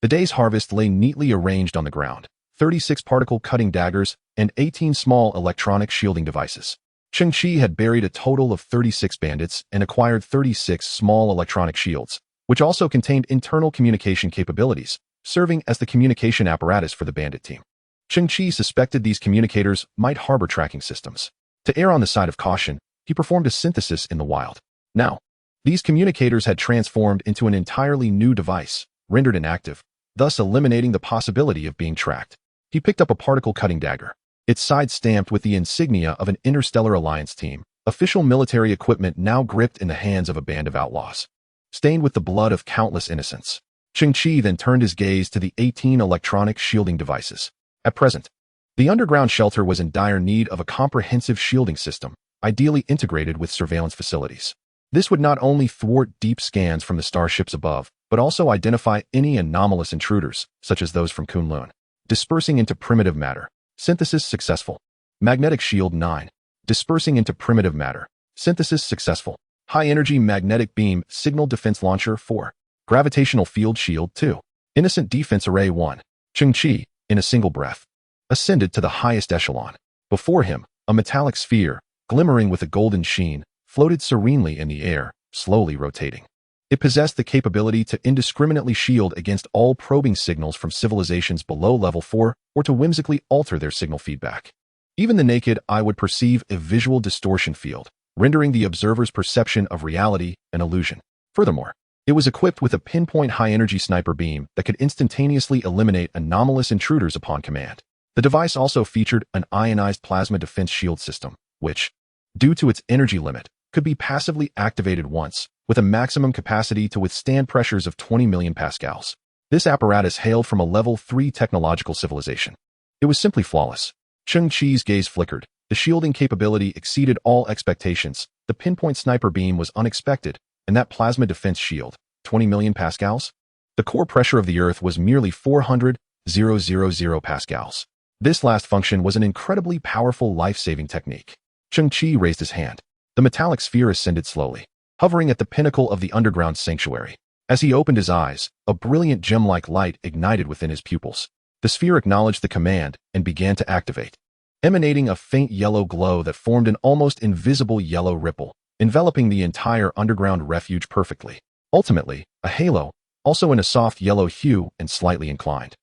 the day's harvest lay neatly arranged on the ground, 36 particle-cutting daggers and 18 small electronic shielding devices. Cheng Qi had buried a total of 36 bandits and acquired 36 small electronic shields, which also contained internal communication capabilities, serving as the communication apparatus for the bandit team. Cheng Qi suspected these communicators might harbor tracking systems. To err on the side of caution, he performed a synthesis in the wild. Now, these communicators had transformed into an entirely new device, rendered inactive, thus eliminating the possibility of being tracked. He picked up a particle-cutting dagger, its side stamped with the insignia of an Interstellar Alliance team, official military equipment now gripped in the hands of a band of outlaws. Stained with the blood of countless innocents, Cheng Qi then turned his gaze to the 18 electronic shielding devices. At present, the underground shelter was in dire need of a comprehensive shielding system, ideally integrated with surveillance facilities. This would not only thwart deep scans from the starships above, but also identify any anomalous intruders, such as those from Kunlun. Dispersing into primitive matter. Synthesis successful. Magnetic shield 9. Dispersing into primitive matter. Synthesis successful. High-energy magnetic beam signal defense launcher 4. Gravitational field shield 2. Innocent defense array 1. Cheng Qi, in a single breath, ascended to the highest echelon. Before him, a metallic sphere, glimmering with a golden sheen, floated serenely in the air, slowly rotating. It possessed the capability to indiscriminately shield against all probing signals from civilizations below level 4 or to whimsically alter their signal feedback. Even the naked eye would perceive a visual distortion field, rendering the observer's perception of reality an illusion. Furthermore, it was equipped with a pinpoint high-energy sniper beam that could instantaneously eliminate anomalous intruders upon command. The device also featured an ionized plasma defense shield system, which, due to its energy limit, could be passively activated once, with a maximum capacity to withstand pressures of 20 million pascals. This apparatus hailed from a level 3 technological civilization. It was simply flawless. Cheng Qi's gaze flickered. The shielding capability exceeded all expectations. The pinpoint sniper beam was unexpected, and that plasma defense shield, 20 million pascals? The core pressure of the Earth was merely 400,000 pascals. This last function was an incredibly powerful life-saving technique. Cheng Qi raised his hand. The metallic sphere ascended slowly, hovering at the pinnacle of the underground sanctuary. As he opened his eyes, a brilliant gem-like light ignited within his pupils. The sphere acknowledged the command and began to activate, emanating a faint yellow glow that formed an almost invisible yellow ripple, enveloping the entire underground refuge perfectly. Ultimately, a halo, also in a soft yellow hue and slightly inclined,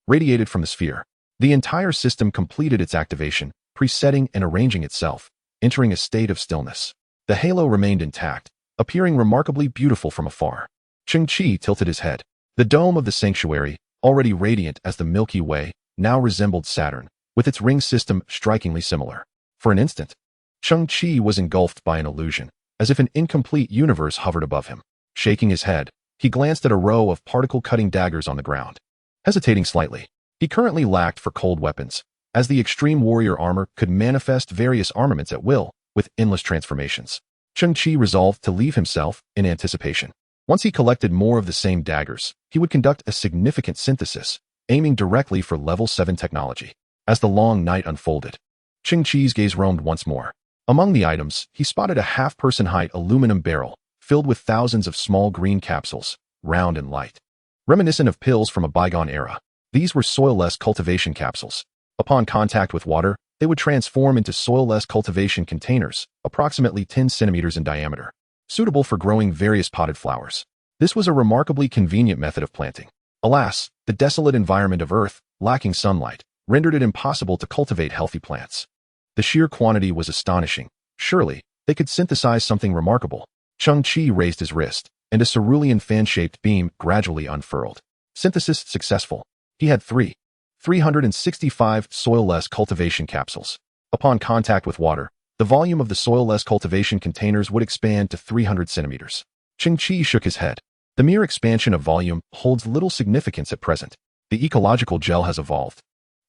radiated from the sphere. The entire system completed its activation, presetting and arranging itself, entering a state of stillness. The halo remained intact, appearing remarkably beautiful from afar. Cheng Qi tilted his head. The dome of the sanctuary, already radiant as the Milky Way, now resembled Saturn, with its ring system strikingly similar. For an instant, Cheng Qi was engulfed by an illusion, as if an incomplete universe hovered above him. Shaking his head, he glanced at a row of particle-cutting daggers on the ground. Hesitating slightly, he currently lacked for cold weapons, as the extreme warrior armor could manifest various armaments at will, with endless transformations. Cheng Qi resolved to leave himself in anticipation. Once he collected more of the same daggers, he would conduct a significant synthesis, aiming directly for level 7 technology. As the long night unfolded, Cheng Qi's gaze roamed once more. Among the items, he spotted a half-person height aluminum barrel, filled with thousands of small green capsules, round and light, reminiscent of pills from a bygone era. These were soilless cultivation capsules. Upon contact with water, they would transform into soilless cultivation containers, approximately 10 centimeters in diameter, suitable for growing various potted flowers. This was a remarkably convenient method of planting. Alas, the desolate environment of Earth, lacking sunlight, rendered it impossible to cultivate healthy plants. The sheer quantity was astonishing. Surely, they could synthesize something remarkable. Cheng Qi raised his wrist, and a cerulean fan-shaped beam gradually unfurled. Synthesis successful. He had 365 soilless cultivation capsules. Upon contact with water, the volume of the soilless cultivation containers would expand to 300 centimeters. Cheng Qi shook his head. The mere expansion of volume holds little significance at present. The ecological gel has evolved,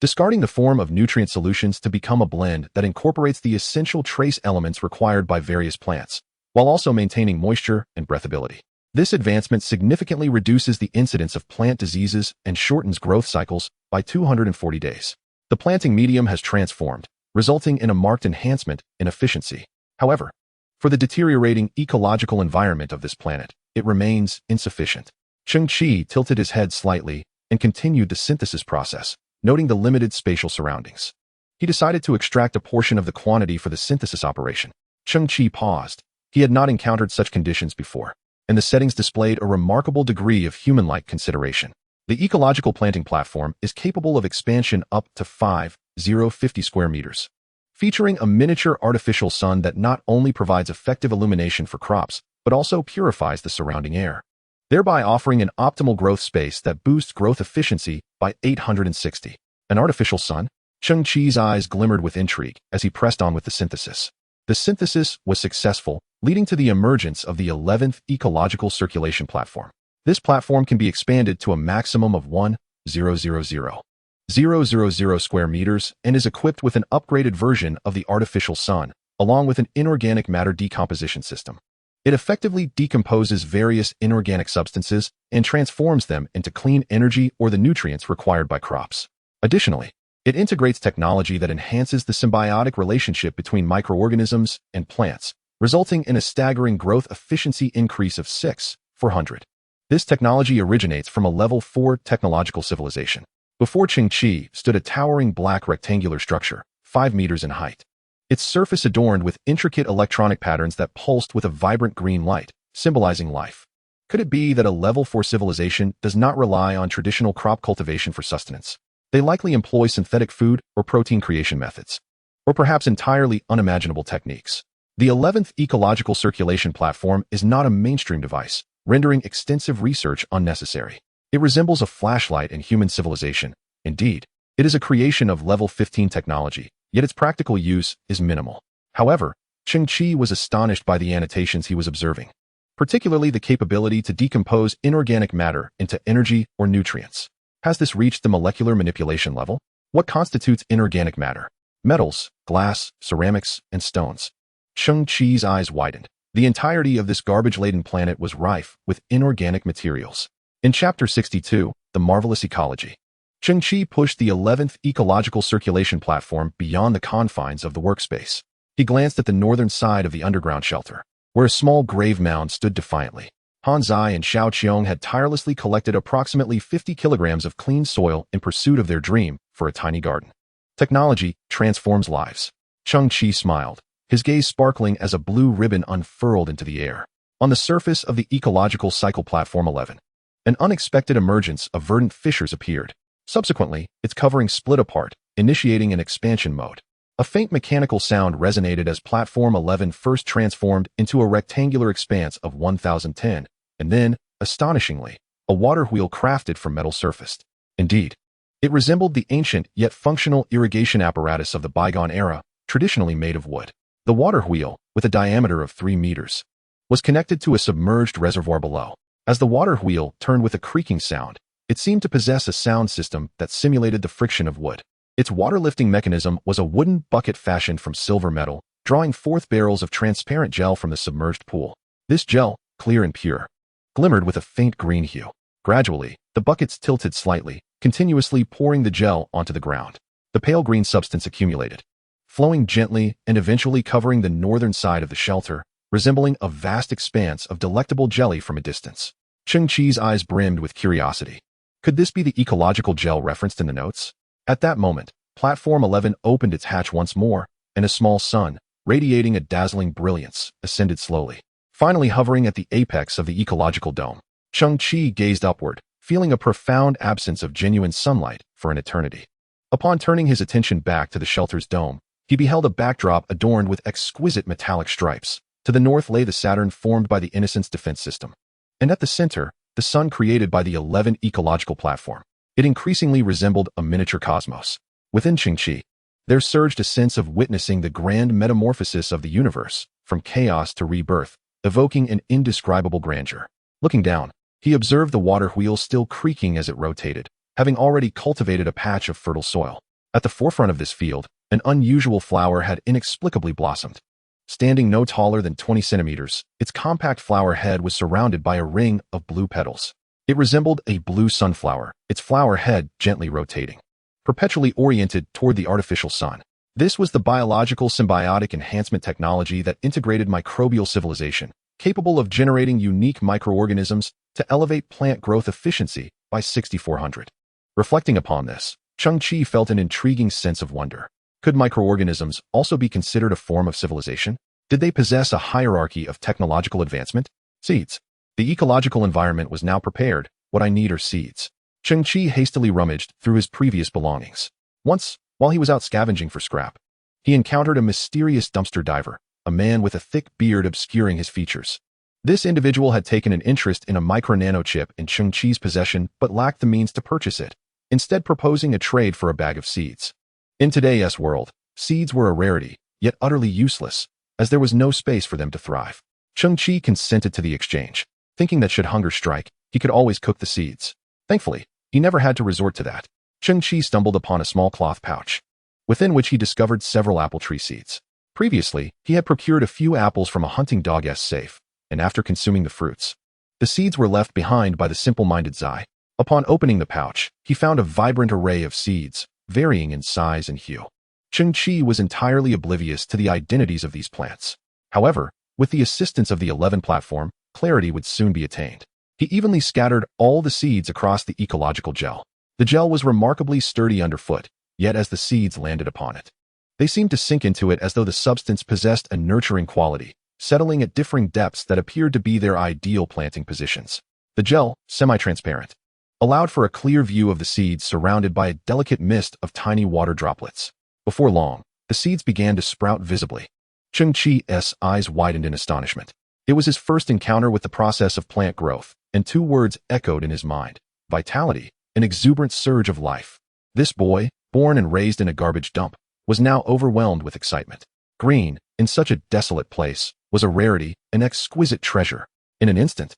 discarding the form of nutrient solutions to become a blend that incorporates the essential trace elements required by various plants, while also maintaining moisture and breathability. This advancement significantly reduces the incidence of plant diseases and shortens growth cycles by 240 days. The planting medium has transformed, resulting in a marked enhancement in efficiency. However, for the deteriorating ecological environment of this planet, it remains insufficient. Cheng Qi tilted his head slightly and continued the synthesis process, noting the limited spatial surroundings. He decided to extract a portion of the quantity for the synthesis operation. Cheng Qi paused. He had not encountered such conditions before, and the settings displayed a remarkable degree of human-like consideration. The ecological planting platform is capable of expansion up to 50 square meters, featuring a miniature artificial sun that not only provides effective illumination for crops, but also purifies the surrounding air. thereby offering an optimal growth space that boosts growth efficiency by 860. An artificial sun? Cheng Qi's eyes glimmered with intrigue as he pressed on with the synthesis. The synthesis was successful, leading to the emergence of the 11th ecological circulation platform. This platform can be expanded to a maximum of 1,000,000 square meters and is equipped with an upgraded version of the artificial sun, along with an inorganic matter decomposition system. It effectively decomposes various inorganic substances and transforms them into clean energy or the nutrients required by crops. Additionally, it integrates technology that enhances the symbiotic relationship between microorganisms and plants, resulting in a staggering growth efficiency increase of 6,400. This technology originates from a level 4 technological civilization. Before Cheng Qi stood a towering black rectangular structure, 5 meters in height. Its surface adorned with intricate electronic patterns that pulsed with a vibrant green light, symbolizing life. Could it be that a level 4 civilization does not rely on traditional crop cultivation for sustenance? They likely employ synthetic food or protein creation methods, or perhaps entirely unimaginable techniques. The 11th ecological circulation platform is not a mainstream device, rendering extensive research unnecessary. It resembles a flashlight in human civilization. Indeed, it is a creation of level 15 technology, yet its practical use is minimal. However, Cheng Qi was astonished by the annotations he was observing, particularly the capability to decompose inorganic matter into energy or nutrients. Has this reached the molecular manipulation level? What constitutes inorganic matter? Metals, glass, ceramics, and stones. Cheng Qi's eyes widened. The entirety of this garbage-laden planet was rife with inorganic materials. In Chapter 62, The Marvelous Ecology, Cheng Qi pushed the 11th ecological circulation platform beyond the confines of the workspace. He glanced at the northern side of the underground shelter, where a small grave mound stood defiantly. Han Zai and Xiao Qiong had tirelessly collected approximately 50 kilograms of clean soil in pursuit of their dream for a tiny garden. Technology transforms lives. Cheng Qi smiled, his gaze sparkling as a blue ribbon unfurled into the air. On the surface of the ecological cycle platform 11, an unexpected emergence of verdant fissures appeared. Subsequently, its covering split apart, initiating an expansion mode. A faint mechanical sound resonated as platform 11 first transformed into a rectangular expanse of 1,010, and then, astonishingly, a water wheel crafted from metal surfaced. Indeed, it resembled the ancient yet functional irrigation apparatus of the bygone era, traditionally made of wood. The water wheel, with a diameter of 3 meters, was connected to a submerged reservoir below. As the water wheel turned with a creaking sound, it seemed to possess a sound system that simulated the friction of wood. Its water-lifting mechanism was a wooden bucket fashioned from silver metal, drawing forth barrels of transparent gel from the submerged pool. This gel, clear and pure, glimmered with a faint green hue. Gradually, the buckets tilted slightly, continuously pouring the gel onto the ground. The pale green substance accumulated, flowing gently and eventually covering the northern side of the shelter, resembling a vast expanse of delectable jelly from a distance. Cheng Qi's eyes brimmed with curiosity. Could this be the ecological gel referenced in the notes? At that moment, Platform 11 opened its hatch once more, and a small sun, radiating a dazzling brilliance, ascended slowly, finally hovering at the apex of the ecological dome. Cheng Qi gazed upward, feeling a profound absence of genuine sunlight for an eternity. Upon turning his attention back to the shelter's dome, he beheld a backdrop adorned with exquisite metallic stripes. To the north lay the Saturn formed by the Innocence defense system, and at the center, the sun created by the 11th ecological platform. It increasingly resembled a miniature cosmos. Within Cheng Qi, there surged a sense of witnessing the grand metamorphosis of the universe, from chaos to rebirth, evoking an indescribable grandeur. Looking down, he observed the water wheel still creaking as it rotated, having already cultivated a patch of fertile soil. At the forefront of this field, an unusual flower had inexplicably blossomed. Standing no taller than 20 centimeters, its compact flower head was surrounded by a ring of blue petals. It resembled a blue sunflower, its flower head gently rotating, perpetually oriented toward the artificial sun. This was the biological symbiotic enhancement technology that integrated microbial civilization, capable of generating unique microorganisms to elevate plant growth efficiency by 6,400. Reflecting upon this, Cheng Qi felt an intriguing sense of wonder. Could microorganisms also be considered a form of civilization? Did they possess a hierarchy of technological advancement? Seeds. The ecological environment was now prepared. What I need are seeds. Cheng Qi hastily rummaged through his previous belongings. Once, while he was out scavenging for scrap, he encountered a mysterious dumpster diver, a man with a thick beard obscuring his features. This individual had taken an interest in a micro-nanochip in Cheng Qi's possession but lacked the means to purchase it, instead proposing a trade for a bag of seeds. In today's world, seeds were a rarity, yet utterly useless, as there was no space for them to thrive. Cheng Qi consented to the exchange, thinking that should hunger strike, he could always cook the seeds. Thankfully, he never had to resort to that. Cheng Qi stumbled upon a small cloth pouch, within which he discovered several apple tree seeds. Previously, he had procured a few apples from a hunting dog's safe, and after consuming the fruits, the seeds were left behind by the simple-minded Zai. Upon opening the pouch, he found a vibrant array of seeds, varying in size and hue. Cheng Qi was entirely oblivious to the identities of these plants. However, with the assistance of the 11 platform, clarity would soon be attained. He evenly scattered all the seeds across the ecological gel. The gel was remarkably sturdy underfoot, yet as the seeds landed upon it, they seemed to sink into it as though the substance possessed a nurturing quality, settling at differing depths that appeared to be their ideal planting positions. The gel, semi-transparent, allowed for a clear view of the seeds surrounded by a delicate mist of tiny water droplets. Before long, the seeds began to sprout visibly. Cheng Qi's eyes widened in astonishment. It was his first encounter with the process of plant growth, and two words echoed in his mind: vitality, an exuberant surge of life. This boy, born and raised in a garbage dump, was now overwhelmed with excitement. Green, in such a desolate place, was a rarity, an exquisite treasure. In an instant,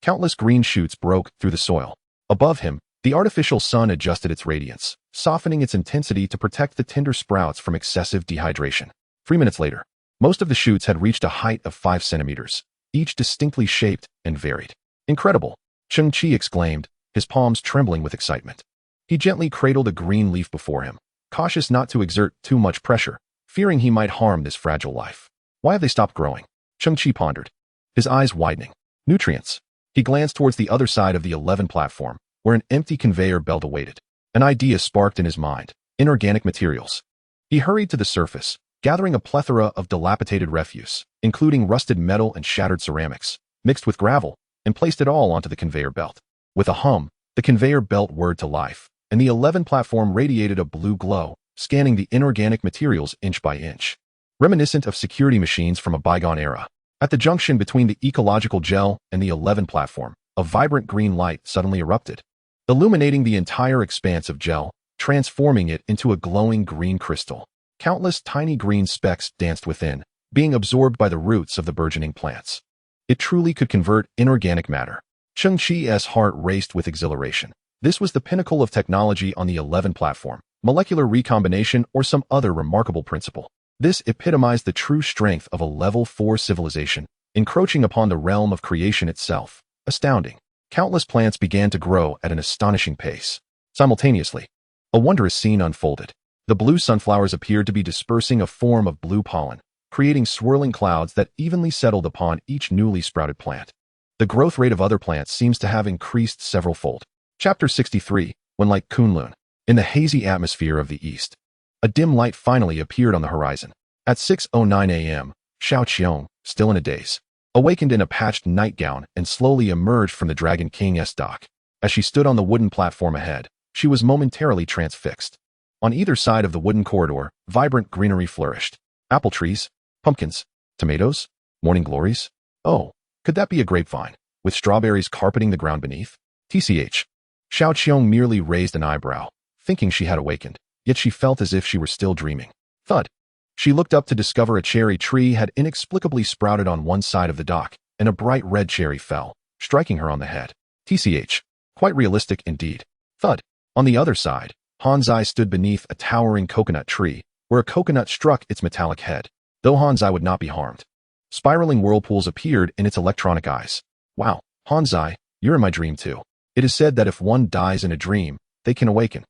countless green shoots broke through the soil. Above him, the artificial sun adjusted its radiance, softening its intensity to protect the tender sprouts from excessive dehydration. 3 minutes later, most of the shoots had reached a height of 5 centimeters, each distinctly shaped and varied. Incredible! Cheng Qi exclaimed, his palms trembling with excitement. He gently cradled a green leaf before him, cautious not to exert too much pressure, fearing he might harm this fragile life. Why have they stopped growing? Cheng Qi pondered, his eyes widening. Nutrients. He glanced towards the other side of the 11 platform, where an empty conveyor belt awaited. An idea sparked in his mind: inorganic materials. He hurried to the surface, gathering a plethora of dilapidated refuse, including rusted metal and shattered ceramics, mixed with gravel, and placed it all onto the conveyor belt. With a hum, the conveyor belt whirred to life, and the 11 platform radiated a blue glow, scanning the inorganic materials inch by inch. Reminiscent of security machines from a bygone era. At the junction between the ecological gel and the 11 platform, a vibrant green light suddenly erupted, illuminating the entire expanse of gel, transforming it into a glowing green crystal. Countless tiny green specks danced within, being absorbed by the roots of the burgeoning plants. It truly could convert inorganic matter. Cheng Qi's heart raced with exhilaration. This was the pinnacle of technology on the 11 platform, molecular recombination or some other remarkable principle. This epitomized the true strength of a level 4 civilization, encroaching upon the realm of creation itself. Astounding. Countless plants began to grow at an astonishing pace. Simultaneously, a wondrous scene unfolded. The blue sunflowers appeared to be dispersing a form of blue pollen, creating swirling clouds that evenly settled upon each newly sprouted plant. The growth rate of other plants seems to have increased several-fold. Chapter 63, When Like Kunlun. In the hazy atmosphere of the east, a dim light finally appeared on the horizon. At 6:09 a.m., Xiao Qiong, still in a daze, awakened in a patched nightgown and slowly emerged from the Dragon King's dock. As she stood on the wooden platform ahead, she was momentarily transfixed. On either side of the wooden corridor, vibrant greenery flourished. Apple trees, pumpkins, tomatoes, morning glories. Oh, could that be a grapevine, with strawberries carpeting the ground beneath? TCH. Xiao Qiong merely raised an eyebrow, thinking she had awakened, yet she felt as if she were still dreaming. Thud. She looked up to discover a cherry tree had inexplicably sprouted on one side of the dock, and a bright red cherry fell, striking her on the head. TCH. Quite realistic indeed. Thud. On the other side, Hanzai stood beneath a towering coconut tree, where a coconut struck its metallic head, though Hanzai would not be harmed. Spiraling whirlpools appeared in its electronic eyes. Wow, Hanzai, you're in my dream too. It is said that if one dies in a dream, they can awaken.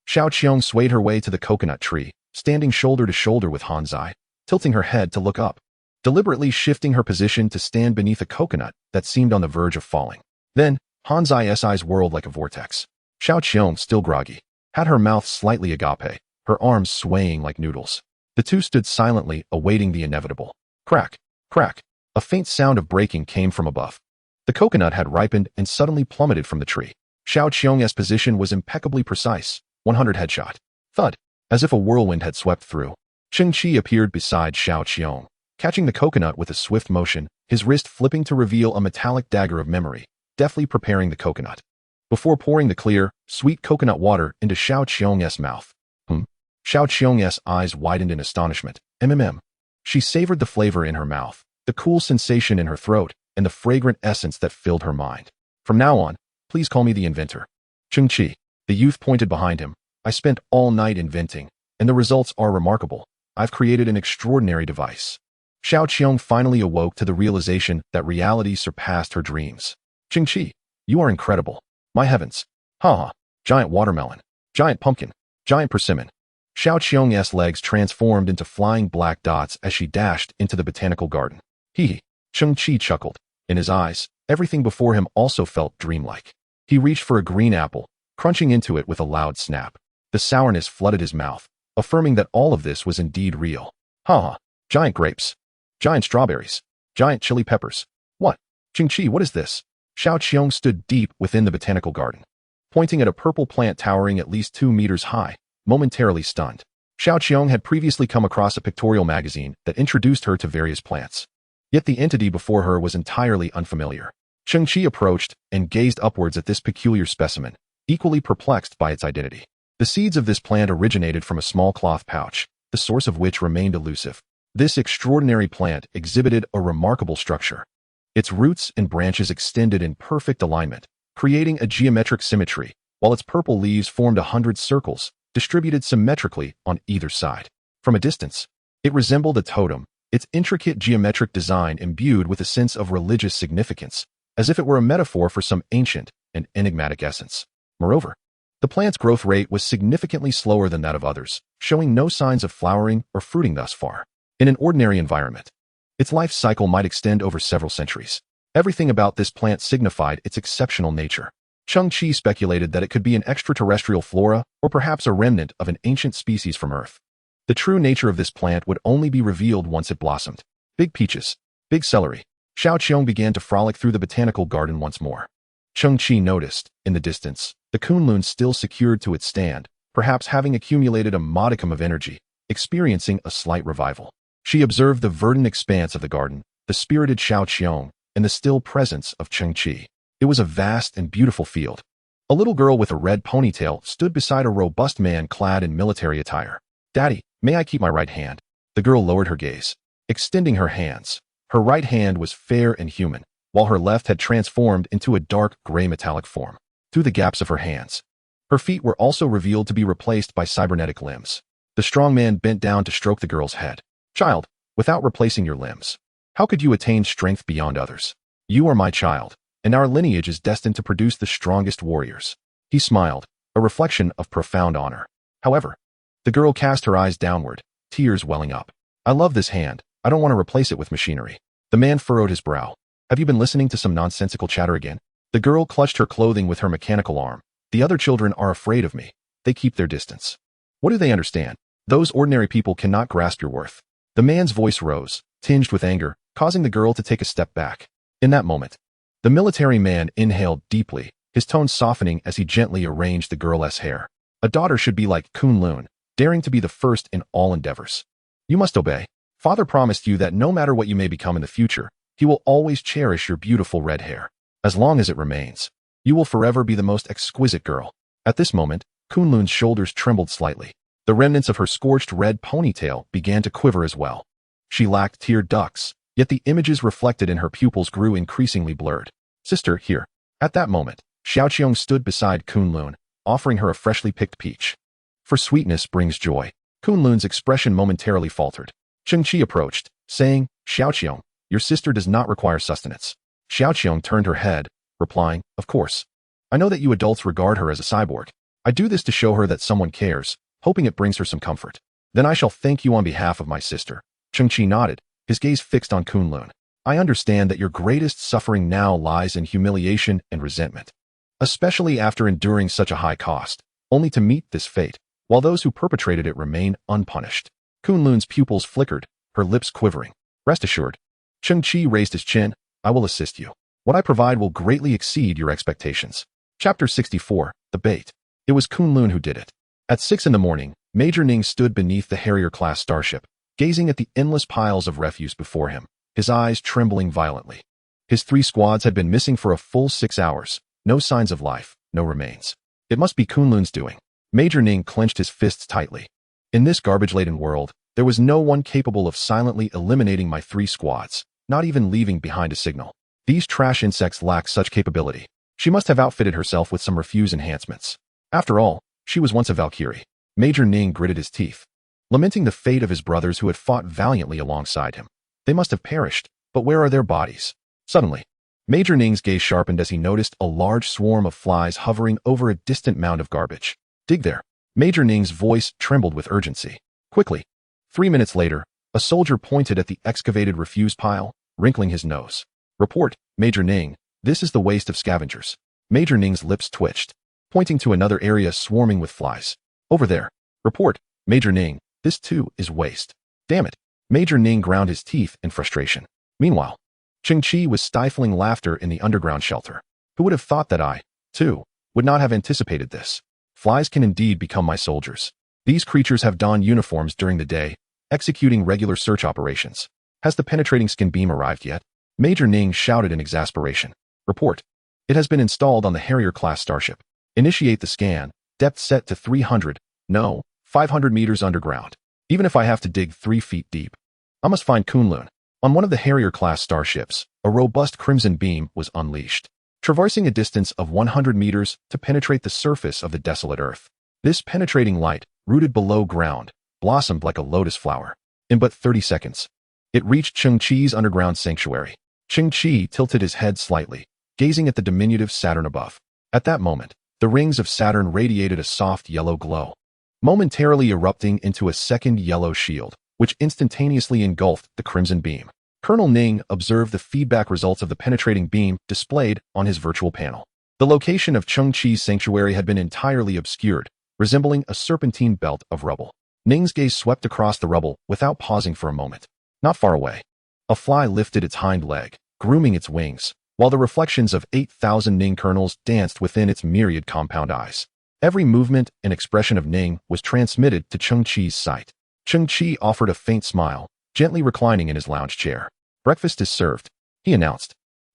Xiao Qiong swayed her way to the coconut tree, standing shoulder to shoulder with Hanzai, tilting her head to look up, deliberately shifting her position to stand beneath a coconut that seemed on the verge of falling. Then, Hanzai's eyes whirled like a vortex. Xiao Qiong, still groggy, had her mouth slightly agape, her arms swaying like noodles. The two stood silently, awaiting the inevitable. Crack, crack. A faint sound of breaking came from above. The coconut had ripened and suddenly plummeted from the tree. Xiao Qiong's position was impeccably precise. 100 headshot. Thud. As if a whirlwind had swept through. Cheng Qi appeared beside Xiao Qiong, catching the coconut with a swift motion, his wrist flipping to reveal a metallic dagger of memory, deftly preparing the coconut. Before pouring the clear, sweet coconut water into Xiao Qiong's mouth. Xiao Qiong's eyes widened in astonishment. She savored the flavor in her mouth, the cool sensation in her throat, and the fragrant essence that filled her mind. From now on, please call me the inventor. Cheng Qi. The youth pointed behind him. I spent all night inventing, and the results are remarkable. I've created an extraordinary device. Xiao Qiong finally awoke to the realization that reality surpassed her dreams. Cheng Qi, you are incredible. My heavens. Ha! Giant watermelon. Giant pumpkin. Giant persimmon. Xiao Qiong's legs transformed into flying black dots as she dashed into the botanical garden. Hee. Cheng Qi chuckled. In his eyes, everything before him also felt dreamlike. He reached for a green apple, crunching into it with a loud snap. The sourness flooded his mouth, affirming that all of this was indeed real. Giant grapes. Giant strawberries. Giant chili peppers. What? Cheng Qi, what is this? Xiao Qiong stood deep within the botanical garden, pointing at a purple plant towering at least 2 meters high, momentarily stunned. Xiao Qiong had previously come across a pictorial magazine that introduced her to various plants. Yet the entity before her was entirely unfamiliar. Cheng Qi approached and gazed upwards at this peculiar specimen, equally perplexed by its identity. The seeds of this plant originated from a small cloth pouch, the source of which remained elusive. This extraordinary plant exhibited a remarkable structure. Its roots and branches extended in perfect alignment, creating a geometric symmetry, while its purple leaves formed 100 circles, distributed symmetrically on either side. From a distance, it resembled a totem, its intricate geometric design imbued with a sense of religious significance, as if it were a metaphor for some ancient and enigmatic essence. Moreover, the plant's growth rate was significantly slower than that of others, showing no signs of flowering or fruiting thus far. In an ordinary environment, its life cycle might extend over several centuries. Everything about this plant signified its exceptional nature. Cheng Qi speculated that it could be an extraterrestrial flora or perhaps a remnant of an ancient species from Earth. The true nature of this plant would only be revealed once it blossomed. Big peaches. Big celery. Xiao Qiong began to frolic through the botanical garden once more. Cheng Qi noticed, in the distance, the kunlun still secured to its stand, perhaps having accumulated a modicum of energy, experiencing a slight revival. She observed the verdant expanse of the garden, the spirited Xiao Qiong, and the still presence of Cheng Qi. It was a vast and beautiful field. A little girl with a red ponytail stood beside a robust man clad in military attire. Daddy, may I keep my right hand? The girl lowered her gaze, extending her hands. Her right hand was fair and human, while her left had transformed into a dark gray metallic form. Through the gaps of her hands, her feet were also revealed to be replaced by cybernetic limbs. The strong man bent down to stroke the girl's head. Child, without replacing your limbs, how could you attain strength beyond others? You are my child, and our lineage is destined to produce the strongest warriors. He smiled, a reflection of profound honor. However, the girl cast her eyes downward, tears welling up. I love this hand. I don't want to replace it with machinery. The man furrowed his brow. Have you been listening to some nonsensical chatter again? The girl clutched her clothing with her mechanical arm. The other children are afraid of me. They keep their distance. What do they understand? Those ordinary people cannot grasp your worth. The man's voice rose, tinged with anger, causing the girl to take a step back. In that moment, the military man inhaled deeply, his tone softening as he gently arranged the girl's hair. A daughter should be like Kunlun, daring to be the first in all endeavors. You must obey. Father promised you that no matter what you may become in the future, he will always cherish your beautiful red hair. As long as it remains, you will forever be the most exquisite girl. At this moment, Kunlun's shoulders trembled slightly. The remnants of her scorched red ponytail began to quiver as well. She lacked tear ducts, yet the images reflected in her pupils grew increasingly blurred. Sister, here. At that moment, Xiao Qiong stood beside Kunlun, offering her a freshly picked peach. For sweetness brings joy. Kunlun's expression momentarily faltered. Cheng Qi approached, saying, Xiao Qiong, your sister does not require sustenance. Xiao Qiong turned her head, replying, Of course. I know that you adults regard her as a cyborg. I do this to show her that someone cares, hoping it brings her some comfort. Then I shall thank you on behalf of my sister. Cheng Qi nodded, his gaze fixed on Kunlun. I understand that your greatest suffering now lies in humiliation and resentment, especially after enduring such a high cost, only to meet this fate, while those who perpetrated it remain unpunished. Kunlun's pupils flickered, her lips quivering. Rest assured. Cheng Qi raised his chin. I will assist you. What I provide will greatly exceed your expectations. Chapter 64, The Bait. It was Kunlun who did it. At 6 in the morning, Major Ning stood beneath the Harrier-class starship, gazing at the endless piles of refuse before him, his eyes trembling violently. His 3 squads had been missing for a full 6 hours. No signs of life, no remains. It must be Kunlun's doing. Major Ning clenched his fists tightly. In this garbage-laden world, there was no one capable of silently eliminating my 3 squads, not even leaving behind a signal. These trash insects lack such capability. She must have outfitted herself with some refuse enhancements. After all, she was once a Valkyrie. Major Ning gritted his teeth, lamenting the fate of his brothers who had fought valiantly alongside him. They must have perished, but where are their bodies? Suddenly, Major Ning's gaze sharpened as he noticed a large swarm of flies hovering over a distant mound of garbage. Dig there. Major Ning's voice trembled with urgency. Quickly. 3 minutes later, a soldier pointed at the excavated refuse pile, wrinkling his nose. Report, Major Ning, this is the waste of scavengers. Major Ning's lips twitched, pointing to another area swarming with flies. Over there. Report, Major Ning, this too is waste. Damn it. Major Ning ground his teeth in frustration. Meanwhile, Cheng Qi was stifling laughter in the underground shelter. Who would have thought that I, too, would not have anticipated this? Flies can indeed become my soldiers. These creatures have donned uniforms during the day, executing regular search operations. Has the penetrating skin beam arrived yet? Major Ning shouted in exasperation. Report. It has been installed on the Harrier-class starship. Initiate the scan. Depth set to 300, no, 500 meters underground. Even if I have to dig 3 feet deep. I must find Kunlun. On one of the Harrier-class starships, a robust crimson beam was unleashed, traversing a distance of 100 meters to penetrate the surface of the desolate earth. This penetrating light, rooted below ground, blossomed like a lotus flower. In but 30 seconds, it reached Cheng Qi's underground sanctuary. Cheng Qi tilted his head slightly, gazing at the diminutive Saturn above. At that moment, the rings of Saturn radiated a soft yellow glow, momentarily erupting into a second yellow shield, which instantaneously engulfed the crimson beam. Colonel Ning observed the feedback results of the penetrating beam displayed on his virtual panel. The location of Cheng Qi's sanctuary had been entirely obscured, resembling a serpentine belt of rubble. Ning's gaze swept across the rubble without pausing for a moment. Not far away, a fly lifted its hind leg, grooming its wings, while the reflections of 8,000 Ning kernels danced within its myriad compound eyes. Every movement and expression of Ning was transmitted to Cheng Qi's sight. Cheng Qi offered a faint smile, gently reclining in his lounge chair. Breakfast is served, he announced.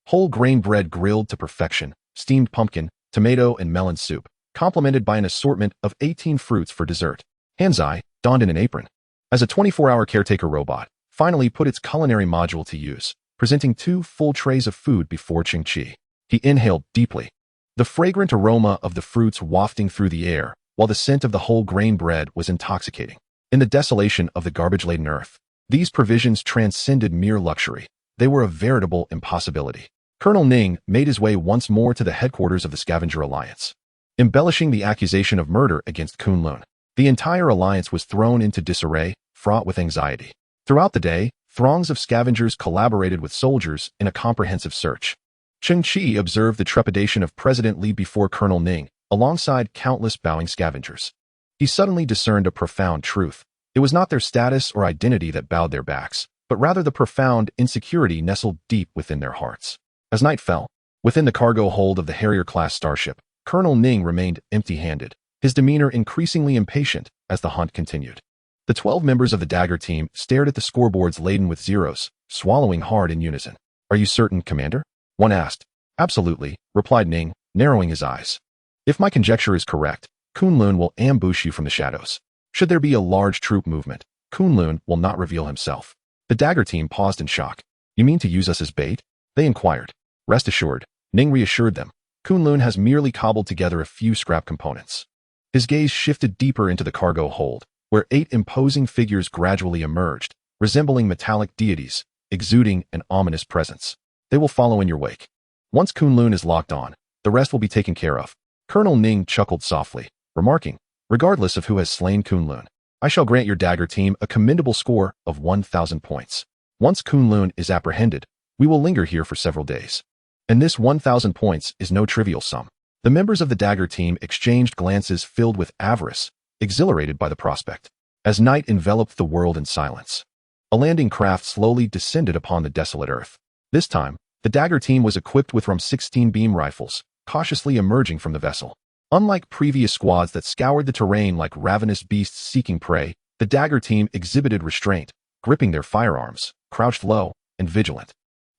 Whole grain bread grilled to perfection, steamed pumpkin, tomato and melon soup, complemented by an assortment of 18 fruits for dessert. Hanzai, donned in an apron, as a 24-hour caretaker robot, finally put its culinary module to use, presenting 2 full trays of food before Cheng Qi. He inhaled deeply, the fragrant aroma of the fruits wafting through the air, while the scent of the whole grain bread was intoxicating. In the desolation of the garbage-laden earth, these provisions transcended mere luxury. They were a veritable impossibility. Colonel Ning made his way once more to the headquarters of the Scavenger Alliance, embellishing the accusation of murder against Kunlun. The entire alliance was thrown into disarray, fraught with anxiety. Throughout the day, throngs of scavengers collaborated with soldiers in a comprehensive search. Cheng Qi observed the trepidation of President Li before Colonel Ning, alongside countless bowing scavengers. He suddenly discerned a profound truth. It was not their status or identity that bowed their backs, but rather the profound insecurity nestled deep within their hearts. As night fell, within the cargo hold of the Harrier-class starship, Colonel Ning remained empty-handed, his demeanor increasingly impatient as the hunt continued. The 12 members of the Dagger team stared at the scoreboards laden with zeros, swallowing hard in unison. "Are you certain, Commander?" one asked. "Absolutely," replied Ning, narrowing his eyes. "If my conjecture is correct, Kunlun will ambush you from the shadows. Should there be a large troop movement, Kunlun will not reveal himself." The Dagger team paused in shock. "You mean to use us as bait?" they inquired. "Rest assured," Ning reassured them. "Kunlun has merely cobbled together a few scrap components." His gaze shifted deeper into the cargo hold, where 8 imposing figures gradually emerged, resembling metallic deities, exuding an ominous presence. "They will follow in your wake. Once Kunlun is locked on, the rest will be taken care of." Colonel Ning chuckled softly, remarking, "Regardless of who has slain Kunlun, I shall grant your Dagger team a commendable score of 1,000 points. Once Kunlun is apprehended, we will linger here for several days. And this 1,000 points is no trivial sum." The members of the Dagger team exchanged glances filled with avarice, exhilarated by the prospect. As night enveloped the world in silence, a landing craft slowly descended upon the desolate earth. This time, the Dagger team was equipped with RAM-16 beam rifles, cautiously emerging from the vessel. Unlike previous squads that scoured the terrain like ravenous beasts seeking prey, the Dagger team exhibited restraint, gripping their firearms, crouched low and vigilant,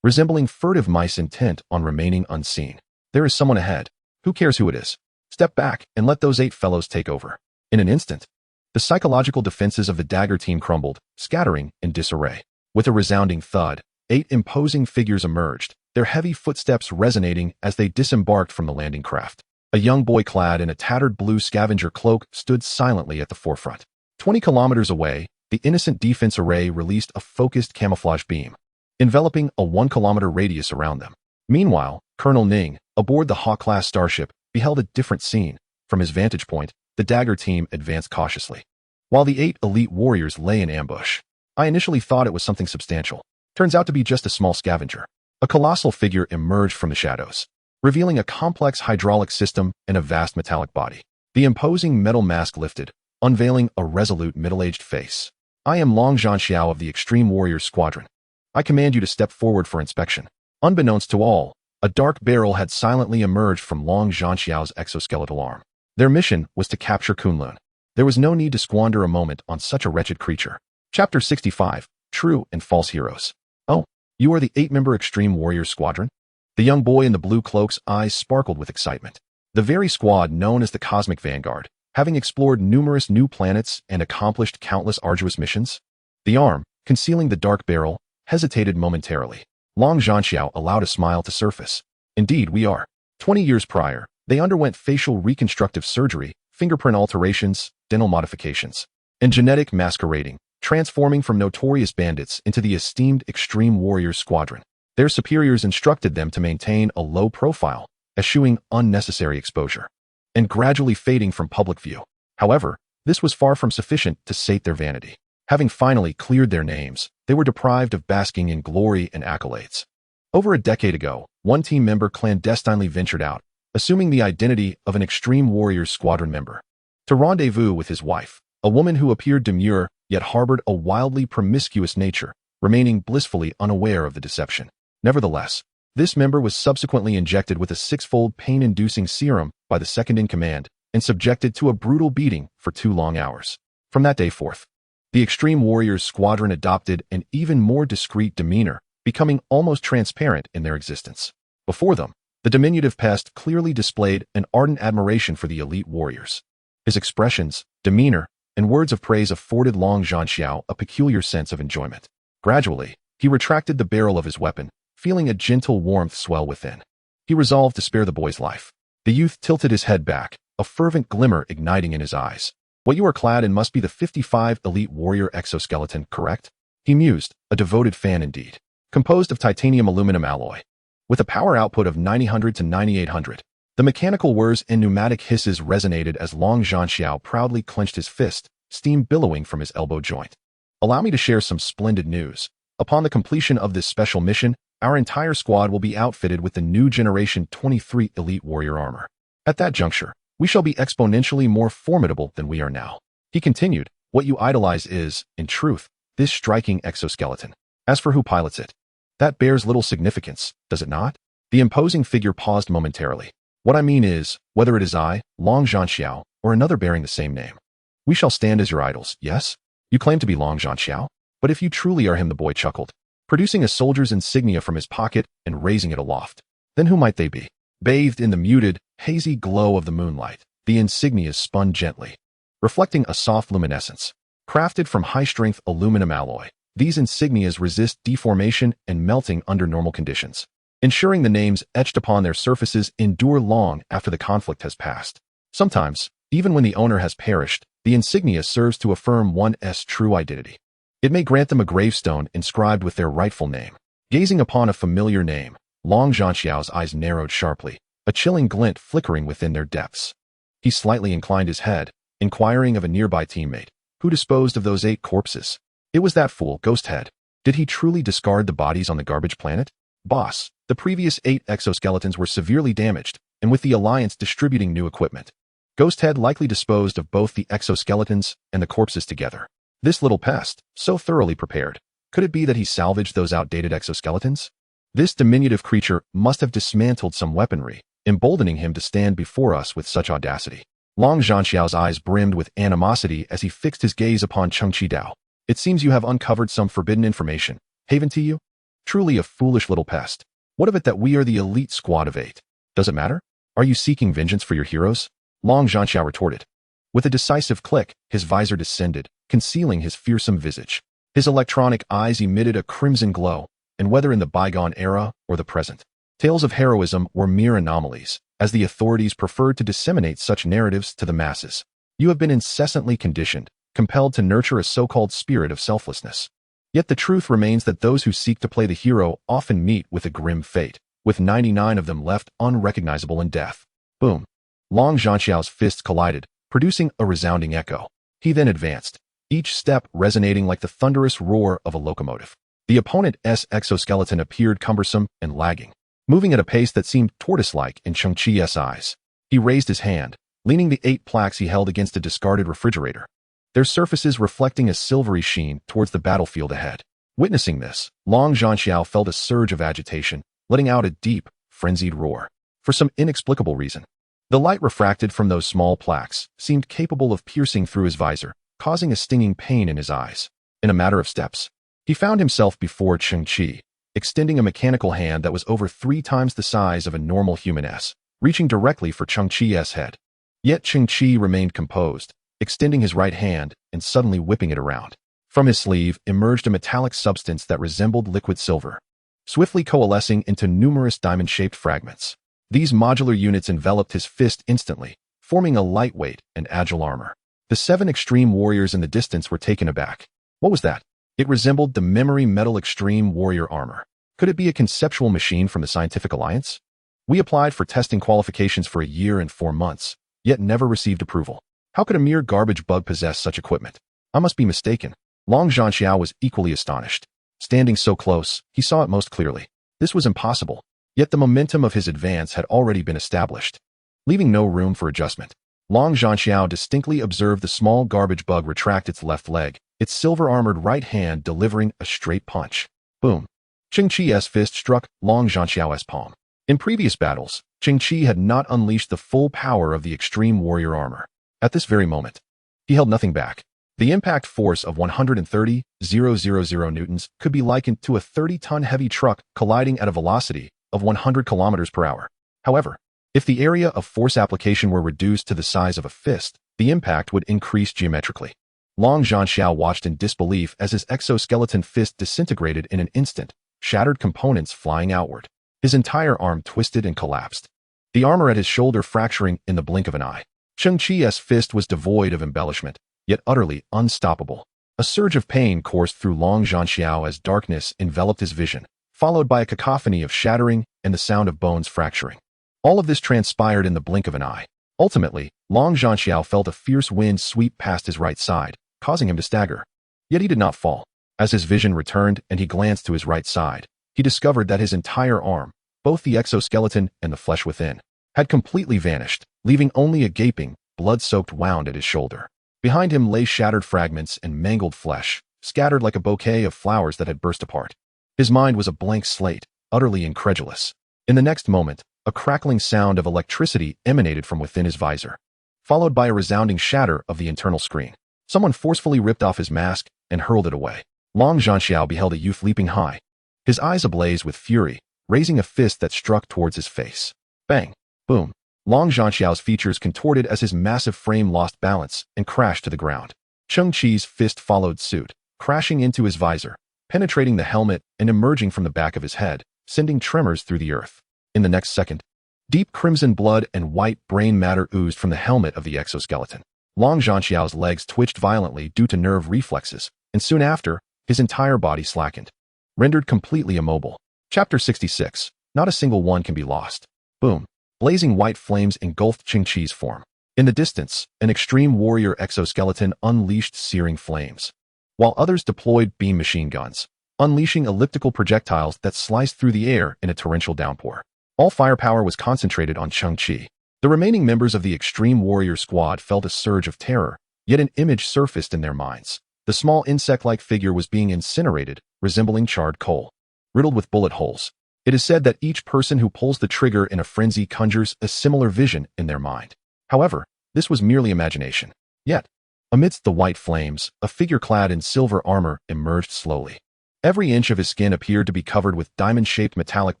resembling furtive mice intent on remaining unseen. There is someone ahead. Who cares who it is? Step back and let those 8 fellows take over. In an instant, the psychological defenses of the dagger team crumbled, scattering in disarray. With a resounding thud, 8 imposing figures emerged, their heavy footsteps resonating as they disembarked from the landing craft. A young boy clad in a tattered blue scavenger cloak stood silently at the forefront. 20 kilometers away, the innocent defense array released a focused camouflage beam, enveloping a 1-kilometer radius around them. Meanwhile, Colonel Ning, aboard the Hawk-class starship, beheld a different scene. From his vantage point, the dagger team advanced cautiously, while the 8 elite warriors lay in ambush. I initially thought it was something substantial. Turns out to be just a small scavenger. A colossal figure emerged from the shadows, revealing a complex hydraulic system and a vast metallic body. The imposing metal mask lifted, unveiling a resolute middle-aged face. I am Long Zhanxiao of the Extreme Warriors Squadron. I command you to step forward for inspection. Unbeknownst to all, a dark barrel had silently emerged from Long Zhanxiao's exoskeletal arm. Their mission was to capture Kunlun. There was no need to squander a moment on such a wretched creature. Chapter 65, True and False Heroes. Oh, you are the 8-member Extreme Warriors Squadron? The young boy in the blue cloak's eyes sparkled with excitement. The very squad known as the Cosmic Vanguard, having explored numerous new planets and accomplished countless arduous missions. The arm, concealing the dark barrel, hesitated momentarily. Long Zhanxiao allowed a smile to surface. Indeed, we are. 20 years prior, they underwent facial reconstructive surgery, fingerprint alterations, dental modifications, and genetic masquerading, transforming from notorious bandits into the esteemed Extreme Warriors Squadron. Their superiors instructed them to maintain a low profile, eschewing unnecessary exposure, and gradually fading from public view. However, this was far from sufficient to sate their vanity. Having finally cleared their names, they were deprived of basking in glory and accolades. Over a decade ago, one team member clandestinely ventured out, assuming the identity of an Extreme Warriors Squadron member, to rendezvous with his wife, a woman who appeared demure yet harbored a wildly promiscuous nature, remaining blissfully unaware of the deception. Nevertheless, this member was subsequently injected with a 6-fold pain-inducing serum by the second-in-command and subjected to a brutal beating for 2 long hours. From that day forth, the Extreme Warriors Squadron adopted an even more discreet demeanor, becoming almost transparent in their existence. Before them, the diminutive pest clearly displayed an ardent admiration for the elite warriors. His expressions, demeanor, and words of praise afforded Long Zhanxiao a peculiar sense of enjoyment. Gradually, he retracted the barrel of his weapon, feeling a gentle warmth swell within. He resolved to spare the boy's life. The youth tilted his head back, a fervent glimmer igniting in his eyes. What you are clad in must be the 55 Elite Warrior exoskeleton, correct? He mused, a devoted fan indeed. Composed of titanium aluminum alloy. With a power output of 900 to 9800. The mechanical whirs and pneumatic hisses resonated as Long Zhanxiao proudly clenched his fist, steam billowing from his elbow joint. Allow me to share some splendid news. Upon the completion of this special mission, our entire squad will be outfitted with the new Generation 23 Elite Warrior armor. At that juncture, we shall be exponentially more formidable than we are now. He continued, what you idolize is, in truth, this striking exoskeleton. As for who pilots it, that bears little significance, does it not? The imposing figure paused momentarily. What I mean is, whether it is I, Long Zhanxiao, or another bearing the same name. We shall stand as your idols, yes? You claim to be Long Zhanxiao? But if you truly are him, the boy chuckled, producing a soldier's insignia from his pocket and raising it aloft. Then who might they be? Bathed in the muted, hazy glow of the moonlight, the insignias spun gently, reflecting a soft luminescence. Crafted from high-strength aluminum alloy, these insignias resist deformation and melting under normal conditions, ensuring the names etched upon their surfaces endure long after the conflict has passed. Sometimes, even when the owner has perished, the insignia serves to affirm one's true identity. It may grant them a gravestone inscribed with their rightful name. Gazing upon a familiar name, Long Zhanxiao's eyes narrowed sharply, a chilling glint flickering within their depths. He slightly inclined his head, inquiring of a nearby teammate, who disposed of those 8 corpses. It was that fool, Ghosthead. Did he truly discard the bodies on the garbage planet? Boss, the previous 8 exoskeletons were severely damaged, and with the Alliance distributing new equipment, Ghosthead likely disposed of both the exoskeletons and the corpses together. This little pest, so thoroughly prepared, could it be that he salvaged those outdated exoskeletons? This diminutive creature must have dismantled some weaponry, emboldening him to stand before us with such audacity. Long Zhanxiao's eyes brimmed with animosity as he fixed his gaze upon Cheng Qi Dao. It seems you have uncovered some forbidden information. Haven to you? Truly a foolish little pest. What of it that we are the elite squad of 8? Does it matter? Are you seeking vengeance for your heroes? Long Zhanxiao retorted. With a decisive click, his visor descended, concealing his fearsome visage. His electronic eyes emitted a crimson glow, and whether in the bygone era or the present, tales of heroism were mere anomalies, as the authorities preferred to disseminate such narratives to the masses. You have been incessantly conditioned, compelled to nurture a so-called spirit of selflessness. Yet the truth remains that those who seek to play the hero often meet with a grim fate, with 99 of them left unrecognizable in death. Boom. Long Zhanxiao's fists collided, producing a resounding echo. He then advanced, each step resonating like the thunderous roar of a locomotive. The opponent's exoskeleton appeared cumbersome and lagging, moving at a pace that seemed tortoise-like in Cheng Qi's eyes. He raised his hand, leaning the 8 plaques he held against a discarded refrigerator, their surfaces reflecting a silvery sheen towards the battlefield ahead. Witnessing this, Long Zhanxiao felt a surge of agitation, letting out a deep, frenzied roar. For some inexplicable reason, the light refracted from those small plaques seemed capable of piercing through his visor, causing a stinging pain in his eyes. In a matter of steps, he found himself before Cheng Qi, extending a mechanical hand that was over 3 times the size of a normal human S, reaching directly for Cheng Qi's head. Yet Cheng Qi remained composed, extending his right hand and suddenly whipping it around. From his sleeve emerged a metallic substance that resembled liquid silver, swiftly coalescing into numerous diamond-shaped fragments. These modular units enveloped his fist instantly, forming a lightweight and agile armor. The 7 extreme warriors in the distance were taken aback. What was that? It resembled the memory metal extreme warrior armor. Could it be a conceptual machine from the Scientific Alliance? We applied for testing qualifications for a year and 4 months, yet never received approval. How could a mere garbage bug possess such equipment? I must be mistaken. Long Zhanxiao was equally astonished. Standing so close, he saw it most clearly. This was impossible, yet the momentum of his advance had already been established, leaving no room for adjustment. Long Zhanxiao distinctly observed the small garbage bug retract its left leg, its silver-armored right hand delivering a straight punch. Boom. Cheng Qi's fist struck Long Zhanxiao's palm. In previous battles, Cheng Qi had not unleashed the full power of the extreme warrior armor. At this very moment, he held nothing back. The impact force of 130,000 newtons could be likened to a 30-ton heavy truck colliding at a velocity of 100 kilometers per hour. However, if the area of force application were reduced to the size of a fist, the impact would increase geometrically. Long Zhanxiao watched in disbelief as his exoskeleton fist disintegrated in an instant, shattered components flying outward. His entire arm twisted and collapsed, the armor at his shoulder fracturing in the blink of an eye. Cheng Qi's fist was devoid of embellishment, yet utterly unstoppable. A surge of pain coursed through Long Zhanxiao as darkness enveloped his vision, followed by a cacophony of shattering and the sound of bones fracturing. All of this transpired in the blink of an eye. Ultimately, Long Zhanxiao felt a fierce wind sweep past his right side, causing him to stagger. Yet he did not fall. As his vision returned and he glanced to his right side, he discovered that his entire arm, both the exoskeleton and the flesh within, had completely vanished, leaving only a gaping, blood-soaked wound at his shoulder. Behind him lay shattered fragments and mangled flesh, scattered like a bouquet of flowers that had burst apart. His mind was a blank slate, utterly incredulous. In the next moment, a crackling sound of electricity emanated from within his visor, followed by a resounding shatter of the internal screen. Someone forcefully ripped off his mask and hurled it away. Long Zhanxiao beheld a youth leaping high, his eyes ablaze with fury, raising a fist that struck towards his face. Bang! Boom. Long Zhanxiao's features contorted as his massive frame lost balance and crashed to the ground. Cheng Qi's fist followed suit, crashing into his visor, penetrating the helmet and emerging from the back of his head, sending tremors through the earth. In the next second, deep crimson blood and white brain matter oozed from the helmet of the exoskeleton. Long Zhanxiao's legs twitched violently due to nerve reflexes, and soon after, his entire body slackened, rendered completely immobile. Chapter 66. Not a single one can be lost. Boom. Blazing white flames engulfed Cheng Qi's form. In the distance, an extreme warrior exoskeleton unleashed searing flames, while others deployed beam machine guns, unleashing elliptical projectiles that sliced through the air in a torrential downpour. All firepower was concentrated on Cheng Qi. The remaining members of the extreme warrior squad felt a surge of terror, yet an image surfaced in their minds. The small insect-like figure was being incinerated, resembling charred coal, riddled with bullet holes. It is said that each person who pulls the trigger in a frenzy conjures a similar vision in their mind. However, this was merely imagination. Yet, Amidst the white flames, a figure clad in silver armor emerged slowly. Every inch of his skin appeared to be covered with diamond-shaped metallic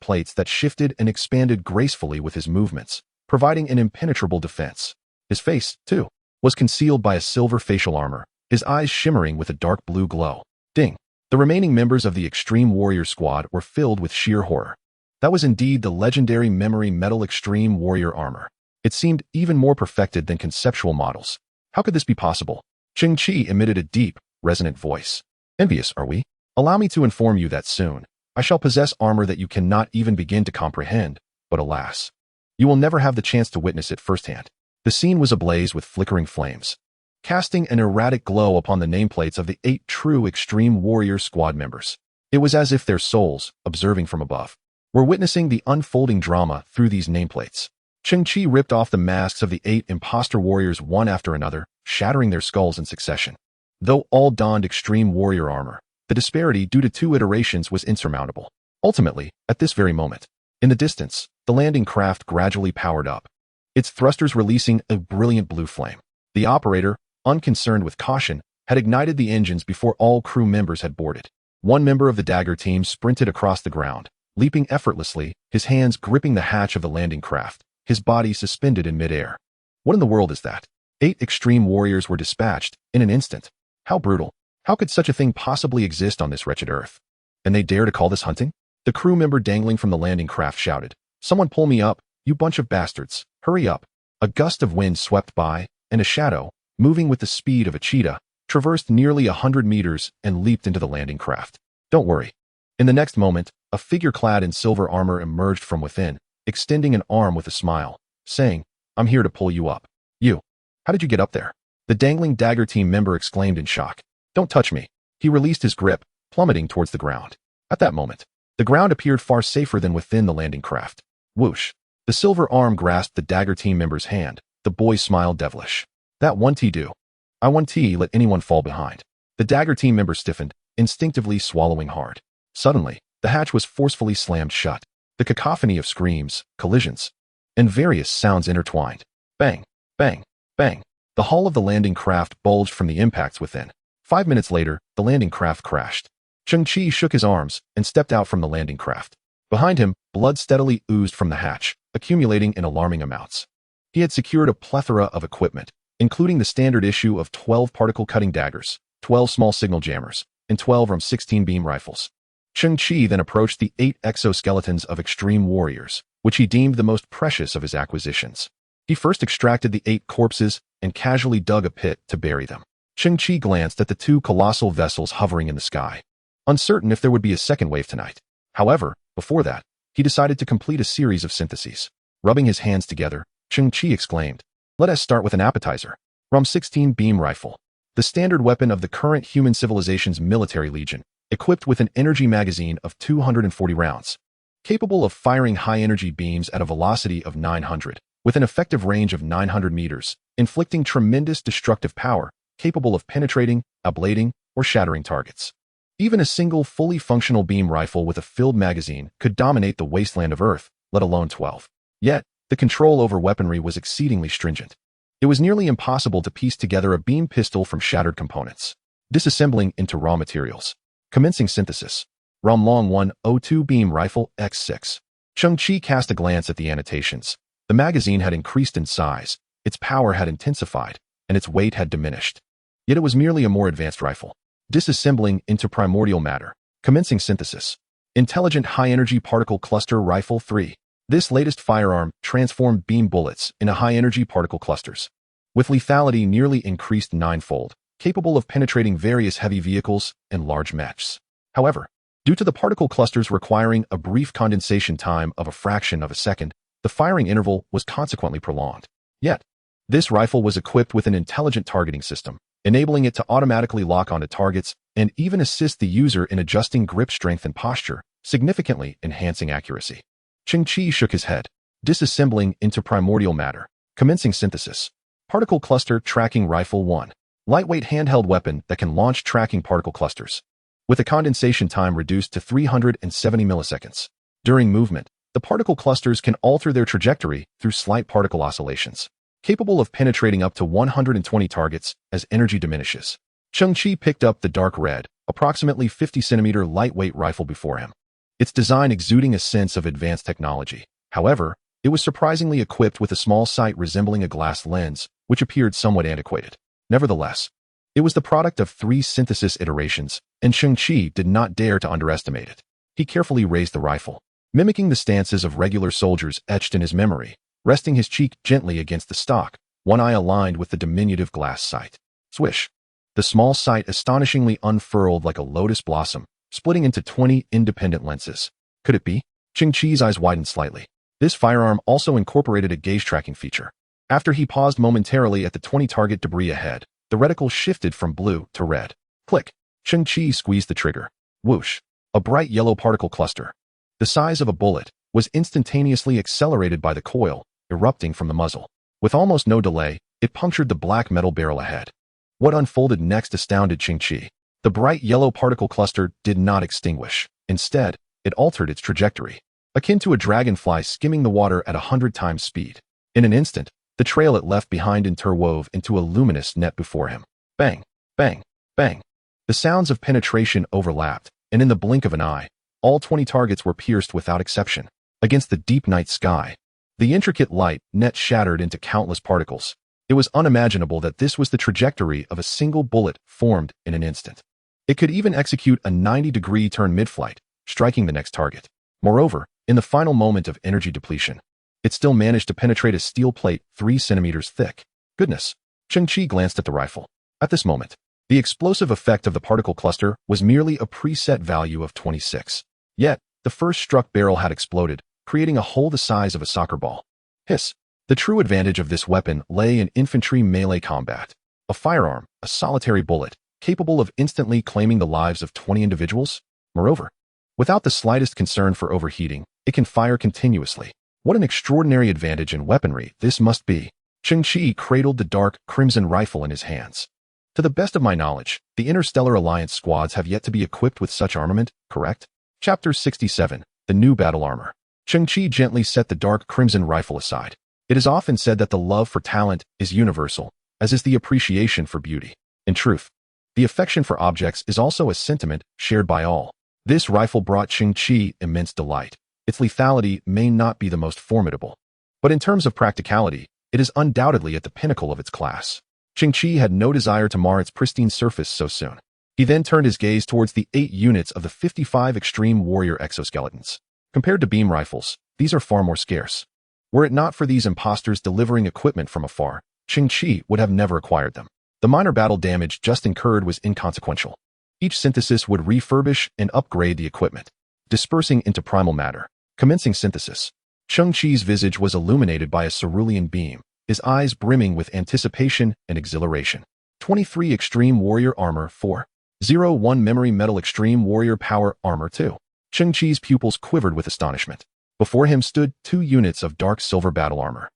plates that shifted and expanded gracefully with his movements, providing an impenetrable defense. His face, too, was concealed by a silver facial armor, his eyes shimmering with a dark blue glow. Ding! The remaining members of the Extreme Warrior Squad were filled with sheer horror. That was indeed the legendary memory metal Extreme Warrior armor. It seemed even more perfected than conceptual models. How could this be possible? Cheng Qi emitted a deep, resonant voice. Envious, are we? Allow me to inform you that soon, I shall possess armor that you cannot even begin to comprehend, but alas, you will never have the chance to witness it firsthand. The scene was ablaze with flickering flames, casting an erratic glow upon the nameplates of the 8 true Extreme Warrior Squad members. It was as if their souls, observing from above, were witnessing the unfolding drama through these nameplates. Cheng Qi ripped off the masks of the 8 imposter warriors one after another, shattering their skulls in succession. Though all donned Extreme Warrior armor, the disparity due to 2 iterations was insurmountable. Ultimately, at this very moment, in the distance, the landing craft gradually powered up, its thrusters releasing a brilliant blue flame. The operator, unconcerned with caution, had ignited the engines before all crew members had boarded. One member of the Dagger team sprinted across the ground, leaping effortlessly, his hands gripping the hatch of the landing craft, his body suspended in midair. What in the world is that? 8 Extreme Warriors were dispatched in an instant. How brutal. How could such a thing possibly exist on this wretched Earth? And they dare to call this hunting? The crew member dangling from the landing craft shouted, "Someone pull me up, you bunch of bastards, hurry up." A gust of wind swept by, and a shadow, moving with the speed of a cheetah, traversed nearly 100 meters and leaped into the landing craft. Don't worry. In the next moment, a figure clad in silver armor emerged from within, extending an arm with a smile, saying, "I'm here to pull you up." "You? How did you get up there?" The dangling Dagger team member exclaimed in shock. "Don't touch me." He released his grip, plummeting towards the ground. At that moment, the ground appeared far safer than within the landing craft. Whoosh! The silver arm grasped the Dagger team member's hand. The boy smiled devilish. "That one T do. I one T let anyone fall behind." The Dagger team member stiffened, instinctively swallowing hard. Suddenly, the hatch was forcefully slammed shut. The cacophony of screams, collisions, and various sounds intertwined. Bang! Bang! Bang! The hull of the landing craft bulged from the impacts within. 5 minutes later, the landing craft crashed. Cheng Qi shook his arms and stepped out from the landing craft. Behind him, blood steadily oozed from the hatch, accumulating in alarming amounts. He had secured a plethora of equipment, including the standard issue of 12 particle-cutting daggers, 12 small signal jammers, and 12 RAM-16 beam rifles. Cheng Qi then approached the 8 exoskeletons of Extreme Warriors, which he deemed the most precious of his acquisitions. He first extracted the 8 corpses and casually dug a pit to bury them. Cheng Qi glanced at the 2 colossal vessels hovering in the sky, uncertain if there would be a second wave tonight. However, before that, he decided to complete a series of syntheses. Rubbing his hands together, Cheng Qi exclaimed, "Let us start with an appetizer. RAM-16 beam rifle, the standard weapon of the current human civilization's military legion, equipped with an energy magazine of 240 rounds, capable of firing high-energy beams at a velocity of 900, with an effective range of 900 meters, inflicting tremendous destructive power, capable of penetrating, ablating, or shattering targets. Even a single fully functional beam rifle with a filled magazine could dominate the wasteland of Earth, let alone 12. Yet, the control over weaponry was exceedingly stringent. It was nearly impossible to piece together a beam pistol from shattered components. Disassembling into raw materials. Commencing synthesis. RAM-Long 102 beam rifle X6. Cheng Qi cast a glance at the annotations. The magazine had increased in size, its power had intensified, and its weight had diminished. Yet it was merely a more advanced rifle. Disassembling into primordial matter. Commencing synthesis. Intelligent high-energy particle cluster rifle 3. This latest firearm transformed beam bullets into high-energy particle clusters, with lethality nearly increased 9-fold, capable of penetrating various heavy vehicles and large mechs. However, due to the particle clusters requiring a brief condensation time of a fraction of a second, the firing interval was consequently prolonged. Yet, this rifle was equipped with an intelligent targeting system, enabling it to automatically lock onto targets and even assist the user in adjusting grip strength and posture, significantly enhancing accuracy. Cheng Qi shook his head. Disassembling into primordial matter. Commencing synthesis. Particle cluster tracking rifle 1. Lightweight handheld weapon that can launch tracking particle clusters, with a condensation time reduced to 370 milliseconds. During movement, the particle clusters can alter their trajectory through slight particle oscillations. capable of penetrating up to 120 targets as energy diminishes. Cheng Qi picked up the dark red, approximately 50-centimeter lightweight rifle before him, its design exuding a sense of advanced technology. However, it was surprisingly equipped with a small sight resembling a glass lens, which appeared somewhat antiquated. Nevertheless, it was the product of 3 synthesis iterations, and Cheng Qi did not dare to underestimate it. He carefully raised the rifle, mimicking the stances of regular soldiers etched in his memory, resting his cheek gently against the stock, one eye aligned with the diminutive glass sight. Swish! The small sight astonishingly unfurled like a lotus blossom, splitting into 20 independent lenses. Could it be? Cheng Qi's eyes widened slightly. This firearm also incorporated a gaze tracking feature. After he paused momentarily at the 20 target debris ahead, the reticle shifted from blue to red. Click! Cheng Qi squeezed the trigger. Whoosh! A bright yellow particle cluster, the size of a bullet, was instantaneously accelerated by the coil, erupting from the muzzle. With almost no delay, it punctured the black metal barrel ahead. What unfolded next astounded Cheng Qi. The bright yellow particle cluster did not extinguish. Instead, it altered its trajectory, akin to a dragonfly skimming the water at 100 times speed. In an instant, the trail it left behind interwove into a luminous net before him. Bang! Bang! Bang! The sounds of penetration overlapped, and in the blink of an eye, all 20 targets were pierced without exception. Against the deep night sky, the intricate light net shattered into countless particles. It was unimaginable that this was the trajectory of a single bullet formed in an instant. It could even execute a 90-degree turn mid-flight, striking the next target. Moreover, in the final moment of energy depletion, it still managed to penetrate a steel plate 3 centimeters thick. Goodness! Cheng Qi glanced at the rifle. At this moment, the explosive effect of the particle cluster was merely a preset value of 26. Yet, the first struck barrel had exploded, creating a hole the size of a soccer ball. Hiss! The true advantage of this weapon lay in infantry melee combat. A firearm, a solitary bullet, capable of instantly claiming the lives of 20 individuals. Moreover, without the slightest concern for overheating, it can fire continuously. What an extraordinary advantage in weaponry this must be. Cheng Qi cradled the dark crimson rifle in his hands. To the best of my knowledge, the Interstellar Alliance squads have yet to be equipped with such armament, correct? Chapter 67, The New Battle Armor. Cheng Qi gently set the dark crimson rifle aside. It is often said that the love for talent is universal, as is the appreciation for beauty. In truth, the affection for objects is also a sentiment shared by all. This rifle brought Cheng Qi immense delight. Its lethality may not be the most formidable, but in terms of practicality, it is undoubtedly at the pinnacle of its class. Cheng Qi had no desire to mar its pristine surface so soon. He then turned his gaze towards the 8 units of the 55 Extreme Warrior exoskeletons. Compared to beam rifles, these are far more scarce. Were it not for these imposters delivering equipment from afar, Cheng Qi would have never acquired them. The minor battle damage just incurred was inconsequential. Each synthesis would refurbish and upgrade the equipment, dispersing into primal matter. Commencing synthesis. Cheng Qi's visage was illuminated by a cerulean beam, his eyes brimming with anticipation and exhilaration. 23 Extreme Warrior Armor 4. 01 Memory Metal Extreme Warrior Power Armor 2. Cheng Qi's pupils quivered with astonishment. Before him stood 2 units of dark silver battle armor,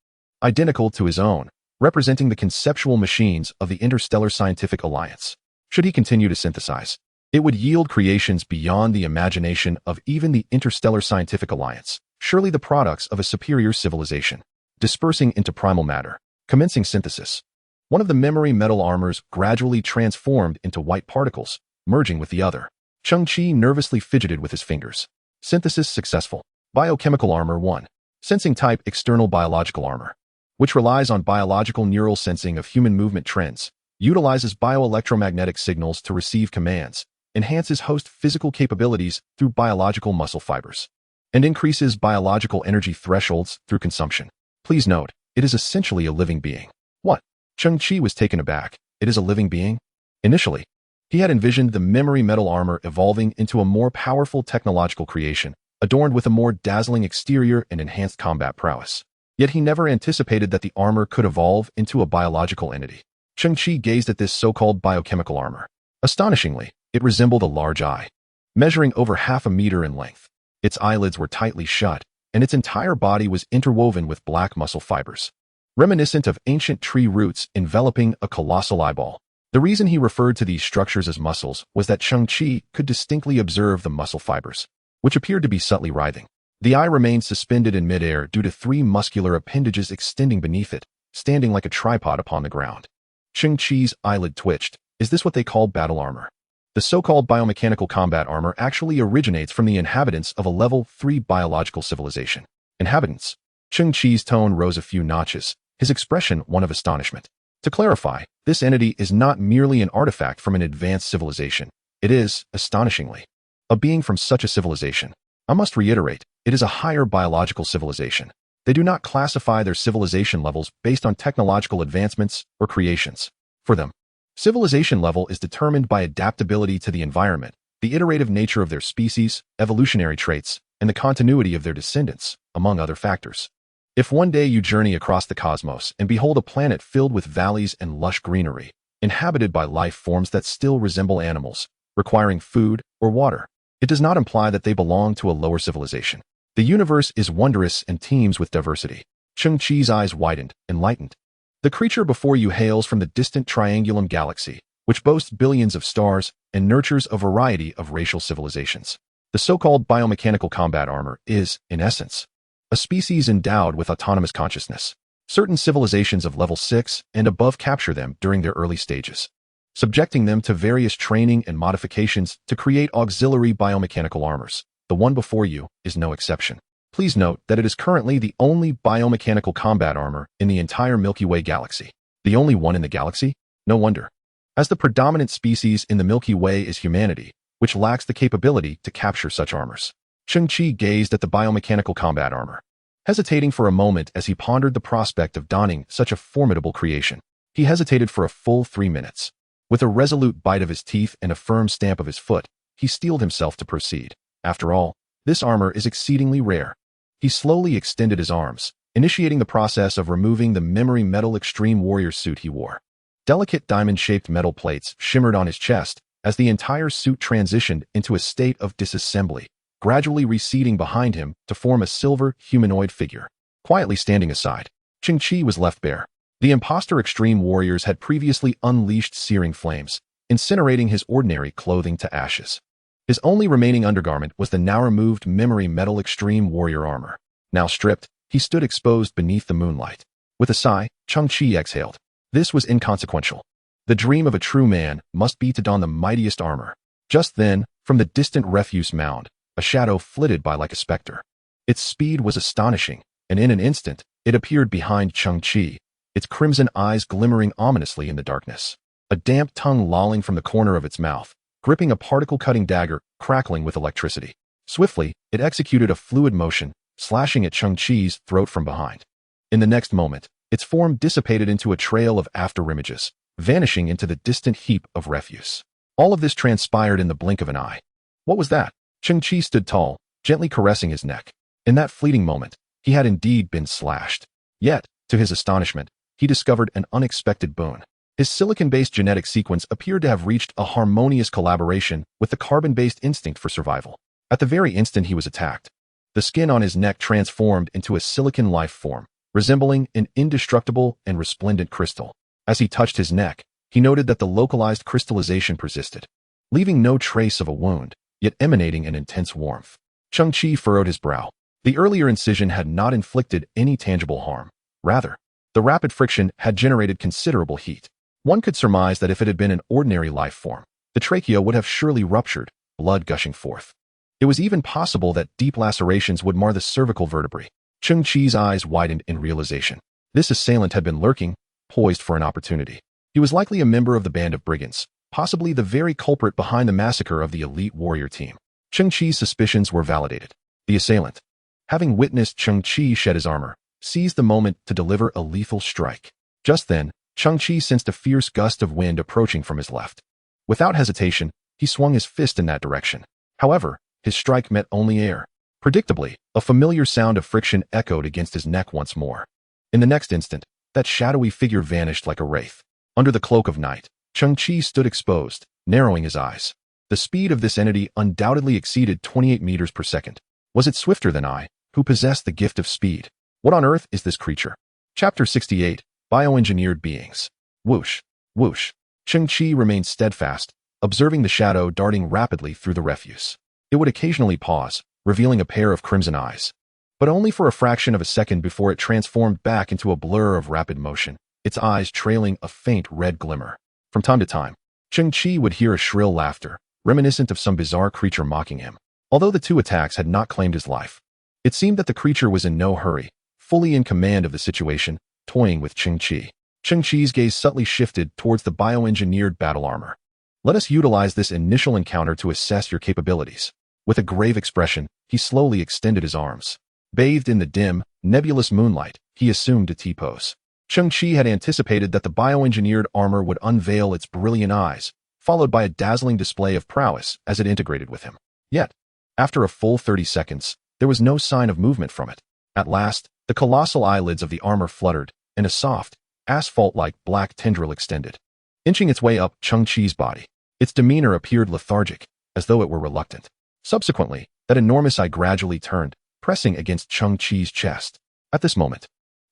identical to his own, representing the conceptual machines of the Interstellar Scientific Alliance. Should he continue to synthesize, it would yield creations beyond the imagination of even the Interstellar Scientific Alliance, surely the products of a superior civilization. Dispersing into primal matter. Commencing synthesis. One of the memory metal armors gradually transformed into white particles, merging with the other. Cheng Qi nervously fidgeted with his fingers. Synthesis successful. Biochemical Armor 1. Sensing Type External Biological Armor, which relies on biological neural sensing of human movement trends, utilizes bioelectromagnetic signals to receive commands, enhances host physical capabilities through biological muscle fibers, and increases biological energy thresholds through consumption. Please note, it is essentially a living being. What? Cheng Qi was taken aback. It is a living being? Initially, he had envisioned the memory metal armor evolving into a more powerful technological creation, adorned with a more dazzling exterior and enhanced combat prowess. Yet he never anticipated that the armor could evolve into a biological entity. Cheng Qi gazed at this so-called biochemical armor. Astonishingly, it resembled a large eye, measuring over half a meter in length. Its eyelids were tightly shut, and its entire body was interwoven with black muscle fibers, reminiscent of ancient tree roots enveloping a colossal eyeball. The reason he referred to these structures as muscles was that Cheng Qi could distinctly observe the muscle fibers, which appeared to be subtly writhing. The eye remained suspended in midair due to 3 muscular appendages extending beneath it, standing like a tripod upon the ground. Cheng Qi's eyelid twitched. Is this what they call battle armor? The so-called biomechanical combat armor actually originates from the inhabitants of a level 3 biological civilization. Inhabitants? Cheng Qi's tone rose a few notches, his expression one of astonishment. To clarify, this entity is not merely an artifact from an advanced civilization. It is, astonishingly, a being from such a civilization. I must reiterate, it is a higher biological civilization. They do not classify their civilization levels based on technological advancements or creations. For them, civilization level is determined by adaptability to the environment, the iterative nature of their species, evolutionary traits, and the continuity of their descendants, among other factors. If one day you journey across the cosmos and behold a planet filled with valleys and lush greenery, inhabited by life forms that still resemble animals, requiring food or water, it does not imply that they belong to a lower civilization. The universe is wondrous and teems with diversity. Cheng Qi's eyes widened, enlightened. The creature before you hails from the distant Triangulum galaxy, which boasts billions of stars and nurtures a variety of racial civilizations. The so-called biomechanical combat armor is, in essence, a species endowed with autonomous consciousness. Certain civilizations of level 6 and above capture them during their early stages, subjecting them to various training and modifications to create auxiliary biomechanical armors. The one before you is no exception. Please note that it is currently the only biomechanical combat armor in the entire Milky Way galaxy. The only one in the galaxy? No wonder. As the predominant species in the Milky Way is humanity, which lacks the capability to capture such armors. Cheng Qi gazed at the biomechanical combat armor, hesitating for a moment as he pondered the prospect of donning such a formidable creation. He hesitated for a full 3 minutes. With a resolute bite of his teeth and a firm stamp of his foot, he steeled himself to proceed. After all, this armor is exceedingly rare. He slowly extended his arms, initiating the process of removing the memory metal extreme warrior suit he wore. Delicate diamond-shaped metal plates shimmered on his chest as the entire suit transitioned into a state of disassembly, gradually receding behind him to form a silver humanoid figure. Quietly standing aside, Cheng Qi was left bare. The imposter extreme warriors had previously unleashed searing flames, incinerating his ordinary clothing to ashes. His only remaining undergarment was the now-removed memory metal extreme warrior armor. Now stripped, he stood exposed beneath the moonlight. With a sigh, Cheng Qi exhaled. This was inconsequential. The dream of a true man must be to don the mightiest armor. Just then, from the distant refuse mound, a shadow flitted by like a specter. Its speed was astonishing, and in an instant, it appeared behind Cheng Qi, its crimson eyes glimmering ominously in the darkness. A damp tongue lolling from the corner of its mouth, gripping a particle-cutting dagger, crackling with electricity. Swiftly, it executed a fluid motion, slashing at Cheng Qi's throat from behind. In the next moment, its form dissipated into a trail of afterimages, vanishing into the distant heap of refuse. All of this transpired in the blink of an eye. What was that? Cheng Qi stood tall, gently caressing his neck. In that fleeting moment, he had indeed been slashed. Yet, to his astonishment, he discovered an unexpected boon. His silicon-based genetic sequence appeared to have reached a harmonious collaboration with the carbon-based instinct for survival. At the very instant he was attacked, the skin on his neck transformed into a silicon life form, resembling an indestructible and resplendent crystal. As he touched his neck, he noted that the localized crystallization persisted, leaving no trace of a wound, yet emanating an intense warmth. Cheng Qi furrowed his brow. The earlier incision had not inflicted any tangible harm. Rather, the rapid friction had generated considerable heat. One could surmise that if it had been an ordinary life form, the trachea would have surely ruptured, blood gushing forth. It was even possible that deep lacerations would mar the cervical vertebrae. Cheng Qi's eyes widened in realization. This assailant had been lurking, poised for an opportunity. He was likely a member of the band of brigands, possibly the very culprit behind the massacre of the elite warrior team. Cheng Qi's suspicions were validated. The assailant, having witnessed Cheng Qi shed his armor, seized the moment to deliver a lethal strike. Just then, Cheng Qi sensed a fierce gust of wind approaching from his left. Without hesitation, he swung his fist in that direction. However, his strike met only air. Predictably, a familiar sound of friction echoed against his neck once more. In the next instant, that shadowy figure vanished like a wraith. Under the cloak of night, Cheng Qi stood exposed, narrowing his eyes. The speed of this entity undoubtedly exceeded 28 meters per second. Was it swifter than I, who possessed the gift of speed? What on earth is this creature? Chapter 68, Bioengineered Beings. Whoosh, whoosh. Cheng Qi remained steadfast, observing the shadow darting rapidly through the refuse. It would occasionally pause, revealing a pair of crimson eyes. but only for a fraction of a second before it transformed back into a blur of rapid motion, its eyes trailing a faint red glimmer. From time to time, Cheng Qi would hear a shrill laughter, reminiscent of some bizarre creature mocking him. Although the two attacks had not claimed his life, it seemed that the creature was in no hurry, fully in command of the situation, toying with Cheng Qi. Cheng Qi's gaze subtly shifted towards the bioengineered battle armor. Let us utilize this initial encounter to assess your capabilities. With a grave expression, he slowly extended his arms. Bathed in the dim, nebulous moonlight, he assumed a T-pose. Cheng Qi had anticipated that the bioengineered armor would unveil its brilliant eyes, followed by a dazzling display of prowess as it integrated with him. Yet, after a full 30 seconds, there was no sign of movement from it. At last, the colossal eyelids of the armor fluttered, and a soft, asphalt-like black tendril extended, inching its way up Cheng Qi's body. Its demeanor appeared lethargic, as though it were reluctant. Subsequently, that enormous eye gradually turned, pressing against Cheng Qi's chest. At this moment,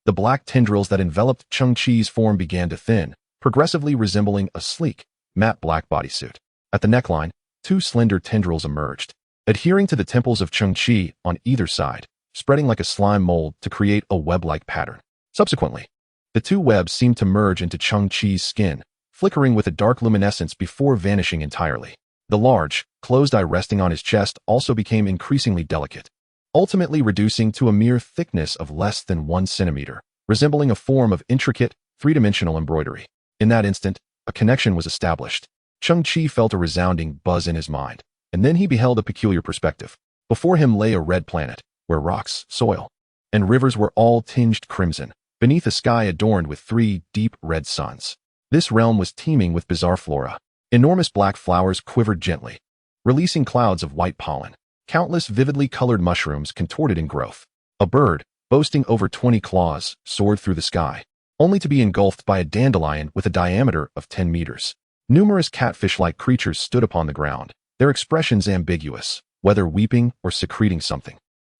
the black tendrils that enveloped Cheng Qi's form began to thin, progressively resembling a sleek, matte black bodysuit. At the neckline, two slender tendrils emerged, adhering to the temples of Cheng Qi on either side, spreading like a slime mold to create a web-like pattern. Subsequently, the two webs seemed to merge into Cheng Qi's skin, flickering with a dark luminescence before vanishing entirely. The large, closed eye resting on his chest also became increasingly delicate, ultimately reducing to a mere thickness of less than 1 centimeter, resembling a form of intricate, three-dimensional embroidery. In that instant, a connection was established. Cheng Qi felt a resounding buzz in his mind, and then he beheld a peculiar perspective. Before him lay a red planet, where rocks, soil, and rivers were all tinged crimson, beneath a sky adorned with 3 deep red suns. This realm was teeming with bizarre flora. Enormous black flowers quivered gently, releasing clouds of white pollen. Countless vividly colored mushrooms contorted in growth. A bird, boasting over 20 claws, soared through the sky, only to be engulfed by a dandelion with a diameter of 10 meters. Numerous catfish-like creatures stood upon the ground, their expressions ambiguous, whether weeping or secreting something.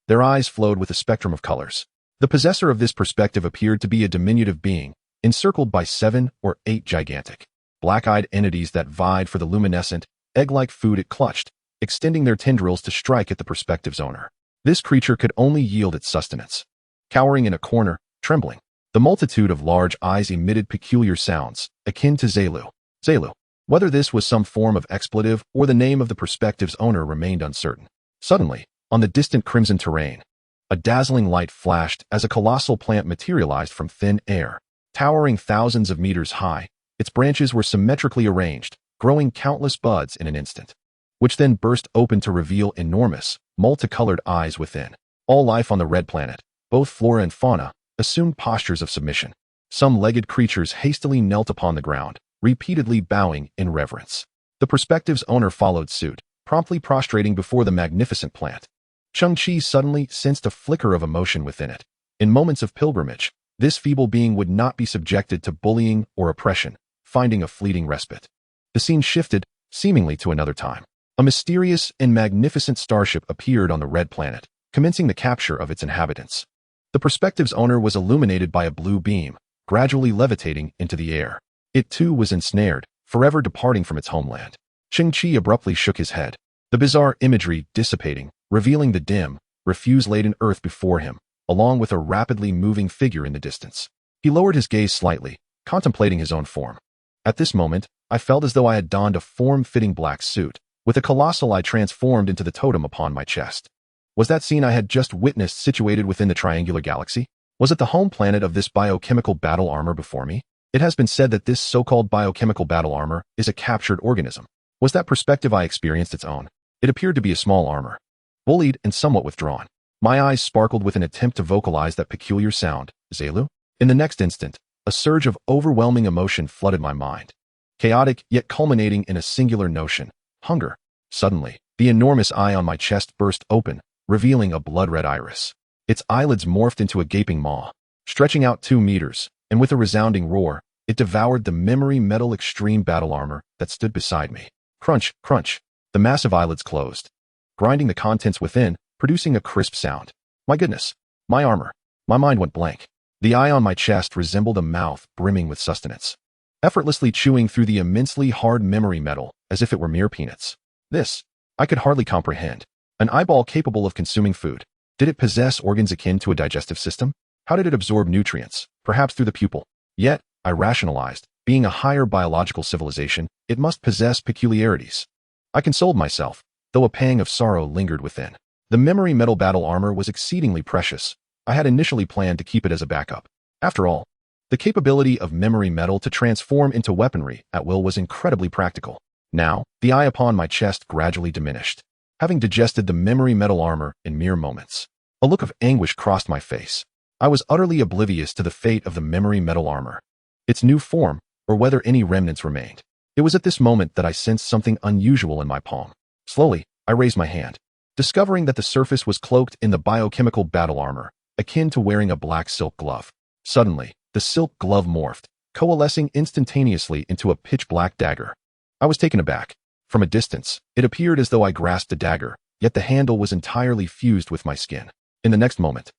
Their eyes flowed with a spectrum of colors. The possessor of this perspective appeared to be a diminutive being, encircled by 7 or 8 gigantic, black-eyed entities that vied for the luminescent, egg-like food it clutched, extending their tendrils to strike at the perspective's owner. This creature could only yield its sustenance. Cowering in a corner, trembling, the multitude of large eyes emitted peculiar sounds, akin to Zelu. Zelu. Whether this was some form of expletive or the name of the perspective's owner remained uncertain. Suddenly, on the distant crimson terrain, a dazzling light flashed as a colossal plant materialized from thin air. Towering thousands of meters high, its branches were symmetrically arranged, growing countless buds in an instant, which then burst open to reveal enormous, multicolored eyes within. All life on the red planet, both flora and fauna, assumed postures of submission. Some legged creatures hastily knelt upon the ground, repeatedly bowing in reverence. The perspective's owner followed suit, promptly prostrating before the magnificent plant. Cheng Qi suddenly sensed a flicker of emotion within it. In moments of pilgrimage, this feeble being would not be subjected to bullying or oppression, finding a fleeting respite. The scene shifted, seemingly to another time. A mysterious and magnificent starship appeared on the red planet, commencing the capture of its inhabitants. The perspective's owner was illuminated by a blue beam, gradually levitating into the air. It too was ensnared, forever departing from its homeland. Cheng Qi abruptly shook his head, the bizarre imagery dissipating, revealing the dim, refuse-laden earth before him, along with a rapidly moving figure in the distance. He lowered his gaze slightly, contemplating his own form. At this moment, I felt as though I had donned a form-fitting black suit, with a colossal eye transformed into the totem upon my chest. Was that scene I had just witnessed situated within the triangular galaxy? Was it the home planet of this biochemical battle armor before me? It has been said that this so-called biochemical battle armor is a captured organism. Was that perspective I experienced its own? It appeared to be a small armor, bullied and somewhat withdrawn. My eyes sparkled with an attempt to vocalize that peculiar sound, Zelu. In the next instant, a surge of overwhelming emotion flooded my mind. Chaotic yet culminating in a singular notion, hunger. Suddenly, the enormous eye on my chest burst open, revealing a blood-red iris. Its eyelids morphed into a gaping maw, stretching out 2 meters, and with a resounding roar, it devoured the memory metal extreme battle armor that stood beside me. Crunch, crunch. The massive eyelids closed, grinding the contents within, producing a crisp sound. My goodness, my armor. My mind went blank. The eye on my chest resembled a mouth brimming with sustenance, effortlessly chewing through the immensely hard memory metal as if it were mere peanuts. This, I could hardly comprehend. An eyeball capable of consuming food. Did it possess organs akin to a digestive system? How did it absorb nutrients? Perhaps through the pupil. Yet, I rationalized, being a higher biological civilization, it must possess peculiarities. I consoled myself, though a pang of sorrow lingered within. The memory metal battle armor was exceedingly precious. I had initially planned to keep it as a backup. After all, the capability of memory metal to transform into weaponry at will was incredibly practical. Now, the eye upon my chest gradually diminished, having digested the memory metal armor in mere moments. A look of anguish crossed my face. I was utterly oblivious to the fate of the memory metal armor, its new form, or whether any remnants remained. It was at this moment that I sensed something unusual in my palm. Slowly, I raised my hand, discovering that the surface was cloaked in the biochemical battle armor, akin to wearing a black silk glove. Suddenly, the silk glove morphed, coalescing instantaneously into a pitch-black dagger. I was taken aback. From a distance, it appeared as though I grasped a dagger, yet the handle was entirely fused with my skin. In the next moment,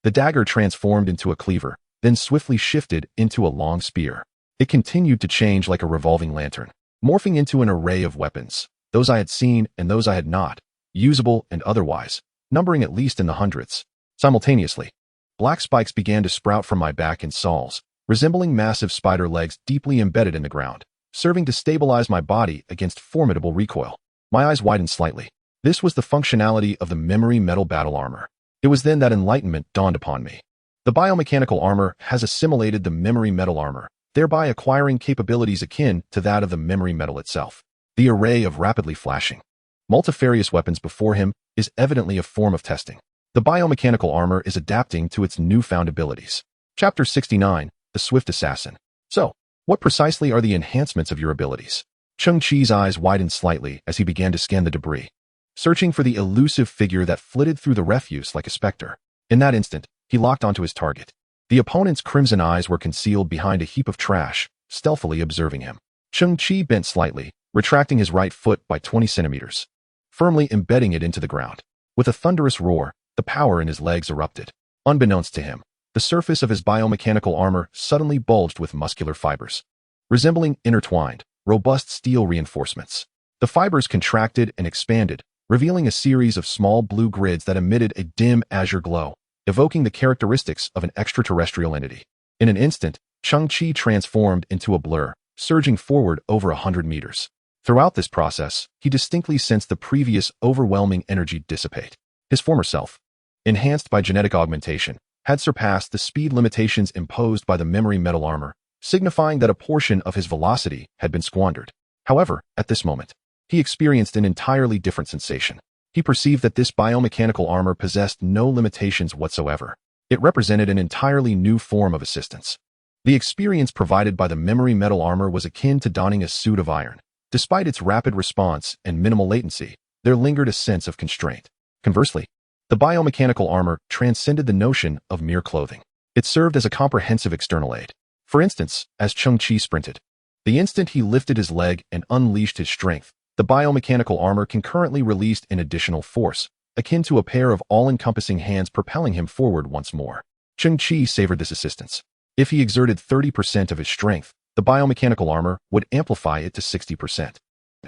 the dagger transformed into a cleaver, then swiftly shifted into a long spear. It continued to change like a revolving lantern, morphing into an array of weapons, those I had seen and those I had not, usable and otherwise, numbering at least in the hundreds. Simultaneously, black spikes began to sprout from my back in saws, resembling massive spider legs deeply embedded in the ground, serving to stabilize my body against formidable recoil. My eyes widened slightly. This was the functionality of the memory metal battle armor. It was then that enlightenment dawned upon me. The biomechanical armor has assimilated the memory metal armor, thereby acquiring capabilities akin to that of the memory metal itself. The array of rapidly flashing, multifarious weapons before him is evidently a form of testing. The biomechanical armor is adapting to its newfound abilities. Chapter 69, The Swift Assassin. So, what precisely are the enhancements of your abilities? Cheng Qi's eyes widened slightly as he began to scan the debris, searching for the elusive figure that flitted through the refuse like a specter. In that instant, he locked onto his target. The opponent's crimson eyes were concealed behind a heap of trash, stealthily observing him. Cheng Qi bent slightly, retracting his right foot by 20 centimeters, firmly embedding it into the ground. With a thunderous roar, the power in his legs erupted. Unbeknownst to him, the surface of his biomechanical armor suddenly bulged with muscular fibers, resembling intertwined, robust steel reinforcements. The fibers contracted and expanded, revealing a series of small blue grids that emitted a dim azure glow, evoking the characteristics of an extraterrestrial entity. In an instant, Cheng Qi transformed into a blur, surging forward over 100 meters. Throughout this process, he distinctly sensed the previous overwhelming energy dissipate. His former self, enhanced by genetic augmentation, had surpassed the speed limitations imposed by the memory metal armor, signifying that a portion of his velocity had been squandered. However, at this moment, he experienced an entirely different sensation. He perceived that this biomechanical armor possessed no limitations whatsoever. It represented an entirely new form of assistance. The experience provided by the memory metal armor was akin to donning a suit of iron. Despite its rapid response and minimal latency, there lingered a sense of constraint. Conversely, the biomechanical armor transcended the notion of mere clothing. It served as a comprehensive external aid. For instance, as Cheng Qi sprinted, the instant he lifted his leg and unleashed his strength, the biomechanical armor concurrently released an additional force, akin to a pair of all-encompassing hands propelling him forward once more. Cheng Qi savored this assistance. If he exerted 30% of his strength, the biomechanical armor would amplify it to 60%.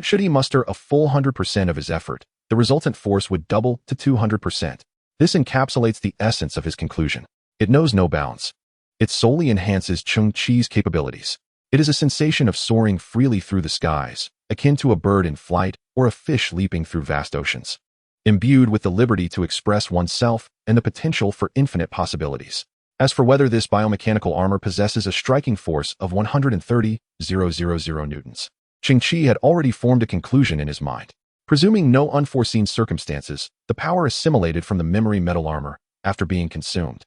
Should he muster a full 100% of his effort, the resultant force would double to 200%. This encapsulates the essence of his conclusion. It knows no bounds. It solely enhances Cheng Qi's capabilities. It is a sensation of soaring freely through the skies, akin to a bird in flight or a fish leaping through vast oceans, imbued with the liberty to express oneself and the potential for infinite possibilities. As for whether this biomechanical armor possesses a striking force of 130,000 newtons, Cheng Qi had already formed a conclusion in his mind. Presuming no unforeseen circumstances, the power assimilated from the memory metal armor, after being consumed,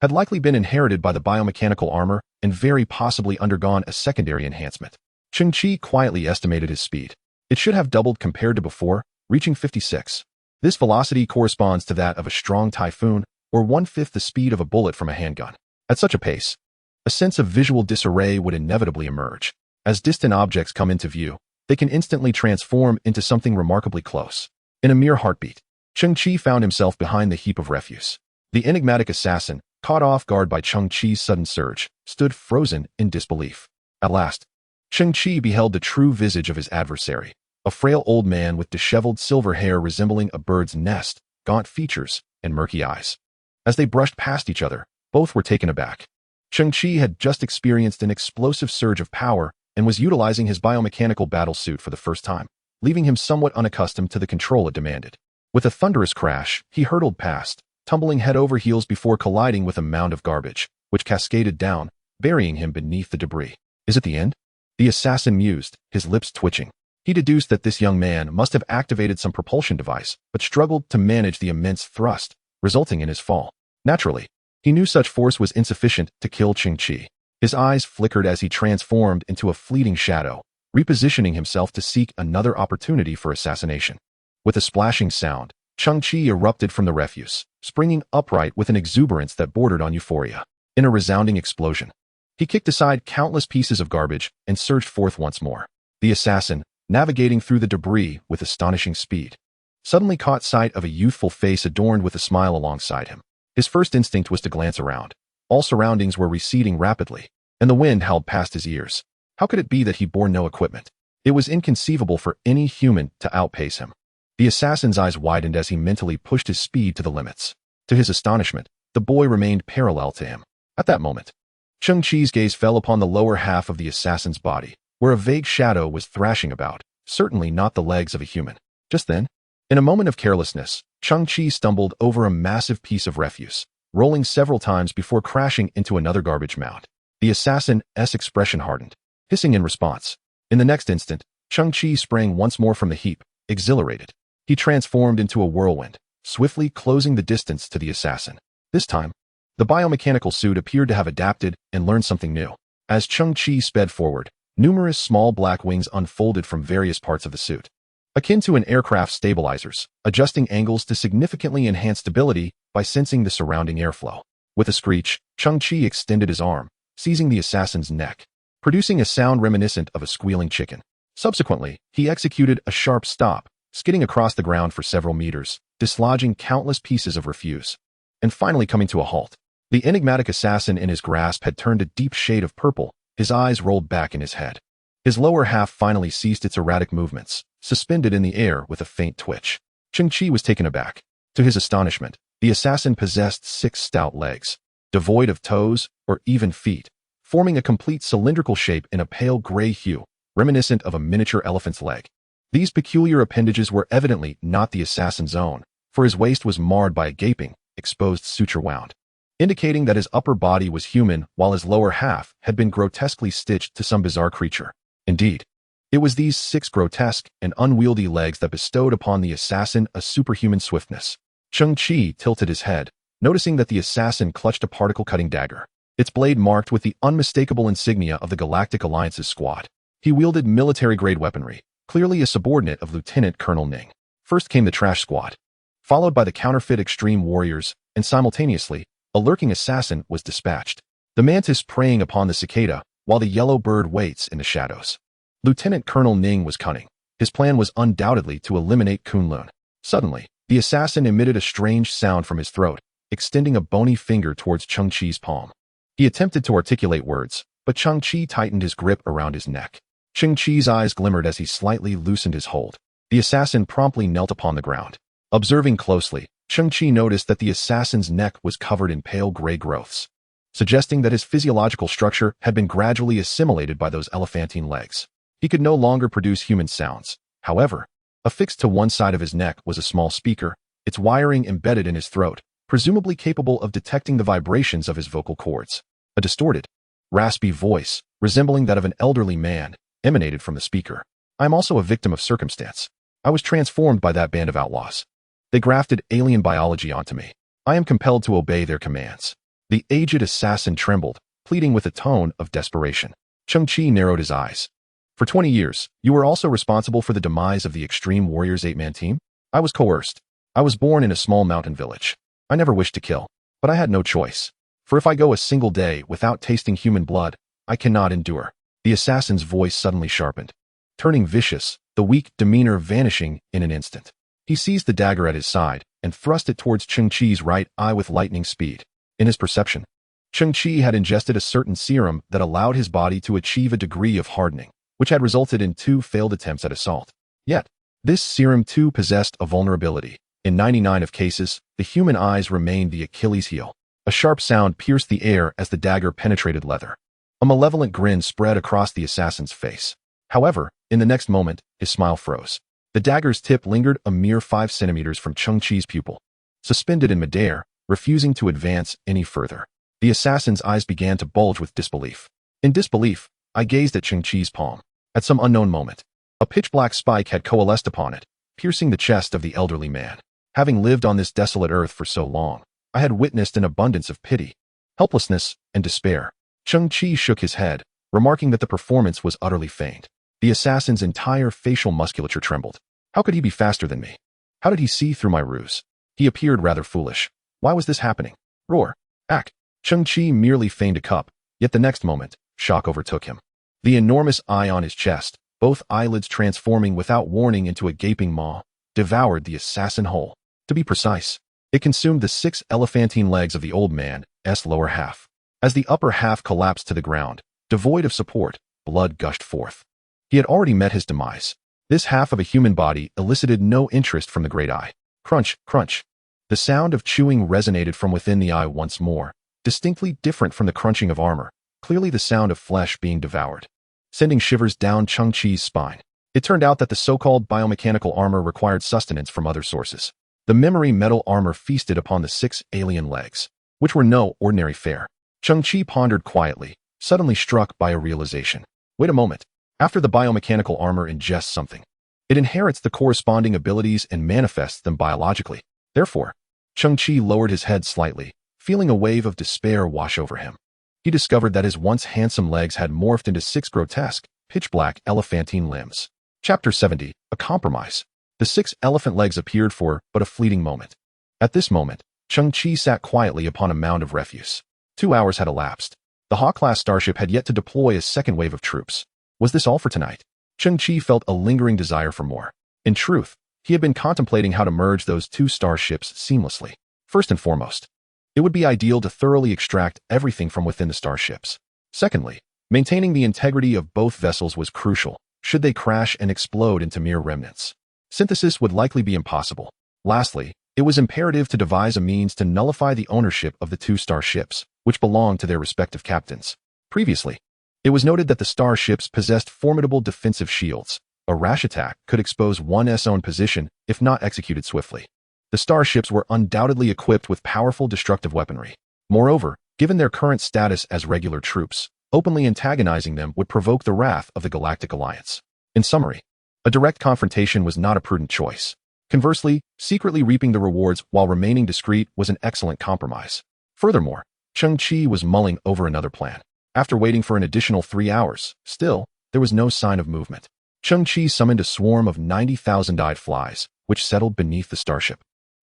had likely been inherited by the biomechanical armor and very possibly undergone a secondary enhancement. Cheng Qi quietly estimated his speed. It should have doubled compared to before, reaching 56. This velocity corresponds to that of a strong typhoon, or 1/5 the speed of a bullet from a handgun. At such a pace, a sense of visual disarray would inevitably emerge. As distant objects come into view, they can instantly transform into something remarkably close. In a mere heartbeat, Cheng Qi found himself behind the heap of refuse. The enigmatic assassin, caught off guard by Cheng Qi's sudden surge, stood frozen in disbelief. At last, Cheng Qi beheld the true visage of his adversary, a frail old man with disheveled silver hair resembling a bird's nest, gaunt features, and murky eyes. As they brushed past each other, both were taken aback. Cheng Qi had just experienced an explosive surge of power and was utilizing his biomechanical battle suit for the first time, leaving him somewhat unaccustomed to the control it demanded. With a thunderous crash, he hurtled past, tumbling head over heels before colliding with a mound of garbage, which cascaded down, burying him beneath the debris. Is it the end? The assassin mused, his lips twitching. He deduced that this young man must have activated some propulsion device, but struggled to manage the immense thrust, resulting in his fall. Naturally, he knew such force was insufficient to kill Cheng Qi. His eyes flickered as he transformed into a fleeting shadow, repositioning himself to seek another opportunity for assassination. With a splashing sound, Cheng Qi erupted from the refuse, springing upright with an exuberance that bordered on euphoria. In a resounding explosion, he kicked aside countless pieces of garbage and surged forth once more. The assassin, navigating through the debris with astonishing speed, suddenly caught sight of a youthful face adorned with a smile alongside him. His first instinct was to glance around. All surroundings were receding rapidly, and the wind howled past his ears. How could it be that he bore no equipment? It was inconceivable for any human to outpace him. The assassin's eyes widened as he mentally pushed his speed to the limits. To his astonishment, the boy remained parallel to him. At that moment, Cheng Qi's gaze fell upon the lower half of the assassin's body, where a vague shadow was thrashing about, certainly not the legs of a human. Just then, in a moment of carelessness, Cheng Qi stumbled over a massive piece of refuse, rolling several times before crashing into another garbage mound. The assassin's expression hardened, hissing in response. In the next instant, Cheng Qi sprang once more from the heap, exhilarated. He transformed into a whirlwind, swiftly closing the distance to the assassin. This time, the biomechanical suit appeared to have adapted and learned something new. As Cheng Qi sped forward, numerous small black wings unfolded from various parts of the suit, akin to an aircraft's stabilizers, adjusting angles to significantly enhance stability by sensing the surrounding airflow. With a screech, Cheng Qi extended his arm, seizing the assassin's neck, producing a sound reminiscent of a squealing chicken. Subsequently, he executed a sharp stop, skidding across the ground for several meters, dislodging countless pieces of refuse, and finally coming to a halt. The enigmatic assassin in his grasp had turned a deep shade of purple, his eyes rolled back in his head. His lower half finally ceased its erratic movements, suspended in the air with a faint twitch. Cheng Qi was taken aback. To his astonishment, the assassin possessed 6 stout legs, devoid of toes or even feet, forming a complete cylindrical shape in a pale gray hue, reminiscent of a miniature elephant's leg. These peculiar appendages were evidently not the assassin's own, for his waist was marred by a gaping, exposed suture wound, indicating that his upper body was human while his lower half had been grotesquely stitched to some bizarre creature. Indeed, it was these 6 grotesque and unwieldy legs that bestowed upon the assassin a superhuman swiftness. Cheng Qi tilted his head, noticing that the assassin clutched a particle-cutting dagger, its blade marked with the unmistakable insignia of the Galactic Alliance's squad. He wielded military-grade weaponry, clearly a subordinate of Lieutenant Colonel Ning. First came the trash squad, followed by the counterfeit extreme warriors, and simultaneously, a lurking assassin was dispatched. The mantis preying upon the cicada, while the yellow bird waits in the shadows. Lieutenant Colonel Ning was cunning. His plan was undoubtedly to eliminate Kunlun. Suddenly, the assassin emitted a strange sound from his throat, extending a bony finger towards Cheng Qi's palm. He attempted to articulate words, but Cheng Qi tightened his grip around his neck. Cheng Qi's eyes glimmered as he slightly loosened his hold. The assassin promptly knelt upon the ground. Observing closely, Cheng Qi noticed that the assassin's neck was covered in pale gray growths, suggesting that his physiological structure had been gradually assimilated by those elephantine legs. He could no longer produce human sounds. However, affixed to one side of his neck was a small speaker, its wiring embedded in his throat, presumably capable of detecting the vibrations of his vocal cords. A distorted, raspy voice, resembling that of an elderly man, emanated from the speaker. "I am also a victim of circumstance. I was transformed by that band of outlaws. They grafted alien biology onto me. I am compelled to obey their commands." The aged assassin trembled, pleading with a tone of desperation. Cheng Qi narrowed his eyes. "For 20 years, you were also responsible for the demise of the Extreme Warriors 8-man team? I was coerced. I was born in a small mountain village. I never wished to kill, but I had no choice. For if I go a single day without tasting human blood, I cannot endure." The assassin's voice suddenly sharpened, turning vicious, the weak demeanor vanishing in an instant. He seized the dagger at his side and thrust it towards Cheng Qi's right eye with lightning speed. In his perception, Cheng Qi had ingested a certain serum that allowed his body to achieve a degree of hardening, which had resulted in 2 failed attempts at assault. Yet, this serum too possessed a vulnerability, In 99 of cases, the human eyes remained the Achilles heel. A sharp sound pierced the air as the dagger penetrated leather. A malevolent grin spread across the assassin's face. However, in the next moment, his smile froze. The dagger's tip lingered a mere 5 centimeters from Cheng Qi's pupil, suspended in midair, refusing to advance any further. The assassin's eyes began to bulge with disbelief. In disbelief, I gazed at Cheng Qi's palm. At some unknown moment, a pitch-black spike had coalesced upon it, piercing the chest of the elderly man. Having lived on this desolate earth for so long, I had witnessed an abundance of pity, helplessness, and despair. Cheng Qi shook his head, remarking that the performance was utterly feigned. The assassin's entire facial musculature trembled. How could he be faster than me? How did he see through my ruse? He appeared rather foolish. Why was this happening? Roar. Ack. Cheng Qi merely feigned a cup, yet the next moment, shock overtook him. The enormous eye on his chest, both eyelids transforming without warning into a gaping maw, devoured the assassin whole. To be precise, it consumed the 6 elephantine legs of the old man's lower half. As the upper half collapsed to the ground, devoid of support, blood gushed forth. He had already met his demise. This half of a human body elicited no interest from the great eye. Crunch, crunch. The sound of chewing resonated from within the eye once more, distinctly different from the crunching of armor, clearly the sound of flesh being devoured, sending shivers down Cheng Qi's spine. It turned out that the so-called biomechanical armor required sustenance from other sources. The memory metal armor feasted upon the 6 alien legs, which were no ordinary fare. Cheng Qi pondered quietly, suddenly struck by a realization. Wait a moment. After the biomechanical armor ingests something, it inherits the corresponding abilities and manifests them biologically. Therefore, Cheng Qi lowered his head slightly, feeling a wave of despair wash over him. He discovered that his once handsome legs had morphed into 6 grotesque, pitch-black elephantine limbs. Chapter 70, A Compromise. The 6 elephant legs appeared for but a fleeting moment. At this moment, Cheng Qi sat quietly upon a mound of refuse. 2 hours had elapsed. The Hawk-class starship had yet to deploy a second wave of troops. Was this all for tonight? Cheng Qi felt a lingering desire for more. In truth, he had been contemplating how to merge those 2 starships seamlessly. First and foremost, it would be ideal to thoroughly extract everything from within the starships. Secondly, maintaining the integrity of both vessels was crucial, should they crash and explode into mere remnants. Synthesis would likely be impossible. Lastly, it was imperative to devise a means to nullify the ownership of the 2 starships, which belonged to their respective captains. Previously, it was noted that the starships possessed formidable defensive shields. A rash attack could expose one's own position if not executed swiftly. The starships were undoubtedly equipped with powerful destructive weaponry. Moreover, given their current status as regular troops, openly antagonizing them would provoke the wrath of the Galactic Alliance. In summary, a direct confrontation was not a prudent choice. Conversely, secretly reaping the rewards while remaining discreet was an excellent compromise. Furthermore, Cheng Qi was mulling over another plan. After waiting for an additional 3 hours, still, there was no sign of movement. Cheng Qi summoned a swarm of 90,000-eyed flies, which settled beneath the starship,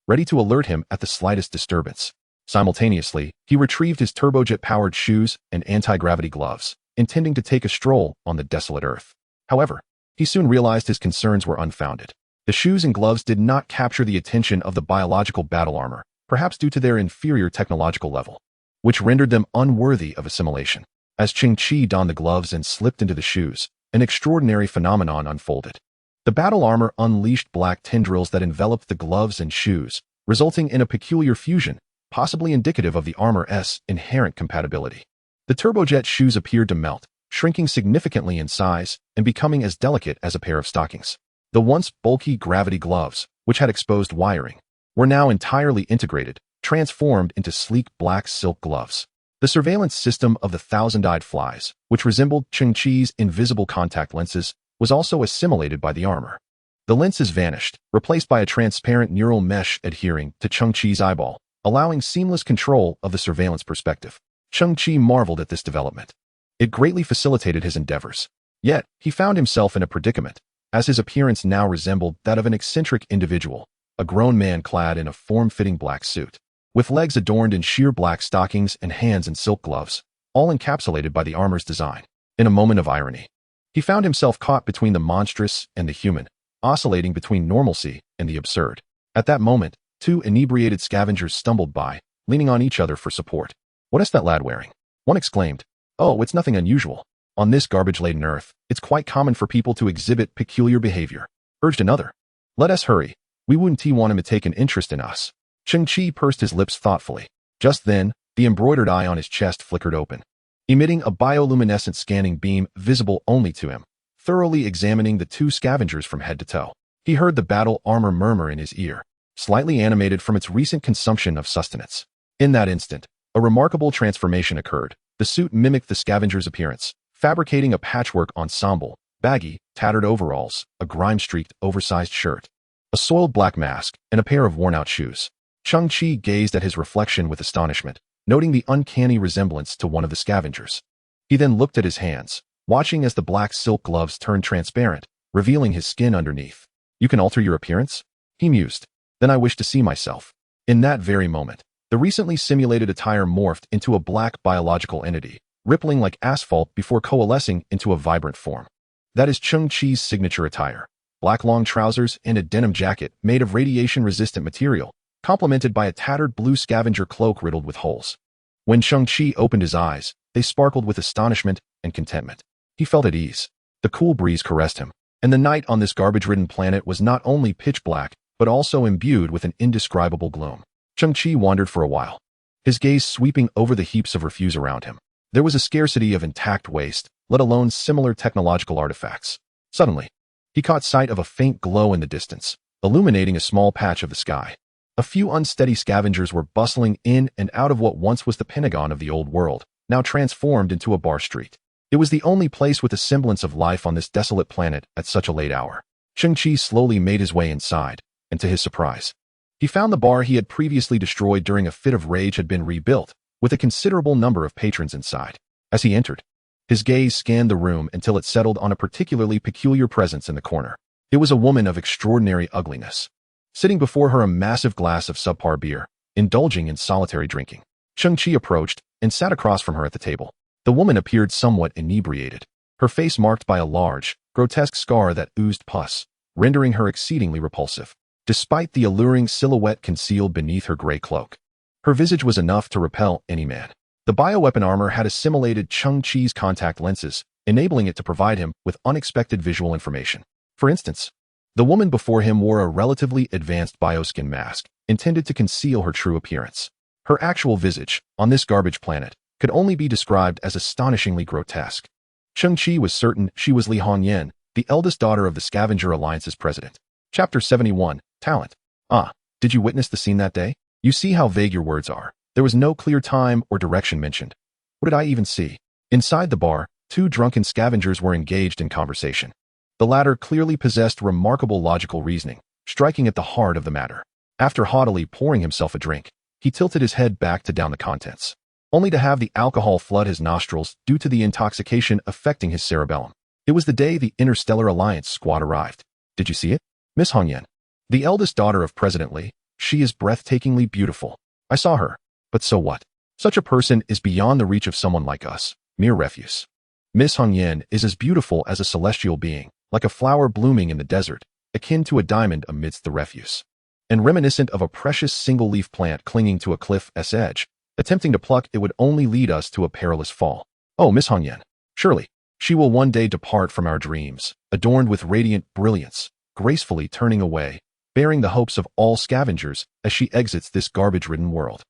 ready to alert him at the slightest disturbance. Simultaneously, he retrieved his turbojet-powered shoes and anti-gravity gloves, intending to take a stroll on the desolate Earth. However, he soon realized his concerns were unfounded. The shoes and gloves did not capture the attention of the biological battle armor, perhaps due to their inferior technological level, which rendered them unworthy of assimilation. As Cheng Qi donned the gloves and slipped into the shoes, an extraordinary phenomenon unfolded. The battle armor unleashed black tendrils that enveloped the gloves and shoes, resulting in a peculiar fusion, possibly indicative of the armor's inherent compatibility. The turbojet shoes appeared to melt, shrinking significantly in size and becoming as delicate as a pair of stockings. The once bulky gravity gloves, which had exposed wiring, were now entirely integrated, transformed into sleek black silk gloves. The surveillance system of the 1,000-eyed flies, which resembled Cheng Qi's invisible contact lenses, was also assimilated by the armor. The lenses vanished, replaced by a transparent neural mesh adhering to Cheng Qi's eyeball, allowing seamless control of the surveillance perspective. Cheng Qi marveled at this development. It greatly facilitated his endeavors. Yet, he found himself in a predicament, as his appearance now resembled that of an eccentric individual, a grown man clad in a form-fitting black suit, with legs adorned in sheer black stockings and hands in silk gloves, all encapsulated by the armor's design. In a moment of irony, he found himself caught between the monstrous and the human, oscillating between normalcy and the absurd. At that moment, 2 inebriated scavengers stumbled by, leaning on each other for support. "What is that lad wearing?" One exclaimed. "Oh, it's nothing unusual. On this garbage-laden earth, it's quite common for people to exhibit peculiar behavior," urged another. "Let us hurry. We wouldn't want him to take an interest in us. Cheng Qi pursed his lips thoughtfully. Just then, the embroidered eye on his chest flickered open, emitting a bioluminescent scanning beam visible only to him, thoroughly examining the two scavengers from head to toe. He heard the battle armor murmur in his ear, slightly animated from its recent consumption of sustenance. In that instant, a remarkable transformation occurred. The suit mimicked the scavenger's appearance, fabricating a patchwork ensemble: baggy, tattered overalls, a grime-streaked, oversized shirt, a soiled black mask, and a pair of worn-out shoes. Cheng Qi gazed at his reflection with astonishment, noting the uncanny resemblance to one of the scavengers. He then looked at his hands, watching as the black silk gloves turned transparent, revealing his skin underneath. "You can alter your appearance?" he mused. "Then I wish to see myself." In that very moment, the recently simulated attire morphed into a black biological entity, rippling like asphalt before coalescing into a vibrant form. That is Cheng Qi's signature attire: black long trousers and a denim jacket made of radiation-resistant material, complemented by a tattered blue scavenger cloak riddled with holes. When Cheng Qi opened his eyes, they sparkled with astonishment and contentment. He felt at ease. The cool breeze caressed him, and the night on this garbage-ridden planet was not only pitch black, but also imbued with an indescribable gloom. Cheng Qi wandered for a while, his gaze sweeping over the heaps of refuse around him. There was a scarcity of intact waste, let alone similar technological artifacts. Suddenly, he caught sight of a faint glow in the distance, illuminating a small patch of the sky. A few unsteady scavengers were bustling in and out of what once was the Pentagon of the old world, now transformed into a bar street. It was the only place with a semblance of life on this desolate planet at such a late hour. Cheng Qi slowly made his way inside, and to his surprise, he found the bar he had previously destroyed during a fit of rage had been rebuilt, with a considerable number of patrons inside. As he entered, his gaze scanned the room until it settled on a particularly peculiar presence in the corner. It was a woman of extraordinary ugliness, sitting before her a massive glass of subpar beer, indulging in solitary drinking. Cheng Qi approached and sat across from her at the table. The woman appeared somewhat inebriated, her face marked by a large, grotesque scar that oozed pus, rendering her exceedingly repulsive. Despite the alluring silhouette concealed beneath her gray cloak, her visage was enough to repel any man. The bioweapon armor had assimilated Cheng Qi's contact lenses, enabling it to provide him with unexpected visual information. For instance, the woman before him wore a relatively advanced bioskin mask, intended to conceal her true appearance. Her actual visage, on this garbage planet, could only be described as astonishingly grotesque. Cheng Qi was certain she was Li Hongyan, the eldest daughter of the Scavenger Alliance's president. Chapter 71, Talent. Ah, did you witness the scene that day? You see how vague your words are. There was no clear time or direction mentioned. What did I even see? Inside the bar, two drunken scavengers were engaged in conversation. The latter clearly possessed remarkable logical reasoning, striking at the heart of the matter. After haughtily pouring himself a drink, he tilted his head back to down the contents, only to have the alcohol flood his nostrils due to the intoxication affecting his cerebellum. It was the day the Interstellar Alliance squad arrived. Did you see it? Miss Hongyan, the eldest daughter of President Li. She is breathtakingly beautiful. I saw her. But so what? Such a person is beyond the reach of someone like us, mere refuse. Miss Hongyan is as beautiful as a celestial being, like a flower blooming in the desert, akin to a diamond amidst the refuse, and reminiscent of a precious single-leaf plant clinging to a cliff's edge. Attempting to pluck it would only lead us to a perilous fall. Oh, Miss Hongyan, surely, she will one day depart from our dreams, adorned with radiant brilliance, gracefully turning away, bearing the hopes of all scavengers as she exits this garbage-ridden world.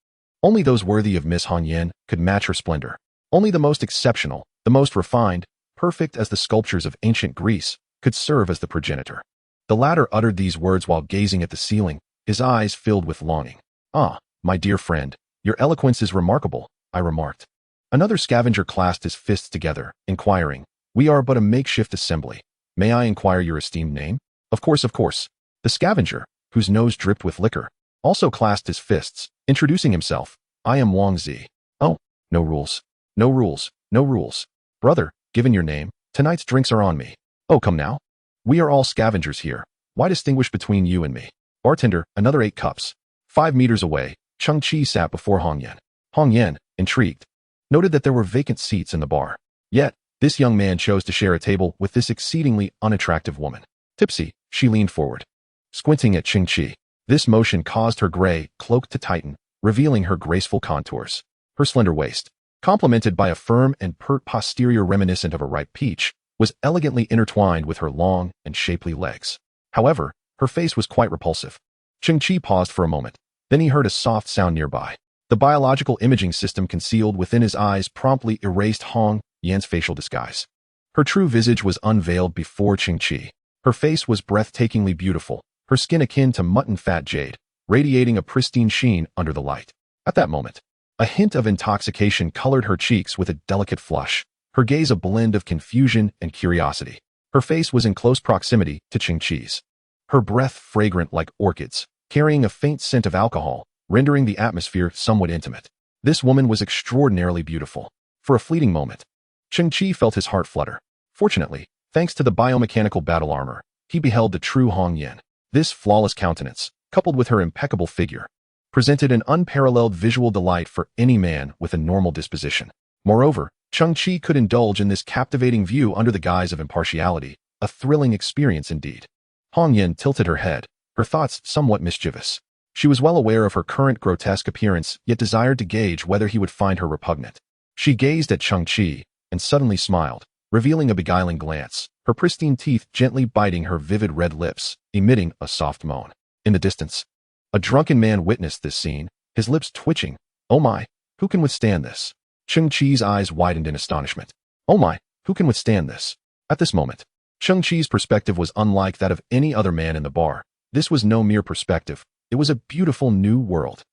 Only those worthy of Miss Hongyan could match her splendor. Only the most exceptional, the most refined, perfect as the sculptures of ancient Greece, could serve as the progenitor. The latter uttered these words while gazing at the ceiling, his eyes filled with longing. Ah, my dear friend, your eloquence is remarkable, I remarked. Another scavenger clasped his fists together, inquiring, We are but a makeshift assembly. May I inquire your esteemed name? Of course, of course. The scavenger, whose nose dripped with liquor, also clasped his fists, introducing himself. I am Wang Zi. Oh, no rules. No rules, no rules. Brother, given your name, tonight's drinks are on me. Oh, come now. We are all scavengers here. Why distinguish between you and me? Bartender, another 8 cups. 5 meters away, Cheng Qi sat before Hongyan. Hongyan, intrigued, noted that there were vacant seats in the bar. Yet, this young man chose to share a table with this exceedingly unattractive woman. Tipsy, she leaned forward, squinting at Cheng Qi. This motion caused her gray cloak to tighten, revealing her graceful contours. Her slender waist, complemented by a firm and pert posterior reminiscent of a ripe peach, was elegantly intertwined with her long and shapely legs. However, her face was quite repulsive. Cheng Qi paused for a moment. Then he heard a soft sound nearby. The biological imaging system concealed within his eyes promptly erased Hong Yan's facial disguise. Her true visage was unveiled before Cheng Qi. Her face was breathtakingly beautiful, her skin akin to mutton fat jade, radiating a pristine sheen under the light. At that moment, a hint of intoxication colored her cheeks with a delicate flush, her gaze a blend of confusion and curiosity. Her face was in close proximity to Cheng Qi's. Her breath fragrant like orchids, carrying a faint scent of alcohol, rendering the atmosphere somewhat intimate. This woman was extraordinarily beautiful. For a fleeting moment, Cheng Qi felt his heart flutter. Fortunately, thanks to the biomechanical battle armor, he beheld the true Hong Yan. This flawless countenance, coupled with her impeccable figure, presented an unparalleled visual delight for any man with a normal disposition. Moreover, Cheng Qi could indulge in this captivating view under the guise of impartiality, a thrilling experience indeed. Hong Yan tilted her head, her thoughts somewhat mischievous. She was well aware of her current grotesque appearance, yet desired to gauge whether he would find her repugnant. She gazed at Cheng Qi and suddenly smiled, revealing a beguiling glance, her pristine teeth gently biting her vivid red lips, emitting a soft moan. In the distance, a drunken man witnessed this scene, his lips twitching. Oh my, who can withstand this? Cheng Qi's eyes widened in astonishment. Oh my, who can withstand this? At this moment, Cheng Qi's perspective was unlike that of any other man in the bar. This was no mere perspective, it was a beautiful new world.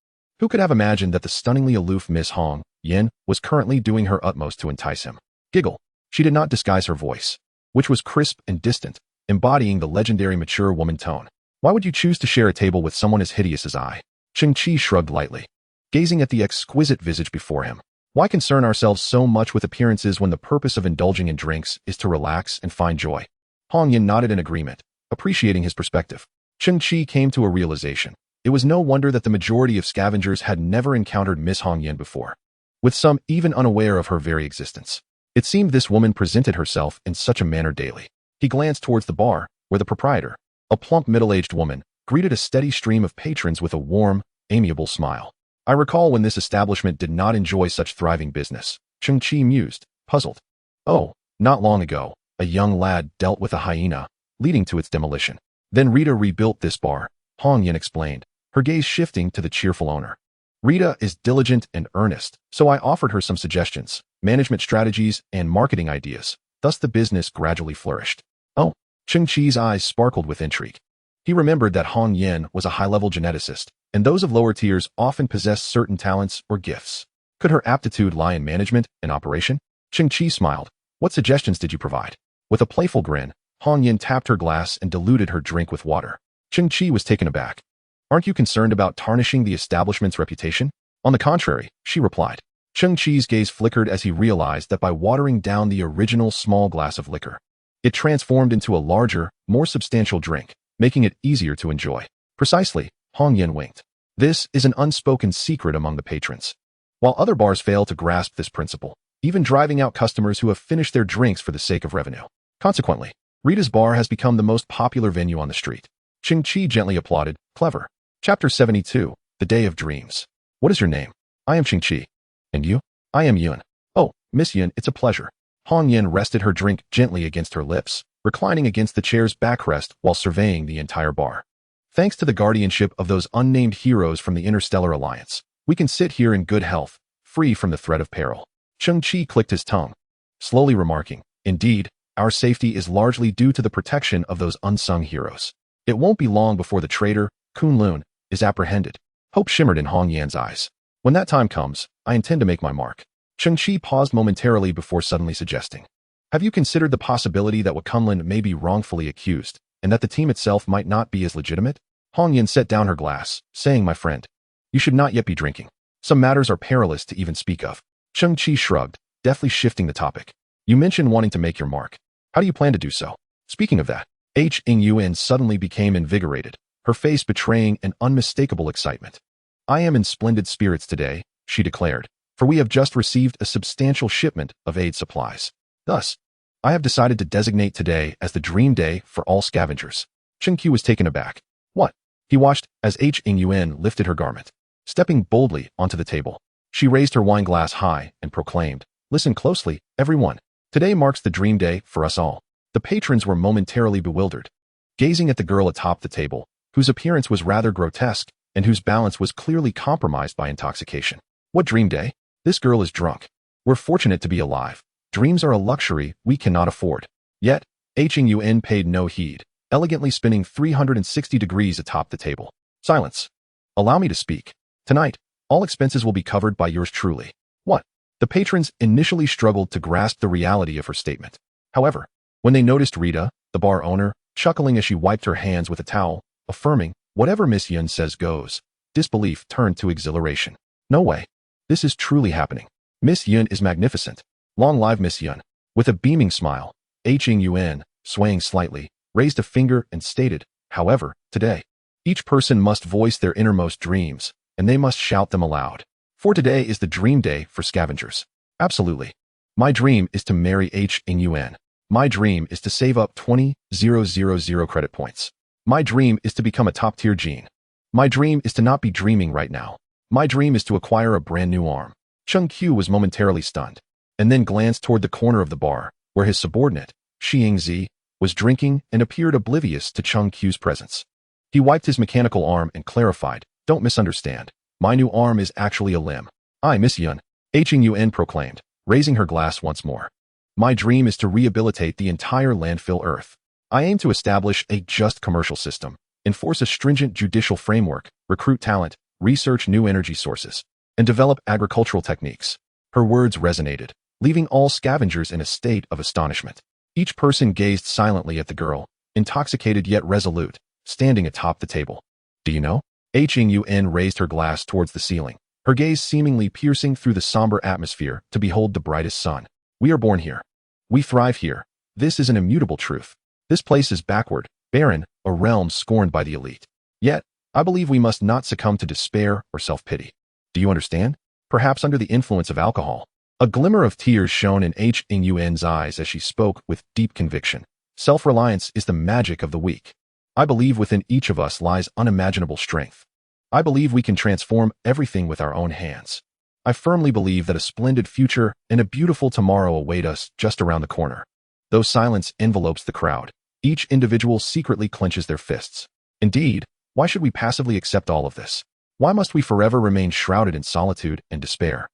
Who could have imagined that the stunningly aloof Miss Hong Yan was currently doing her utmost to entice him? Giggle. She did not disguise her voice, which was crisp and distant, embodying the legendary mature woman tone. Why would you choose to share a table with someone as hideous as I? Cheng Qi shrugged lightly, gazing at the exquisite visage before him. Why concern ourselves so much with appearances when the purpose of indulging in drinks is to relax and find joy? Hong Yan nodded in agreement, appreciating his perspective. Cheng Qi came to a realization. It was no wonder that the majority of scavengers had never encountered Miss Hong Yan before, with some even unaware of her very existence. It seemed this woman presented herself in such a manner daily. He glanced towards the bar, where the proprietor, a plump middle-aged woman, greeted a steady stream of patrons with a warm, amiable smile. I recall when this establishment did not enjoy such thriving business, Cheng Qi mused, puzzled. Oh, not long ago, a young lad dealt with a hyena, leading to its demolition. Then Rita rebuilt this bar, Hong Yan explained, her gaze shifting to the cheerful owner. Rita is diligent and earnest, so I offered her some suggestions, management strategies, and marketing ideas. Thus the business gradually flourished. Oh, Cheng Qi's eyes sparkled with intrigue. He remembered that Hong Yan was a high-level geneticist, and those of lower tiers often possess certain talents or gifts. Could her aptitude lie in management and operation? Cheng Qi smiled. What suggestions did you provide? With a playful grin, Hong Yan tapped her glass and diluted her drink with water. Cheng Qi was taken aback. Aren't you concerned about tarnishing the establishment's reputation? On the contrary, she replied. Cheng Qi's gaze flickered as he realized that by watering down the original small glass of liquor, it transformed into a larger, more substantial drink, making it easier to enjoy. Precisely, Hong Yan winked. This is an unspoken secret among the patrons. While other bars fail to grasp this principle, even driving out customers who have finished their drinks for the sake of revenue. Consequently, Rita's bar has become the most popular venue on the street. Cheng Qi gently applauded. Clever. Chapter 72, The Day of Dreams. What is your name? I am Cheng Qi. And you? I am Yun. Oh, Miss Yun, it's a pleasure. Hong Yan rested her drink gently against her lips, reclining against the chair's backrest while surveying the entire bar. Thanks to the guardianship of those unnamed heroes from the Interstellar Alliance, we can sit here in good health, free from the threat of peril. Cheng Qi clicked his tongue, slowly remarking, indeed, our safety is largely due to the protection of those unsung heroes. It won't be long before the traitor, Kunlun, is apprehended. Hope shimmered in Hong Yan's eyes. When that time comes, I intend to make my mark. Cheng Qi paused momentarily before suddenly suggesting. Have you considered the possibility that Kunlun may be wrongfully accused, and that the team itself might not be as legitimate? Hong Yan set down her glass, saying, my friend, you should not yet be drinking. Some matters are perilous to even speak of. Cheng Qi shrugged, deftly shifting the topic. You mentioned wanting to make your mark. How do you plan to do so? Speaking of that, Yun suddenly became invigorated, her face betraying an unmistakable excitement. I am in splendid spirits today, she declared, for we have just received a substantial shipment of aid supplies. Thus, I have decided to designate today as the dream day for all scavengers. Cheng Qi was taken aback. What? He watched as Yun lifted her garment. Stepping boldly onto the table, she raised her wine glass high and proclaimed, listen closely, everyone. Today marks the dream day for us all. The patrons were momentarily bewildered. Gazing at the girl atop the table, whose appearance was rather grotesque and whose balance was clearly compromised by intoxication. What dream day? This girl is drunk. We're fortunate to be alive. Dreams are a luxury we cannot afford. Yet, Cheng Yun paid no heed, elegantly spinning 360 degrees atop the table. Silence. Allow me to speak. Tonight, all expenses will be covered by yours truly. What? The patrons initially struggled to grasp the reality of her statement. However, when they noticed Rita, the bar owner, chuckling as she wiped her hands with a towel, affirming, "Whatever Miss Yun says goes," disbelief turned to exhilaration. No way. This is truly happening. Miss Yun is magnificent. Long live Miss Yun. With a beaming smile, Cheng Yun, swaying slightly, raised a finger and stated, "However, today, each person must voice their innermost dreams, and they must shout them aloud. For today is the dream day for scavengers. Absolutely. My dream is to marry Cheng Yun. My dream is to save up 20,000 credit points. My dream is to become a top-tier gene. My dream is to not be dreaming right now. My dream is to acquire a brand new arm." Cheng Qi was momentarily stunned, and then glanced toward the corner of the bar, where his subordinate, Zi, was drinking and appeared oblivious to Cheng Qi's presence. He wiped his mechanical arm and clarified, "Don't misunderstand. My new arm is actually a limb. I, Miss Yun," Cheng Yun proclaimed, raising her glass once more. "My dream is to rehabilitate the entire landfill Earth. I aim to establish a just commercial system, enforce a stringent judicial framework, recruit talent, research new energy sources, and develop agricultural techniques." Her words resonated, leaving all scavengers in a state of astonishment. Each person gazed silently at the girl, intoxicated yet resolute, standing atop the table. "Do you know?" Cheng Yun raised her glass towards the ceiling, her gaze seemingly piercing through the somber atmosphere to behold the brightest sun. "We are born here. We thrive here. This is an immutable truth. This place is backward, barren, a realm scorned by the elite. Yet, I believe we must not succumb to despair or self-pity. Do you understand? Perhaps under the influence of alcohol." A glimmer of tears shone in Cheng Yun's eyes as she spoke with deep conviction. "Self-reliance is the magic of the weak. I believe within each of us lies unimaginable strength. I believe we can transform everything with our own hands. I firmly believe that a splendid future and a beautiful tomorrow await us just around the corner." Though silence envelopes the crowd, each individual secretly clenches their fists. Indeed, why should we passively accept all of this? Why must we forever remain shrouded in solitude and despair?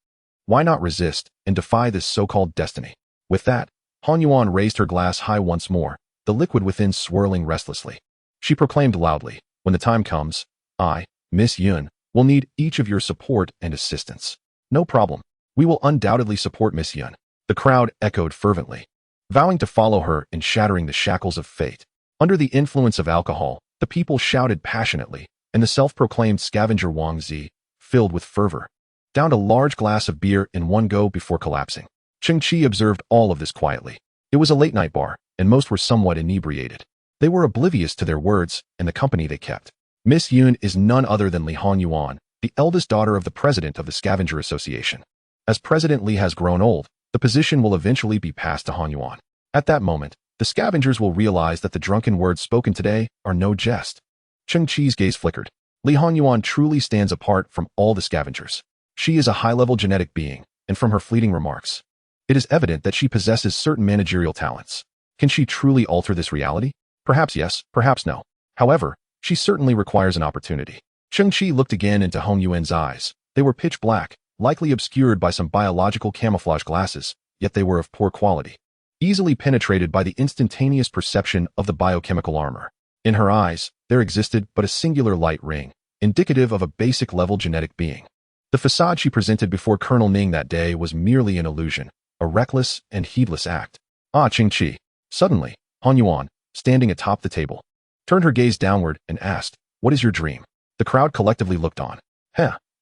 Why not resist and defy this so-called destiny? With that, Han Yuan raised her glass high once more, the liquid within swirling restlessly. She proclaimed loudly, "When the time comes, I, Miss Yun, will need each of your support and assistance." "No problem. We will undoubtedly support Miss Yun." The crowd echoed fervently, vowing to follow her in shattering the shackles of fate. Under the influence of alcohol, the people shouted passionately, and the self-proclaimed scavenger Wang Zi, filled with fervor, downed a large glass of beer in one go before collapsing. Cheng Qi observed all of this quietly. It was a late-night bar, and most were somewhat inebriated. They were oblivious to their words and the company they kept. Miss Yun is none other than Li Han Yuan, the eldest daughter of the president of the Scavenger Association. As President Li has grown old, the position will eventually be passed to Han Yuan. At that moment, the scavengers will realize that the drunken words spoken today are no jest. Cheng Qi's gaze flickered. Li Han Yuan truly stands apart from all the scavengers. She is a high-level genetic being, and from her fleeting remarks, it is evident that she possesses certain managerial talents. Can she truly alter this reality? Perhaps yes, perhaps no. However, she certainly requires an opportunity. Cheng Qi looked again into Hong Yuan's eyes. They were pitch black, likely obscured by some biological camouflage glasses, yet they were of poor quality, easily penetrated by the instantaneous perception of the biochemical armor. In her eyes, there existed but a singular light ring, indicative of a basic-level genetic being. The facade she presented before Colonel Ning that day was merely an illusion, a reckless and heedless act. "Ah, Cheng Qi." Suddenly, Han Yuan, standing atop the table, turned her gaze downward and asked, "What is your dream?" The crowd collectively looked on.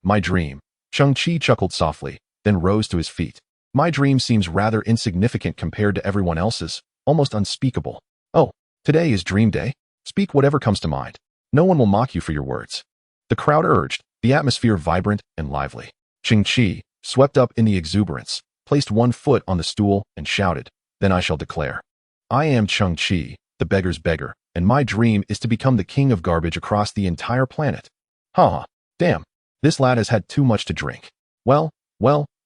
My dream." Cheng Qi chuckled softly, then rose to his feet. "My dream seems rather insignificant compared to everyone else's, almost unspeakable. Oh, today is dream day? Speak whatever comes to mind. No one will mock you for your words." The crowd urged, the atmosphere vibrant and lively. Cheng Qi, swept up in the exuberance, placed one foot on the stool and shouted, "Then I shall declare. I am Cheng Qi, the beggar's beggar, and my dream is to become the king of garbage across the entire planet." Ha ha. Damn. This lad has had too much to drink. Well,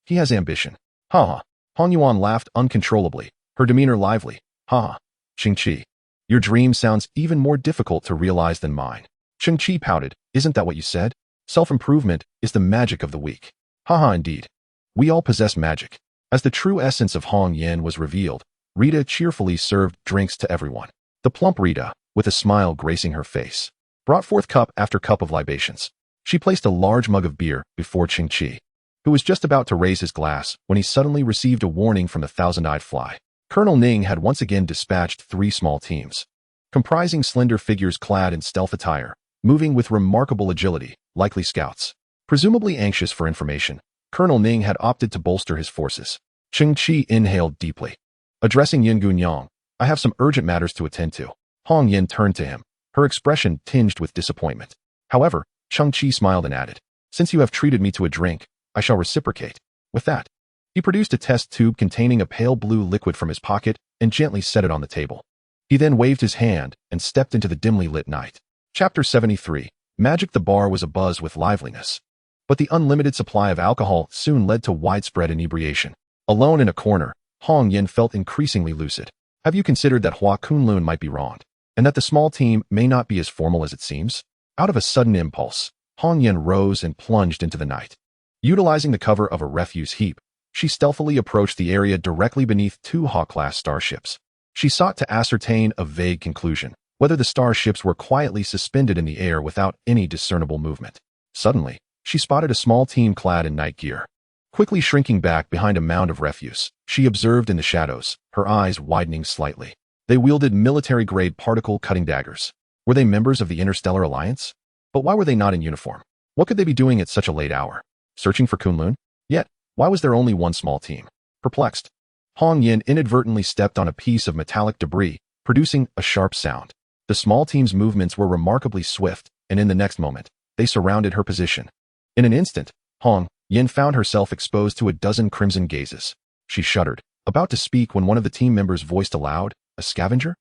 he has ambition. Ha ha. Han Yuan laughed uncontrollably, her demeanor lively. Ha ha. Cheng Qi, your dream sounds even more difficult to realize than mine. Cheng Qi pouted. Isn't that what you said? Self-improvement is the magic of the weak. Haha, indeed. We all possess magic. As the true essence of Hong Yin was revealed, Rita cheerfully served drinks to everyone. The plump Rita, with a smile gracing her face, brought forth cup after cup of libations. She placed a large mug of beer before Cheng Qi, who was just about to raise his glass when he suddenly received a warning from the thousand-eyed fly. Colonel Ning had once again dispatched 3 small teams, comprising slender figures clad in stealth attire, moving with remarkable agility, likely scouts. Presumably anxious for information, Colonel Ning had opted to bolster his forces. Cheng Qi inhaled deeply. Addressing Yin Gunyang, I have some urgent matters to attend to. Hong Yin turned to him, her expression tinged with disappointment. However, Cheng Qi smiled and added, since you have treated me to a drink, I shall reciprocate. With that, he produced a test tube containing a pale blue liquid from his pocket and gently set it on the table. He then waved his hand and stepped into the dimly lit night. Chapter 73. Magic. The bar was abuzz with liveliness, but the unlimited supply of alcohol soon led to widespread inebriation. Alone in a corner, Hong Yin felt increasingly lucid. Have you considered that Hua Kunlun might be wronged, and that the small team may not be as formal as it seems? Out of a sudden impulse, Hong Yin rose and plunged into the night. Utilizing the cover of a refuse heap, she stealthily approached the area directly beneath 2 Hawk-class starships. She sought to ascertain a vague conclusion, whether the starships were quietly suspended in the air without any discernible movement. Suddenly, she spotted a small team clad in night gear. Quickly shrinking back behind a mound of refuse, she observed in the shadows, her eyes widening slightly. They wielded military-grade particle-cutting daggers. Were they members of the Interstellar Alliance? But why were they not in uniform? What could they be doing at such a late hour? Searching for Kunlun? Yet, why was there only one small team? Perplexed, Hong Yin inadvertently stepped on a piece of metallic debris, producing a sharp sound. The small team's movements were remarkably swift, and in the next moment, they surrounded her position. In an instant, Hong Yin found herself exposed to a dozen crimson gazes. She shuddered, about to speak when one of the team members voiced aloud, a scavenger?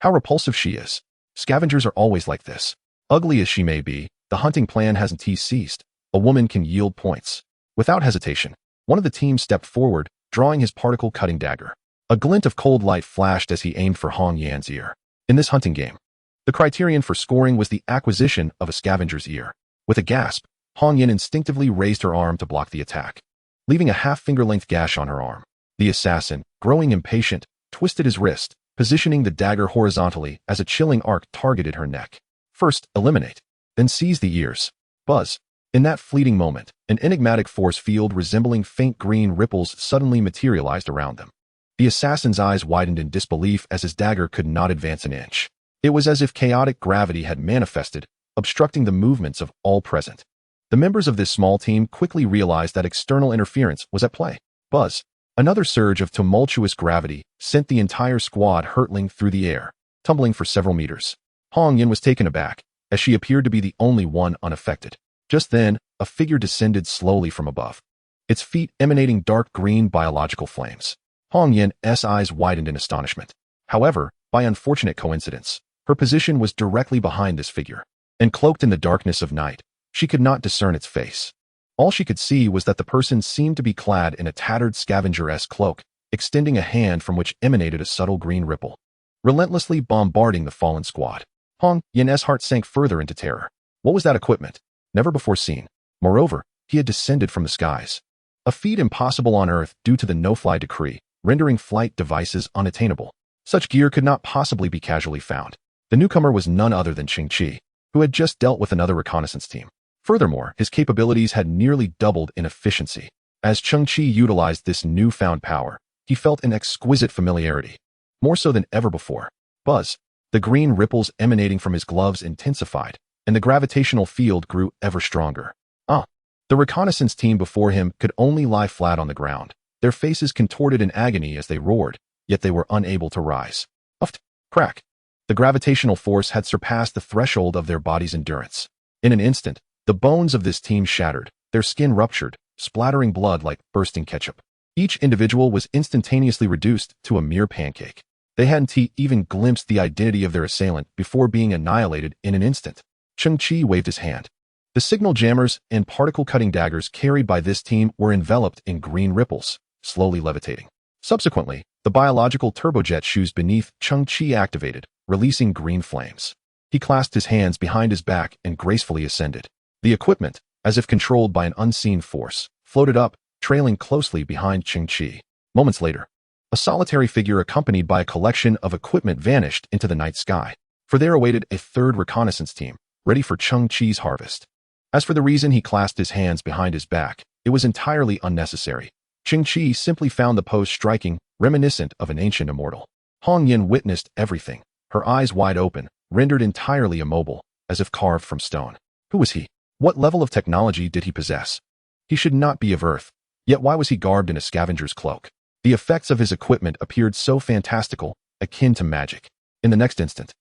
How repulsive she is. Scavengers are always like this. Ugly as she may be, the hunting plan hasn't ceased. A woman can yield points. Without hesitation, one of the team stepped forward, drawing his particle-cutting dagger. A glint of cold light flashed as he aimed for Hong Yan's ear. In this hunting game, the criterion for scoring was the acquisition of a scavenger's ear. With a gasp, Hong Yin instinctively raised her arm to block the attack, leaving a half-finger-length gash on her arm. The assassin, growing impatient, twisted his wrist, positioning the dagger horizontally as a chilling arc targeted her neck. First, eliminate, then seize the ears. Buzz. In that fleeting moment, an enigmatic force field resembling faint green ripples suddenly materialized around them. The assassin's eyes widened in disbelief as his dagger could not advance an inch. It was as if chaotic gravity had manifested, obstructing the movements of all present. The members of this small team quickly realized that external interference was at play. Buzz. Another surge of tumultuous gravity sent the entire squad hurtling through the air, tumbling for several meters. Hong Yin was taken aback, as she appeared to be the only one unaffected. Just then, a figure descended slowly from above, its feet emanating dark green biological flames. Hong Yin's eyes widened in astonishment. However, by unfortunate coincidence, her position was directly behind this figure, and cloaked in the darkness of night, she could not discern its face. All she could see was that the person seemed to be clad in a tattered scavenger-esque cloak, extending a hand from which emanated a subtle green ripple, relentlessly bombarding the fallen squad. Hong Yin's heart sank further into terror. What was that equipment? Never before seen. Moreover, he had descended from the skies, a feat impossible on Earth due to the no-fly decree, rendering flight devices unattainable. Such gear could not possibly be casually found. The newcomer was none other than Cheng Qi, who had just dealt with another reconnaissance team. Furthermore, his capabilities had nearly doubled in efficiency. As Cheng Qi utilized this newfound power, he felt an exquisite familiarity, more so than ever before. Buzz. The green ripples emanating from his gloves intensified, and the gravitational field grew ever stronger. The reconnaissance team before him could only lie flat on the ground, their faces contorted in agony as they roared, yet they were unable to rise. Uft! Crack! The gravitational force had surpassed the threshold of their body's endurance. In an instant, the bones of this team shattered, their skin ruptured, splattering blood like bursting ketchup. Each individual was instantaneously reduced to a mere pancake. They hadn't even glimpsed the identity of their assailant before being annihilated in an instant. Cheng Qi waved his hand. The signal jammers and particle-cutting daggers carried by this team were enveloped in green ripples, slowly levitating. Subsequently, the biological turbojet shoes beneath Cheng Qi activated, releasing green flames. He clasped his hands behind his back and gracefully ascended. The equipment, as if controlled by an unseen force, floated up, trailing closely behind Cheng Qi. Moments later, a solitary figure accompanied by a collection of equipment vanished into the night sky, for there awaited a third reconnaissance team, ready for Cheng Qi's harvest. As for the reason he clasped his hands behind his back, it was entirely unnecessary. Cheng Qi simply found the pose striking, reminiscent of an ancient immortal. Hong Yin witnessed everything, her eyes wide open, rendered entirely immobile, as if carved from stone. Who was he? What level of technology did he possess? He should not be of Earth, yet why was he garbed in a scavenger's cloak? The effects of his equipment appeared so fantastical, akin to magic. In the next instant,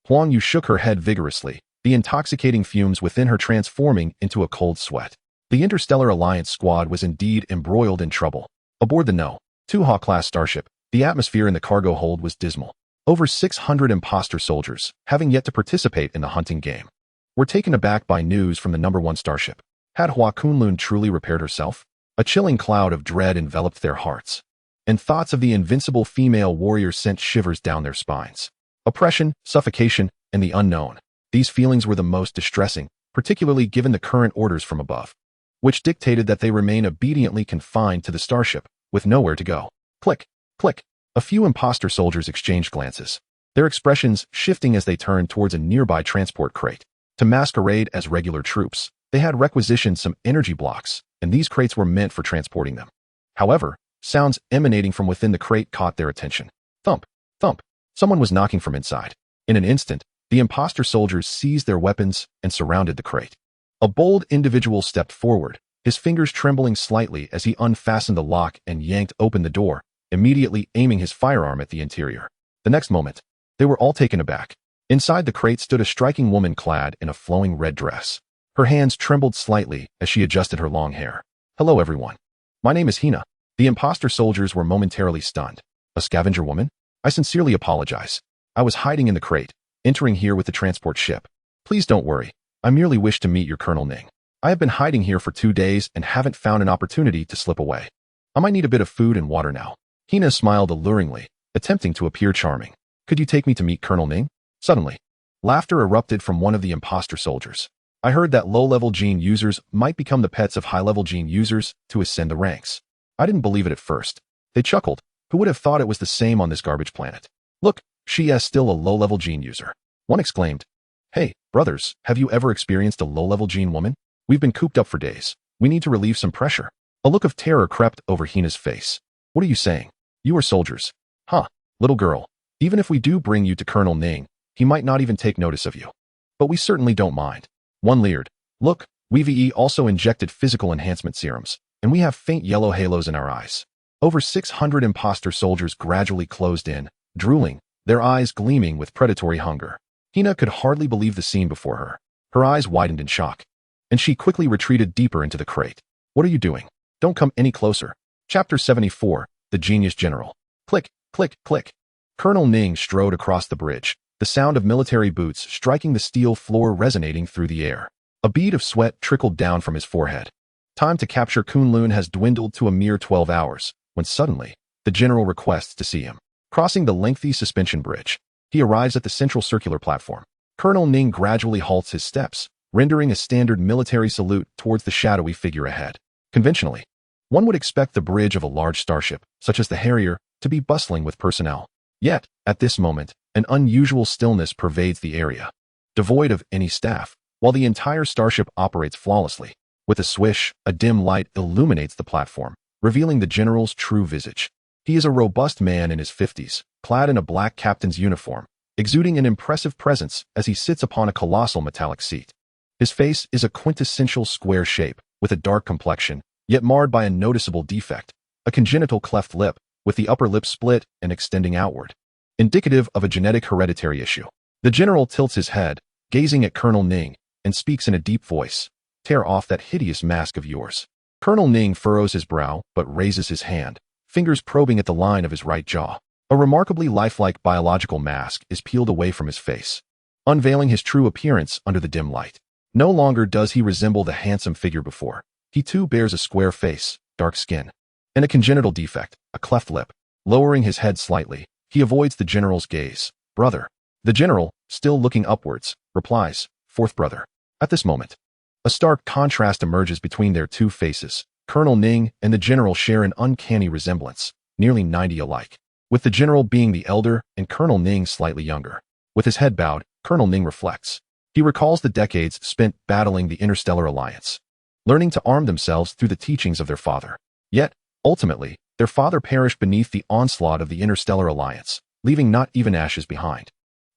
Huang Yu shook her head vigorously, the intoxicating fumes within her transforming into a cold sweat. The Interstellar Alliance squad was indeed embroiled in trouble. Aboard the No. 2-class starship, the atmosphere in the cargo hold was dismal. Over 600 imposter soldiers, having yet to participate in the hunting game, were taken aback by news from the No. 1 starship. Had Hua Kunlun truly repaired herself? A chilling cloud of dread enveloped their hearts, and thoughts of the invincible female warrior sent shivers down their spines. Oppression, suffocation, and the unknown. These feelings were the most distressing, particularly given the current orders from above, which dictated that they remain obediently confined to the starship, with nowhere to go. Click, click. A few imposter soldiers exchanged glances, their expressions shifting as they turned towards a nearby transport crate. To masquerade as regular troops, they had requisitioned some energy blocks, and these crates were meant for transporting them. However, sounds emanating from within the crate caught their attention. Thump, thump. Someone was knocking from inside. In an instant, the imposter soldiers seized their weapons and surrounded the crate. A bold individual stepped forward, his fingers trembling slightly as he unfastened the lock and yanked open the door, immediately aiming his firearm at the interior. The next moment, they were all taken aback. Inside the crate stood a striking woman clad in a flowing red dress. Her hands trembled slightly as she adjusted her long hair. Hello everyone. My name is Hina. The imposter soldiers were momentarily stunned. A scavenger woman? I sincerely apologize. I was hiding in the crate, entering here with the transport ship. Please don't worry. I merely wish to meet your Colonel Ning. I have been hiding here for 2 days and haven't found an opportunity to slip away. I might need a bit of food and water now. Hina smiled alluringly, attempting to appear charming. Could you take me to meet Colonel Ning? Suddenly, laughter erupted from one of the imposter soldiers. I heard that low-level gene users might become the pets of high-level gene users to ascend the ranks. I didn't believe it at first. They chuckled. Who would have thought it was the same on this garbage planet? Look, she is still a low-level gene user. One exclaimed. Hey, brothers, have you ever experienced a low-level gene woman? We've been cooped up for days. We need to relieve some pressure. A look of terror crept over Hina's face. What are you saying? You are soldiers. Huh, little girl. Even if we do bring you to Colonel Ning, he might not even take notice of you. But we certainly don't mind. One leered. Look, we also injected physical enhancement serums, and we have faint yellow halos in our eyes. Over 600 imposter soldiers gradually closed in, drooling, their eyes gleaming with predatory hunger. Hina could hardly believe the scene before her. Her eyes widened in shock, and she quickly retreated deeper into the crate. What are you doing? Don't come any closer. Chapter 74, The Genius General. Click, click, click. Colonel Ning strode across the bridge, the sound of military boots striking the steel floor resonating through the air. A bead of sweat trickled down from his forehead. Time to capture Kunlun has dwindled to a mere 12 hours, when suddenly, the general requests to see him. Crossing the lengthy suspension bridge, he arrives at the central circular platform. Colonel Ning gradually halts his steps, rendering a standard military salute towards the shadowy figure ahead. Conventionally, one would expect the bridge of a large starship, such as the Harrier, to be bustling with personnel. Yet, at this moment, an unusual stillness pervades the area, devoid of any staff, while the entire starship operates flawlessly. With a swish, a dim light illuminates the platform, revealing the general's true visage. He is a robust man in his 50s, clad in a black captain's uniform, exuding an impressive presence as he sits upon a colossal metallic seat. His face is a quintessential square shape, with a dark complexion, yet marred by a noticeable defect, a congenital cleft lip, with the upper lip split and extending outward, indicative of a genetic hereditary issue. The general tilts his head, gazing at Colonel Ning, and speaks in a deep voice. Tear off that hideous mask of yours. Colonel Ning furrows his brow, but raises his hand, fingers probing at the line of his right jaw. A remarkably lifelike biological mask is peeled away from his face, unveiling his true appearance under the dim light. No longer does he resemble the handsome figure before. He too bears a square face, dark skin, and a congenital defect, a cleft lip. Lowering his head slightly, he avoids the general's gaze. Brother. The general, still looking upwards, replies, "Fourth brother." At this moment, a stark contrast emerges between their two faces. Colonel Ning and the general share an uncanny resemblance, nearly 90 alike, with the general being the elder and Colonel Ning slightly younger. With his head bowed, Colonel Ning reflects. He recalls the decades spent battling the Interstellar Alliance, learning to arm themselves through the teachings of their father. Yet, ultimately, their father perished beneath the onslaught of the Interstellar Alliance, leaving not even ashes behind.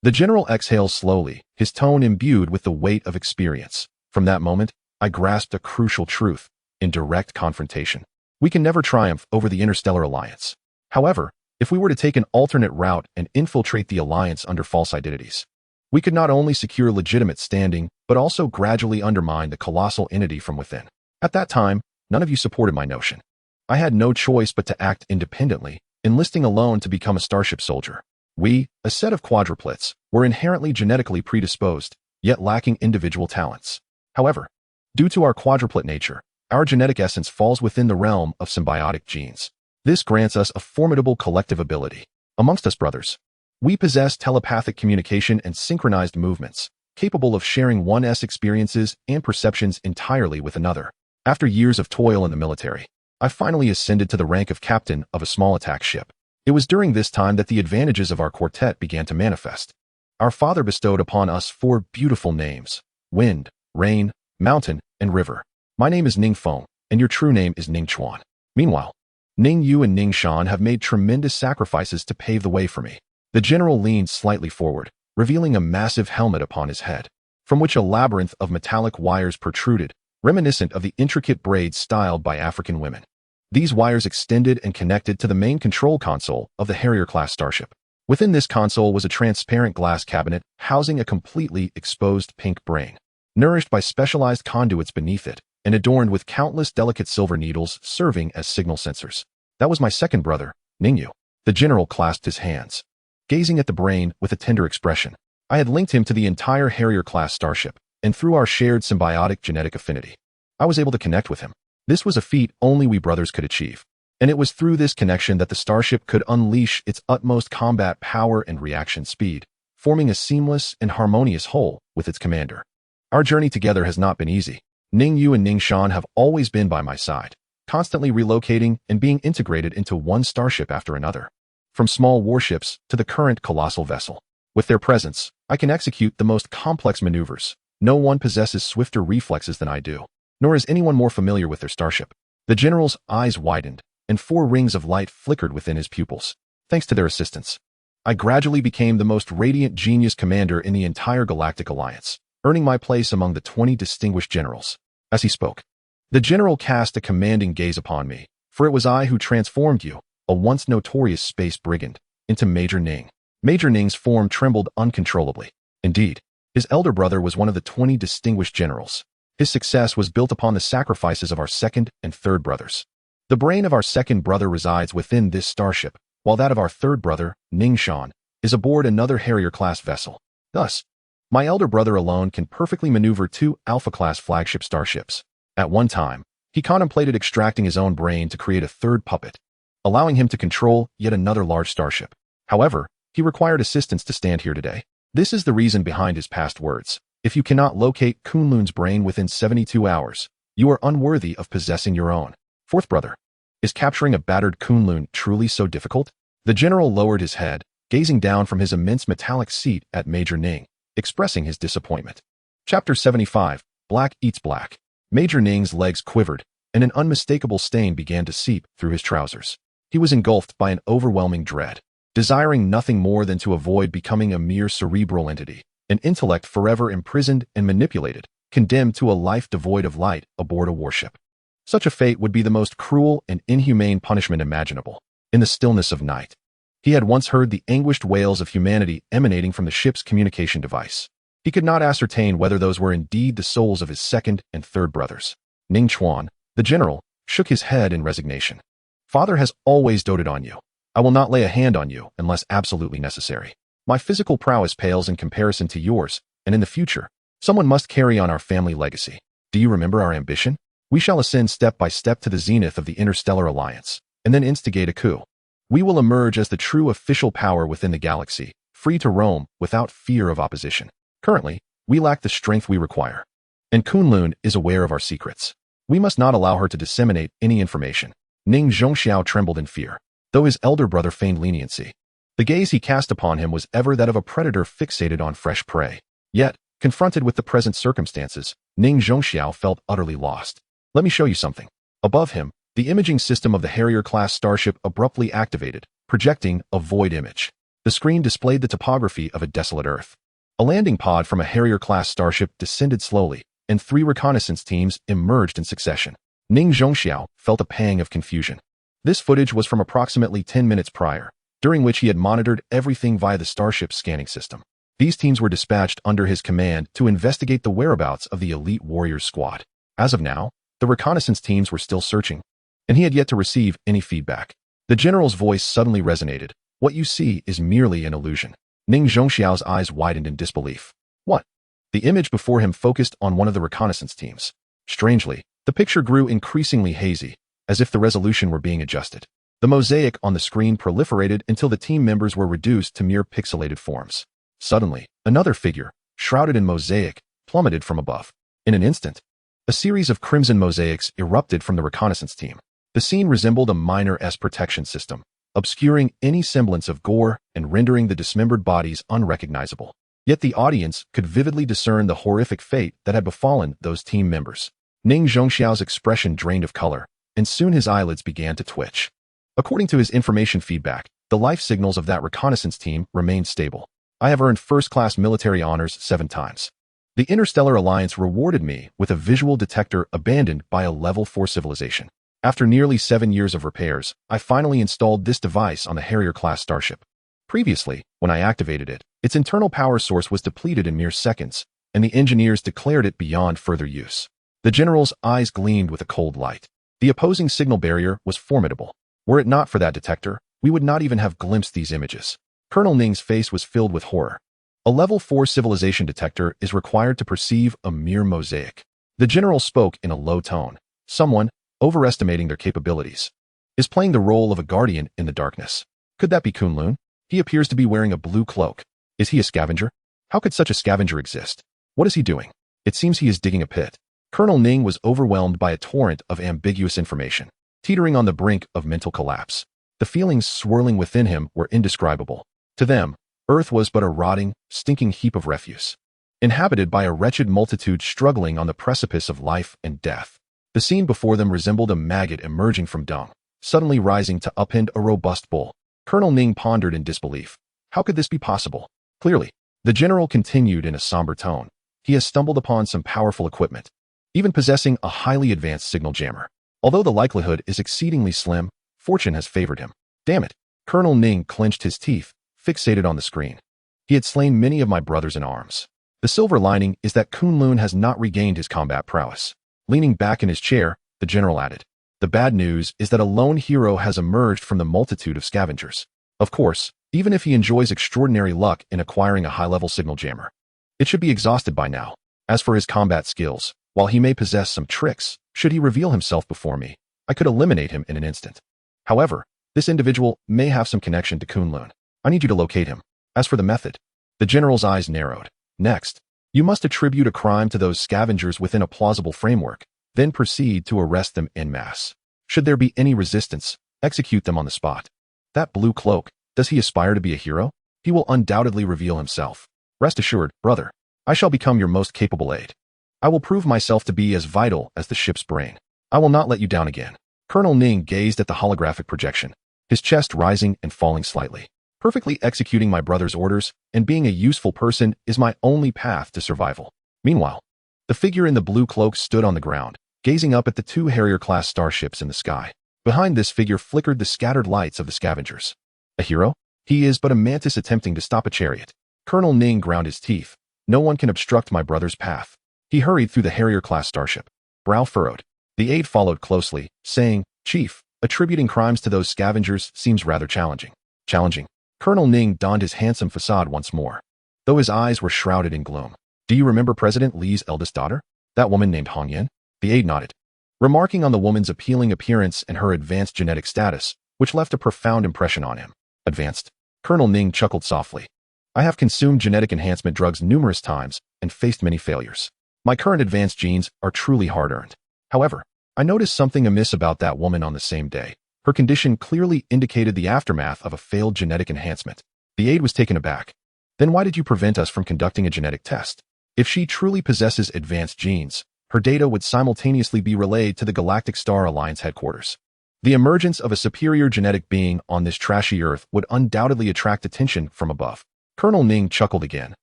The general exhales slowly, his tone imbued with the weight of experience. From that moment, I grasped a crucial truth in direct confrontation. We can never triumph over the Interstellar Alliance. However, if we were to take an alternate route and infiltrate the Alliance under false identities, we could not only secure legitimate standing, but also gradually undermine the colossal entity from within. At that time, none of you supported my notion. I had no choice but to act independently, enlisting alone to become a starship soldier. We, a set of quadruplets, were inherently genetically predisposed, yet lacking individual talents. However, due to our quadruplet nature, our genetic essence falls within the realm of symbiotic genes. This grants us a formidable collective ability. Amongst us brothers, we possess telepathic communication and synchronized movements, capable of sharing one's experiences and perceptions entirely with another. After years of toil in the military, I finally ascended to the rank of captain of a small attack ship. It was during this time that the advantages of our quartet began to manifest. Our father bestowed upon us 4 beautiful names: wind, rain, mountain, and river. My name is Ning Feng, and your true name is Ning Chuan. Meanwhile, Ning Yu and Ning Shan have made tremendous sacrifices to pave the way for me. The general leaned slightly forward, revealing a massive helmet upon his head, from which a labyrinth of metallic wires protruded, reminiscent of the intricate braids styled by African women. These wires extended and connected to the main control console of the Harrier-class starship. Within this console was a transparent glass cabinet housing a completely exposed pink brain, nourished by specialized conduits beneath it, and adorned with countless delicate silver needles serving as signal sensors. That was my second brother, Ningyu. The general clasped his hands, gazing at the brain with a tender expression. I had linked him to the entire Harrier-class starship, and through our shared symbiotic genetic affinity, I was able to connect with him. This was a feat only we brothers could achieve, and it was through this connection that the starship could unleash its utmost combat power and reaction speed, forming a seamless and harmonious whole with its commander. Our journey together has not been easy. Ning Yu and Ning Shan have always been by my side, constantly relocating and being integrated into one starship after another. From small warships to the current colossal vessel. With their presence, I can execute the most complex maneuvers. No one possesses swifter reflexes than I do, nor is anyone more familiar with their starship. The general's eyes widened, and 4 rings of light flickered within his pupils. Thanks to their assistance, I gradually became the most radiant genius commander in the entire Galactic Alliance, earning my place among the 20 distinguished generals. As he spoke, the general cast a commanding gaze upon me, for it was I who transformed you, a once notorious space brigand, into Major Ning. Major Ning's form trembled uncontrollably. Indeed, his elder brother was one of the 20 distinguished generals. His success was built upon the sacrifices of our second and third brothers. The brain of our second brother resides within this starship, while that of our third brother, Ning Shan, is aboard another Harrier-class vessel. Thus, my elder brother alone can perfectly maneuver 2 Alpha-class flagship starships. At one time, he contemplated extracting his own brain to create a third puppet, allowing him to control yet another large starship. However, he required assistance to stand here today. This is the reason behind his past words. If you cannot locate Kunlun's brain within 72 hours, you are unworthy of possessing your own. Fourth brother, is capturing a battered Kunlun truly so difficult? The general lowered his head, gazing down from his immense metallic seat at Major Ning, expressing his disappointment. Chapter 75, Black Eats Black. Major Ning's legs quivered, and an unmistakable stain began to seep through his trousers. He was engulfed by an overwhelming dread, desiring nothing more than to avoid becoming a mere cerebral entity, an intellect forever imprisoned and manipulated, condemned to a life devoid of light aboard a warship. Such a fate would be the most cruel and inhumane punishment imaginable. In the stillness of night, he had once heard the anguished wails of humanity emanating from the ship's communication device. He could not ascertain whether those were indeed the souls of his second and third brothers. Ning Chuan, the general, shook his head in resignation. Father has always doted on you. I will not lay a hand on you unless absolutely necessary. My physical prowess pales in comparison to yours, and in the future, someone must carry on our family legacy. Do you remember our ambition? We shall ascend step by step to the zenith of the Interstellar Alliance, and then instigate a coup. We will emerge as the true official power within the galaxy, free to roam without fear of opposition. Currently, we lack the strength we require. And Kunlun is aware of our secrets. We must not allow her to disseminate any information. Ning Zhongxiao trembled in fear, though his elder brother feigned leniency. The gaze he cast upon him was ever that of a predator fixated on fresh prey. Yet, confronted with the present circumstances, Ning Zhongxiao felt utterly lost. Let me show you something. Above him, the imaging system of the Harrier-class starship abruptly activated, projecting a void image. The screen displayed the topography of a desolate Earth. A landing pod from a Harrier-class starship descended slowly, and 3 reconnaissance teams emerged in succession. Ning Zhongxiao felt a pang of confusion. This footage was from approximately 10 minutes prior, during which he had monitored everything via the starship's scanning system. These teams were dispatched under his command to investigate the whereabouts of the elite warriors squad. As of now, the reconnaissance teams were still searching, and he had yet to receive any feedback. The general's voice suddenly resonated. What you see is merely an illusion. Ning Zhongxiao's eyes widened in disbelief. What? The image before him focused on one of the reconnaissance teams. Strangely, the picture grew increasingly hazy, as if the resolution were being adjusted. The mosaic on the screen proliferated until the team members were reduced to mere pixelated forms. Suddenly, another figure, shrouded in mosaic, plummeted from above. In an instant, a series of crimson mosaics erupted from the reconnaissance team. The scene resembled a minor S protection system, obscuring any semblance of gore and rendering the dismembered bodies unrecognizable. Yet the audience could vividly discern the horrific fate that had befallen those team members. Ning Zhongxiao's expression drained of color, and soon his eyelids began to twitch. According to his information feedback, the life signals of that reconnaissance team remained stable. I have earned first-class military honors 7 times. The Interstellar Alliance rewarded me with a visual detector abandoned by a Level 4 civilization. After nearly 7 years of repairs, I finally installed this device on the Harrier-class starship. Previously, when I activated it, its internal power source was depleted in mere seconds, and the engineers declared it beyond further use. The general's eyes gleamed with a cold light. The opposing signal barrier was formidable. Were it not for that detector, we would not even have glimpsed these images. Colonel Ning's face was filled with horror. A Level 4 civilization detector is required to perceive a mere mosaic. The general spoke in a low tone. Someone, overestimating their capabilities, is playing the role of a guardian in the darkness. Could that be Kunlun? He appears to be wearing a blue cloak. Is he a scavenger? How could such a scavenger exist? What is he doing? It seems he is digging a pit. Colonel Ning was overwhelmed by a torrent of ambiguous information, teetering on the brink of mental collapse. The feelings swirling within him were indescribable. To them, Earth was but a rotting, stinking heap of refuse, inhabited by a wretched multitude struggling on the precipice of life and death. The scene before them resembled a maggot emerging from dung, suddenly rising to upend a robust bull. Colonel Ning pondered in disbelief. How could this be possible? Clearly, the general continued in a somber tone. He has stumbled upon some powerful equipment, even possessing a highly advanced signal jammer. Although the likelihood is exceedingly slim, fortune has favored him. Damn it! Colonel Ning clenched his teeth, fixated on the screen. He had slain many of my brothers in arms. The silver lining is that Kunlun has not regained his combat prowess. Leaning back in his chair, the general added, the bad news is that a lone hero has emerged from the multitude of scavengers. Of course, even if he enjoys extraordinary luck in acquiring a high-level signal jammer, it should be exhausted by now. As for his combat skills, while he may possess some tricks, should he reveal himself before me, I could eliminate him in an instant. However, this individual may have some connection to Kunlun. I need you to locate him. As for the method, the general's eyes narrowed. Next, you must attribute a crime to those scavengers within a plausible framework, then proceed to arrest them en masse. Should there be any resistance, execute them on the spot. That blue cloak, does he aspire to be a hero? He will undoubtedly reveal himself. Rest assured, brother, I shall become your most capable aide. I will prove myself to be as vital as the ship's brain. I will not let you down again. Colonel Ning gazed at the holographic projection, his chest rising and falling slightly. Perfectly executing my brother's orders and being a useful person is my only path to survival. Meanwhile, the figure in the blue cloak stood on the ground, gazing up at the 2 Harrier-class starships in the sky. Behind this figure flickered the scattered lights of the scavengers. A hero? He is but a mantis attempting to stop a chariot. Colonel Ning ground his teeth. No one can obstruct my brother's path. He hurried through the Harrier-class starship, brow furrowed. The aide followed closely, saying, Chief, attributing crimes to those scavengers seems rather challenging. Challenging? Colonel Ning donned his handsome facade once more, though his eyes were shrouded in gloom. Do you remember President Li's eldest daughter? That woman named Hong Yan? The aide nodded, remarking on the woman's appealing appearance and her advanced genetic status, which left a profound impression on him. Advanced? Colonel Ning chuckled softly. I have consumed genetic enhancement drugs numerous times and faced many failures. My current advanced genes are truly hard-earned. However, I noticed something amiss about that woman on the same day. Her condition clearly indicated the aftermath of a failed genetic enhancement. The aide was taken aback. Then why did you prevent us from conducting a genetic test? If she truly possesses advanced genes, her data would simultaneously be relayed to the Galactic Star Alliance headquarters. The emergence of a superior genetic being on this trashy Earth would undoubtedly attract attention from above. Colonel Ning chuckled again,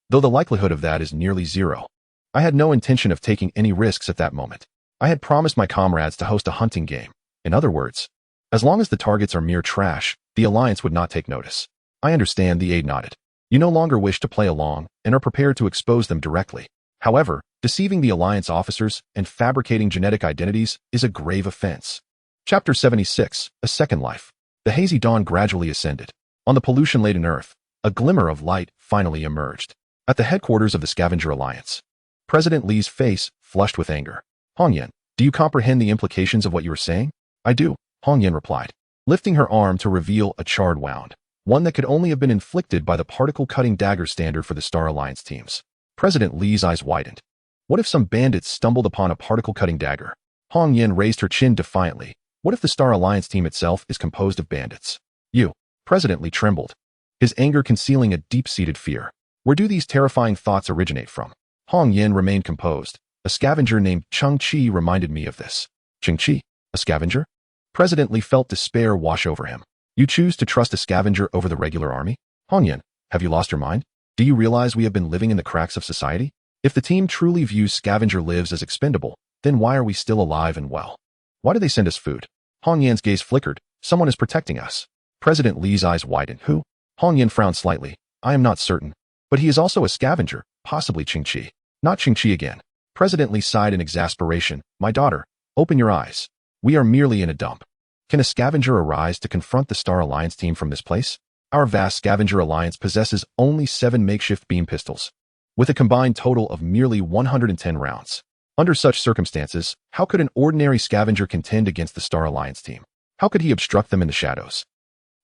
though the likelihood of that is nearly zero. I had no intention of taking any risks at that moment. I had promised my comrades to host a hunting game. In other words, as long as the targets are mere trash, the Alliance would not take notice. I understand, the aide nodded. You no longer wish to play along and are prepared to expose them directly. However, deceiving the Alliance officers and fabricating genetic identities is a grave offense. Chapter 76, A Second Life. The hazy dawn gradually ascended. On the pollution-laden Earth, a glimmer of light finally emerged. At the headquarters of the Scavenger Alliance, President Li's face flushed with anger. Hongyan, do you comprehend the implications of what you are saying? I do, Hongyan replied, lifting her arm to reveal a charred wound, one that could only have been inflicted by the particle-cutting dagger standard for the Star Alliance teams. President Li's eyes widened. What if some bandits stumbled upon a particle-cutting dagger? Hong Yin raised her chin defiantly. What if the Star Alliance team itself is composed of bandits? You. President Li trembled, his anger concealing a deep-seated fear. Where do these terrifying thoughts originate from? Hong Yin remained composed. A scavenger named Cheng Qi reminded me of this. Cheng Qi? A scavenger? President Li felt despair wash over him. You choose to trust a scavenger over the regular army? Hong Yin, have you lost your mind? Do you realize we have been living in the cracks of society? If the team truly views scavenger lives as expendable, then why are we still alive and well? Why do they send us food? Hong Yan's gaze flickered. Someone is protecting us. President Li's eyes widened. Who? Hong Yan frowned slightly. I am not certain. But he is also a scavenger, possibly Cheng Qi. Not Cheng Qi again. President Li sighed in exasperation. My daughter, open your eyes. We are merely in a dump. Can a scavenger arise to confront the Star Alliance team from this place? Our vast scavenger alliance possesses only 7 makeshift beam pistols, with a combined total of merely 110 rounds. Under such circumstances, how could an ordinary scavenger contend against the Star Alliance team? How could he obstruct them in the shadows?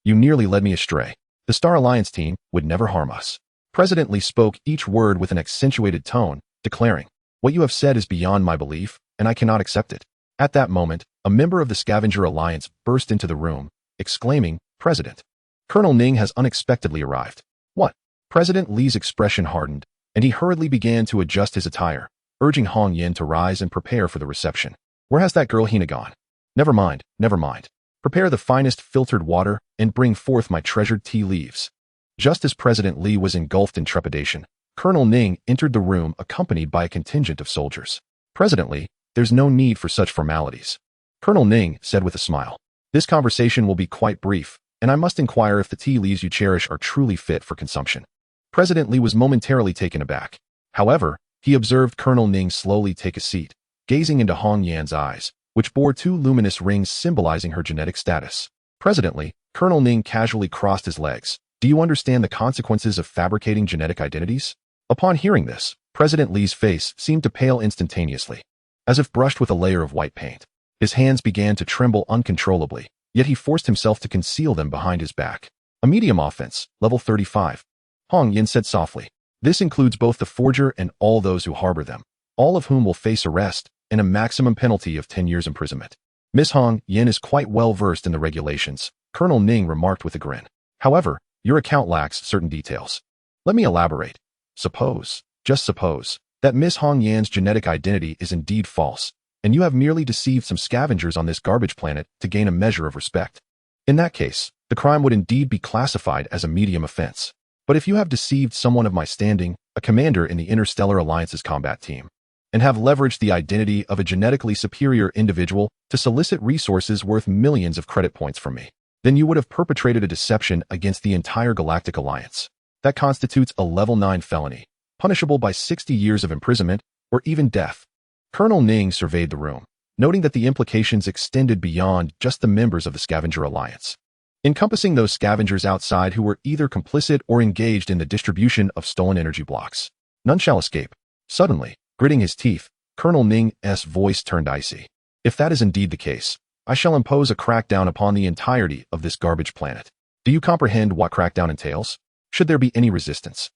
You nearly led me astray. The Star Alliance team would never harm us. President Li spoke each word with an accentuated tone, declaring, what you have said is beyond my belief, and I cannot accept it. At that moment, a member of the Scavenger Alliance burst into the room, exclaiming, President, Colonel Ning has unexpectedly arrived. What? President Li's expression hardened, and he hurriedly began to adjust his attire, urging Hong Yin to rise and prepare for the reception. Where has that girl Hina gone? Never mind, never mind. Prepare the finest filtered water and bring forth my treasured tea leaves. Just as President Li was engulfed in trepidation, Colonel Ning entered the room accompanied by a contingent of soldiers. President Li, there's no need for such formalities. Colonel Ning said with a smile. This conversation will be quite brief, and I must inquire if the tea leaves you cherish are truly fit for consumption. President Li was momentarily taken aback. However, he observed Colonel Ning slowly take a seat, gazing into Hong Yan's eyes, which bore 2 luminous rings symbolizing her genetic status. Presently, Colonel Ning casually crossed his legs. Do you understand the consequences of fabricating genetic identities? Upon hearing this, President Li's face seemed to pale instantaneously, as if brushed with a layer of white paint. His hands began to tremble uncontrollably, yet he forced himself to conceal them behind his back. A medium offense, level 35. Hong Yin said softly. This includes both the forger and all those who harbor them, all of whom will face arrest and a maximum penalty of 10 years imprisonment. Miss Hong Yin is quite well versed in the regulations, Colonel Ning remarked with a grin. However, your account lacks certain details. Let me elaborate. Suppose, just suppose, that Miss Hong Yan's genetic identity is indeed false, and you have merely deceived some scavengers on this garbage planet to gain a measure of respect. In that case, the crime would indeed be classified as a medium offense. But if you have deceived someone of my standing, a commander in the Interstellar Alliance's combat team, and have leveraged the identity of a genetically superior individual to solicit resources worth millions of credit points from me, then you would have perpetrated a deception against the entire Galactic Alliance. That constitutes a level 9 felony, punishable by 60 years of imprisonment or even death. Colonel Ning surveyed the room, noting that the implications extended beyond just the members of the Scavenger Alliance, encompassing those scavengers outside who were either complicit or engaged in the distribution of stolen energy blocks. None shall escape. Suddenly, gritting his teeth, Colonel Ning's voice turned icy. If that is indeed the case, I shall impose a crackdown upon the entirety of this garbage planet. Do you comprehend what crackdown entails? should there be any resistance.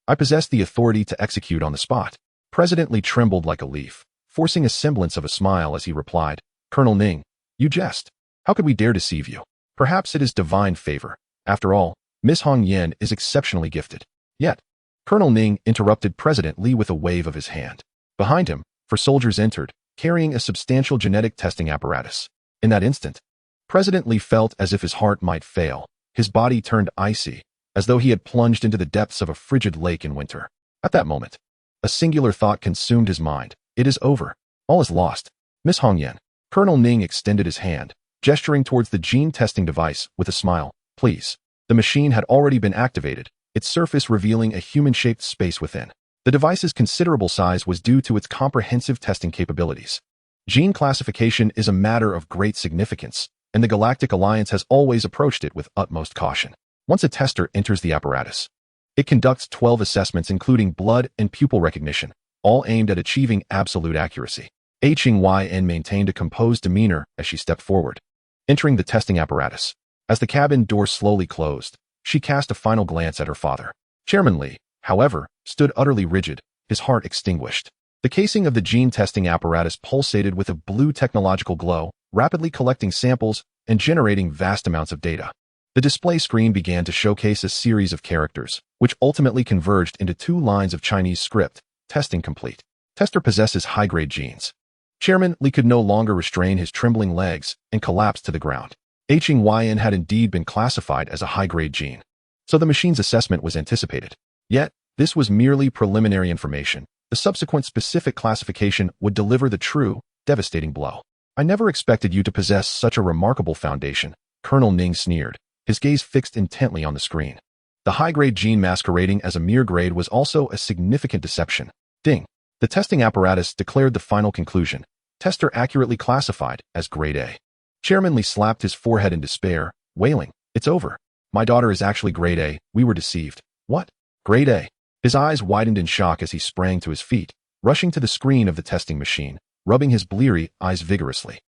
I possess the authority to execute on the spot. President Li trembled like a leaf, forcing a semblance of a smile as he replied, Colonel Ning, you jest. How could we dare deceive you? Perhaps it is divine favor. After all, Miss Hong Yan is exceptionally gifted. Yet, Colonel Ning interrupted President Li with a wave of his hand. Behind him, 4 soldiers entered, carrying a substantial genetic testing apparatus. In that instant, President Li felt as if his heart might fail. His body turned icy, as though he had plunged into the depths of a frigid lake in winter. At that moment, a singular thought consumed his mind. It is over. All is lost. Miss Hong Yan. Colonel Ning extended his hand, gesturing towards the gene testing device with a smile. Please. The machine had already been activated, its surface revealing a human-shaped space within. The device's considerable size was due to its comprehensive testing capabilities. Gene classification is a matter of great significance, and the Galactic Alliance has always approached it with utmost caution. Once a tester enters the apparatus, it conducts 12 assessments including blood and pupil recognition, all aimed at achieving absolute accuracy. Yin maintained a composed demeanor as she stepped forward, entering the testing apparatus. As the cabin door slowly closed, she cast a final glance at her father. Chairman Li, however, stood utterly rigid, his heart extinguished. The casing of the gene testing apparatus pulsated with a blue technological glow, rapidly collecting samples and generating vast amounts of data. The display screen began to showcase a series of characters, which ultimately converged into 2 lines of Chinese script. Testing complete. Tester possesses high-grade genes. Chairman Li could no longer restrain his trembling legs and collapsed to the ground. Yin had indeed been classified as a high-grade gene, so the machine's assessment was anticipated. Yet, this was merely preliminary information. The subsequent specific classification would deliver the true, devastating blow. I never expected you to possess such a remarkable foundation, Colonel Ning sneered, his gaze fixed intently on the screen. The high-grade gene masquerading as a mere grade was also a significant deception. Ding. The testing apparatus declared the final conclusion. Tester accurately classified as grade A. Chairman Li slapped his forehead in despair, wailing, It's over. My daughter is actually grade A. We were deceived. What? Grade A. His eyes widened in shock as he sprang to his feet, rushing to the screen of the testing machine, rubbing his bleary eyes vigorously.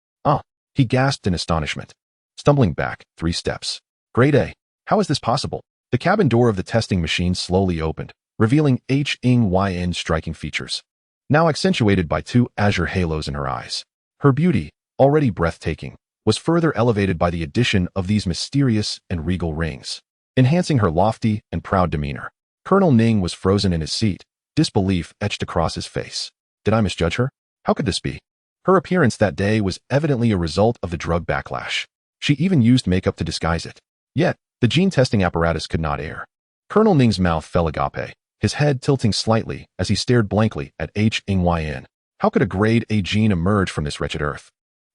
He gasped in astonishment, stumbling back 3 steps. Grade A. How is this possible? The cabin door of the testing machine slowly opened, revealing Yin striking features, now accentuated by 2 azure halos in her eyes. Her beauty, already breathtaking, was further elevated by the addition of these mysterious and regal rings, enhancing her lofty and proud demeanor. Colonel Ning was frozen in his seat, disbelief etched across his face. Did I misjudge her? How could this be? Her appearance that day was evidently a result of the drug backlash. She even used makeup to disguise it. Yet, the gene testing apparatus could not err. Colonel Ning's mouth fell agape, his head tilting slightly as he stared blankly at Yin. How could a grade A gene emerge from this wretched earth?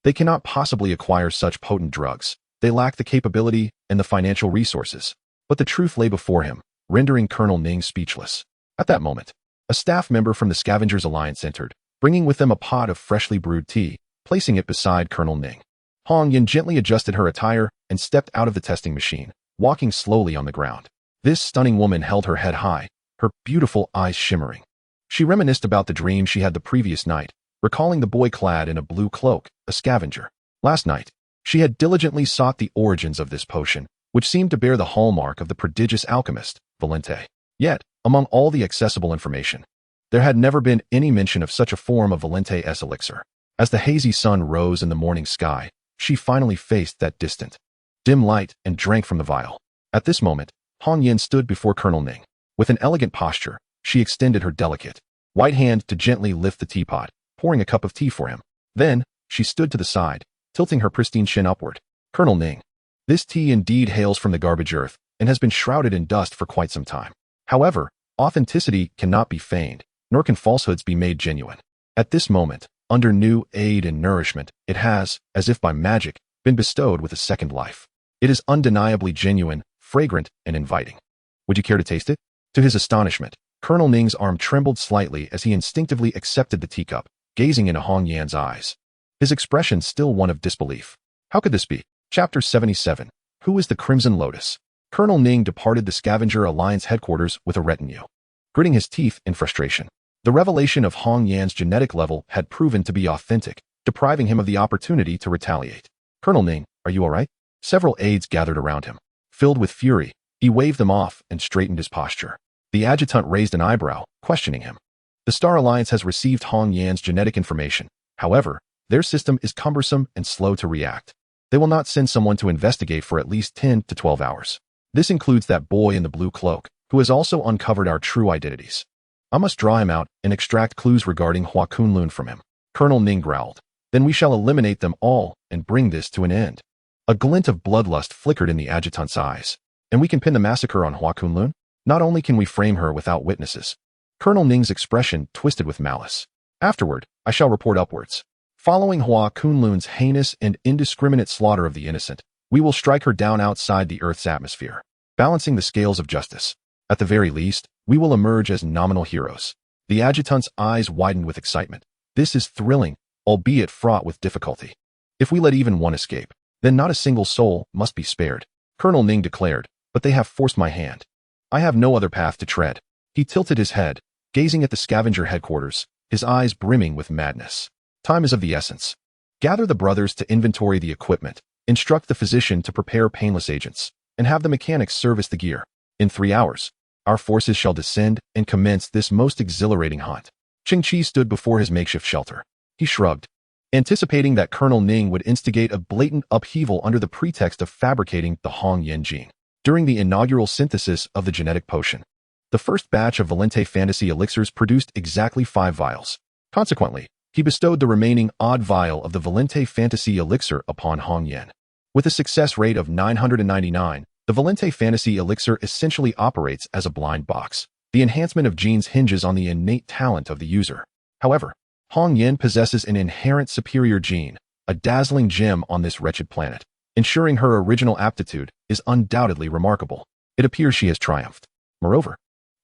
They cannot possibly acquire such potent drugs. They lack the capability and the financial resources. But the truth lay before him, rendering Colonel Ning speechless. At that moment, a staff member from the Scavengers Alliance entered, bringing with them a pot of freshly brewed tea, placing it beside Colonel Ning. Hong Yan gently adjusted her attire and stepped out of the testing machine, walking slowly on the ground. This stunning woman held her head high, her beautiful eyes shimmering. She reminisced about the dream she had the previous night, recalling the boy clad in a blue cloak, a scavenger. Last night, she had diligently sought the origins of this potion, which seemed to bear the hallmark of the prodigious alchemist, Valente. Yet, among all the accessible information, there had never been any mention of such a form of Valente's elixir. As the hazy sun rose in the morning sky, she finally faced that distant, dim light and drank from the vial. At this moment, Hong Yan stood before Colonel Ning. With an elegant posture, she extended her delicate, white hand to gently lift the teapot, pouring a cup of tea for him. Then, she stood to the side, tilting her pristine chin upward. Colonel Ning, this tea indeed hails from the garbage earth and has been shrouded in dust for quite some time. However, authenticity cannot be feigned, nor can falsehoods be made genuine. At this moment, under new aid and nourishment, it has, as if by magic, been bestowed with a second life. It is undeniably genuine, fragrant, and inviting. Would you care to taste it? To his astonishment, Colonel Ning's arm trembled slightly as he instinctively accepted the teacup, gazing into Hong Yan's eyes. His expression still one of disbelief. How could this be? Chapter 77. Who is the Crimson Lotus? Colonel Ning departed the Scavenger Alliance headquarters with a retinue, gritting his teeth in frustration. The revelation of Hong Yan's genetic level had proven to be authentic, depriving him of the opportunity to retaliate. Colonel Ning, are you all right? Several aides gathered around him. Filled with fury, He waved them off and straightened his posture. The adjutant raised an eyebrow, questioning him. The Star Alliance has received Hong Yan's genetic information. However, their system is cumbersome and slow to react. They will not send someone to investigate for at least 10 to 12 hours. This includes that boy in the blue cloak, who has also uncovered our true identities. I must draw him out and extract clues regarding Hua Kunlun from him. Colonel Ning growled. Then we shall eliminate them all and bring this to an end. A glint of bloodlust flickered in the adjutant's eyes. And we can pin the massacre on Hua Kunlun? Not only can we frame her without witnesses. Colonel Ning's expression twisted with malice. Afterward, I shall report upwards. Following Hua Kunlun's heinous and indiscriminate slaughter of the innocent, we will strike her down outside the Earth's atmosphere, balancing the scales of justice. At the very least, we will emerge as nominal heroes. The adjutant's eyes widened with excitement. This is thrilling, albeit fraught with difficulty. If we let even one escape, then not a single soul must be spared, Colonel Ning declared, but they have forced my hand. I have no other path to tread. He tilted his head, gazing at the scavenger headquarters, his eyes brimming with madness. Time is of the essence. Gather the brothers to inventory the equipment, instruct the physician to prepare painless agents, and have the mechanics service the gear. In 3 hours, our forces shall descend and commence this most exhilarating hunt. Cheng Qi stood before his makeshift shelter. He shrugged, anticipating that Colonel Ning would instigate a blatant upheaval under the pretext of fabricating the Hong Yan gene. During the inaugural synthesis of the genetic potion, the first batch of Valente Fantasy elixirs produced exactly 5 vials. Consequently, he bestowed the remaining odd vial of the Valente Fantasy elixir upon Hong Yan. With a success rate of 999, the Valente Fantasy elixir essentially operates as a blind box. The enhancement of genes hinges on the innate talent of the user. However, Hong Yan possesses an inherent superior gene, a dazzling gem on this wretched planet. Ensuring her original aptitude is undoubtedly remarkable. It appears she has triumphed. Moreover,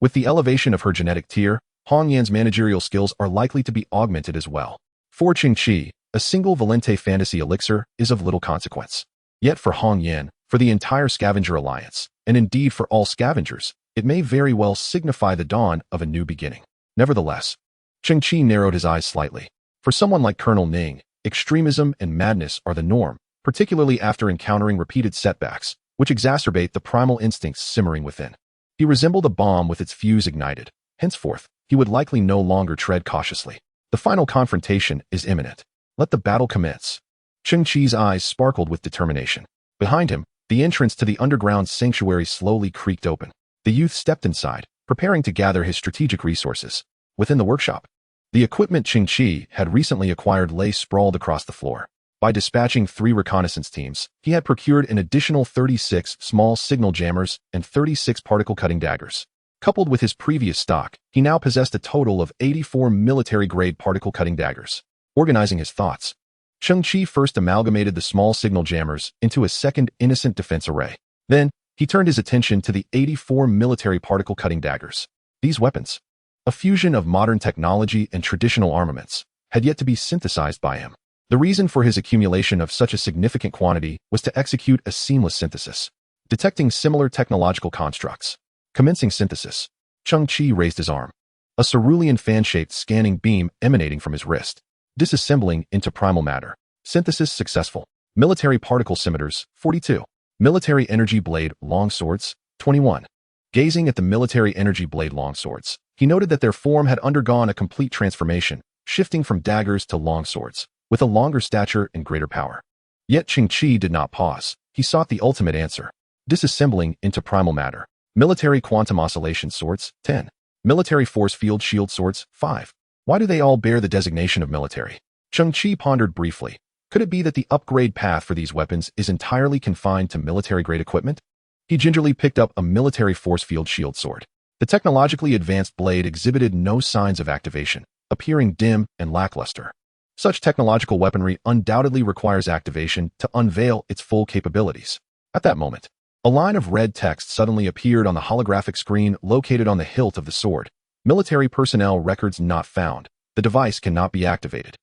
with the elevation of her genetic tier, Hong Yan's managerial skills are likely to be augmented as well. For Cheng Qi, a single Valente Fantasy elixir is of little consequence. Yet for Hong Yan, for the entire Scavenger Alliance, and indeed for all scavengers, it may very well signify the dawn of a new beginning. Nevertheless, Cheng Qi narrowed his eyes slightly. For someone like Colonel Ning, extremism and madness are the norm, particularly after encountering repeated setbacks, which exacerbate the primal instincts simmering within. He resembled a bomb with its fuse ignited. Henceforth, he would likely no longer tread cautiously. The final confrontation is imminent. Let the battle commence. Cheng Qi's eyes sparkled with determination. Behind him, the entrance to the underground sanctuary slowly creaked open. The youth stepped inside, preparing to gather his strategic resources. Within the workshop, the equipment Cheng Qi had recently acquired lay sprawled across the floor. By dispatching 3 reconnaissance teams, he had procured an additional 36 small signal jammers and 36 particle-cutting daggers. Coupled with his previous stock, he now possessed a total of 84 military-grade particle-cutting daggers. Organizing his thoughts, Cheng Qi first amalgamated the small signal jammers into a second innocent defense array. Then, he turned his attention to the 84 military particle-cutting daggers. These weapons, a fusion of modern technology and traditional armaments, had yet to be synthesized by him. The reason for his accumulation of such a significant quantity was to execute a seamless synthesis, detecting similar technological constructs. Commencing synthesis, Cheng Qi raised his arm. A cerulean fan-shaped scanning beam emanating from his wrist, disassembling into primal matter. Synthesis successful. Military particle scimitars, 42. Military energy blade longswords, 21. Gazing at the military energy blade longswords, he noted that their form had undergone a complete transformation, shifting from daggers to longswords, with a longer stature and greater power. Yet Cheng Qi did not pause. He sought the ultimate answer. Disassembling into primal matter. Military quantum oscillation swords, 10. Military force field shield swords, 5. Why do they all bear the designation of military? Cheng Qi pondered briefly. Could it be that the upgrade path for these weapons is entirely confined to military-grade equipment? He gingerly picked up a military force field shield sword. The technologically advanced blade exhibited no signs of activation, appearing dim and lackluster. Such technological weaponry undoubtedly requires activation to unveil its full capabilities. At that moment, a line of red text suddenly appeared on the holographic screen located on the hilt of the sword. Military personnel records not found. The device cannot be activated.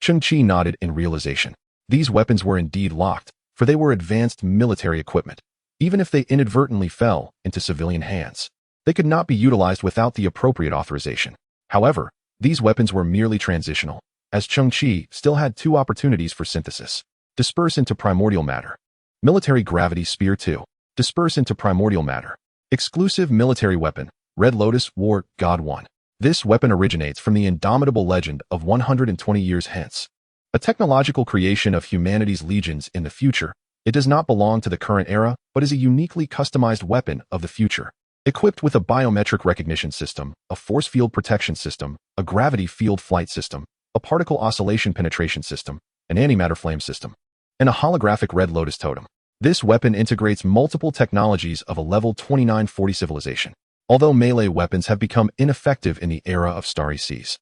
Cheng Qi nodded in realization. These weapons were indeed locked, for they were advanced military equipment. Even if they inadvertently fell into civilian hands, they could not be utilized without the appropriate authorization. However, these weapons were merely transitional, as Cheng Qi still had 2 opportunities for synthesis. Disperse into primordial matter. Military gravity spear 2. Disperse into primordial matter. Exclusive military weapon, Red Lotus War God 1. This weapon originates from the indomitable legend of 120 years hence. A technological creation of humanity's legions in the future, it does not belong to the current era, but is a uniquely customized weapon of the future. Equipped with a biometric recognition system, a force field protection system, a gravity field flight system, a particle oscillation penetration system, an antimatter flame system, and a holographic Red Lotus totem. This weapon integrates multiple technologies of a level 2940 civilization. Although melee weapons have become ineffective in the era of Starry Seas,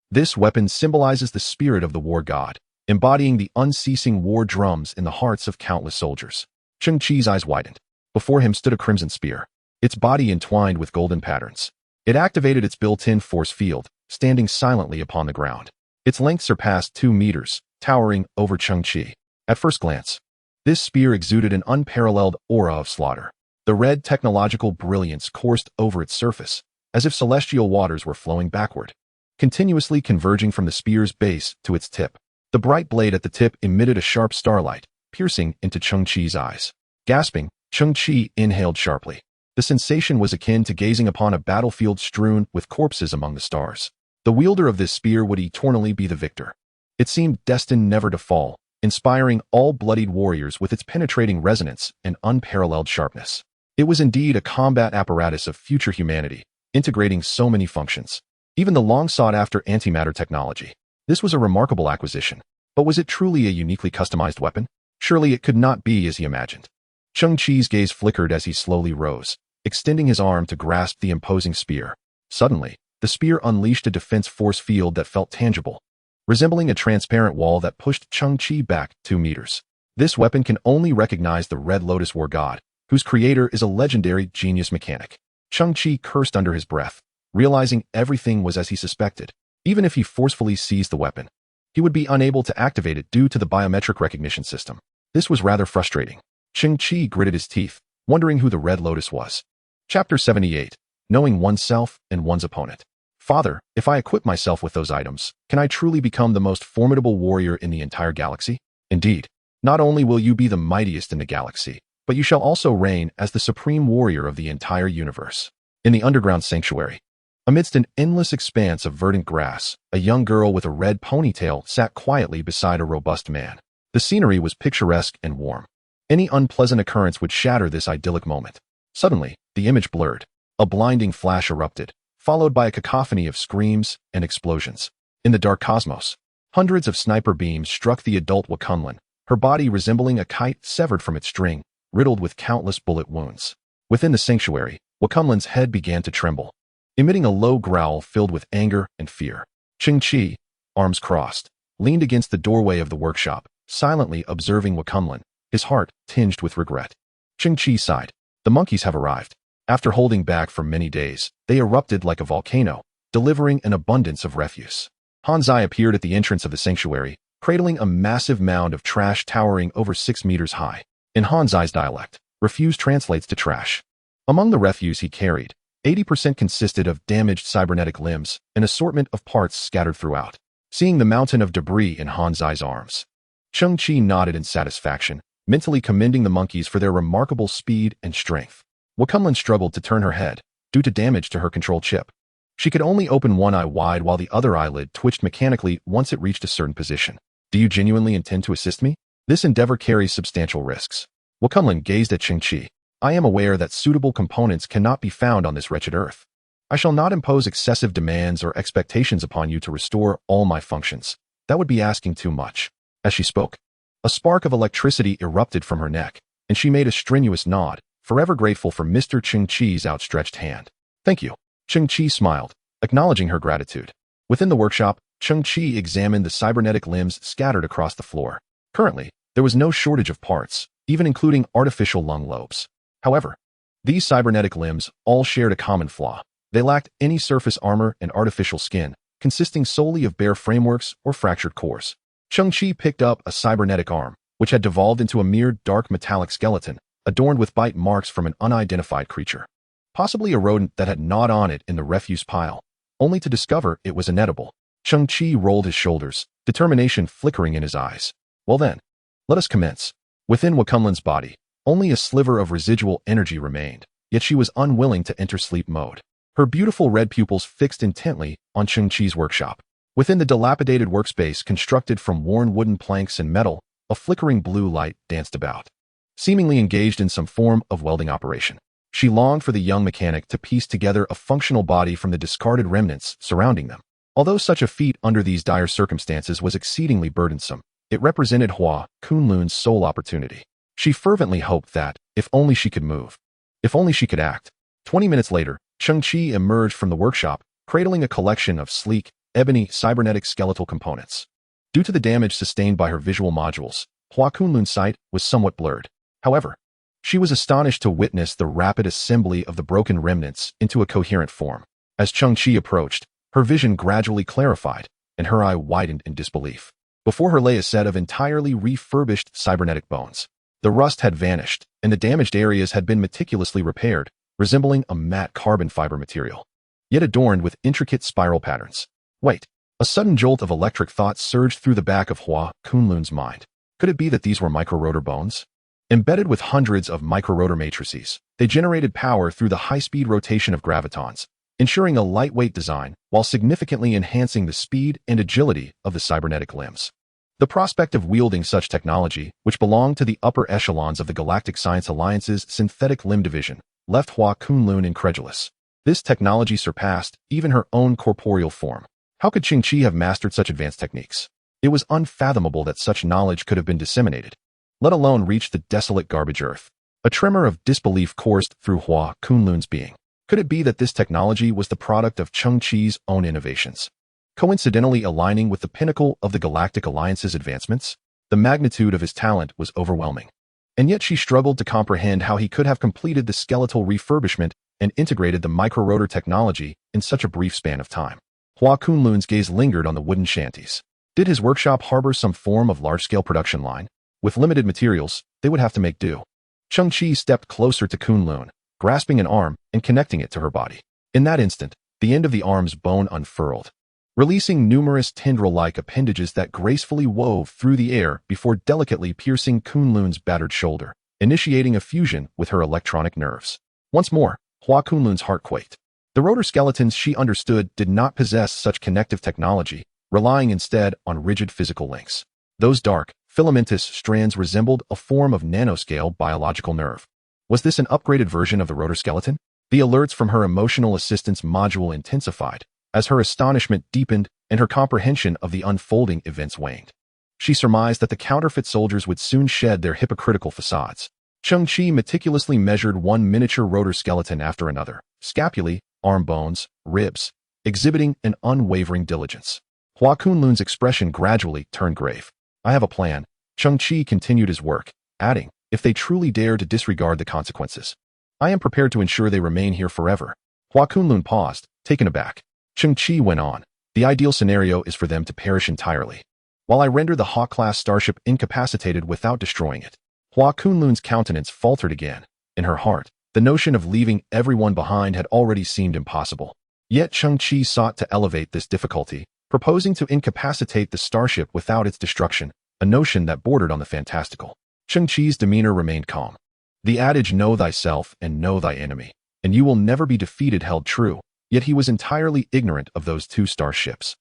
this weapon symbolizes the spirit of the war god, embodying the unceasing war drums in the hearts of countless soldiers. Cheng Qi's eyes widened. Before him stood a crimson spear, its body entwined with golden patterns. It activated its built-in force field, standing silently upon the ground. Its length surpassed 2 meters, towering over Cheng Qi. At first glance, this spear exuded an unparalleled aura of slaughter. The red technological brilliance coursed over its surface, as if celestial waters were flowing backward, continuously converging from the spear's base to its tip. The bright blade at the tip emitted a sharp starlight, piercing into Cheng Qi's eyes. Gasping, Cheng Qi inhaled sharply. The sensation was akin to gazing upon a battlefield strewn with corpses among the stars. The wielder of this spear would eternally be the victor. It seemed destined never to fall, inspiring all bloodied warriors with its penetrating resonance and unparalleled sharpness. It was indeed a combat apparatus of future humanity, integrating so many functions. Even the long-sought-after antimatter technology. This was a remarkable acquisition. But was it truly a uniquely customized weapon? Surely it could not be as he imagined. Cheng Qi's gaze flickered as he slowly rose, extending his arm to grasp the imposing spear. Suddenly, the spear unleashed a defense force field that felt tangible, resembling a transparent wall that pushed Cheng Qi back 2 meters. This weapon can only recognize the Red Lotus War God, whose creator is a legendary genius mechanic. Cheng Qi cursed under his breath, realizing everything was as he suspected. Even if he forcefully seized the weapon, he would be unable to activate it due to the biometric recognition system. This was rather frustrating. Cheng Qi gritted his teeth, wondering who the Red Lotus was. Chapter 78. Knowing oneself and one's opponent. Father, if I equip myself with those items, can I truly become the most formidable warrior in the entire galaxy? Indeed, not only will you be the mightiest in the galaxy, but you shall also reign as the supreme warrior of the entire universe. In the underground sanctuary, amidst an endless expanse of verdant grass, a young girl with a red ponytail sat quietly beside a robust man. The scenery was picturesque and warm. Any unpleasant occurrence would shatter this idyllic moment. Suddenly, the image blurred. A blinding flash erupted, followed by a cacophony of screams and explosions. In the dark cosmos, hundreds of sniper beams struck the adult Wakunlin, her body resembling a kite severed from its string, riddled with countless bullet wounds. Within the sanctuary, Wakunlin's head began to tremble, emitting a low growl filled with anger and fear. Cheng Qi, arms crossed, leaned against the doorway of the workshop, silently observing Wakunlin, his heart tinged with regret. Cheng Qi sighed. The monkeys have arrived. After holding back for many days, they erupted like a volcano, delivering an abundance of refuse. Hanzai appeared at the entrance of the sanctuary, cradling a massive mound of trash towering over 6 meters high. In Hanzai's dialect, refuse translates to trash. Among the refuse he carried, 80% consisted of damaged cybernetic limbs, an assortment of parts scattered throughout. Seeing the mountain of debris in Hanzai's arms, Cheng Qi nodded in satisfaction, mentally commending the monkeys for their remarkable speed and strength. Wakunlin struggled to turn her head, due to damage to her control chip. She could only open one eye wide while the other eyelid twitched mechanically once it reached a certain position. Do you genuinely intend to assist me? This endeavor carries substantial risks. Wakunlin gazed at Cheng Qi. I am aware that suitable components cannot be found on this wretched earth. I shall not impose excessive demands or expectations upon you to restore all my functions. That would be asking too much. As she spoke, a spark of electricity erupted from her neck, and she made a strenuous nod, forever grateful for Mr. Cheng Qi's outstretched hand. Thank you. Cheng Qi smiled, acknowledging her gratitude. Within the workshop, Cheng Qi examined the cybernetic limbs scattered across the floor. Currently, there was no shortage of parts, even including artificial lung lobes. However, these cybernetic limbs all shared a common flaw. They lacked any surface armor and artificial skin, consisting solely of bare frameworks or fractured cores. Cheng Qi picked up a cybernetic arm, which had devolved into a mere dark metallic skeleton, adorned with bite marks from an unidentified creature. Possibly a rodent that had gnawed on it in the refuse pile, only to discover it was inedible. Cheng Qi rolled his shoulders, determination flickering in his eyes. Well then, let us commence. Within Wakunlin's body, only a sliver of residual energy remained, yet she was unwilling to enter sleep mode. Her beautiful red pupils fixed intently on Cheng Qi's workshop. Within the dilapidated workspace constructed from worn wooden planks and metal, a flickering blue light danced about, seemingly engaged in some form of welding operation. She longed for the young mechanic to piece together a functional body from the discarded remnants surrounding them. Although such a feat under these dire circumstances was exceedingly burdensome, it represented Hua Kunlun's sole opportunity. She fervently hoped that, if only she could move, if only she could act. 20 minutes later, Cheng Qi emerged from the workshop, cradling a collection of sleek, ebony cybernetic skeletal components. Due to the damage sustained by her visual modules, Hua Kunlun's sight was somewhat blurred. However, she was astonished to witness the rapid assembly of the broken remnants into a coherent form. As Cheng Qi approached, her vision gradually clarified, and her eye widened in disbelief. Before her lay a set of entirely refurbished cybernetic bones. The rust had vanished, and the damaged areas had been meticulously repaired, resembling a matte carbon fiber material, yet adorned with intricate spiral patterns. Wait, a sudden jolt of electric thought surged through the back of Hua Kunlun's mind. Could it be that these were microrotor bones? Embedded with hundreds of microrotor matrices, they generated power through the high-speed rotation of gravitons, ensuring a lightweight design while significantly enhancing the speed and agility of the cybernetic limbs. The prospect of wielding such technology, which belonged to the upper echelons of the Galactic Science Alliance's Synthetic Limb Division, left Hua Kunlun incredulous. This technology surpassed even her own corporeal form. How could Cheng Qi have mastered such advanced techniques? It was unfathomable that such knowledge could have been disseminated, let alone reach the desolate garbage earth. A tremor of disbelief coursed through Hua Kunlun's being. Could it be that this technology was the product of Cheng Qi's own innovations, coincidentally aligning with the pinnacle of the Galactic Alliance's advancements? The magnitude of his talent was overwhelming, and yet she struggled to comprehend how he could have completed the skeletal refurbishment and integrated the microrotor technology in such a brief span of time. Hua Kunlun's gaze lingered on the wooden shanties. Did his workshop harbor some form of large-scale production line? With limited materials, they would have to make do. Cheng Qi stepped closer to Kunlun, grasping an arm and connecting it to her body. In that instant, the end of the arm's bone unfurled, releasing numerous tendril-like appendages that gracefully wove through the air before delicately piercing Kunlun's battered shoulder, initiating a fusion with her electronic nerves. Once more, Hua Kunlun's heart quaked. The rotor skeletons she understood did not possess such connective technology, relying instead on rigid physical links. Those dark, filamentous strands resembled a form of nanoscale biological nerve. Was this an upgraded version of the rotor skeleton? The alerts from her emotional assistance module intensified, as her astonishment deepened and her comprehension of the unfolding events waned. She surmised that the counterfeit soldiers would soon shed their hypocritical facades. Cheng Qi meticulously measured one miniature rotor skeleton after another, scapulae, arm bones, ribs, exhibiting an unwavering diligence. Hua Kunlun's expression gradually turned grave. I have a plan. Cheng Qi continued his work, adding, if they truly dare to disregard the consequences, I am prepared to ensure they remain here forever. Hua Kunlun paused, taken aback. Cheng Qi went on. The ideal scenario is for them to perish entirely, while I render the Hawk-class starship incapacitated without destroying it. Hua Kunlun's countenance faltered again. In her heart, the notion of leaving everyone behind had already seemed impossible. Yet Cheng Qi sought to elevate this difficulty, proposing to incapacitate the starship without its destruction, a notion that bordered on the fantastical. Cheng Qi's demeanor remained calm. The adage know thyself and know thy enemy, and you will never be defeated held true, yet he was entirely ignorant of those two starships.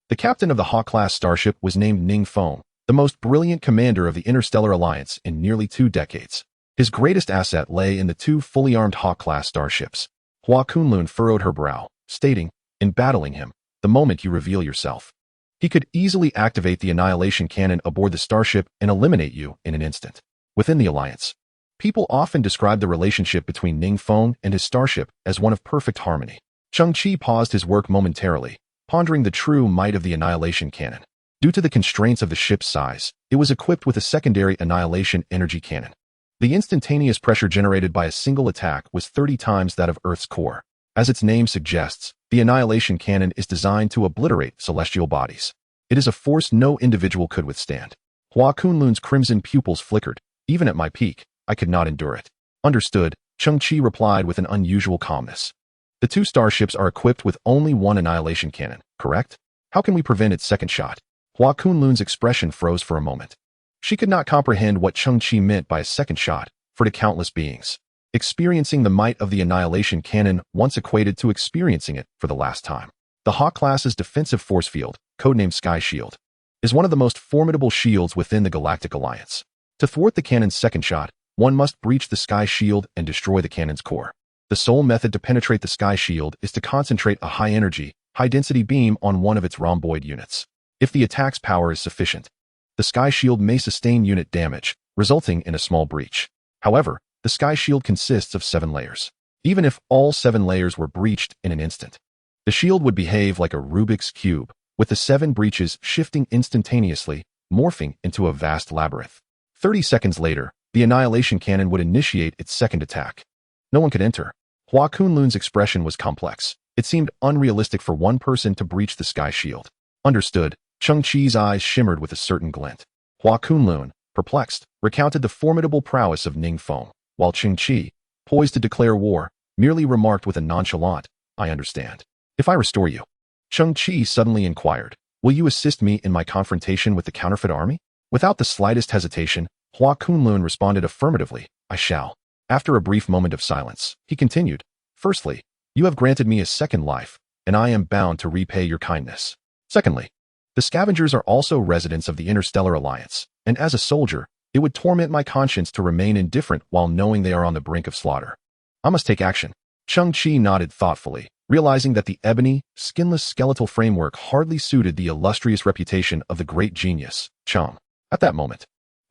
The captain of the Hawk-class starship was named Ning Feng, the most brilliant commander of the Interstellar Alliance in nearly 2 decades. His greatest asset lay in the 2 fully armed Hawk-class starships. Hua Kunlun furrowed her brow, stating, in battling him, the moment you reveal yourself, he could easily activate the annihilation cannon aboard the starship and eliminate you in an instant. Within the Alliance, people often describe the relationship between Ning Feng and his starship as one of perfect harmony. Cheng Qi paused his work momentarily, pondering the true might of the annihilation cannon. Due to the constraints of the ship's size, it was equipped with a secondary annihilation energy cannon. The instantaneous pressure generated by a single attack was 30 times that of Earth's core. As its name suggests, the annihilation cannon is designed to obliterate celestial bodies. It is a force no individual could withstand. Hua Kunlun's crimson pupils flickered. Even at my peak, I could not endure it. Understood, Cheng Qi replied with an unusual calmness. The 2 starships are equipped with only one annihilation cannon, correct? How can we prevent its second shot? Hua Kunlun's expression froze for a moment. She could not comprehend what Cheng Qi meant by a second shot, for to countless beings, Experiencing the might of the Annihilation Cannon once equated to experiencing it for the last time. The Hawk class's defensive force field, codenamed Sky Shield, is one of the most formidable shields within the Galactic Alliance. To thwart the cannon's second shot, one must breach the Sky Shield and destroy the cannon's core. The sole method to penetrate the Sky Shield is to concentrate a high-energy, high-density beam on one of its rhomboid units. If the attack's power is sufficient, the Sky Shield may sustain unit damage, resulting in a small breach. However, the Sky Shield consists of 7 layers. Even if all 7 layers were breached in an instant, the shield would behave like a Rubik's Cube, with the 7 breaches shifting instantaneously, morphing into a vast labyrinth. 30 seconds later, the Annihilation Cannon would initiate its second attack. No one could enter. Hua Kunlun's expression was complex. It seemed unrealistic for one person to breach the Sky Shield. Understood, Cheng Qi's eyes shimmered with a certain glint. Hua Kunlun, perplexed, recounted the formidable prowess of Ning Feng, while Cheng Qi, poised to declare war, merely remarked with a nonchalant, "I understand." "If I restore you," Cheng Qi suddenly inquired, "will you assist me in my confrontation with the counterfeit army?" Without the slightest hesitation, Hua Kunlun responded affirmatively, "I shall." After a brief moment of silence, he continued, "Firstly, you have granted me a second life, and I am bound to repay your kindness. Secondly, the Scavengers are also residents of the Interstellar Alliance, and as a soldier, it would torment my conscience to remain indifferent while knowing they are on the brink of slaughter. I must take action." Cheng Qi nodded thoughtfully, realizing that the ebony, skinless skeletal framework hardly suited the illustrious reputation of the great genius, Cheng. At that moment,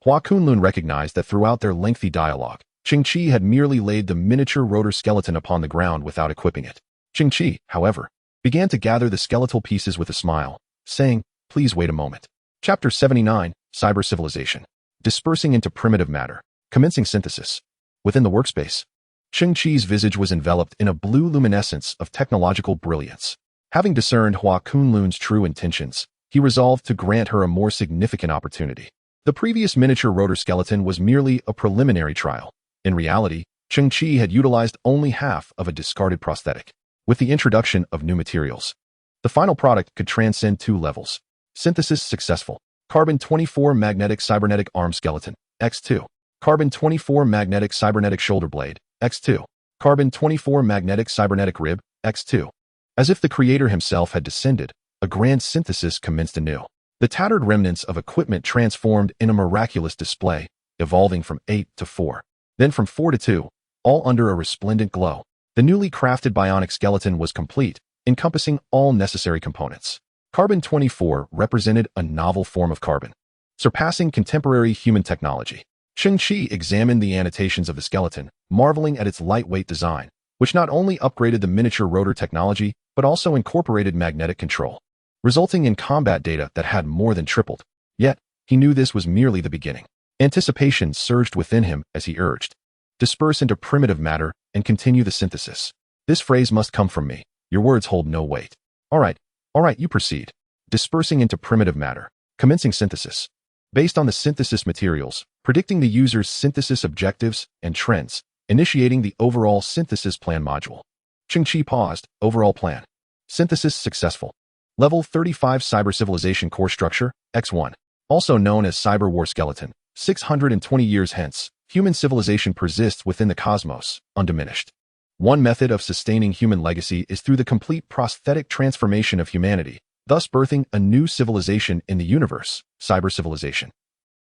Hua Kunlun recognized that throughout their lengthy dialogue, Cheng Qi had merely laid the miniature rotor skeleton upon the ground without equipping it. Cheng Qi, however, began to gather the skeletal pieces with a smile, saying, "Please wait a moment." Chapter 79, Cyber Civilization. Dispersing into primitive matter. Commencing synthesis. Within the workspace, Cheng Qi's visage was enveloped in a blue luminescence of technological brilliance. Having discerned Hua Kunlun's true intentions, he resolved to grant her a more significant opportunity. The previous miniature rotor skeleton was merely a preliminary trial. In reality, Cheng Qi had utilized only half of a discarded prosthetic. With the introduction of new materials, the final product could transcend 2 levels. Synthesis successful. Carbon-24 magnetic cybernetic arm skeleton, X2. Carbon-24 magnetic cybernetic shoulder blade, X2. Carbon-24 magnetic cybernetic rib, X2. As if the creator himself had descended, a grand synthesis commenced anew. The tattered remnants of equipment transformed in a miraculous display, evolving from 8 to 4. Then from 4 to 2, all under a resplendent glow. The newly crafted bionic skeleton was complete, encompassing all necessary components. Carbon-24 represented a novel form of carbon, surpassing contemporary human technology. Cheng Qi examined the annotations of the skeleton, marveling at its lightweight design, which not only upgraded the miniature rotor technology, but also incorporated magnetic control, resulting in combat data that had more than tripled. Yet, he knew this was merely the beginning. Anticipation surged within him as he urged, "Disperse into primitive matter and continue the synthesis." "This phrase must come from me. Your words hold no weight." All right, you proceed." Dispersing into primitive matter. Commencing synthesis. Based on the synthesis materials, predicting the user's synthesis objectives and trends, initiating the overall synthesis plan module. Cheng Qi paused. Overall plan. Synthesis successful. Level 35 Cyber Civilization Core Structure, X1. Also known as Cyber War Skeleton. 620 years hence, human civilization persists within the cosmos, undiminished. One method of sustaining human legacy is through the complete prosthetic transformation of humanity, thus birthing a new civilization in the universe, cyber civilization.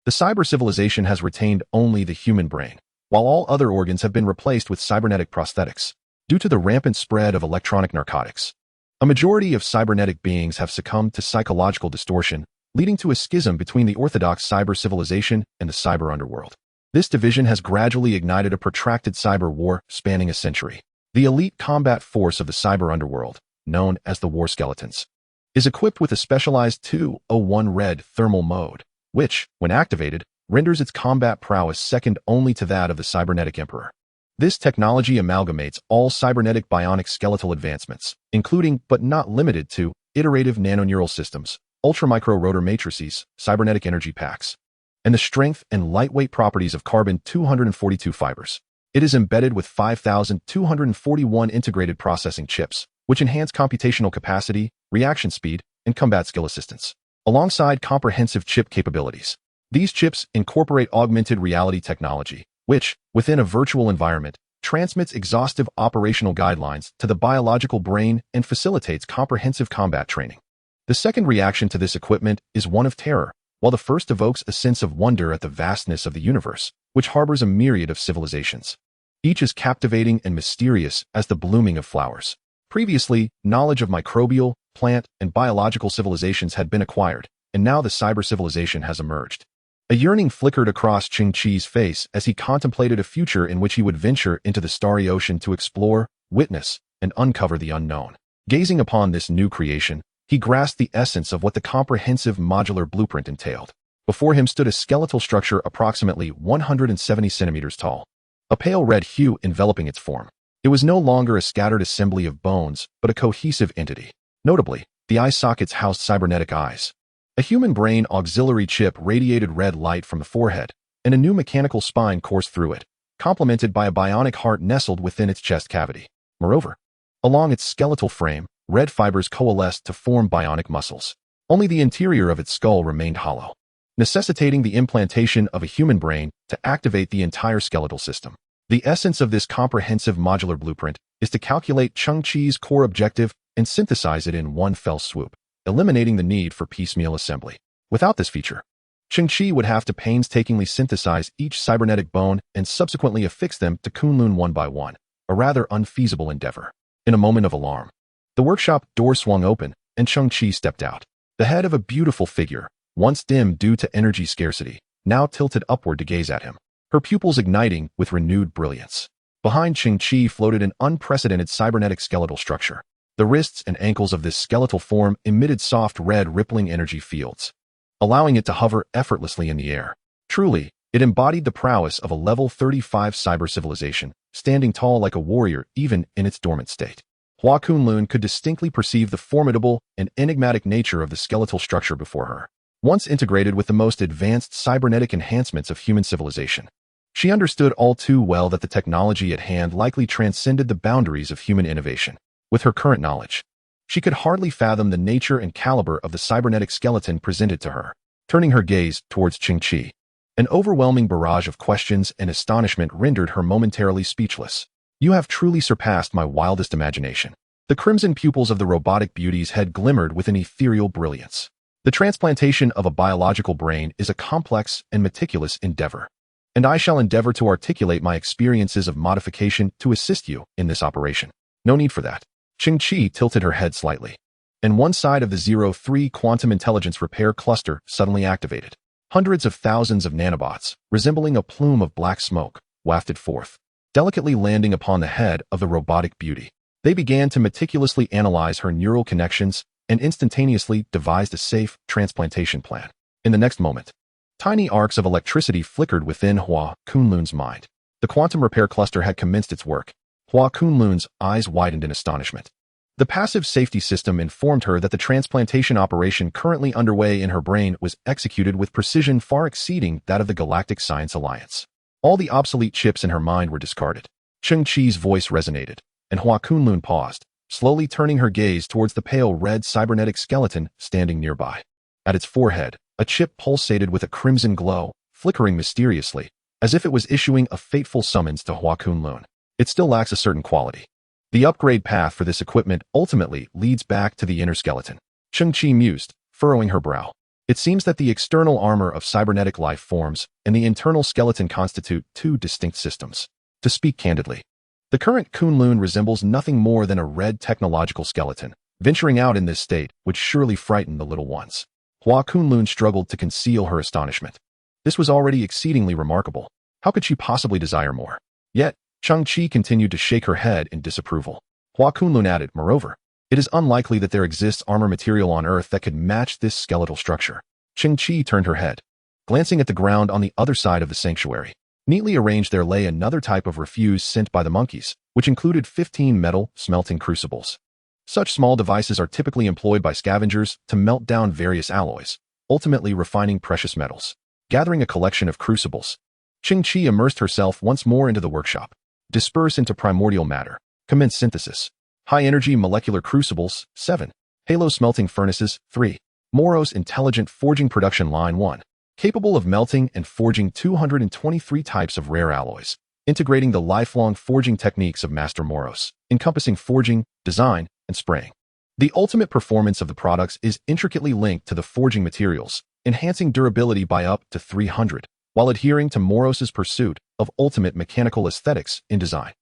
The cyber civilization has retained only the human brain, while all other organs have been replaced with cybernetic prosthetics. Due to the rampant spread of electronic narcotics, a majority of cybernetic beings have succumbed to psychological distortion, leading to a schism between the orthodox cyber civilization and the cyber underworld. This division has gradually ignited a protracted cyber war spanning a century. The elite combat force of the cyber underworld, known as the War Skeletons, is equipped with a specialized 201 red thermal mode, which, when activated, renders its combat prowess second only to that of the cybernetic emperor. This technology amalgamates all cybernetic bionic skeletal advancements, including but not limited to iterative nanoneural systems, ultramicro rotor matrices, cybernetic energy packs, and the strength and lightweight properties of carbon-242 fibers. It is embedded with 5,241 integrated processing chips, which enhance computational capacity, reaction speed, and combat skill assistance, alongside comprehensive chip capabilities. These chips incorporate augmented reality technology, which, within a virtual environment, transmits exhaustive operational guidelines to the biological brain and facilitates comprehensive combat training. The second reaction to this equipment is one of terror, while the first evokes a sense of wonder at the vastness of the universe, which harbors a myriad of civilizations. Each is captivating and mysterious as the blooming of flowers. Previously, knowledge of microbial, plant, and biological civilizations had been acquired, and now the cyber civilization has emerged. A yearning flickered across Cheng Qi's face as he contemplated a future in which he would venture into the starry ocean to explore, witness, and uncover the unknown. Gazing upon this new creation, he grasped the essence of what the comprehensive modular blueprint entailed. Before him stood a skeletal structure approximately 170 centimeters tall, a pale red hue enveloping its form. It was no longer a scattered assembly of bones, but a cohesive entity. Notably, the eye sockets housed cybernetic eyes. A human brain auxiliary chip radiated red light from the forehead, and a new mechanical spine coursed through it, complemented by a bionic heart nestled within its chest cavity. Moreover, along its skeletal frame, red fibers coalesced to form bionic muscles. Only the interior of its skull remained hollow, necessitating the implantation of a human brain to activate the entire skeletal system. The essence of this comprehensive modular blueprint is to calculate Cheng Qi's core objective and synthesize it in one fell swoop, eliminating the need for piecemeal assembly. Without this feature, Cheng Qi would have to painstakingly synthesize each cybernetic bone and subsequently affix them to Kunlun one by one, a rather unfeasible endeavor. In a moment of alarm, the workshop door swung open and Cheng Qi stepped out. The head of a beautiful figure, once dim due to energy scarcity, now tilted upward to gaze at him, her pupils igniting with renewed brilliance. Behind Cheng Qi floated an unprecedented cybernetic skeletal structure. The wrists and ankles of this skeletal form emitted soft red rippling energy fields, allowing it to hover effortlessly in the air. Truly, it embodied the prowess of a level 35 cyber civilization, standing tall like a warrior even in its dormant state. Hua Kunlun could distinctly perceive the formidable and enigmatic nature of the skeletal structure before her. Once integrated with the most advanced cybernetic enhancements of human civilization, she understood all too well that the technology at hand likely transcended the boundaries of human innovation. With her current knowledge, she could hardly fathom the nature and caliber of the cybernetic skeleton presented to her. Turning her gaze towards Cheng Qi, an overwhelming barrage of questions and astonishment rendered her momentarily speechless. You have truly surpassed my wildest imagination. The crimson pupils of the robotic beauty's head glimmered with an ethereal brilliance. The transplantation of a biological brain is a complex and meticulous endeavor, and I shall endeavor to articulate my experiences of modification to assist you in this operation. No need for that. Cheng Qi tilted her head slightly, and one side of the 03 quantum intelligence repair cluster suddenly activated. Hundreds of thousands of nanobots, resembling a plume of black smoke, wafted forth, delicately landing upon the head of the robotic beauty. They began to meticulously analyze her neural connections and instantaneously devised a safe transplantation plan. In the next moment, tiny arcs of electricity flickered within Hua Kunlun's mind. The quantum repair cluster had commenced its work. Hua Kunlun's eyes widened in astonishment. The passive safety system informed her that the transplantation operation currently underway in her brain was executed with precision far exceeding that of the Galactic Science Alliance. All the obsolete chips in her mind were discarded. Cheng Qi's voice resonated, and Hua Kunlun paused, slowly turning her gaze towards the pale red cybernetic skeleton standing nearby. At its forehead, a chip pulsated with a crimson glow, flickering mysteriously, as if it was issuing a fateful summons to Hua Kunlun. It still lacks a certain quality. The upgrade path for this equipment ultimately leads back to the inner skeleton. Cheng Qi mused, furrowing her brow. It seems that the external armor of cybernetic life forms and the internal skeleton constitute two distinct systems. To speak candidly, the current Kunlun resembles nothing more than a red technological skeleton. Venturing out in this state would surely frighten the little ones. Hua Kunlun struggled to conceal her astonishment. This was already exceedingly remarkable. How could she possibly desire more? Yet, Cheng Qi continued to shake her head in disapproval. Hua Kunlun added, moreover, it is unlikely that there exists armor material on Earth that could match this skeletal structure. Cheng Qi turned her head. Glancing at the ground on the other side of the sanctuary, neatly arranged there lay another type of refuse sent by the monkeys, which included 15 metal smelting crucibles. Such small devices are typically employed by scavengers to melt down various alloys, ultimately refining precious metals. Gathering a collection of crucibles, Cheng Qi immersed herself once more into the workshop. Disperse into primordial matter. Commence synthesis. High-energy molecular crucibles, 7. Halo smelting furnaces, 3. Moros intelligent forging production line, 1. Capable of melting and forging 223 types of rare alloys. integrating the lifelong forging techniques of Master Moros, encompassing forging, design, and spraying. The ultimate performance of the products is intricately linked to the forging materials, enhancing durability by up to 300, while adhering to Moros's pursuit of ultimate mechanical aesthetics in design.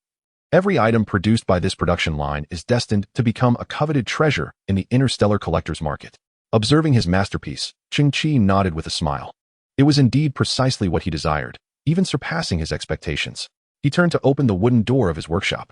Every item produced by this production line is destined to become a coveted treasure in the interstellar collector's market. Observing his masterpiece, Cheng Qi nodded with a smile. It was indeed precisely what he desired, even surpassing his expectations. He turned to open the wooden door of his workshop,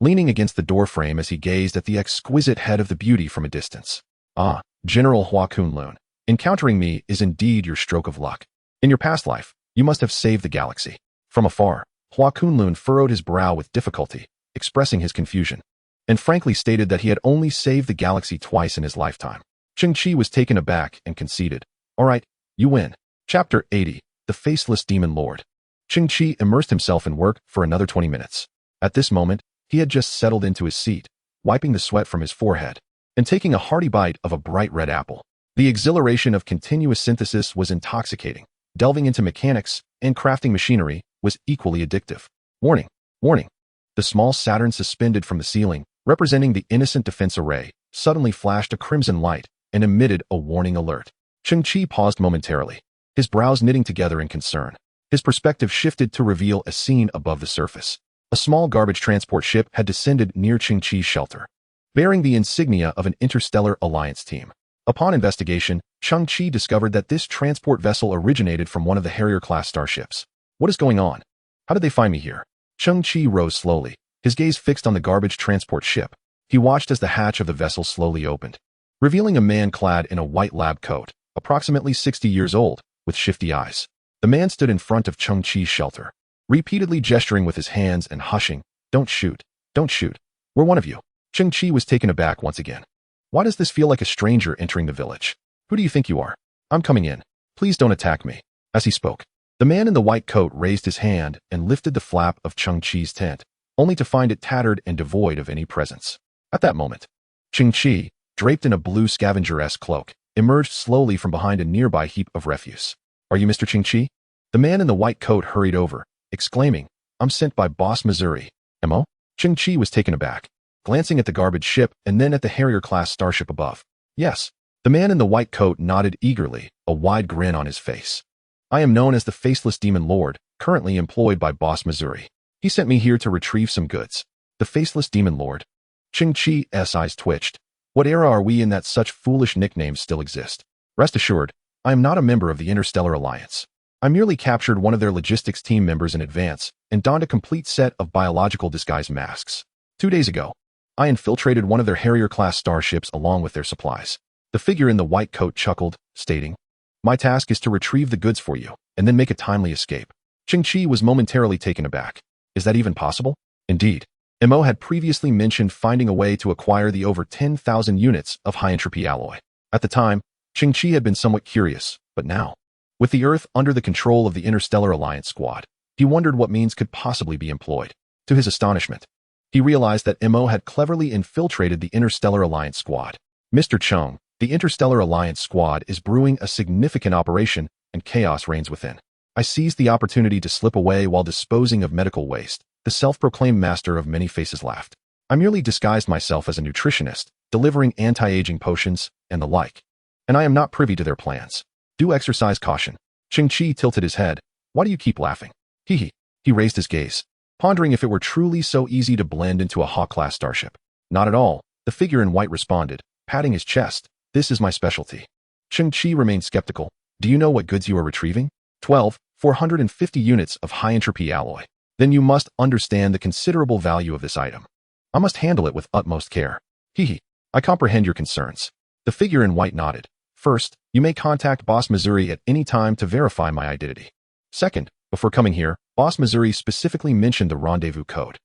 leaning against the doorframe as he gazed at the exquisite head of the beauty from a distance. Ah, General Hua Kunlun, encountering me is indeed your stroke of luck. In your past life, you must have saved the galaxy. From afar, Hua Kunlun furrowed his brow with difficulty, expressing his confusion, and frankly stated that he had only saved the galaxy twice in his lifetime. Cheng Qi was taken aback and conceded. All right, you win. Chapter 80, The Faceless Demon Lord. Cheng Qi immersed himself in work for another 20 minutes. At this moment, he had just settled into his seat, wiping the sweat from his forehead, and taking a hearty bite of a bright red apple. The exhilaration of continuous synthesis was intoxicating. Delving into mechanics and crafting machinery was equally addictive. Warning! Warning! The small Saturn suspended from the ceiling, representing the innocent defense array, suddenly flashed a crimson light and emitted a warning alert. Cheng Qi paused momentarily, his brows knitting together in concern. His perspective shifted to reveal a scene above the surface. A small garbage transport ship had descended near Cheng Qi's shelter, bearing the insignia of an interstellar alliance team. Upon investigation, Cheng Qi discovered that this transport vessel originated from one of the Harrier-class starships. What is going on? How did they find me here? Cheng Qi rose slowly, his gaze fixed on the garbage transport ship. He watched as the hatch of the vessel slowly opened, revealing a man clad in a white lab coat, approximately 60 years old, with shifty eyes. The man stood in front of Cheng Qi's shelter, repeatedly gesturing with his hands and hushing. Don't shoot. Don't shoot. We're one of you. Cheng Qi was taken aback once again. Why does this feel like a stranger entering the village? Who do you think you are? I'm coming in. Please don't attack me. As he spoke, the man in the white coat raised his hand and lifted the flap of Cheng Qi's tent, only to find it tattered and devoid of any presence. At that moment, Cheng Qi, draped in a blue scavenger-esque cloak, emerged slowly from behind a nearby heap of refuse. Are you Mr. Cheng Qi? The man in the white coat hurried over, exclaiming, I'm sent by Boss Missouri. Mo? Cheng Qi was taken aback, glancing at the garbage ship and then at the Harrier-class starship above. Yes. The man in the white coat nodded eagerly, a wide grin on his face. I am known as the Faceless Demon Lord, currently employed by Boss Missouri. He sent me here to retrieve some goods. The Faceless Demon Lord. Cheng Qi's eyes twitched. What era are we in that such foolish nicknames still exist? Rest assured, I am not a member of the Interstellar Alliance. I merely captured one of their logistics team members in advance and donned a complete set of biological disguise masks. 2 days ago, I infiltrated one of their Harrier-class starships along with their supplies. The figure in the white coat chuckled, stating, My task is to retrieve the goods for you, and then make a timely escape. Cheng Qi was momentarily taken aback. Is that even possible? Indeed. Mo had previously mentioned finding a way to acquire the over 10,000 units of high-entropy alloy. At the time, Cheng Qi had been somewhat curious, but now, with the Earth under the control of the Interstellar Alliance squad, he wondered what means could possibly be employed. To his astonishment, he realized that Mo had cleverly infiltrated the Interstellar Alliance squad. Mr. Cheng, the Interstellar Alliance squad is brewing a significant operation and chaos reigns within. I seized the opportunity to slip away while disposing of medical waste. The self-proclaimed master of many faces laughed. I merely disguised myself as a nutritionist, delivering anti-aging potions and the like. And I am not privy to their plans. Do exercise caution. Cheng Qi tilted his head. Why do you keep laughing? He raised his gaze, pondering if it were truly so easy to blend into a Hawk-class starship. Not at all, the figure in white responded, patting his chest. This is my specialty. Cheng Qi remained skeptical. Do you know what goods you are retrieving? 450 units of high-entropy alloy. Then you must understand the considerable value of this item. I must handle it with utmost care. I comprehend your concerns. The figure in white nodded. First, you may contact Boss Missouri at any time to verify my identity. Second, before coming here, Boss Missouri specifically mentioned the rendezvous code.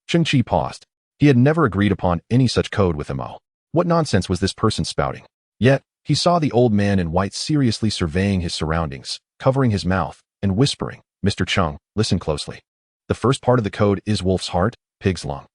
Cheng Qi paused. He had never agreed upon any such code with Mo. What nonsense was this person spouting? Yet, he saw the old man in white seriously surveying his surroundings, covering his mouth, and whispering, Mr. Cheng, listen closely. The first part of the code is wolf's heart, pig's lung.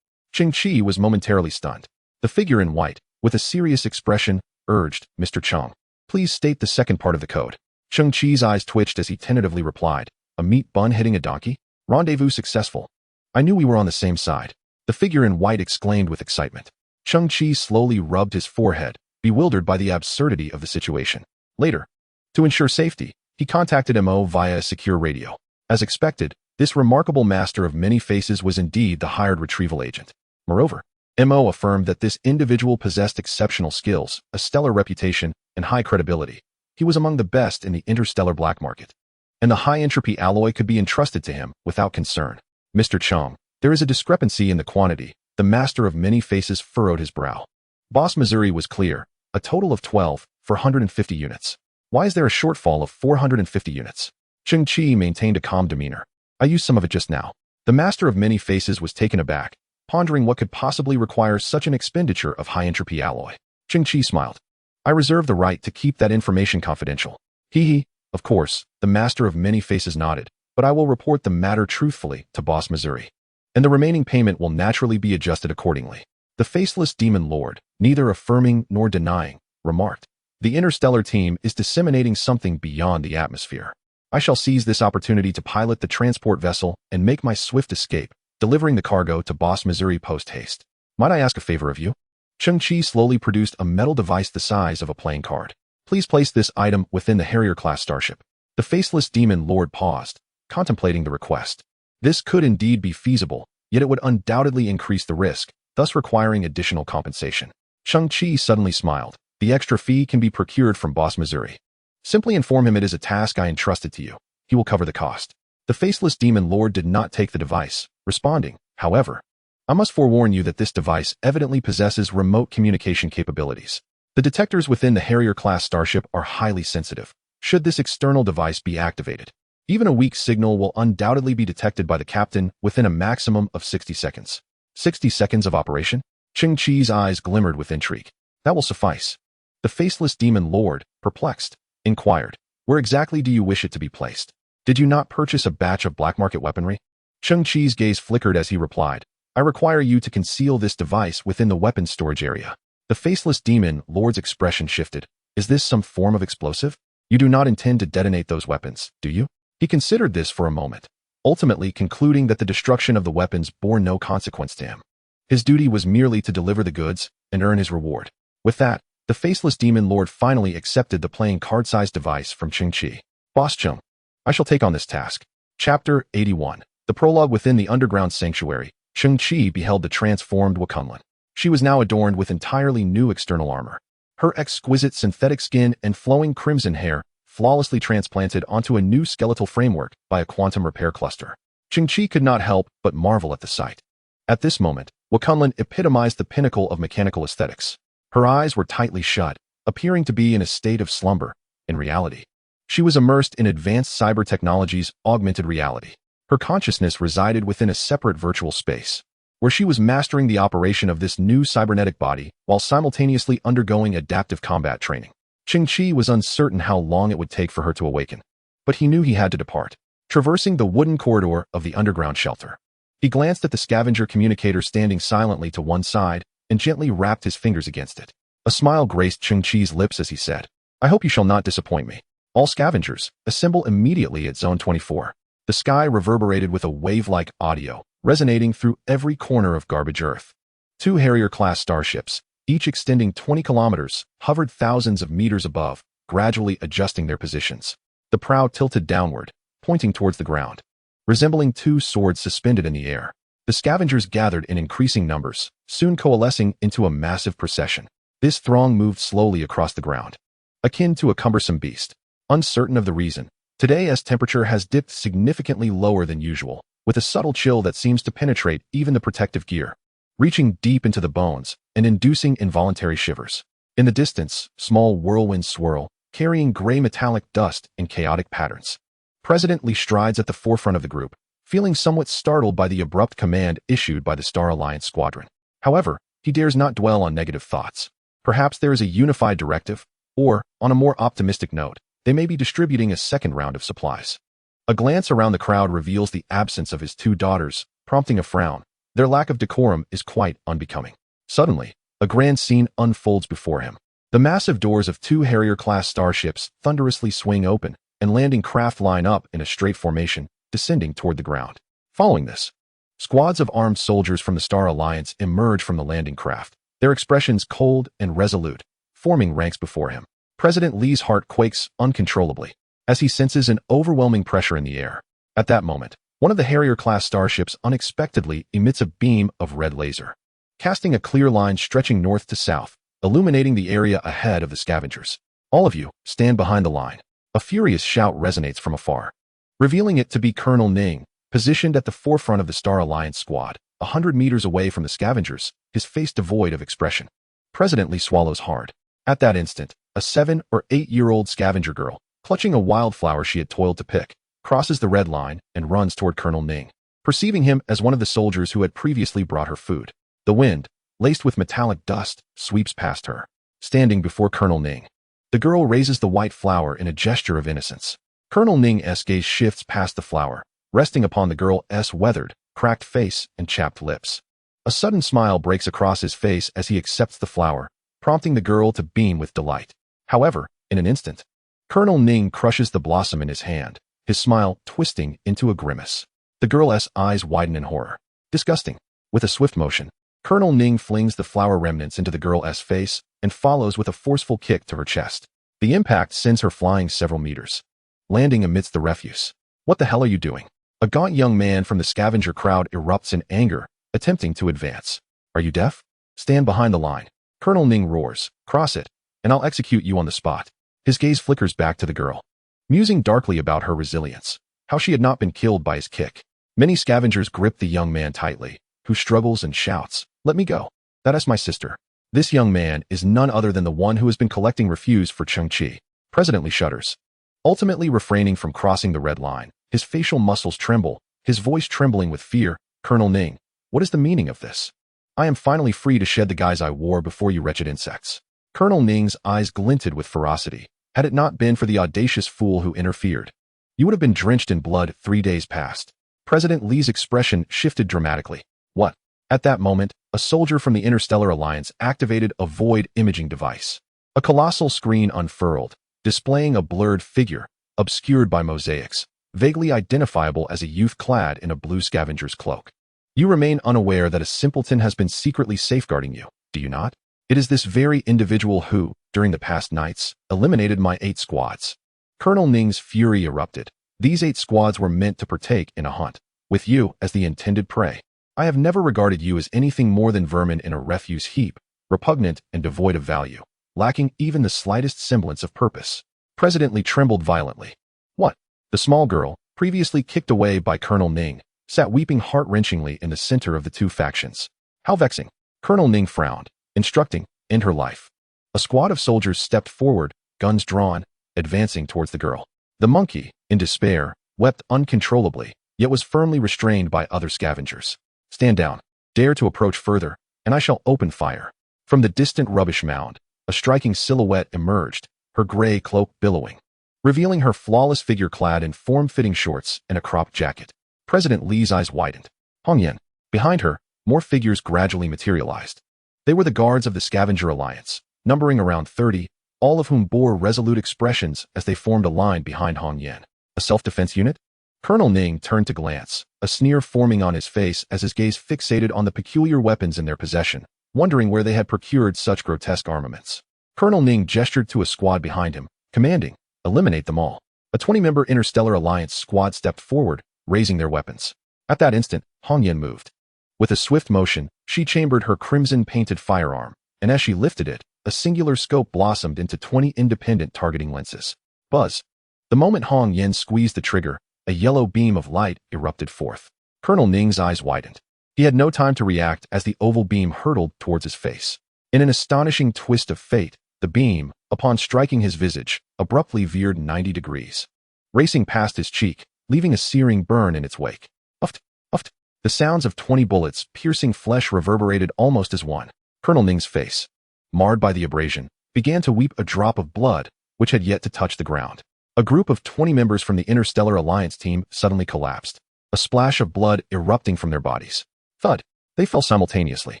Cheng Qi was momentarily stunned. The figure in white, with a serious expression, urged, Mr. Cheng, please state the second part of the code. Cheng Qi's eyes twitched as he tentatively replied, a meat bun hitting a donkey? Rendezvous successful. I knew we were on the same side. The figure in white exclaimed with excitement. Cheng Qi slowly rubbed his forehead, bewildered by the absurdity of the situation. Later, to ensure safety, he contacted Mo via a secure radio. As expected, this remarkable master of many faces was indeed the hired retrieval agent. Moreover, Mo affirmed that this individual possessed exceptional skills, a stellar reputation, and high credibility. He was among the best in the interstellar black market, and the high-entropy alloy could be entrusted to him without concern. Mr. Cheng, there is a discrepancy in the quantity. The master of many faces furrowed his brow. Boss Missouri was clear, a total of 12 for 150 units. Why is there a shortfall of 450 units? Cheng Qi maintained a calm demeanor. I used some of it just now. The master of many faces was taken aback, pondering what could possibly require such an expenditure of high-entropy alloy. Cheng Qi smiled. I reserve the right to keep that information confidential. Hee. Of course, the master of many faces nodded, but I will report the matter truthfully to Boss Missouri, and the remaining payment will naturally be adjusted accordingly. The faceless demon lord, neither affirming nor denying, remarked. The interstellar team is disseminating something beyond the atmosphere. I shall seize this opportunity to pilot the transport vessel and make my swift escape, delivering the cargo to Boss Missouri post-haste. Might I ask a favor of you? Cheng Qi slowly produced a metal device the size of a playing card. Please place this item within the Harrier-class starship. The faceless demon lord paused, contemplating the request. This could indeed be feasible, yet it would undoubtedly increase the risk, thus requiring additional compensation. Cheng Qi suddenly smiled. The extra fee can be procured from Boss Missouri. Simply inform him it is a task I entrusted to you. He will cover the cost. The faceless demon lord did not take the device, responding, however, I must forewarn you that this device evidently possesses remote communication capabilities. The detectors within the Harrier-class starship are highly sensitive. Should this external device be activated, even a weak signal will undoubtedly be detected by the captain within a maximum of 60 seconds. 60 seconds of operation? Cheng Qi's eyes glimmered with intrigue. That will suffice. The faceless demon lord, perplexed, inquired, where exactly do you wish it to be placed? Did you not purchase a batch of black market weaponry? Cheng Qi's gaze flickered as he replied, I require you to conceal this device within the weapons storage area. The faceless demon lord's expression shifted. Is this some form of explosive? You do not intend to detonate those weapons, do you? He considered this for a moment, ultimately concluding that the destruction of the weapons bore no consequence to him. His duty was merely to deliver the goods and earn his reward. With that, the faceless demon lord finally accepted the playing card-sized device from Cheng Qi. Boss Cheng, I shall take on this task. Chapter 81. The prologue within the underground sanctuary. Cheng Qi beheld the transformed Wakunlin. She was now adorned with entirely new external armor. Her exquisite synthetic skin and flowing crimson hair flawlessly transplanted onto a new skeletal framework by a quantum repair cluster. Cheng Qi could not help but marvel at the sight. At this moment, Wakunlin epitomized the pinnacle of mechanical aesthetics. Her eyes were tightly shut, appearing to be in a state of slumber. In reality, she was immersed in advanced cyber technology's augmented reality. Her consciousness resided within a separate virtual space, where she was mastering the operation of this new cybernetic body while simultaneously undergoing adaptive combat training. Cheng Qi was uncertain how long it would take for her to awaken, but he knew he had to depart. Traversing the wooden corridor of the underground shelter, he glanced at the scavenger communicator standing silently to one side and gently rapped his fingers against it. A smile graced Cheng Qi's lips as he said, I hope you shall not disappoint me. All scavengers, assemble immediately at Zone 24. The sky reverberated with a wave-like audio, resonating through every corner of Garbage Earth. 2 Harrier-class starships, each extending 20 kilometers, hovered thousands of meters above, gradually adjusting their positions. The prow tilted downward, pointing towards the ground, resembling 2 swords suspended in the air. The scavengers gathered in increasing numbers, soon coalescing into a massive procession. This throng moved slowly across the ground, akin to a cumbersome beast. Uncertain of the reason, today's temperature has dipped significantly lower than usual, with a subtle chill that seems to penetrate even the protective gear, reaching deep into the bones and inducing involuntary shivers. In the distance, small whirlwinds swirl, carrying gray metallic dust in chaotic patterns. President Lee strides at the forefront of the group, feeling somewhat startled by the abrupt command issued by the Star Alliance squadron. However, he dares not dwell on negative thoughts. Perhaps there is a unified directive, or, on a more optimistic note, they may be distributing a second round of supplies. A glance around the crowd reveals the absence of his 2 daughters, prompting a frown. Their lack of decorum is quite unbecoming. Suddenly, a grand scene unfolds before him. The massive doors of 2 Harrier-class starships thunderously swing open, and landing craft line up in a straight formation, descending toward the ground. Following this, squads of armed soldiers from the Star Alliance emerge from the landing craft, their expressions cold and resolute, forming ranks before him. President Li's heart quakes uncontrollably as he senses an overwhelming pressure in the air. At that moment, one of the Harrier-class starships unexpectedly emits a beam of red laser, casting a clear line stretching north to south, illuminating the area ahead of the scavengers. All of you, stand behind the line. A furious shout resonates from afar, revealing it to be Colonel Ning, positioned at the forefront of the Star Alliance squad, 100 meters away from the scavengers, his face devoid of expression. President Li swallows hard. At that instant, a 7 or 8-year-old scavenger girl, clutching a wildflower she had toiled to pick, crosses the red line and runs toward Colonel Ning, perceiving him as one of the soldiers who had previously brought her food. The wind, laced with metallic dust, sweeps past her, standing before Colonel Ning. The girl raises the white flower in a gesture of innocence. Colonel Ning's gaze shifts past the flower, resting upon the girl's weathered, cracked face and chapped lips. A sudden smile breaks across his face as he accepts the flower, prompting the girl to beam with delight. However, in an instant, Colonel Ning crushes the blossom in his hand, his smile twisting into a grimace. The girl's eyes widen in horror. Disgusting. With a swift motion, Colonel Ning flings the flower remnants into the girl's face and follows with a forceful kick to her chest. The impact sends her flying several meters, landing amidst the refuse. What the hell are you doing? A gaunt young man from the scavenger crowd erupts in anger, attempting to advance. Are you deaf? Stand behind the line. Colonel Ning roars. Cross it, and I'll execute you on the spot. His gaze flickers back to the girl, musing darkly about her resilience, how she had not been killed by his kick. Many scavengers grip the young man tightly, who struggles and shouts, "Let me go. That is my sister." This young man is none other than the one who has been collecting refuse for Cheng Qi. President Li shudders, ultimately refraining from crossing the red line. His facial muscles tremble, his voice trembling with fear. Colonel Ning, what is the meaning of this? I am finally free to shed the guise I wore before you wretched insects. Colonel Ning's eyes glinted with ferocity. Had it not been for the audacious fool who interfered, you would have been drenched in blood 3 days past. President Li's expression shifted dramatically. What? At that moment, a soldier from the Interstellar Alliance activated a void imaging device. A colossal screen unfurled, displaying a blurred figure, obscured by mosaics, vaguely identifiable as a youth clad in a blue scavenger's cloak. You remain unaware that a simpleton has been secretly safeguarding you, do you not? It is this very individual who, during the past nights, eliminated my 8 squads. Colonel Ning's fury erupted. These 8 squads were meant to partake in a hunt, with you as the intended prey. I have never regarded you as anything more than vermin in a refuse heap, repugnant and devoid of value, lacking even the slightest semblance of purpose. President Li trembled violently. What? The small girl, previously kicked away by Colonel Ning, sat weeping heart-wrenchingly in the center of the 2 factions. How vexing. Colonel Ning frowned, instructing, end her life. A squad of soldiers stepped forward, guns drawn, advancing towards the girl. The monkey, in despair, wept uncontrollably, yet was firmly restrained by other scavengers. Stand down. Dare to approach further, and I shall open fire. From the distant rubbish mound, a striking silhouette emerged, her gray cloak billowing, revealing her flawless figure clad in form-fitting shorts and a cropped jacket. President Li's eyes widened. Hong Yan. Behind her, more figures gradually materialized. They were the guards of the Scavenger Alliance, numbering around 30, all of whom bore resolute expressions as they formed a line behind Hong Yan. A self-defense unit? Colonel Ning turned to glance, a sneer forming on his face as his gaze fixated on the peculiar weapons in their possession, wondering where they had procured such grotesque armaments. Colonel Ning gestured to a squad behind him, commanding, eliminate them all. A 20-member Interstellar Alliance squad stepped forward, raising their weapons. At that instant, Hong Yan moved. With a swift motion, she chambered her crimson-painted firearm, and as she lifted it, a singular scope blossomed into 20 independent targeting lenses. Buzz. The moment Hong Yan squeezed the trigger, a yellow beam of light erupted forth. Colonel Ning's eyes widened. He had no time to react as the oval beam hurtled towards his face. In an astonishing twist of fate, the beam, upon striking his visage, abruptly veered 90 degrees, racing past his cheek, leaving a searing burn in its wake. Uft, uft. The sounds of 20 bullets piercing flesh reverberated almost as one. Colonel Ning's face, marred by the abrasion, began to weep a drop of blood, which had yet to touch the ground. A group of 20 members from the Interstellar Alliance team suddenly collapsed, a splash of blood erupting from their bodies. Thud. They fell simultaneously.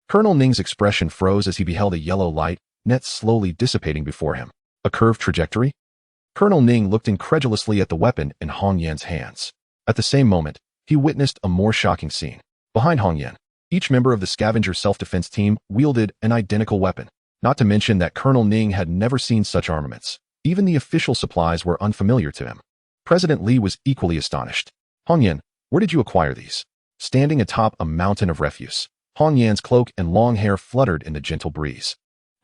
Colonel Ning's expression froze as he beheld a yellow light net slowly dissipating before him. A curved trajectory? Colonel Ning looked incredulously at the weapon in Hong Yan's hands. At the same moment, he witnessed a more shocking scene. Behind Hong Yan, each member of the Scavenger self-defense team wielded an identical weapon. Not to mention that Colonel Ning had never seen such armaments. Even the official supplies were unfamiliar to him. President Li was equally astonished. Hong Yan, where did you acquire these? Standing atop a mountain of refuse, Hong Yan's cloak and long hair fluttered in the gentle breeze.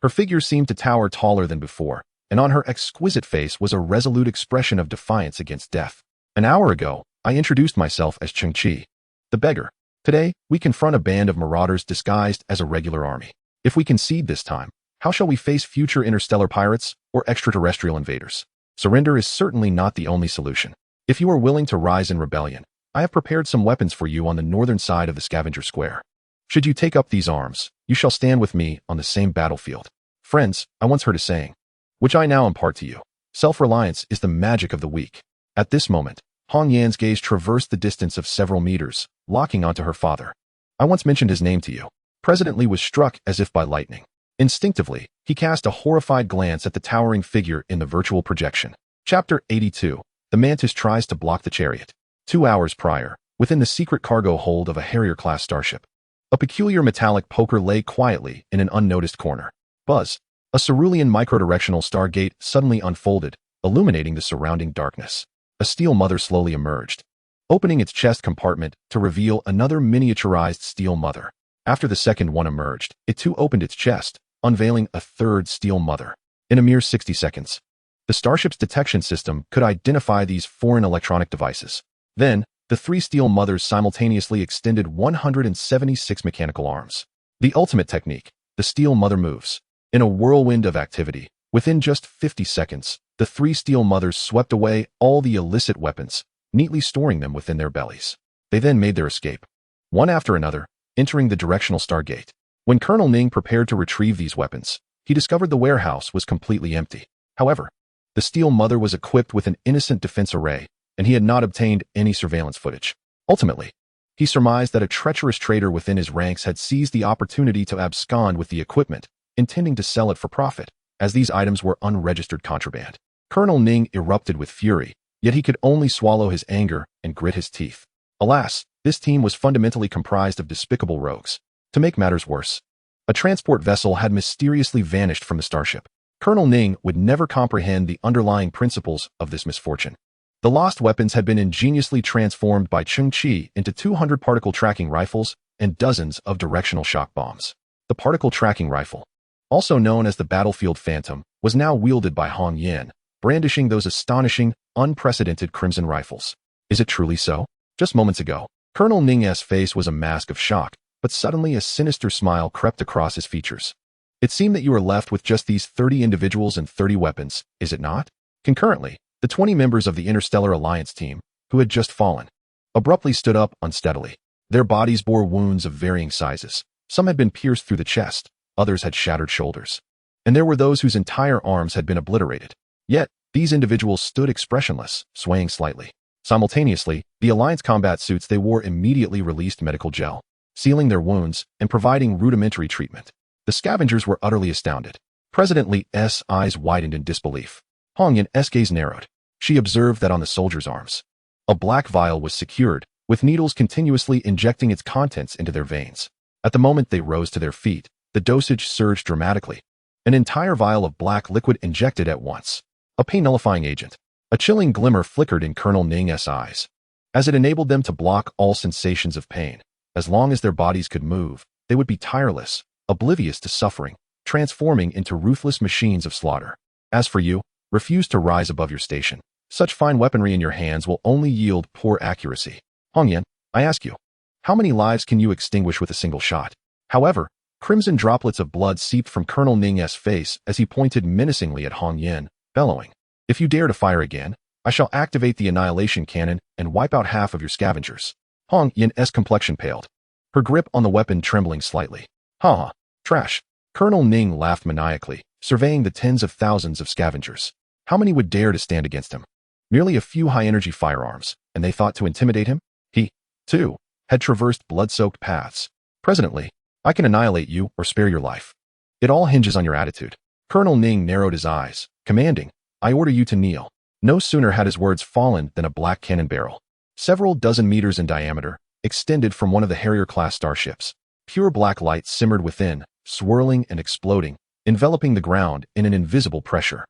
Her figure seemed to tower taller than before, and on her exquisite face was a resolute expression of defiance against death. An hour ago, I introduced myself as Cheng Qi, the beggar. Today, we confront a band of marauders disguised as a regular army. If we concede this time, how shall we face future interstellar pirates or extraterrestrial invaders? Surrender is certainly not the only solution. If you are willing to rise in rebellion, I have prepared some weapons for you on the northern side of the Scavenger Square. Should you take up these arms, you shall stand with me on the same battlefield. Friends, I once heard a saying, which I now impart to you. Self-reliance is the magic of the weak. At this moment, Hong Yan's gaze traversed the distance of several meters, locking onto her father. I once mentioned his name to you. President Li was struck as if by lightning. Instinctively, he cast a horrified glance at the towering figure in the virtual projection. Chapter 82. The Mantis tries to block the chariot. 2 hours prior, within the secret cargo hold of a Harrier-class starship, a peculiar metallic poker lay quietly in an unnoticed corner. Buzz, a cerulean microdirectional stargate suddenly unfolded, illuminating the surrounding darkness. A steel mother slowly emerged, opening its chest compartment to reveal another miniaturized steel mother. After the second one emerged, it too opened its chest, unveiling a third steel mother. In a mere 60 seconds, the starship's detection system could identify these foreign electronic devices. Then, the 3 steel mothers simultaneously extended 176 mechanical arms. The ultimate technique, the steel mother moves. In a whirlwind of activity, within just 50 seconds, the 3 steel mothers swept away all the illicit weapons, neatly storing them within their bellies. They then made their escape, one after another, entering the directional stargate. When Colonel Ning prepared to retrieve these weapons, he discovered the warehouse was completely empty. However, the steel mother was equipped with an innocent defense array, and he had not obtained any surveillance footage. Ultimately, he surmised that a treacherous traitor within his ranks had seized the opportunity to abscond with the equipment, intending to sell it for profit, as these items were unregistered contraband. Colonel Ning erupted with fury, yet he could only swallow his anger and grit his teeth. Alas, this team was fundamentally comprised of despicable rogues. To make matters worse, a transport vessel had mysteriously vanished from the starship. Colonel Ning would never comprehend the underlying principles of this misfortune. The lost weapons had been ingeniously transformed by Cheng Qi into 200 particle tracking rifles and dozens of directional shock bombs. The particle tracking rifle, also known as the Battlefield Phantom, was now wielded by Hong Yan, brandishing those astonishing, unprecedented crimson rifles. Is it truly so? Just moments ago, Colonel Ning's face was a mask of shock, but suddenly a sinister smile crept across his features. It seemed that you were left with just these 30 individuals and 30 weapons, is it not? Concurrently, the 20 members of the Interstellar Alliance team, who had just fallen, abruptly stood up unsteadily. Their bodies bore wounds of varying sizes. Some had been pierced through the chest, others had shattered shoulders, and there were those whose entire arms had been obliterated. Yet, these individuals stood expressionless, swaying slightly. Simultaneously, the Alliance combat suits they wore immediately released medical gel, sealing their wounds and providing rudimentary treatment. The scavengers were utterly astounded. President Li's eyes widened in disbelief. Hong Yan's gaze narrowed. She observed that on the soldiers' arms, a black vial was secured, with needles continuously injecting its contents into their veins. At the moment they rose to their feet, the dosage surged dramatically. An entire vial of black liquid injected at once. A pain-nullifying agent. A chilling glimmer flickered in Colonel Ning's eyes, as it enabled them to block all sensations of pain. As long as their bodies could move, they would be tireless, oblivious to suffering, transforming into ruthless machines of slaughter. As for you, refuse to rise above your station. Such fine weaponry in your hands will only yield poor accuracy. Hong Yan, I ask you, how many lives can you extinguish with a single shot? However, crimson droplets of blood seeped from Colonel Ning's face as he pointed menacingly at Hong Yan, bellowing, "If you dare to fire again, I shall activate the annihilation cannon and wipe out half of your scavengers." Hong Yan's complexion paled, her grip on the weapon trembling slightly. "Ha ha, trash." Colonel Ning laughed maniacally, surveying the tens of thousands of scavengers. How many would dare to stand against him? Merely a few high-energy firearms, and they thought to intimidate him? He, too, had traversed blood-soaked paths. Presently, I can annihilate you or spare your life. It all hinges on your attitude. Colonel Ning narrowed his eyes, commanding, "I order you to kneel." No sooner had his words fallen than a black cannon barrel, several dozen meters in diameter, extended from one of the Harrier-class starships. Pure black light simmered within, swirling and exploding, enveloping the ground in an invisible pressure.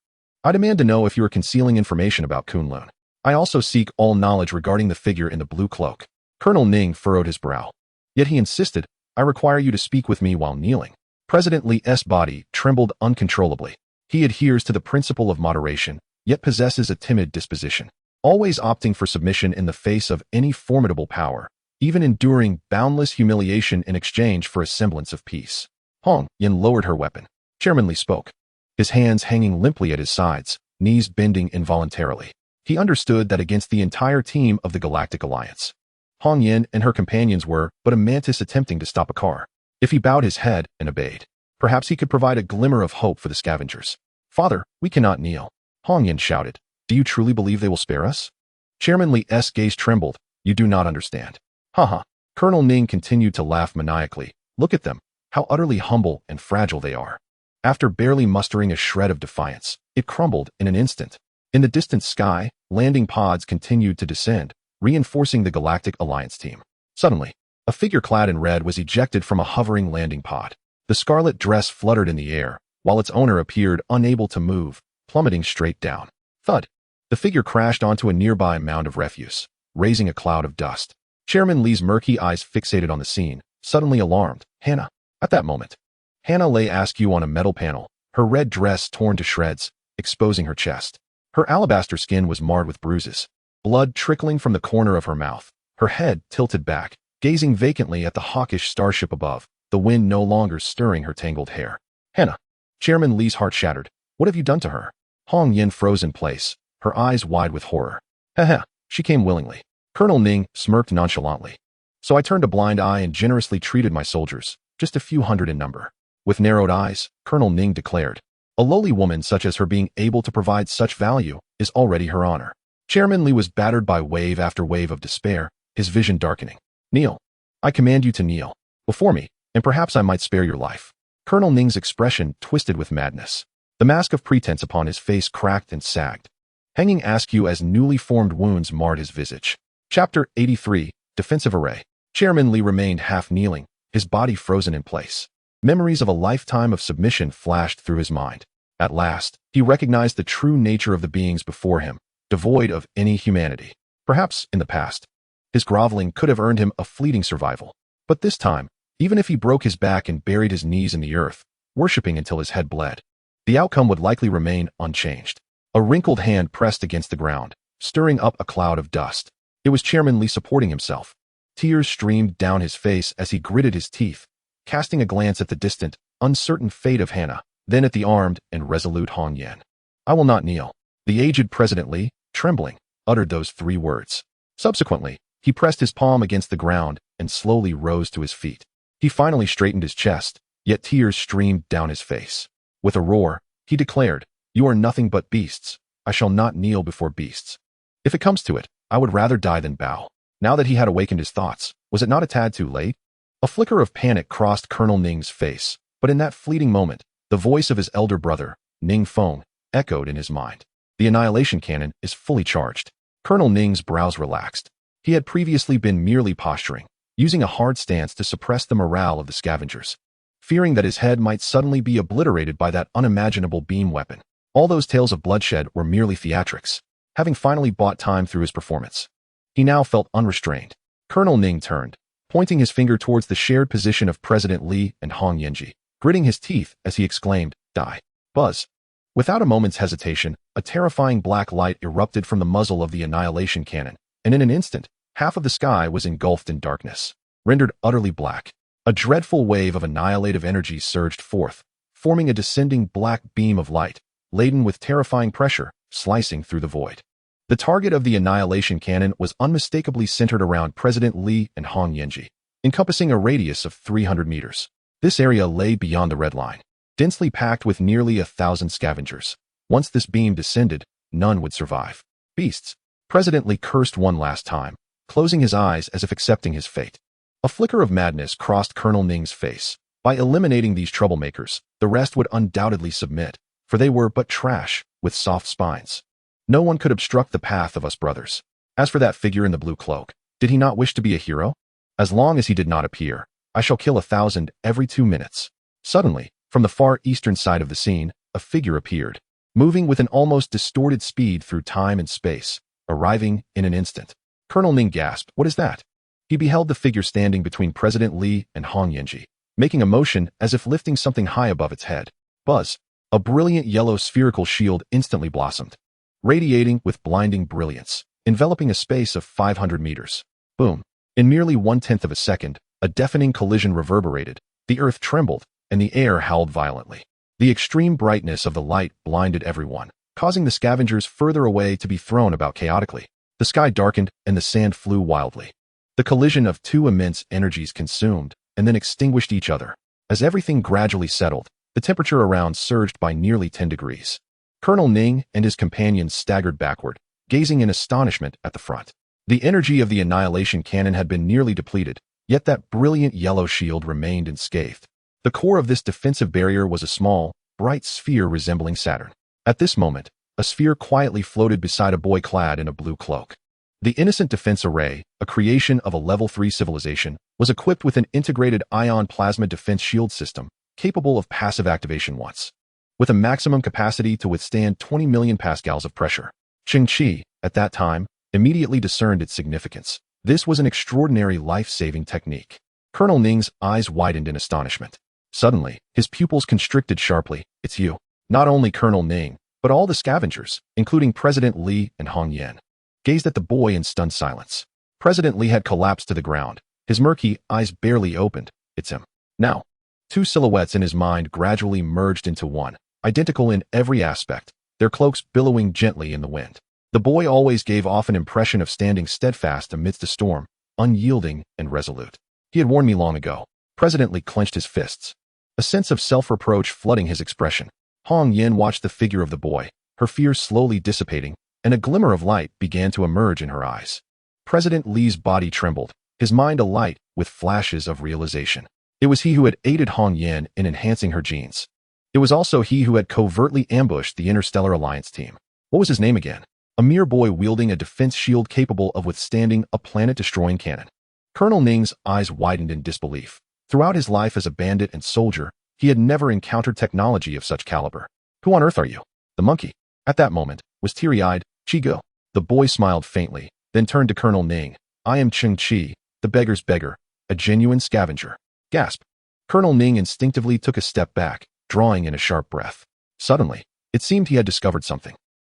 I demand to know if you are concealing information about Kunlun. I also seek all knowledge regarding the figure in the blue cloak. Colonel Ning furrowed his brow. Yet he insisted, I require you to speak with me while kneeling. President Li's body trembled uncontrollably. He adheres to the principle of moderation, yet possesses a timid disposition, always opting for submission in the face of any formidable power, even enduring boundless humiliation in exchange for a semblance of peace. Hong Yin lowered her weapon. Chairman Li spoke, his hands hanging limply at his sides, knees bending involuntarily. He understood that against the entire team of the Galactic Alliance, Hong Yin and her companions were but a mantis attempting to stop a car. If he bowed his head and obeyed, perhaps he could provide a glimmer of hope for the scavengers. Father, we cannot kneel, Hong Yin shouted. Do you truly believe they will spare us? Chairman Li's gaze trembled. You do not understand. Haha. Colonel Ning continued to laugh maniacally. Look at them, how utterly humble and fragile they are. After barely mustering a shred of defiance, it crumbled in an instant. In the distant sky, landing pods continued to descend, reinforcing the Galactic Alliance team. Suddenly, a figure clad in red was ejected from a hovering landing pod. The scarlet dress fluttered in the air, while its owner appeared unable to move, plummeting straight down. Thud! The figure crashed onto a nearby mound of refuse, raising a cloud of dust. Chairman Li's murky eyes fixated on the scene, suddenly alarmed. Hannah. At that moment, Hannah lay askew on a metal panel, her red dress torn to shreds, exposing her chest. Her alabaster skin was marred with bruises, blood trickling from the corner of her mouth, her head tilted back, gazing vacantly at the hawkish starship above, the wind no longer stirring her tangled hair. Hannah. Chairman Li's heart shattered. What have you done to her? Hong Yin froze in place, her eyes wide with horror. Haha, she came willingly. Colonel Ning smirked nonchalantly. So I turned a blind eye and generously treated my soldiers, just a few hundred in number. With narrowed eyes, Colonel Ning declared, a lowly woman such as her being able to provide such value is already her honor. Chairman Li was battered by wave after wave of despair, his vision darkening. Kneel. I command you to kneel before me, and perhaps I might spare your life. Colonel Ning's expression twisted with madness. The mask of pretense upon his face cracked and sagged, hanging askew as newly formed wounds marred his visage. Chapter 83, Defensive Array. Chairman Li remained half-kneeling, his body frozen in place. Memories of a lifetime of submission flashed through his mind. At last, he recognized the true nature of the beings before him, devoid of any humanity. Perhaps, in the past, his groveling could have earned him a fleeting survival. But this time, even if he broke his back and buried his knees in the earth, worshipping until his head bled, the outcome would likely remain unchanged. A wrinkled hand pressed against the ground, stirring up a cloud of dust. It was Chairman Li supporting himself. Tears streamed down his face as he gritted his teeth, casting a glance at the distant, uncertain fate of Hannah, then at the armed and resolute Hong Yin. I will not kneel. The aged President Li, trembling, uttered those 3 words. Subsequently, he pressed his palm against the ground and slowly rose to his feet. He finally straightened his chest, yet tears streamed down his face. With a roar, he declared, You are nothing but beasts. I shall not kneel before beasts. If it comes to it, I would rather die than bow. Now that he had awakened his thoughts, was it not a tad too late? A flicker of panic crossed Colonel Ning's face, but in that fleeting moment, the voice of his elder brother, Ning Feng, echoed in his mind. The annihilation cannon is fully charged. Colonel Ning's brows relaxed. He had previously been merely posturing, using a hard stance to suppress the morale of the scavengers, fearing that his head might suddenly be obliterated by that unimaginable beam weapon. All those tales of bloodshed were merely theatrics, having finally bought time through his performance. He now felt unrestrained. Colonel Ning turned, pointing his finger towards the shared position of President Li and Hong Yinji, gritting his teeth as he exclaimed, Die. Buzz. Without a moment's hesitation, a terrifying black light erupted from the muzzle of the annihilation cannon, and in an instant, half of the sky was engulfed in darkness, rendered utterly black. A dreadful wave of annihilative energy surged forth, forming a descending black beam of light, laden with terrifying pressure, slicing through the void. The target of the annihilation cannon was unmistakably centered around President Li and Hong Yinji, encompassing a radius of 300 meters. This area lay beyond the red line, densely packed with nearly 1,000 scavengers. Once this beam descended, none would survive. Beasts. President Li cursed one last time, closing his eyes as if accepting his fate. A flicker of madness crossed Colonel Ning's face. By eliminating these troublemakers, the rest would undoubtedly submit, for they were but trash, with soft spines. No one could obstruct the path of us brothers. As for that figure in the blue cloak, did he not wish to be a hero? As long as he did not appear, I shall kill 1,000 every 2 minutes. Suddenly, from the far eastern side of the scene, a figure appeared, moving with an almost distorted speed through time and space, arriving in an instant. Colonel Ning gasped, "What is that?" He beheld the figure standing between President Li and Hong Yanji, making a motion as if lifting something high above its head. Buzz! A brilliant yellow spherical shield instantly blossomed, radiating with blinding brilliance, enveloping a space of 500 meters. Boom! In merely 1/10 of a second, a deafening collision reverberated, the earth trembled, and the air howled violently. The extreme brightness of the light blinded everyone, causing the scavengers further away to be thrown about chaotically. The sky darkened and the sand flew wildly. The collision of two immense energies consumed and then extinguished each other. As everything gradually settled, the temperature around surged by nearly 10 degrees. Colonel Ning and his companions staggered backward, gazing in astonishment at the front. The energy of the annihilation cannon had been nearly depleted, yet that brilliant yellow shield remained unscathed. The core of this defensive barrier was a small, bright sphere resembling Saturn. At this moment, a sphere quietly floated beside a boy clad in a blue cloak. The innocent defense array, a creation of a level 3 civilization, was equipped with an integrated ion plasma defense shield system, capable of passive activation once, with a maximum capacity to withstand 20 million pascals of pressure. Cheng Qi, at that time, immediately discerned its significance. This was an extraordinary life-saving technique. Colonel Ning's eyes widened in astonishment. Suddenly, his pupils constricted sharply. "It's you." Not only Colonel Ning, but all the scavengers, including President Li and Hong Yan, gazed at the boy in stunned silence. President Li had collapsed to the ground, his murky eyes barely opened. "It's him." Now, two silhouettes in his mind gradually merged into one, identical in every aspect, their cloaks billowing gently in the wind. The boy always gave off an impression of standing steadfast amidst a storm, unyielding and resolute. He had warned me long ago. President Li clenched his fists, a sense of self-reproach flooding his expression. Hong Yan watched the figure of the boy, her fears slowly dissipating, and a glimmer of light began to emerge in her eyes. President Li's body trembled, his mind alight with flashes of realization. It was he who had aided Hong Yan in enhancing her genes. It was also he who had covertly ambushed the Interstellar Alliance team. What was his name again? A mere boy wielding a defense shield capable of withstanding a planet-destroying cannon. Colonel Ning's eyes widened in disbelief. Throughout his life as a bandit and soldier, he had never encountered technology of such caliber. "Who on earth are you?" The monkey, at that moment, was teary-eyed. "Chigo." The boy smiled faintly, then turned to Colonel Ning. "I am Cheng Qi, the beggar's beggar, a genuine scavenger." Gasp. Colonel Ning instinctively took a step back, drawing in a sharp breath. Suddenly, it seemed he had discovered something.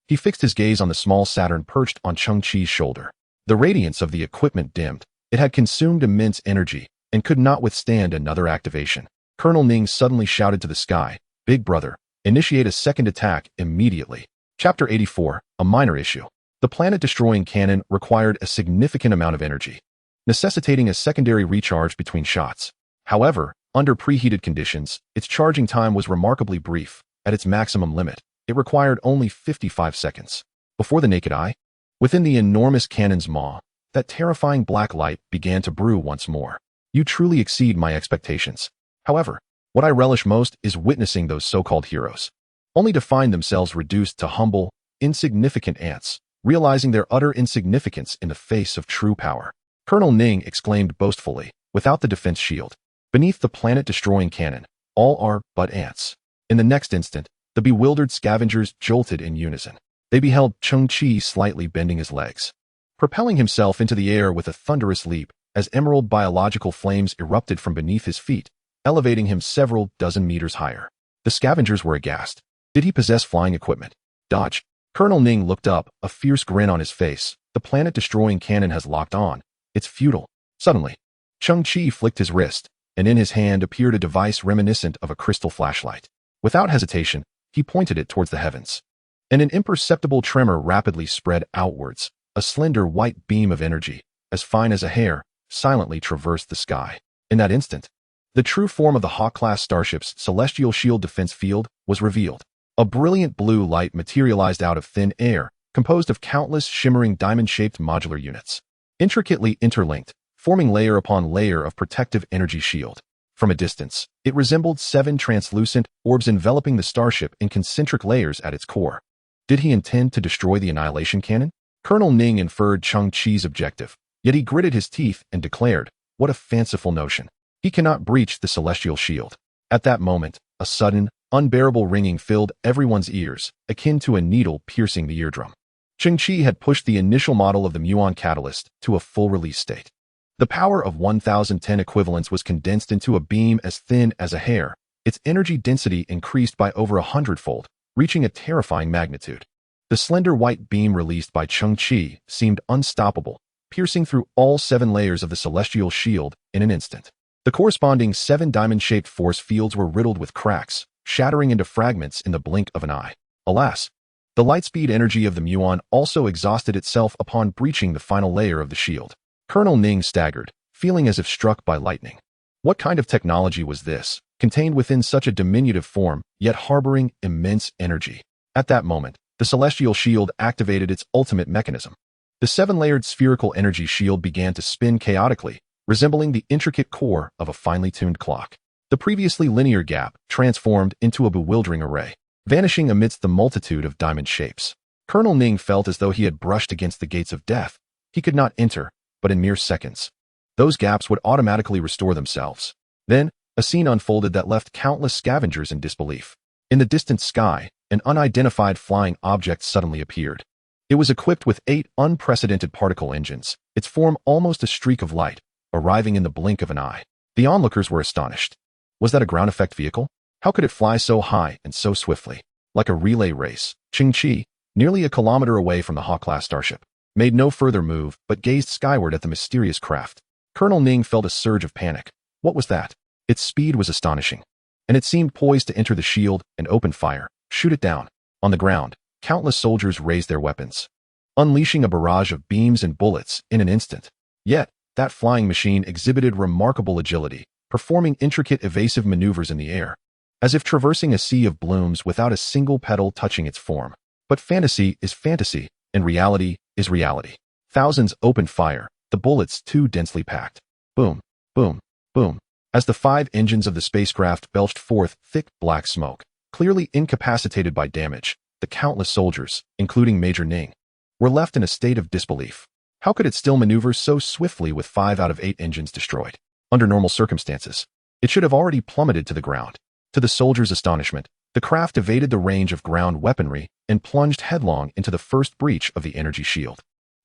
He fixed his gaze on the small Saturn perched on Cheng Qi's shoulder. The radiance of the equipment dimmed. It had consumed immense energy and could not withstand another activation. Colonel Ning suddenly shouted to the sky, "Big brother, initiate a second attack immediately." Chapter 84, a minor issue. The planet-destroying cannon required a significant amount of energy, necessitating a secondary recharge between shots. However, under preheated conditions, its charging time was remarkably brief. At its maximum limit, it required only 55 seconds. Before the naked eye, within the enormous cannon's maw, that terrifying black light began to brew once more. You truly exceed my expectations. However, what I relish most is witnessing those so-called heroes, only to find themselves reduced to humble, insignificant ants, realizing their utter insignificance in the face of true power. Colonel Ning exclaimed boastfully, "Without the defense shield, beneath the planet-destroying cannon, all are but ants." In the next instant, the bewildered scavengers jolted in unison. They beheld Cheng Qi slightly bending his legs, propelling himself into the air with a thunderous leap as emerald biological flames erupted from beneath his feet, elevating him several dozen meters higher. The scavengers were aghast. Did he possess flying equipment? Dodge. Colonel Ning looked up, a fierce grin on his face. The planet-destroying cannon has locked on. It's futile. Suddenly, Cheng Qi flicked his wrist, and in his hand appeared a device reminiscent of a crystal flashlight. Without hesitation, he pointed it towards the heavens, and an imperceptible tremor rapidly spread outwards. A slender white beam of energy, as fine as a hair, silently traversed the sky. In that instant, the true form of the Hawk-class starship's celestial shield defense field was revealed. A brilliant blue light materialized out of thin air, composed of countless shimmering diamond-shaped modular units, intricately interlinked, forming layer upon layer of protective energy shield. From a distance, it resembled 7 translucent orbs enveloping the starship in concentric layers at its core. Did he intend to destroy the annihilation cannon? Colonel Ning inferred Cheng Qi's objective, yet he gritted his teeth and declared, "What a fanciful notion. He cannot breach the celestial shield." At that moment, a sudden, unbearable ringing filled everyone's ears, akin to a needle piercing the eardrum. Cheng Qi had pushed the initial model of the muon catalyst to a full release state. The power of 1010 equivalents was condensed into a beam as thin as a hair. Its energy density increased by over 100-fold, reaching a terrifying magnitude. The slender white beam released by Cheng Qi seemed unstoppable, piercing through all 7 layers of the celestial shield in an instant. The corresponding 7 diamond-shaped force fields were riddled with cracks, shattering into fragments in the blink of an eye. Alas, the lightspeed energy of the muon also exhausted itself upon breaching the final layer of the shield. Colonel Ning staggered, feeling as if struck by lightning. What kind of technology was this, contained within such a diminutive form, yet harboring immense energy? At that moment, the celestial shield activated its ultimate mechanism. The 7-layered spherical energy shield began to spin chaotically, resembling the intricate core of a finely tuned clock. The previously linear gap transformed into a bewildering array, vanishing amidst the multitude of diamond shapes. Colonel Ning felt as though he had brushed against the gates of death. He could not enter, but in mere seconds, those gaps would automatically restore themselves. Then, a scene unfolded that left countless scavengers in disbelief. In the distant sky, an unidentified flying object suddenly appeared. It was equipped with 8 unprecedented particle engines, its form almost a streak of light, arriving in the blink of an eye. The onlookers were astonished. Was that a ground effect vehicle? How could it fly so high and so swiftly? Like a relay race, Cheng Qi, nearly a kilometer away from the Hawk-class starship, made no further move but gazed skyward at the mysterious craft. Colonel Ning felt a surge of panic. What was that? Its speed was astonishing, and it seemed poised to enter the shield and open fire. Shoot it down. On the ground, countless soldiers raised their weapons, unleashing a barrage of beams and bullets in an instant. Yet, that flying machine exhibited remarkable agility, performing intricate evasive maneuvers in the air, as if traversing a sea of blooms without a single petal touching its form. But fantasy is fantasy, and reality is reality. Thousands opened fire, the bullets too densely packed. Boom, boom, boom, as the 5 engines of the spacecraft belched forth thick black smoke. Clearly incapacitated by damage, the countless soldiers, including Major Ning, were left in a state of disbelief. How could it still maneuver so swiftly with 5 out of 8 engines destroyed? Under normal circumstances, it should have already plummeted to the ground. To the soldiers' astonishment, the craft evaded the range of ground weaponry and plunged headlong into the first breach of the energy shield.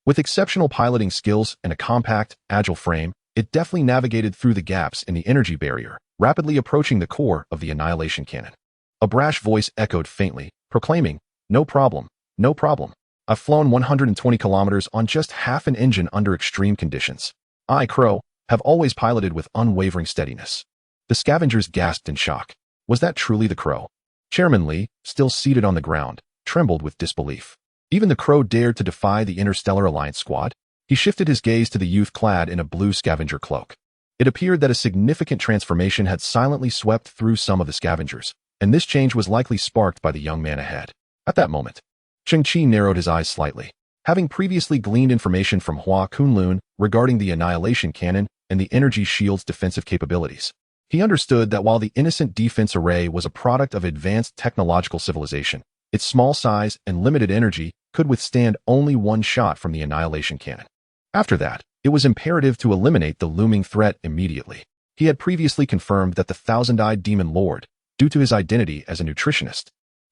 With exceptional piloting skills and a compact, agile frame, it deftly navigated through the gaps in the energy barrier, rapidly approaching the core of the annihilation cannon. A brash voice echoed faintly, proclaiming, "No problem, no problem. I've flown 120 kilometers on just half an engine under extreme conditions. I, Crow, have always piloted with unwavering steadiness." The scavengers gasped in shock. Was that truly the Crow? Chairman Li, still seated on the ground, trembled with disbelief. Even the Crow dared to defy the Interstellar Alliance squad? He shifted his gaze to the youth clad in a blue scavenger cloak. It appeared that a significant transformation had silently swept through some of the scavengers, and this change was likely sparked by the young man ahead. At that moment, Cheng Qi narrowed his eyes slightly. Having previously gleaned information from Hua Kunlun regarding the annihilation cannon and the energy shield's defensive capabilities, he understood that while the innocent defense array was a product of advanced technological civilization, its small size and limited energy could withstand only one shot from the annihilation cannon. After that, it was imperative to eliminate the looming threat immediately. He had previously confirmed that the thousand-eyed demon lord, due to his identity as a nutritionist,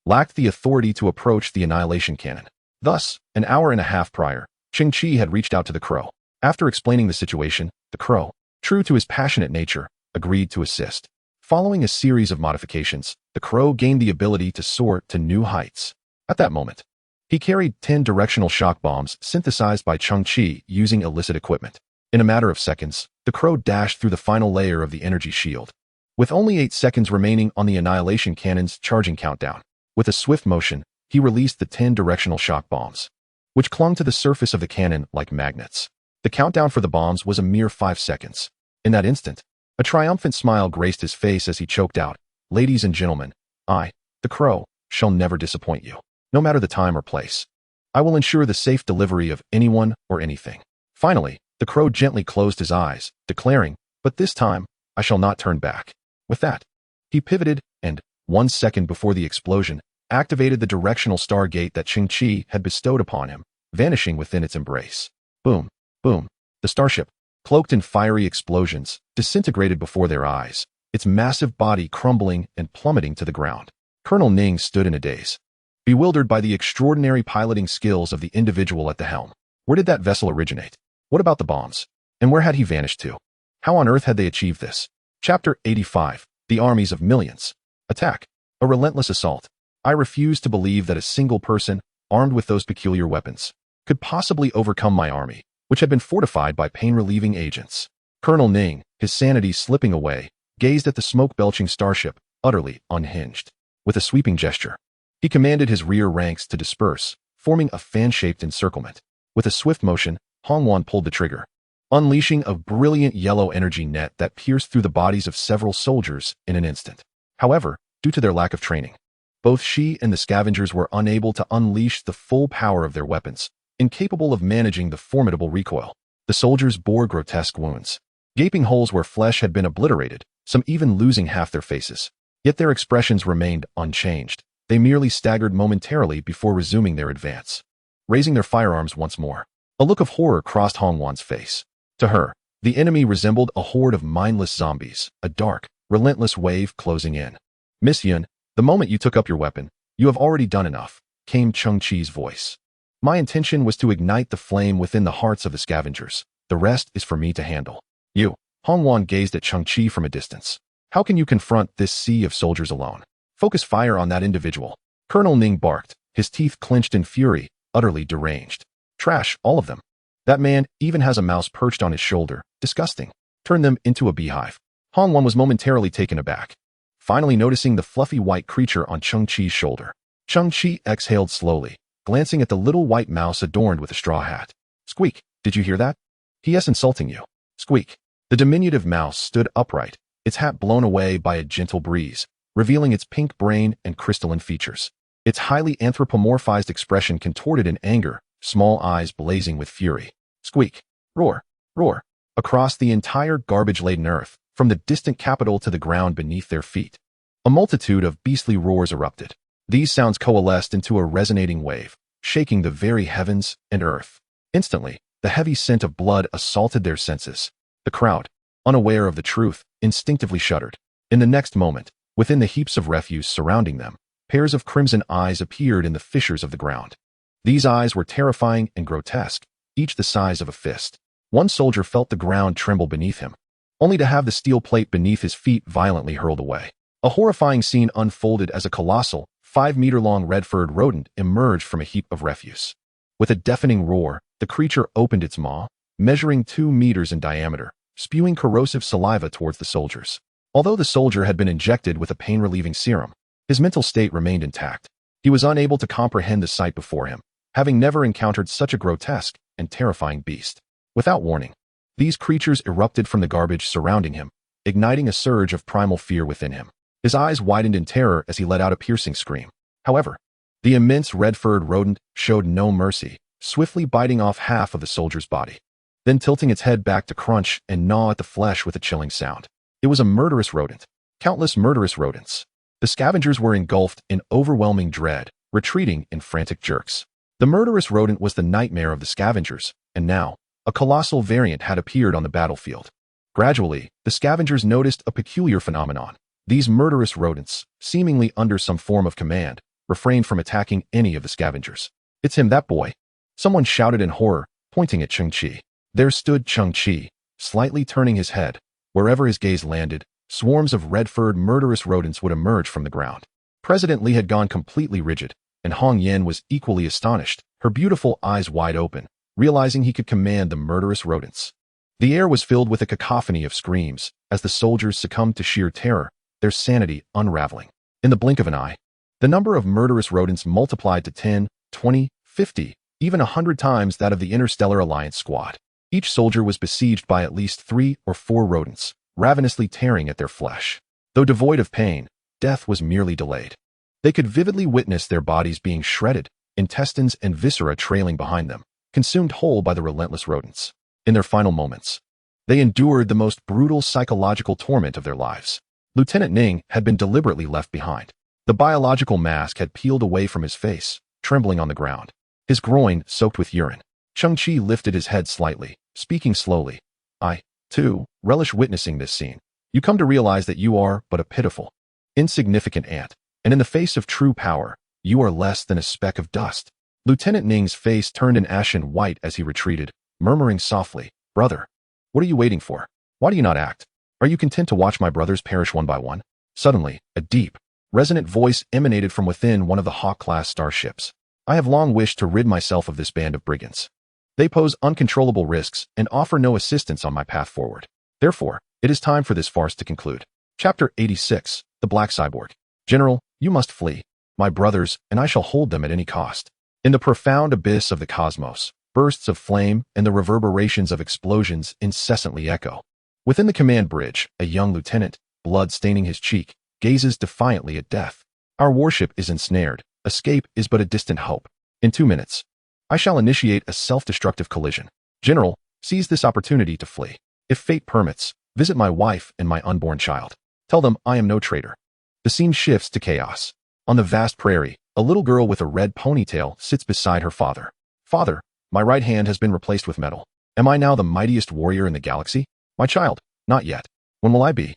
lacked the authority to approach the annihilation cannon. Thus, an hour and a half prior, Cheng Qi had reached out to the Crow. After explaining the situation, the Crow, true to his passionate nature, agreed to assist. Following a series of modifications, the Crow gained the ability to soar to new heights. At that moment, he carried 10 directional shock bombs synthesized by Cheng Qi using illicit equipment. In a matter of seconds, the Crow dashed through the final layer of the energy shield. With only 8 seconds remaining on the annihilation cannon's charging countdown, with a swift motion, he released the 10 directional shock bombs, which clung to the surface of the cannon like magnets. The countdown for the bombs was a mere 5 seconds. In that instant, a triumphant smile graced his face as he choked out, "Ladies and gentlemen, I, the Crow, shall never disappoint you, no matter the time or place. I will ensure the safe delivery of anyone or anything." Finally, the Crow gently closed his eyes, declaring, "But this time, I shall not turn back." With that, he pivoted and, 1 second before the explosion, activated the directional star gate that Cheng Qi had bestowed upon him, vanishing within its embrace. Boom, boom. The starship, cloaked in fiery explosions, disintegrated before their eyes, its massive body crumbling and plummeting to the ground. Colonel Ning stood in a daze, bewildered by the extraordinary piloting skills of the individual at the helm. Where did that vessel originate? What about the bombs? And where had he vanished to? How on earth had they achieved this? Chapter 85. The Armies of Millions. Attack. A relentless assault. I refuse to believe that a single person, armed with those peculiar weapons, could possibly overcome my army, which had been fortified by pain-relieving agents. Colonel Ning, his sanity slipping away, gazed at the smoke-belching starship, utterly unhinged. With a sweeping gesture, he commanded his rear ranks to disperse, forming a fan-shaped encirclement. With a swift motion, Hongwan pulled the trigger, unleashing a brilliant yellow energy net that pierced through the bodies of several soldiers in an instant. However, due to their lack of training, both she and the scavengers were unable to unleash the full power of their weapons, incapable of managing the formidable recoil. The soldiers bore grotesque wounds, gaping holes where flesh had been obliterated, some even losing half their faces. Yet their expressions remained unchanged. They merely staggered momentarily before resuming their advance, raising their firearms once more. A look of horror crossed Hongwan's face. To her, the enemy resembled a horde of mindless zombies, a dark, relentless wave closing in. Miss Yun, the moment you took up your weapon, you have already done enough, came Cheng Qi's voice. My intention was to ignite the flame within the hearts of the scavengers. The rest is for me to handle. You, Hongwan gazed at Cheng Qi from a distance. How can you confront this sea of soldiers alone? Focus fire on that individual. Colonel Ning barked, his teeth clenched in fury, utterly deranged. Trash, all of them. That man even has a mouse perched on his shoulder. Disgusting. Turn them into a beehive. Hongwan was momentarily taken aback, finally noticing the fluffy white creature on Cheng Qi's shoulder. Cheng Qi exhaled slowly, glancing at the little white mouse adorned with a straw hat. Squeak, did you hear that? He is insulting you. Squeak. The diminutive mouse stood upright, its hat blown away by a gentle breeze, revealing its pink brain and crystalline features. Its highly anthropomorphized expression contorted in anger, small eyes blazing with fury. Squeak. Roar. Roar. Across the entire garbage-laden earth, from the distant capital to the ground beneath their feet, a multitude of beastly roars erupted. These sounds coalesced into a resonating wave, shaking the very heavens and earth. Instantly, the heavy scent of blood assaulted their senses. The crowd, unaware of the truth, instinctively shuddered. In the next moment, within the heaps of refuse surrounding them, pairs of crimson eyes appeared in the fissures of the ground. These eyes were terrifying and grotesque, each the size of a fist. One soldier felt the ground tremble beneath him, only to have the steel plate beneath his feet violently hurled away. A horrifying scene unfolded as a colossal, 5-meter-long red-furred rodent emerged from a heap of refuse. With a deafening roar, the creature opened its maw, measuring 2 meters in diameter, spewing corrosive saliva towards the soldiers. Although the soldier had been injected with a pain-relieving serum, his mental state remained intact. He was unable to comprehend the sight before him, having never encountered such a grotesque and terrifying beast. Without warning, these creatures erupted from the garbage surrounding him, igniting a surge of primal fear within him. His eyes widened in terror as he let out a piercing scream. However, the immense red-furred rodent showed no mercy, swiftly biting off half of the soldier's body, then tilting its head back to crunch and gnaw at the flesh with a chilling sound. It was a murderous rodent. Countless murderous rodents. The scavengers were engulfed in overwhelming dread, retreating in frantic jerks. The murderous rodent was the nightmare of the scavengers, and now, a colossal variant had appeared on the battlefield. Gradually, the scavengers noticed a peculiar phenomenon. These murderous rodents, seemingly under some form of command, refrained from attacking any of the scavengers. It's him, that boy. Someone shouted in horror, pointing at Cheng Qi. There stood Cheng Qi, slightly turning his head. Wherever his gaze landed, swarms of red-furred murderous rodents would emerge from the ground. President Li had gone completely rigid, and Hong Yan was equally astonished, her beautiful eyes wide open, realizing he could command the murderous rodents. The air was filled with a cacophony of screams, as the soldiers succumbed to sheer terror, their sanity unraveling. In the blink of an eye, the number of murderous rodents multiplied to 10, 20, 50, even 100 times that of the Interstellar Alliance squad. Each soldier was besieged by at least 3 or 4 rodents, ravenously tearing at their flesh. Though devoid of pain, death was merely delayed. They could vividly witness their bodies being shredded, intestines and viscera trailing behind them, consumed whole by the relentless rodents. In their final moments, they endured the most brutal psychological torment of their lives. Lieutenant Ning had been deliberately left behind. The biological mask had peeled away from his face, trembling on the ground. his groin soaked with urine. Cheng Qi lifted his head slightly, speaking slowly. I, too, relish witnessing this scene. You come to realize that you are but a pitiful, insignificant ant, and in the face of true power, you are less than a speck of dust. Lieutenant Ning's face turned an ashen white as he retreated, murmuring softly, Brother, what are you waiting for? Why do you not act? Are you content to watch my brothers perish one by one? Suddenly, a deep, resonant voice emanated from within one of the Hawk-class starships. I have long wished to rid myself of this band of brigands. They pose uncontrollable risks and offer no assistance on my path forward. Therefore, it is time for this farce to conclude. Chapter 86, The Black Cyborg. General, you must flee. My brothers, and I shall hold them at any cost. In the profound abyss of the cosmos, bursts of flame and the reverberations of explosions incessantly echo. Within the command bridge, a young lieutenant, blood staining his cheek, gazes defiantly at death. Our warship is ensnared. Escape is but a distant hope. In 2 minutes, I shall initiate a self-destructive collision. General, seize this opportunity to flee. If fate permits, visit my wife and my unborn child. Tell them I am no traitor. The scene shifts to chaos. On the vast prairie, a little girl with a red ponytail sits beside her father. Father, my right hand has been replaced with metal. Am I now the mightiest warrior in the galaxy? My child, not yet. When will I be?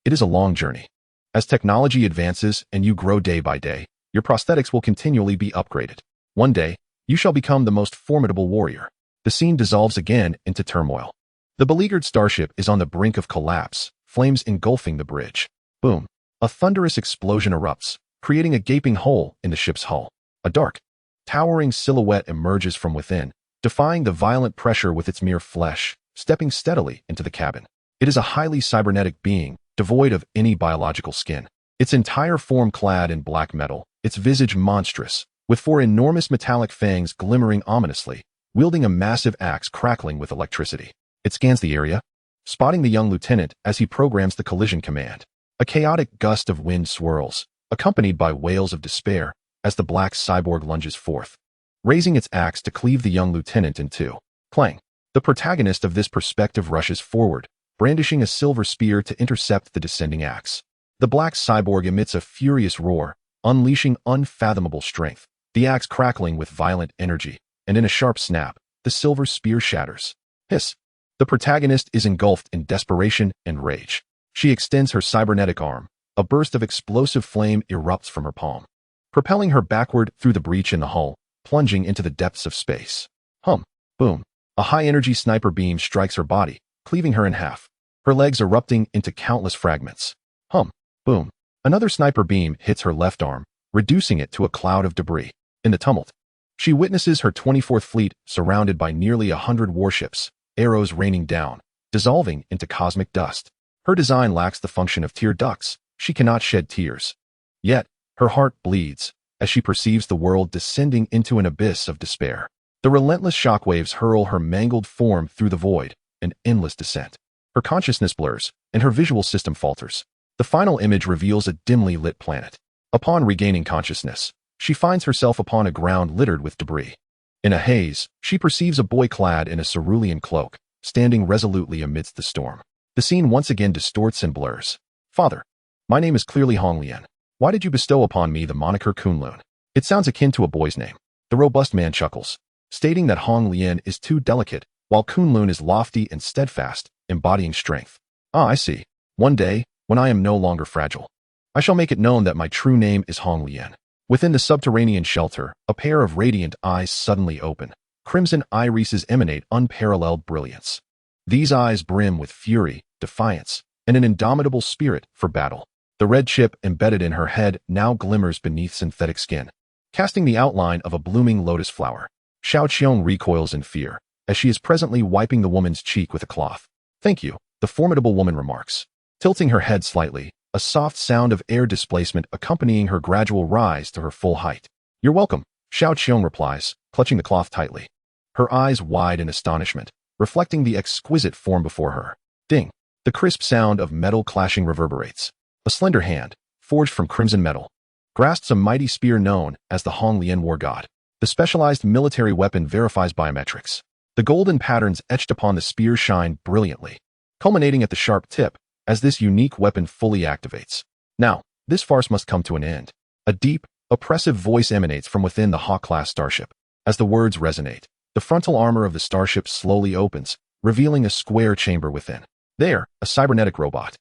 It is a long journey. As technology advances and you grow day by day, your prosthetics will continually be upgraded. One day, you shall become the most formidable warrior. The scene dissolves again into turmoil. The beleaguered starship is on the brink of collapse, flames engulfing the bridge. Boom. A thunderous explosion erupts, creating a gaping hole in the ship's hull. A dark, towering silhouette emerges from within, defying the violent pressure with its mere flesh, stepping steadily into the cabin. It is a highly cybernetic being, devoid of any biological skin. Its entire form clad in black metal, its visage monstrous, with 4 enormous metallic fangs glimmering ominously, wielding a massive axe crackling with electricity. It scans the area, spotting the young lieutenant as he programs the collision command. A chaotic gust of wind swirls, accompanied by wails of despair, as the black cyborg lunges forth, raising its axe to cleave the young lieutenant in two. Clang! The protagonist of this perspective rushes forward, brandishing a silver spear to intercept the descending axe. The black cyborg emits a furious roar, unleashing unfathomable strength, the axe crackling with violent energy, and in a sharp snap, the silver spear shatters. Hiss! The protagonist is engulfed in desperation and rage. She extends her cybernetic arm. A burst of explosive flame erupts from her palm, propelling her backward through the breach in the hull, plunging into the depths of space. Hum! Boom! A high-energy sniper beam strikes her body, cleaving her in half, her legs erupting into countless fragments. Hum! Boom! Another sniper beam hits her left arm, reducing it to a cloud of debris. In the tumult, she witnesses her 24th fleet surrounded by nearly 100 warships, arrows raining down, dissolving into cosmic dust. Her design lacks the function of tear ducts. She cannot shed tears. Yet, her heart bleeds as she perceives the world descending into an abyss of despair. The relentless shockwaves hurl her mangled form through the void, an endless descent. Her consciousness blurs, and her visual system falters. The final image reveals a dimly lit planet. Upon regaining consciousness, she finds herself upon a ground littered with debris. In a haze, she perceives a boy clad in a cerulean cloak, standing resolutely amidst the storm. The scene once again distorts and blurs. Father, my name is clearly Hong Lian. Why did you bestow upon me the moniker Kunlun? It sounds akin to a boy's name. The robust man chuckles, stating that Hong Lian is too delicate, while Kunlun is lofty and steadfast, embodying strength. I see. One day, when I am no longer fragile, I shall make it known that my true name is Hong Lian. Within the subterranean shelter, a pair of radiant eyes suddenly open. Crimson irises emanate unparalleled brilliance. These eyes brim with fury, defiance, and an indomitable spirit for battle. The red chip embedded in her head now glimmers beneath synthetic skin, casting the outline of a blooming lotus flower. Xiao Qiong recoils in fear, as she is presently wiping the woman's cheek with a cloth. Thank you, the formidable woman remarks, tilting her head slightly, a soft sound of air displacement accompanying her gradual rise to her full height. You're welcome, Xiao Qiong replies, clutching the cloth tightly. Her eyes wide in astonishment, reflecting the exquisite form before her. Ding! The crisp sound of metal clashing reverberates. A slender hand, forged from crimson metal, grasps a mighty spear known as the Hong Lian War God. The specialized military weapon verifies biometrics. The golden patterns etched upon the spear shine brilliantly, culminating at the sharp tip as this unique weapon fully activates. Now, this farce must come to an end. A deep, oppressive voice emanates from within the Hawk-class starship. As the words resonate, the frontal armor of the starship slowly opens, revealing a square chamber within. There, a cybernetic robot,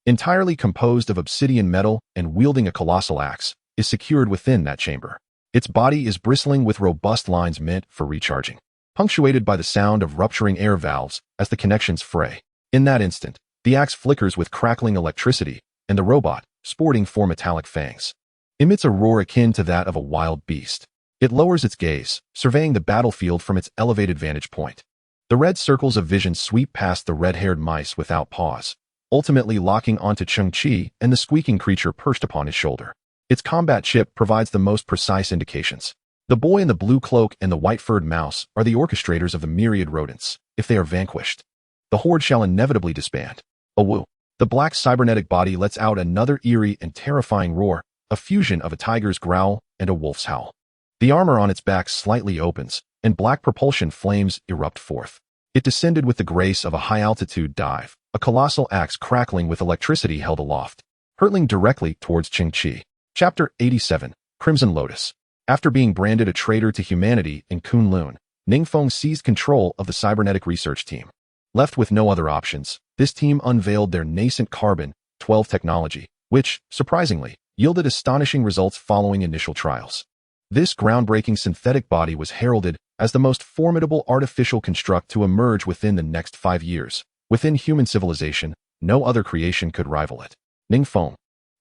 entirely composed of obsidian metal and wielding a colossal axe, is secured within that chamber. Its body is bristling with robust lines meant for recharging, punctuated by the sound of rupturing air valves as the connections fray. In that instant, the axe flickers with crackling electricity, and the robot, sporting 4 metallic fangs, emits a roar akin to that of a wild beast. It lowers its gaze, surveying the battlefield from its elevated vantage point. The red circles of vision sweep past the red-haired mice without pause, ultimately locking onto Cheng Qi and the squeaking creature perched upon his shoulder. Its combat chip provides the most precise indications. The boy in the blue cloak and the white-furred mouse are the orchestrators of the myriad rodents. If they are vanquished, the horde shall inevitably disband. A woo. The black cybernetic body lets out another eerie and terrifying roar, a fusion of a tiger's growl and a wolf's howl. The armor on its back slightly opens, and black propulsion flames erupt forth. It descended with the grace of a high-altitude dive, a colossal axe crackling with electricity held aloft, hurtling directly towards Cheng Qi. Chapter 87, Crimson Lotus. After being branded a traitor to humanity in Kunlun, Ningfeng seized control of the cybernetic research team. Left with no other options, this team unveiled their nascent Carbon-12 technology, which, surprisingly, yielded astonishing results following initial trials. This groundbreaking synthetic body was heralded as the most formidable artificial construct to emerge within the next 5 years. Within human civilization, no other creation could rival it. Ningfeng,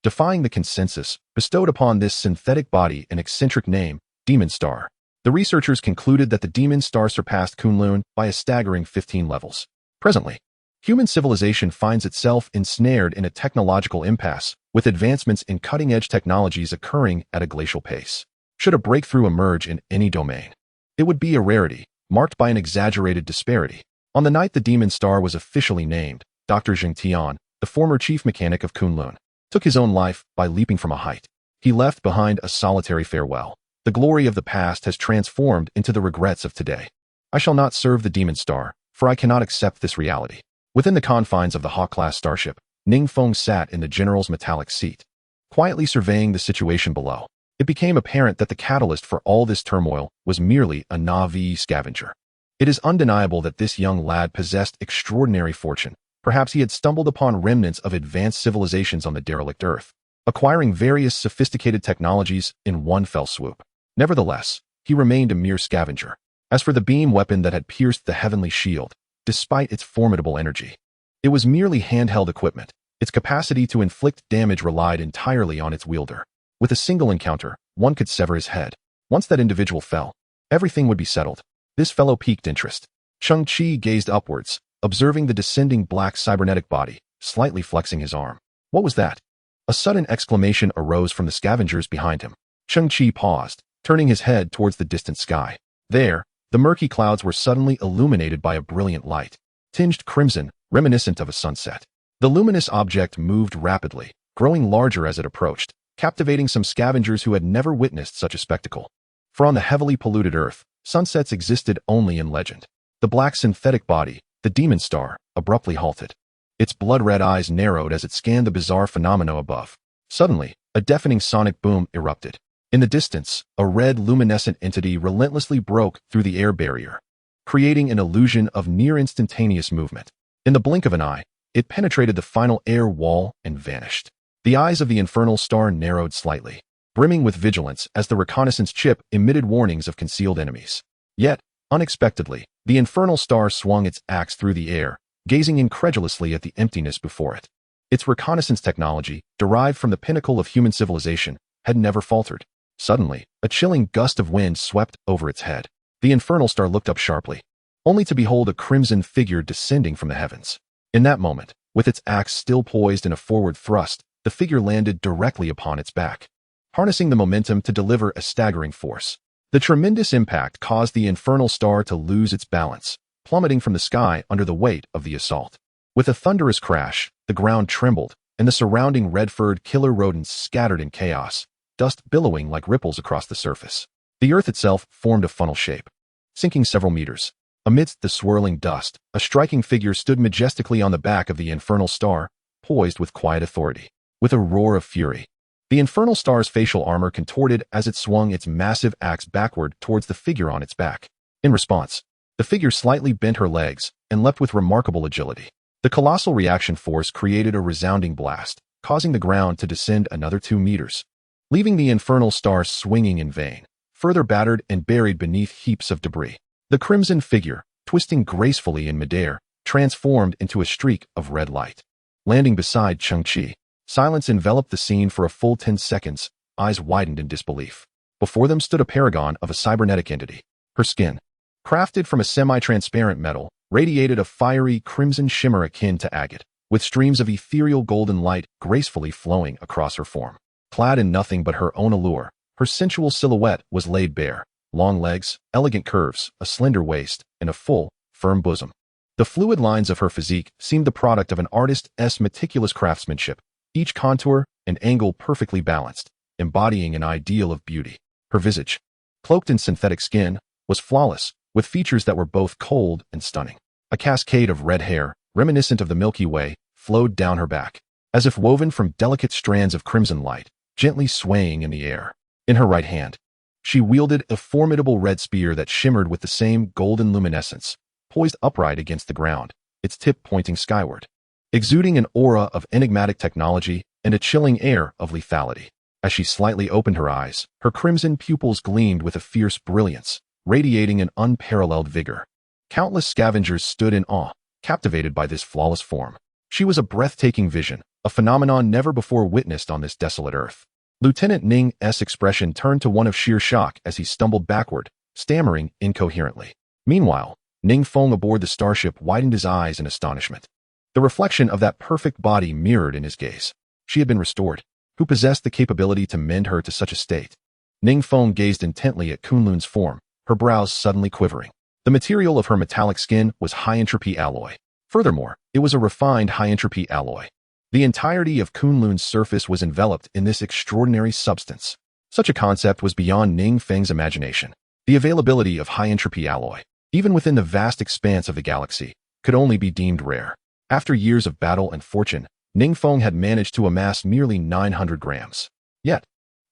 defying the consensus, bestowed upon this synthetic body an eccentric name, Demon Star. The researchers concluded that the Demon Star surpassed Kunlun by a staggering 15 levels. Presently, human civilization finds itself ensnared in a technological impasse, with advancements in cutting-edge technologies occurring at a glacial pace. Should a breakthrough emerge in any domain, it would be a rarity, marked by an exaggerated disparity. On the night the Demon Star was officially named, Dr. Zheng Tian, the former chief mechanic of Kunlun, took his own life by leaping from a height. He left behind a solitary farewell. The glory of the past has transformed into the regrets of today. I shall not serve the Demon Star, for I cannot accept this reality. Within the confines of the Hawk-class starship, Ningfeng sat in the general's metallic seat, quietly surveying the situation below. It became apparent that the catalyst for all this turmoil was merely a Na'vi scavenger. It is undeniable that this young lad possessed extraordinary fortune. Perhaps he had stumbled upon remnants of advanced civilizations on the derelict Earth, acquiring various sophisticated technologies in one fell swoop. Nevertheless, he remained a mere scavenger. As for the beam weapon that had pierced the heavenly shield, despite its formidable energy, it was merely handheld equipment. Its capacity to inflict damage relied entirely on its wielder. With a single encounter, one could sever his head. Once that individual fell, everything would be settled. This fellow piqued interest. Cheng Qi gazed upwards, observing the descending black cybernetic body, slightly flexing his arm. What was that? A sudden exclamation arose from the scavengers behind him. Cheng Qi paused, turning his head towards the distant sky. There, the murky clouds were suddenly illuminated by a brilliant light, tinged crimson, reminiscent of a sunset. The luminous object moved rapidly, growing larger as it approached, captivating some scavengers who had never witnessed such a spectacle. For on the heavily polluted Earth, sunsets existed only in legend. The black synthetic body, the Demon Star, abruptly halted. Its blood-red eyes narrowed as it scanned the bizarre phenomena above. Suddenly, a deafening sonic boom erupted. In the distance, a red luminescent entity relentlessly broke through the air barrier, creating an illusion of near-instantaneous movement. In the blink of an eye, it penetrated the final air wall and vanished. The eyes of the infernal star narrowed slightly, brimming with vigilance as the reconnaissance chip emitted warnings of concealed enemies. Yet, unexpectedly, the infernal star swung its axe through the air, gazing incredulously at the emptiness before it. Its reconnaissance technology, derived from the pinnacle of human civilization, had never faltered. Suddenly, a chilling gust of wind swept over its head. The infernal star looked up sharply, only to behold a crimson figure descending from the heavens. In that moment, with its axe still poised in a forward thrust, the figure landed directly upon its back, harnessing the momentum to deliver a staggering force. The tremendous impact caused the infernal star to lose its balance, plummeting from the sky under the weight of the assault. With a thunderous crash, the ground trembled, and the surrounding red-furred killer rodents scattered in chaos, dust billowing like ripples across the surface. The earth itself formed a funnel shape, sinking several meters. Amidst the swirling dust, a striking figure stood majestically on the back of the infernal star, poised with quiet authority. With a roar of fury, The infernal star's facial armor contorted as it swung its massive axe backward towards the figure on its back. In response, the figure slightly bent her legs and leapt with remarkable agility. The colossal reaction force created a resounding blast, causing the ground to descend another 2 meters, leaving the infernal star swinging in vain, further battered and buried beneath heaps of debris. The crimson figure, twisting gracefully in midair, transformed into a streak of red light. Landing beside Cheng Qi, silence enveloped the scene for a full 10 seconds, eyes widened in disbelief. Before them stood a paragon of a cybernetic entity. Her skin, crafted from a semi-transparent metal, radiated a fiery crimson shimmer akin to agate, with streams of ethereal golden light gracefully flowing across her form. Clad in nothing but her own allure, her sensual silhouette was laid bare. Long legs, elegant curves, a slender waist, and a full, firm bosom. The fluid lines of her physique seemed the product of an artist's meticulous craftsmanship, each contour and angle perfectly balanced, embodying an ideal of beauty. Her visage, cloaked in synthetic skin, was flawless, with features that were both cold and stunning. A cascade of red hair, reminiscent of the Milky Way, flowed down her back, as if woven from delicate strands of crimson light, gently swaying in the air. In her right hand, she wielded a formidable red spear that shimmered with the same golden luminescence, poised upright against the ground, its tip pointing skyward, exuding an aura of enigmatic technology and a chilling air of lethality. As she slightly opened her eyes, her crimson pupils gleamed with a fierce brilliance, radiating an unparalleled vigor. Countless scavengers stood in awe, captivated by this flawless form. She was a breathtaking vision, a phenomenon never before witnessed on this desolate earth. Lieutenant Ning's expression turned to one of sheer shock as he stumbled backward, stammering incoherently. Meanwhile, Ning Feng aboard the starship widened his eyes in astonishment. The reflection of that perfect body mirrored in his gaze. She had been restored. Who possessed the capability to mend her to such a state? Ning Feng gazed intently at Kunlun's form, her brows suddenly quivering. The material of her metallic skin was high-entropy alloy. Furthermore, it was a refined high-entropy alloy. The entirety of Kunlun's surface was enveloped in this extraordinary substance. Such a concept was beyond Ning Feng's imagination. The availability of high-entropy alloy, even within the vast expanse of the galaxy, could only be deemed rare. After years of battle and fortune, Ning Feng had managed to amass merely 900 grams. Yet,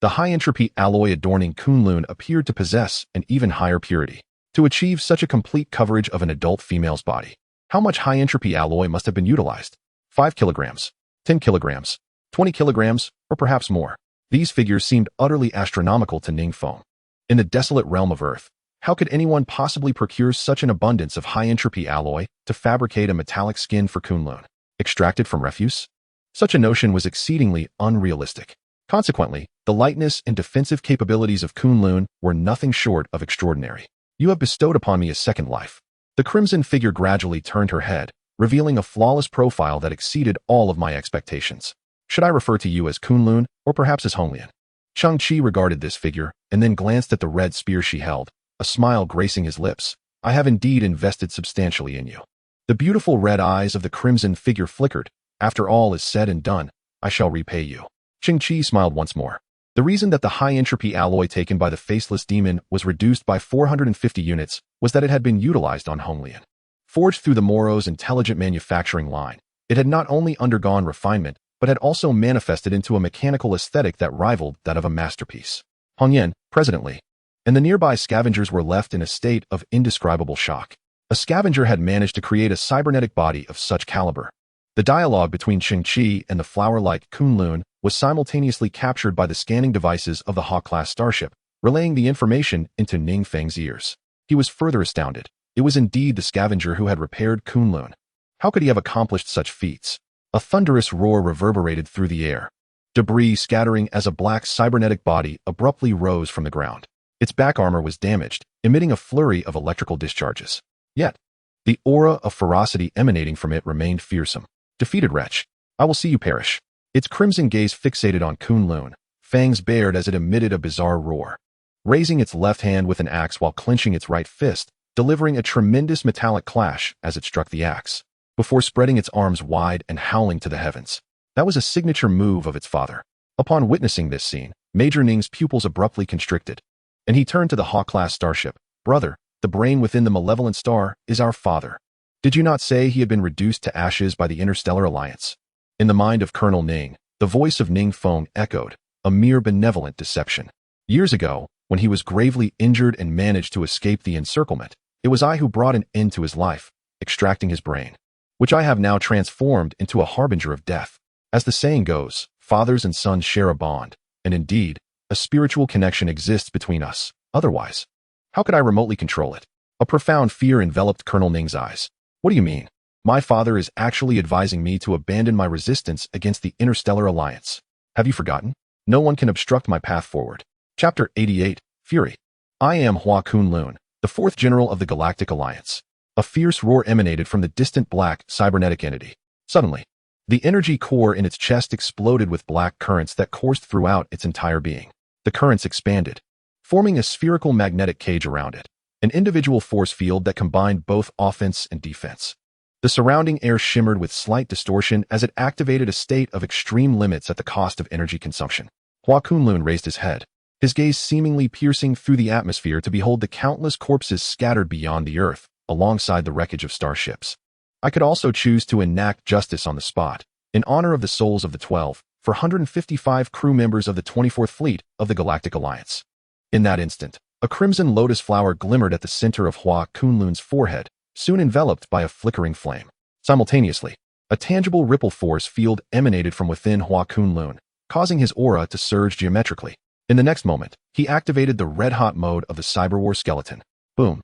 the high-entropy alloy adorning Kunlun appeared to possess an even higher purity. To achieve such a complete coverage of an adult female's body, how much high-entropy alloy must have been utilized? 5 kilograms, 10 kilograms, 20 kilograms, or perhaps more. These figures seemed utterly astronomical to Ning Feng. In the desolate realm of Earth, how could anyone possibly procure such an abundance of high-entropy alloy to fabricate a metallic skin for Kunlun, extracted from refuse? Such a notion was exceedingly unrealistic. Consequently, the lightness and defensive capabilities of Kunlun were nothing short of extraordinary. You have bestowed upon me a second life. The crimson figure gradually turned her head, revealing a flawless profile that exceeded all of my expectations. Should I refer to you as Kunlun, or perhaps as Honglian? Cheng Qi regarded this figure, and then glanced at the red spear she held, a smile gracing his lips. I have indeed invested substantially in you. The beautiful red eyes of the crimson figure flickered. After all is said and done, I shall repay you. Cheng Qi smiled once more. The reason that the high-entropy alloy taken by the faceless demon was reduced by 450 units was that it had been utilized on Honglian. Forged through the Moro's intelligent manufacturing line, it had not only undergone refinement, but had also manifested into a mechanical aesthetic that rivaled that of a masterpiece. Hongyan, presently, and the nearby scavengers were left in a state of indescribable shock. A scavenger had managed to create a cybernetic body of such caliber. The dialogue between Cheng Qi and the flower-like Kunlun was simultaneously captured by the scanning devices of the Hawk-class starship, relaying the information into Ning Feng's ears. He was further astounded. It was indeed the scavenger who had repaired Kunlun. How could he have accomplished such feats? A thunderous roar reverberated through the air, debris scattering as a black cybernetic body abruptly rose from the ground. Its back armor was damaged, emitting a flurry of electrical discharges. Yet, the aura of ferocity emanating from it remained fearsome. Defeated wretch, I will see you perish. Its crimson gaze fixated on Kunlun, fangs bared as it emitted a bizarre roar. Raising its left hand with an axe while clenching its right fist, delivering a tremendous metallic clash as it struck the axe, before spreading its arms wide and howling to the heavens. That was a signature move of its father. Upon witnessing this scene, Major Ning's pupils abruptly constricted, and he turned to the Hawk-class starship. Brother, the brain within the malevolent star is our father. Did you not say he had been reduced to ashes by the Interstellar Alliance? In the mind of Colonel Ning, the voice of Ning Feng echoed, a mere benevolent deception. Years ago, when he was gravely injured and managed to escape the encirclement, it was I who brought an end to his life, extracting his brain, which I have now transformed into a harbinger of death. As the saying goes, fathers and sons share a bond, and indeed, a spiritual connection exists between us. Otherwise, how could I remotely control it? A profound fear enveloped Colonel Ning's eyes. What do you mean? My father is actually advising me to abandon my resistance against the Interstellar Alliance. Have you forgotten? No one can obstruct my path forward. Chapter 88, Fury. I am Hua Kunlun, the fourth general of the Galactic Alliance. A fierce roar emanated from the distant black, cybernetic entity. Suddenly, the energy core in its chest exploded with black currents that coursed throughout its entire being. The currents expanded, forming a spherical magnetic cage around it, an individual force field that combined both offense and defense. The surrounding air shimmered with slight distortion as it activated a state of extreme limits at the cost of energy consumption. Hua Kunlun raised his head, his gaze seemingly piercing through the atmosphere to behold the countless corpses scattered beyond the Earth, alongside the wreckage of starships. I could also choose to enact justice on the spot, in honor of the souls of the 1,455 crew members of the 24th Fleet of the Galactic Alliance. In that instant, a crimson lotus flower glimmered at the center of Hua Kunlun's forehead, soon enveloped by a flickering flame. Simultaneously, a tangible ripple force field emanated from within Hua Kunlun, causing his aura to surge geometrically. In the next moment, he activated the red-hot mode of the Cyberwar skeleton. Boom!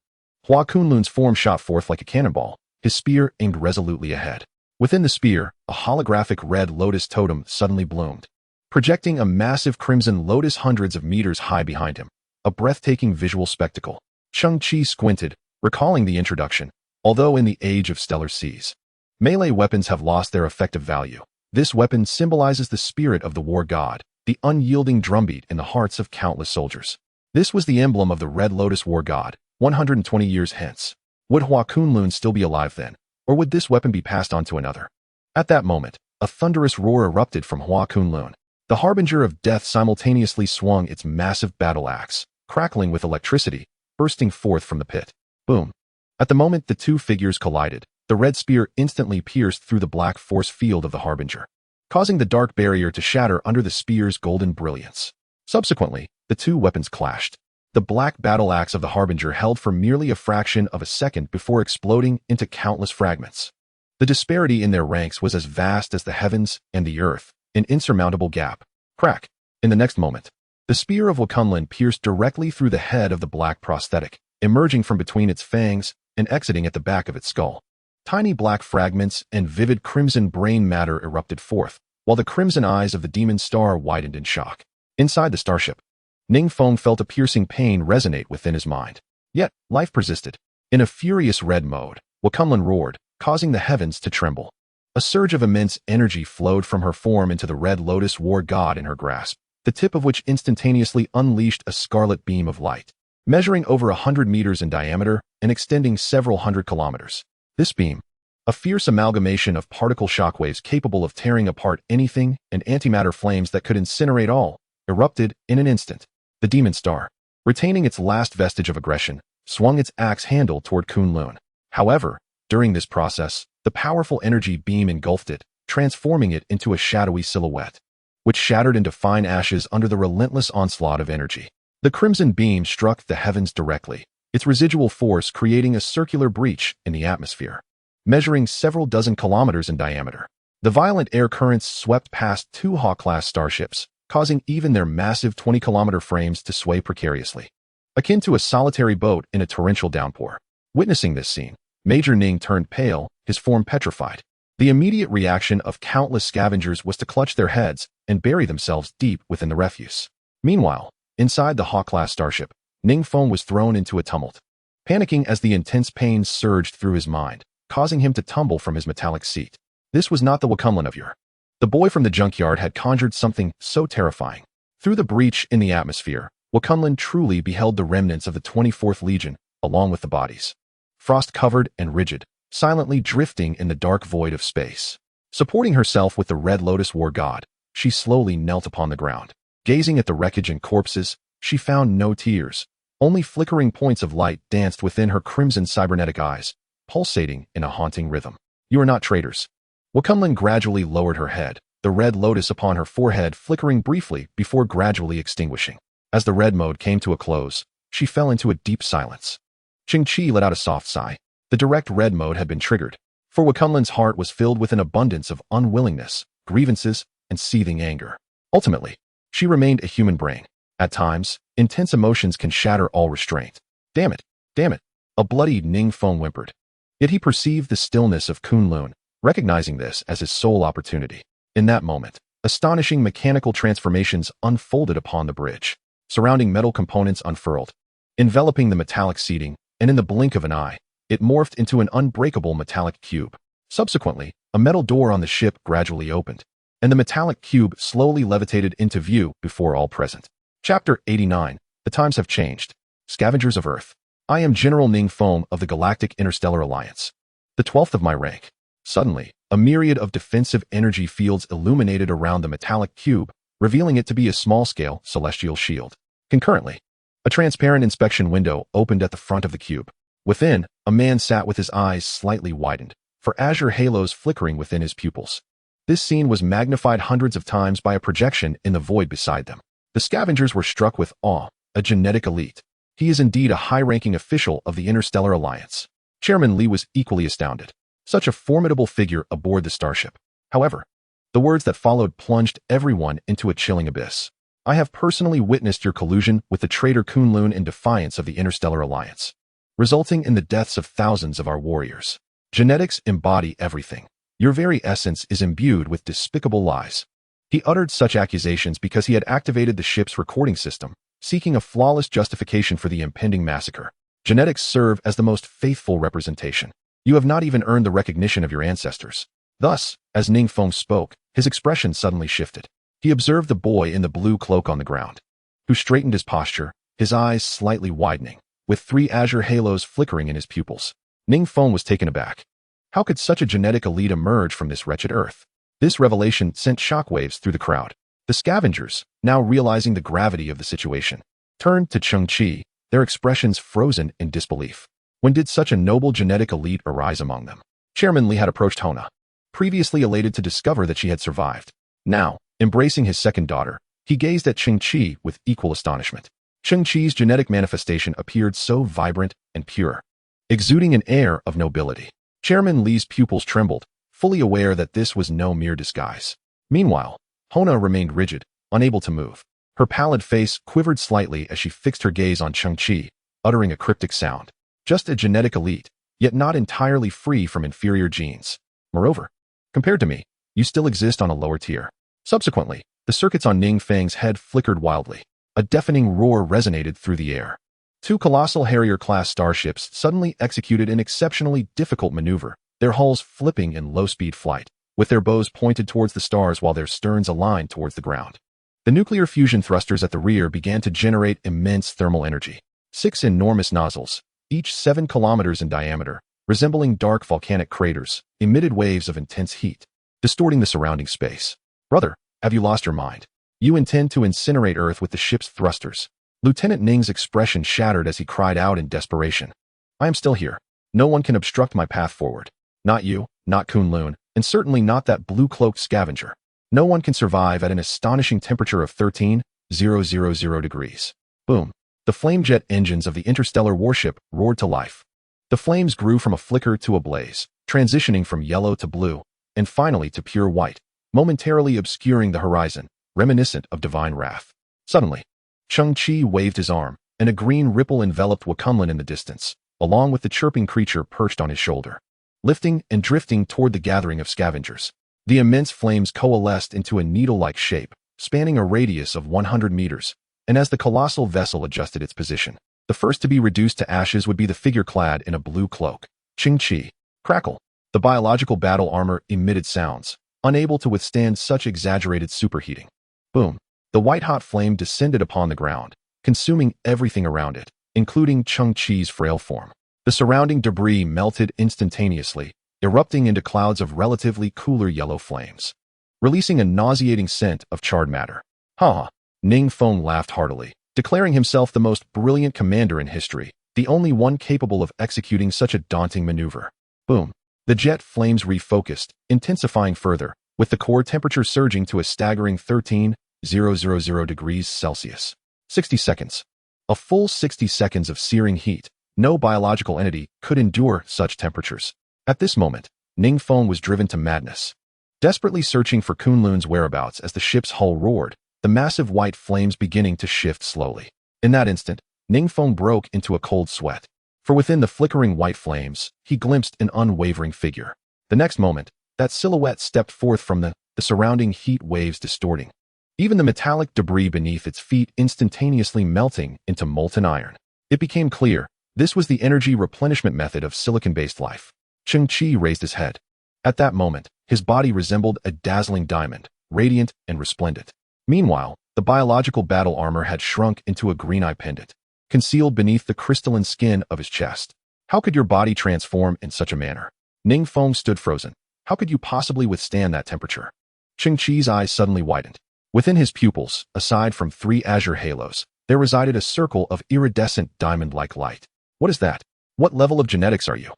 Hua Kunlun's form shot forth like a cannonball, his spear aimed resolutely ahead. Within the spear, a holographic red lotus totem suddenly bloomed, projecting a massive crimson lotus hundreds of meters high behind him, a breathtaking visual spectacle. Cheng Qi squinted, recalling the introduction. Although in the age of stellar seas, melee weapons have lost their effective value, this weapon symbolizes the spirit of the war god, the unyielding drumbeat in the hearts of countless soldiers. This was the emblem of the Red Lotus war god, 120 years hence. Would Hua Kunlun still be alive then, or would this weapon be passed on to another? At that moment, a thunderous roar erupted from Hua Kunlun. The harbinger of death simultaneously swung its massive battle axe, crackling with electricity, bursting forth from the pit. Boom! At the moment the two figures collided, the red spear instantly pierced through the black force field of the harbinger, causing the dark barrier to shatter under the spear's golden brilliance. Subsequently, the two weapons clashed. The black battle axe of the harbinger held for merely a fraction of a second before exploding into countless fragments. The disparity in their ranks was as vast as the heavens and the earth, an insurmountable gap. Crack! In the next moment, the spear of Hua Kunlun pierced directly through the head of the black prosthetic, emerging from between its fangs and exiting at the back of its skull. Tiny black fragments and vivid crimson brain matter erupted forth, while the crimson eyes of the demon star widened in shock. Inside the starship, Ning Feng felt a piercing pain resonate within his mind. Yet, life persisted. In a furious red mode, Hua Kunlun roared, causing the heavens to tremble. A surge of immense energy flowed from her form into the Red Lotus war god in her grasp, the tip of which instantaneously unleashed a scarlet beam of light, measuring over 100 meters in diameter and extending several hundred kilometers. This beam, a fierce amalgamation of particle shockwaves capable of tearing apart anything and antimatter flames that could incinerate all, erupted in an instant. The demon star, retaining its last vestige of aggression, swung its axe handle toward Kunlun. However, during this process, the powerful energy beam engulfed it, transforming it into a shadowy silhouette, which shattered into fine ashes under the relentless onslaught of energy. The crimson beam struck the heavens directly, its residual force creating a circular breach in the atmosphere, measuring several dozen kilometers in diameter. The violent air currents swept past two Hawk-class starships, causing even their massive 20-kilometer frames to sway precariously, akin to a solitary boat in a torrential downpour. Witnessing this scene, Major Ning turned pale, his form petrified. The immediate reaction of countless scavengers was to clutch their heads and bury themselves deep within the refuse. Meanwhile, inside the Hawk-class starship, Ning Feng was thrown into a tumult, panicking as the intense pain surged through his mind, causing him to tumble from his metallic seat. This was not the Hua Kunlun of yore. The boy from the junkyard had conjured something so terrifying. Through the breach in the atmosphere, Hua Kunlun truly beheld the remnants of the 24th Legion, along with the bodies, frost-covered and rigid, silently drifting in the dark void of space. Supporting herself with the Red Lotus war god, she slowly knelt upon the ground. Gazing at the wreckage and corpses, she found no tears. Only flickering points of light danced within her crimson cybernetic eyes, pulsating in a haunting rhythm. You are not traitors. Hua Kunlun gradually lowered her head, the red lotus upon her forehead flickering briefly before gradually extinguishing. As the red mode came to a close, she fell into a deep silence. Cheng Qi let out a soft sigh. The direct red mode had been triggered, for Wakunlan's heart was filled with an abundance of unwillingness, grievances, and seething anger. Ultimately, she remained a human brain. At times, intense emotions can shatter all restraint. Damn it, damn it, a bloodied Ning Feng whimpered. Yet he perceived the stillness of Kunlun, recognizing this as his sole opportunity. In that moment, astonishing mechanical transformations unfolded upon the bridge. Surrounding metal components unfurled, enveloping the metallic seating, and in the blink of an eye, it morphed into an unbreakable metallic cube. Subsequently, a metal door on the ship gradually opened, and the metallic cube slowly levitated into view before all present. Chapter 89. The times have changed. Scavengers of Earth. I am General Ning Feng of the Galactic Interstellar Alliance, the 12th of my rank. Suddenly, a myriad of defensive energy fields illuminated around the metallic cube, revealing it to be a small-scale celestial shield. Concurrently, a transparent inspection window opened at the front of the cube. Within, a man sat with his eyes slightly widened, for azure halos flickering within his pupils. This scene was magnified hundreds of times by a projection in the void beside them. The scavengers were struck with awe. A genetic elite. He is indeed a high-ranking official of the Interstellar Alliance. Chairman Li was equally astounded. Such a formidable figure aboard the starship. However, the words that followed plunged everyone into a chilling abyss. I have personally witnessed your collusion with the traitor Kunlun in defiance of the Interstellar Alliance, resulting in the deaths of thousands of our warriors. Genetics embody everything. Your very essence is imbued with despicable lies. He uttered such accusations because he had activated the ship's recording system, seeking a flawless justification for the impending massacre. Genetics serve as the most faithful representation. You have not even earned the recognition of your ancestors. Thus, as Ning Feng spoke, his expression suddenly shifted. He observed the boy in the blue cloak on the ground, who straightened his posture, his eyes slightly widening, with 3 azure halos flickering in his pupils. Ning Feng was taken aback. How could such a genetic elite emerge from this wretched Earth? This revelation sent shockwaves through the crowd. The scavengers, now realizing the gravity of the situation, turned to Cheng Qi, their expressions frozen in disbelief. When did such a noble genetic elite arise among them? Chairman Li had approached Hona, previously elated to discover that she had survived. Now, embracing his second daughter, he gazed at Cheng Qi with equal astonishment. Cheng Qi's genetic manifestation appeared so vibrant and pure, exuding an air of nobility. Chairman Li's pupils trembled, fully aware that this was no mere disguise. Meanwhile, Hona remained rigid, unable to move. Her pallid face quivered slightly as she fixed her gaze on Cheng Qi, uttering a cryptic sound. Just a genetic elite, yet not entirely free from inferior genes. Moreover, compared to me, you still exist on a lower tier. Subsequently, the circuits on Ning Feng's head flickered wildly. A deafening roar resonated through the air. 2 colossal Harrier-class starships suddenly executed an exceptionally difficult maneuver, their hulls flipping in low-speed flight, with their bows pointed towards the stars while their sterns aligned towards the ground. The nuclear fusion thrusters at the rear began to generate immense thermal energy. 6 enormous nozzles, each 7 kilometers in diameter, resembling dark volcanic craters, emitted waves of intense heat, distorting the surrounding space. Brother, have you lost your mind? You intend to incinerate Earth with the ship's thrusters. Lieutenant Ning's expression shattered as he cried out in desperation. I am still here. No one can obstruct my path forward. Not you, not Kunlun, and certainly not that blue-cloaked scavenger. No one can survive at an astonishing temperature of 13,000 degrees. Boom. The flame jet engines of the interstellar warship roared to life. The flames grew from a flicker to a blaze, transitioning from yellow to blue, and finally to pure white, momentarily obscuring the horizon, reminiscent of divine wrath. Suddenly, Cheng Qi waved his arm, and a green ripple enveloped Wakunlan in the distance, along with the chirping creature perched on his shoulder. Lifting and drifting toward the gathering of scavengers, the immense flames coalesced into a needle-like shape, spanning a radius of 100 meters, and as the colossal vessel adjusted its position, the first to be reduced to ashes would be the figure clad in a blue cloak. Cheng Qi. Crackle. The biological battle armor emitted sounds, unable to withstand such exaggerated superheating. Boom. The white-hot flame descended upon the ground, consuming everything around it, including Cheng Qi's frail form. The surrounding debris melted instantaneously, erupting into clouds of relatively cooler yellow flames, releasing a nauseating scent of charred matter. Ha! Ning Feng laughed heartily, declaring himself the most brilliant commander in history, the only one capable of executing such a daunting maneuver. Boom. The jet flames refocused, intensifying further, with the core temperature surging to a staggering 13,000 degrees Celsius. 60 seconds. A full 60 seconds of searing heat. No biological entity could endure such temperatures. At this moment, Ningfeng was driven to madness. Desperately searching for Kunlun's whereabouts as the ship's hull roared, the massive white flames beginning to shift slowly. In that instant, Ningfeng broke into a cold sweat. For within the flickering white flames, he glimpsed an unwavering figure. The next moment, that silhouette stepped forth from the surrounding heat waves distorting. Even the metallic debris beneath its feet instantaneously melting into molten iron. It became clear, this was the energy replenishment method of silicon-based life. Cheng Qi raised his head. At that moment, his body resembled a dazzling diamond, radiant and resplendent. Meanwhile, the biological battle armor had shrunk into a green-eye pendant, concealed beneath the crystalline skin of his chest. How could your body transform in such a manner? Ningfeng stood frozen. How could you possibly withstand that temperature? Cheng Qi's eyes suddenly widened. Within his pupils, aside from 3 azure halos, there resided a circle of iridescent diamond-like light. What is that? What level of genetics are you?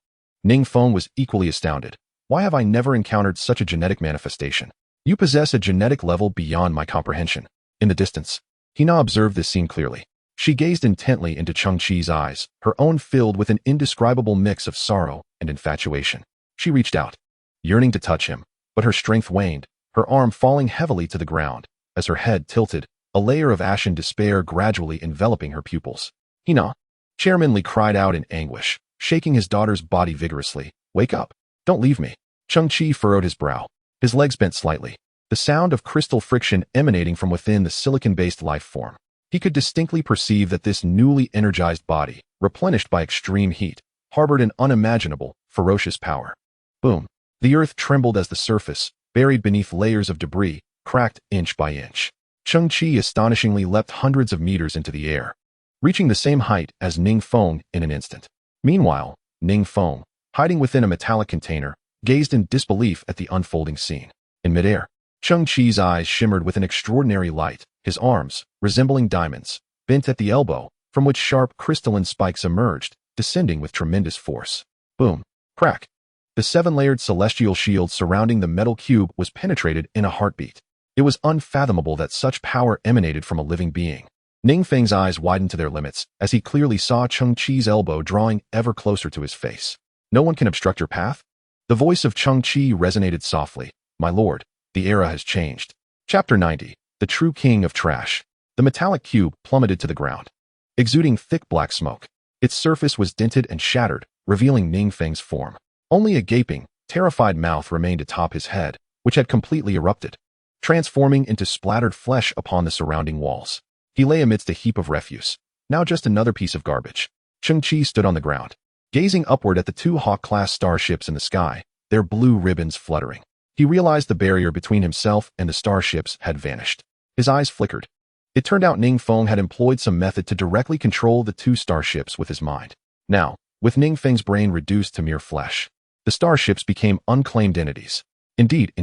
Ningfeng was equally astounded. Why have I never encountered such a genetic manifestation? You possess a genetic level beyond my comprehension. In the distance, Hina observed this scene clearly. She gazed intently into Cheng Qi's eyes, her own filled with an indescribable mix of sorrow and infatuation. She reached out, yearning to touch him, but her strength waned, her arm falling heavily to the ground. As her head tilted, a layer of ashen despair gradually enveloping her pupils. Hina! Chairman Li cried out in anguish, shaking his daughter's body vigorously. Wake up! Don't leave me! Cheng Qi furrowed his brow. His legs bent slightly, the sound of crystal friction emanating from within the silicon-based life form. He could distinctly perceive that this newly energized body, replenished by extreme heat, harbored an unimaginable, ferocious power. Boom! The earth trembled as the surface, buried beneath layers of debris, cracked inch by inch. Cheng Qi astonishingly leapt hundreds of meters into the air, reaching the same height as Ningfeng in an instant. Meanwhile, Ningfeng, hiding within a metallic container, gazed in disbelief at the unfolding scene. In midair, Cheng Qi's eyes shimmered with an extraordinary light, his arms, resembling diamonds, bent at the elbow, from which sharp crystalline spikes emerged, descending with tremendous force. Boom! Crack! The 7-layered celestial shield surrounding the metal cube was penetrated in a heartbeat. It was unfathomable that such power emanated from a living being. Ningfeng's eyes widened to their limits as he clearly saw Cheng Qi's elbow drawing ever closer to his face. No one can obstruct your path? The voice of Cheng Qi resonated softly. My lord, the era has changed. Chapter 90. The True King of Trash. The metallic cube plummeted to the ground, exuding thick black smoke. Its surface was dented and shattered, revealing Ningfeng's form. Only a gaping, terrified mouth remained atop his head, which had completely erupted, transforming into splattered flesh upon the surrounding walls. He lay amidst a heap of refuse, now just another piece of garbage. Cheng Qi stood on the ground, gazing upward at the 2 Hawk-class starships in the sky, their blue ribbons fluttering. He realized the barrier between himself and the starships had vanished. His eyes flickered. It turned out Ningfeng had employed some method to directly control the 2 starships with his mind. Now, with Ningfeng's brain reduced to mere flesh, the starships became unclaimed entities. Indeed.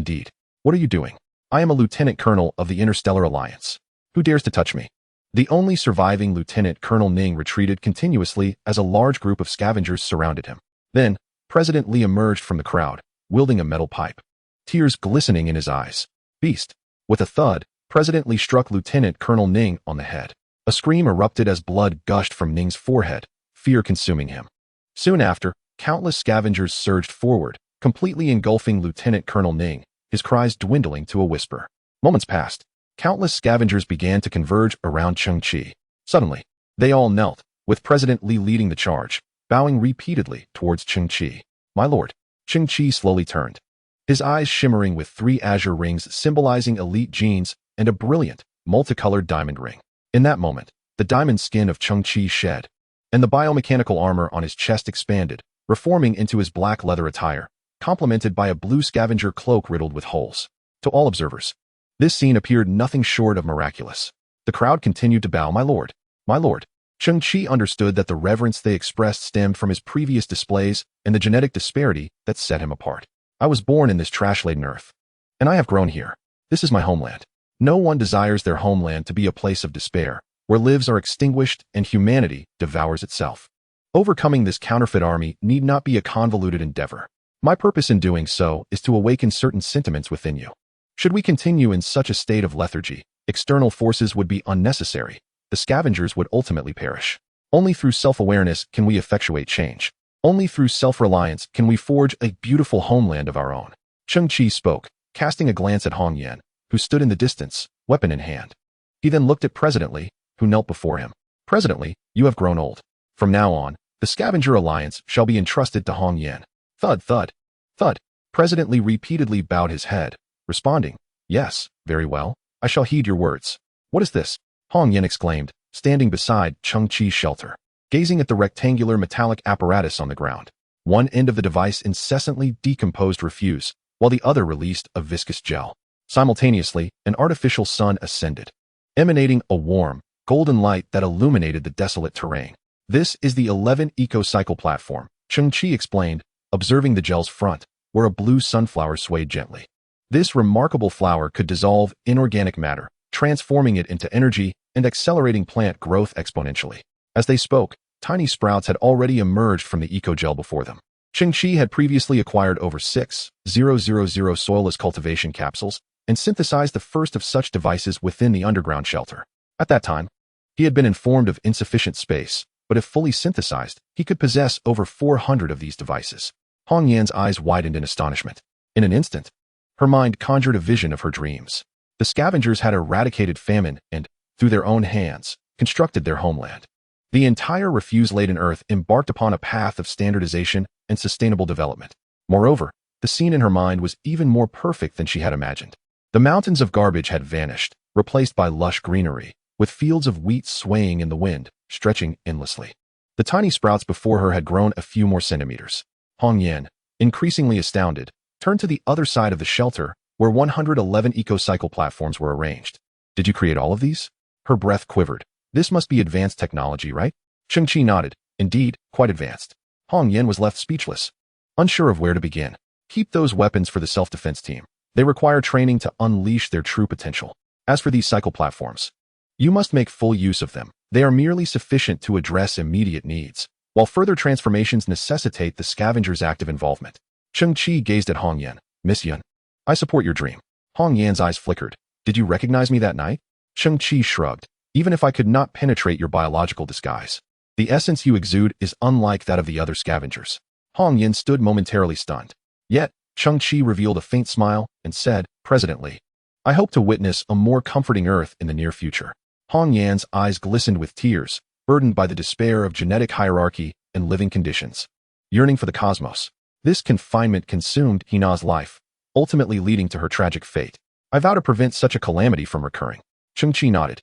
What are you doing? I am a lieutenant colonel of the Interstellar Alliance. Who dares to touch me? The only surviving Lieutenant Colonel Ning retreated continuously as a large group of scavengers surrounded him. Then, President Li emerged from the crowd, wielding a metal pipe, tears glistening in his eyes. Beast! With a thud, President Li struck Lieutenant Colonel Ning on the head. A scream erupted as blood gushed from Ning's forehead, fear consuming him. Soon after, countless scavengers surged forward, completely engulfing Lieutenant Colonel Ning, his cries dwindling to a whisper. Moments passed. Countless scavengers began to converge around Cheng Qi. Suddenly, they all knelt, with President Li leading the charge, bowing repeatedly towards Cheng Qi. My lord. Cheng Qi slowly turned, his eyes shimmering with 3 azure rings symbolizing elite genes and a brilliant, multicolored diamond ring. In that moment, the diamond skin of Cheng Qi shed, and the biomechanical armor on his chest expanded, reforming into his black leather attire, complemented by a blue scavenger cloak riddled with holes. To all observers, this scene appeared nothing short of miraculous. The crowd continued to bow. My lord. My lord. Cheng Qi understood that the reverence they expressed stemmed from his previous displays and the genetic disparity that set him apart. I was born in this trash-laden earth, and I have grown here. This is my homeland. No one desires their homeland to be a place of despair, where lives are extinguished and humanity devours itself. Overcoming this counterfeit army need not be a convoluted endeavor. My purpose in doing so is to awaken certain sentiments within you. Should we continue in such a state of lethargy, external forces would be unnecessary. The scavengers would ultimately perish. Only through self-awareness can we effectuate change. Only through self-reliance can we forge a beautiful homeland of our own. Cheng Qi spoke, casting a glance at Hong Yan, who stood in the distance, weapon in hand. He then looked at President Li, who knelt before him. President Li, you have grown old. From now on, the Scavenger Alliance shall be entrusted to Hong Yan. Thud, thud, thud. President Li repeatedly bowed his head, responding, yes, very well, I shall heed your words. What is this? Hong Yan exclaimed, standing beside Cheng Qi's shelter, gazing at the rectangular metallic apparatus on the ground. One end of the device incessantly decomposed refuse, while the other released a viscous gel. Simultaneously, an artificial sun ascended, emanating a warm, golden light that illuminated the desolate terrain. This is the 11 eco-cycle platform, Cheng Qi explained, observing the gel's front, where a blue sunflower swayed gently. This remarkable flower could dissolve inorganic matter, transforming it into energy and accelerating plant growth exponentially. As they spoke, tiny sprouts had already emerged from the eco-gel before them. Cheng Qi had previously acquired over 6,000 soilless cultivation capsules and synthesized the first of such devices within the underground shelter. At that time, he had been informed of insufficient space, but if fully synthesized, he could possess over 400 of these devices. Hong Yan's eyes widened in astonishment. In an instant, her mind conjured a vision of her dreams. The scavengers had eradicated famine and, through their own hands, constructed their homeland. The entire refuse-laden earth embarked upon a path of standardization and sustainable development. Moreover, the scene in her mind was even more perfect than she had imagined. The mountains of garbage had vanished, replaced by lush greenery, with fields of wheat swaying in the wind, stretching endlessly. The tiny sprouts before her had grown a few more centimeters. Hong Yan, increasingly astounded, turned to the other side of the shelter, where 111 eco-cycle platforms were arranged. Did you create all of these? Her breath quivered. This must be advanced technology, right? Cheng Qi nodded. Indeed, quite advanced. Hong Yan was left speechless, unsure of where to begin. Keep those weapons for the self-defense team. They require training to unleash their true potential. As for these cycle platforms, you must make full use of them. They are merely sufficient to address immediate needs, while further transformations necessitate the scavenger's active involvement. Cheng Qi gazed at Hong Yan. Miss Yan, I support your dream. Hong Yan's eyes flickered. Did you recognize me that night? Cheng Qi shrugged. Even if I could not penetrate your biological disguise, the essence you exude is unlike that of the other scavengers. Hong Yan stood momentarily stunned. Yet, Cheng Qi revealed a faint smile and said, President Li, I hope to witness a more comforting earth in the near future. Hong Yan's eyes glistened with tears, burdened by the despair of genetic hierarchy and living conditions. Yearning for the cosmos, this confinement consumed Hina's life, ultimately leading to her tragic fate. I vow to prevent such a calamity from recurring. Cheng Qi nodded,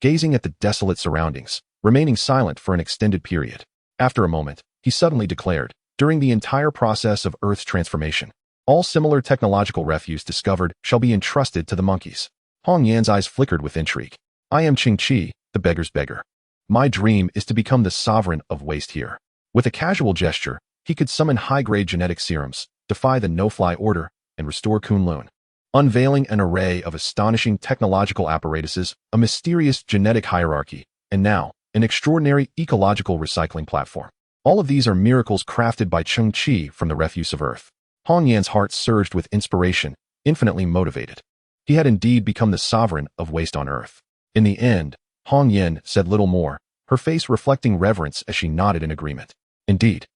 gazing at the desolate surroundings, remaining silent for an extended period. After a moment, he suddenly declared, during the entire process of Earth's transformation, all similar technological refuse discovered shall be entrusted to the monkeys. Hong Yan's eyes flickered with intrigue. I am Cheng Qi, the beggar's beggar. My dream is to become the sovereign of waste here. With a casual gesture, he could summon high-grade genetic serums, defy the no-fly order, and restore Kunlun, unveiling an array of astonishing technological apparatuses, a mysterious genetic hierarchy, and now, an extraordinary ecological recycling platform. All of these are miracles crafted by Cheng Qi from the refuse of Earth. Hong Yan's heart surged with inspiration, infinitely motivated. He had indeed become the sovereign of waste on Earth. In the end, Hong Yan said little more, her face reflecting reverence as she nodded in agreement. Indeed,